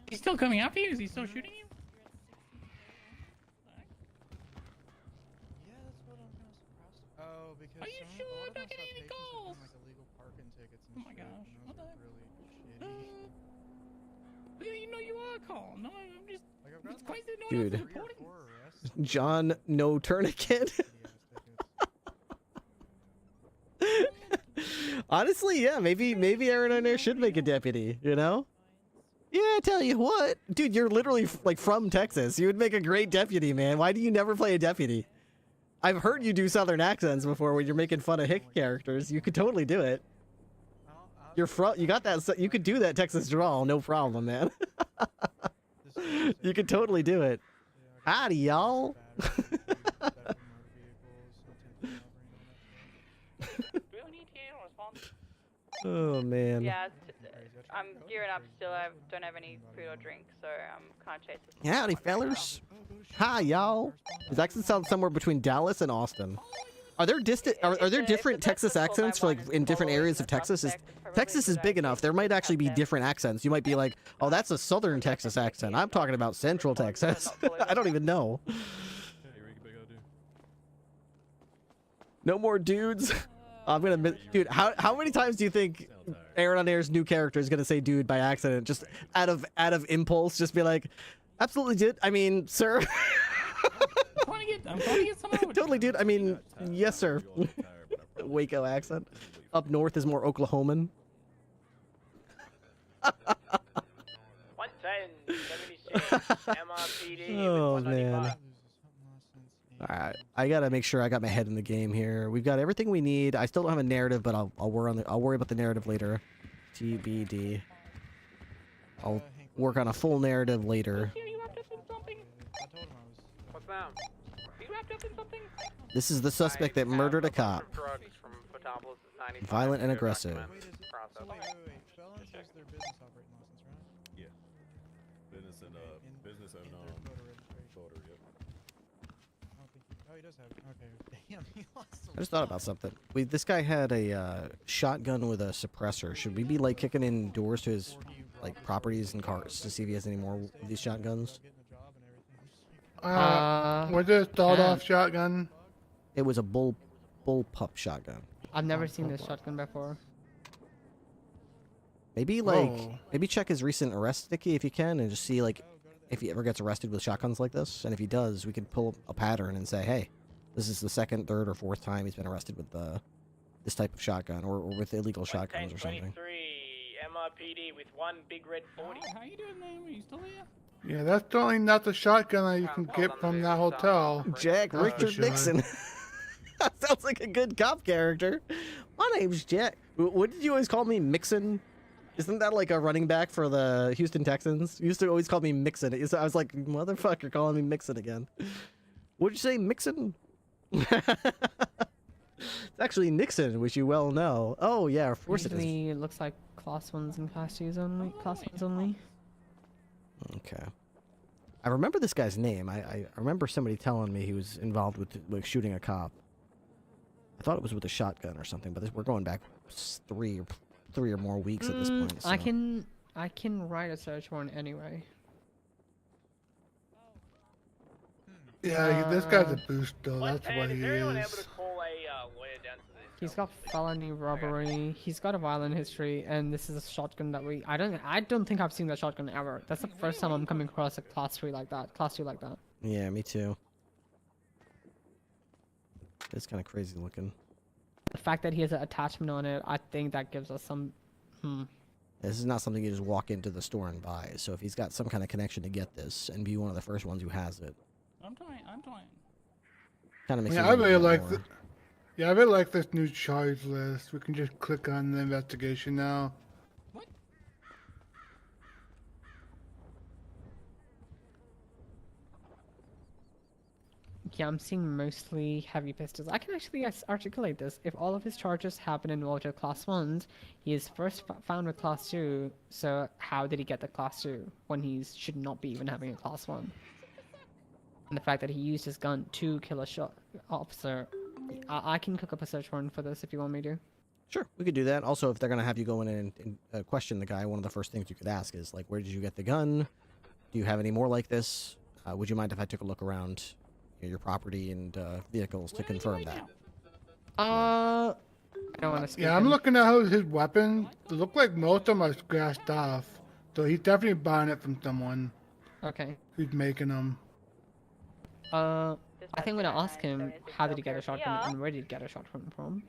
He's still coming after you? Is he still shooting you? because Are you some, sure a lot of I'm not them getting any citations have calls? been like illegal parking tickets and Oh my shit, gosh, and what those the are heck? really shitty. Yeah, you know you are calling. No, I'm just. Like I've It's gotten crazy like that no one else is Dude. reporting. 4 arrests. John, no tourniquet. Honestly, yeah, maybe Aaron O'Neill should make a deputy, you know? Yeah, I tell you what. Dude, you're literally like from Texas. You would make a great deputy, man. Why do you never play a deputy? I've heard you do southern accents before when you're making fun of hick characters. You could totally do it. You're from, you got that, you could do that Texas drawl, no problem, man. You could totally do it. Howdy, y'all. Oh, man. Yeah, I'm gearing up still. I don't have any food or drink, so I'm kind of chasing. Howdy, fellers. Hi, y'all. His accent sounds somewhere between Dallas and Austin. Are there distant? Are there different Texas accents for like in different areas of Texas? Texas is big enough. There might actually be different accents. You might be like, oh, that's a southern Texas accent. I'm talking about Central Texas. I don't even know. No more dudes. I'm gonna miss, dude. How many times do you think Aaron on Air's new character is gonna say "dude" by accident, just out of impulse? Just be like, absolutely, dude. I mean, sir. I'm trying to get some over. Totally, dude. I mean, yes, sir. Waco accent. Up north is more Oklahoman. 110, 76, MRPD. Oh man. Alright, I gotta make sure I got my head in the game here. We've got everything we need. I still don't have a narrative, but I'll worry about the narrative later. TBD. I'll work on a full narrative later. What's that? You wrapped up in something? This is the suspect that murdered a cop. Drugs from Photopolis is 95. Violent and aggressive. Process. Wait. Felons is their business operating license, right? Yeah. Business and business and voter, yep. I don't think he does have. Okay. Damn, he lost. I just thought about something. This guy had a shotgun with a suppressor. Should we be like kicking in doors to his like properties and cars to see if he has any more of these shotguns? Was it a sawed-off shotgun? It was a bull pup shotgun. I've never seen this shotgun before. Maybe maybe check his recent arrest sticky if you can, and just see like if he ever gets arrested with shotguns like this. And if he does, we could pull a pattern and say, hey, this is the second, third, or fourth time he's been arrested with this type of shotgun or with illegal shotguns or something. 23 MRPD with one big red 40. How you doing, man? Are you still here? Yeah, that's certainly not the shotgun that you can get from that hotel. Jack That's for Richard sure. Nixon. That sounds like a good cop character. My name's Jack. What did you always call me, Mixon? Isn't that like a running back for the Houston Texans? You used to always call me Mixon. I was like, motherfucker, calling me Mixon again. What'd you say, Mixon? It's actually Nixon, which you well know. Oh yeah, of course Usually it looks like class 1s and class 2s only. Class 1s only. Okay. I remember this guy's name. I remember somebody telling me he was involved with like shooting a cop. I thought it was with a shotgun or something, but we're going back three or more weeks at this point. So. I can write a search warrant anyway. Yeah, this guy's a boost though. That's what he is. He's got felony robbery. He's got a violent history, and this is a shotgun that I don't think I've seen that shotgun ever. That's the first time I'm coming across a class 3 like that, class 2 like that. Yeah, me too. It's kind of crazy looking. The fact that he has an attachment on it, I think that gives us some. This is not something you just walk into the store and buy. So if he's got some kind of connection to get this and be one of the first ones who has it, I'm trying. kind of makes. Yeah, I really like I really like this new charge list. We can just click on the investigation now. Yeah, I'm seeing mostly heavy pistols. I can actually articulate this. If all of his charges happen involved with class 1s, he is first found with class 2, so how did he get the class 2 when he should not be even having a class 1? And the fact that he used his gun to kill a officer, I can cook up a search warrant for this if you want me to. Sure, we could do that. Also, if they're going to have you go in and question the guy, one of the first things you could ask is, like, where did you get the gun? Do you have any more like this? Would you mind if I took a look around your property and vehicles to confirm that? I don't want to speak. Yeah, I'm looking at his weapons. It look like most of them are scratched off. So he's definitely buying it from someone. Okay. Who's making them. I think I'm gonna ask him how did he get a shotgun and where did he get a shotgun from.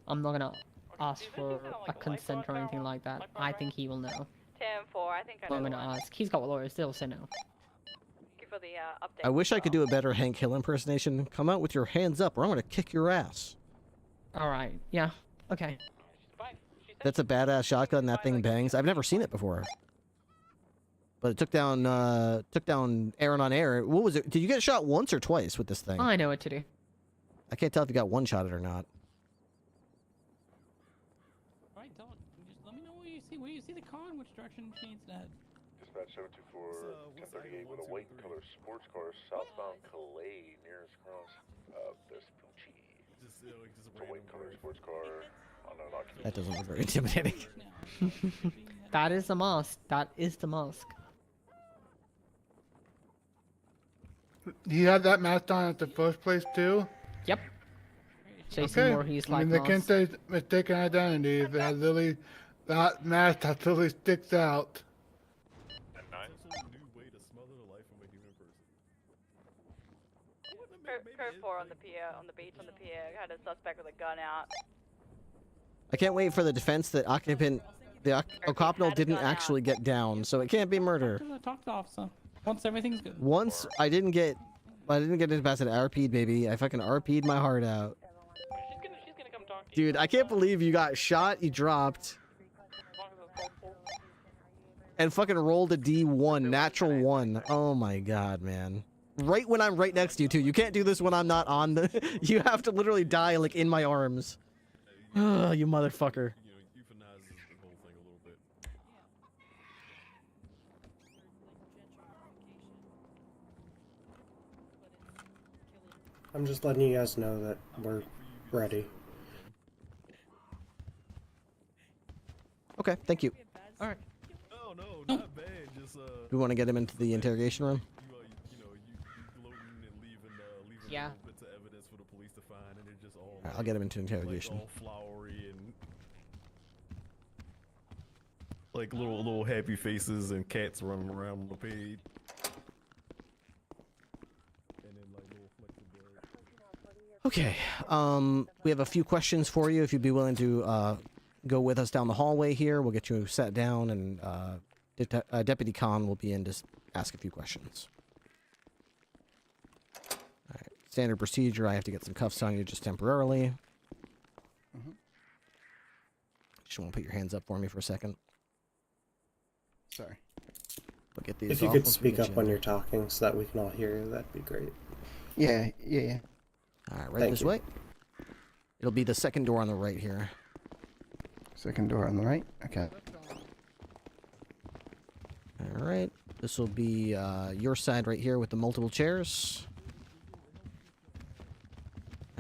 I'm not gonna ask for a consent or anything like that. I think he will know. 10-4, I think I know I'm the gonna one. ask. He's got lawyers. They'll say no. Thank you for the update. I wish I could do a better Hank Hill impersonation. Come out with your hands up, or I'm gonna kick your ass. All right. Yeah. Okay. That's a badass shotgun. That thing bangs. I've never seen it before. But it took down Aaron on air. What was it? Did you get shot once or twice with this thing? I know what to do. I can't tell if you got one shot it or not. Alright, just let me know where you see the car and which direction she needs to head. Dispatch 724 1038 with a white and color sports car southbound Calais nearest cross Vespucci. It's a white and color sports car on an occupant. That doesn't look very intimidating. That is the mask. That is the mask. He had that mask on at the first place too? Yep. Jason Okay. Voorhees I mean, they can't say mistaken identity if that literally, that mask that literally sticks out. Code 4 on the pier, on the beach on the pier, had a suspect with a gun out. I can't wait for the defense that the occupant didn't actually get down, so it can't be murder. Talk to the officer. Once everything's good. Once I didn't get into past it. I RP'd, baby. I fucking RP'd my heart out. She's gonna come talk to you. Dude, I can't believe you got shot, you dropped, and fucking rolled a D1, natural 1. Oh my god, man. Right when I'm right next to you, too. You can't do this when I'm not on the... You have to literally die, like, in my arms. Ugh, you motherfucker. I'm just letting you guys know that we're ready. Okay, thank you. Alright. No, not bad. Just We want to get him into the interrogation room? Yeah. bits of evidence for the police to find, and they're just all. Alright, I'll get him into interrogation. All flowery and like little happy faces and cats running around the page. Okay, we have a few questions for you. If you'd be willing to go with us down the hallway here, we'll get you sat down, and Deputy Khan will be in to ask a few questions. All right, standard procedure. I have to get some cuffs on you just temporarily. Just want to put your hands up for me for a second. Sorry. We'll get these If you off could once we speak get up you when in. you're talking so that we can all hear you, that'd be great. Yeah. All right, right Thank this you. way. It'll be the second door on the right here. Second door on the right. Okay. All right, this will be your side right here with the multiple chairs.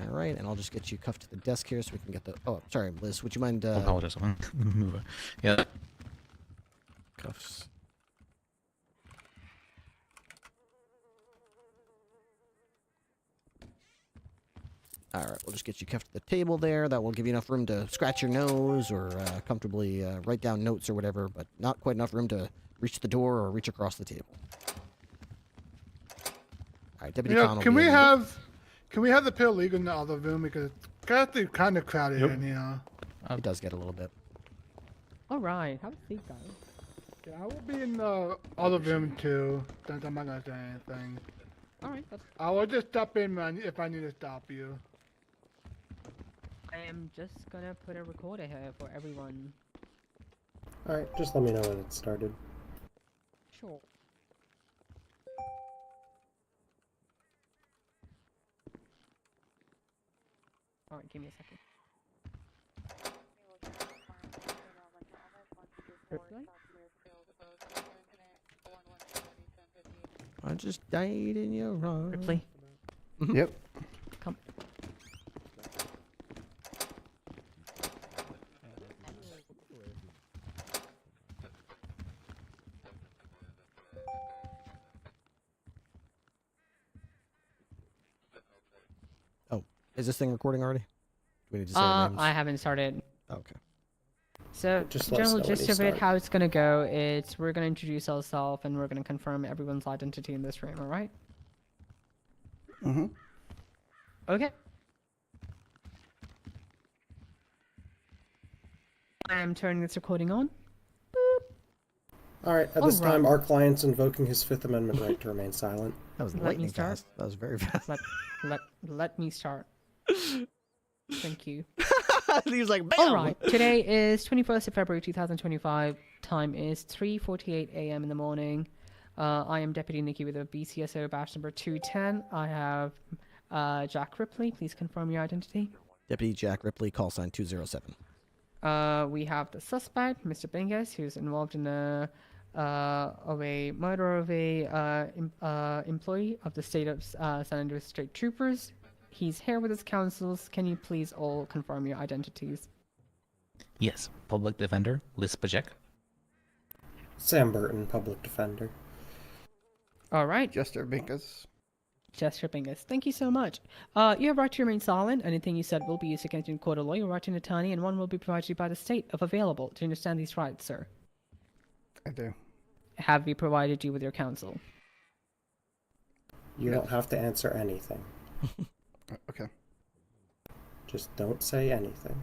All right, and I'll just get you cuffed to the desk here so we can get the... Oh, sorry, Liz, would you mind... I apologize. Move it. Yeah. Cuffs. All right, we'll just get you cuffed to the table there. That will give you enough room to scratch your nose or comfortably write down notes or whatever, but not quite enough room to reach the door or reach across the table. All right, Deputy Khan will can be we in. have the paralegal in the other room because it's kind of crowded Yep. in here. It does get a little bit. Alright, have a seat, guys. Yeah, I will be in the other room too. Since I'm not gonna say anything. Alright, that's... I will just stop in if I need to stop you. I am just gonna put a recorder here for everyone. Alright, just let me know when it started. Sure. Alright, give me a second. I just died in your arms. Ripley. Yep. Come. Oh, is this thing recording already? we need to say their names? I haven't started. Okay. So, Just the let us general know when gist you of it, start. how it's gonna go, is we're gonna introduce ourselves and we're gonna confirm everyone's identity in this room, alright? Mm-hmm. Okay. I am turning this recording on. All right. At this time, Alright. our client's invoking his Fifth Amendment right to remain silent. That was Let me lightning start. fast. That was very fast. Let me start. Thank you. He was like, bam! Alright, today is 21st of February 2025. Time is 3:48 a.m. in the morning. I am Deputy Nikki with a BCSO badge number 210. I have Jack Ripley. Please confirm your identity. Deputy Jack Ripley, call sign 207. We have the suspect, Mr. Bingus, who's involved in a murder of a employee of the state of San Andreas State Troopers. He's here with his counsels. Can you please all confirm your identities? Yes, public defender Liz Pajek. Sam Burton, public defender. All right. Jester Binkus. Jester Bingus. Thank you so much. You have right to remain silent. Anything you said will be used against you in court of law. Your right to an attorney, and one will be provided you by the state if available. Do you understand these rights, sir? I do. Have we provided you with your counsel? You don't have to answer anything. Okay. Just don't say anything.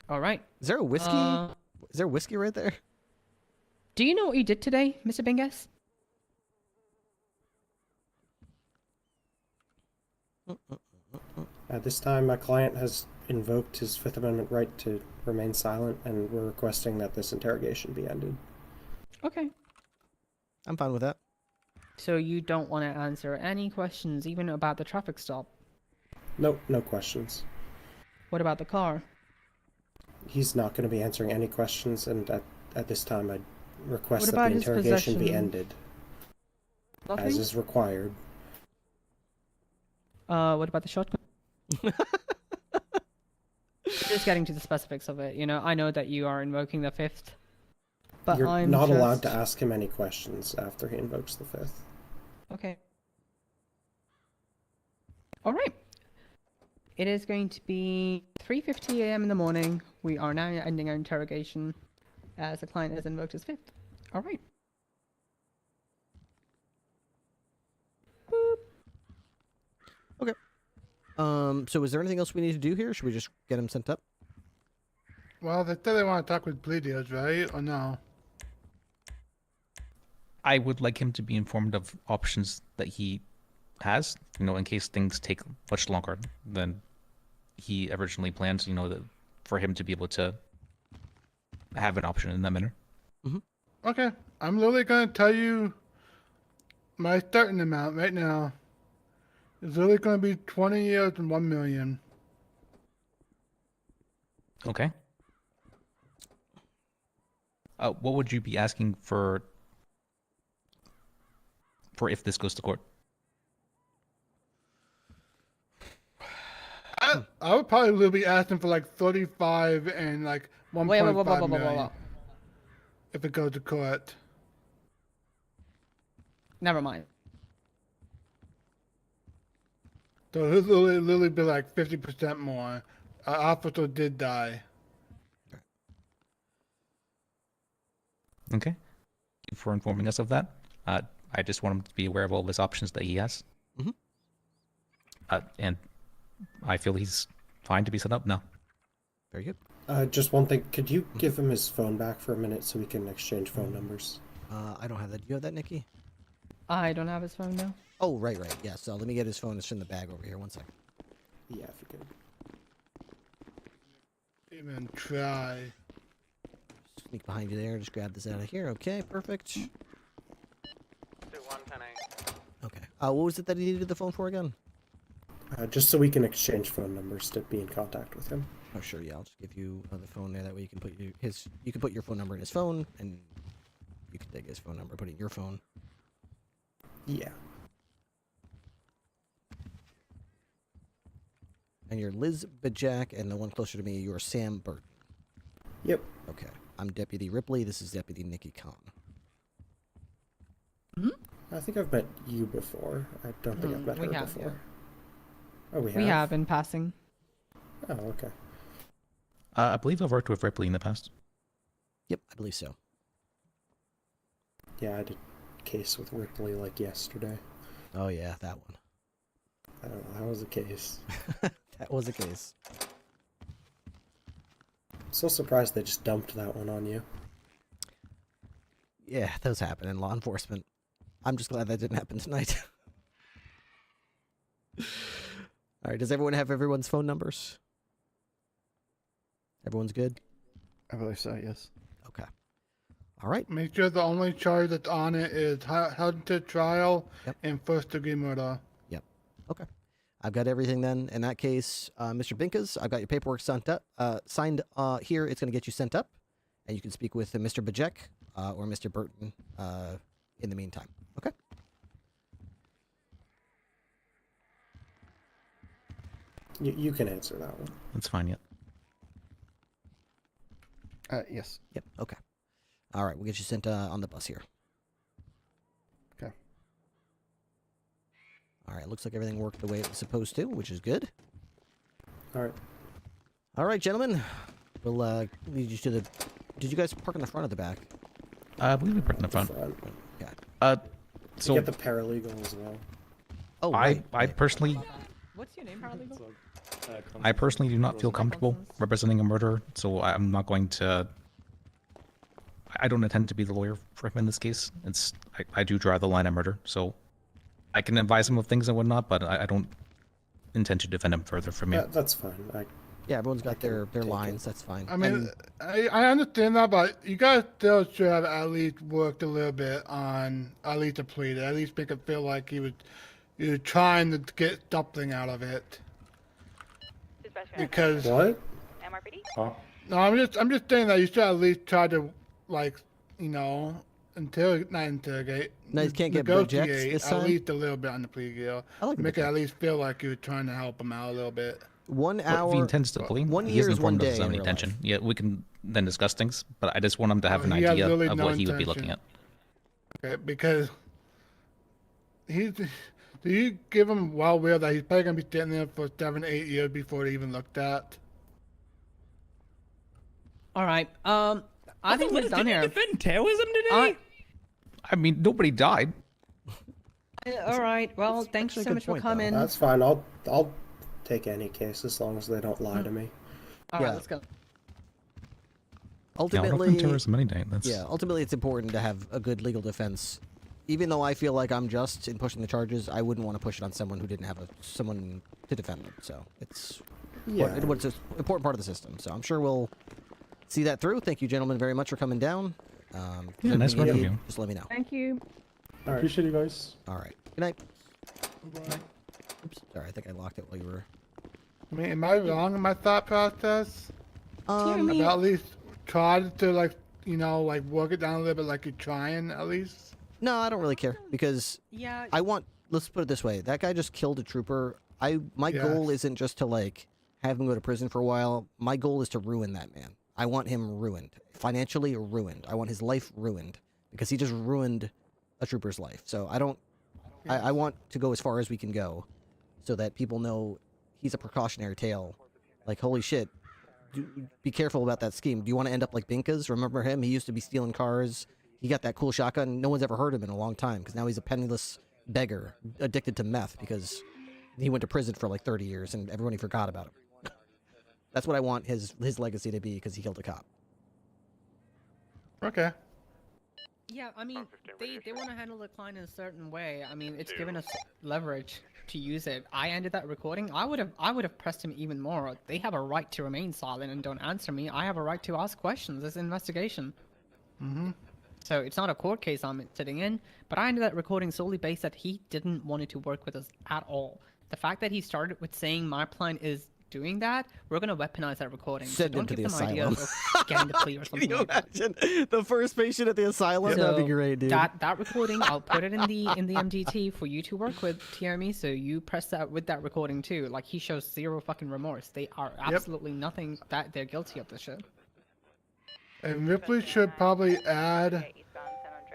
All right. Is there a whiskey? Is there whiskey right there? Do you know what you did today, Mr. Bingus? At this time, my client has invoked his Fifth Amendment right to remain silent, and we're requesting that this interrogation be ended. Okay. I'm fine with that. So you don't want to answer any questions, even about the traffic stop? Nope, no questions. What about the car? He's not going to be answering any questions, and at this time, I request What that about the his interrogation be possession? ended, Nothing? as is required. What about the shotgun? Just getting to the specifics of it, you know, I know that you are invoking the fifth, but You're I'm not just... allowed to ask him any questions after he invokes the Fifth. Okay. Alright. It is going to be 3:50 a.m. in the morning. We are now ending our interrogation as the client has invoked his fifth. Alright. Okay. So is there anything else we need to do here? Should we just get him sent up? Well, they said they want to talk with plea deals, right? Or no? I would like him to be informed of options that he has, you know, in case things take much longer than he originally planned, you know, for him to be able to have an option in that manner. Okay, I'm literally going to tell you my starting amount right now. It's literally going to be 20 years and 1 million. Okay. What would you be asking for if this goes to court? I would probably be asking for like 35 and like 1.5 million. If it goes to court. Never mind. So this will literally be like 50% more. Our officer did die. Okay. Thank you for informing us of that. I just want him to be aware of all his options that he has. And I feel he's fine to be set up now. Very good. Just one thing. Could you give him his phone back for a minute so we can exchange phone numbers? I don't have that. Do you have that, Nikki? I don't have his phone now. Oh, right. Yeah, so let me get his phone. It's in the bag over here. 1 second. Yeah, if you could. Even try. Sneak behind you there. Just grab this out of here. Okay, perfect. Okay. What was it that he needed the phone for again? Just so we can exchange phone numbers to be in contact with him. Oh, sure. Yeah, I'll just give you the phone there. That way you can put you can put your phone number in his phone, and you can take his phone number, put it in your phone. Yeah. And you're Liz Bajak, and the one closer to me, you're Sam Burton. Yep. Okay. I'm Deputy Ripley. This is Deputy Nikki Khan. I think I've met you before. I don't think I've met her before. Yeah. Oh, we have? We have in passing. Oh, okay. I believe I've worked with Ripley in the past. Yep, I believe so. Yeah, I had a case with Ripley like yesterday. Oh yeah, that one. I don't know, that was a case. That was a case. I'm so surprised they just dumped that one on you. Yeah, those happen in law enforcement. I'm just glad that didn't happen tonight. All right, does everyone have everyone's phone numbers? Everyone's good? I believe so, yes. Okay. All right. Make sure the only charge that's on it is held to trial and first-degree murder. Yep. Okay. I've got everything then. In that case, Mr. Binkas, I've got your paperwork signed here. It's going to get you sent up, and you can speak with Mr. Bajek or Mr. Burton in the meantime. Okay? You can answer that one. That's fine, yep. Yes. Yep, okay. All right, we'll get you sent on the bus here. Okay. All right, looks like everything worked the way it was supposed to, which is good. All right. All right, gentlemen. We'll lead you to the... Did you guys park in the front or the back? I believe we parked in the front. Okay. So You get the paralegal as well. Oh, I personally... What's your name, paralegal? I personally do not feel comfortable representing a murderer, so I'm not going to... I don't intend to be the lawyer for him in this case. I do draw the line at murder, so I can advise him of things and whatnot, but I don't intend to defend him further from you. That's fine. Yeah, everyone's got their lines. That's fine. I mean, I understand that, but you guys still should have at least worked a little bit on at least a plea, to at least make it feel like you were trying to get something out of it. Because what? MRPD? Huh? No, I'm just saying that you should at least try to, like, you know, not interrogate. No, you can't get negotiate Bajeks this at time? least a little bit on the plea deal. I like Make it at least feel like you're trying to help him out a little bit. 1 Well, hour... if he intends to plea, 1 he year isn't is 1 informed of day his in own real intention. life. Yeah, we can then discuss things, but I just want him to have an He has idea really of no what he would be looking intention. at. Okay, because do you give him well aware that he's probably gonna be sitting there for 7-8 years before he even looked at? All right. I think we're done here. Defend terrorism today? I mean, nobody died. All right. Well, thank you so much for coming. That's fine. I'll take any case as long as they don't lie to me. All right, let's go. Ultimately, terrorism any day. That's... Yeah, ultimately it's important to have a good legal defense. Even though I feel like I'm just in pushing the charges, I wouldn't want to push it on someone who didn't have someone to defend them. So it's it's an important part of the system. So I'm sure we'll see that through. Thank you, gentlemen, very much for coming down. Yeah, nice working with you. Just let me know. Thank you. All right. Appreciate you guys. All right. Good night. Oops. Sorry, I think I locked it while you were... I mean, am I wrong in my thought process? Um, About at least try to, like, you know, like work it down a little bit, like you're trying at least. No, I don't really care because Yeah. I want. Let's put it this way: that guy just killed a trooper. My goal isn't just to like have him go to prison for a while. My goal is to ruin that man. I want him ruined, financially ruined. I want his life ruined because he just ruined a trooper's life. So I don't. I want to go as far as we can go, so that people know he's a precautionary tale. Like, holy shit. Be careful about that scheme. Do you want to end up like Binkas? Remember him? He used to be stealing cars. He got that cool shotgun. No one's ever heard of him in a long time because now he's a penniless beggar addicted to meth because he went to prison for like 30 years and everybody forgot about him. That's what I want his legacy to be because he killed a cop. Okay. Yeah, I mean, they want to handle the client in a certain way. I mean, it's given us leverage to use it. I ended that recording. I would have pressed him even more. They have a right to remain silent and don't answer me. I have a right to ask questions. It's an investigation. Mm-hmm. So it's not a court case I'm sitting in, but I ended that recording solely based that he didn't want to work with us at all. The fact that he started with saying my plan is doing that, we're gonna weaponize that recording. Send so him don't to give the them ideas asylum. of getting the plea or something like that. Imagine the first patient at the asylum? That'd be great, dude. That recording, I'll put it in the MDT for you to work with, TRME, so you press that with that recording too. Like, he shows zero fucking remorse. They are absolutely nothing that they're guilty of this shit. And Ripley should probably add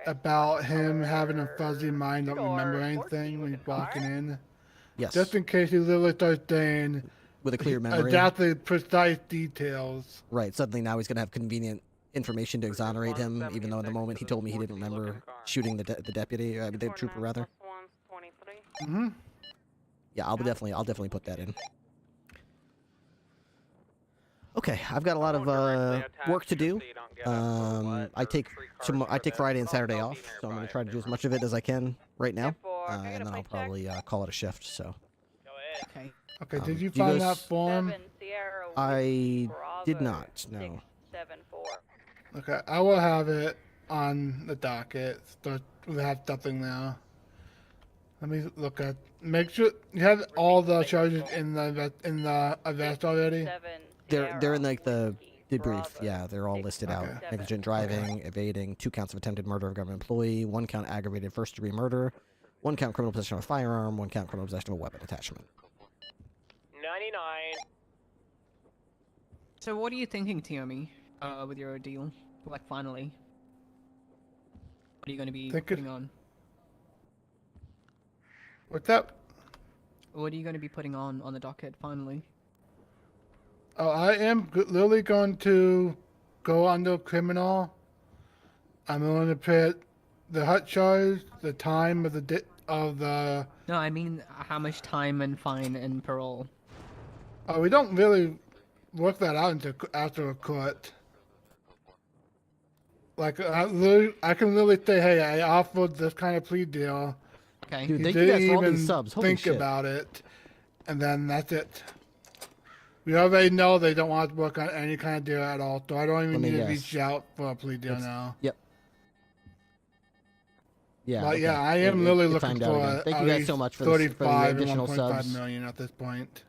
about him having a fuzzy mind, don't remember anything when he's walking in. Yes. Just in case he literally starts saying, with a clear memory. Exactly, precise details. Right. Suddenly now he's gonna have convenient information to exonerate him, even though in the moment he told me he didn't remember shooting the deputy, the trooper rather. Mm-hmm. Yeah, I'll definitely put that in. Okay, I've got a lot of work to do. I take Friday and Saturday off, so I'm gonna try to do as much of it as I can right now, and then I'll probably call it a shift. So. Okay. Okay. Did you find that form? I did not. No. Okay, I will have it on the docket. We have something now. Let me look at. Make sure you have all the charges in the arrest already. They're in like the debrief. Yeah, they're all listed out. Negligent driving, evading, 2 counts of attempted murder of government employee, 1 count aggravated first-degree murder, 1 count criminal possession of a firearm, 1 count criminal possession of a weapon attachment. 99. So what are you thinking, Tiami, with your deal? Like, finally? What are you going to be putting on? What's up? What are you going to be putting on the docket, finally? Oh, I am literally going to go under criminal. I'm going to put the hot charge, the time of the. No, I mean how much time and fine and parole. Oh, we don't really work that out until after a court. Like I can literally say, hey, I offered this kind of plea deal. Okay. Dude, You thank you didn't guys for all even these subs. Holy think shit. about it, and then that's it. We already know they don't want to work on any kind of deal at all, so I don't even need to reach out for a plea deal now. Yep. Yeah. But okay. yeah, I am literally it looking timed out for again. Thank at you guys least so much for 35 the and additional 1.5 subs. million at this point.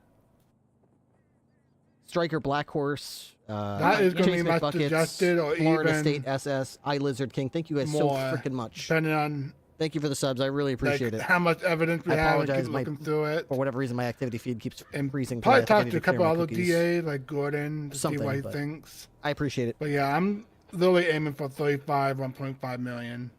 Striker Black Horse. That is gonna Chase be much McBuckets, suggested, or Florida even State SS, I Lizard King. Thank you guys so more, freaking much. depending on Thank you for the subs. I really appreciate it. how much evidence we I have. And apologize. keep looking through it. For whatever reason, my activity feed keeps freezing. Probably today. I think I talk need to a clear couple my other cookies. DAs like Gordon to Something, see what he but thinks. I appreciate it. But yeah, I'm literally aiming for 35, 1.5 million.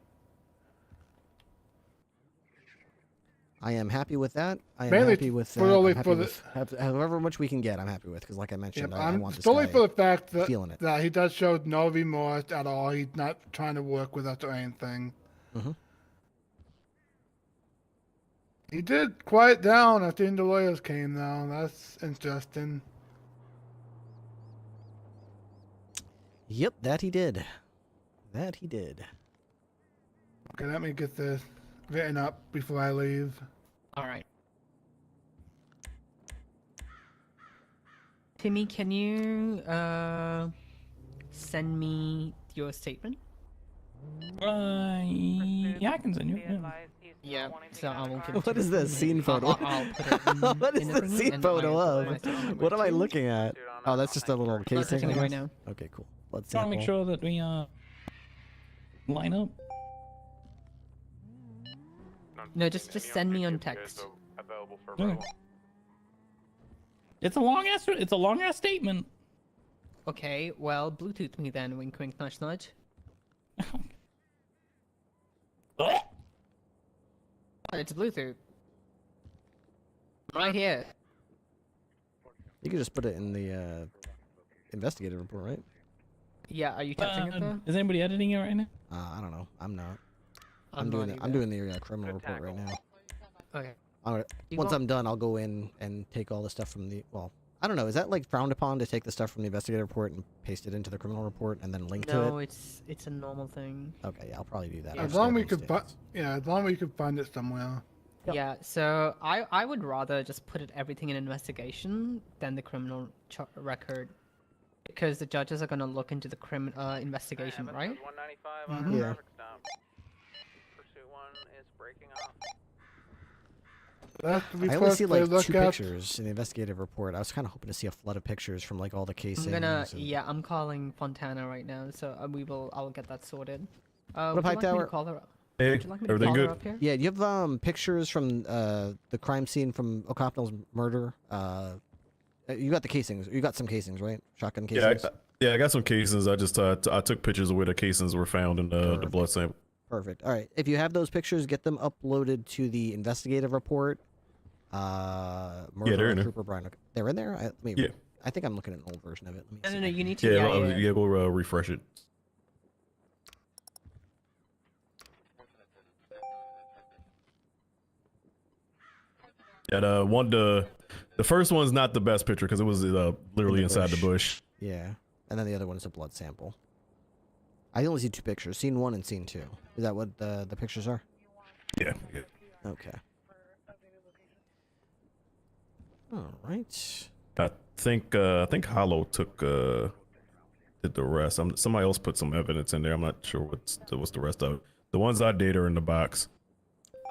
I am happy with that. I am Mainly happy with that. fully I'm happy for with however much we can get. I'm happy with because, like I mentioned, I I'm want this solely guy for the fact that, feeling it. that he does show no remorse at all. He's not trying to work with us or anything. Mm-hmm. He did quiet down after the lawyers came, though. That's interesting. Yep, that he did. That he did. Okay, let me get this written up before I leave. All right. Timmy, can you send me your statement? Yeah, I can send you. Yeah, so I won't give it What to is you. this scene photo? I'll put it in, What is in the thingy scene and photo I'll of? put my statement What am I too. looking at? Oh, that's just a little casing. taking it I right guess? now. Okay, cool. Let's Just want to make sure that we line up. No, just send me on text. Okay. It's a long ass statement. Okay, well, Bluetooth me then. Wink, wink, nudge, nudge. It's Bluetooth. Right here. You can just put it in the investigative report, right? Yeah, are you touching it though? Is anybody editing it right now? I don't know. I'm not. I'm doing not it. I'm doing the criminal report right now. Okay. Once want- I'm done, I'll go in and take all the stuff from the. Well, I don't know. Is that like frowned upon to take the stuff from the investigative report and paste it into the criminal report and then link to No, it? it's a normal thing. Okay, yeah, I'll probably do that. As long as we could as long as we could find it somewhere. Yeah, so I would rather just put everything in investigation than the criminal record, because the judges are gonna look into the investigation, right? 195 on a traffic stop. Pursuit 1 is breaking off. I only see like 2 pictures in the investigative report. I was kind of hoping to see a flood of pictures from like all the casings. I'm calling Fontana right now, so I'll get that sorted. What would up, you like me to Hightower? call her up? Hey, Would you like me to everything call her good? up here? Yeah, do you have pictures from the crime scene from O'Connell's murder? You got the casings. You got some casings, right? Shotgun casings. Yeah, I got some casings. I just I took pictures of where the casings were found in the blood sample. Perfect. All right. If you have those pictures, get them uploaded to the investigative report. Murder they're in of there. Trooper Brian. Okay. They're in there. I think I'm looking at an old version of it. Let me see. No, you need to. Yeah, go refresh it. Yeah, the first one's not the best picture because it was literally inside the bush. Yeah, and then the other one is a blood sample. I only see 2 pictures: scene 1 and scene 2. Is that what the pictures are? Yeah. Okay. All right. I think Hollow took did the rest. Somebody else put some evidence in there. I'm not sure what's the rest of it. The ones I did are in the box.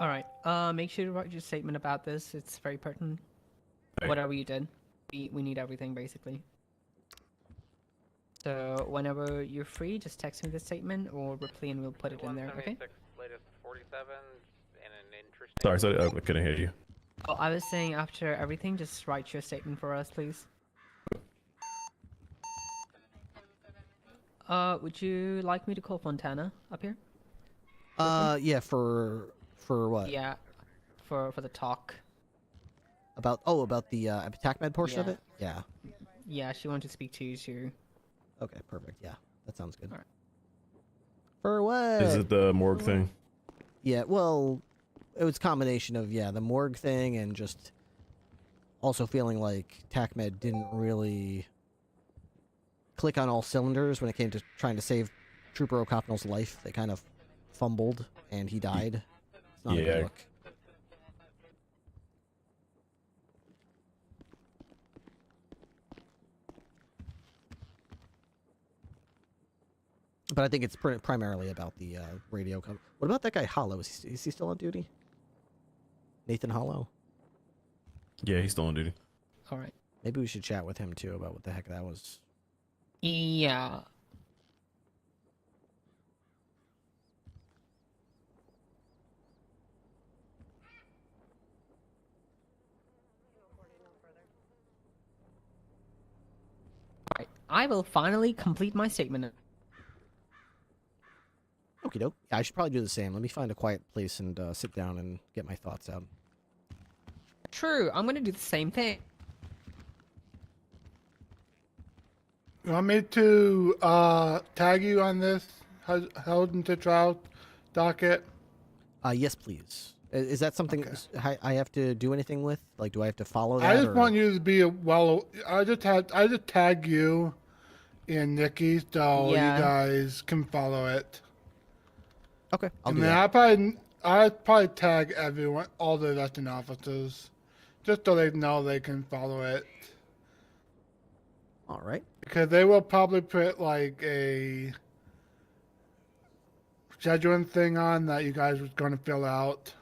All right. Make sure to write your statement about this. It's very pertinent. Hey. Whatever you did, we need everything basically. So whenever you're free, just text me the statement or Ripley and we'll put it in there. Okay. Latest 47 and an interesting. Sorry, I couldn't hear you. Oh, I was saying after everything, just write your statement for us, please. Would you like me to call Fontana up here? Yeah, for what? Yeah, for the talk. About the attack med portion of it? Yeah. Yeah, she wanted to speak to you too. Okay, perfect. Yeah, that sounds good. All right. For what? Is it the morgue thing? Yeah, well, it was a combination of, the morgue thing and just also feeling like TACMED didn't really click on all cylinders when it came to trying to save Trooper O'Connell's life. They kind of fumbled and he died. It's not a good look. But I think it's primarily about the radio cover. What about that guy Hollow? Is he still on duty? Nathan Hollow? Yeah, he's still on duty. All right. Maybe we should chat with him too about what the heck that was. Yeah. Alright, I will finally complete my statement. Okie doke. Yeah, I should probably do the same. Let me find a quiet place and sit down and get my thoughts out. True, I'm gonna do the same thing. You want me to tag you on this? Held into trial docket? Yes, please. Is that something I have to do anything with? Like, do I have to follow that? I just want you to be I just tag you and Nikki so you guys can follow it. Okay, I'll do then that. I'd probably tag everyone, all the elected officers, just so they know they can follow it. All right. Because they will probably put like a scheduling thing on that you guys was going to fill out.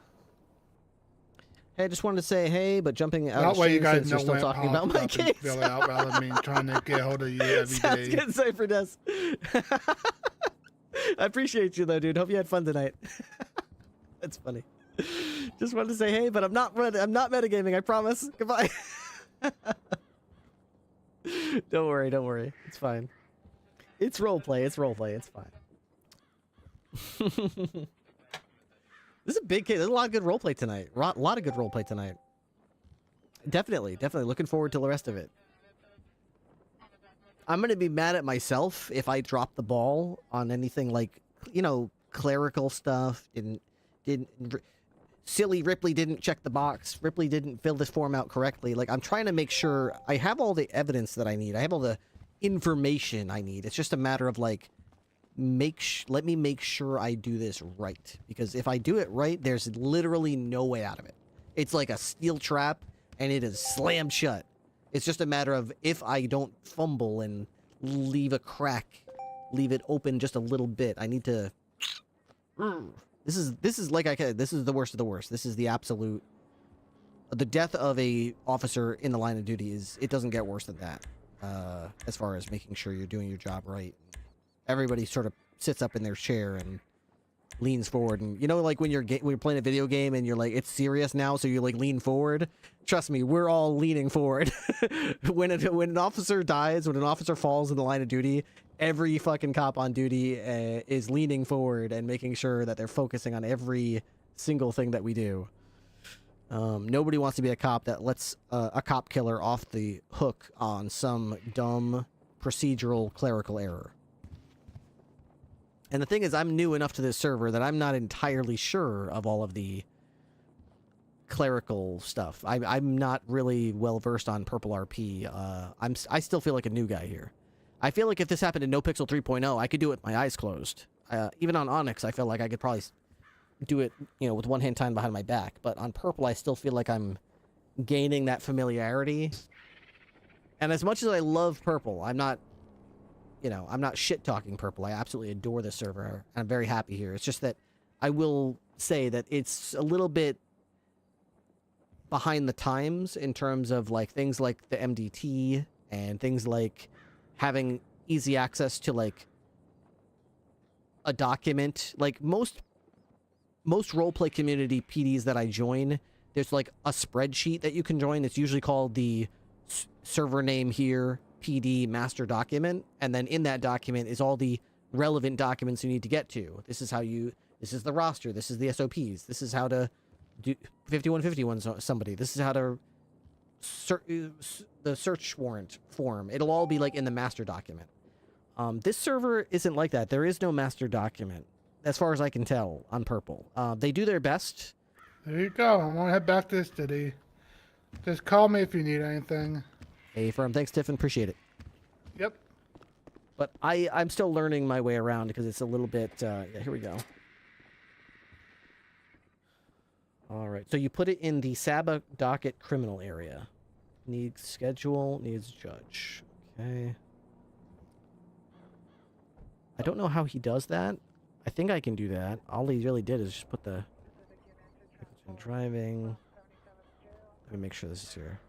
Hey, I just wanted to say hey, but jumping out That of way you shame guys since know you're still when it talking about my pops up and case. fill it out rather than me trying to get hold of you every Sounds day. good, Cypher Death. I appreciate you though, dude. Hope you had fun tonight. That's funny. Just wanted to say hey, but I'm not metagaming. I promise. Goodbye. Don't worry. It's fine. It's roleplay. It's fine. This is a big case. There's a lot of good roleplay tonight. A lot of good roleplay tonight. Definitely looking forward to the rest of it. I'm gonna be mad at myself if I drop the ball on anything like, clerical stuff. Silly Ripley didn't check the box. Ripley didn't fill this form out correctly. Like, I'm trying to make sure I have all the evidence that I need. I have all the information I need. It's just a matter of like, let me make sure I do this right. Because if I do it right, there's literally no way out of it. It's like a steel trap, and it is slammed shut. It's just a matter of if I don't fumble and leave a crack, leave it open just a little bit. I need to. This is like I said. This is the worst of the worst. This is the absolute. The death of a officer in the line of duty it doesn't get worse than that. As far as making sure you're doing your job right. Everybody sort of sits up in their chair and leans forward, and like when you're playing a video game and you're like, it's serious now, so you like lean forward. Trust me, we're all leaning forward. when an officer dies, when an officer falls in the line of duty, every fucking cop on duty is leaning forward and making sure that they're focusing on every single thing that we do. Nobody wants to be a cop that lets a cop killer off the hook on some dumb procedural clerical error. And the thing is, I'm new enough to this server that I'm not entirely sure of all of the clerical stuff. I'm not really well versed on PurpleRP. I still feel like a new guy here. I feel like if this happened in NoPixel 3.0, I could do it with my eyes closed. Even on Onyx, I feel like I could probably do it, with one hand tied behind my back. But on Purple, I still feel like I'm gaining that familiarity. And as much as I love Purple, I'm not shit-talking Purple. I absolutely adore this server, and I'm very happy here. It's just that I will say that it's a little bit behind the times in terms of, like, things like the MDT and things like having easy access to, like, a document. Like, most roleplay community PDs that I join, there's, like, a spreadsheet that you can join. It's usually called the server name here, PD master document, and then in that document is all the relevant documents you need to get to. This is the roster, this is the SOPs, this is how to do 5151 somebody, this is how to the search warrant form. It'll all be like in the master document. This server isn't like that. There is no master document, as far as I can tell, on Purple. They do their best. There you go. I'm gonna head back to the city. Just call me if you need anything. Hey, firm. Thanks, Tiffin. Appreciate it. Yep. But I'm still learning my way around because it's a little bit... yeah, here we go. All right. So you put it in the Saba docket criminal area. Needs schedule, needs judge. Okay. I don't know how he does that. I think I can do that. All he really did is just put the... driving... Let me make sure this is here.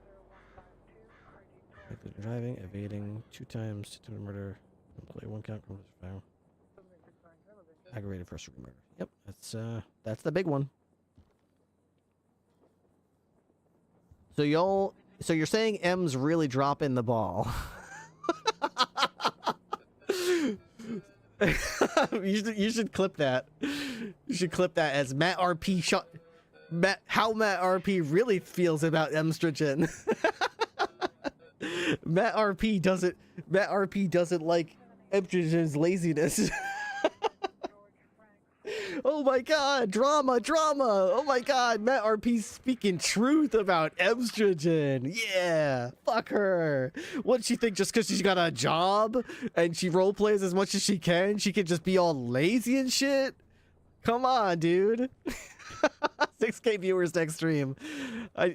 Driving, evading, 2 times, attempted murder, employee 1 count, aggravated first degree murder. Yep, that's the big one. So you're saying M's really dropping the ball. you should clip that. You should clip that as Matt RP shot. How Matt RP really feels about estrogen. Matt RP doesn't like estrogen's laziness. Oh my god, drama. Oh my god, Matt RP's speaking truth about estrogen. Yeah, fuck her. What she think, just because she's got a job and she role plays as much as she can just be all lazy and shit? Come on, dude. 6K viewers next stream.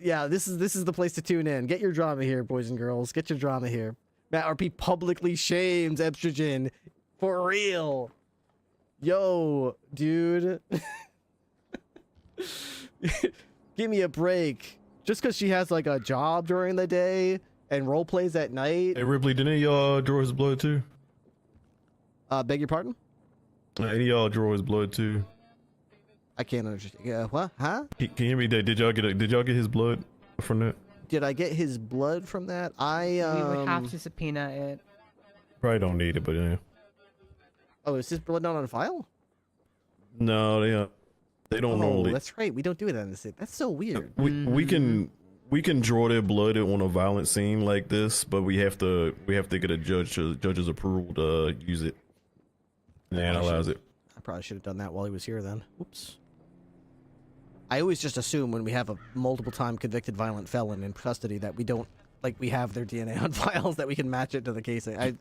Yeah, this is the place to tune in. Get your drama here, boys and girls. Get your drama here. Matt RP publicly shames estrogen for real. Yo, dude. Give me a break. Just because she has like a job during the day and role plays at night. Hey Ripley, did any of y'all draw his blood too? Beg your pardon? Any of y'all draw his blood too? I can't understand. Yeah, what? Huh? Can you hear me? Did y'all get his blood from that? Did I get his blood from that? We would have to subpoena it. Probably don't need it, but yeah. Oh, is his blood not on file? No, they don't normally. Oh, that's right. We don't do it on this. That's so weird. We can draw their blood on a violent scene like this, but we have to get a judge's approval to use it and analyze it. I probably should have done that while he was here then. Whoops. I always just assume when we have a multiple time convicted violent felon in custody that we don't, like, we have their DNA on files that we can match it to the case. I'm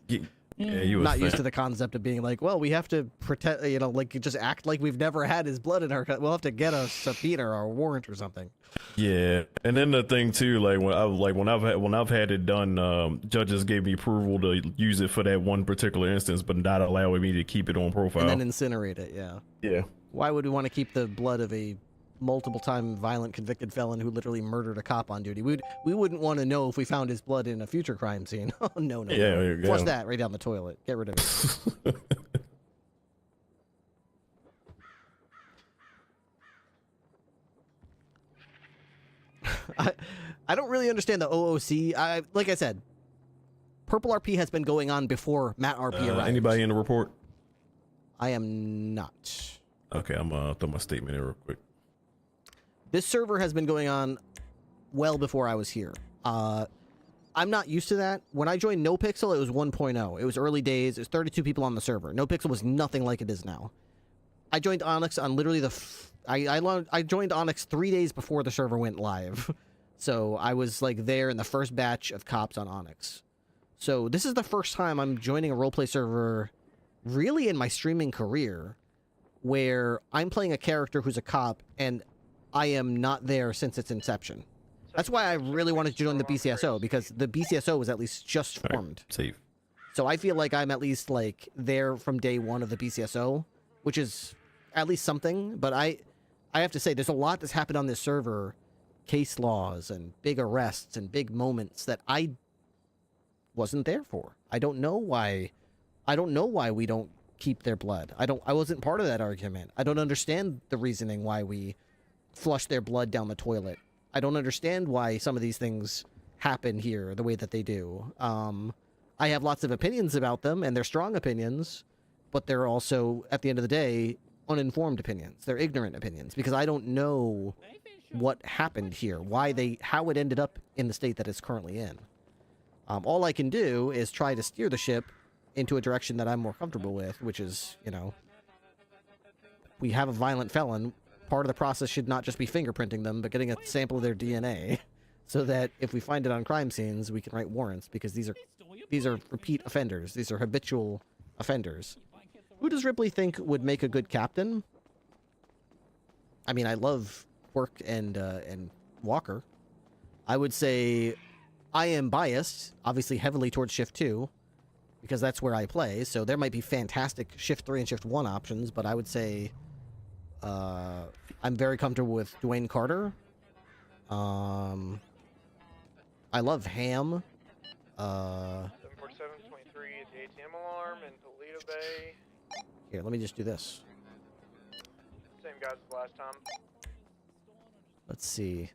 not used to the concept of being like, well, we have to pretend, like, just act like we've never had his blood in our, we'll have to get a subpoena or a warrant or something. Yeah, and then the thing too, when I've had it done, judges gave me approval to use it for that one particular instance, but not allowing me to keep it on profile. And then incinerate it, yeah. Yeah. Why would we want to keep the blood of a multiple-time violent convicted felon who literally murdered a cop on duty? We wouldn't want to know if we found his blood in a future crime scene. Oh, no. Yeah. Flush that right down the toilet. Get rid of it. I don't really understand the OOC. Like I said, PurpleRP has been going on before Matt RP arrived. Anybody in the report? I am not. Okay, I'm throw my statement in real quick. This server has been going on well before I was here. I'm not used to that. When I joined NoPixel, it was 1.0. It was early days. It was 32 people on the server. NoPixel was nothing like it is now. I joined Onyx on literally I joined Onyx 3 days before the server went live. So I was like there in the first batch of cops on Onyx. So this is the first time I'm joining a roleplay server really in my streaming career where I'm playing a character who's a cop and I am not there since its inception. That's why I really wanted to join the BCSO, because the BCSO was at least just formed. Safe. So I feel like I'm at least like there from day one of the BCSO, which is at least something. But I have to say, there's a lot that's happened on this server, case laws and big arrests and big moments that I wasn't there for. I don't know why we don't keep their blood. I wasn't part of that argument. I don't understand the reasoning why we flush their blood down the toilet. I don't understand why some of these things happen here the way that they do. I have lots of opinions about them, and they're strong opinions, but they're also, at the end of the day, uninformed opinions. They're ignorant opinions, because I don't know what happened here, how it ended up in the state that it's currently in. All I can do is try to steer the ship into a direction that I'm more comfortable with, which is, you know, we have a violent felon. Part of the process should not just be fingerprinting them, but getting a sample of their DNA, so that if we find it on crime scenes, we can write warrants, because these are repeat offenders. These are habitual offenders. Who does Ripley think would make a good captain? I mean, I love Quirk and Walker. I would say I am biased, obviously heavily towards Shift 2, because that's where I play, so there might be fantastic Shift 3 and Shift 1 options, but I would say I'm very comfortable with Dwayne Carter. I love Ham. 74723 at the ATM alarm in Toledo Bay. Here, let me just do this. Same guys as last time. Let's see.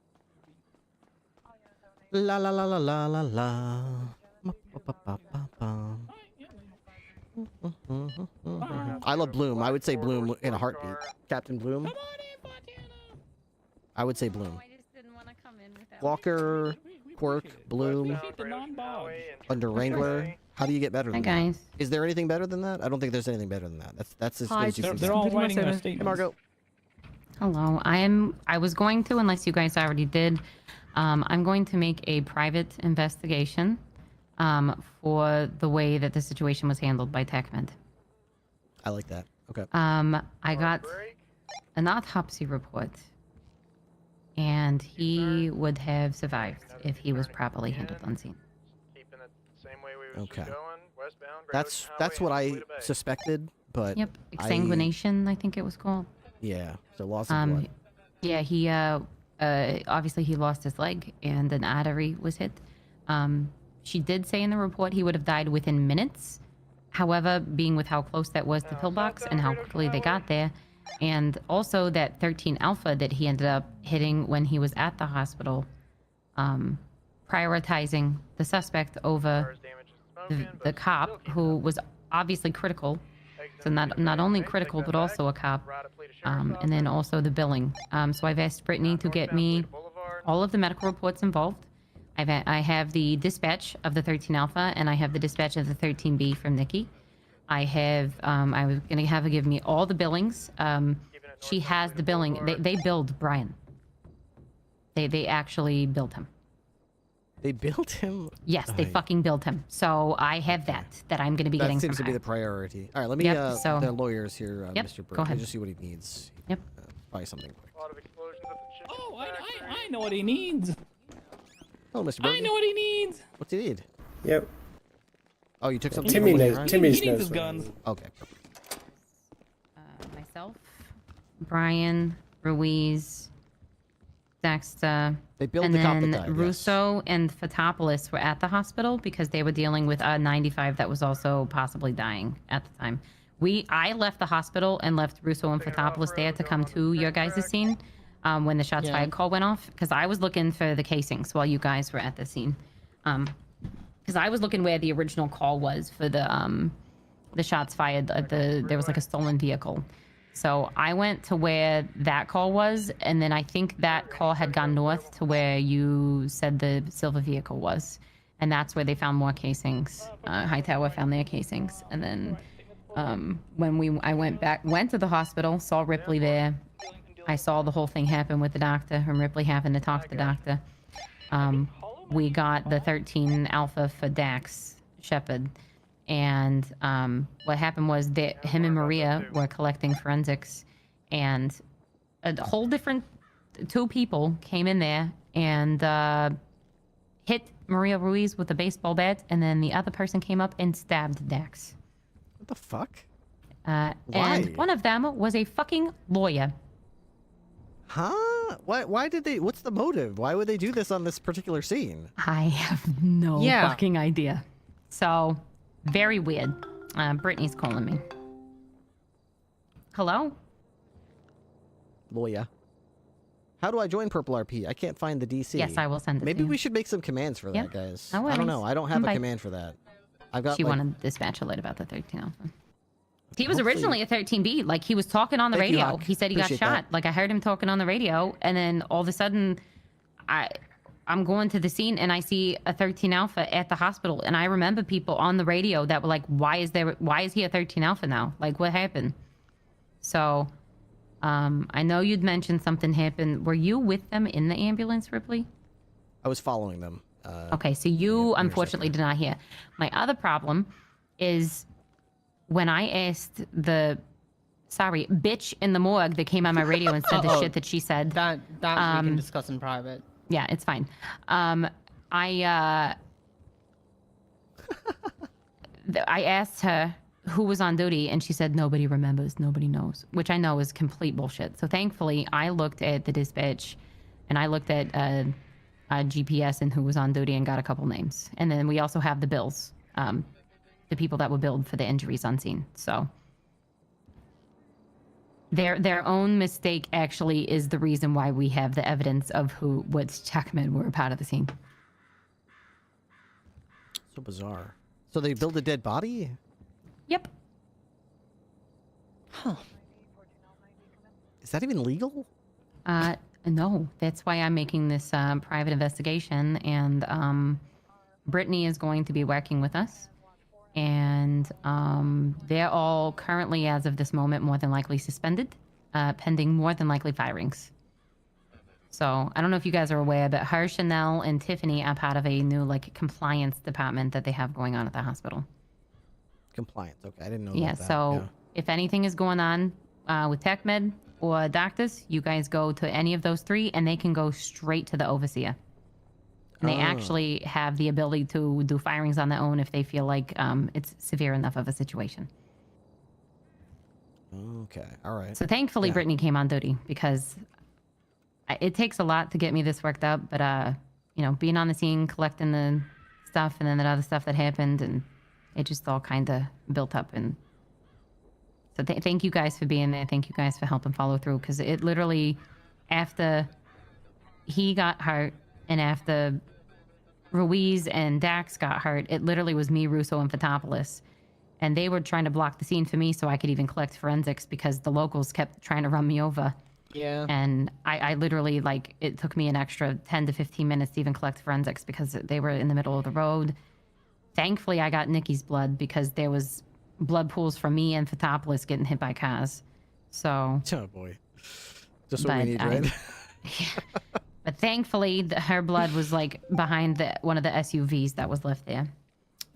La la la la la la la. I love Bloom. I would say Bloom in a heartbeat. Captain Bloom. I would say Bloom. Walker, Quirk, Bloom, under Wrangler. How do you get better than that? guys. Is there anything better than that? I don't think there's anything better than that. That's as good Hi, as you can they're get. all writing their Hey, statements. Margo. Hello. I was going to, unless you guys already did, I'm going to make a private investigation for the way that the situation was handled by TechMed. I like that. Okay. I got an autopsy report, and he would have survived if he was properly handled on scene. Okay. That's what I suspected, but Yep. Exsanguination, I think it was called. Yeah. So loss of blood. Yeah, he obviously he lost his leg and an artery was hit. She did say in the report he would have died within minutes. However, being with how close that was to pillbox and how quickly they got there, and also that 13 Alpha that he ended up hitting when he was at the hospital, prioritizing the suspect over the cop, who was obviously critical. So not only critical, but also a cop. And then also the billing. So I've asked Brittany to get me all of the medical reports involved. I have the dispatch of the 13 Alpha, and I have the dispatch of the 13B from Nikki. I was going to have her give me all the billings. She has the billing. They billed Brian. They actually billed him. They built him? Yes, they fucking billed him. So I have that I'm going to be getting That seems to from be her. the priority. All right, let me, so, the lawyers here, yep, Mr. Burke. go ahead. Just see what he needs. Yep. Probably something quick. Oh, I know what he needs. Oh, Mr. Burke. I know what he needs. What's he need? Yep. Oh, you took something Timmy from knows. right? Timmy He needs knows. his what guns. Okay. Myself, Brian, Ruiz, Dexter, They billed and the cop that then died, yes. Russo and Fotopoulos were at the hospital because they were dealing with a 95 that was also possibly dying at the time. I left the hospital and left Russo and Fotopoulos there to come to your guys' scene when the shots fired call went off, because I was looking for the casings while you guys were at the scene. Because I was looking where the original call was for the shots fired. There was like a stolen vehicle. So I went to where that call was, and then I think that call had gone north to where you said the silver vehicle was. And that's where they found more casings. Hightower found their casings. And then when I went to the hospital, saw Ripley there. I saw the whole thing happen with the doctor, and Ripley having to talk to the doctor. We got the 13 Alpha for Dax Shepard. And what happened was that him and Maria were collecting forensics, and a whole different two people came in there and hit Maria Ruiz with a baseball bat, and then the other person came up and stabbed Dax. What the fuck? And one of them was a fucking lawyer. Huh? Why did they? What's the motive? Why would they do this on this particular scene? I have no fucking idea. So, very weird. Brittany's calling me. Hello? Lawyer. How do I join PurpleRP? I can't find the DC. Yes, I will send it Maybe to you. we should make some commands for that, Yep. guys. No I don't know. worries. I don't have a Bye. command for that. I've got. She like, wanted to dispatch alert about the 13 Alpha. He was Hopefully- originally a 13B. Like, he was talking on the Thank you, radio. Hawk. He said he got Appreciate shot. that. Like, I heard him talking on the radio, and then all of a sudden, I'm going to the scene, and I see a 13 Alpha at the hospital. And I remember people on the radio that were like, why is he a 13 Alpha now? Like, what happened? So, I know you'd mentioned something happened. Were you with them in the ambulance, Ripley? I was following them. Okay, so you unfortunately did not hear. My other problem is when I asked the bitch in the morgue that came on my radio and said the shit that she said. That we can discuss in private. Yeah, it's fine. I asked her who was on duty, and she said nobody remembers, nobody knows, which I know is complete bullshit. So thankfully, I looked at the dispatch, and I looked at GPS and who was on duty and got a couple names. And then we also have the bills, the people that were billed for the injuries on scene. So their own mistake actually is the reason why we have the evidence of which checkmen were a part of the scene. So bizarre. So they build a dead body? Yep. Huh. Is that even legal? No, that's why I'm making this private investigation, and Brittany is going to be working with us, and they're all currently, as of this moment, more than likely suspended, pending more than likely firings. So I don't know if you guys are aware, but her, Chanel, and Tiffany are part of a new compliance department that they have going on at the hospital. Compliance. Okay, I didn't know Yeah, about that. so if anything is going on with TechMed or doctors, you guys go to any of those three, and they can go straight to the overseer. And they actually have the ability to do firings on their own if they feel like it's severe enough of a situation. Okay, all right. So thankfully, Brittany came on duty, because it takes a lot to get me this worked up. But, being on the scene, collecting the stuff, and then that other stuff that happened, and it just all kind of built up. And so thank you guys for being there. Thank you guys for helping follow through, because it literally, after he got hurt and after Ruiz and Dax got hurt, it literally was me, Russo, and Fotopoulos. And they were trying to block the scene for me so I could even collect forensics, because the locals kept trying to run me over. Yeah. And I literally, it took me an extra 10 to 15 minutes to even collect forensics, because they were in the middle of the road. Thankfully, I got Nikki's blood, because there was blood pools from me and Fotopoulos getting hit by cars. So... Oh, boy. Just what we need, right? But thankfully, her blood was, behind one of the SUVs that was left there.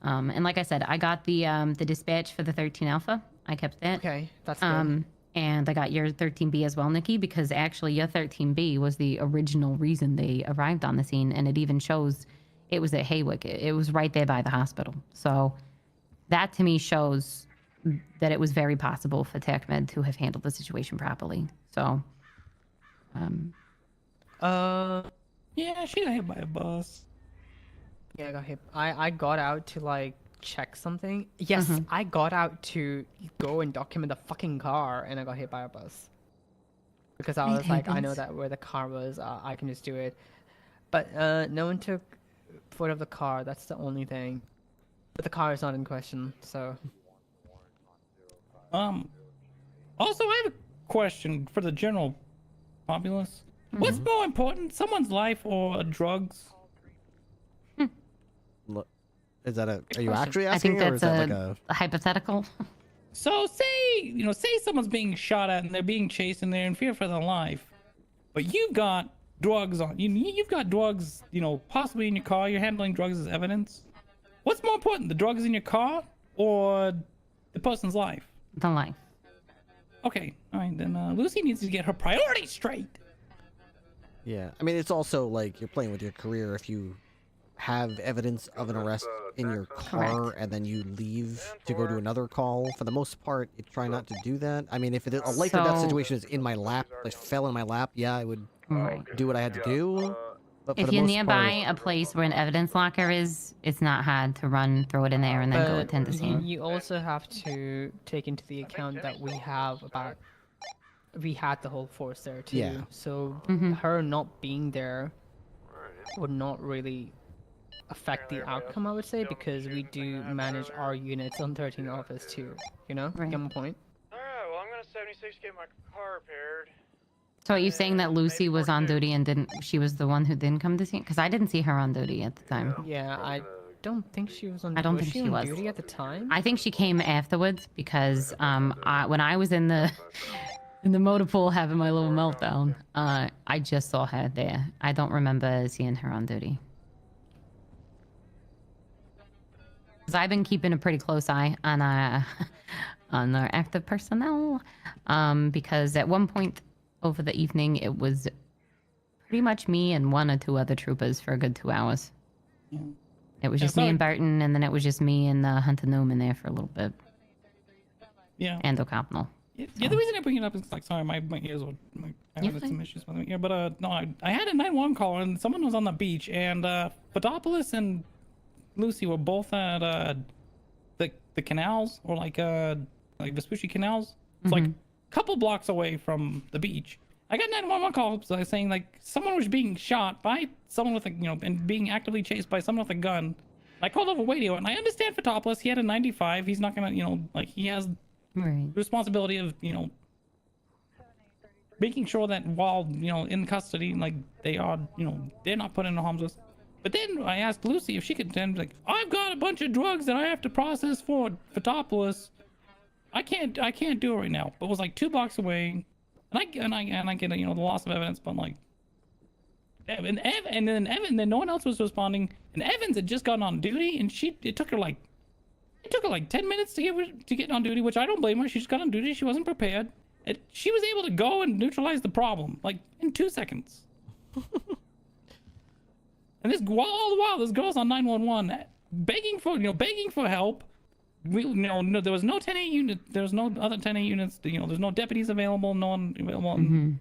And like I said, I got the dispatch for the 13 Alpha. I kept that. Okay, that's good. And I got your 13B as well, Nikki, because actually your 13B was the original reason they arrived on the scene, and it even shows it was at Haywick. It was right there by the hospital. So that to me shows that it was very possible for TechMed to have handled the situation properly. So, yeah, she got hit by a bus. Yeah, I got hit. I got out to check something. Yes, I got out to go and document the fucking car, and I got hit by a bus. Because I was like, I know that where the car was, I can just do it. But no one took foot of the car. That's the only thing. But the car is not in question, so. Also, I have a question for the general populace. What's more important, someone's life or drugs? Look, is that a? Are you question. actually I asking, think or is that's that like a hypothetical. So say someone's being shot at and they're being chased and they're in fear for their life, but you've got drugs on you've got drugs, possibly in your car. You're handling drugs as evidence. What's more important, the drugs in your car or the person's life? The life. Okay, all right, then Lucy needs to get her priorities straight. Yeah, I mean, it's also like you're playing with your career if you have evidence of an arrest in your car and then you leave to go to another call. For the most part, you try not to do that. I mean, if a life or death situation is in my lap, like fell in my lap, yeah, I would do what I had to do. But for If the you're most nearby part, a place where an evidence locker is, it's not hard to run, throw it in there, and then go attend the scene. You also have to take into the account that we had the whole force there too. Yeah. So her not being there would not really affect the outcome, I would say, because we do manage our units on 13 office too. You know, get my point. Alright, well, I'm gonna 76 get my car repaired. So are you saying that Lucy was on duty and she was the one who didn't come to see? Because I didn't see her on duty at the time. Yeah, I don't think she was on. I don't was think she she on was. duty at the time. I think she came afterwards because when I was in the motor pool having my little meltdown, I just saw her there. I don't remember seeing her on duty. Because I've been keeping a pretty close eye on our active personnel, because at one point over the evening it was pretty much me and one or two other troopers for a good 2 hours. It was just me and Barton, and then it was just me and Hunter Newman there for a little bit. Yeah. And O'Connell. Yeah, the reason I bring it up is like, sorry, my ears were, I had some issues with my ear, but no, I had a 911 call and someone was on the beach, and Fotopoulos and Lucy were both at the canals, or like Vespucci canals. It's like a couple blocks away from the beach. I got 911 calls saying like someone was being shot by someone with a, and being actively chased by someone with a gun. I called over radio, and I understand Fotopoulos, he had a 95. He's not gonna, like he has the responsibility of, making sure that while, in custody, like they are, they're not put in harm's way. But then I asked Lucy if she could attend, like, I've got a bunch of drugs that I have to process for Fotopoulos. I can't do it right now. But it was like 2 blocks away. And I get, the loss of evidence, but like, and then no one else was responding. And Evans had just gotten on duty, and it took her like 10 minutes to get on duty, which I don't blame her. She just got on duty. She wasn't prepared. And she was able to go and neutralize the problem, like in 2 seconds. And all the while, this girl's on 911, begging for help. No, there was no 10A unit. There was no other 10A units. There's no deputies available. No one available.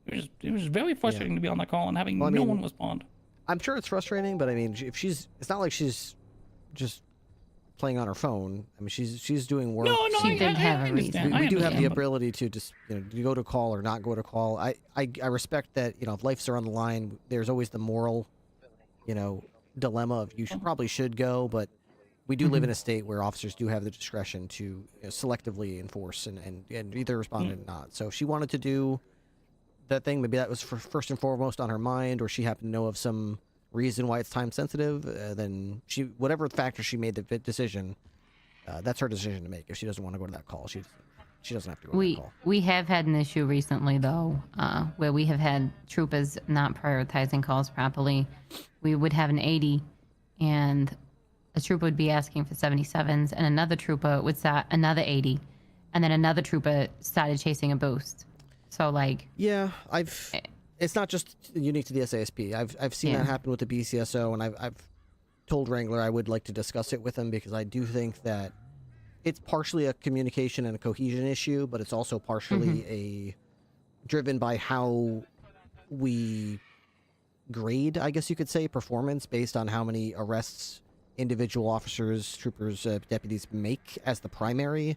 It was very frustrating to be on that call and having no one respond. I'm sure it's frustrating, but I mean, it's not like she's just playing on her phone. I mean, she's doing work. No, she didn't have a reason. We do have the ability to just to go to call or not go to call. I respect that. If lives are on the line, there's always the moral, dilemma of you probably should go, but we do live in a state where officers do have the discretion to selectively enforce and either respond or not. So if she wanted to do that thing, maybe that was first and foremost on her mind, or she happened to know of some reason why it's time sensitive, then whatever factor she made the decision, that's her decision to make. If she doesn't want to go to that call, she doesn't have to go to that call. We have had an issue recently, though, where we have had troopers not prioritizing calls properly. We would have an 80, and a trooper would be asking for 77s, and another trooper would start another 80, and then another trooper started chasing a boost. So, like... Yeah, it's not just unique to the SASP. I've seen that happen with the BCSO, and I've told Wrangler I would like to discuss it with him, because I do think that it's partially a communication and a cohesion issue, but it's also partially driven by how we grade, I guess you could say, performance based on how many arrests individual officers, troopers, deputies make as the primary.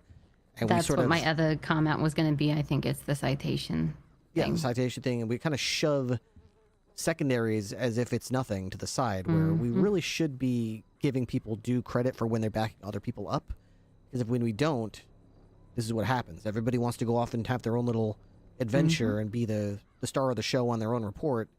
And that's what my other comment was going to be. I think it's the citation thing. The citation thing, and we kind of shove secondaries as if it's nothing to the side, where we really should be giving people due credit for when they're backing other people up. Because when we don't, this is what happens. Everybody wants to go off and have their own little adventure and be the star of the show on their own report,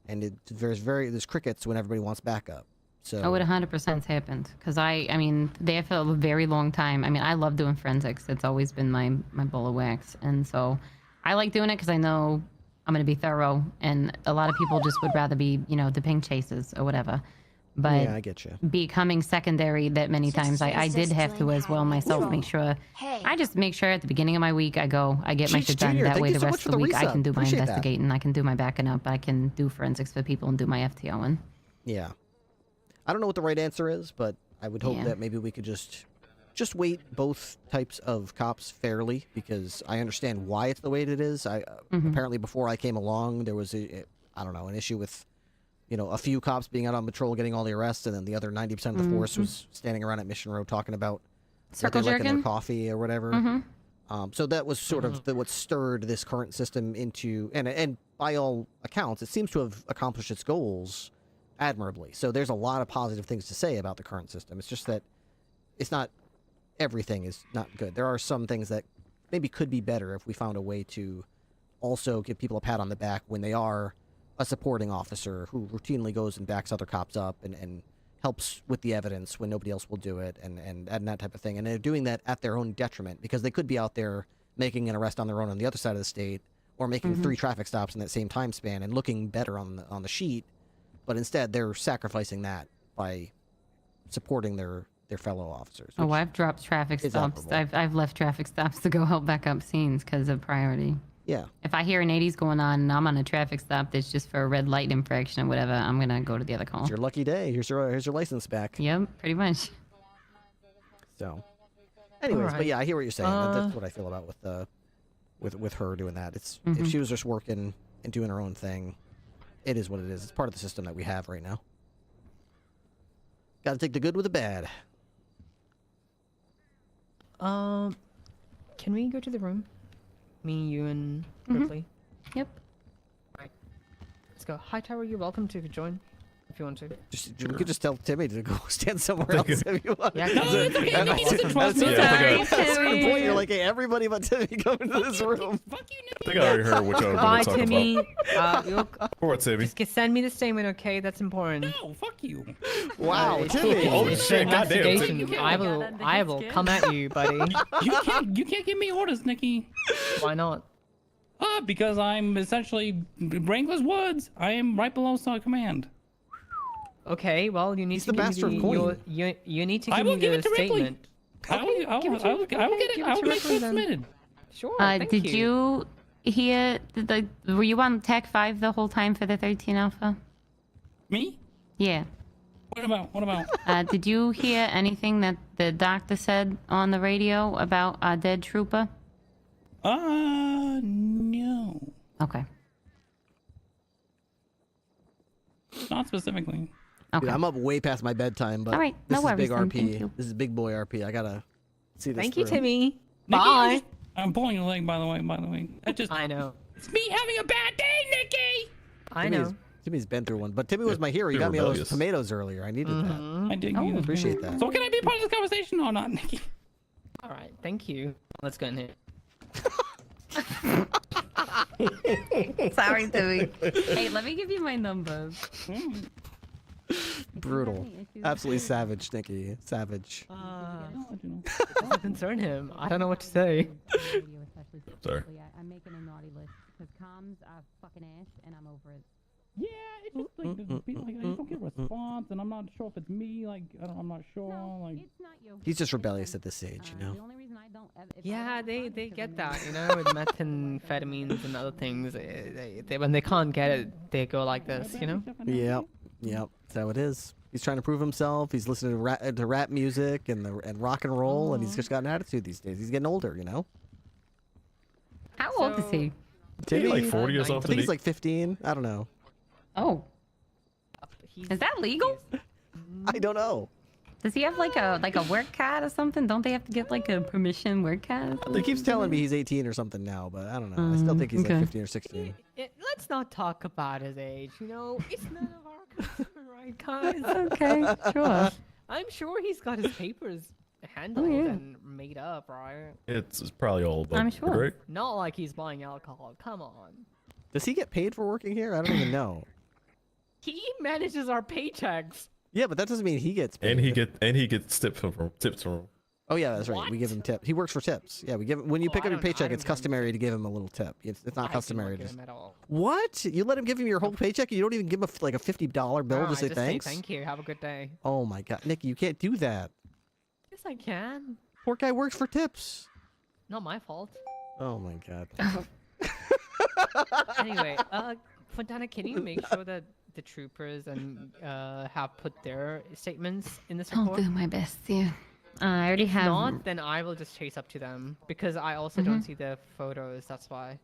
and there's crickets when everybody wants backup. So Oh, it 100% happened. Because I mean, there for a very long time. I mean, I love doing forensics. It's always been my ball of wax. And so I like doing it because I know I'm going to be thorough. And a lot of people just would rather be, the ping chasers or whatever. But yeah, I get you. Becoming secondary that many times, I did have to as well myself make sure. I just make sure at the beginning of my week I get my shit done. That way the rest of the week I can do my investigating, I can do my backing up, I can do forensics for people and do my FTOing. Yeah. I don't know what the right answer is, but I would hope that maybe we could just weight both types of cops fairly, because I understand why it's the way it is. Apparently before I came along, there was an issue with, a few cops being out on patrol getting all the arrests, and then the other 90% of the force was standing around at Mission Road talking about circle what they like in their jerking? coffee or whatever. So that was sort of what stirred this current system into, and by all accounts, it seems to have accomplished its goals admirably. So there's a lot of positive things to say about the current system. It's just that it's not, everything is not good. There are some things that maybe could be better if we found a way to also give people a pat on the back when they are a supporting officer who routinely goes and backs other cops up and helps with the evidence when nobody else will do it, and that type of thing. And they're doing that at their own detriment, because they could be out there making an arrest on their own on the other side of the state, or making 3 traffic stops in that same time span and looking better on the sheet. But instead, they're sacrificing that by supporting their fellow officers. Oh, I've dropped traffic stops. I've left traffic stops to go help back up scenes because of priority. Yeah. If I hear an 80's going on and I'm on a traffic stop that's just for a red light infraction or whatever, I'm gonna go to the other call. It's your lucky day. Here's your license back. Yep, pretty much. So, anyways, but yeah, I hear what you're saying. That's what I feel about with her doing that. It's if she was just working and doing her own thing, it is what it is. It's part of the system that we have right now. Got to take the good with the bad. Can we go to the room? Me, you, and Ripley? Yep. Right. Let's go. Hi, Tower. You're welcome to join if you want to. We could just tell Timmy to go stand somewhere else if you want. Yeah, no, it's okay. Nikki doesn't trust me. Sorry, Timmy. You're like, hey, everybody but Timmy come into this room. I think I already heard what y'all were Bye, talking Timmy. about. Poor Timmy. Just send me the statement, okay? That's important. No, fuck you. Wow, Timmy. Oh shit! Goddamn. Investigation. I will come at you, buddy. You can't give me orders, Nikki. Why not? Because I'm essentially Wrangler's Woods. I am right below Star Command. Okay, well, you need to give me you need to give me the statement. I will get it submitted. Sure. Did you hear were you on Tech 5 the whole time for the 13 Alpha? Me? Yeah. What about? Did you hear anything that the doctor said on the radio about our dead trooper? No. Okay. Not specifically. Okay. Dude, I'm up way past my bedtime, but all right, this no is big worries, then. RP. Thank you. This is big boy RP. I gotta see this Thank you, through. Timmy. Nikki, Bye. I'm pulling your leg, by the way. I know. It's me having a bad day, Nikki. I know. Timmy's been through one, but Timmy was my hero. He got me all those tomatoes earlier. I needed that. I did. I appreciate that. So can I be part of this conversation or not, Nikki? All right, thank you. Let's go in here. Sorry, Timmy. Hey, let me give you my number. Brutal. Absolutely savage, Nikki. Savage. Doesn't concern him. I don't know what to say. Sorry. I'm making a naughty list because comms are fucking ass, and I'm over it. Yeah, it's just like the people like I don't get a response, and I'm not sure if it's me. Like I'm not sure. Like it's not your. He's just rebellious at this age, you know. The only reason I don't. Yeah, they get that, you know, with methamphetamines and other things. They when they can't get it, they go like this, you know. Yep. That's how it is. He's trying to prove himself. He's listening to rap music and rock and roll, and he's just got an attitude these days. He's getting older, you know. How old is he? Timmy, like 40 or something. I think he's like 15. I don't know. Oh. Is that legal? I don't know. Does he have like a work card or something? Don't they have to get like a permission work card? He keeps telling me he's 18 or something now, but I don't know. I still think he's like 15 or 16. Let's not talk about his age, you know. It's none of our concern, right, guys? Okay, sure. I'm sure he's got his papers handled yeah. and made up, right? It's probably all about I'm sure. right? Not like he's buying alcohol. Come on. Does he get paid for working here? I don't even know. He manages our paychecks. Yeah, but that doesn't mean he gets paid. And he gets tips from him. Oh yeah, that's right. We give him tips. He works for tips. Yeah, we give when you pick up your paycheck, it's customary to give him a little tip. It's not customary to. Him at all. What? You let him give him your whole paycheck? You don't even give him like a $50 bill to I say just thanks? Say thank you. Have a good day. Oh my God, Nikki, you can't do that. Yes, I can. Poor guy works for tips. Not my fault. Oh my God. Anyway, Fontana, can you make sure that the troopers and have put their statements in this I'll report? do my best. Yeah. I already If have. not, then I will just chase up to them because I also don't see the photos. That's why.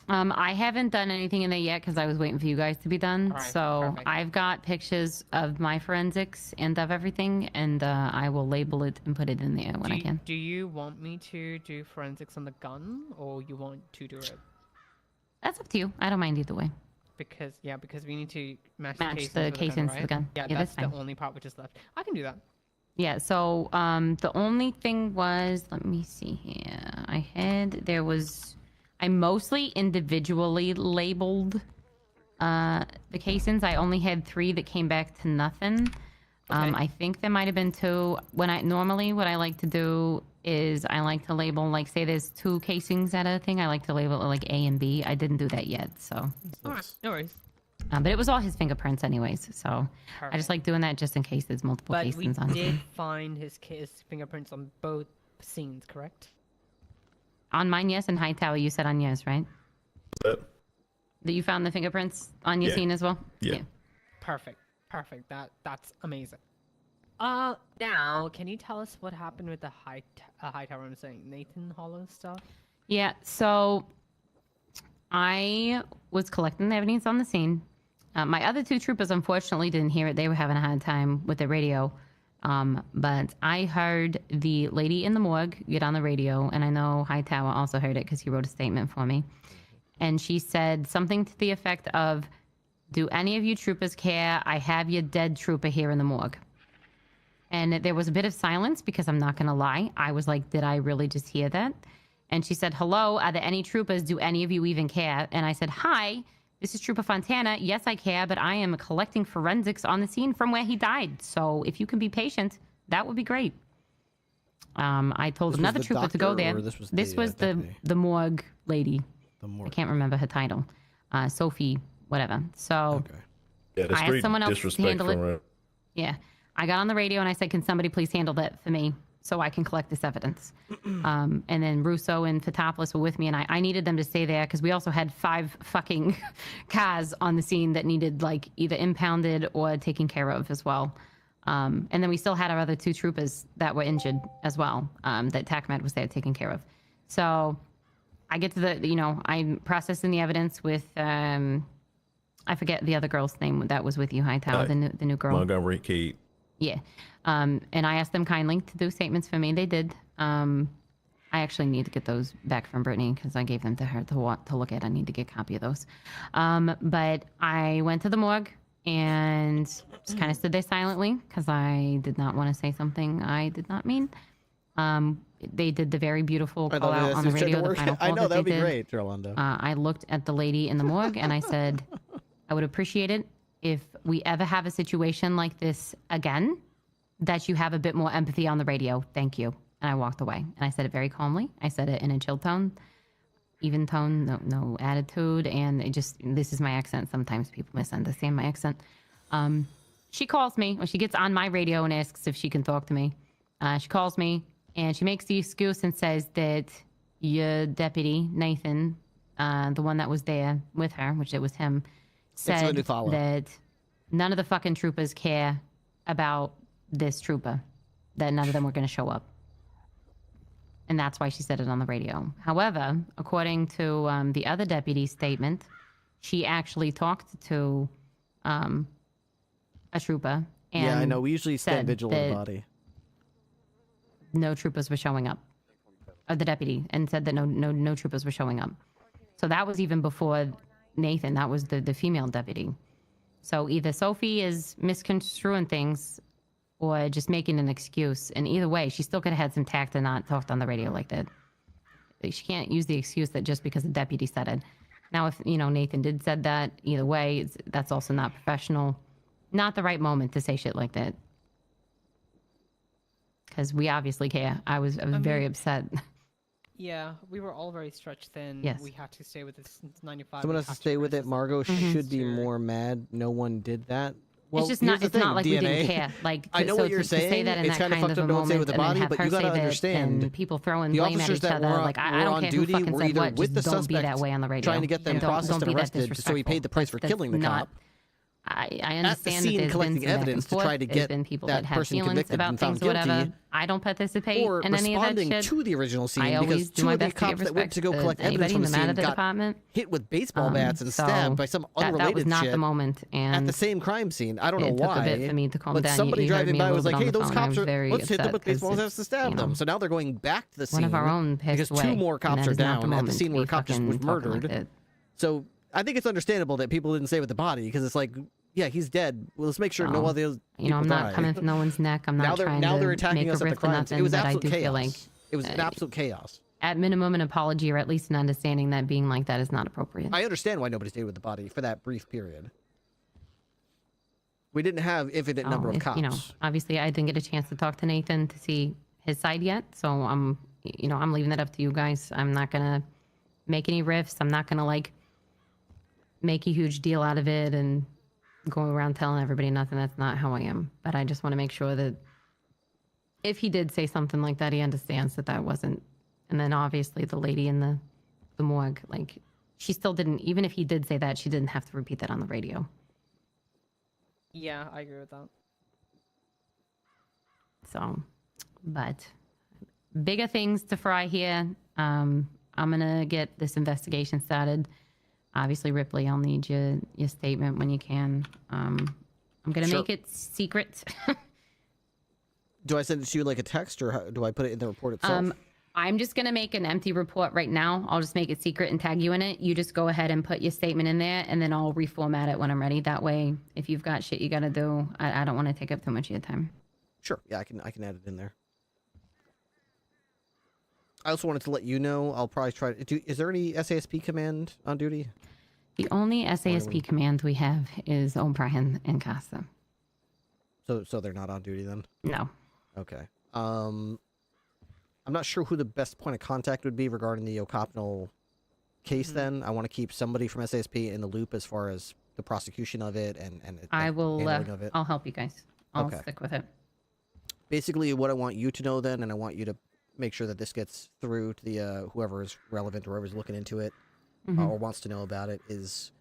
I haven't done anything in there yet because I was waiting for you guys to be done. Alright, So perfect. I've got pictures of my forensics and of everything, and I will label it and put it in there when I can. Do you want me to do forensics on the gun, or you want to do it? That's up to you. I don't mind either way. Because we need to match Match the the casings casings with to the gun. Yeah, Yeah, that's that's the fine. only part which is left. I can do that. Yeah, so the only thing was, let me see here. I mostly individually labeled the casings. I only had 3 that came back to nothing. I think there might have been 2. What I like to do is I like to label, like, say there's 2 casings at a thing, I like to label it like A and B. I didn't do that yet, so. Alright, no worries. But it was all his fingerprints anyways, so I just like doing that just in case there's multiple But we casings on it. did find his fingerprints on both scenes, correct? On mine, yes, and Hightower, you said on yours, right? That you found the fingerprints on your Yeah. scene as well? Yeah. Perfect. That's amazing. Now, can you tell us what happened with the Hightower? I'm saying Nathan Hollow stuff. Yeah, so I was collecting the evidence on the scene. My other 2 troopers, unfortunately, didn't hear it. They were having a hard time with the radio. But I heard the lady in the morgue get on the radio, and I know Hightower also heard it because he wrote a statement for me. And she said something to the effect of, "Do any of you troopers care? I have your dead trooper here in the morgue." And there was a bit of silence because I'm not going to lie. I was like, did I really just hear that? And she said, "Hello, are there any troopers? Do any of you even care?" And I said, "Hi, this is Trooper Fontana. Yes, I care, but I am collecting forensics on the scene from where he died. So if you can be patient, that would be great." I told This was another the trooper to go doctor, there. or this was the deputy? the morgue lady. The morgue. I can't remember her title. Sophie, whatever. So Yeah, that's I asked great someone else to disrespect handle it. from her. Yeah. I got on the radio and I said, "Can somebody please handle that for me so I can collect this evidence?" And then Russo and Fitopoulos were with me, and I needed them to stay there because we also had 5 fucking cars on the scene that needed, like, either impounded or taken care of as well. And then we still had our other 2 troopers that were injured as well, that TACMED was there taking care of. So I get to I'm processing the evidence with, I forget the other girl's name that was with you, Hightower, the new girl. Montgomery, Kate. Yeah. And I asked them kindly to do statements for me. They did. I actually need to get those back from Brittany because I gave them to her to look at. I need to get a copy of those. But I went to the morgue and just kind of stood there silently because I did not want to say something I did not mean. They did the very beautiful call out on the radio. The final call I know, that would be they did. great, Rolando. I looked at the lady in the morgue and I said, "I would appreciate it if we ever have a situation like this again, that you have a bit more empathy on the radio. Thank you." And I walked away. And I said it very calmly. I said it in a chill tone, even tone, no attitude. And this is my accent. Sometimes people misunderstand my accent. She calls me, or she gets on my radio and asks if she can talk to me. She calls me and she makes the excuse and says that your deputy, Nathan, the one that was there with her, which it was him, said that none of the fucking troopers care about this trooper, that none of them were going to show up. And that's why she said it on the radio. However, according to the other deputy's statement, she actually talked to a trooper. And Yeah, I know. We usually stand said vigil in the that body. no troopers were showing up. The deputy, and said that no troopers were showing up. So that was even before Nathan. That was the female deputy. So either Sophie is misconstruing things, or just making an excuse. And either way, she still could have had some tact and not talked on the radio like that. She can't use the excuse that just because the deputy said it. Now, if, you know, Nathan did said that, either way, that's also not professional. Not the right moment to say shit like that. Because we obviously care. I was very upset. Yeah, we were all very stretched thin. Yes. We had to stay with it since 95. Someone We has to had stay with it. criticize Margot Mm-hmm. should be more mad. No one did that. Well, it's just here's not. the It's not thing, like we DNA. didn't care. Like I know so what you're to say saying. that in It's that kind of fucked of up. a Don't say it with moment the and then body, have but her you say gotta that understand. and people throwing The blame at officers each that other. were Like I were don't on care who duty fucking were said either what. with Just the don't be that suspect way on the radio. trying to get them And processed don't and be that arrested, so he paid the price for disrespectful. killing the That's cop. not- I At the understand scene that there's collecting been some back and evidence to forth. try to There's get been people that that have person feelings convicted about and things found or whatever. guilty, I don't participate or in any of that responding shit. to the original scene, I because always do two my of the best to give cops that went to go respect collect evidence anybody from in the the matter scene of the got department. hit with baseball bats and so stabbed by some that unrelated was not shit the moment. And at the same crime scene. I don't know it took why. a bit for me to calm but down. somebody You heard driving me a by was little like, bit "Hey, on those the phone. I cops was are very let's hit them upset with 'cause baseball bats it's, to stab you them." know, So now they're going back to the scene one of our own passed because away, two more and cops that are is not the down at the moment scene to where a be cop just fucking was talking like murdered. that. So I think it's understandable that people didn't say with the body, because it's like, yeah, he's dead. Well, let's make sure no So, other you know, people I'm not die. coming for no one's neck. I'm now not they're trying now to they're attacking make us a at the riff or crime. nothing, It was but I absolute do chaos. feel like It was an absolute chaos. at minimum an apology or at least an understanding that being like that is not appropriate. I understand why nobody stayed with the body for that brief period. We didn't have infinite number of cops. You know, obviously I didn't get a chance to talk to Nathan to see his side yet, so I'm leaving that up to you guys. I'm not gonna make any riffs. I'm not gonna like make a huge deal out of it and go around telling everybody nothing. That's not how I am. But I just want to make sure that if he did say something like that, he understands that that wasn't. And then obviously the lady in the morgue, like she still didn't. Even if he did say that, she didn't have to repeat that on the radio. Yeah, I agree with that. So, but bigger things to fry here. I'm gonna get this investigation started. Obviously, Ripley, I'll need your statement when you can. I'm gonna Sure. make it secret. Do I send it to you like a text, or do I put it in the report itself? I'm just gonna make an empty report right now. I'll just make it secret and tag you in it. You just go ahead and put your statement in there, and then I'll reformat it when I'm ready. That way, if you've got shit you gotta do, I don't want to take up too much of your time. Sure. Yeah, I can add it in there. I also wanted to let you know, I'll probably try to do. Is there any SASP command on duty? The only SASP command we have is O'Brien and Casa. So they're not on duty then? No. Okay. I'm not sure who the best point of contact would be regarding the O'Copnell case then. I want to keep somebody from SASP in the loop as far as the prosecution of it and I will. handling of it. I'll help you guys. I'll Okay. stick with it. Basically, what I want you to know then, and I want you to make sure that this gets through to the whoever is relevant or whoever's looking into it or wants to know about it, is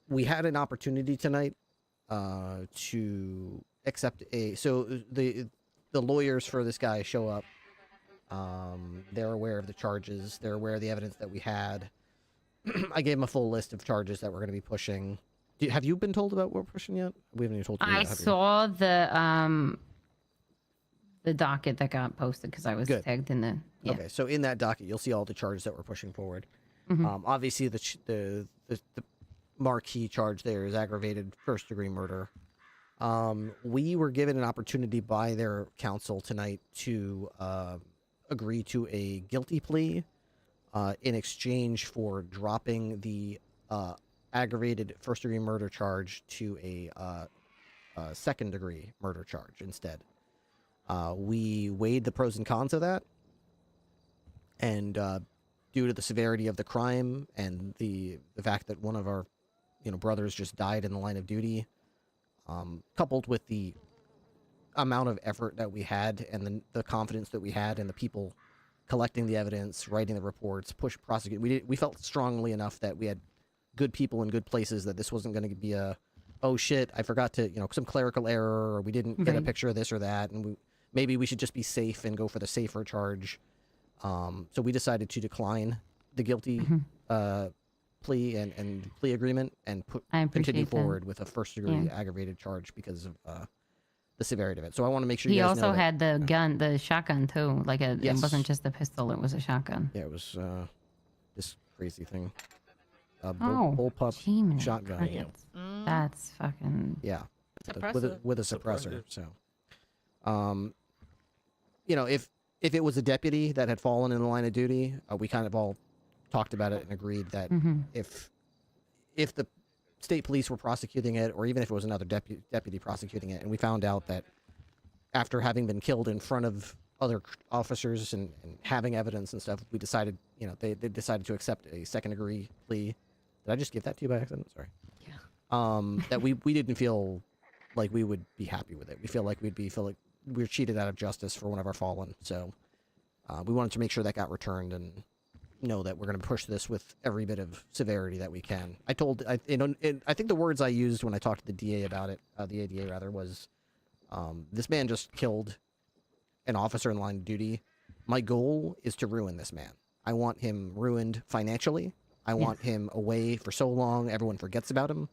we had an opportunity tonight to accept the lawyers for this guy show up. They're aware of the charges. They're aware of the evidence that we had. I gave them a full list of charges that we're going to be pushing. Have you been told about what we're pushing yet? We haven't even told you I yet, have you? saw the docket that got posted because I was tagged in the. Yeah. Okay, so in that docket, you'll see all the charges that we're pushing forward. Obviously, the marquee charge there is aggravated first-degree murder. We were given an opportunity by their counsel tonight to agree to a guilty plea in exchange for dropping the aggravated first-degree murder charge to a second-degree murder charge instead. We weighed the pros and cons of that, and due to the severity of the crime and the fact that one of our brothers just died in the line of duty, coupled with the amount of effort that we had and the confidence that we had in the people collecting the evidence, writing the reports, prosecute. We felt strongly enough that we had good people in good places, that this wasn't going to be a, oh shit, I forgot to, some clerical error, or we didn't get a picture of this or that, and maybe we should just be safe and go for the safer charge. So we decided to decline the guilty plea and plea agreement and continue forward with a first-degree aggravated charge because of the severity of it. So I want to make sure you guys know also had the gun, the shotgun too. Like it wasn't just a pistol; it was a shotgun. Yeah, it was this crazy thing. Bullpup shotgun. That's fucking. Yeah. with a suppressor. So, you know, if it was a deputy that had fallen in the line of duty, we kind of all talked about it and agreed that if the state police were prosecuting it, or even if it was another deputy prosecuting it, and we found out that after having been killed in front of other officers and having evidence and stuff, we decided, you know, they decided to accept a second-degree plea. Did I just give that to you by accident? Sorry. Yeah. That we didn't feel like we would be happy with it. We feel like we were cheated out of justice for one of our fallen. So we wanted to make sure that got returned and know that we're going to push this with every bit of severity that we can. I think the words I used when I talked to the DA about it, the ADA rather, was this man just killed an officer in line of duty. My goal is to ruin this man. I want him ruined financially. I want him away for so long everyone forgets about him,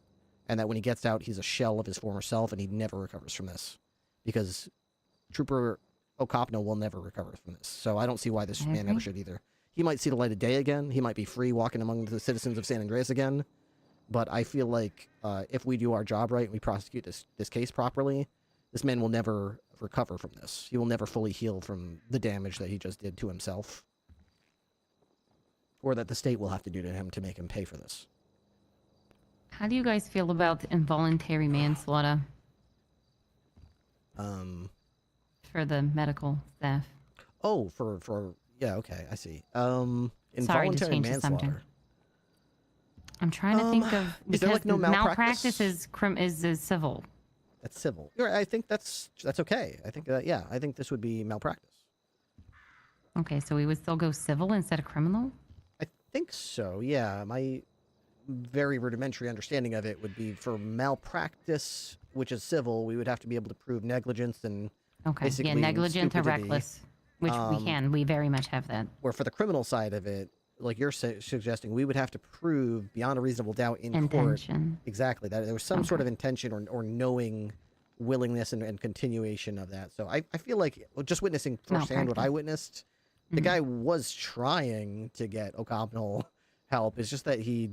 and that when he gets out, he's a shell of his former self, and he never recovers from this. Because Trooper Okopno will never recover from this. So I don't see why this man ever should either. He might see the light of day again. He might be free walking among the citizens of San Andreas again. But I feel like if we do our job right and we prosecute this case properly, this man will never recover from this. He will never fully heal from the damage that he just did to himself, or that the state will have to do to him to make him pay for this. How do you guys feel about involuntary manslaughter? For the medical staff. Oh, for yeah, okay, I see. Sorry to Involuntary change the subject. manslaughter. I'm trying to think of, Is there, like, no malpractice is civil. That's civil. I think that's okay. I think yeah, I think this would be malpractice. Okay, so we would still go civil instead of criminal? I think so. Yeah, my very rudimentary understanding of it would be for malpractice, which is civil, we would have to be able to prove negligence and basically yeah, negligent or stupidity. reckless, which we very much have that. Where for the criminal side of it, like you're suggesting, we would have to prove beyond a reasonable doubt in intention. court. Exactly. That there was some sort of intention or knowing willingness and continuation of that. So I feel like just witnessing firsthand what I witnessed, the guy was trying to get Okopno help. It's just that he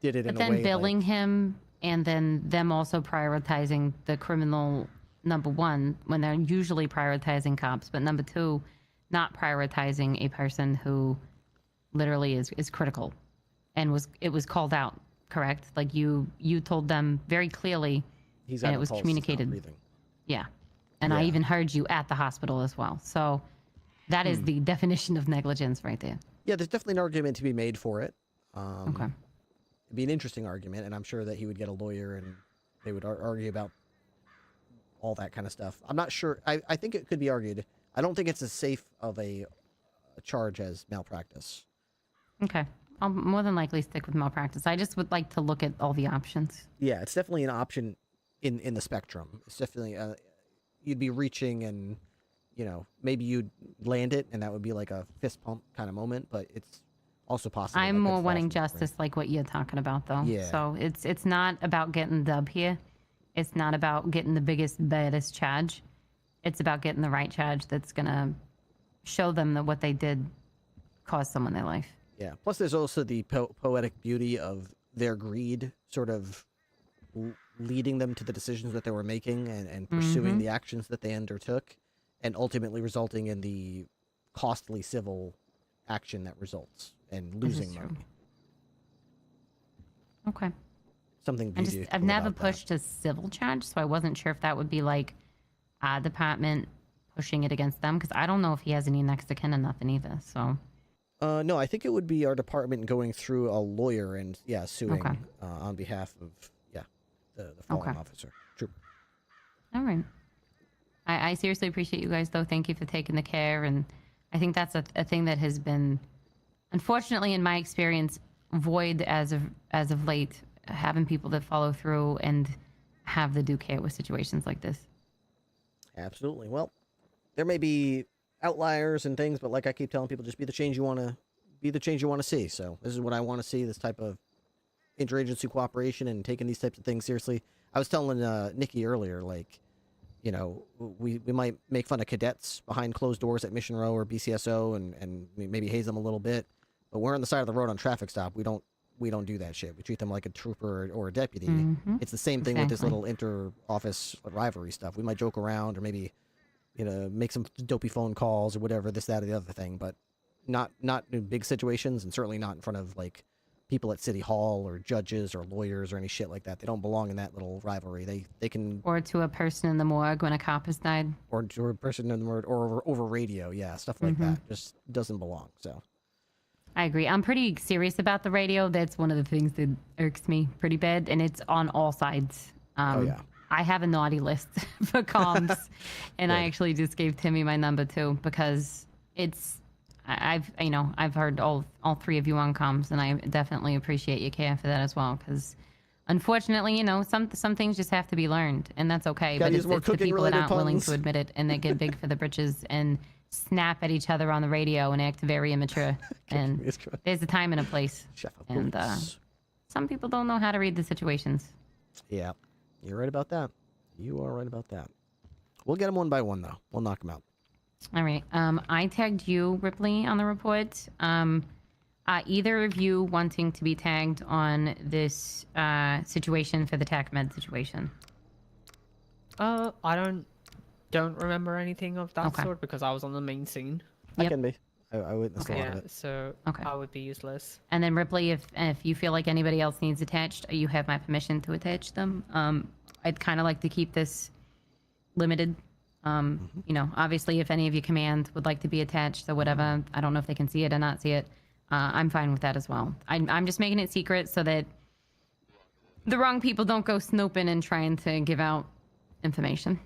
did it in a way. But then billing him and then them also prioritizing the criminal, number one, when they're usually prioritizing cops, but number two, not prioritizing a person who literally is critical and it was called out, correct? Like you told them very clearly and it was communicated. Yeah. And I even heard you at the hospital as well. So that is the definition of negligence right there. Yeah, there's definitely an argument to be made for it. Okay. It'd be an interesting argument, and I'm sure that he would get a lawyer and they would argue about all that kind of stuff. I'm not sure. I think it could be argued. I don't think it's as safe of a charge as malpractice. Okay. I'll more than likely stick with malpractice. I just would like to look at all the options. Yeah, it's definitely an option in the spectrum. It's definitely you'd be reaching and, you know, maybe you'd land it and that would be like a fist pump kind of moment, but it's also possible. I'm more wanting justice like what you're talking about, though. Yeah. So it's not about getting the dub here. It's not about getting the biggest, baddest charge. It's about getting the right charge that's going to show them that what they did caused someone their life. Yeah. Plus, there's also the poetic beauty of their greed sort of leading them to the decisions that they were making and pursuing the actions that they undertook, and ultimately resulting in the costly civil action that results and losing money. Okay. Something I've never pushed a civil charge, so I wasn't sure if that would be like our department pushing it against them, because I don't know if he has any next of kin or nothing either. So. No, I think it would be our department going through a lawyer and suing on behalf of the fallen officer. True. All right. I seriously appreciate you guys, though. Thank you for taking the care, and I think that's a thing that has been, unfortunately, in my experience, void as of late. Having people that follow through and have the due care with situations like this. Absolutely. Well, there may be outliers and things, but like I keep telling people, just be the change you want to see. So this is what I want to see: this type of interagency cooperation and taking these types of things seriously. I was telling Nikki earlier, like, you know, we might make fun of cadets behind closed doors at Mission Row or BCSO and maybe haze them a little bit, but we're on the side of the road on traffic stop. We don't we don't do that shit. We treat them like a trooper or a deputy. Mhm. It's the same thing with this Exactly. little inter-office rivalry stuff. We might joke around or maybe, make some dopey phone calls or whatever, this, that, or the other thing, but not in big situations, and certainly not in front of like people at City Hall or judges or lawyers or any shit like that. They don't belong in that little rivalry. They can, Or to a person in the morgue when a cop has died. or to a person in the word, or over radio, yeah, stuff like that. Just doesn't belong. So I agree. I'm pretty serious about the radio. That's one of the things that irks me pretty bad, and it's on all sides. yeah. I have a naughty list for comms, and I actually just gave Timmy my number too because I've heard all three of you on comms, and I definitely appreciate your care for that as well. Because unfortunately, some things just have to be learned, and that's okay. Gotta But use more it's the people that cooking-related aren't willing puns. to admit it, and they get big for the britches and snap at each other on the radio and act very immature. And there's a time and a place. And some people don't know how to read the situations. yeah, you're right about that. You are right about that. We'll get them one by one though. We'll knock them out. All right. I tagged you, Ripley, on the report. Either of you wanting to be tagged on this situation for the TACMED situation? I don't remember anything of that sort because I was on the main scene. I can be. I witnessed a lot of it. So I would be useless. And then Ripley, if you feel like anybody else needs attached, you have my permission to attach them. I'd kind of like to keep this limited. Obviously, if any of your command would like to be attached or whatever, I don't know if they can see it or not see it. I'm fine with that as well. I'm just making it secret so that the wrong people don't go snooping and trying to give out information.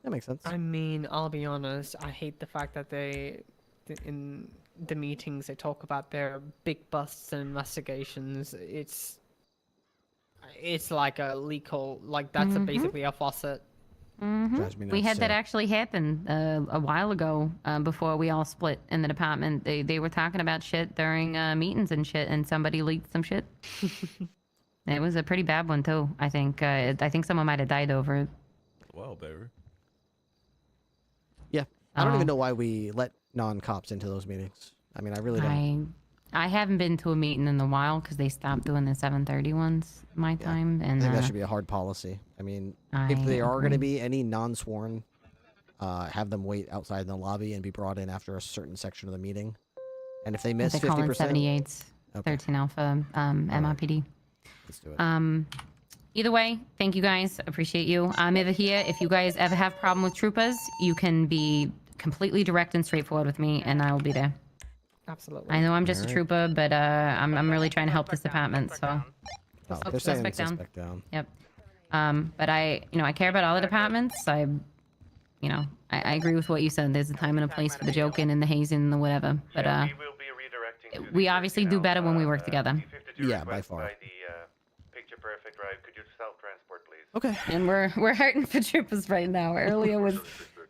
That makes sense. I mean, I'll be honest. I hate the fact that in the meetings, they talk about their big busts and investigations. It's like a legal, that's basically a faucet. We had that actually happen a while ago before we all split in the department. They were talking about shit during meetings and shit, and somebody leaked some shit. It was a pretty bad one too. I think someone might have died over it. Well, baby. Yeah, I don't even know why we let non-cops into those meetings. I mean, I really don't. I haven't been to a meeting in a while because they stopped doing the 7:30 ones my time. And I think that should be a hard policy. I mean, if there are going to be any non-sworn, have them wait outside in the lobby and be brought in after a certain section of the meeting. And if they miss 50%, they call in 78s, 13 Alpha, MRPD. Let's do it. Either way, thank you guys. Appreciate you. I'm ever here. If you guys ever have problem with troopers, you can be completely direct and straightforward with me, and I will be there. Absolutely. I know I'm just a trooper, but I'm really trying to help this department. So, they're saying suspect down. Yep. But I care about all the departments. I agree with what you said. There's a time and a place for the joking and the hazing and the whatever. But we obviously do better when we work together. Yeah, by far. Picture perfect, right? Could you self-transport, please? Okay. And we're hurting for troopers right now. Earlier was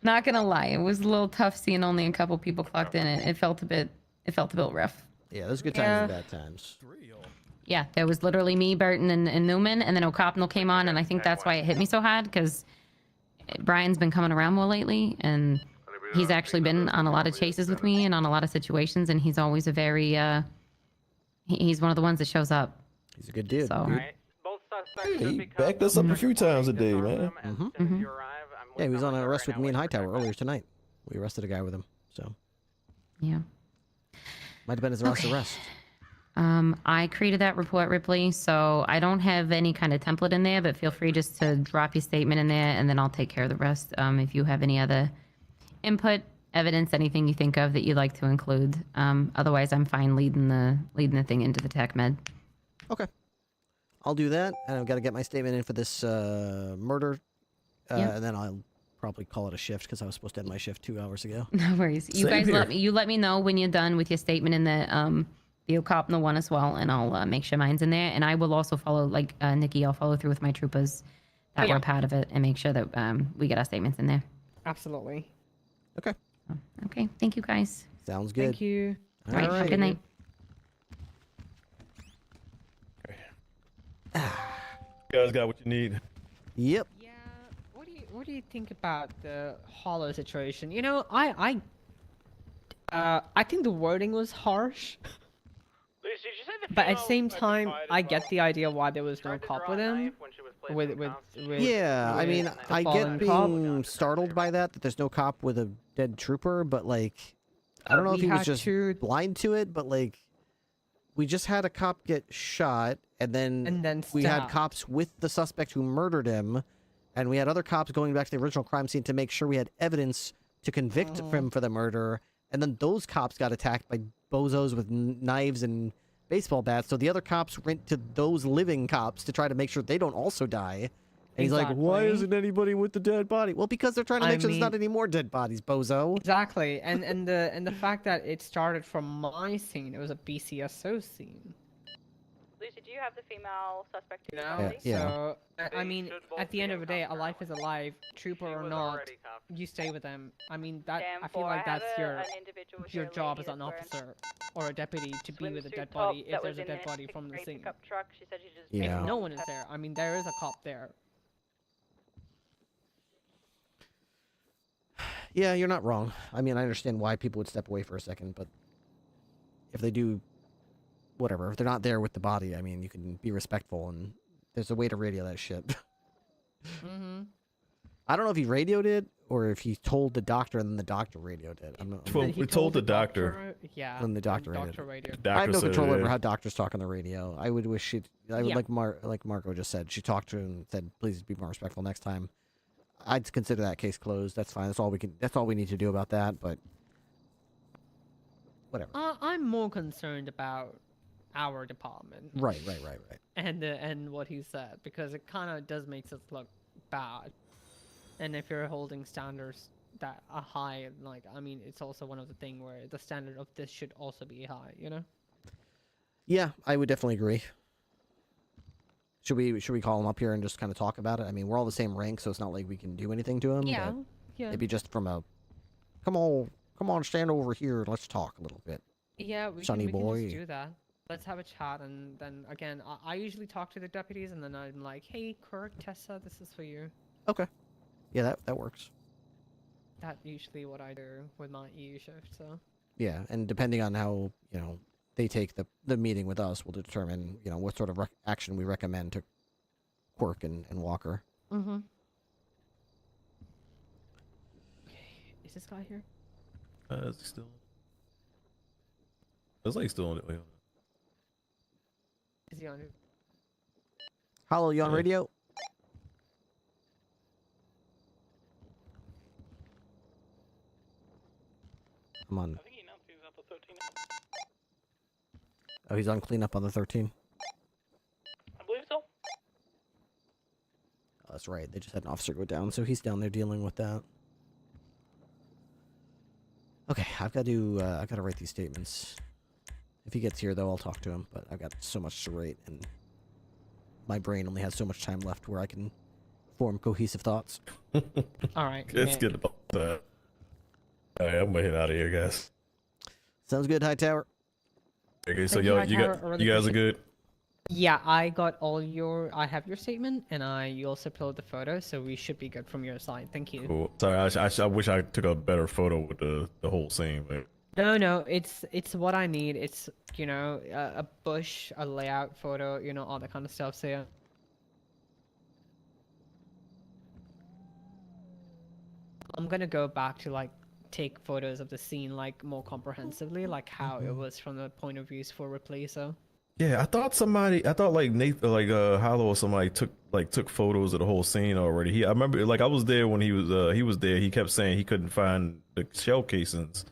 not gonna lie, it was a little tough seeing only a couple people clocked in. It felt a bit rough. Yeah, there's good times and bad times. Yeah, there was literally me, Burton, and Newman, and then O'Copnell came on, and I think that's why it hit me so hard, because Brian's been coming around more lately, and he's actually been on a lot of chases with me and on a lot of situations, and he's always a very, he's one of the ones that shows up. He's a good dude. So. He backed us up a few times a day, man. Yeah, he was on an arrest with me in Hightower earlier tonight. We arrested a guy with him, so. Yeah. Might have been his last arrest. I created that report, Ripley, so I don't have any kind of template in there, but feel free just to drop your statement in there, and then I'll take care of the rest. If you have any other input, evidence, anything you think of that you'd like to include. Otherwise, I'm fine leading the thing into the TACMED. Okay. I'll do that, and I've got to get my statement in for this murder, and then I'll probably call it a shift because I was supposed to end my shift 2 hours ago. No worries. You guys let me know when you're done with your statement in the O'Copnell one as well, and I'll make sure mine's in there. And I will also follow, like Nikki, I'll follow through with my troopers that were part of it and make sure that we get our statements in there. Absolutely. Okay. Okay. Thank you, guys. Sounds good. Thank you. All right. Have a good night. You guys got what you need. Yep. Yeah. What do you think about the Hollow situation? You know, I think the wording was harsh. Luis, did you say But at the same time, I get the idea why there was no cop with him. With Yeah, I mean, the I fallen get cop. being startled by that there's no cop with a dead trooper, but like, I don't know if We he was had just blind to it, but like, we just had a cop get shot, and then we had stabbed. cops with the suspect who murdered him, and we had other cops going back to the original crime scene to make sure we had evidence to convict him for the murder, and then those cops got attacked by bozos with knives and baseball bats, so the other cops went to those living cops to try to make sure they don't also die. And he's like, why isn't anybody with the dead body? Well, because they're trying to make sure there's not any more dead bodies, bozo. Exactly, and the fact that it started from my scene, it was a BCSO scene. Lucy, do you have the female suspect? You know? So, I mean, at the end of the day, a life is a life, trooper or not, you stay with them. I mean, that I feel like that's your job as an officer or a deputy to be with a dead body if there's a dead body from the scene. Yeah. If no one is there, I mean, there is a cop there. Yeah, you're not wrong. I mean, I understand why people would step away for a second, but if they do, whatever. If they're not there with the body, I mean, you can be respectful, and there's a way to radio that shit. I don't know if he radioed it or if he told the doctor and then the doctor radioed it. I'm not. Well, we told the doctor. Yeah. Then the doctor radioed. radioed. I have no control over how doctors talk on the radio. I would wish she. I would Yeah. like Marco just said. She talked to him and said, "Please be more respectful next time." I'd consider that case closed. That's fine. That's all we can. That's all we need to do about that. But whatever. I'm more concerned about our department. Right. And what he said, because it kind of does make us look bad. And if you're holding standards that are high, like, I mean, it's also one of the things where the standard of this should also be high, you know? Yeah, I would definitely agree. Should we call him up here and just kind of talk about it? I mean, we're all the same rank, so it's not like we can do anything to him. Yeah, but yeah. Maybe just from a, come on, stand over here and let's talk a little bit. Yeah, we Sonny can boy. just do that. Let's have a chat, and then again, I usually talk to the deputies, and then I'm like, hey, Kirk, Tessa, this is for you. Okay. Yeah, that works. That's usually what I do with my EU shift, so. Yeah, and depending on how, they take the meeting with us, we'll determine, what sort of action we recommend to Quirk and Walker. Mm-hmm. Okay, is this guy here? Is he still? It's like still on it. Is he on here? Hello, you on radio? I'm on. I think he announced he was up to 13. Oh, he's on cleanup on the 13. I believe so. Oh, that's right. They just had an officer go down, so he's down there dealing with that. Okay, I've got to write these statements. If he gets here, though, I'll talk to him. But I've got so much to write, and my brain only has so much time left where I can form cohesive thoughts. All right. Let's get about that. All right, I'm gonna head out of here, guys. Sounds good, Hightower. Okay, so Thank you, y'all, you Hightower. guys are good. Yeah, I got I have your statement, and you also upload the photo, so we should be good from your side. Thank you. Cool. Sorry, I wish I took a better photo with the whole scene, but. No, it's what I need. It's, a bush, a layout photo, all that kind of stuff, so yeah. I'm gonna go back to, take photos of the scene, more comprehensively, how it was from the point of views for Ripley, so. Yeah, I thought Nathan, Hollow or somebody took photos of the whole scene already. I remember, I was there when he was there. He kept saying he couldn't find the shell casings.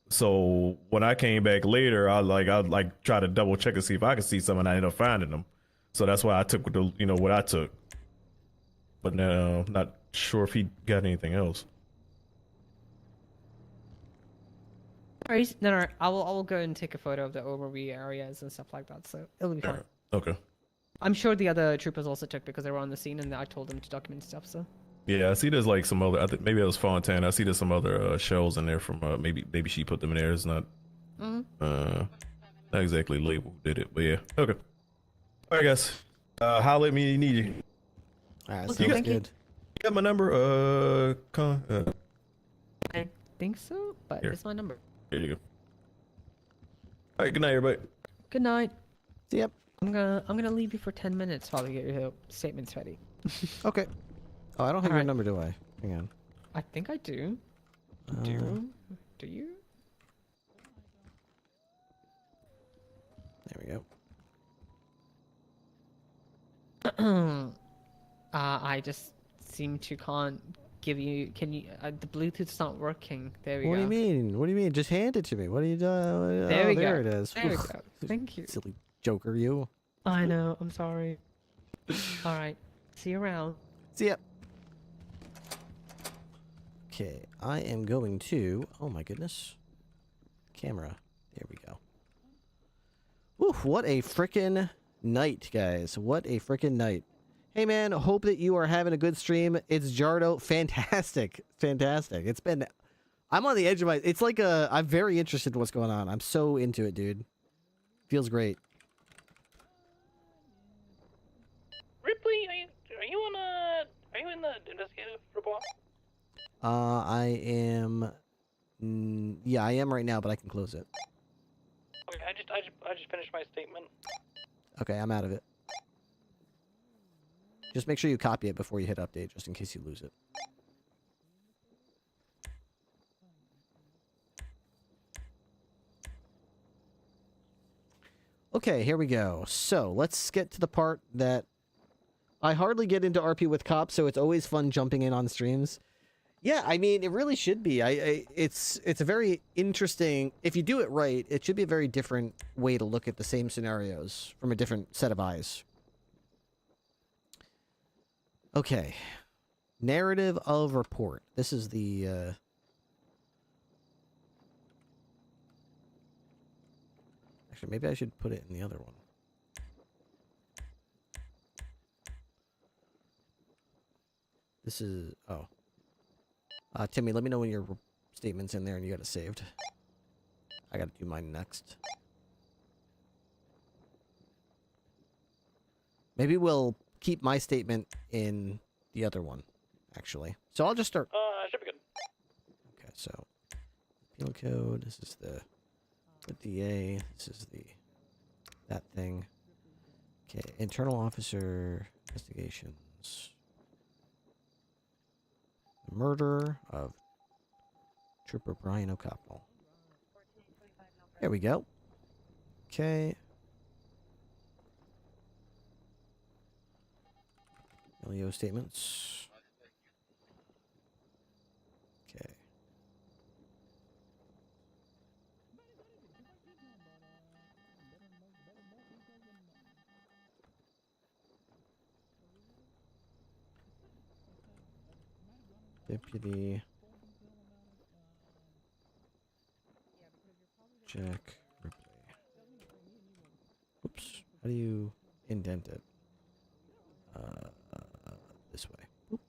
So when I came back later, I try to double check to see if I could see some, and I ended up finding them. So that's why I took what I took. But now, not sure if he got anything else. Alright, no, I will go and take a photo of the overview areas and stuff like that, so it'll be fine. Okay. I'm sure the other troopers also took because they were on the scene, and I told them to document stuff, so. Yeah, I see there's some other, I think maybe it was Fontaine. I see there's some other shells in there from maybe she put them in there. It's not not exactly labeled, did it? But yeah, okay. All right, guys. Holla at me if you need you. All right, Okay, sounds thank you. good. You got my number? I think so, but Here. it's my number. Here you go. All right, good night, everybody. Good night. Yep. I'm gonna leave you for 10 minutes while we get your statements ready. Okay. Oh, I don't have your Alright. number, do I? Hang on. I think I do. Do you? There we go. I just seem to can't give you. Can you? The Bluetooth's not working. There we What go. do you mean? What do you mean? Just hand it to me. What are you doing? There we there go. it is. There we go. Thank you. Silly joker, you. I know. I'm sorry. All right. See you around. See ya. Okay, I am going to. Oh my goodness. Camera. There we go. Woo, what a frickin' night, guys. What a frickin' night. Hey man, hope that you are having a good stream. It's Jardo. Fantastic. Fantastic. It's been. I'm on the edge of my. It's like a. I'm very interested in what's going on. I'm so into it, dude. Feels great. Ripley, are you in the investigative report? I am. Yeah, I am right now, but I can close it. Okay, I just finished my statement. Okay, I'm out of it. Just make sure you copy it before you hit update, just in case you lose it. Okay, here we go. So, let's get to the part that I hardly get into RP with cops, so it's always fun jumping in on streams. Yeah, I mean, it really should be. It's a very interesting, if you do it right, it should be a very different way to look at the same scenarios from a different set of eyes. Okay. Narrative of report. This is the, Actually, maybe I should put it in the other one. This is... Oh. Timmy, let me know when your statement's in there and you got it saved. I gotta do mine next. Maybe we'll keep my statement in the other one, actually. So I'll just start... Should be good. Okay, so... Penal code, this is the DA, this is the... that thing. Okay, internal officer investigations. The murder of Trooper Brian O'Connell. There we go. Okay. LEO statements. Okay. Deputy Jack Ripley. Oops. How do you indent it? This way. Oop.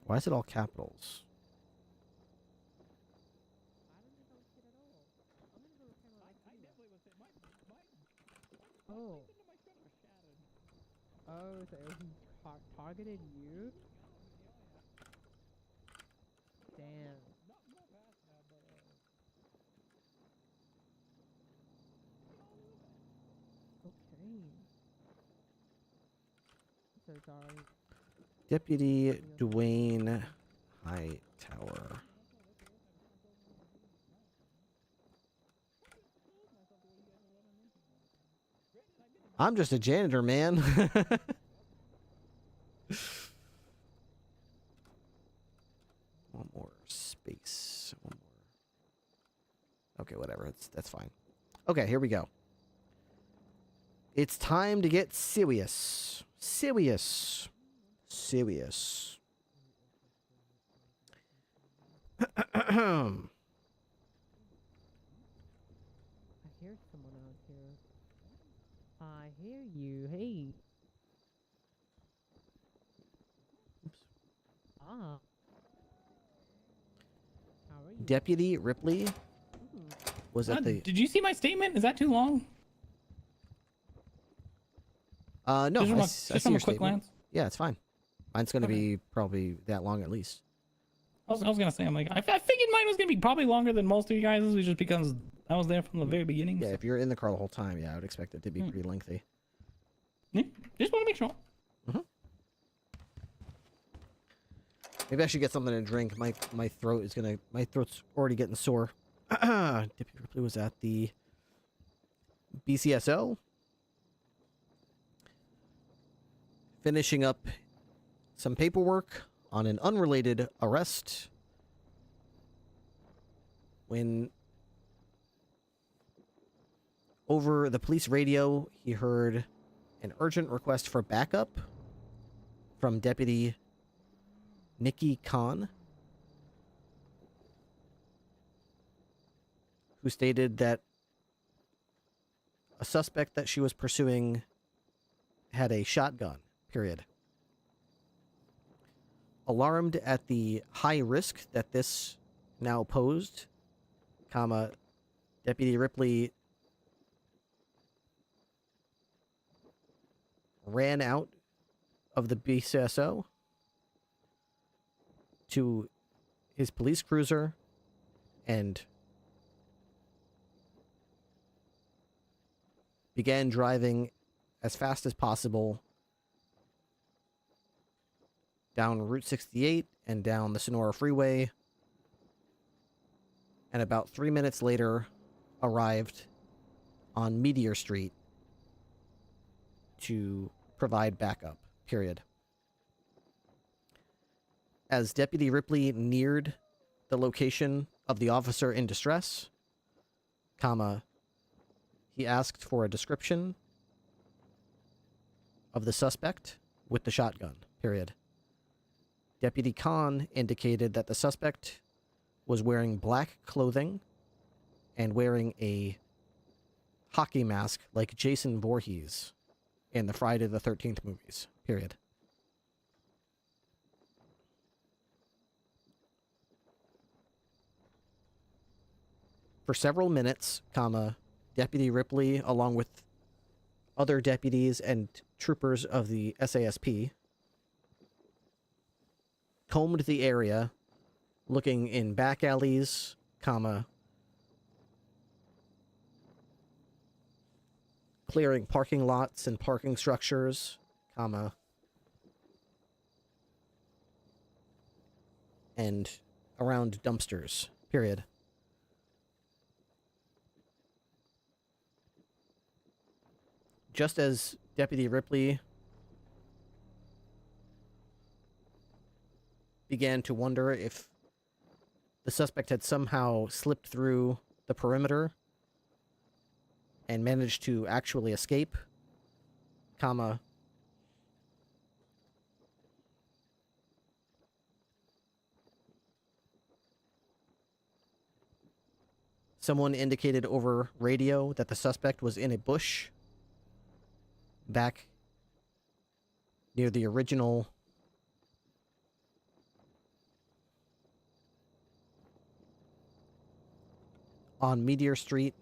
Why is it all capitals? Oh. Oh, so he targeted you? Damn. Okay. So sorry. Deputy Dwayne Hightower. I'm just a janitor, man. One more space. One more. Okay, whatever. That's fine. Okay, here we go. It's time to get serious. Serious. Serious. I hear someone out here. I hear you. Hey. Ah. How are you? Deputy Ripley was at the. Did you see my statement? Is that too long? No, Just from I a- s- I just see from a your quick statement. glance? Yeah, it's fine. Mine's going to Okay. be probably that long at least. I was gonna say, I'm like, I figured mine was gonna be probably longer than most of you guys', just because I was there from the very beginning. Yeah, if you're in the car the whole time, yeah, I would expect it to be pretty lengthy. Yeah, just want to make sure. Maybe I should get something to drink. My throat's already getting sore. Deputy Ripley was at the BCSO, finishing up some paperwork on an unrelated arrest when over the police radio he heard an urgent request for backup from Deputy Nikki Khan, who stated that a suspect that she was pursuing had a shotgun, period. Alarmed at the high risk that this now posed, Deputy Ripley ran out of the BCSO to his police cruiser and began driving as fast as possible down Route 68 and down the Sonora Freeway, and about 3 minutes later arrived on Meteor Street to provide backup, period. As Deputy Ripley neared the location of the officer in distress, he asked for a description of the suspect with the shotgun, period. Deputy Khan indicated that the suspect was wearing black clothing and wearing a hockey mask like Jason Voorhees in the Friday the 13th movies, period. For several minutes, Deputy Ripley, along with other deputies and troopers of the SASP, combed the area, looking in back alleys, clearing parking lots and parking structures, and around dumpsters, period. Just as Deputy Ripley began to wonder if the suspect had somehow slipped through the perimeter and managed to actually escape, someone indicated over radio that the suspect was in a bush back near the original on Meteor Street.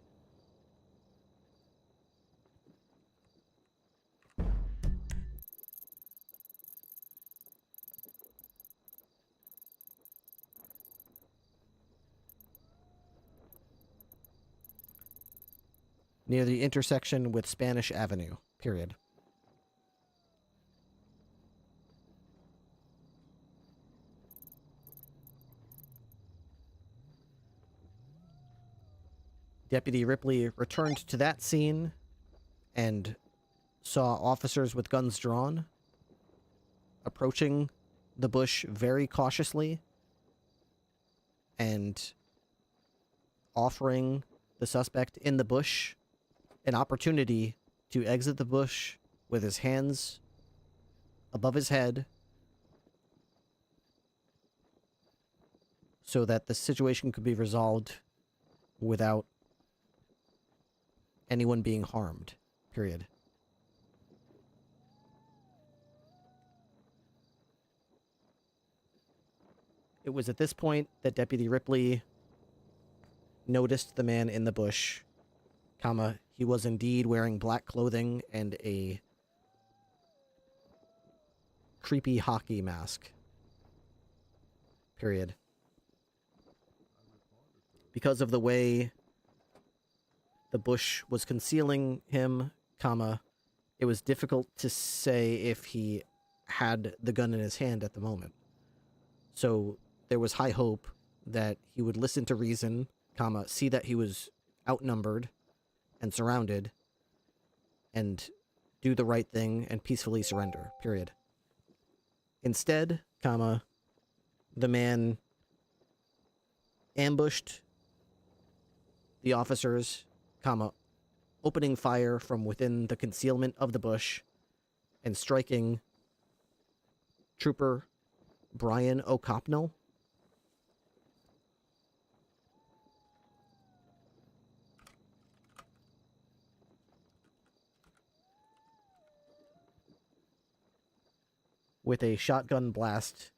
Near the intersection with Spanish Avenue, period. Deputy Ripley returned to that scene and saw officers with guns drawn approaching the bush very cautiously and offering the suspect in the bush an opportunity to exit the bush with his hands above his head so that the situation could be resolved without anyone being harmed, period. It was at this point that Deputy Ripley noticed the man in the bush, comma, he was indeed wearing black clothing and a creepy hockey mask. Period. Because of the way the bush was concealing him, comma, it was difficult to say if he had the gun in his hand at the moment. So there was high hope that he would listen to reason, comma, see that he was outnumbered and surrounded, and do the right thing and peacefully surrender, period. Instead, comma, the man ambushed the officers, comma, opening fire from within the concealment of the bush and striking Trooper Brian O'Copnell. With a shotgun blast.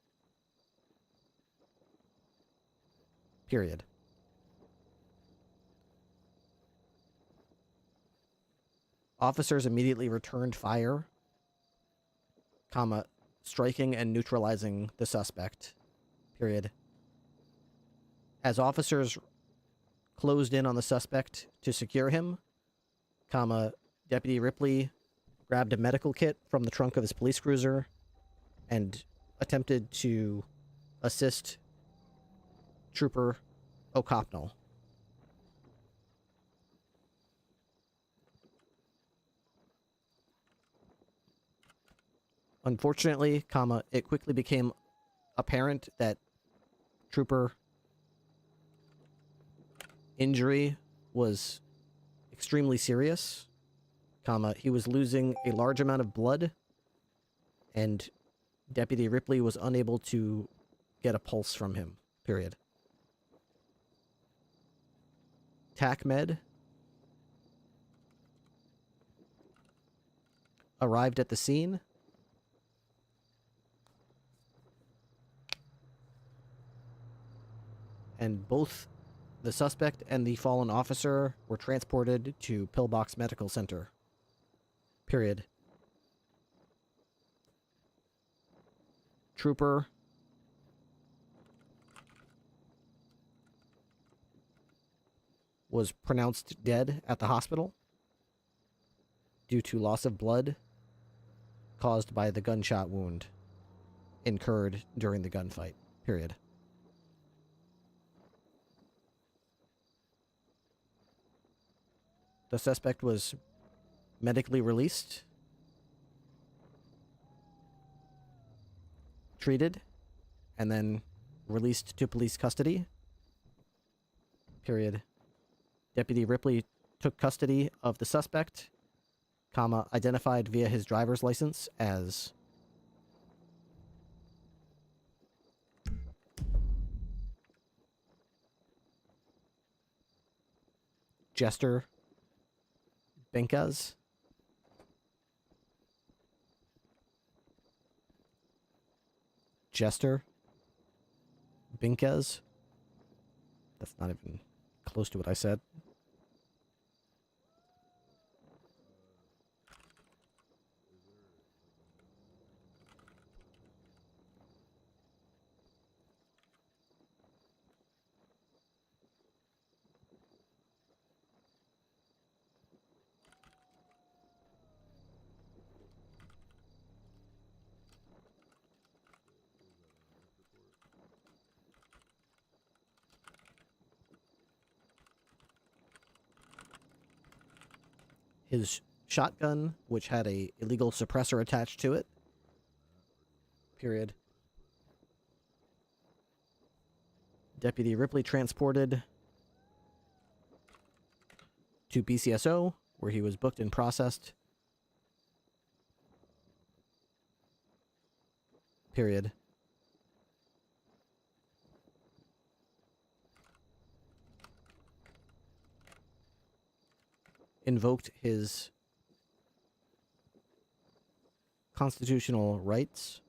Period. Officers immediately returned fire, comma, striking and neutralizing the suspect. Period. As officers closed in on the suspect to secure him, comma, Deputy Ripley grabbed a medical kit from the trunk of his police cruiser and attempted to assist Trooper O'Copnell. Unfortunately, comma, it quickly became apparent that Trooper injury was extremely serious, comma, he was losing a large amount of blood, and Deputy Ripley was unable to get a pulse from him, period. TACMED arrived at the scene. And both the suspect and the fallen officer were transported to Pillbox Medical Center. Period. Trooper was pronounced dead at the hospital due to loss of blood caused by the gunshot wound incurred during the gunfight. Period. The suspect was medically released, treated, and then released to police custody. Period. Deputy Ripley took custody of the suspect, comma, identified via his driver's license as Jester Binkaz. Jester Binkaz. That's not even close to what I said. His shotgun, which had a illegal suppressor attached to it. Period. Deputy Ripley transported to BCSO, where he was booked and processed. Period. Invoked his constitutional rights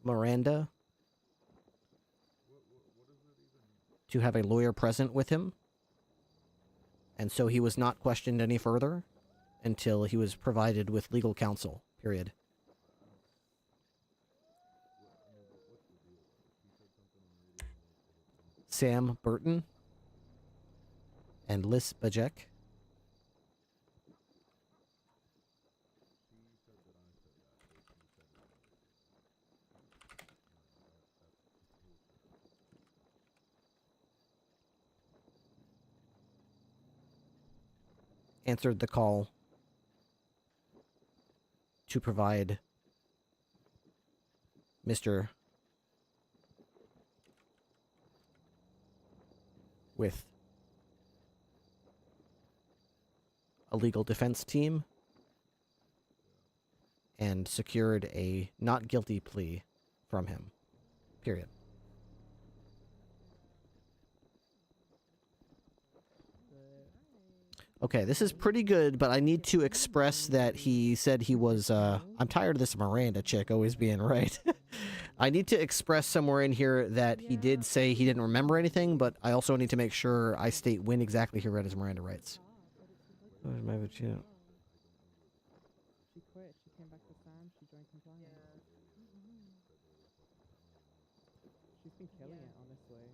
Miranda to have a lawyer present with him. And so he was not questioned any further until he was provided with legal counsel, period. Sam Burton and Liz Bajek. Answered the call to provide Mr. with a legal defense team and secured a not guilty plea from him. Period. Okay, this is pretty good, but I need to express that he said he was, I'm tired of this Miranda chick always being right. I need to express somewhere in here that he did say he didn't remember anything, but I also need to make sure I state when exactly he read his Miranda rights. Maybe, yeah. She quit. She came back to Sam. She joined compliance. She's been killing it, honestly.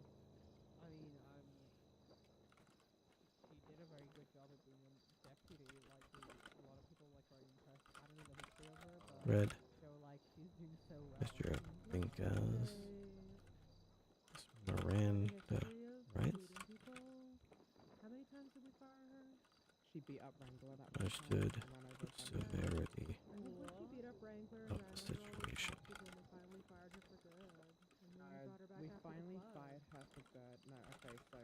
I mean, she did a very good job at being a deputy. Like, a lot of people like are impressed. I don't know the history of her, but Red. so like she's doing so well. Mr. Binkas. Miranda rights. How many times did we fire her? She beat up Wrangler that Understood the severity She beat up Wrangler of the situation. we finally fired her for good. We finally fired her for good. No, okay, so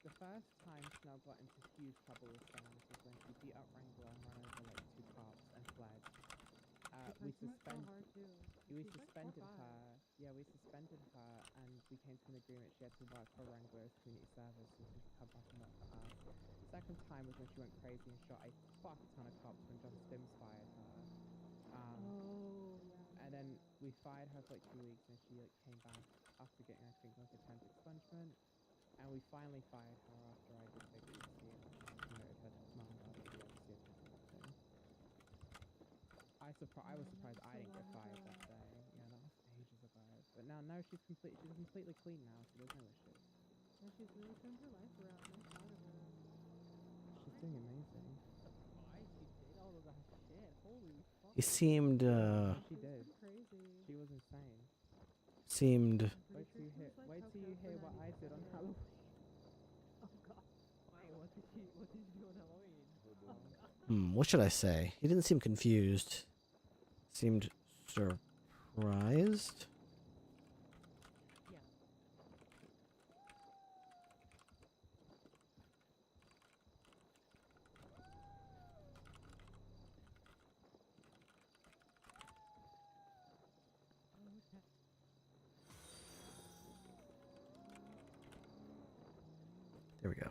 the first time Snell got into huge trouble with Sam was when she beat up Wrangler and ran over like 2 cops and fled. We suspended her. Yeah, we suspended her, and we came to an agreement she had to work for Wrangler's community service so she could come back and work for us. Second time was when she went crazy and shot a fuck ton of cops when John Stims fired her. And then we fired her for like 2 weeks, and she like came back after getting, I think, like a 10th expungement. And we finally fired her after I did take leave and promoted her to commander after the overseer thing. I was surprised I didn't get fired that day. Yeah, that was ages ago. But now she's completely clean now, so there's no issue. Yeah, she's really turned her life around. I'm proud of her. She's doing amazing. Why she did all of that shit? Holy fuck. He seemed, She did. Crazy. She was insane. seemed Wait till you hear what I did on Halloween. Oh god. Wait, what did you do on Halloween? Oh god. what should I say? He didn't seem confused. Seemed surprised. There we go.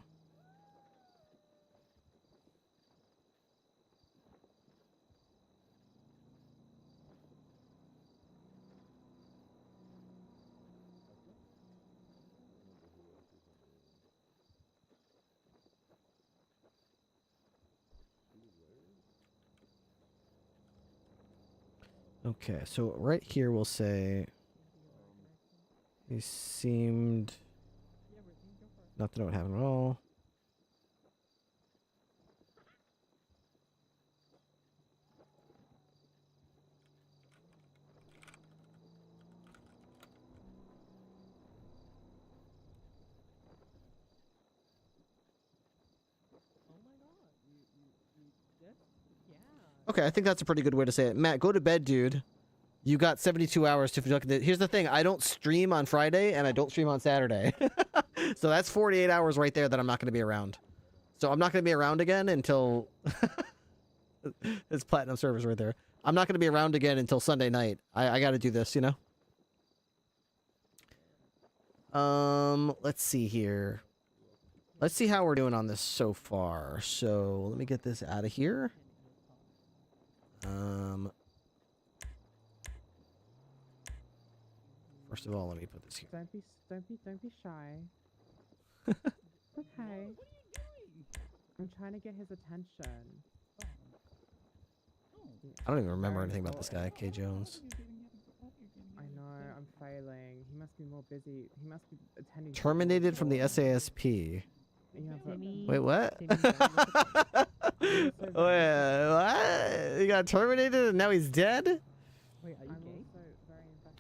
Okay, so right here we'll say he seemed not to know what happened at all. Oh my god. You just, yeah. Okay, I think that's a pretty good way to say it. Matt, go to bed, dude. You got 72 hours to look at it. Here's the thing. I don't stream on Friday, and I don't stream on Saturday. So that's 48 hours right there that I'm not going to be around. So I'm not going to be around again until... It's platinum servers right there. I'm not going to be around again until Sunday night. I got to do this, you know? Let's see here. Let's see how we're doing on this so far. So let me get this out of here. First of all, let me put this here. Don't be shy. Okay. I'm trying to get his attention. I don't even remember anything about this guy, K. Jones. I know, I'm failing. He must be more busy. He must be attending. Terminated from the SASP. Yeah, but Wait, what? Wait, what? He got terminated and now he's dead? Wait, are you gay?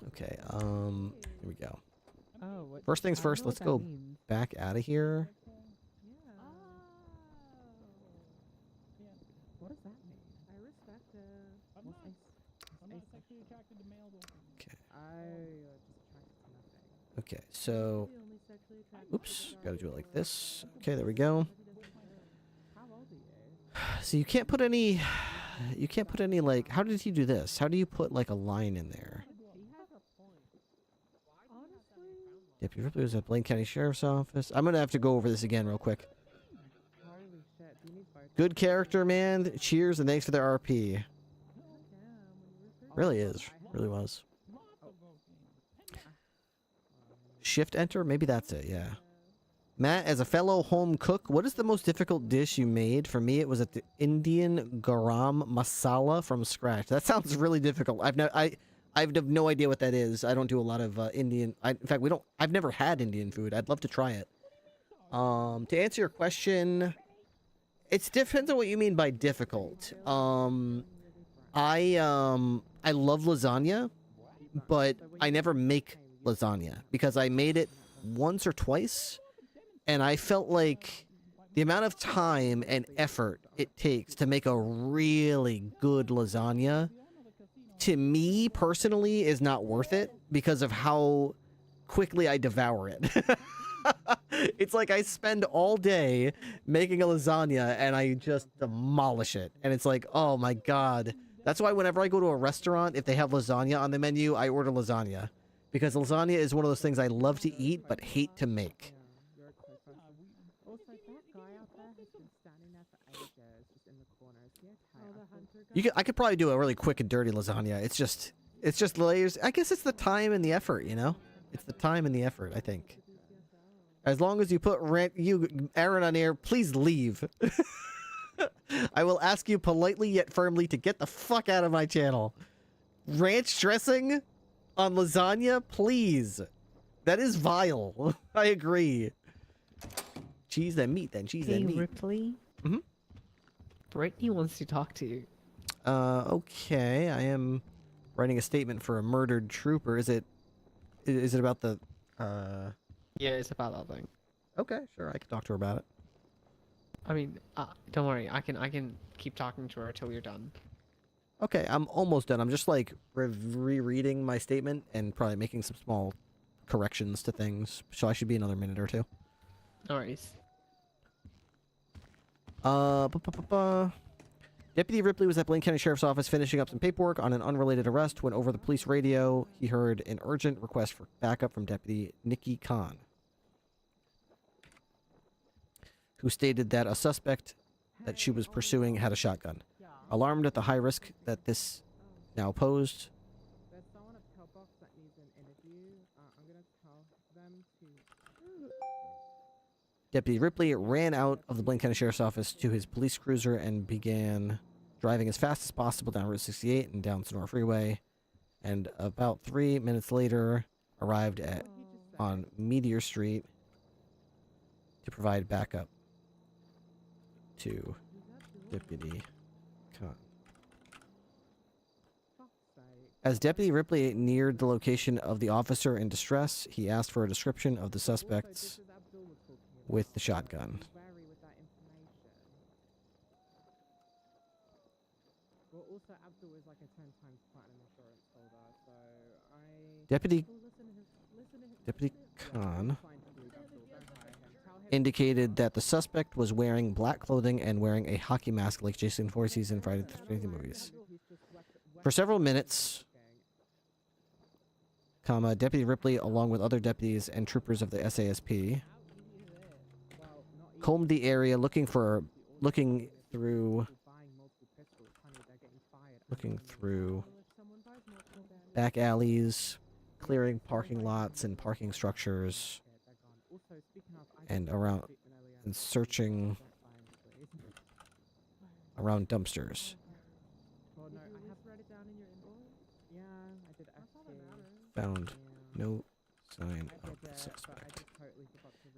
Okay, here we go. Oh, First things first, let's go back out of here. What does that mean? I respect it. I'm not sexually attracted to males. Okay. I just attracted to nothing. Okay, so, oops, gotta do it like this. Okay, there we go. How old are you? So you can't put any, like, how did he do this? How do you put, like, a line in there? Deputy Ripley was at Blaine County Sheriff's Office. I'm gonna have to go over this again real quick. Holy shit, do you need both? Good character, man. Cheers and thanks for the RP. Really is. Really was. Shift enter? Maybe that's it, yeah. Matt, as a fellow home cook, what is the most difficult dish you made? For me, it was the Indian garam masala from scratch. That sounds really difficult. I have no idea what that is. I don't do a lot of Indian. In fact, I've never had Indian food. I'd love to try it. To answer your question, it depends on what you mean by difficult. I love lasagna, but I never make lasagna because I made it once or twice, and I felt like the amount of time and effort it takes to make a really good lasagna, to me personally, is not worth it because of how quickly I devour it. It's like I spend all day making a lasagna and I just demolish it. And it's like, oh my god. That's why whenever I go to a restaurant, if they have lasagna on the menu, I order lasagna. Because lasagna is one of those things I love to eat but hate to make. Also, that guy out there has been standing there for ages, just in the corner. Is he okay? I could probably do a really quick and dirty lasagna. It's just layers. I guess it's the time and the effort, you know? It's the time and the effort, I think. As long as you put Aaron on air, please leave. I will ask you politely yet firmly to get the fuck out of my channel. Ranch dressing on lasagna, please. That is vile. I agree. Cheese and meat, then. Cheese and meat. Ripley? Mm-hmm. Brittany wants to talk to you. Okay. I am writing a statement for a murdered trooper. Is it about the, Yeah, it's about that thing. Okay, sure. I can talk to her about it. I mean, don't worry. I can keep talking to her till you're done. Okay, I'm almost done. I'm just like rereading my statement and probably making some small corrections to things. So I should be another minute or two. No worries. Deputy Ripley was at Blaine County Sheriff's Office finishing up some paperwork on an unrelated arrest when over the police radio he heard an urgent request for backup from Deputy Nikki Khan, who stated that a suspect that she was pursuing had a shotgun. Alarmed at the high risk that this now posed, There's someone at Pillbox that needs an interview. I'm gonna tell them to. Deputy Ripley ran out of the Blaine County Sheriff's Office to his police cruiser and began driving as fast as possible down Route 68 and down Sonora Freeway, and about 3 minutes later arrived on Meteor Street to provide backup to Deputy Khan. As Deputy Ripley neared the location of the officer in distress, he asked for a description of the suspects with the shotgun. Well, also Abdul is like a 10 times platinum insurance holder, so Deputy Khan indicated that the suspect was wearing black clothing and wearing a hockey mask like Jason Voorhees in Friday the 13th movies. For several minutes, Deputy Ripley, along with other deputies and troopers of the SASP, combed the area looking through back alleys, clearing parking lots and parking structures and around and searching around dumpsters. Found no sign of the suspect.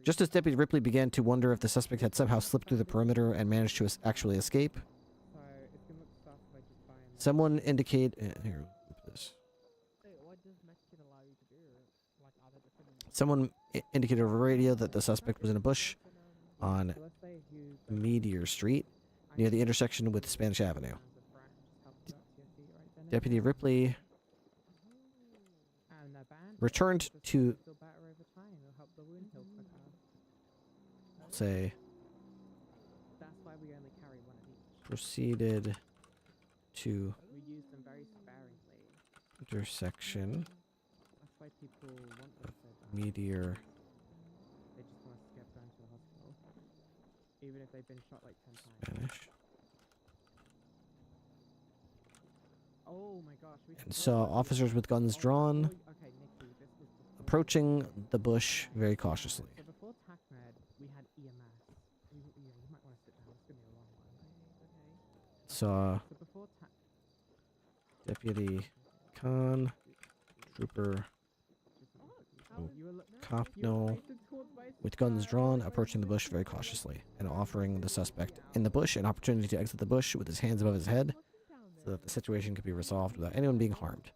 Just as Deputy Ripley began to wonder if the suspect had somehow slipped through the perimeter and managed to actually escape, someone indicate here. This. Someone indicated over radio that the suspect was in a bush on Meteor Street near the intersection with Spanish Avenue. Deputy Ripley returned to proceeded to intersection of Meteor even if they've been shot like 10 times. Spanish Oh my gosh, and saw officers with guns drawn approaching the bush very cautiously. So before TACMED, we had EMS. You might want to sit down. It's going to be a long one. Saw So before Deputy Khan, Trooper Copnell, with guns drawn, approaching the bush very cautiously and offering the suspect in the bush an opportunity to exit the bush with his hands above his head so that the situation could be resolved without anyone being harmed.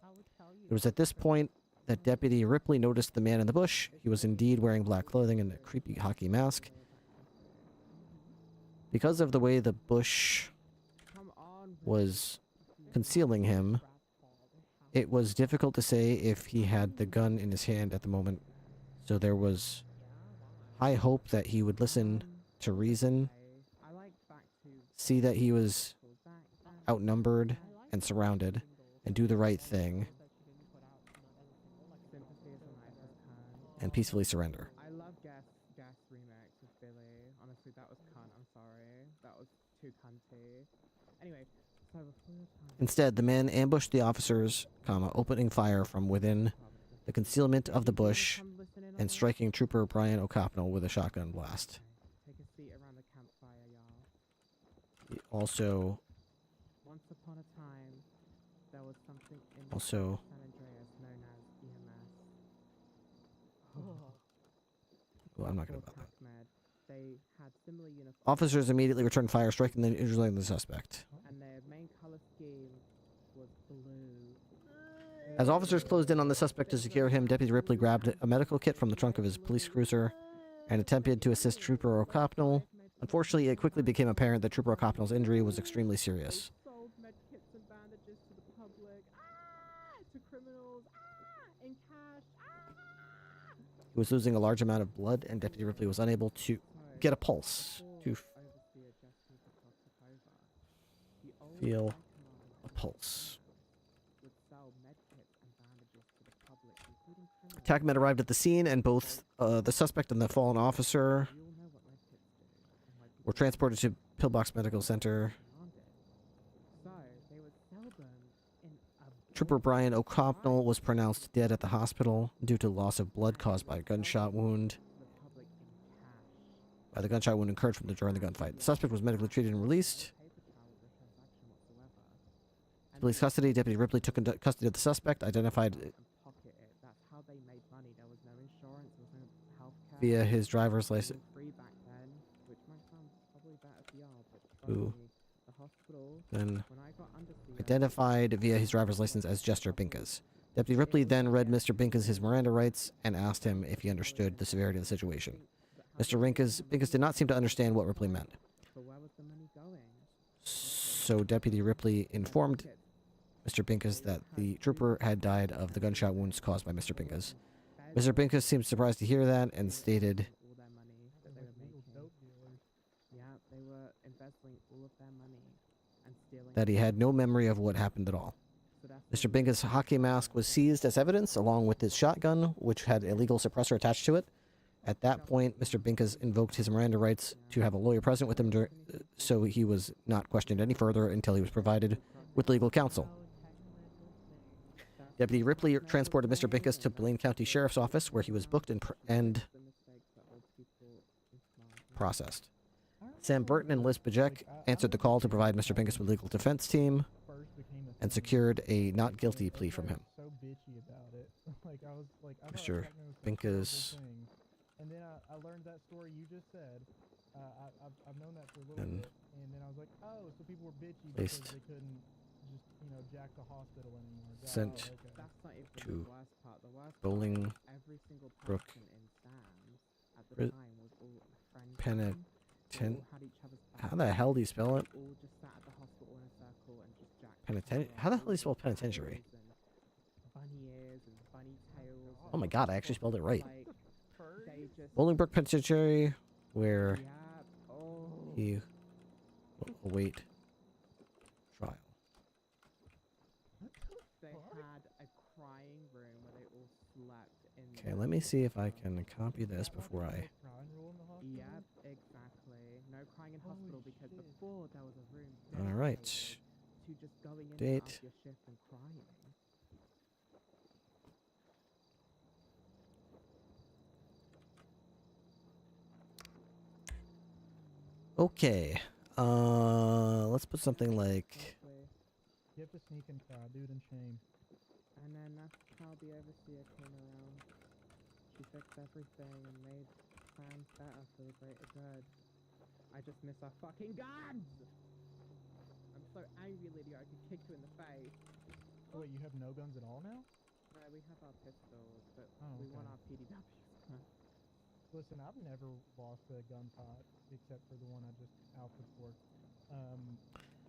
It was at this point that Deputy Ripley noticed the man in the bush. He was indeed wearing black clothing and a creepy hockey mask. Because of the way the bush was concealing him, it was difficult to say if he had the gun in his hand at the moment, so there was high hope that he would listen to reason, see that he was outnumbered and surrounded, and do the right thing, and peacefully surrender. I love Gas remix with Billy. Honestly, that was cunt. I'm sorry. That was too cunty. Anyway, so before your time... Instead, the man ambushed the officers, opening fire from within the concealment of the bush and striking Trooper Brian O'Copnell with a shotgun blast. Take a seat around the campfire, y'all. He also Once upon a time, there was something in Also- San Andreas known as EMS. Well, I'm not going to about that. TACMED, they had similar uniforms. Officers immediately returned fire, striking the injuring the suspect. And their main color scheme was blue. As officers closed in on the suspect to secure him, Deputy Ripley grabbed a medical kit from the trunk of his police cruiser and attempted to assist Trooper O'Copnell. Unfortunately, it quickly became apparent that Trooper O'Copnell's injury was extremely serious. Sold med kits and bandages to the public. To criminals. In cash. He was losing a large amount of blood, and Deputy Ripley was unable to get a pulse to feel a pulse. TACMED arrived at the scene, and both the suspect and the fallen officer were transported to Pillbox Medical Center. Trooper Brian O'Copnell was pronounced dead at the hospital due to loss of blood caused by a gunshot wound. The gunshot wound occurred during the gunfight. The suspect was medically treated and released. In police custody, Deputy Ripley took custody of the suspect, identified via his driver's license. Who then identified via his driver's license as Jester Binkas. Deputy Ripley then read Mr. Binkas his Miranda rights and asked him if he understood the severity of the situation. Mr. Binkas did not seem to understand what Ripley meant. So Deputy Ripley informed Mr. Binkas that the trooper had died of the gunshot wounds caused by Mr. Binkas. Mr. Binkas seemed surprised to hear that and stated that he had no memory of what happened at all. Mr. Binkas' hockey mask was seized as evidence, along with his shotgun, which had a legal suppressor attached to it. At that point, Mr. Binkas invoked his Miranda rights to have a lawyer present with him, so he was not questioned any further until he was provided with legal counsel. Deputy Ripley transported Mr. Binkus to Blaine County Sheriff's Office, where he was booked and processed. Sam Burton and Liz Bajek answered the call to provide Mr. Binkus with legal defense team and secured a not guilty plea from him. Mr. Binkus. And then I learned that story you just said. I've known that for a little bit, and then I was like, oh, so people were bitchy because they couldn't just, jack the hospital anymore. Sent to Bowling Brook Penitent. How the hell do you spell it? How the hell do you spell penitentiary? Oh my god, I actually spelled it right. Bolingbrook Penitentiary, where he will await trial. They had a crying room where they all slept in. Okay, let me see if I can copy this before I... Yep, exactly. No crying in hospital because before there was a room. Alright. To just going in Date. after your shift and crying. Okay. Let's put something like... You have to sneak and cry, dude, and shame. And then that's how the overseer came around. She fixed everything and made plans better for the greater good. I just miss our fucking guns! I'm so angry, Lydia, I could kick you in the face. Oh, wait, you have no guns at all now? No, we have our pistols, but we want our PDWs. Listen, I've never lost a gun pot except for the one I just alphaed for.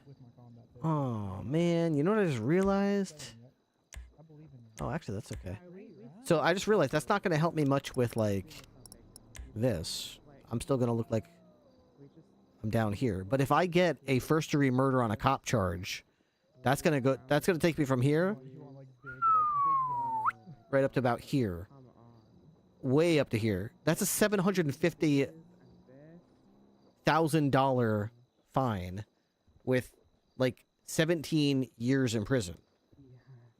With my combat pistol. Oh, man. You know what I just realized? I believe in you. Oh, actually, that's okay. So I just realized that's not going to help me much with, like, this. I'm still going to look like I'm down here. But if I get a first-degree murder on a cop charge, that's going to go... That's going to take me from here right up to about here. Way up to here. That's a $750,000 fine with like 17 years in prison.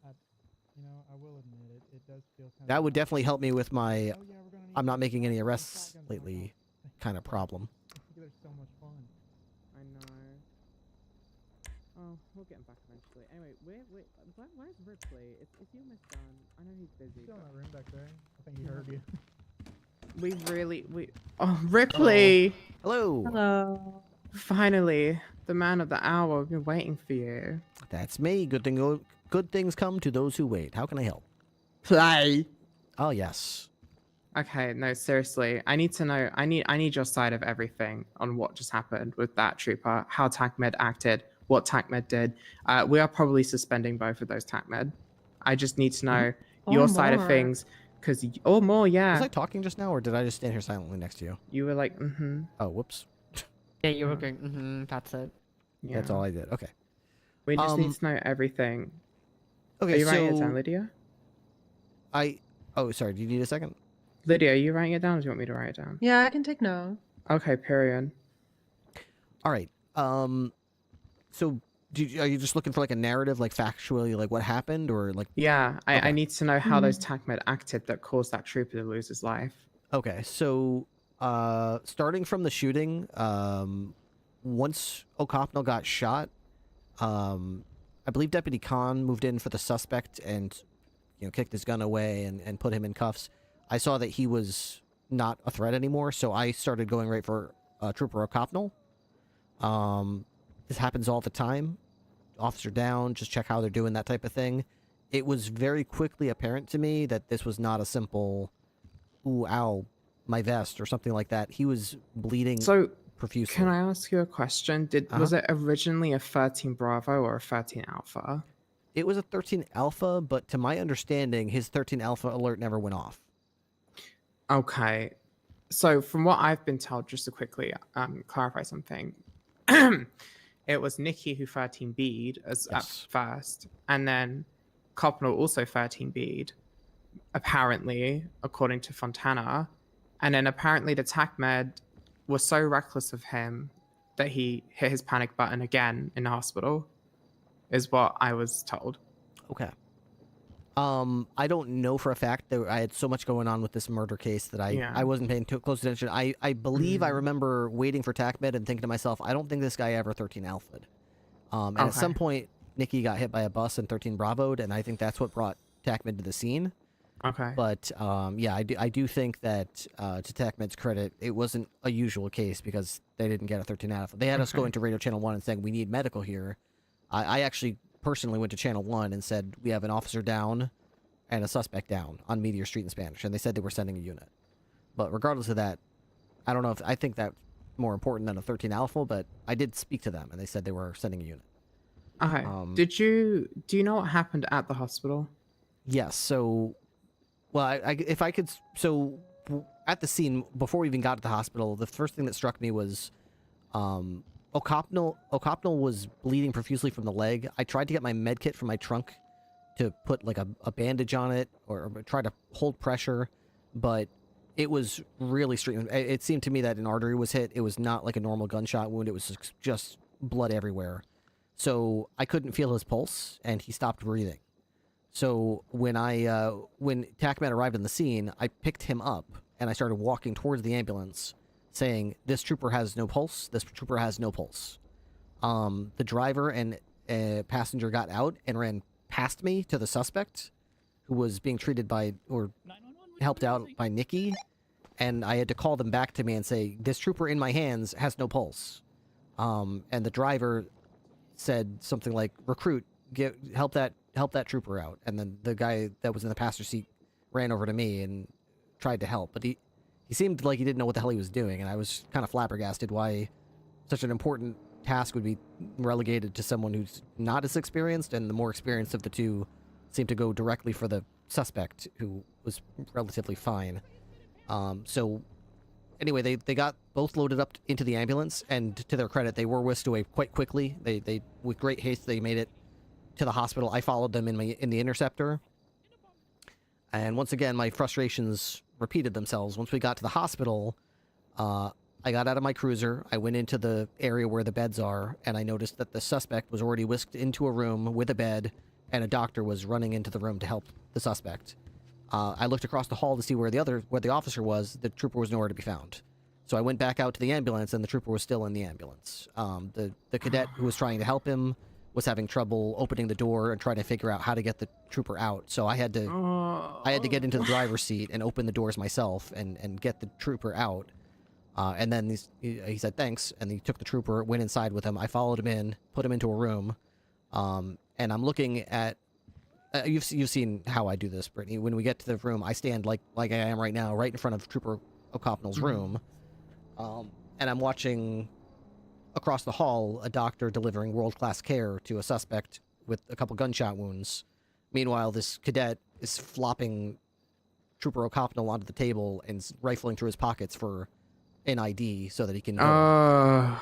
I will admit it does feel kind That would definitely help me with my I'm not making any arrests lately kind of problem. They're so much fun. I know. Oh, we'll get him back eventually. Anyway, where's Ripley? Is he almost done? I know he's busy. Still in that room back there. I think he heard you. Oh, Ripley! Hello! Hello. Finally, the man of the hour. We've been waiting for you. That's me. Good things come to those who wait. How can I help? Play. Oh, yes. Okay, no, seriously. I need to know. I need your side of everything on what just happened with that trooper, how TACMED acted, what TACMED did. We are probably suspending both of those TACMED. I just need to know your side of things. Or more, yeah. Was I talking just now, or did I just stand here silently next to you? You were like, Oh, whoops. Yeah, you were going, that's it. Yeah. That's all I did. Okay. We just need to know everything. Okay, are you writing it down, Lydia? Oh, sorry. Do you need a second? Lydia, are you writing it down, or do you want me to write it down? Yeah, I can take notes. Okay, period. All right. So, are you just looking for like a narrative, like factually, like what happened, or like? Yeah, I need to know how those TACMED acted that caused that trooper to lose his life. Okay, so starting from the shooting, once O'Connell got shot, I believe Deputy Khan moved in for the suspect and, kicked his gun away and put him in cuffs. I saw that he was not a threat anymore, so I started going right for Trooper O'Connell. This happens all the time. Officer down, just check how they're doing, that type of thing. It was very quickly apparent to me that this was not a simple, ooh, ow, my vest, or something like that. He was bleeding profusely. Can I ask you a question? Was it originally a 13 Bravo or a 13 Alpha? It was a 13 Alpha, but to my understanding, his 13 Alpha alert never went off. Okay. So from what I've been told, just to quickly clarify something, it was Nikki who 13 B'd at first, and then Copnell also 13 B'd, apparently, according to Fontana. And then apparently the TACMED was so reckless of him that he hit his panic button again in the hospital, is what I was told. Okay. I don't know for a fact that I had so much going on with this murder case that I wasn't paying too close attention. I believe I remember waiting for TACMed and thinking to myself, I don't think this guy ever 13 alpha'd. And at some point, Nikki got hit by a bus and 13 bravoed, and I think that's what brought TACMed to the scene. Okay. But yeah, I do think that to TACMed's credit, it wasn't a usual case because they didn't get a 13 alpha. They had us going to Radio Channel 1 and saying, we need medical here. I actually personally went to Channel 1 and said, we have an officer down and a suspect down on Meteor Street in Spanish, and they said they were sending a unit. But regardless of that, I don't know if I think that's more important than a 13 alpha, but I did speak to them and they said they were sending a unit. Okay. Do you know what happened at the hospital? Yes. So, well, if I could, so at the scene before we even got to the hospital, the first thing that struck me was, O'Copnell was bleeding profusely from the leg. I tried to get my med kit from my trunk to put like a bandage on it or try to hold pressure, but it was really streaming. It seemed to me that an artery was hit. It was not like a normal gunshot wound. It was just blood everywhere. So I couldn't feel his pulse, and he stopped breathing. So when TACMed arrived on the scene, I picked him up, and I started walking towards the ambulance, saying, this trooper has no pulse. This trooper has no pulse. The driver and passenger got out and ran past me to the suspect, who was being treated by, or helped out by Nikki, and I had to call them back to me and say, this trooper in my hands has no pulse. And the driver said something like, recruit, help that trooper out. And then the guy that was in the passenger seat ran over to me and tried to help, but he seemed like he didn't know what the hell he was doing, and I was kind of flabbergasted why such an important task would be relegated to someone who's not as experienced, and the more experienced of the two seemed to go directly for the suspect, who was relatively fine. So anyway, they got both loaded up into the ambulance, and to their credit, they were whisked away quite quickly. They with great haste, they made it to the hospital. I followed them in the Interceptor, and once again, my frustrations repeated themselves. Once we got to the hospital, I got out of my cruiser, I went into the area where the beds are, and I noticed that the suspect was already whisked into a room with a bed, and a doctor was running into the room to help the suspect. I looked across the hall to see where the officer was. The trooper was nowhere to be found. So I went back out to the ambulance, and the trooper was still in the ambulance. The cadet who was trying to help him was having trouble opening the door and trying to figure out how to get the trooper out. So I had to get into the driver's seat and open the doors myself and get the trooper out. And then he said thanks, and he took the trooper, went inside with him. I followed him in, put him into a room, and I'm looking at. You've seen how I do this, Brittany. When we get to the room, I stand like I am right now, right in front of Trooper O'Copnell's room, and I'm watching across the hall a doctor delivering world-class care to a suspect with a couple gunshot wounds. Meanwhile, this cadet is flopping Trooper O'Copnell onto the table and rifling through his pockets for an ID so that he can go.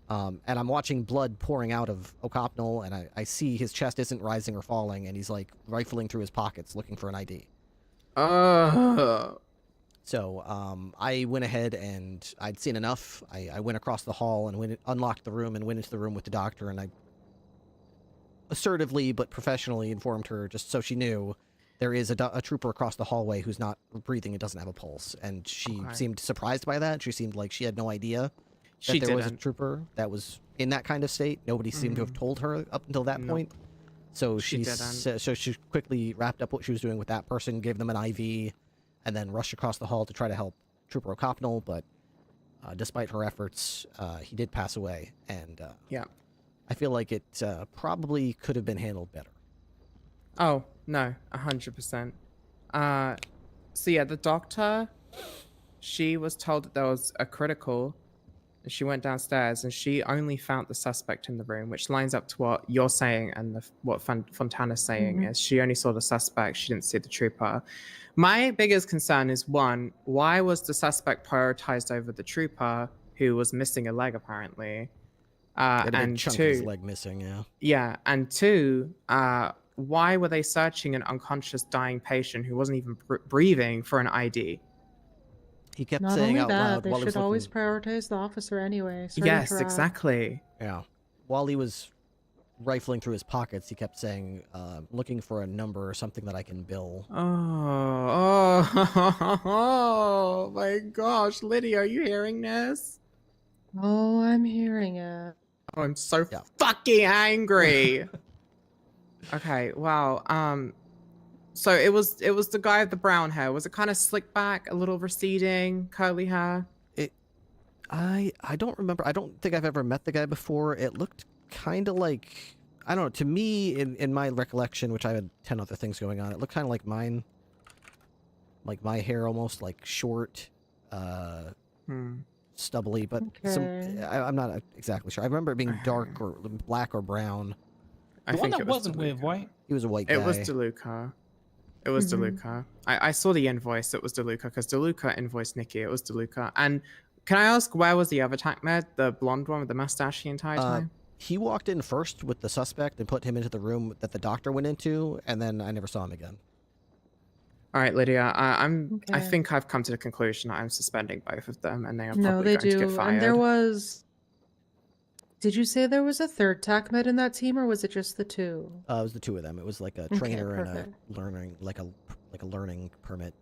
And I'm watching blood pouring out of O'Copnell, and I see his chest isn't rising or falling, and he's like rifling through his pockets looking for an ID. So I went ahead, and I'd seen enough. I went across the hall and unlocked the room and went into the room with the doctor, and I assertively but professionally informed her, just so she knew, there is a trooper across the hallway who's not breathing and doesn't have a pulse. And she seemed surprised by that. She seemed like she had no idea that there was a trooper that was in that kind of state. Nobody seemed to have told her up until that point. So she quickly wrapped up what she was doing with that person, gave them an IV, and then rushed across the hall to try to help Trooper O'Copnell. But despite her efforts, he did pass away. And I feel like it probably could have been handled better. Oh, no, 100%. So yeah, the doctor, she was told that there was a critical. She went downstairs and she only found the suspect in the room, which lines up to what you're saying and what Fontana's saying is she only saw the suspect, she didn't see the trooper. My biggest concern is, one, why was the suspect prioritized over the trooper who was missing a leg apparently? And chunk two, of his leg missing, yeah, and two, why were they searching an unconscious dying patient who wasn't even breathing for an ID? He kept Not saying only out that, loud they while he was should always looking. prioritize the officer anyway. Yes, exactly. Yeah. While he was rifling through his pockets, he kept saying, looking for a number or something that I can bill. Oh my gosh, Lydia, are you hearing this? Oh, I'm hearing it. Oh, I'm so fucking angry. Okay, well, so it was the guy with the brown hair. Was it kind of slicked back, a little receding, curly hair? I don't remember. I don't think I've ever met the guy before. It looked kind of like, I don't know, to me, in my recollection, which I had 10 other things going on, it looked kind of like mine. Like my hair, almost like short, stubbly, but I'm not exactly sure. I remember it being dark or black or brown. The one that wasn't with, right? He was a white guy. It was DeLuca. It was DeLuca. I saw the invoice. It was DeLuca because DeLuca invoiced Nikki. It was DeLuca. And can I ask, where was the other TACMed, the blonde one with the mustache the entire time? He walked in first with the suspect and put him into the room that the doctor went into, and then I never saw him again. All right, Lydia. I think I've come to the conclusion that I'm suspending both of them, and they are probably going to get fired. And there was. Did you say there was a third TACMed in that team, or was it just the two? It was the two of them. It was like a trainer and a learning, like a learning permit.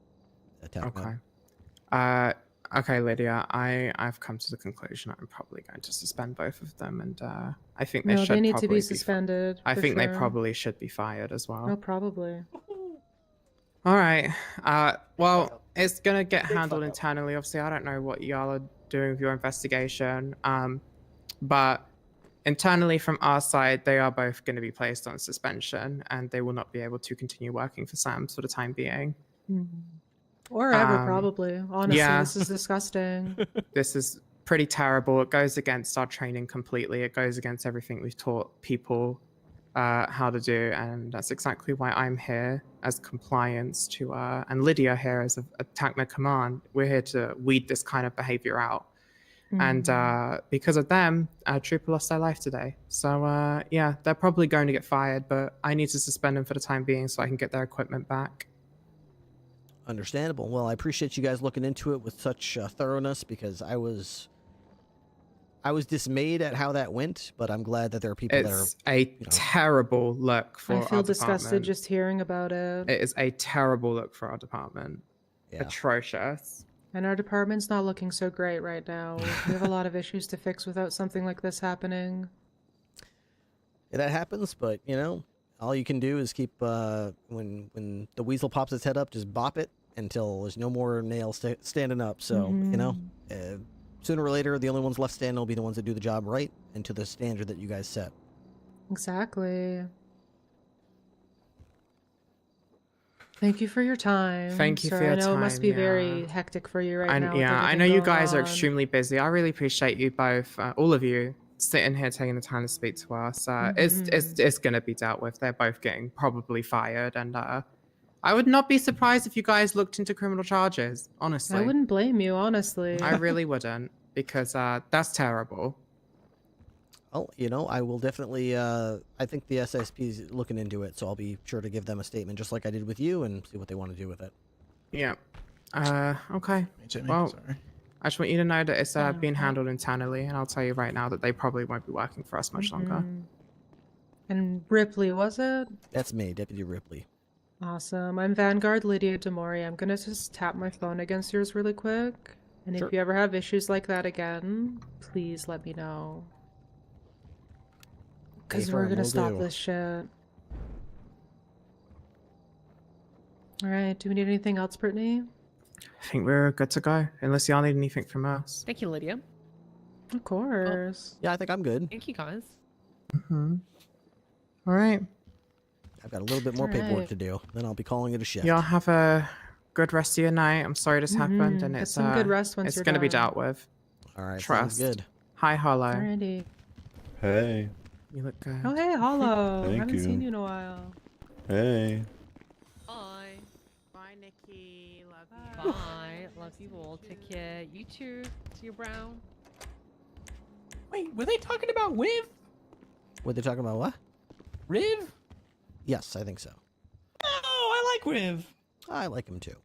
Okay. Okay, Lydia. I've come to the conclusion I'm probably going to suspend both of them, and I think they should. They need probably to be suspended. I think they sure. probably should be fired as well. Oh, probably. All right. Well, it's gonna get handled internally. Obviously, I don't know what y'all are doing with your investigation. But internally from our side, they are both going to be placed on suspension, and they will not be able to continue working for Sam's for the time being. Or ever, probably. Honestly, this is disgusting. This is pretty terrible. It goes against our training completely. It goes against everything we've taught people how to do, and that's exactly why I'm here as compliance to, and Lydia here as a TACMed command. We're here to weed this kind of behavior out. And because of them, a trooper lost their life today. So, yeah, they're probably going to get fired, but I need to suspend them for the time being so I can get their equipment back. Understandable. Well, I appreciate you guys looking into it with such thoroughness, because I was dismayed at how that went, but I'm glad that there are people that are... It's a terrible look for our I feel disgusted department. just hearing about it. It is a terrible look for our department. Yeah. Atrocious. And our department's not looking so great right now. We have a lot of issues to fix without something like this happening. Yeah, that happens, but, you know, all you can do is keep, when the weasel pops its head up, just bop it until there's no more nails standing up. So, you know, sooner or later, the only ones left standing will be the ones that do the job right and to the standard that you guys set. Exactly. Thank you for your time. Thank you sir. for your I know time. it must be very hectic for you right now. Yeah, I know you guys are extremely busy. I really appreciate you both, all of you, sitting here taking the time to speak to us. It's going to be dealt with. They're both getting probably fired, and I would not be surprised if you guys looked into criminal charges. Honestly, I wouldn't blame you. Honestly, I really wouldn't, because that's terrible. Oh, you know, I will definitely, I think the SSP is looking into it, so I'll be sure to give them a statement just like I did with you and see what they want to do with it. Yeah. Okay. Well, I just want you to know that it's being handled internally, and I'll tell you right now that they probably won't be working for us much longer. And Ripley, was it? That's me, Deputy Ripley. Awesome. I'm Vanguard Lydia Demori. I'm gonna just tap my phone against yours really quick. And Sure. if you ever have issues like that again, please let me know. Because we're gonna stop this shit. Alright, do we need anything else, Brittany? I think we're good to go, unless y'all need anything from us. Thank you, Lydia. Of course. Yeah, I think I'm good. Thank you, guys. All right. I've got a little bit more paperwork to do, then I'll be calling it a shift. Y'all have a good rest of your night. I'm sorry this happened, and Get it's some good rest once it's you're gonna be done. dealt with. All right, Trust. sounds good. Hi, Hollow. Alrighty. Hey. You look good. Oh, hey, Hollow. Thank Haven't you. seen you in a while. Hey. Bye. Bye, Nikki. Love you. Bye. Love you all. Take care. You too. See you, Brown. Wait, were they talking about Riv? Were they talking about what? Riv? Yes, I think so. Oh, I like Riv. I like him too.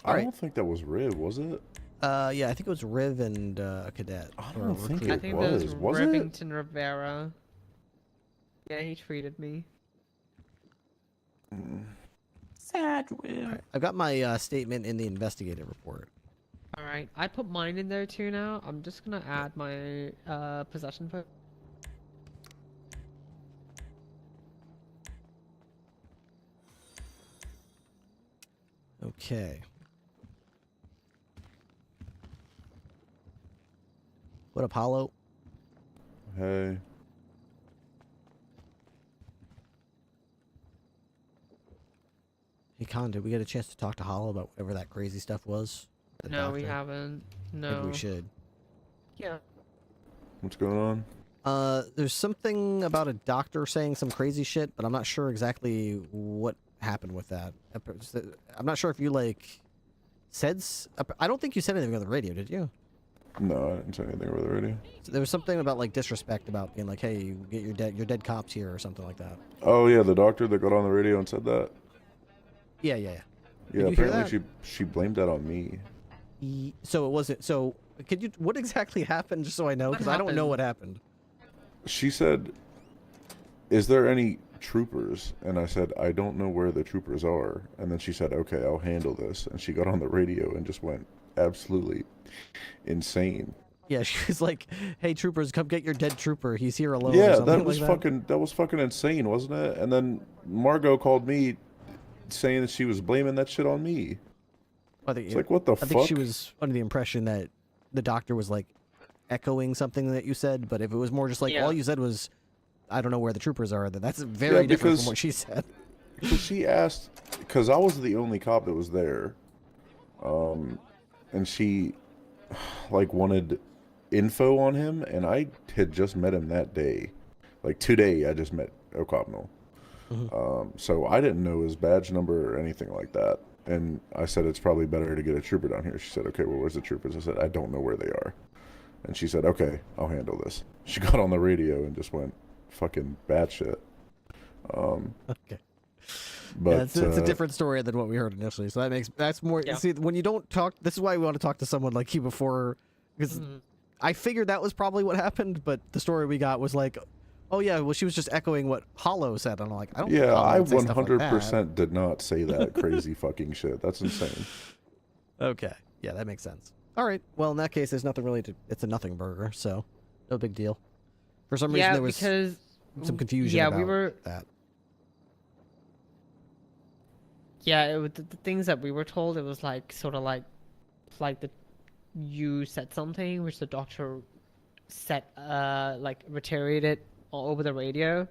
I don't think that was Riv, was it? Yeah, I think it was Riv and Cadet. I don't think I it think was. there's Was it? Rivington Rivera. Yeah, he treated me. Sad Will. Right, I've got my statement in the investigative report. All right, I put mine in there too now. I'm just gonna add my possession vote. Okay. What up, Hollow? Hey. Hey, Con, did we get a chance to talk to Hollow about whatever that crazy stuff was? The No, we doctor? haven't. No. Maybe we should. Yeah. What's going on? There's something about a doctor saying some crazy shit, but I'm not sure exactly what happened with that. I'm not sure if you, like, I don't think you said anything on the radio, did you? No, I didn't say anything over the radio. So there was something about, like, disrespect about being like, hey, you get your dead cops here or something like that. Oh yeah, the doctor that got on the radio and said that. Yeah. Yeah, Did you hear apparently that? she blamed that on me. So it wasn't. So could you? What exactly happened? Just so I know, because I don't know what happened. She said, "Is there any troopers?" And I said, "I don't know where the troopers are." And then she said, "Okay, I'll handle this." And she got on the radio and just went absolutely insane. Yeah, she was like, "Hey, troopers, come get your dead trooper. He's here alone." Yeah, or something that was like that was fucking insane, wasn't it? And then Margot called me, saying that she was blaming that shit on me. It's like, what the fuck? I think she was under the impression that the doctor was like echoing something that you said, but if it was more just like all you said was, "I don't know where the troopers are," then that's very different from what she said. Because she asked, because I was the only cop that was there, and she like wanted info on him, and I had just met him that day. Like today, I just met O'Connell. So I didn't know his badge number or anything like that. And I said, it's probably better to get a trooper down here. She said, okay, well, where's the troopers? I said, I don't know where they are. And she said, okay, I'll handle this. She got on the radio and just went fucking batshit. Okay. But yeah, it's a different story than what we heard initially. So that's more. Yeah. See, when you don't talk, this is why we want to talk to someone like you before, because I figured that was probably what happened. But the story we got was like, oh yeah, well she was just echoing what Hollow said. And I'm like, I don't. Yeah, I would say stuff like that. 100% did not say that crazy fucking shit. That's insane. Okay, yeah, that makes sense. All right, well in that case, there's nothing really to. It's a nothing burger, so no big deal. For some reason, there was some confusion. Yeah, about we were that. Yeah, the things that we were told, it was like sort of like you said something which the doctor said, like reiterated over the radio,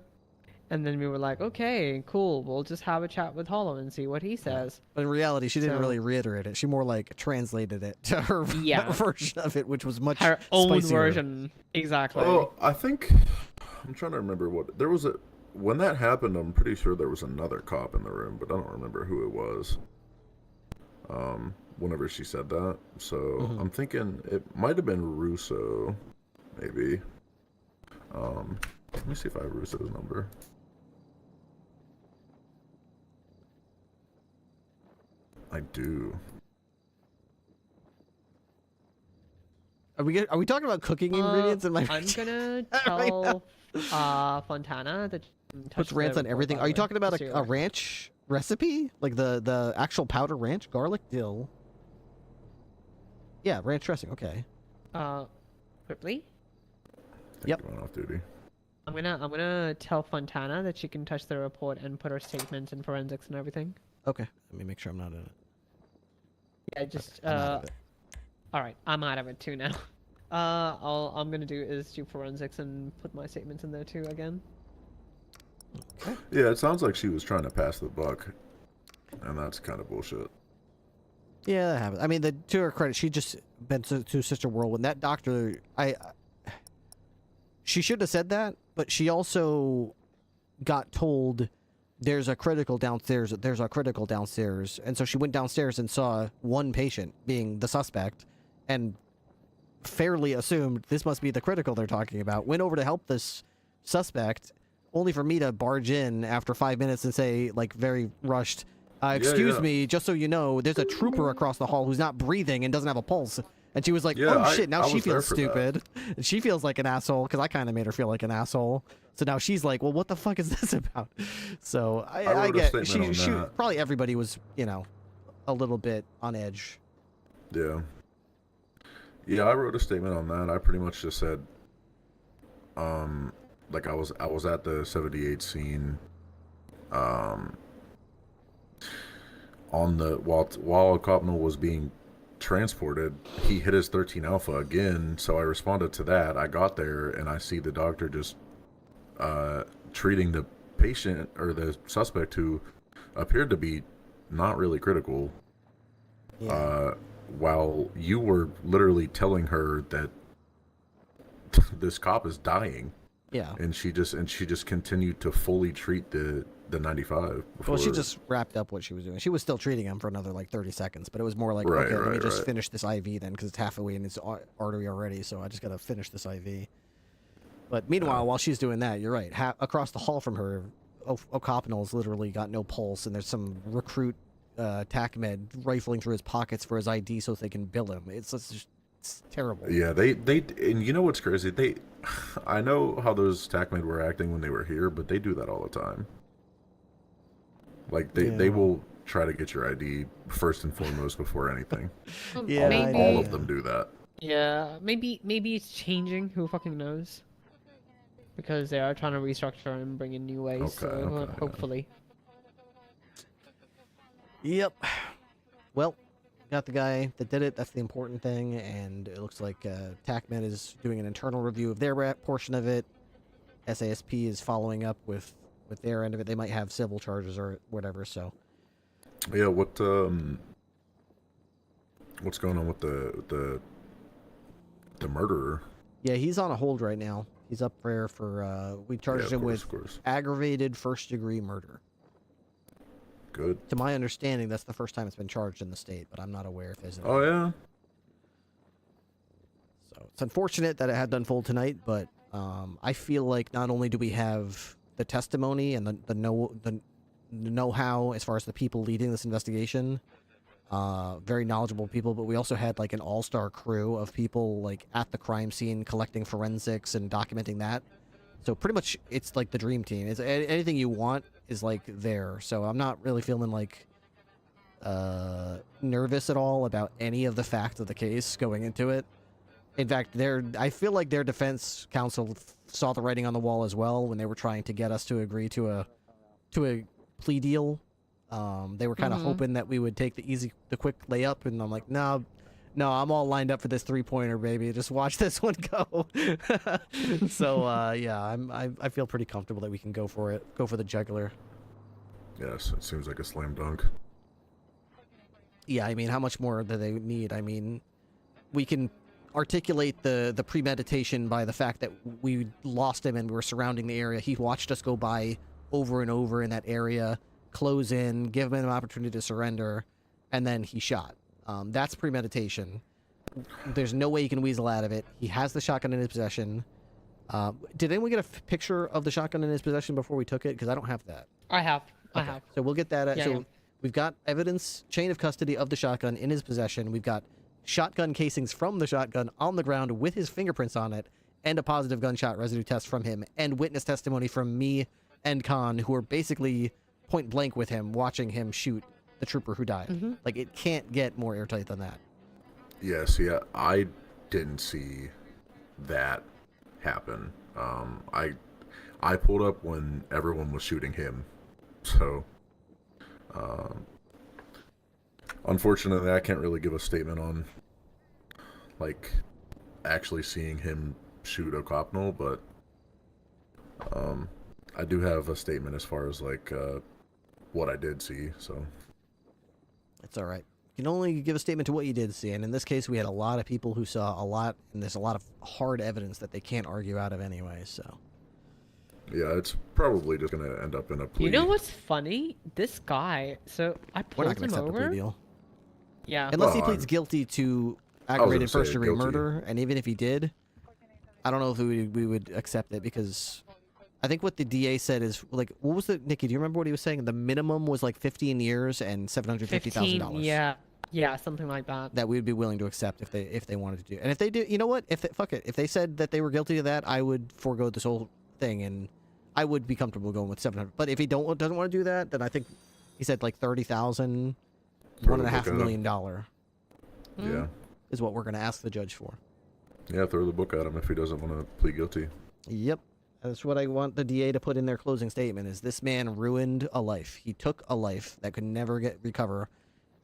and then we were like, okay, cool, we'll just have a chat with Hollow and see what he says. But in reality, she didn't really reiterate it. She more like translated it to her version of it, which was much her own spicier. version. Exactly. Oh, I think I'm trying to remember what there was when that happened. I'm pretty sure there was another cop in the room, but I don't remember who it was. Whenever she said that, so I'm thinking it might have been Russo, maybe. Let me see if I have Russo's number. I do. Are we talking about cooking ingredients? I'm gonna tell Fontana that puts ranch on everything. Are you talking about a ranch recipe, like the actual powder ranch, garlic, dill? Yeah, ranch dressing. Okay. Ripley? Yep. Going off duty. I'm gonna tell Fontana that she can touch the report and put her statements and forensics and everything. Okay. Let me make sure I'm not in it. Yeah, just I'm out of it. all right, I'm out of it too now. All I'm gonna do is do forensics and put my statements in there too again. Yeah, it sounds like she was trying to pass the buck, and that's kind of bullshit. Yeah, that happens. I mean, to her credit, she just been to Sister World. When that doctor, she should have said that, but she also got told there's a critical downstairs. There's a critical downstairs, and so she went downstairs and saw one patient, being the suspect, and fairly assumed this must be the critical they're talking about. Went over to help this suspect, only for me to barge in after 5 minutes and say, like, very rushed, excuse me, just so you know, there's a trooper across the hall who's not breathing and doesn't have a pulse. And she was like, Yeah, oh shit, now I she was there feels for that. stupid. And she feels like an asshole because I kind of made her feel like an asshole. So now she's like, well, what the fuck is this about? So I wrote a get, statement she on that. probably everybody was, you know, a little bit on edge. Yeah. Yeah, I wrote a statement on that. I pretty much just said, like I was at the 78 scene, on the while Copnell was being transported, he hit his 13 alpha again. So I responded to that. I got there and I see the doctor just treating the patient or the suspect who appeared to be not really critical. Yeah. While you were literally telling her that this cop is dying. Yeah. And she just continued to fully treat the 95 before. Well, she just wrapped up what she was doing. She was still treating him for another like 30 seconds, but it was more like, Right, okay, let me right, just right. finish this IV then, because it's halfway in his artery already, so I just gotta finish this IV. But meanwhile, while she's doing that, you're right. Across the hall from her, O'Copnell's literally got no pulse, and there's some recruit TAC med rifling through his pockets for his ID so they can bill him. It's terrible. Yeah, they and you know what's crazy? I know how those TAC med were acting when they were here, but they do that all the time. Like they will try to get your ID first and foremost before anything. Yeah, all of them do that. Yeah, maybe it's changing. Who fucking knows? Because they are trying to restructure and bring in new ways. So hopefully. Yep. Well, got the guy that did it. That's the important thing. And it looks like TACMed is doing an internal review of their portion of it. SASP is following up with their end of it. They might have civil charges or whatever. So. Yeah. What's going on with the murderer? Yeah, he's on a hold right now. He's up there for we charged him with aggravated first-degree murder. Good. To my understanding, that's the first time it's been charged in the state, but I'm not aware if there's. Oh yeah. So it's unfortunate that it had to unfold tonight, but I feel like not only do we have the testimony and the know-how as far as the people leading this investigation, very knowledgeable people, but we also had like an all-star crew of people like at the crime scene collecting forensics and documenting that. So pretty much it's like the dream team. It's anything you want is like there. So I'm not really feeling like nervous at all about any of the facts of the case going into it. In fact, I feel like their defense counsel saw the writing on the wall as well when they were trying to get us to agree to a plea deal. They were kind of hoping that we would take the quick layup, and I'm like, no, I'm all lined up for this 3-pointer, baby. Just watch this one go. So yeah, I feel pretty comfortable that we can go for it. Go for the jugular. Yes, it seems like a slam dunk. Yeah, I mean, how much more do they need? I mean, we can articulate the premeditation by the fact that we lost him and we were surrounding the area. He watched us go by over and over in that area, close in, give him an opportunity to surrender, and then he shot. That's premeditation. There's no way he can weasel out of it. He has the shotgun in his possession. Did anyone get a picture of the shotgun in his possession before we took it? Because I don't have that. I have. So we'll get that. Yeah, yeah. We've got evidence, chain of custody of the shotgun in his possession. We've got shotgun casings from the shotgun on the ground with his fingerprints on it, and a positive gunshot residue test from him, and witness testimony from me and Khan, who are basically point blank with him, watching him shoot the trooper who died. Like, it can't get more airtight than that. Yes, yeah, I didn't see that happen. I pulled up when everyone was shooting him, so unfortunately I can't really give a statement on like actually seeing him shoot O'Copnell, but I do have a statement as far as like what I did see, so it's all right. You can only give a statement to what you did see, and in this case we had a lot of people who saw a lot, and there's a lot of hard evidence that they can't argue out of anyway, so yeah, it's probably just gonna end up in a plea. You know what's funny? This guy. So I we're not pulled gonna him accept a over. plea deal. Yeah. Unless he pleads guilty to aggravated say first-degree guilty. murder, and even if he did, I don't know if we would accept it, because I think what the DA said is, like, what was the, Nikki, do you remember what he was saying? The minimum was like 15 years and $750,000. Yeah. Yeah, something like that. That we would be willing to accept if they wanted to do. And if they do, you know what? Fuck it. If they said that they were guilty of that, I would forego this whole thing, and I would be comfortable going with 700. But if he doesn't want to do that, then I think he said like 30,000, $1.5 million. Yeah. Is what we're gonna ask the judge for. Yeah, throw the book at him if he doesn't want to plead guilty. Yep. That's what I want the DA to put in their closing statement is this man ruined a life. He took a life that could never recover.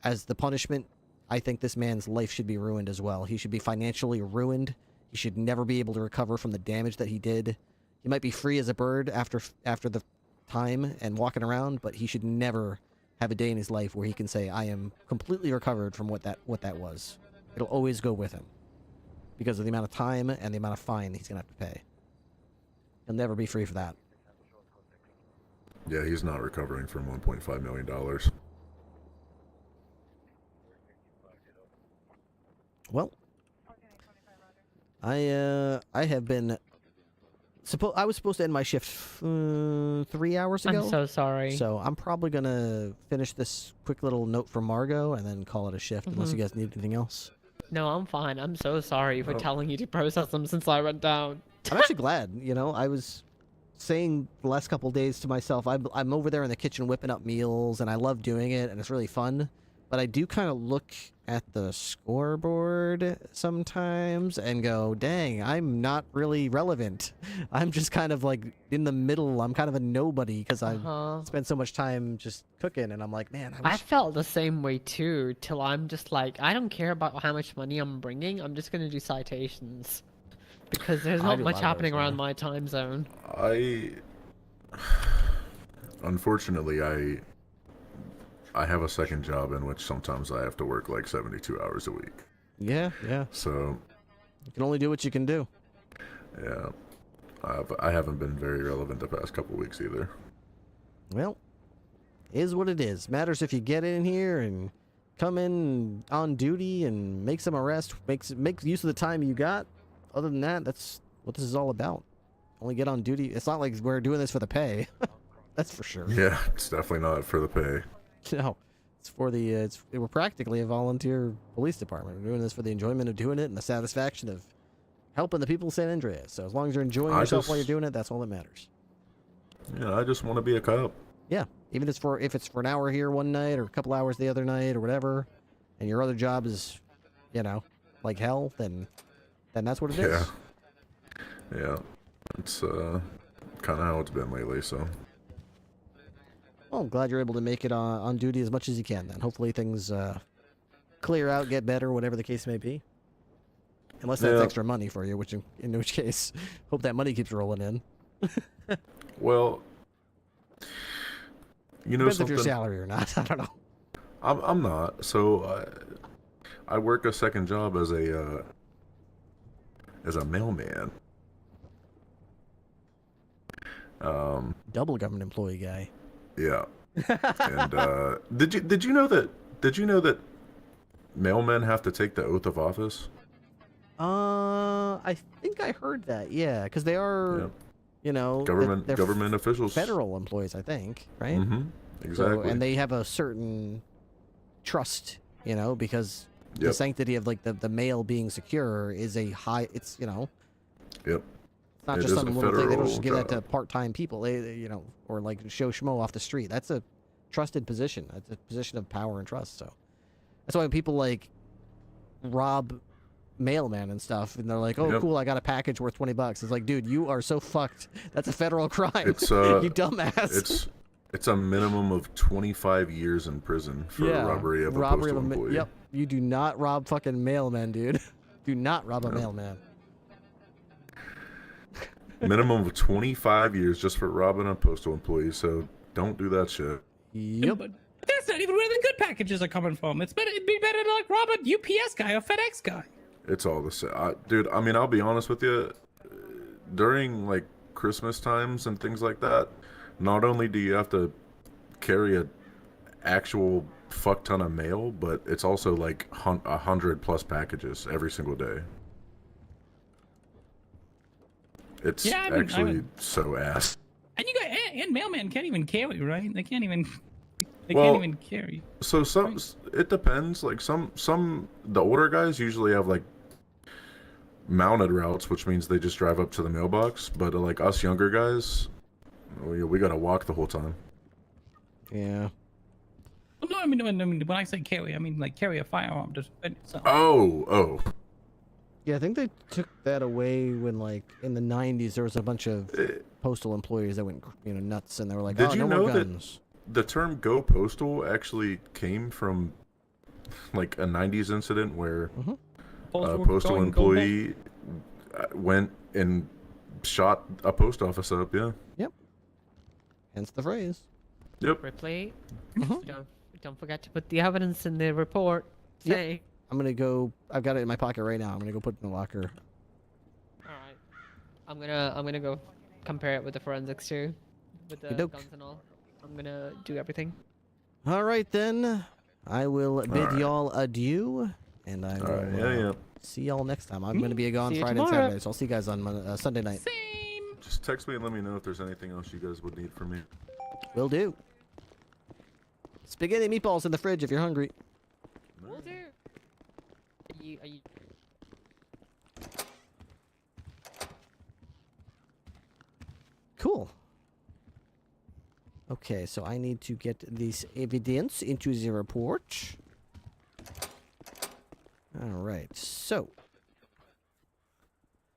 As the punishment, I think this man's life should be ruined as well. He should be financially ruined. He should never be able to recover from the damage that he did. He might be free as a bird after the time and walking around, but he should never have a day in his life where he can say, I am completely recovered from what that was. It'll always go with him because of the amount of time and the amount of fine he's going to have to pay. He'll never be free for that. Yeah, he's not recovering from $1.5 million. Well, I have been I was supposed to end my shift 3 hours ago. I'm so sorry. So I'm probably gonna finish this quick little note from Margot and then call it a shift, unless you guys need anything else. No, I'm fine. I'm so sorry for telling you to process them since I went down. I'm actually glad. You know, I was saying the last couple of days to myself, I'm over there in the kitchen whipping up meals, and I love doing it, and it's really fun. But I do kind of look at the scoreboard sometimes and go, dang, I'm not really relevant. I'm just kind of like in the middle. I'm kind of a nobody because I've spent so much time just cooking, and I'm like, man, I felt the same way too, till I'm just like, I don't care about how much money I'm bringing. I'm just going to do citations. Because there's not much happening around my time zone. Unfortunately, I have a second job in which sometimes I have to work like 72 hours a week. Yeah. So you can only do what you can do. Yeah. I haven't been very relevant the past couple weeks either. Well, is what it is. Matters if you get in here and come in on duty and make some arrests, make use of the time you got. Other than that, that's what this is all about. Only get on duty. It's not like we're doing this for the pay. That's for sure. Yeah, it's definitely not for the pay. No, it's for the. We're practically a volunteer police department. We're doing this for the enjoyment of doing it and the satisfaction of helping the people of San Andreas. So as long as you're enjoying yourself while you're doing it, that's all that matters. Yeah, I just want to be a cop. Yeah, even if it's for an hour here one night or a couple hours the other night or whatever, and your other job is, like hell, then that's what it is. Yeah, it's kind of how it's been lately. So. Well, I'm glad you're able to make it on duty as much as you can. Then hopefully things clear out, get better, whatever the case may be. Unless that's extra money for you, in which case, hope that money keeps rolling in. Well, depends if you're salary or not. I don't know. I'm not. So I work a second job as a mailman. Double government employee guy. Yeah. And did you know that mailmen have to take the oath of office? I think I heard that. Yeah, because they are, government officials, federal employees. I think, right? Mm-hmm. Exactly. So, and they have a certain trust, because the sanctity of the mail being secure is a high. It's Yep. It's not just some little thing. They don't just give that to part-time people. They or like show schmo off the street. That's a trusted position. That's a position of power and trust. So that's why when people like rob mailman and stuff, and they're like, "Oh, cool, I got a package worth $20." It's like, dude, you are so fucked. That's a federal crime. It's you dumbass. It's a minimum of 25 years in prison for robbery of a postal employee. Yep. You do not rob fucking mailmen, dude. Do not rob a mailman. Minimum of 25 years just for robbing a postal employee, so don't do that shit. Yep. But that's not even where the good packages are coming from. It'd be better to like rob a UPS guy or FedEx guy. It's all the same. Dude, I mean, I'll be honest with you. During like Christmas times and things like that, not only do you have to carry a actual fuck ton of mail, but it's also like 100+ packages every single day. It's so ass. And you got and mailmen can't even carry, right? They can't even. They Well, can't even carry. So it depends. Like the older guys usually have like mounted routes, which means they just drive up to the mailbox. But like us younger guys, we gotta walk the whole time. Yeah. No, I mean, when I say carry, I mean like carry a firearm. Just Oh. Yeah, I think they took that away when, like, in the 90s, there was a bunch of postal employees that went, nuts, and they were like, Did oh, you no know more that guns. the term "go postal" actually came from like a '90s incident where a postal employee went and shot a post office up? Yeah. Yep. Hence the phrase. Yep. Ripley, don't forget to put the evidence in the report. Yep. Say. I'm gonna go. I've got it in my pocket right now. I'm gonna go put it in the locker. All right. I'm gonna go compare it with the forensics too, with the Okey-doke. guns and all. I'm gonna do everything. All right then. I will bid right. y'all adieu, and I will yeah. see y'all next time. I'm gonna be gone See you Friday and tomorrow. Saturday, so I'll see you guys on Sunday night. Just text me and let me know if there's anything else you guys would need from me. Will do. Spaghetti and meatballs in the fridge if you're hungry. Will do. Are you... Cool. Okay, so I need to get this evidence into the report. All right, so.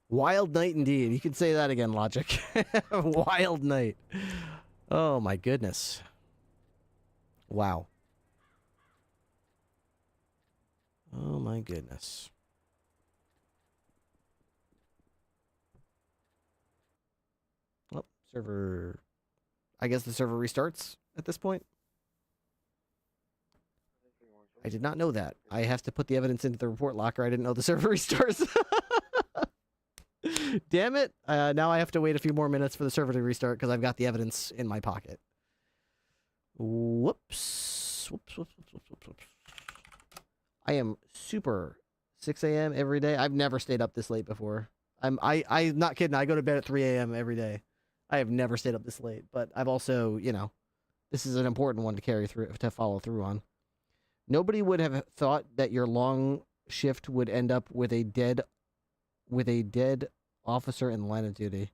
Wild night indeed. You can say that again, Logic. Wild night. Oh my goodness. Wow. Oh my goodness. Well, server... I guess the server restarts at this point. I did not know that. I have to put the evidence into the report locker. I didn't know the server restarts. Damn it. Now I have to wait a few more minutes for the server to restart because I've got the evidence in my pocket. Whoops. Whoops. I am super 6 a.m. every day. I've never stayed up this late before. I'm not kidding. I go to bed at 3 a.m. every day. I have never stayed up this late, but I've also, this is an important one to follow through on. Nobody would have thought that your long shift would end up with a dead officer in the line of duty.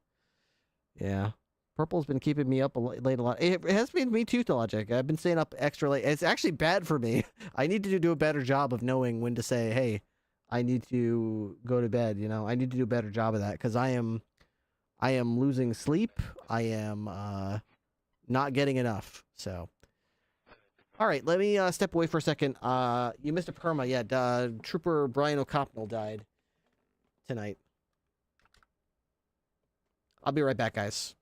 Yeah. Purple's been keeping me up late a lot. It has been me too, Logic. I've been staying up extra late. It's actually bad for me. I need to do a better job of knowing when to say, hey, I need to go to bed. I need to do a better job of that because I am losing sleep. I am not getting enough. So, all right, let me step away for a second. You missed a perma. Yeah, Trooper Brian O'Connell died tonight. I'll be right back, guys.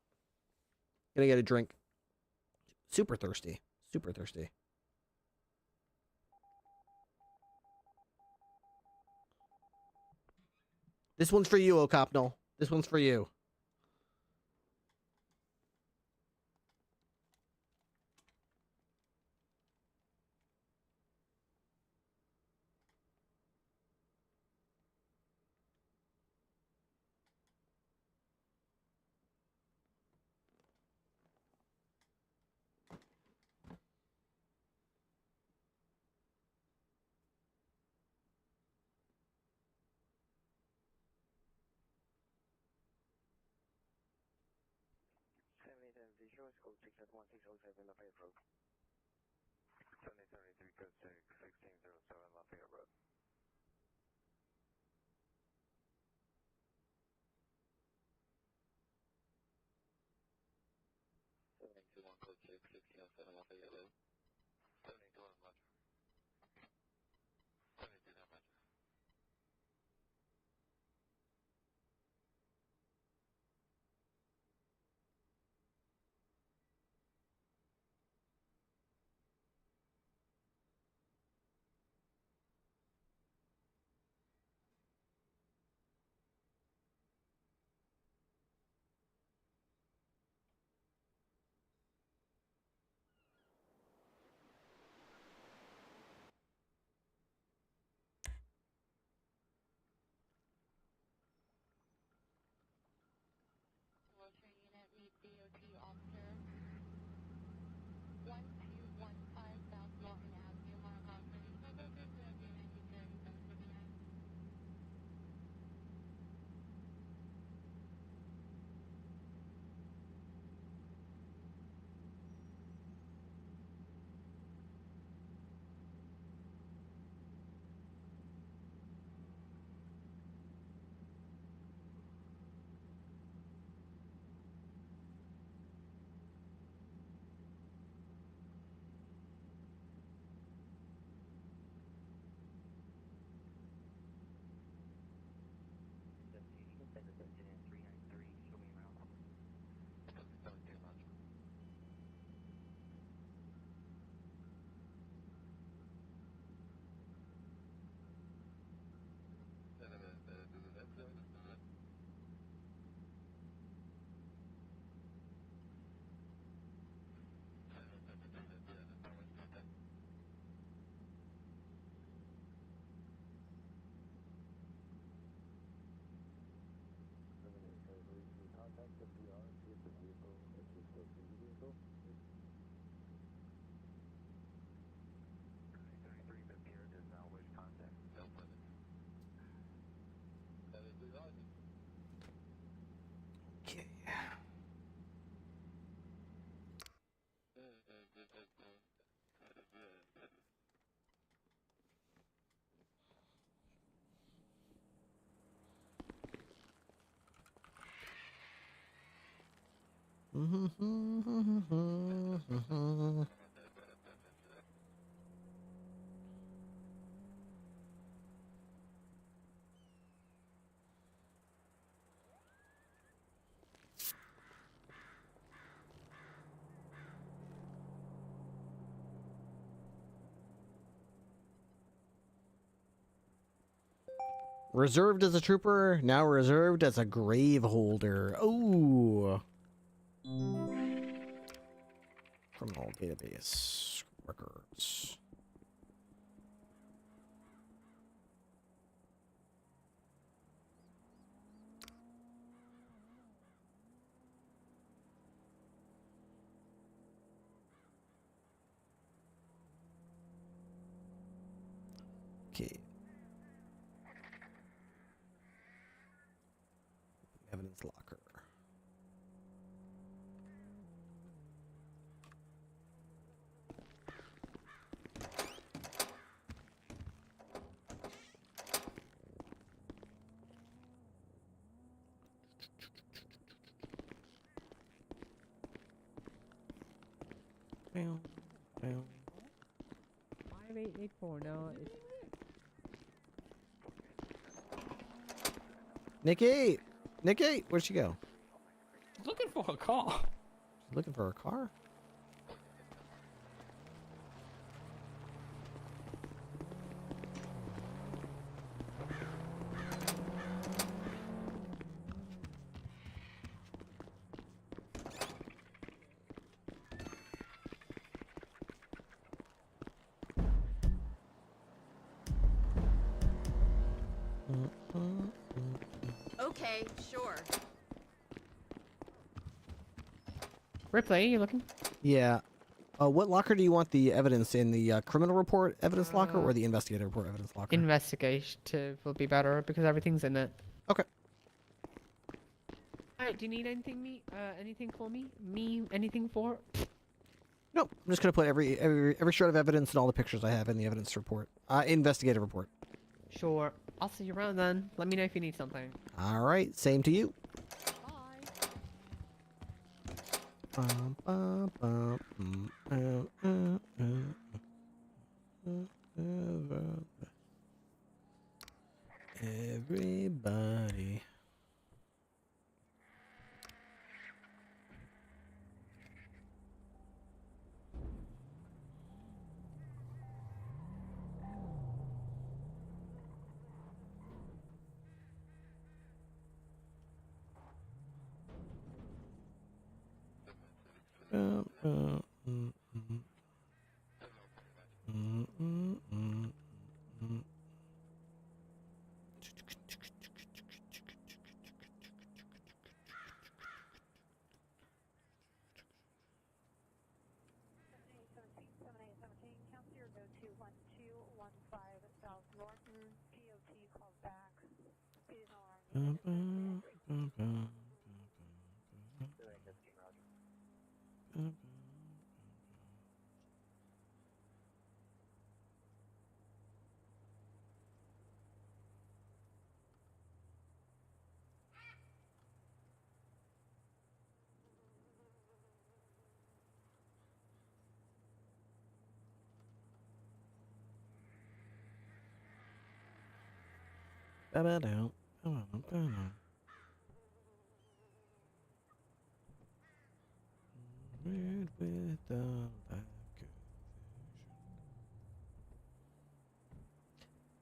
Gonna get a drink. Super thirsty. Super thirsty. This one's for you, O'Connell. This one's for you. Visuals code 681-607 Lafayette Road. 7073 code 1607 Lafayette Road. 781 code 1607 Lafayette Road. 781 Roger. 72 Roger. Reserved as a trooper, now reserved as a grave holder. Ooh. Criminal database records. Okay. Evidence locker. Bam, bam. 5884. No, it's Nikki! Nikki! Where'd she go? Looking for a car. She's looking for a car? Okay, sure. Ripley, you looking? Yeah. What locker do you want the evidence in? The criminal report evidence locker or the investigative report evidence locker? Investigative will be better because everything's in it. Okay. Alright, do you need anything anything for me? Anything for? No, I'm just gonna put every shred of evidence and all the pictures I have in the evidence report. Investigative report. Sure. I'll see you around then. Let me know if you need something. All right, same to you. Everybody.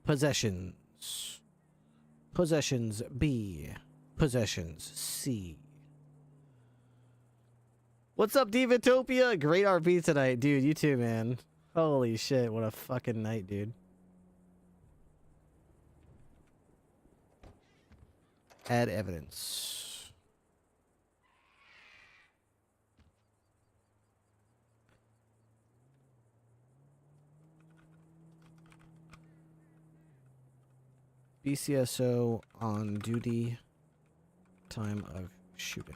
Possessions. Possessions B. Possessions C. What's up, Divatopia? Great RP tonight, dude. You too, man. Holy shit, what a fucking night, dude. Add evidence. BCSO on duty. Time of shooting.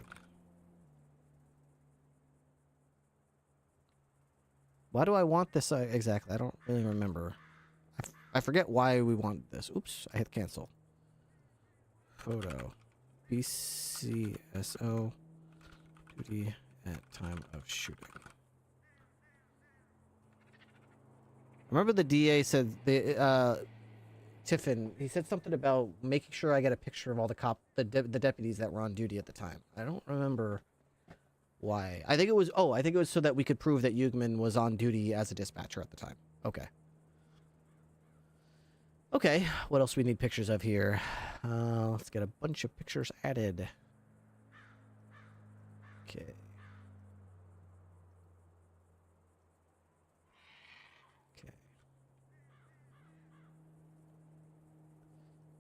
Why do I want this exactly? I don't really remember. I forget why we want this. Oops, I hit cancel. Photo. BCSO. Duty at time of shooting. Remember the DA said Tiffin. He said something about making sure I get a picture of all the deputies that were on duty at the time. I don't remember why. I think it was so that we could prove that Yugman was on duty as a dispatcher at the time. Okay. Okay, what else do we need pictures of here? Let's get a bunch of pictures added. Okay. Okay.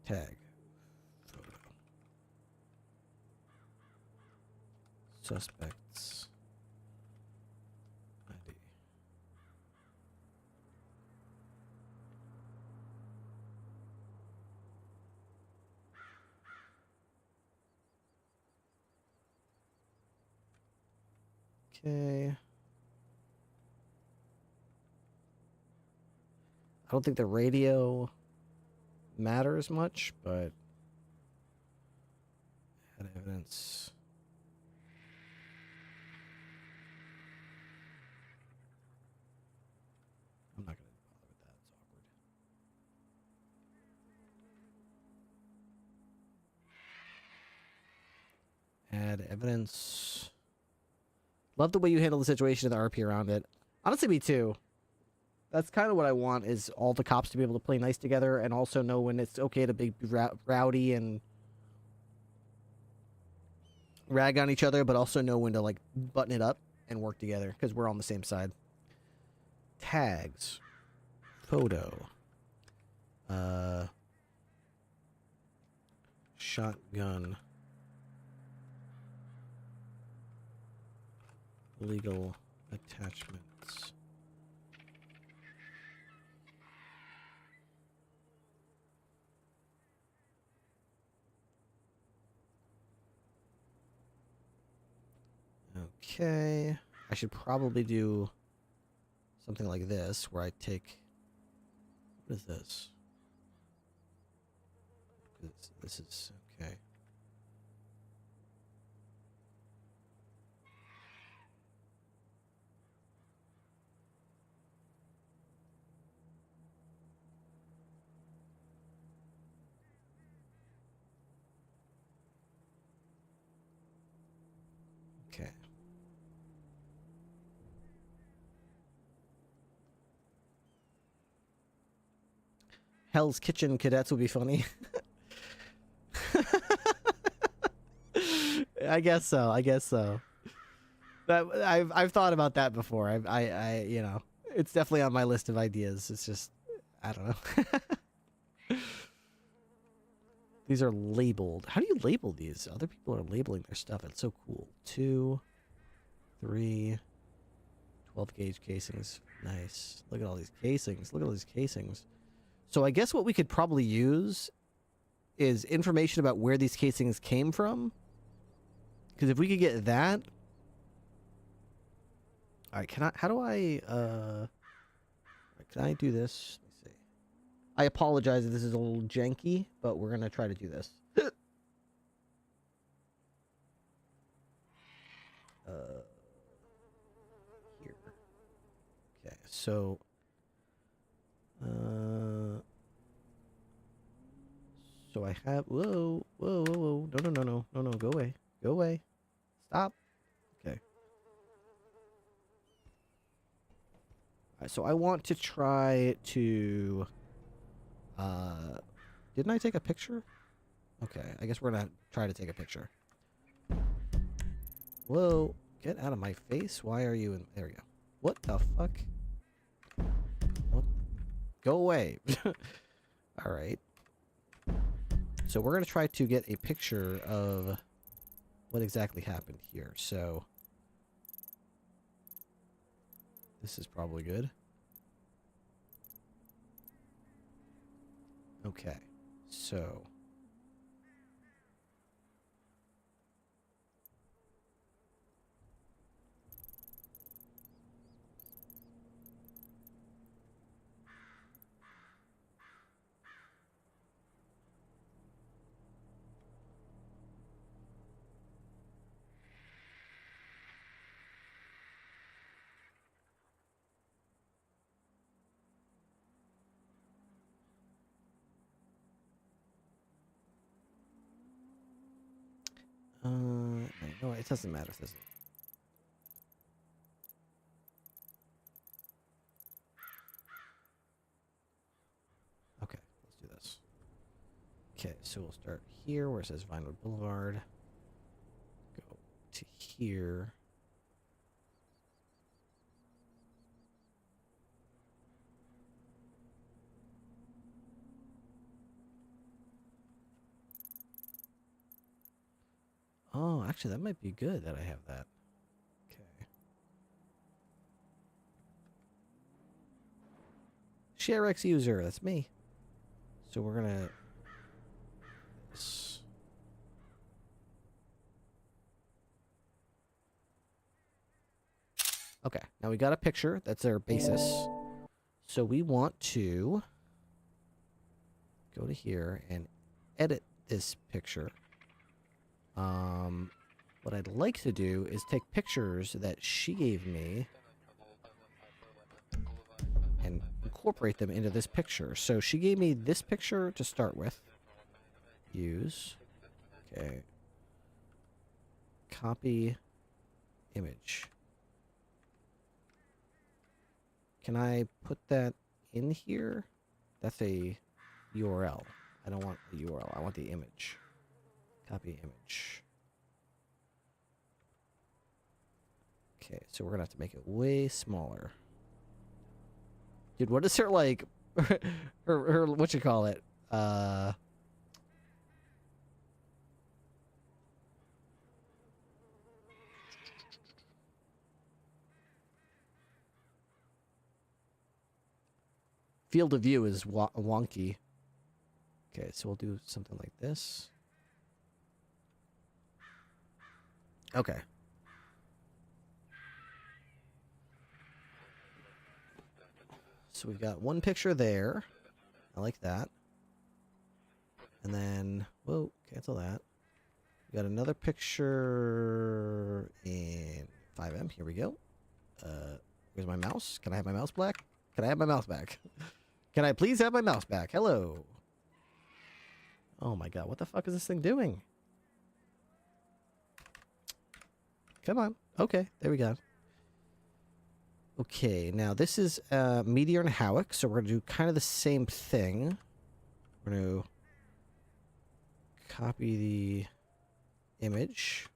Tag. Photo. Suspects. ID. Okay. I don't think the radio matters much, but add evidence. I'm not going to bother with that. It's awkward. Add evidence. Love the way you handle the situation and the RP around it. Honestly, me too. That's kind of what I want, is all the cops to be able to play nice together and also know when it's okay to be rowdy and rag on each other, but also know when to, like, button it up and work together, because we're on the same side. Tags. Photo. Shotgun. Legal attachments. Okay. I should probably do something like this, where I take... What is this? This is... Okay. Okay. Hell's Kitchen cadets would be funny. I guess so. I guess so. That I've thought about that before. I you know, it's definitely on my list of ideas. It's just, I don't know. These are labeled. How do you label these? Other people are labeling their stuff. It's so cool. 2, 3, 12 gauge casings. Nice. Look at all these casings. Look at all these casings. So I guess what we could probably use is information about where these casings came from. Because if we could get that... Alright, how do I, can I do this? Let me see. I apologize if this is a little janky, but we're going to try to do this. Here. Okay, so... So I have... Whoa, whoa, whoa, whoa. No, no, no, no. No, no, go away. Go away. Stop. Okay. Alright, so I want to try to... Didn't I take a picture? Okay, I guess we're gonna try to take a picture. Whoa. Get out of my face. Why are you in... There we go. What the fuck? What? Go away. Alright. So we're going to try to get a picture of what exactly happened here. So this is probably good. Okay. So No, it doesn't matter if this is. Okay, let's do this. Okay, so we'll start here where it says Vinewood Boulevard. Go to here. Oh, actually, that might be good that I have that. Okay. ShareX user, that's me. So we're gonna. Okay, now we got a picture. That's our basis. So we want to go to here and edit this picture. What I'd like to do is take pictures that she gave me and incorporate them into this picture. So she gave me this picture to start with. Use. Okay. Copy image. Can I put that in here? That's a URL. I don't want the URL. I want the image. Copy image. Okay, so we're gonna have to make it way smaller. Dude, what is her like her what you call it? Field of view is wonky. Okay, so we'll do something like this. Okay. So we've got one picture there. I like that. And then, whoa, cancel that. We got another picture in 5M. Here we go. Where's my mouse? Can I have my mouse back? Can I have my mouse back? Can I please have my mouse back? Hello. Oh my god, what the fuck is this thing doing? Come on. Okay, there we go. Okay, now this is Meteor and Howick, so we're going to do kind of the same thing. We're going to copy the image.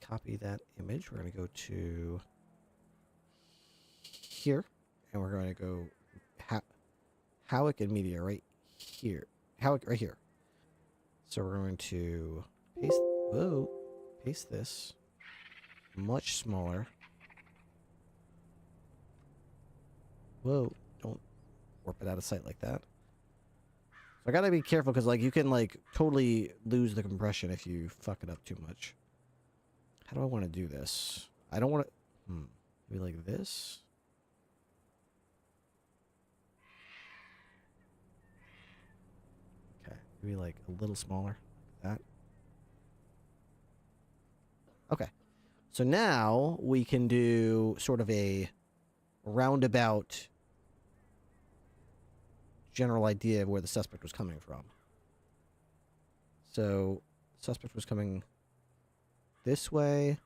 Copy that image. We're going to go to here, and we're going to go Howick and Meteor right here. Howick right here. So we're going to paste this much smaller. Whoa, don't warp it out of sight like that. So I gotta be careful because like you can like totally lose the compression if you fuck it up too much. How do I want to do this? I don't want to maybe like this. Okay, maybe like a little smaller like that. Okay. So now we can do sort of a roundabout general idea of where the suspect was coming from. So, suspect was coming this way.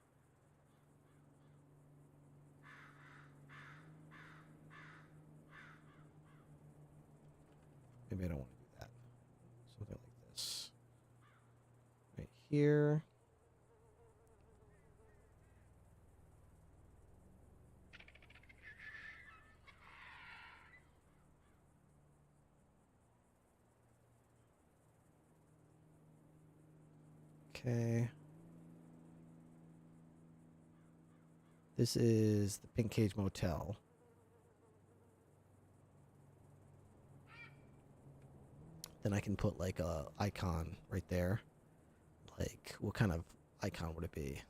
Maybe I don't want to do that. Something like this. Right here. Okay. This is the Pink Cage Motel. Then I can put like a icon right there. Like, what kind of icon would it be?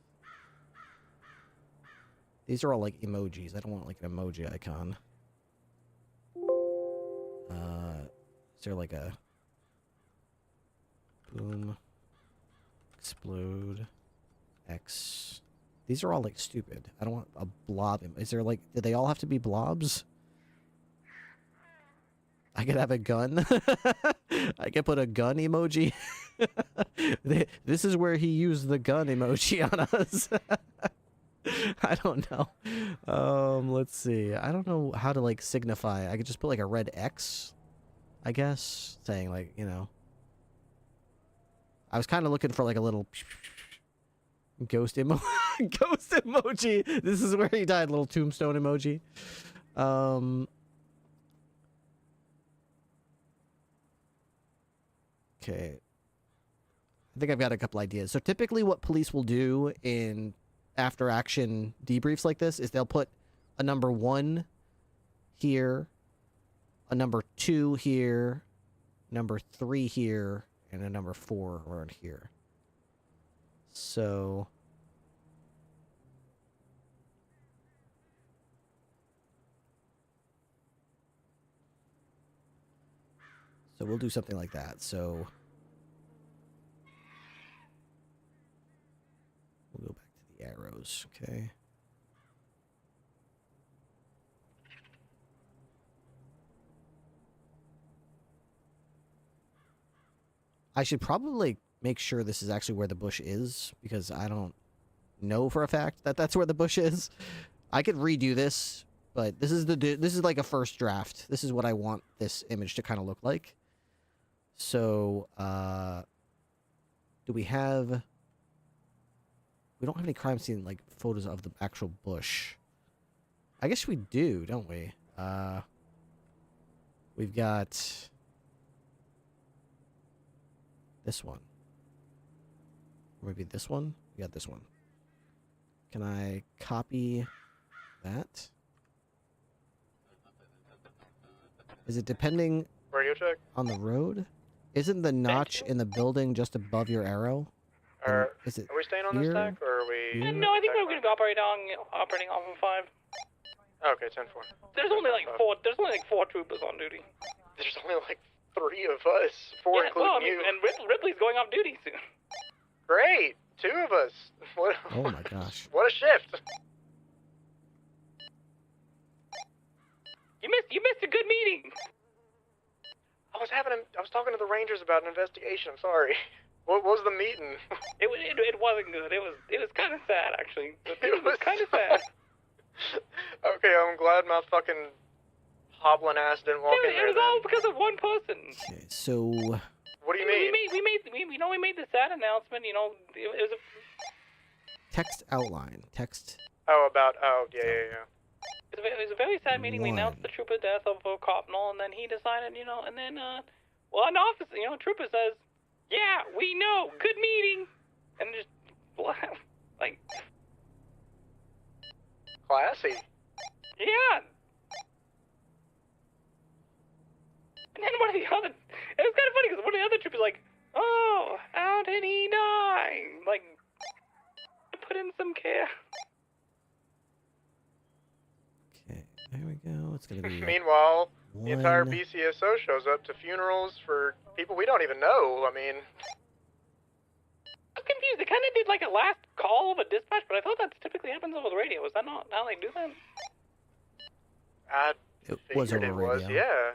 These are all like emojis. I don't want like an emoji icon. Is there like a boom, explode, X? These are all like stupid. I don't want a blob. Is there like, do they all have to be blobs? I could have a gun. I could put a gun emoji. This is where he used the gun emoji on us. I don't know. Let's see. I don't know how to like signify. I could just put like a red X, I guess, saying like, you know. I was kind of looking for like a little ghost ghost emoji. This is where he died. Little tombstone emoji. Okay. I think I've got a couple ideas. So typically what police will do in after action debriefs like this is they'll put a number 1 here, a number 2 here, number 3 here, and a number 4 around here. So we'll do something like that. So we'll go back to the arrows, okay? I should probably make sure this is actually where the bush is, because I don't know for a fact that that's where the bush is. I could redo this, but this is like a first draft. This is what I want this image to kind of look like. So, do we have... We don't have any crime scene, like, photos of the actual bush. I guess we do, don't we? We've got... this one. Or maybe this one? We got this one. Can I copy that? Is it depending Radio check. on the road? Isn't the notch in the building just above your arrow? Is it Are we staying on here? this deck, or are we... Here? No, I think we're going to be operating on 5. Okay, 10-4. There's only like 4 troopers on duty. There's only like 3 of us, 4 including you. And Ripley's going off duty soon. Great, 2 of us. What? Oh my gosh. What a shift. You missed a good meeting. I was talking to the Rangers about an investigation. I'm sorry. What was the meeting? It wasn't good. It was kind of sad actually. It was kind of sad. Okay, I'm glad my fucking hobbling ass didn't walk in there. It was all because of one person. Okay, so... What do you mean? We made the sad announcement. You know, it was a text outline. Text. Yeah. It was a very sad meeting. We announced the trooper death of Copnall, and then he decided, you know, and then, well, an officer, you know, trooper says, yeah, we know, good meeting, and just, like... Classy. Yeah. And then one of the other, it was kind of funny, because one of the other troopers like, oh, how did he die? Like, put in some care. There we go. It's gonna be. Meanwhile, the entire BCSO shows up to funerals for people we don't even know. I mean, I'm confused. They kind of did like a last call of a dispatch, but I thought that typically happens over the radio. Is that not how they do that? It was over radio. Yeah.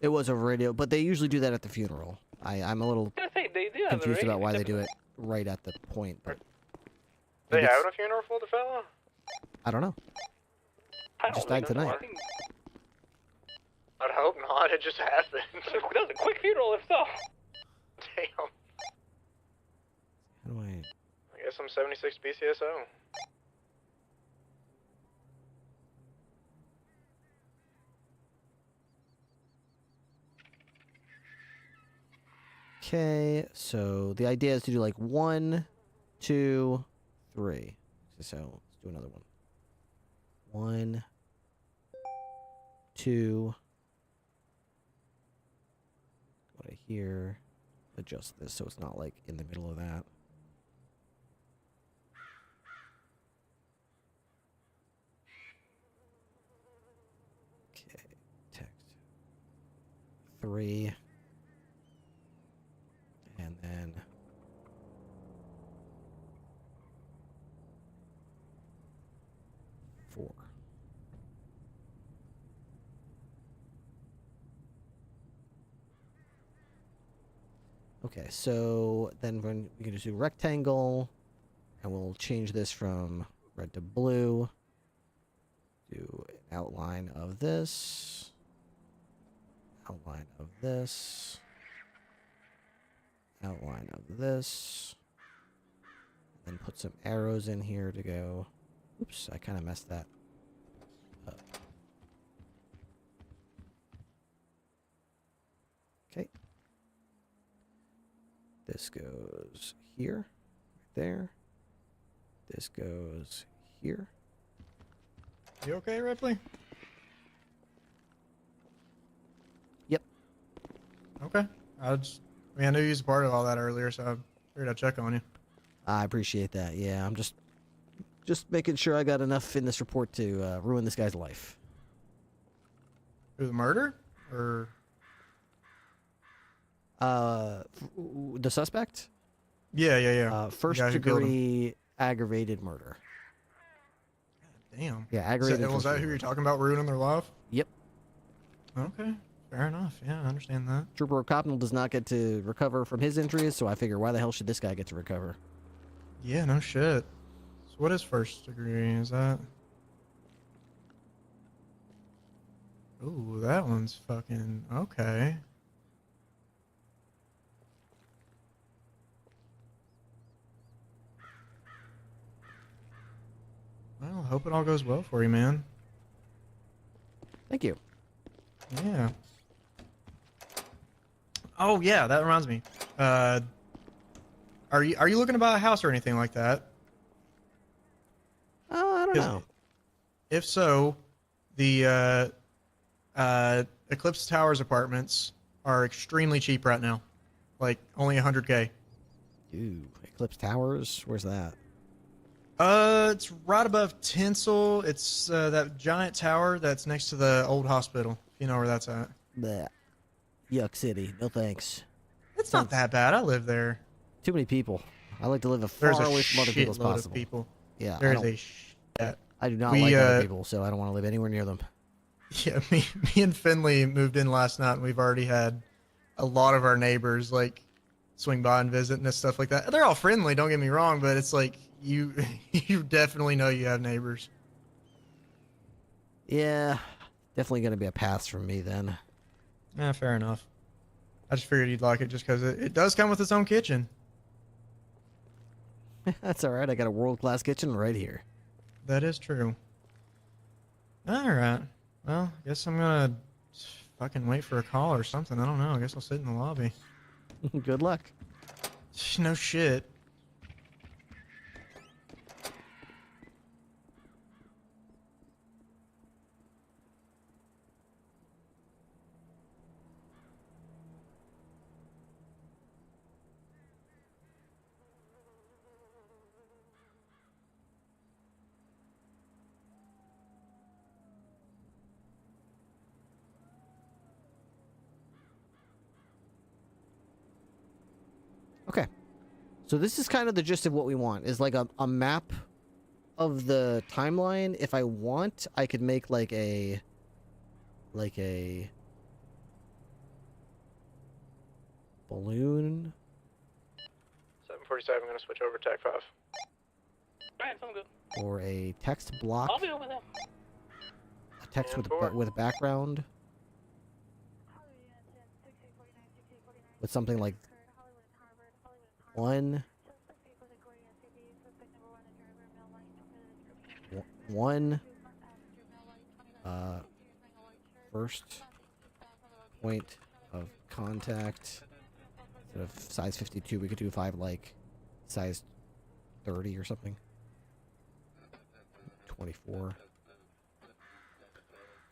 It was over radio, but they usually do that at the funeral. I'm a little confused about why they do it right at the point. But they having a funeral for the fella? I don't know. He just died tonight. I'd hope not. It just happened. That was a quick funeral, if so. Damn. How do I guess I'm 76 BCSO. Okay, so the idea is to do like 1, 2, 3. So let's do another one. 1, 2. Go to here. Adjust this so it's not like in the middle of that. Okay, text 3. And then Okay, so then we can just do rectangle, and we'll change this from red to blue. Do an outline of this. Outline of this. Outline of this. Then put some arrows in here to go. Oops, I kind of messed that up. Okay. This goes here, right there. This goes here. You okay, Ripley? Yep. Okay. I knew you was a part of all that earlier, so I figured I'd check on you. I appreciate that. Yeah, I'm just making sure I got enough in this report to ruin this guy's life. Through the murder? Or... the suspect? Yeah. First degree aggravated murder. Damn. Yeah, aggravated. Was that who you're talking about ruining their life? Yep. Okay. Fair enough. Yeah, I understand that. Trooper O'Connell does not get to recover from his injuries, so I figure why the hell should this guy get to recover? Yeah, no shit. So what is first degree? Is that... Ooh, that one's fucking... Okay. Well, hope it all goes well for you, man. Thank you. Yeah. Oh yeah, that reminds me. Are you looking to buy a house or anything like that? I don't know. If so, the Eclipse Towers apartments are extremely cheap right now. Like only $100K. Ooh, Eclipse Towers? Where's that? It's right above Tinsel. It's that giant tower that's next to the old hospital. If you know where that's at. Bleh. Yuck City. No thanks. It's not that bad. I live there. Too many people. I like to live as far away from other people as possible. Of people. Yeah, There's a shit. I do not like other people, so I don't want to live anywhere near them. Yeah, me and Finley moved in last night, and we've already had a lot of our neighbors like swing by and visit and stuff like that. They're all friendly, don't get me wrong, but it's like you definitely know you have neighbors. Yeah, definitely going to be a pass from me then. Yeah, fair enough. I just figured you'd like it just because it does come with its own kitchen. That's all right. I got a world-class kitchen right here. That is true. All right. Well, I guess I'm gonna fucking wait for a call or something. I don't know. I guess I'll sit in the lobby. Good luck. No shit. Okay. So this is kind of the gist of what we want, is like a map of the timeline. If I want, I could make like a balloon. 747, I'm gonna switch over to Tech 5. Alright, sounds good. Or a text block. I'll be over there. A text with a background. With something like one first point of contact. Instead of size 52, we could do 5 like size 30 or something. 24.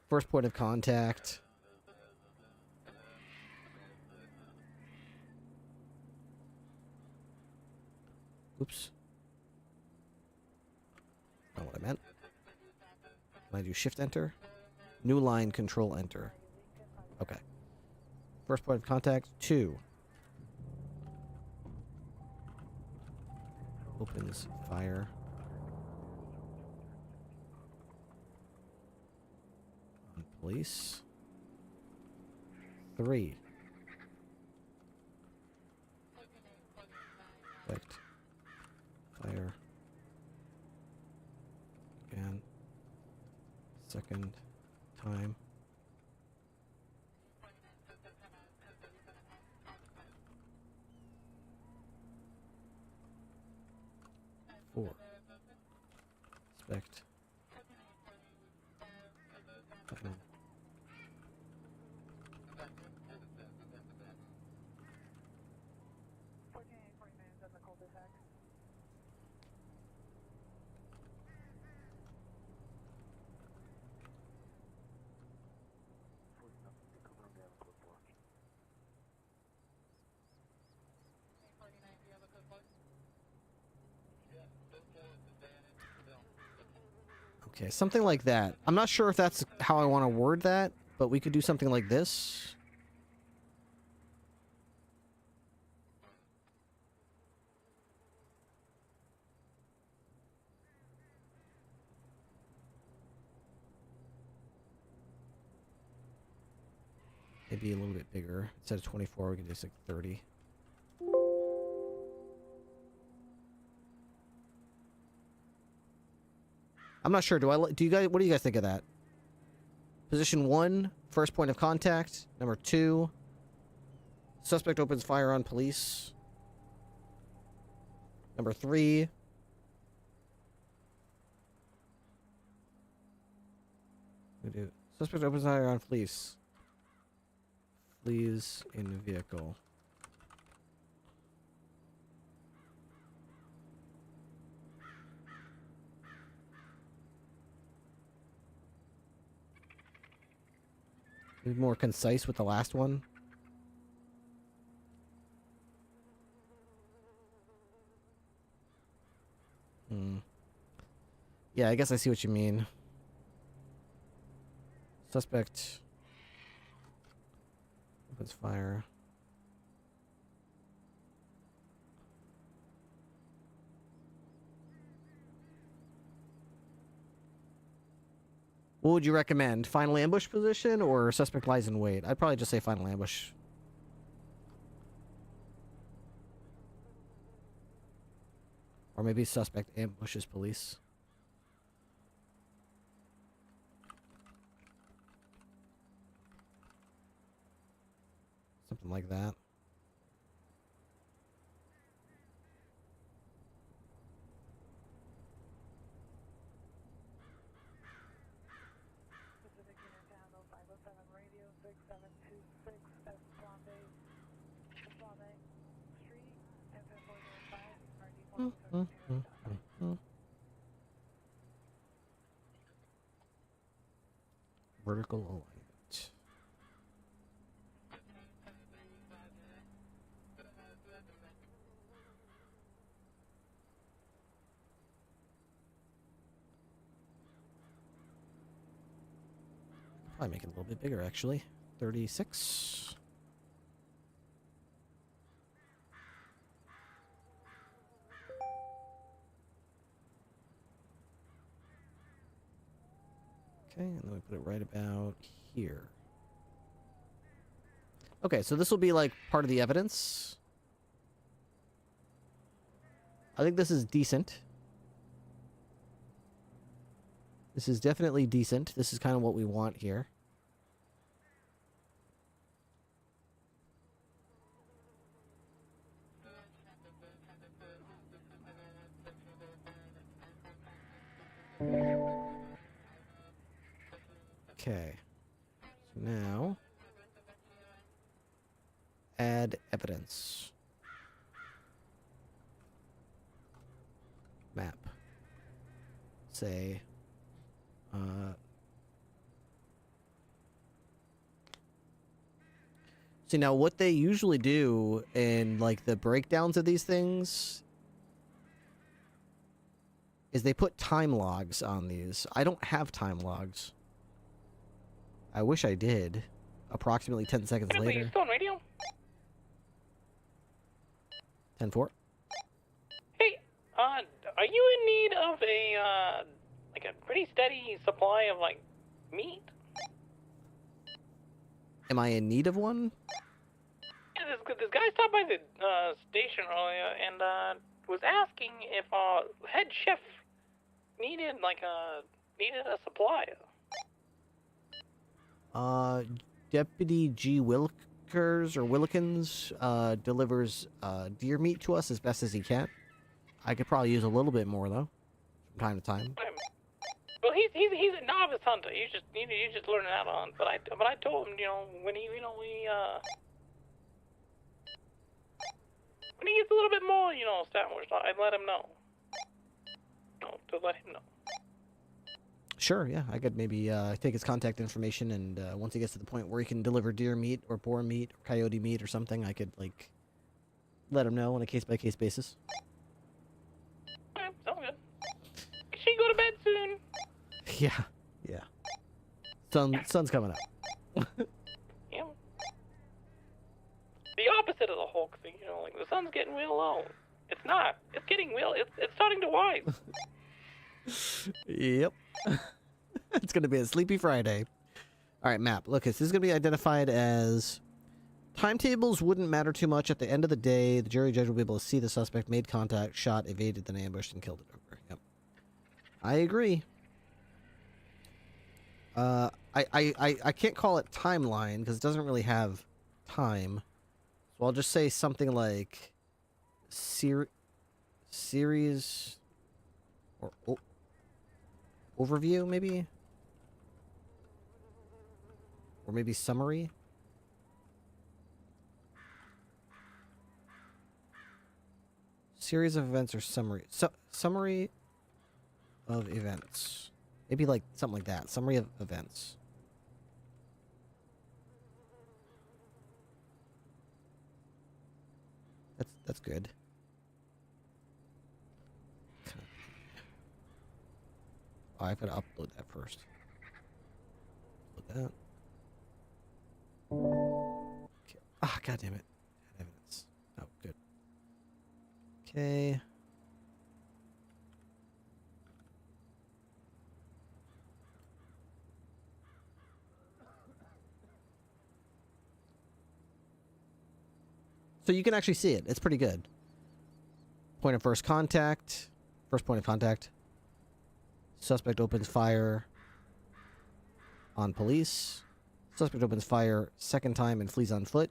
First point of contact. Oops. Not what I meant. Can I do shift enter? New line control enter. Okay. First point of contact 2. Opens fire. On police. 3. Suspect. Fire. Again. Second time. Four. Suspect. Final. Okay, something like that. I'm not sure if that's how I want to word that, but we could do something like this. Maybe a little bit bigger. Instead of 24, we can do like 30. I'm not sure. Do you guys? What do you guys think of that? Position 1, first point of contact. Number 2, suspect opens fire on police. Number 3, we do suspect opens fire on police. Flees in vehicle. Be more concise with the last one. Yeah, I guess I see what you mean. Suspect opens fire. What would you recommend? Final ambush position or suspect lies in wait? I'd probably just say final ambush. Or maybe suspect ambushes police. Something like that. Vertical alignment. Probably make it a little bit bigger, actually. 36. Okay, and then we put it right about here. Okay, so this will be like part of the evidence. I think this is decent. This is definitely decent. This is kind of what we want here. Okay. So now, add evidence. Map. Say, see, now what they usually do in like the breakdowns of these things is they put time logs on these. I don't have time logs. I wish I did. Approximately 10 seconds Ripley, later. Still on radio? 10-4. Hey, are you in need of a, like a pretty steady supply of, like, meat? Am I in need of one? Yeah, this guy stopped by the station earlier and was asking if head chef needed a supplier. Deputy G. Willikins delivers deer meat to us as best as he can. I could probably use a little bit more though, from time to time. Well, he's a novice hunter. You just learning how to hunt. But I told him, when he gets a little bit more, established, I'd let him know. To let him know. Sure, yeah, I could maybe take his contact information, and once he gets to the point where he can deliver deer meat or boar meat or coyote meat or something, I could like let him know on a case-by-case basis. Okay, sounds good. She go to bed soon. Yeah. Sun's coming up. Yeah. The opposite of the Hulk thing, like the sun's getting real low. It's not. It's getting real. It's starting to rise. Yep. It's gonna be a sleepy Friday. All right, map. Look, this is gonna be identified as timetables. Wouldn't matter too much. At the end of the day, the jury judge will be able to see the suspect made contact, shot, evaded, then ambushed, and killed it. Over. Yep. I agree. I can't call it timeline because it doesn't really have time. So I'll just say something like series or overview, maybe? Or maybe summary? Series of events or summary? Summary of events. Maybe like something like that. Summary of events. That's good. Oh, I've got to upload that first. Upload that. Okay. Ah, God damn it. Evidence. Oh, good. Okay. So you can actually see it. It's pretty good. Point of first contact. First point of contact. Suspect opens fire on police. Suspect opens fire second time and flees on foot.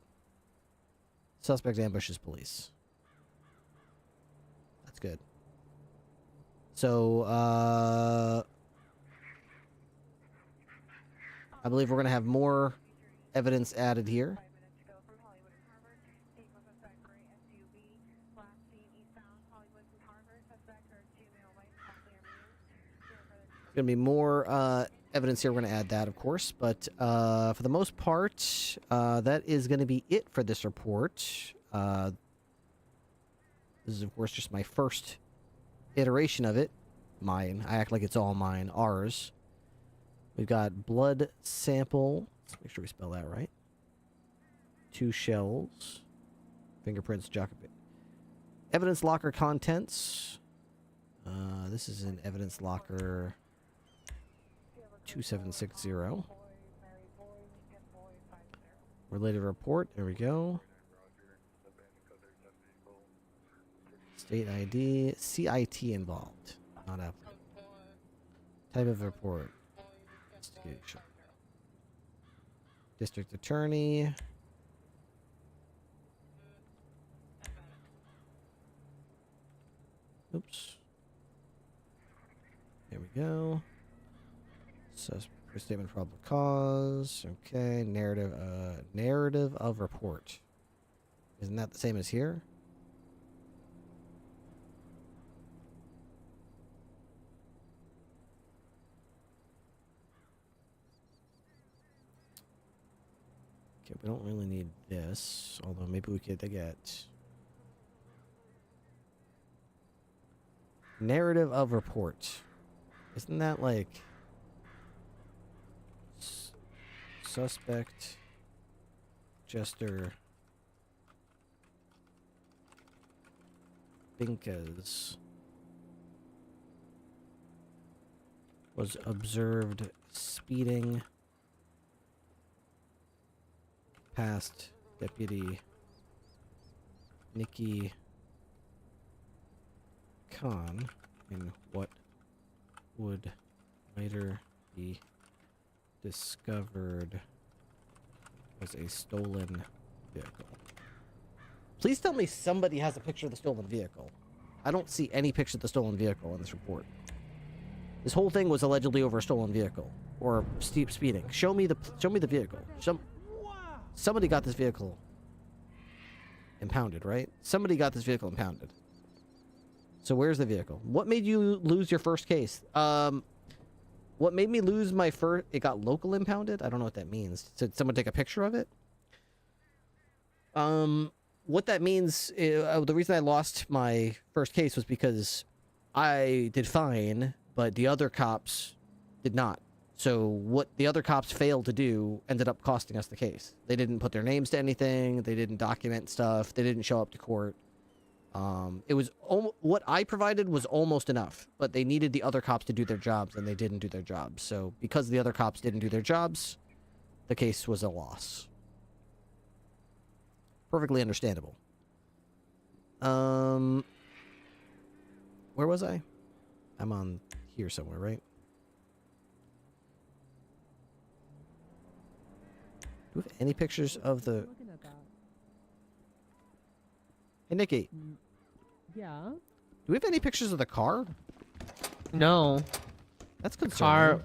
Suspect ambushes police. That's good. So, I believe we're going to have more evidence added here. Going to be more evidence here. We're going to add that, of course, but for the most part, that is going to be it for this report. This is, of course, just my first iteration of it. Mine. I act like it's all mine. Ours. We've got blood sample. Let's make sure we spell that right. 2 shells. Fingerprints. Evidence locker contents. This is an evidence locker 2760. Related report. There we go. State ID. CIT involved. Not up. Type of report. Investigation. District attorney. Oops. There we go. Statement of probable cause. Okay. Narrative of report. Isn't that the same as here? Okay, we don't really need this, although maybe we could get narrative of report. Isn't that like suspect Jester Binkas was observed speeding past Deputy Nikki Khan in what would later be discovered was a stolen vehicle. Please tell me somebody has a picture of the stolen vehicle. I don't see any picture of the stolen vehicle in this report. This whole thing was allegedly over a stolen vehicle or steep speeding. Show me the vehicle. Somebody got this vehicle impounded, right? Somebody got this vehicle impounded. So where's the vehicle? What made you lose your first case? What made me lose my first... It got local impounded? I don't know what that means. Did someone take a picture of it? What that means... the reason I lost my first case was because I did fine, but the other cops did not. So what the other cops failed to do ended up costing us the case. They didn't put their names to anything. They didn't document stuff. They didn't show up to court. It was what I provided was almost enough, but they needed the other cops to do their jobs, and they didn't do their jobs. So because the other cops didn't do their jobs, the case was a loss. Perfectly understandable. Where was I? I'm on here somewhere, right? Do we have any pictures of the... Hey, Nikki. Yeah? Do we have any pictures of the car? No. That's The concerning. car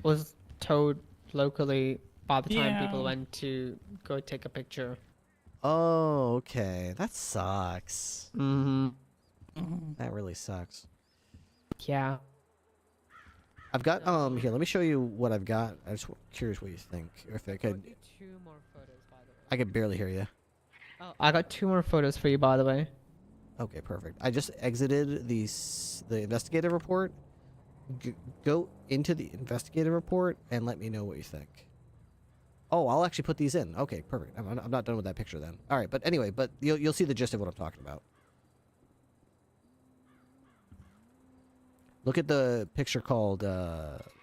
was towed locally by the time people went to go take a picture. Oh, okay. That sucks. Mm-hmm. That really sucks. Yeah. I've got, here, let me show you what I've got. I'm just curious what you think. If I could... Two more photos, by the way. I could barely hear you. Oh, I got 2 more photos for you, by the way. Okay, perfect. I just exited the investigative report. Go into the investigative report and let me know what you think. Oh, I'll actually put these in. Okay, perfect. I'm not done with that picture then. All right, but anyway, but you'll see the gist of what I'm talking about. Look at the picture called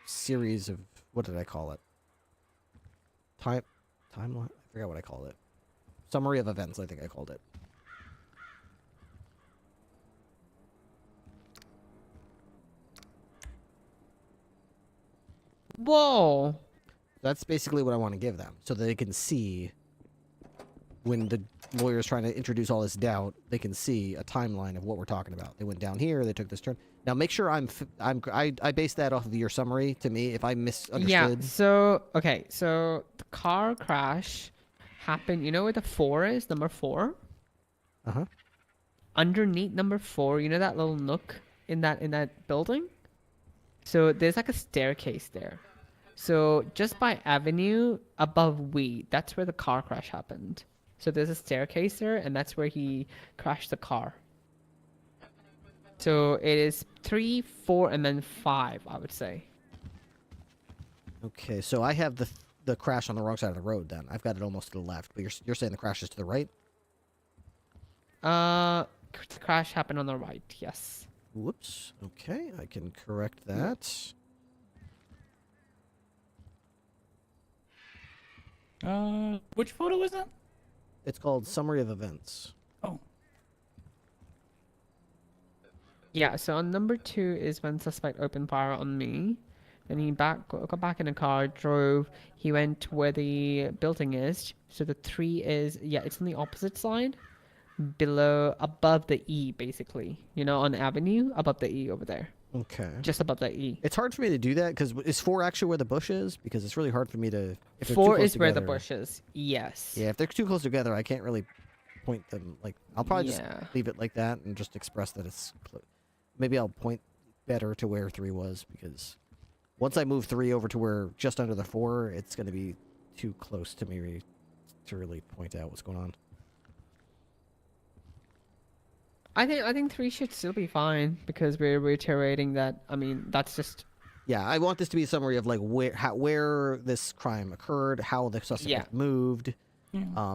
series of, what did I call it? Timeline? I forgot what I called it. Summary of events, I think I called it. Whoa! That's basically what I want to give them, so that they can see when the lawyer's trying to introduce all this doubt, they can see a timeline of what we're talking about. They went down here, they took this turn. Now make sure I based that off of your summary to me. If I misunderstood. Yeah, so, okay, so the car crash happened, you know where the 4 is? Number 4? Uh-huh. Underneath number 4, you know that little nook in that building? So there's like a staircase there. So just by Avenue above Weed, that's where the car crash happened. So there's a staircase there, and that's where he crashed the car. So it is 3, 4, and then 5, I would say. Okay, so I have the crash on the wrong side of the road then. I've got it almost to the left, but you're saying the crash is to the right? The crash happened on the right, yes. Whoops. Okay, I can correct that. Which photo is that? It's called Summary of Events. Oh. Yeah, so on number 2 is when suspect opened fire on me. Then he got back in the car, drove. He went to where the building is. So the 3 is, yeah, it's on the opposite side. Above the E, basically. You know, on Avenue, above the E over there. Okay. Just above the E. It's hard for me to do that, because is 4 actually where the bush is? Because it's really hard for me to... If they're 4 too close is where the together- bush is, yes. Yeah, if they're too close together, I can't really point them. Like, I'll probably just Yeah. leave it like that and just express that it's... Maybe I'll point better to where 3 was, because once I move 3 over to where just under the 4, it's going to be too close to me to really point out what's going on. I think 3 should still be fine, because we're reiterating that, I mean, that's just... Yeah, I want this to be a summary of like where this crime occurred, how the suspect moved,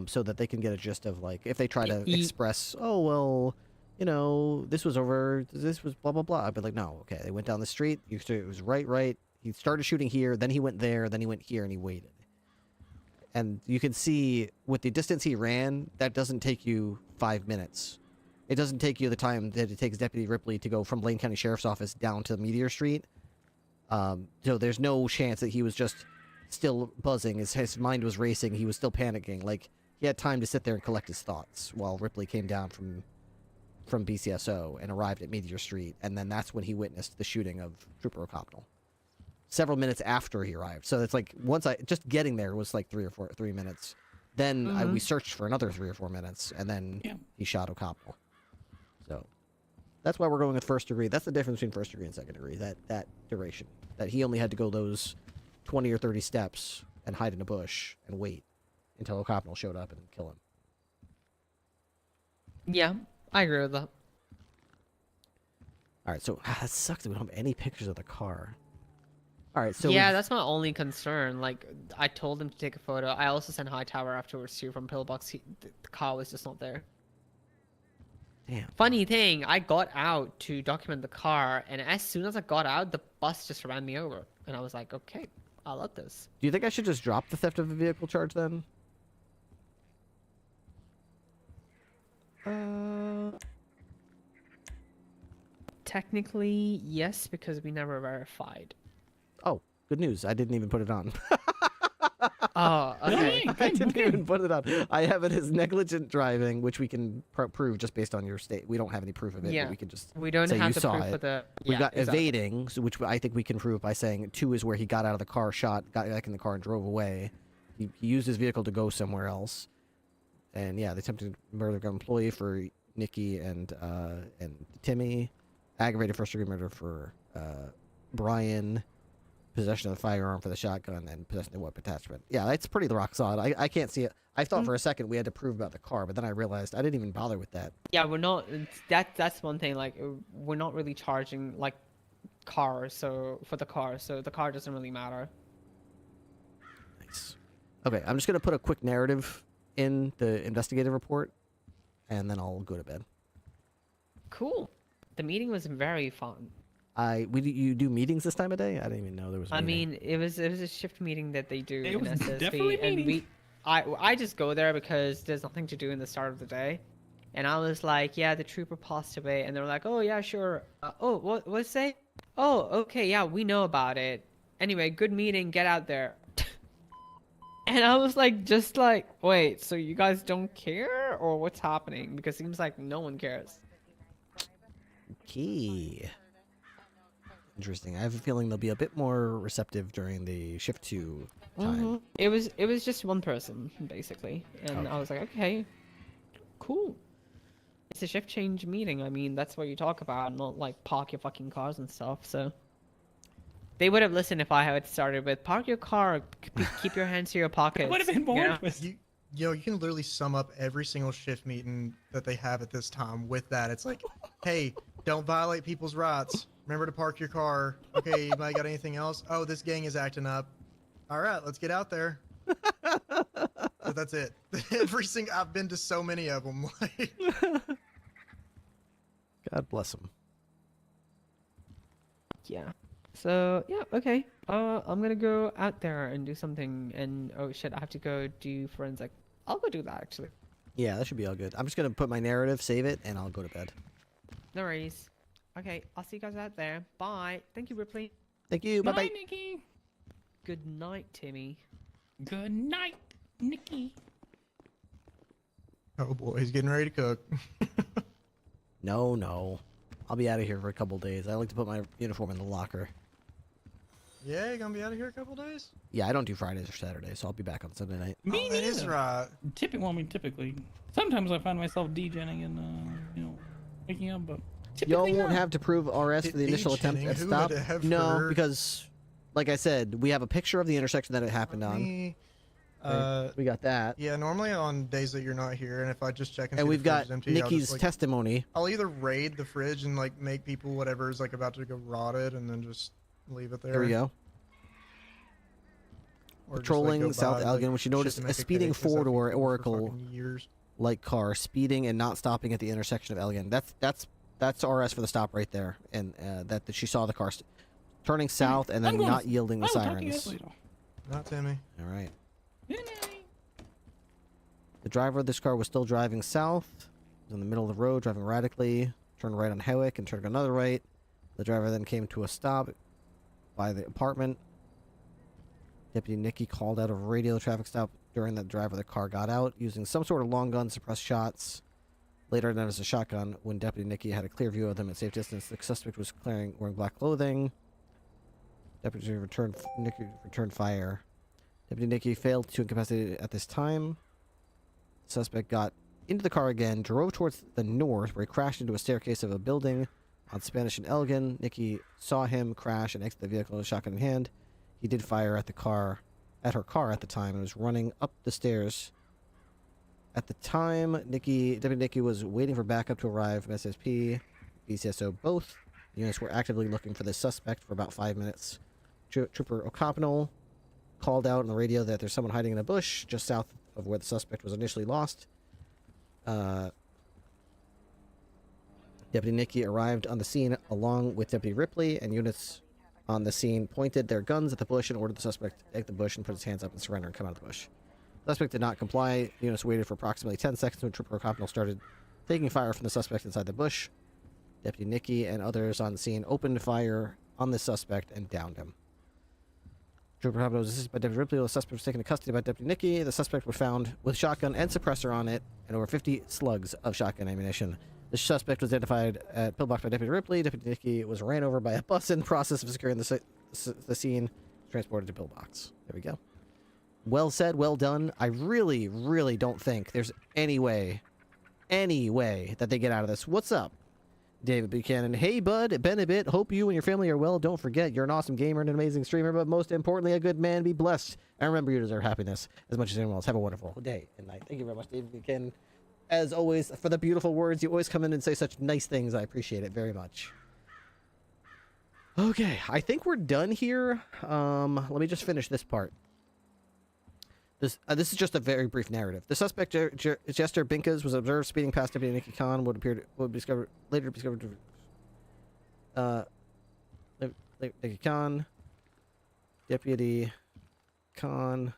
so that they can get a gist of like if they try to express, oh well, you know, this was blah blah blah. I'd be like, no, okay, they went down the street. It was right. He started shooting here, then he went there, then he went here, and he waited. And you can see with the distance he ran, that doesn't take you 5 minutes. It doesn't take you the time that it takes Deputy Ripley to go from Blaine County Sheriff's Office down to Meteor Street. So there's no chance that he was just still buzzing. His mind was racing. He was still panicking. Like, he had time to sit there and collect his thoughts while Ripley came down from BCSO and arrived at Meteor Street. And then that's when he witnessed the shooting of Trooper O'Connell. Several minutes after he arrived. So it's like, just getting there was like 3 minutes. Then we searched for another 3 or 4 minutes, and then he shot O'Connell. So that's why we're going with first degree. That's the difference between first degree and second degree, that duration. That he only had to go those 20 or 30 steps and hide in a bush and wait until O'Connell showed up and kill him. Yeah, I agree with that. All right, so that sucks that we don't have any pictures of the car. All right, so yeah, that's my only concern. Like, I told him to take a photo. I also sent Hightower afterwards too from Pillbox. The car was just not there. Damn. Funny thing, I got out to document the car, and as soon as I got out, the bus just ran me over, and I was like, okay, I love this. Do you think I should just drop the theft of a vehicle charge then? Technically, yes, because we never verified. Oh, good news. I didn't even put it on. Oh, okay. I didn't even put it on. I have it as negligent driving, which we can prove just based on your state. We don't have any proof of it, Yeah. but we can just We don't say have you the saw proof it. of the- We yeah, got exactly. evading, which I think we can prove by saying 2 is where he got out of the car, got back in the car, and drove away. He used his vehicle to go somewhere else. And yeah, the attempted murder of an employee for Nikki and Timmy, aggravated first-degree murder for Brian, possession of the firearm for the shotgun, and possession of the weapon attachment. Yeah, that's pretty rock solid. I can't see it. I thought for a second we had to prove about the car, but then I realized I didn't even bother with that. Yeah, we're not. That's one thing. Like, we're not really charging like cars. So for the car, so the car doesn't really matter. Nice. Okay, I'm just gonna put a quick narrative in the investigative report, and then I'll go to bed. Cool. The meeting was very fun. You do meetings this time of day? I didn't even know there was. I mean, it was a shift meeting that they do It in was SSB, definitely and meetings. I just go there because there's nothing to do in the start of the day, and I was like, yeah, the trooper passed away, and they're like, oh yeah, sure. Oh, what's say? Oh, okay, yeah, we know about it. Anyway, good meeting. Get out there. And I was like, wait, so you guys don't care, or what's happening? Because it seems like no one cares. Okay. Interesting. I have a feeling they'll be a bit more receptive during the shift 2 time. It was just one person basically, and I was like, okay, cool. It's a shift change meeting. I mean, that's what you talk about, not like park your fucking cars and stuff. So they would have listened if I had started with park your car, keep your hands to your pockets. would have been more you know? You can literally sum up every single shift meeting that they have at this time with that. It's like, hey, don't violate people's rights. Remember to park your car. Okay, you might got anything else? Oh, this gang is acting up. All right, let's get out there. But that's it. I've been to so many of them. Like, God bless them. Yeah. So yeah, okay. I'm gonna go out there and do something. And oh shit, I have to go do forensic. I'll go do that actually. Yeah, that should be all good. I'm just gonna put my narrative, save it, and I'll go to bed. No worries. Okay, I'll see you guys out there. Bye. Thank you, Ripley. Thank you. Bye bye. Night, Nikki. Good night, Timmy. Good night, Nikki. oh boy, he's getting ready to cook. No. I'll be out of here for a couple days. I like to put my uniform in the locker. Yeah, you gonna be out of here a couple days? Yeah, I don't do Fridays or Saturdays, so I'll be back on Sunday night. Me that is neither. right. Typically. Sometimes I find myself degenning and waking up, but Y'all typically won't not. have to prove RS for the initial attempt Degenning? at Who stop. would have No, heard? because, like I said, we have a picture of the intersection that it happened on. Me, We got that. yeah, normally on days that you're not here, and if I just check and, And see we've the fridge got is empty, I'll Nikki's just, like, testimony. I'll either raid the fridge and like make people whatever is like about to go rotted, and then just leave it there. There we go. Or just, like, Patrolling go South by, like, Elgin, which you shit noticed to a make speeding cake, 'cause I've four-door been doing it for Oracle fucking years. like car, speeding and not stopping at the intersection of Elgin. That's RS for the stop right there, and that she saw the car turning south and then I'm going not to- yielding the I will talk to you guys sirens. later. Not Timmy. All right. Good night. The driver of this car was still driving south. He was in the middle of the road, driving erratically. Turned right on Hawick and turned another right. The driver then came to a stop by the apartment. Deputy Nikki called out a radio traffic stop during the driver of the car got out, using some sort of long gun to suppress shots. Later known as a shotgun, when Deputy Nikki had a clear view of them at safe distance, the suspect was wearing black clothing. Deputy Nikki returned fire. Deputy Nikki failed to incapacitate at this time. The suspect got into the car again, drove towards the north, where he crashed into a staircase of a building on Spanish and Elgin. Nikki saw him crash and exit the vehicle with a shotgun in hand. He did fire at her car at the time and was running up the stairs. At the time, Deputy Nikki was waiting for backup to arrive from SSP, BCSO both. Units were actively looking for the suspect for about 5 minutes. Trooper O'Connell called out on the radio that there's someone hiding in a bush just south of where the suspect was initially lost. Deputy Nikki arrived on the scene along with Deputy Ripley, and units on the scene pointed their guns at the bush and ordered the suspect to exit the bush and put his hands up and surrender and come out of the bush. The suspect did not comply. Units waited for approximately 10 seconds when Trooper O'Connell started taking fire from the suspect inside the bush. Deputy Nikki and others on the scene opened fire on the suspect and downed him. Trooper O'Connell was assisted by Deputy Ripley. The suspect was taken into custody by Deputy Nikki. The suspect was found with shotgun and suppressor on it and over 50 slugs of shotgun ammunition. The suspect was identified at pillbox by Deputy Ripley. Deputy Nikki was ran over by a bus in the process of securing the scene, transported to pillbox. There we go. Well said, well done. I really, really don't think there's any way that they get out of this. What's up, David Buchanan? Hey, bud, been a bit. Hope you and your family are well. Don't forget, you're an awesome gamer and an amazing streamer, but most importantly, a good man. Be blessed. And remember, you deserve happiness as much as anyone else. Have a wonderful day and night. Thank you very much, David Buchanan. As always, for the beautiful words. You always come in and say such nice things. I appreciate it very much. Okay, I think we're done here. Let me just finish this part. This is just a very brief narrative. The suspect, Jester Binkas, was observed speeding past Deputy Nikki Khan. Later discovered. Nikki Khan, Deputy Khan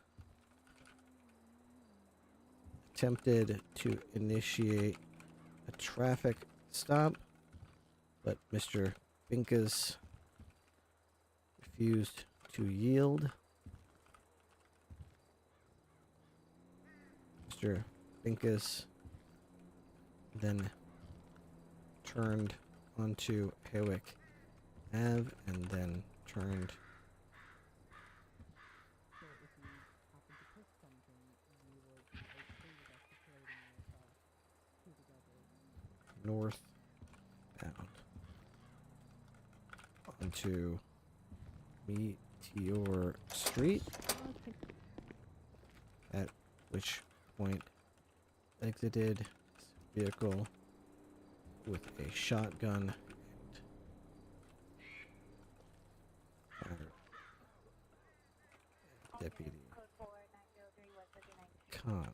attempted to initiate a traffic stop, but Mr. Binkas refused to yield. Mr. Binkas then turned onto Hawick Ave and then turned northbound onto Meteor Street, at which point exited his vehicle with a shotgun and Deputy Khan.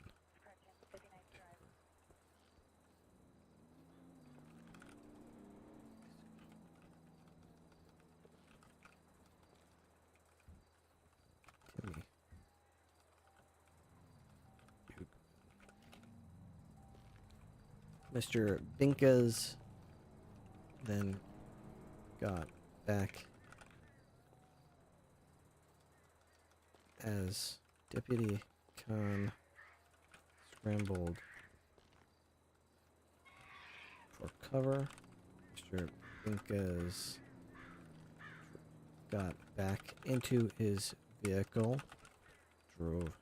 Mr. Binkas then got back as Deputy Khan scrambled for cover. Mr. Binkas got back into his vehicle, drove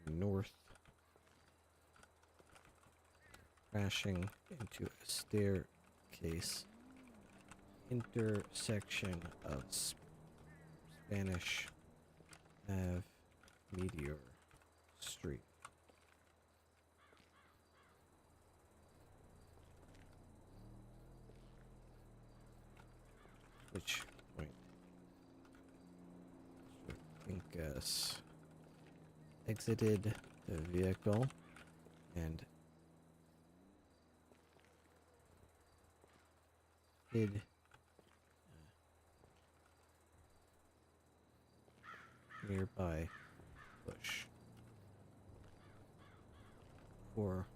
north, crashing into a staircase intersection of Spanish Ave, Meteor Street. Which point Binkas exited the vehicle and hid nearby bush. for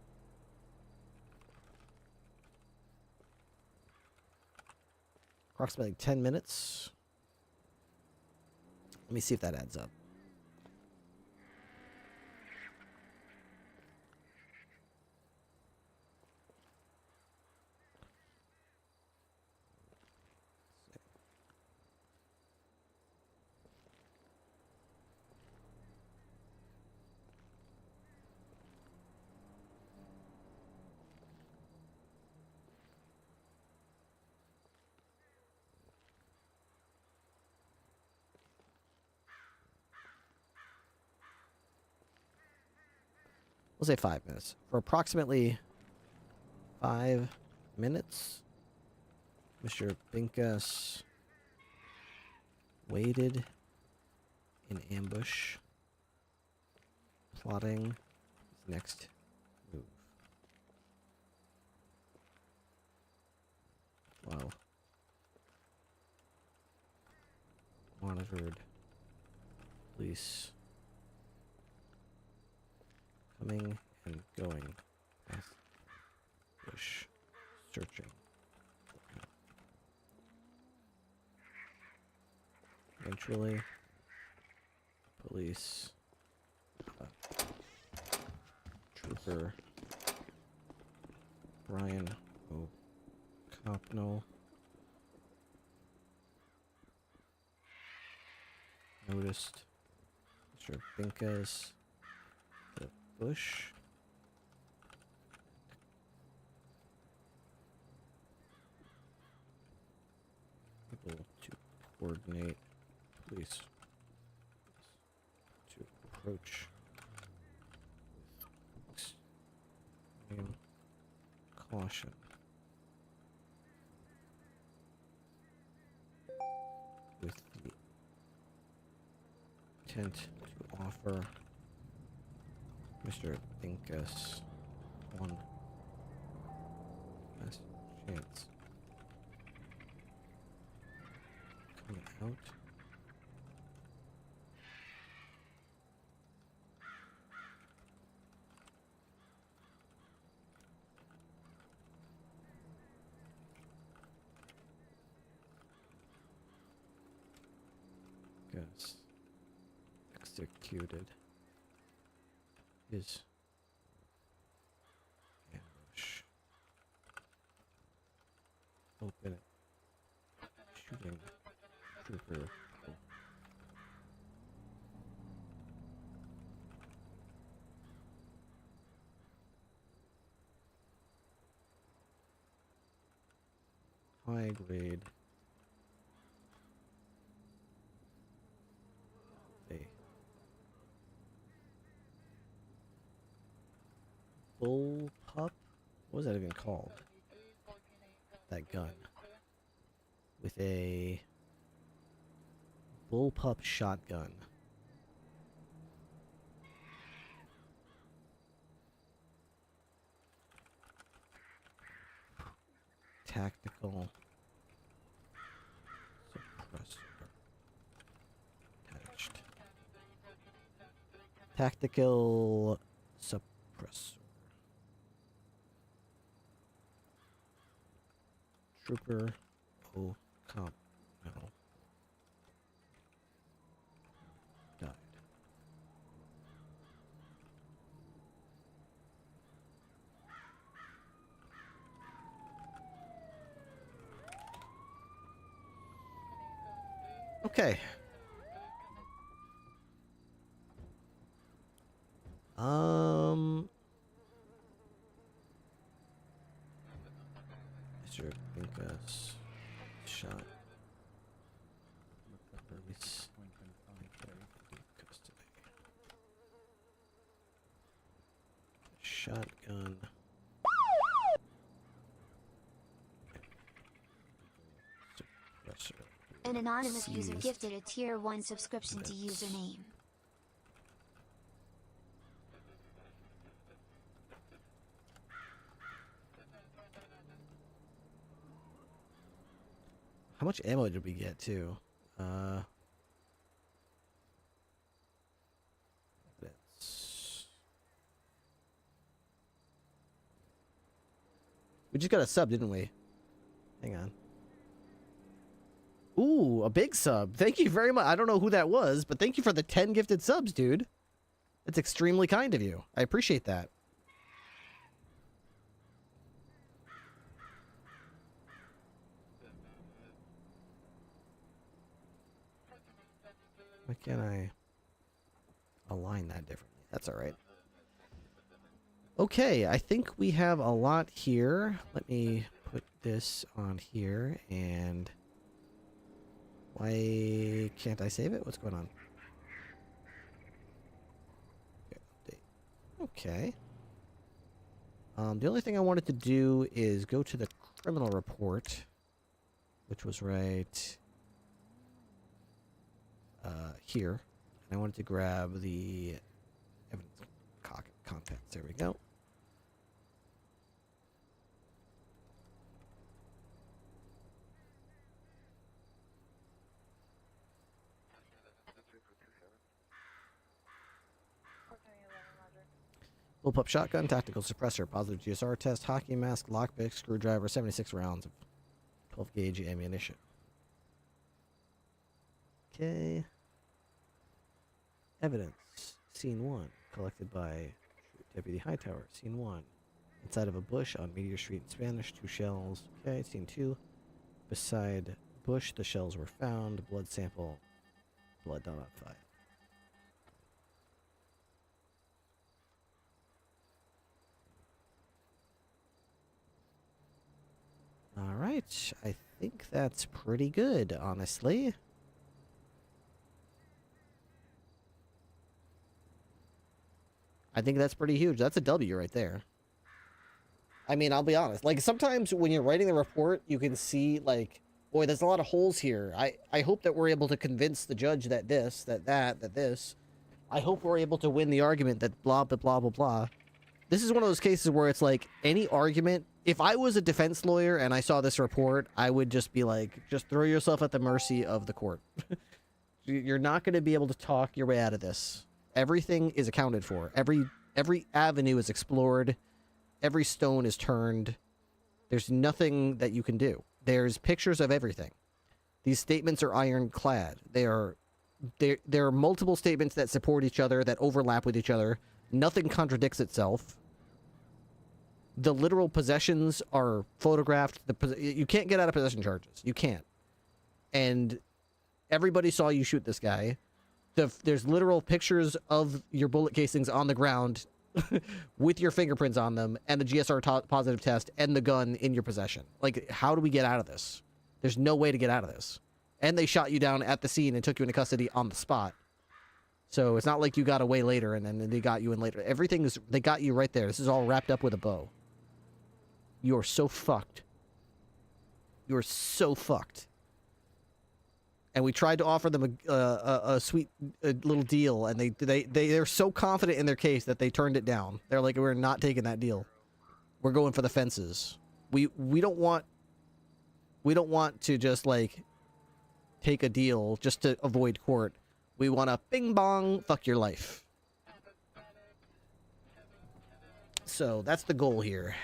approximately 10 minutes. Let me see if that adds up. We'll say 5 minutes. For approximately 5 minutes, Mr. Pincus waited in ambush, plotting his next move. Wow. Monitored police coming and going past bush, searching. Eventually, police, Trooper Brian O'Copnell noticed Mr. Pincus the bush. Able to coordinate police to approach with extreme caution. With the intent to offer Mr. Pincus one last chance. Coming out. Gus executed his ambush. Open it. Shooting Trooper. High grade. Bullpup? What was that even called? That gun. With a bullpup shotgun. Tactical suppressor attached. Tactical suppressor. Trooper O'Cop. No. Died. Okay. Mr. Pincus shot. Release. Custody. Shotgun. Suppressor. An anonymous user gifted a tier 1 subscription to username. How much ammo did we get too? That's We just got a sub, didn't we? Hang on. Ooh, a big sub. Thank you very much. I don't know who that was, but thank you for the 10 gifted subs, dude. That's extremely kind of you. I appreciate that. Why can't I align that differently? That's all right. Okay, I think we have a lot here. Let me put this on here, and why can't I save it? What's going on? Okay. The only thing I wanted to do is go to the criminal report, which was right here. And I wanted to grab the evidence contents. There we go. Bullpup shotgun, tactical suppressor, positive GSR test, hockey mask, lockpick, screwdriver, 76 rounds of 12 gauge ammunition. Okay. Evidence. Scene 1. Collected by Deputy Hightower. Scene 1. Inside of a bush on Meteor Street in Spanish. 2 shells. Okay. Scene 2. Beside bush, the shells were found. Blood sample. Blood not on file. Alright, I think that's pretty good, honestly. I think that's pretty huge. That's a W right there. I mean, I'll be honest. Like, sometimes when you're writing the report, you can see, like, boy, there's a lot of holes here. I hope that we're able to convince the judge that this, that this. I hope we're able to win the argument that blah, blah, blah, blah, blah. This is one of those cases where it's like, any argument... If I was a defense lawyer and I saw this report, I would just be like, just throw yourself at the mercy of the court. You're not going to be able to talk your way out of this. Everything is accounted for. Every avenue is explored. Every stone is turned. There's nothing that you can do. There's pictures of everything. These statements are ironclad. There are multiple statements that support each other, that overlap with each other. Nothing contradicts itself. The literal possessions are photographed. You can't get out of possession charges. You can't. And everybody saw you shoot this guy. There's literal pictures of your bullet casings on the ground with your fingerprints on them and the GSR positive test and the gun in your possession. Like, how do we get out of this? There's no way to get out of this. And they shot you down at the scene and took you into custody on the spot. So it's not like you got away later and then they got you in later. They got you right there. This is all wrapped up with a bow. You are so fucked. You are so fucked. And we tried to offer them a sweet little deal, and they're so confident in their case that they turned it down. They're like, we're not taking that deal. We're going for the fences. We don't want to just like take a deal just to avoid court. We want a bing bong fuck your life. So that's the goal here.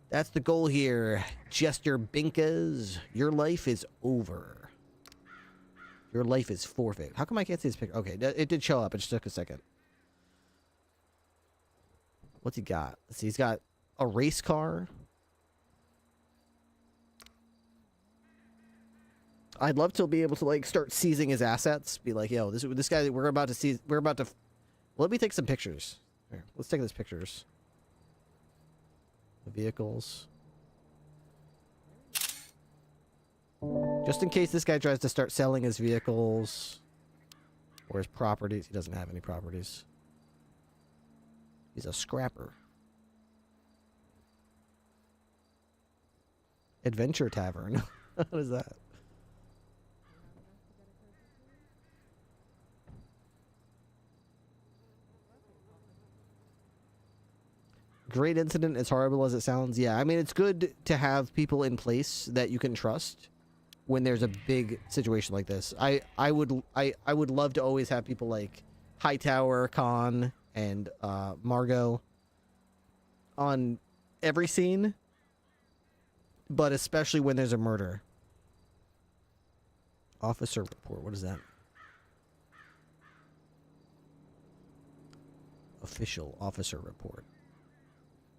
That's the goal here, Jester Binkas. Your life is over. Your life is forfeit. How come I can't see this picture? Okay, it did show up. It just took a second. What's he got? Let's see. He's got a race car. I'd love to be able to like start seizing his assets. Be like, yo, this guy we're about to seize. We're about to. Let me take some pictures. Here, let's take those pictures. The vehicles. Just in case this guy tries to start selling his vehicles or his properties. He doesn't have any properties. He's a scrapper. Adventure Tavern. What is that? Great incident, as horrible as it sounds. Yeah, I mean, it's good to have people in place that you can trust when there's a big situation like this. I would love to always have people like Hightower, Khan, and Margot on every scene, but especially when there's a murder. Officer report. What is that? Official officer report.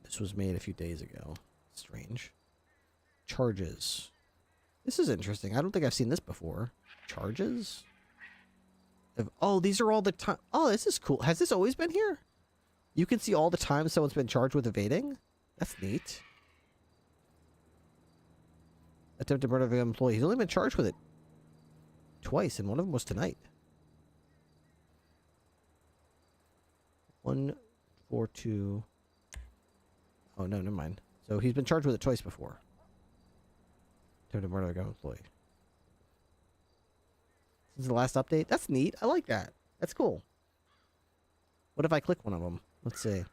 This was made a few days ago. Strange. Charges. This is interesting. I don't think I've seen this before. Charges? Oh, these are all the time. Oh, this is cool. Has this always been here? You can see all the time someone's been charged with evading? That's neat. Attempted murder of an employee. He's only been charged with it twice, and one of them was tonight. 142. Oh, no, never mind. So he's been charged with it twice before. Attempted murder of an employee. This is the last update. That's neat. I like that. That's cool. What if I click one of them? Let's see.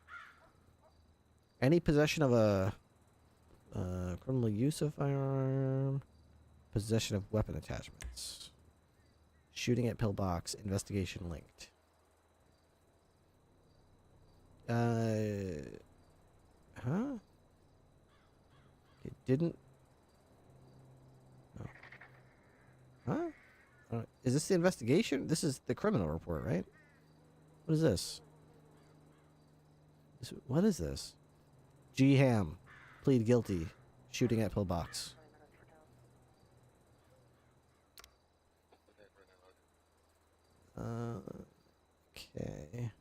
Any possession of a criminal use of firearm, possession of weapon attachments, shooting at pillbox, investigation linked. Huh? It didn't. Oh. Huh? Is this the investigation? This is the criminal report, right? What is this? What is this? G. Ham. Plead guilty. Shooting at pillbox. Okay.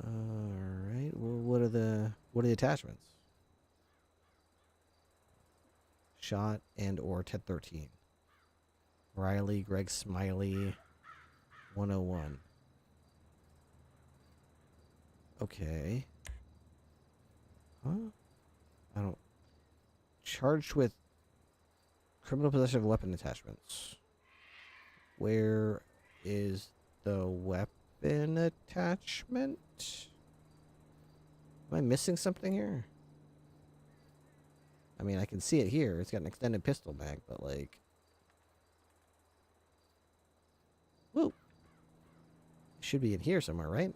Alright. Well, what are the attachments? Shot and or 1013. Riley, Greg Smiley, 101. Okay. Huh? I don't... Charged with criminal possession of weapon attachments. Where is the weapon attachment? Am I missing something here? I mean, I can see it here. It's got an extended pistol mag, but like... Whoa. It should be in here somewhere, right?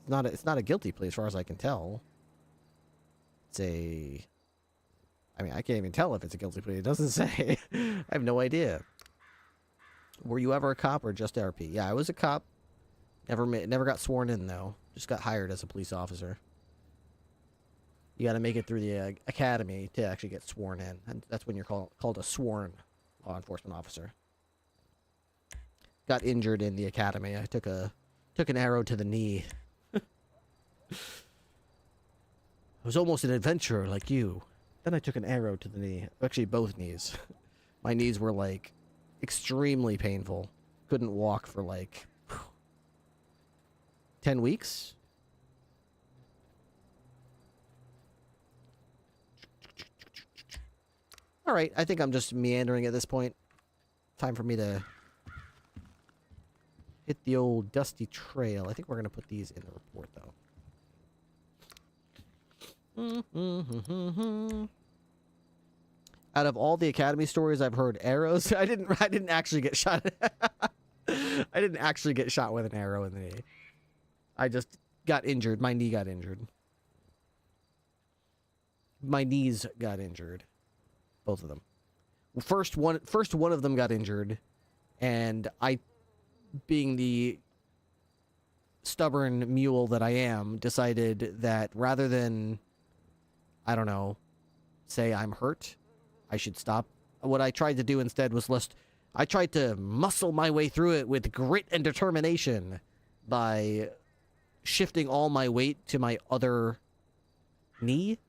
It's not a guilty plea as far as I can tell. It's a... I mean, I can't even tell if it's a guilty plea. It doesn't say. I have no idea. Were you ever a cop or just RP? Yeah, I was a cop. Never got sworn in, though. Just got hired as a police officer. You got to make it through the academy to actually get sworn in. And that's when you're called a sworn law enforcement officer. Got injured in the academy. I took an arrow to the knee. I was almost an adventurer like you. Then I took an arrow to the knee. Actually, both knees. My knees were, like, extremely painful. Couldn't walk for, like, 10 weeks? Alright, I think I'm just meandering at this point. Time for me to hit the old dusty trail. I think we're going to put these in the report, though. Out of all the academy stories I've heard, arrows. I didn't actually get shot. I didn't actually get shot with an arrow in the knee. I just got injured. My knee got injured. My knees got injured. Both of them. First one of them got injured, and I, being the stubborn mule that I am, decided that rather than, I don't know, say I'm hurt, I should stop. What I tried to do instead was I tried to muscle my way through it with grit and determination by shifting all my weight to my other knee,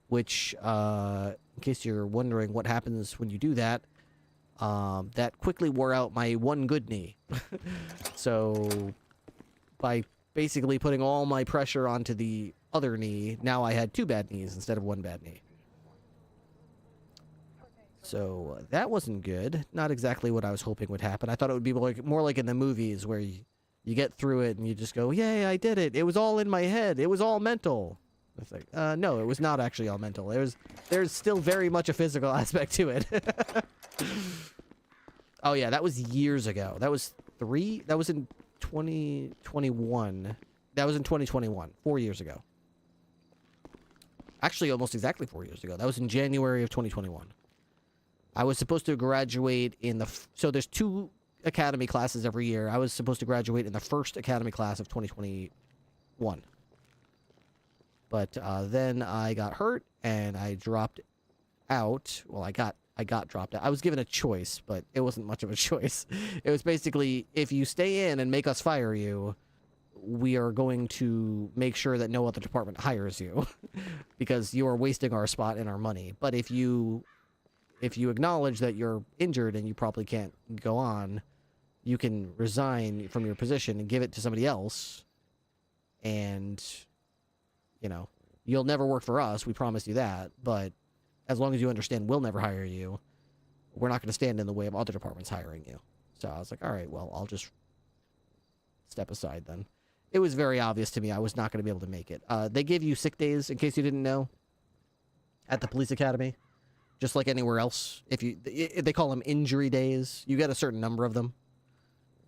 which, in case you're wondering what happens when you do that, that quickly wore out my one good knee. So, by basically putting all my pressure onto the other knee, now I had two bad knees instead of one bad knee. So, that wasn't good. Not exactly what I was hoping would happen. I thought it would be more like in the movies where you get through it and you just go, yay, I did it. It was all in my head. It was all mental. It's like, no, it was not actually all mental. There's still very much a physical aspect to it. Oh yeah, that was years ago. That was in 2021. That was in 2021, 4 years ago. Actually, almost exactly 4 years ago. That was in January of 2021. I was supposed to graduate in the... So there's 2 academy classes every year. I was supposed to graduate in the first academy class of 2021. But then I got hurt, and I dropped out. Well, I got dropped out. I was given a choice, but it wasn't much of a choice. It was basically, if you stay in and make us fire you, we are going to make sure that no other department hires you because you are wasting our spot and our money. But if you acknowledge that you're injured and you probably can't go on, you can resign from your position and give it to somebody else. And, you know, you'll never work for us. We promise you that. But as long as you understand we'll never hire you, we're not going to stand in the way of other departments hiring you. So I was like, all right, well, I'll just step aside then. It was very obvious to me I was not going to be able to make it. They give you sick days, in case you didn't know, at the police academy, just like anywhere else. They call them injury days. You get a certain number of them,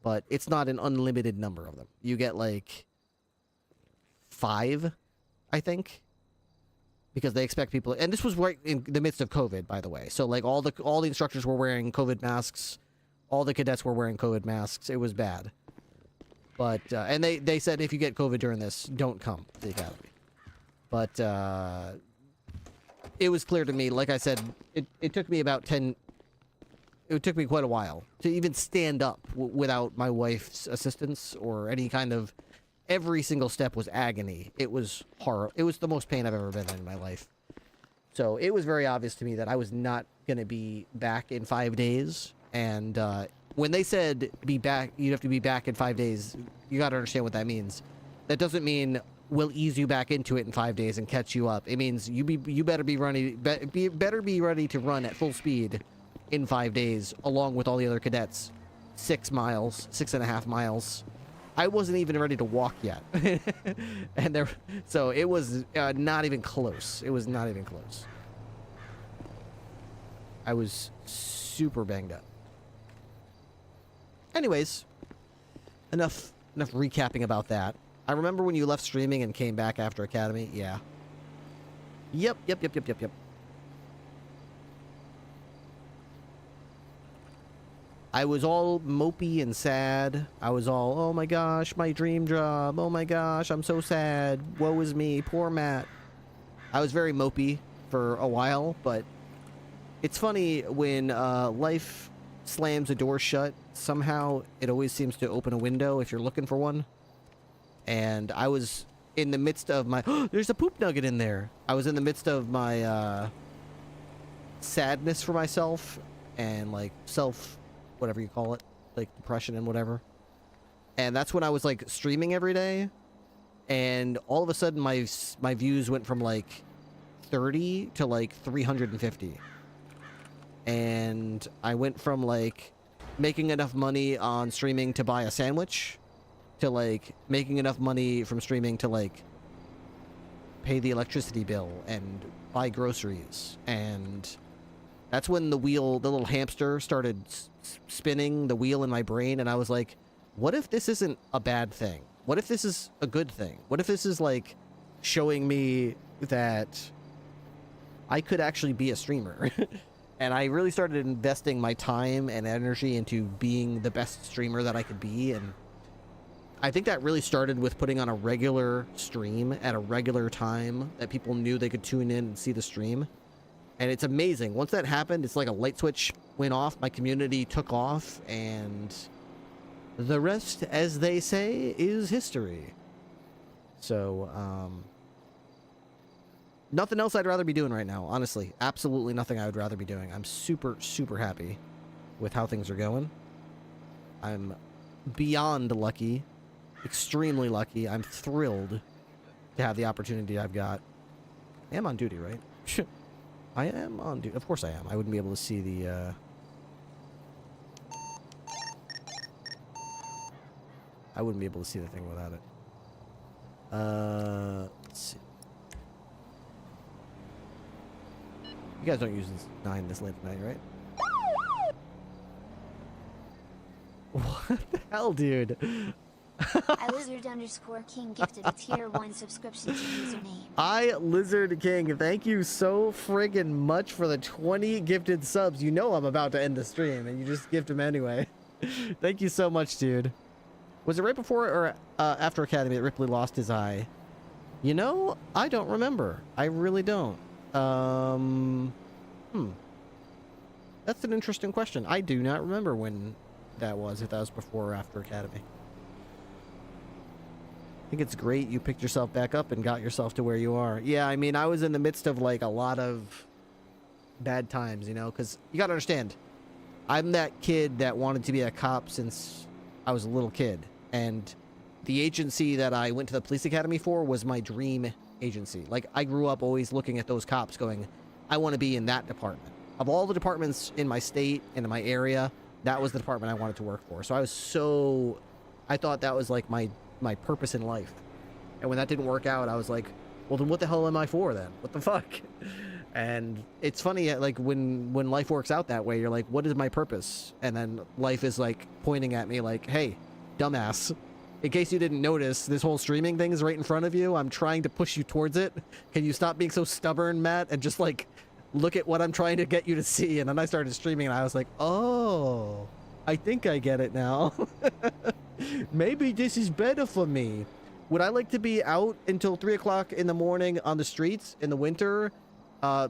but it's not an unlimited number of them. You get like 5, I think, because they expect people. And this was right in the midst of COVID, by the way. So like all the instructors were wearing COVID masks, all the cadets were wearing COVID masks. It was bad. But, and they said if you get COVID during this, don't come to the academy. But, it was clear to me, like I said, it took me about it took me quite a while to even stand up without my wife's assistance or any kind of, every single step was agony. It was horrible. It was the most pain I've ever been in my life. So it was very obvious to me that I was not going to be back in 5 days. And, when they said be back, you'd have to be back in 5 days, you got to understand what that means. That doesn't mean we'll ease you back into it in 5 days and catch you up. It means you better be ready to run at full speed in 5 days, along with all the other cadets. 6.5 miles. I wasn't even ready to walk yet, so it was not even close. It was not even close. I was super banged up. Anyways, enough recapping about that. I remember when you left streaming and came back after Academy. Yeah. Yep. I was all mopey and sad. I was all, oh my gosh, my dream job. Oh my gosh, I'm so sad. Woe is me. Poor Matt. I was very mopey for a while, but it's funny when life slams a door shut, somehow it always seems to open a window if you're looking for one. And I was in the midst of my there's a poop nugget in there. I was in the midst of my sadness for myself and like self whatever you call it, like depression and whatever. And that's when I was like streaming every day, and all of a sudden my views went from like 30 to like 350. And I went from like making enough money on streaming to buy a sandwich to like making enough money from streaming to like pay the electricity bill and buy groceries. And that's when the little hamster started spinning the wheel in my brain. And I was like, what if this isn't a bad thing? What if this is a good thing? What if this is like showing me that I could actually be a streamer? And I really started investing my time and energy into being the best streamer that I could be. And I think that really started with putting on a regular stream at a regular time that people knew they could tune in and see the stream. And it's amazing. Once that happened, it's like a light switch went off. My community took off, and the rest, as they say, is history. So, nothing else I'd rather be doing right now, honestly. Absolutely nothing I would rather be doing. I'm super, super happy with how things are going. I'm beyond lucky. Extremely lucky. I'm thrilled to have the opportunity I've got. I am on duty, right? I am on duty. Of course I am. I wouldn't be able to see the, I wouldn't be able to see the thing without it. Let's see. You guys don't use this 9 this late at night, right? What the hell, dude? @lizard_king gifted a tier 1 subscription to username. @lizardking, thank you so friggin' much for the 20 gifted subs. You know I'm about to end the stream, and you just gift them anyway. Thank you so much, dude. Was it right before or after Academy that Ripley lost his eye? You know, I don't remember. I really don't. That's an interesting question. I do not remember when that was, if that was before or after Academy. I think it's great you picked yourself back up and got yourself to where you are. Yeah, I mean, I was in the midst of like a lot of bad times, you know, because you got to understand, I'm that kid that wanted to be a cop since I was a little kid. And the agency that I went to the police academy for was my dream agency. Like, I grew up always looking at those cops going, I want to be in that department. Of all the departments in my state and in my area, that was the department I wanted to work for. So I thought that was like my purpose in life. And when that didn't work out, I was like, well, then what the hell am I for then? What the fuck? And it's funny, like, when life works out that way, you're like, what is my purpose? And then life is like pointing at me like, hey, dumbass, in case you didn't notice, this whole streaming thing is right in front of you. I'm trying to push you towards it. Can you stop being so stubborn, Matt, and just like look at what I'm trying to get you to see? And then I started streaming and I was like, oh, I think I get it now. Maybe this is better for me. Would I like to be out until 3 o'clock in the morning on the streets in the winter,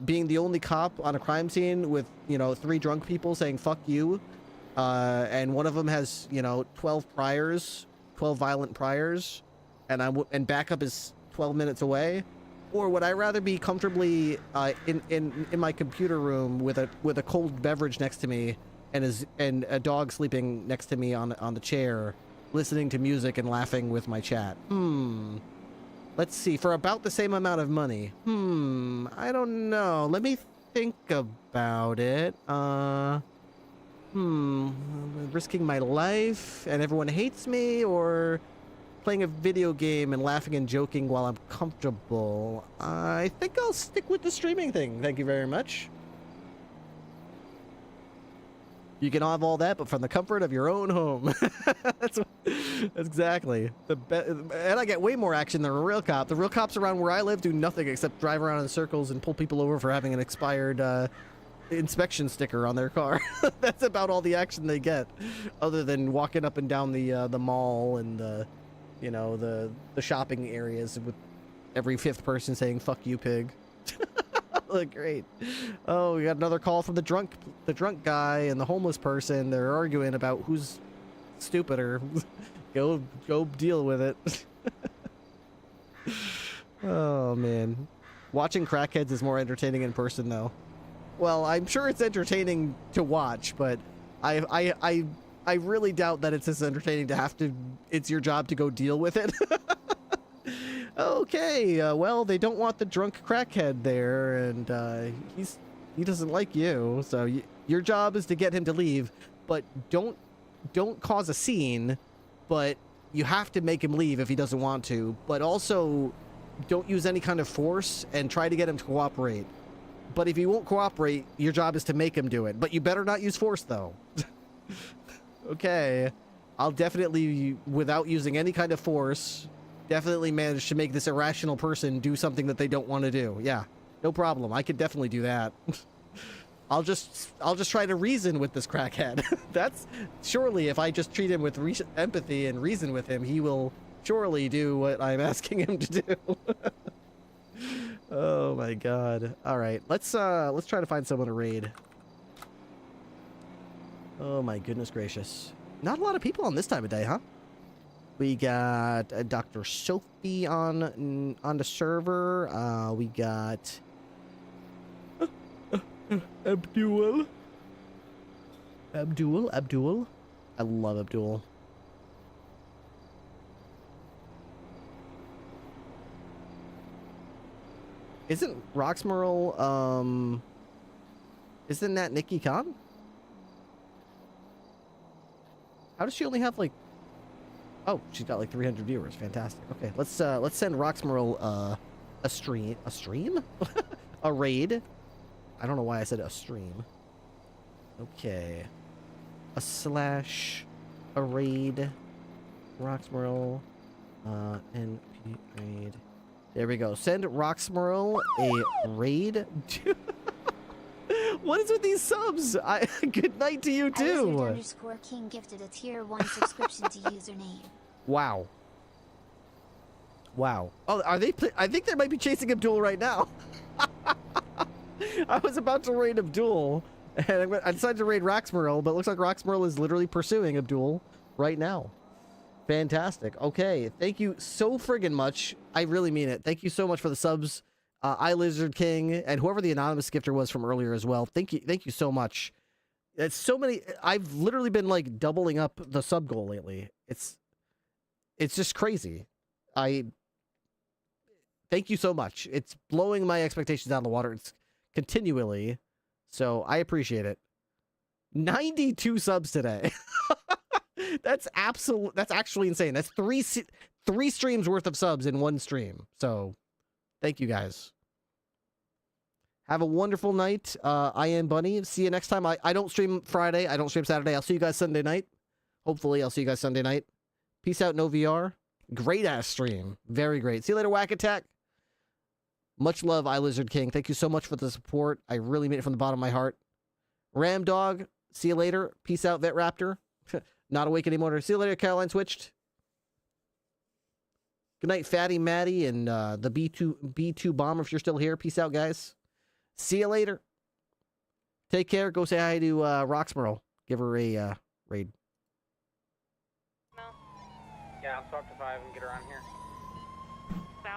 being the only cop on a crime scene with, you know, 3 drunk people saying fuck you, and one of them has, you know, 12 violent priors, and backup is 12 minutes away? Or would I rather be comfortably in my computer room with a cold beverage next to me and a dog sleeping next to me on the chair, listening to music and laughing with my chat? Let's see, for about the same amount of money. I don't know. Let me think about it. Risking my life and everyone hates me, or playing a video game and laughing and joking while I'm comfortable? I think I'll stick with the streaming thing. Thank you very much. You can have all that, but from the comfort of your own home. That's exactly. And I get way more action than a real cop. The real cops around where I live do nothing except drive around in circles and pull people over for having an expired inspection sticker on their car. That's about all the action they get, other than walking up and down the mall and the shopping areas with every 5th person saying "fuck you, pig." Look great. Oh, we got another call from the drunk guy and the homeless person. They're arguing about who's stupider. Go deal with it. Oh man, watching crackheads is more entertaining in person though. Well, I'm sure it's entertaining to watch, but I really doubt that it's as entertaining to have to. It's your job to go deal with it. Okay, well, they don't want the drunk crackhead there, and he doesn't like you, so your job is to get him to leave, but don't cause a scene, but you have to make him leave if he doesn't want to, but also don't use any kind of force and try to get him to cooperate. But if he won't cooperate, your job is to make him do it, but you better not use force, though. Okay, I'll definitely, without using any kind of force, definitely manage to make this irrational person do something that they don't want to do. Yeah, no problem. I could definitely do that. I'll just try to reason with this crackhead. That's surely, if I just treat him with empathy and reason with him, he will surely do what I'm asking him to do. Oh my god. All right, let's try to find someone to raid. Oh my goodness gracious. Not a lot of people on this time of day, huh? We got Dr. Sophie on the server. We got Abdul. I love Abdul. Isn't Roxmerl, isn't that Nikki Khan? How does she only have like... Oh, she's got like 300 viewers. Fantastic. Okay, let's send Roxmerl a stream? A raid? I don't know why I said a stream. Okay. A raid. Roxmerl, NP raid. There we go. Send Roxmerl a raid. What is with these subs? Good night to you too. _King gifted a tier 1 subscription to username. Wow. Wow. Oh, are they? I think they might be chasing Abdul right now. I was about to raid Abdul, and I decided to raid Roxmerl, but it looks like Roxmerl is literally pursuing Abdul right now. Fantastic. Okay, thank you so friggin' much. I really mean it. Thank you so much for the subs, iLizard King, and whoever the anonymous gifter was from earlier as well. Thank you so much. It's so many. I've literally been like doubling up the sub goal lately. It's just crazy. Thank you so much. It's blowing my expectations out of the water. It's continually, so I appreciate it. 92 subs today. That's actually insane. That's three streams worth of subs in one stream. So thank you guys. Have a wonderful night. I am Bunny. See you next time. I don't stream Friday. I don't stream Saturday. I'll see you guys Sunday night. Hopefully I'll see you guys Sunday night. Peace out, no VR. Great ass stream. Very great. See you later, Whack Attack. Much love, iLizard King. Thank you so much for the support. I really mean it from the bottom of my heart. Ram Dog. See you later. Peace out, Vet Raptor. Not awake anymore. See you later, Caroline Switched. Good night, Fatty Matty and the B2 bomber if you're still here. Peace out, guys. See you later. Take care. Go say hi to Roxmerl. Give her a raid. Yeah, I'll talk to 5 and get her on here.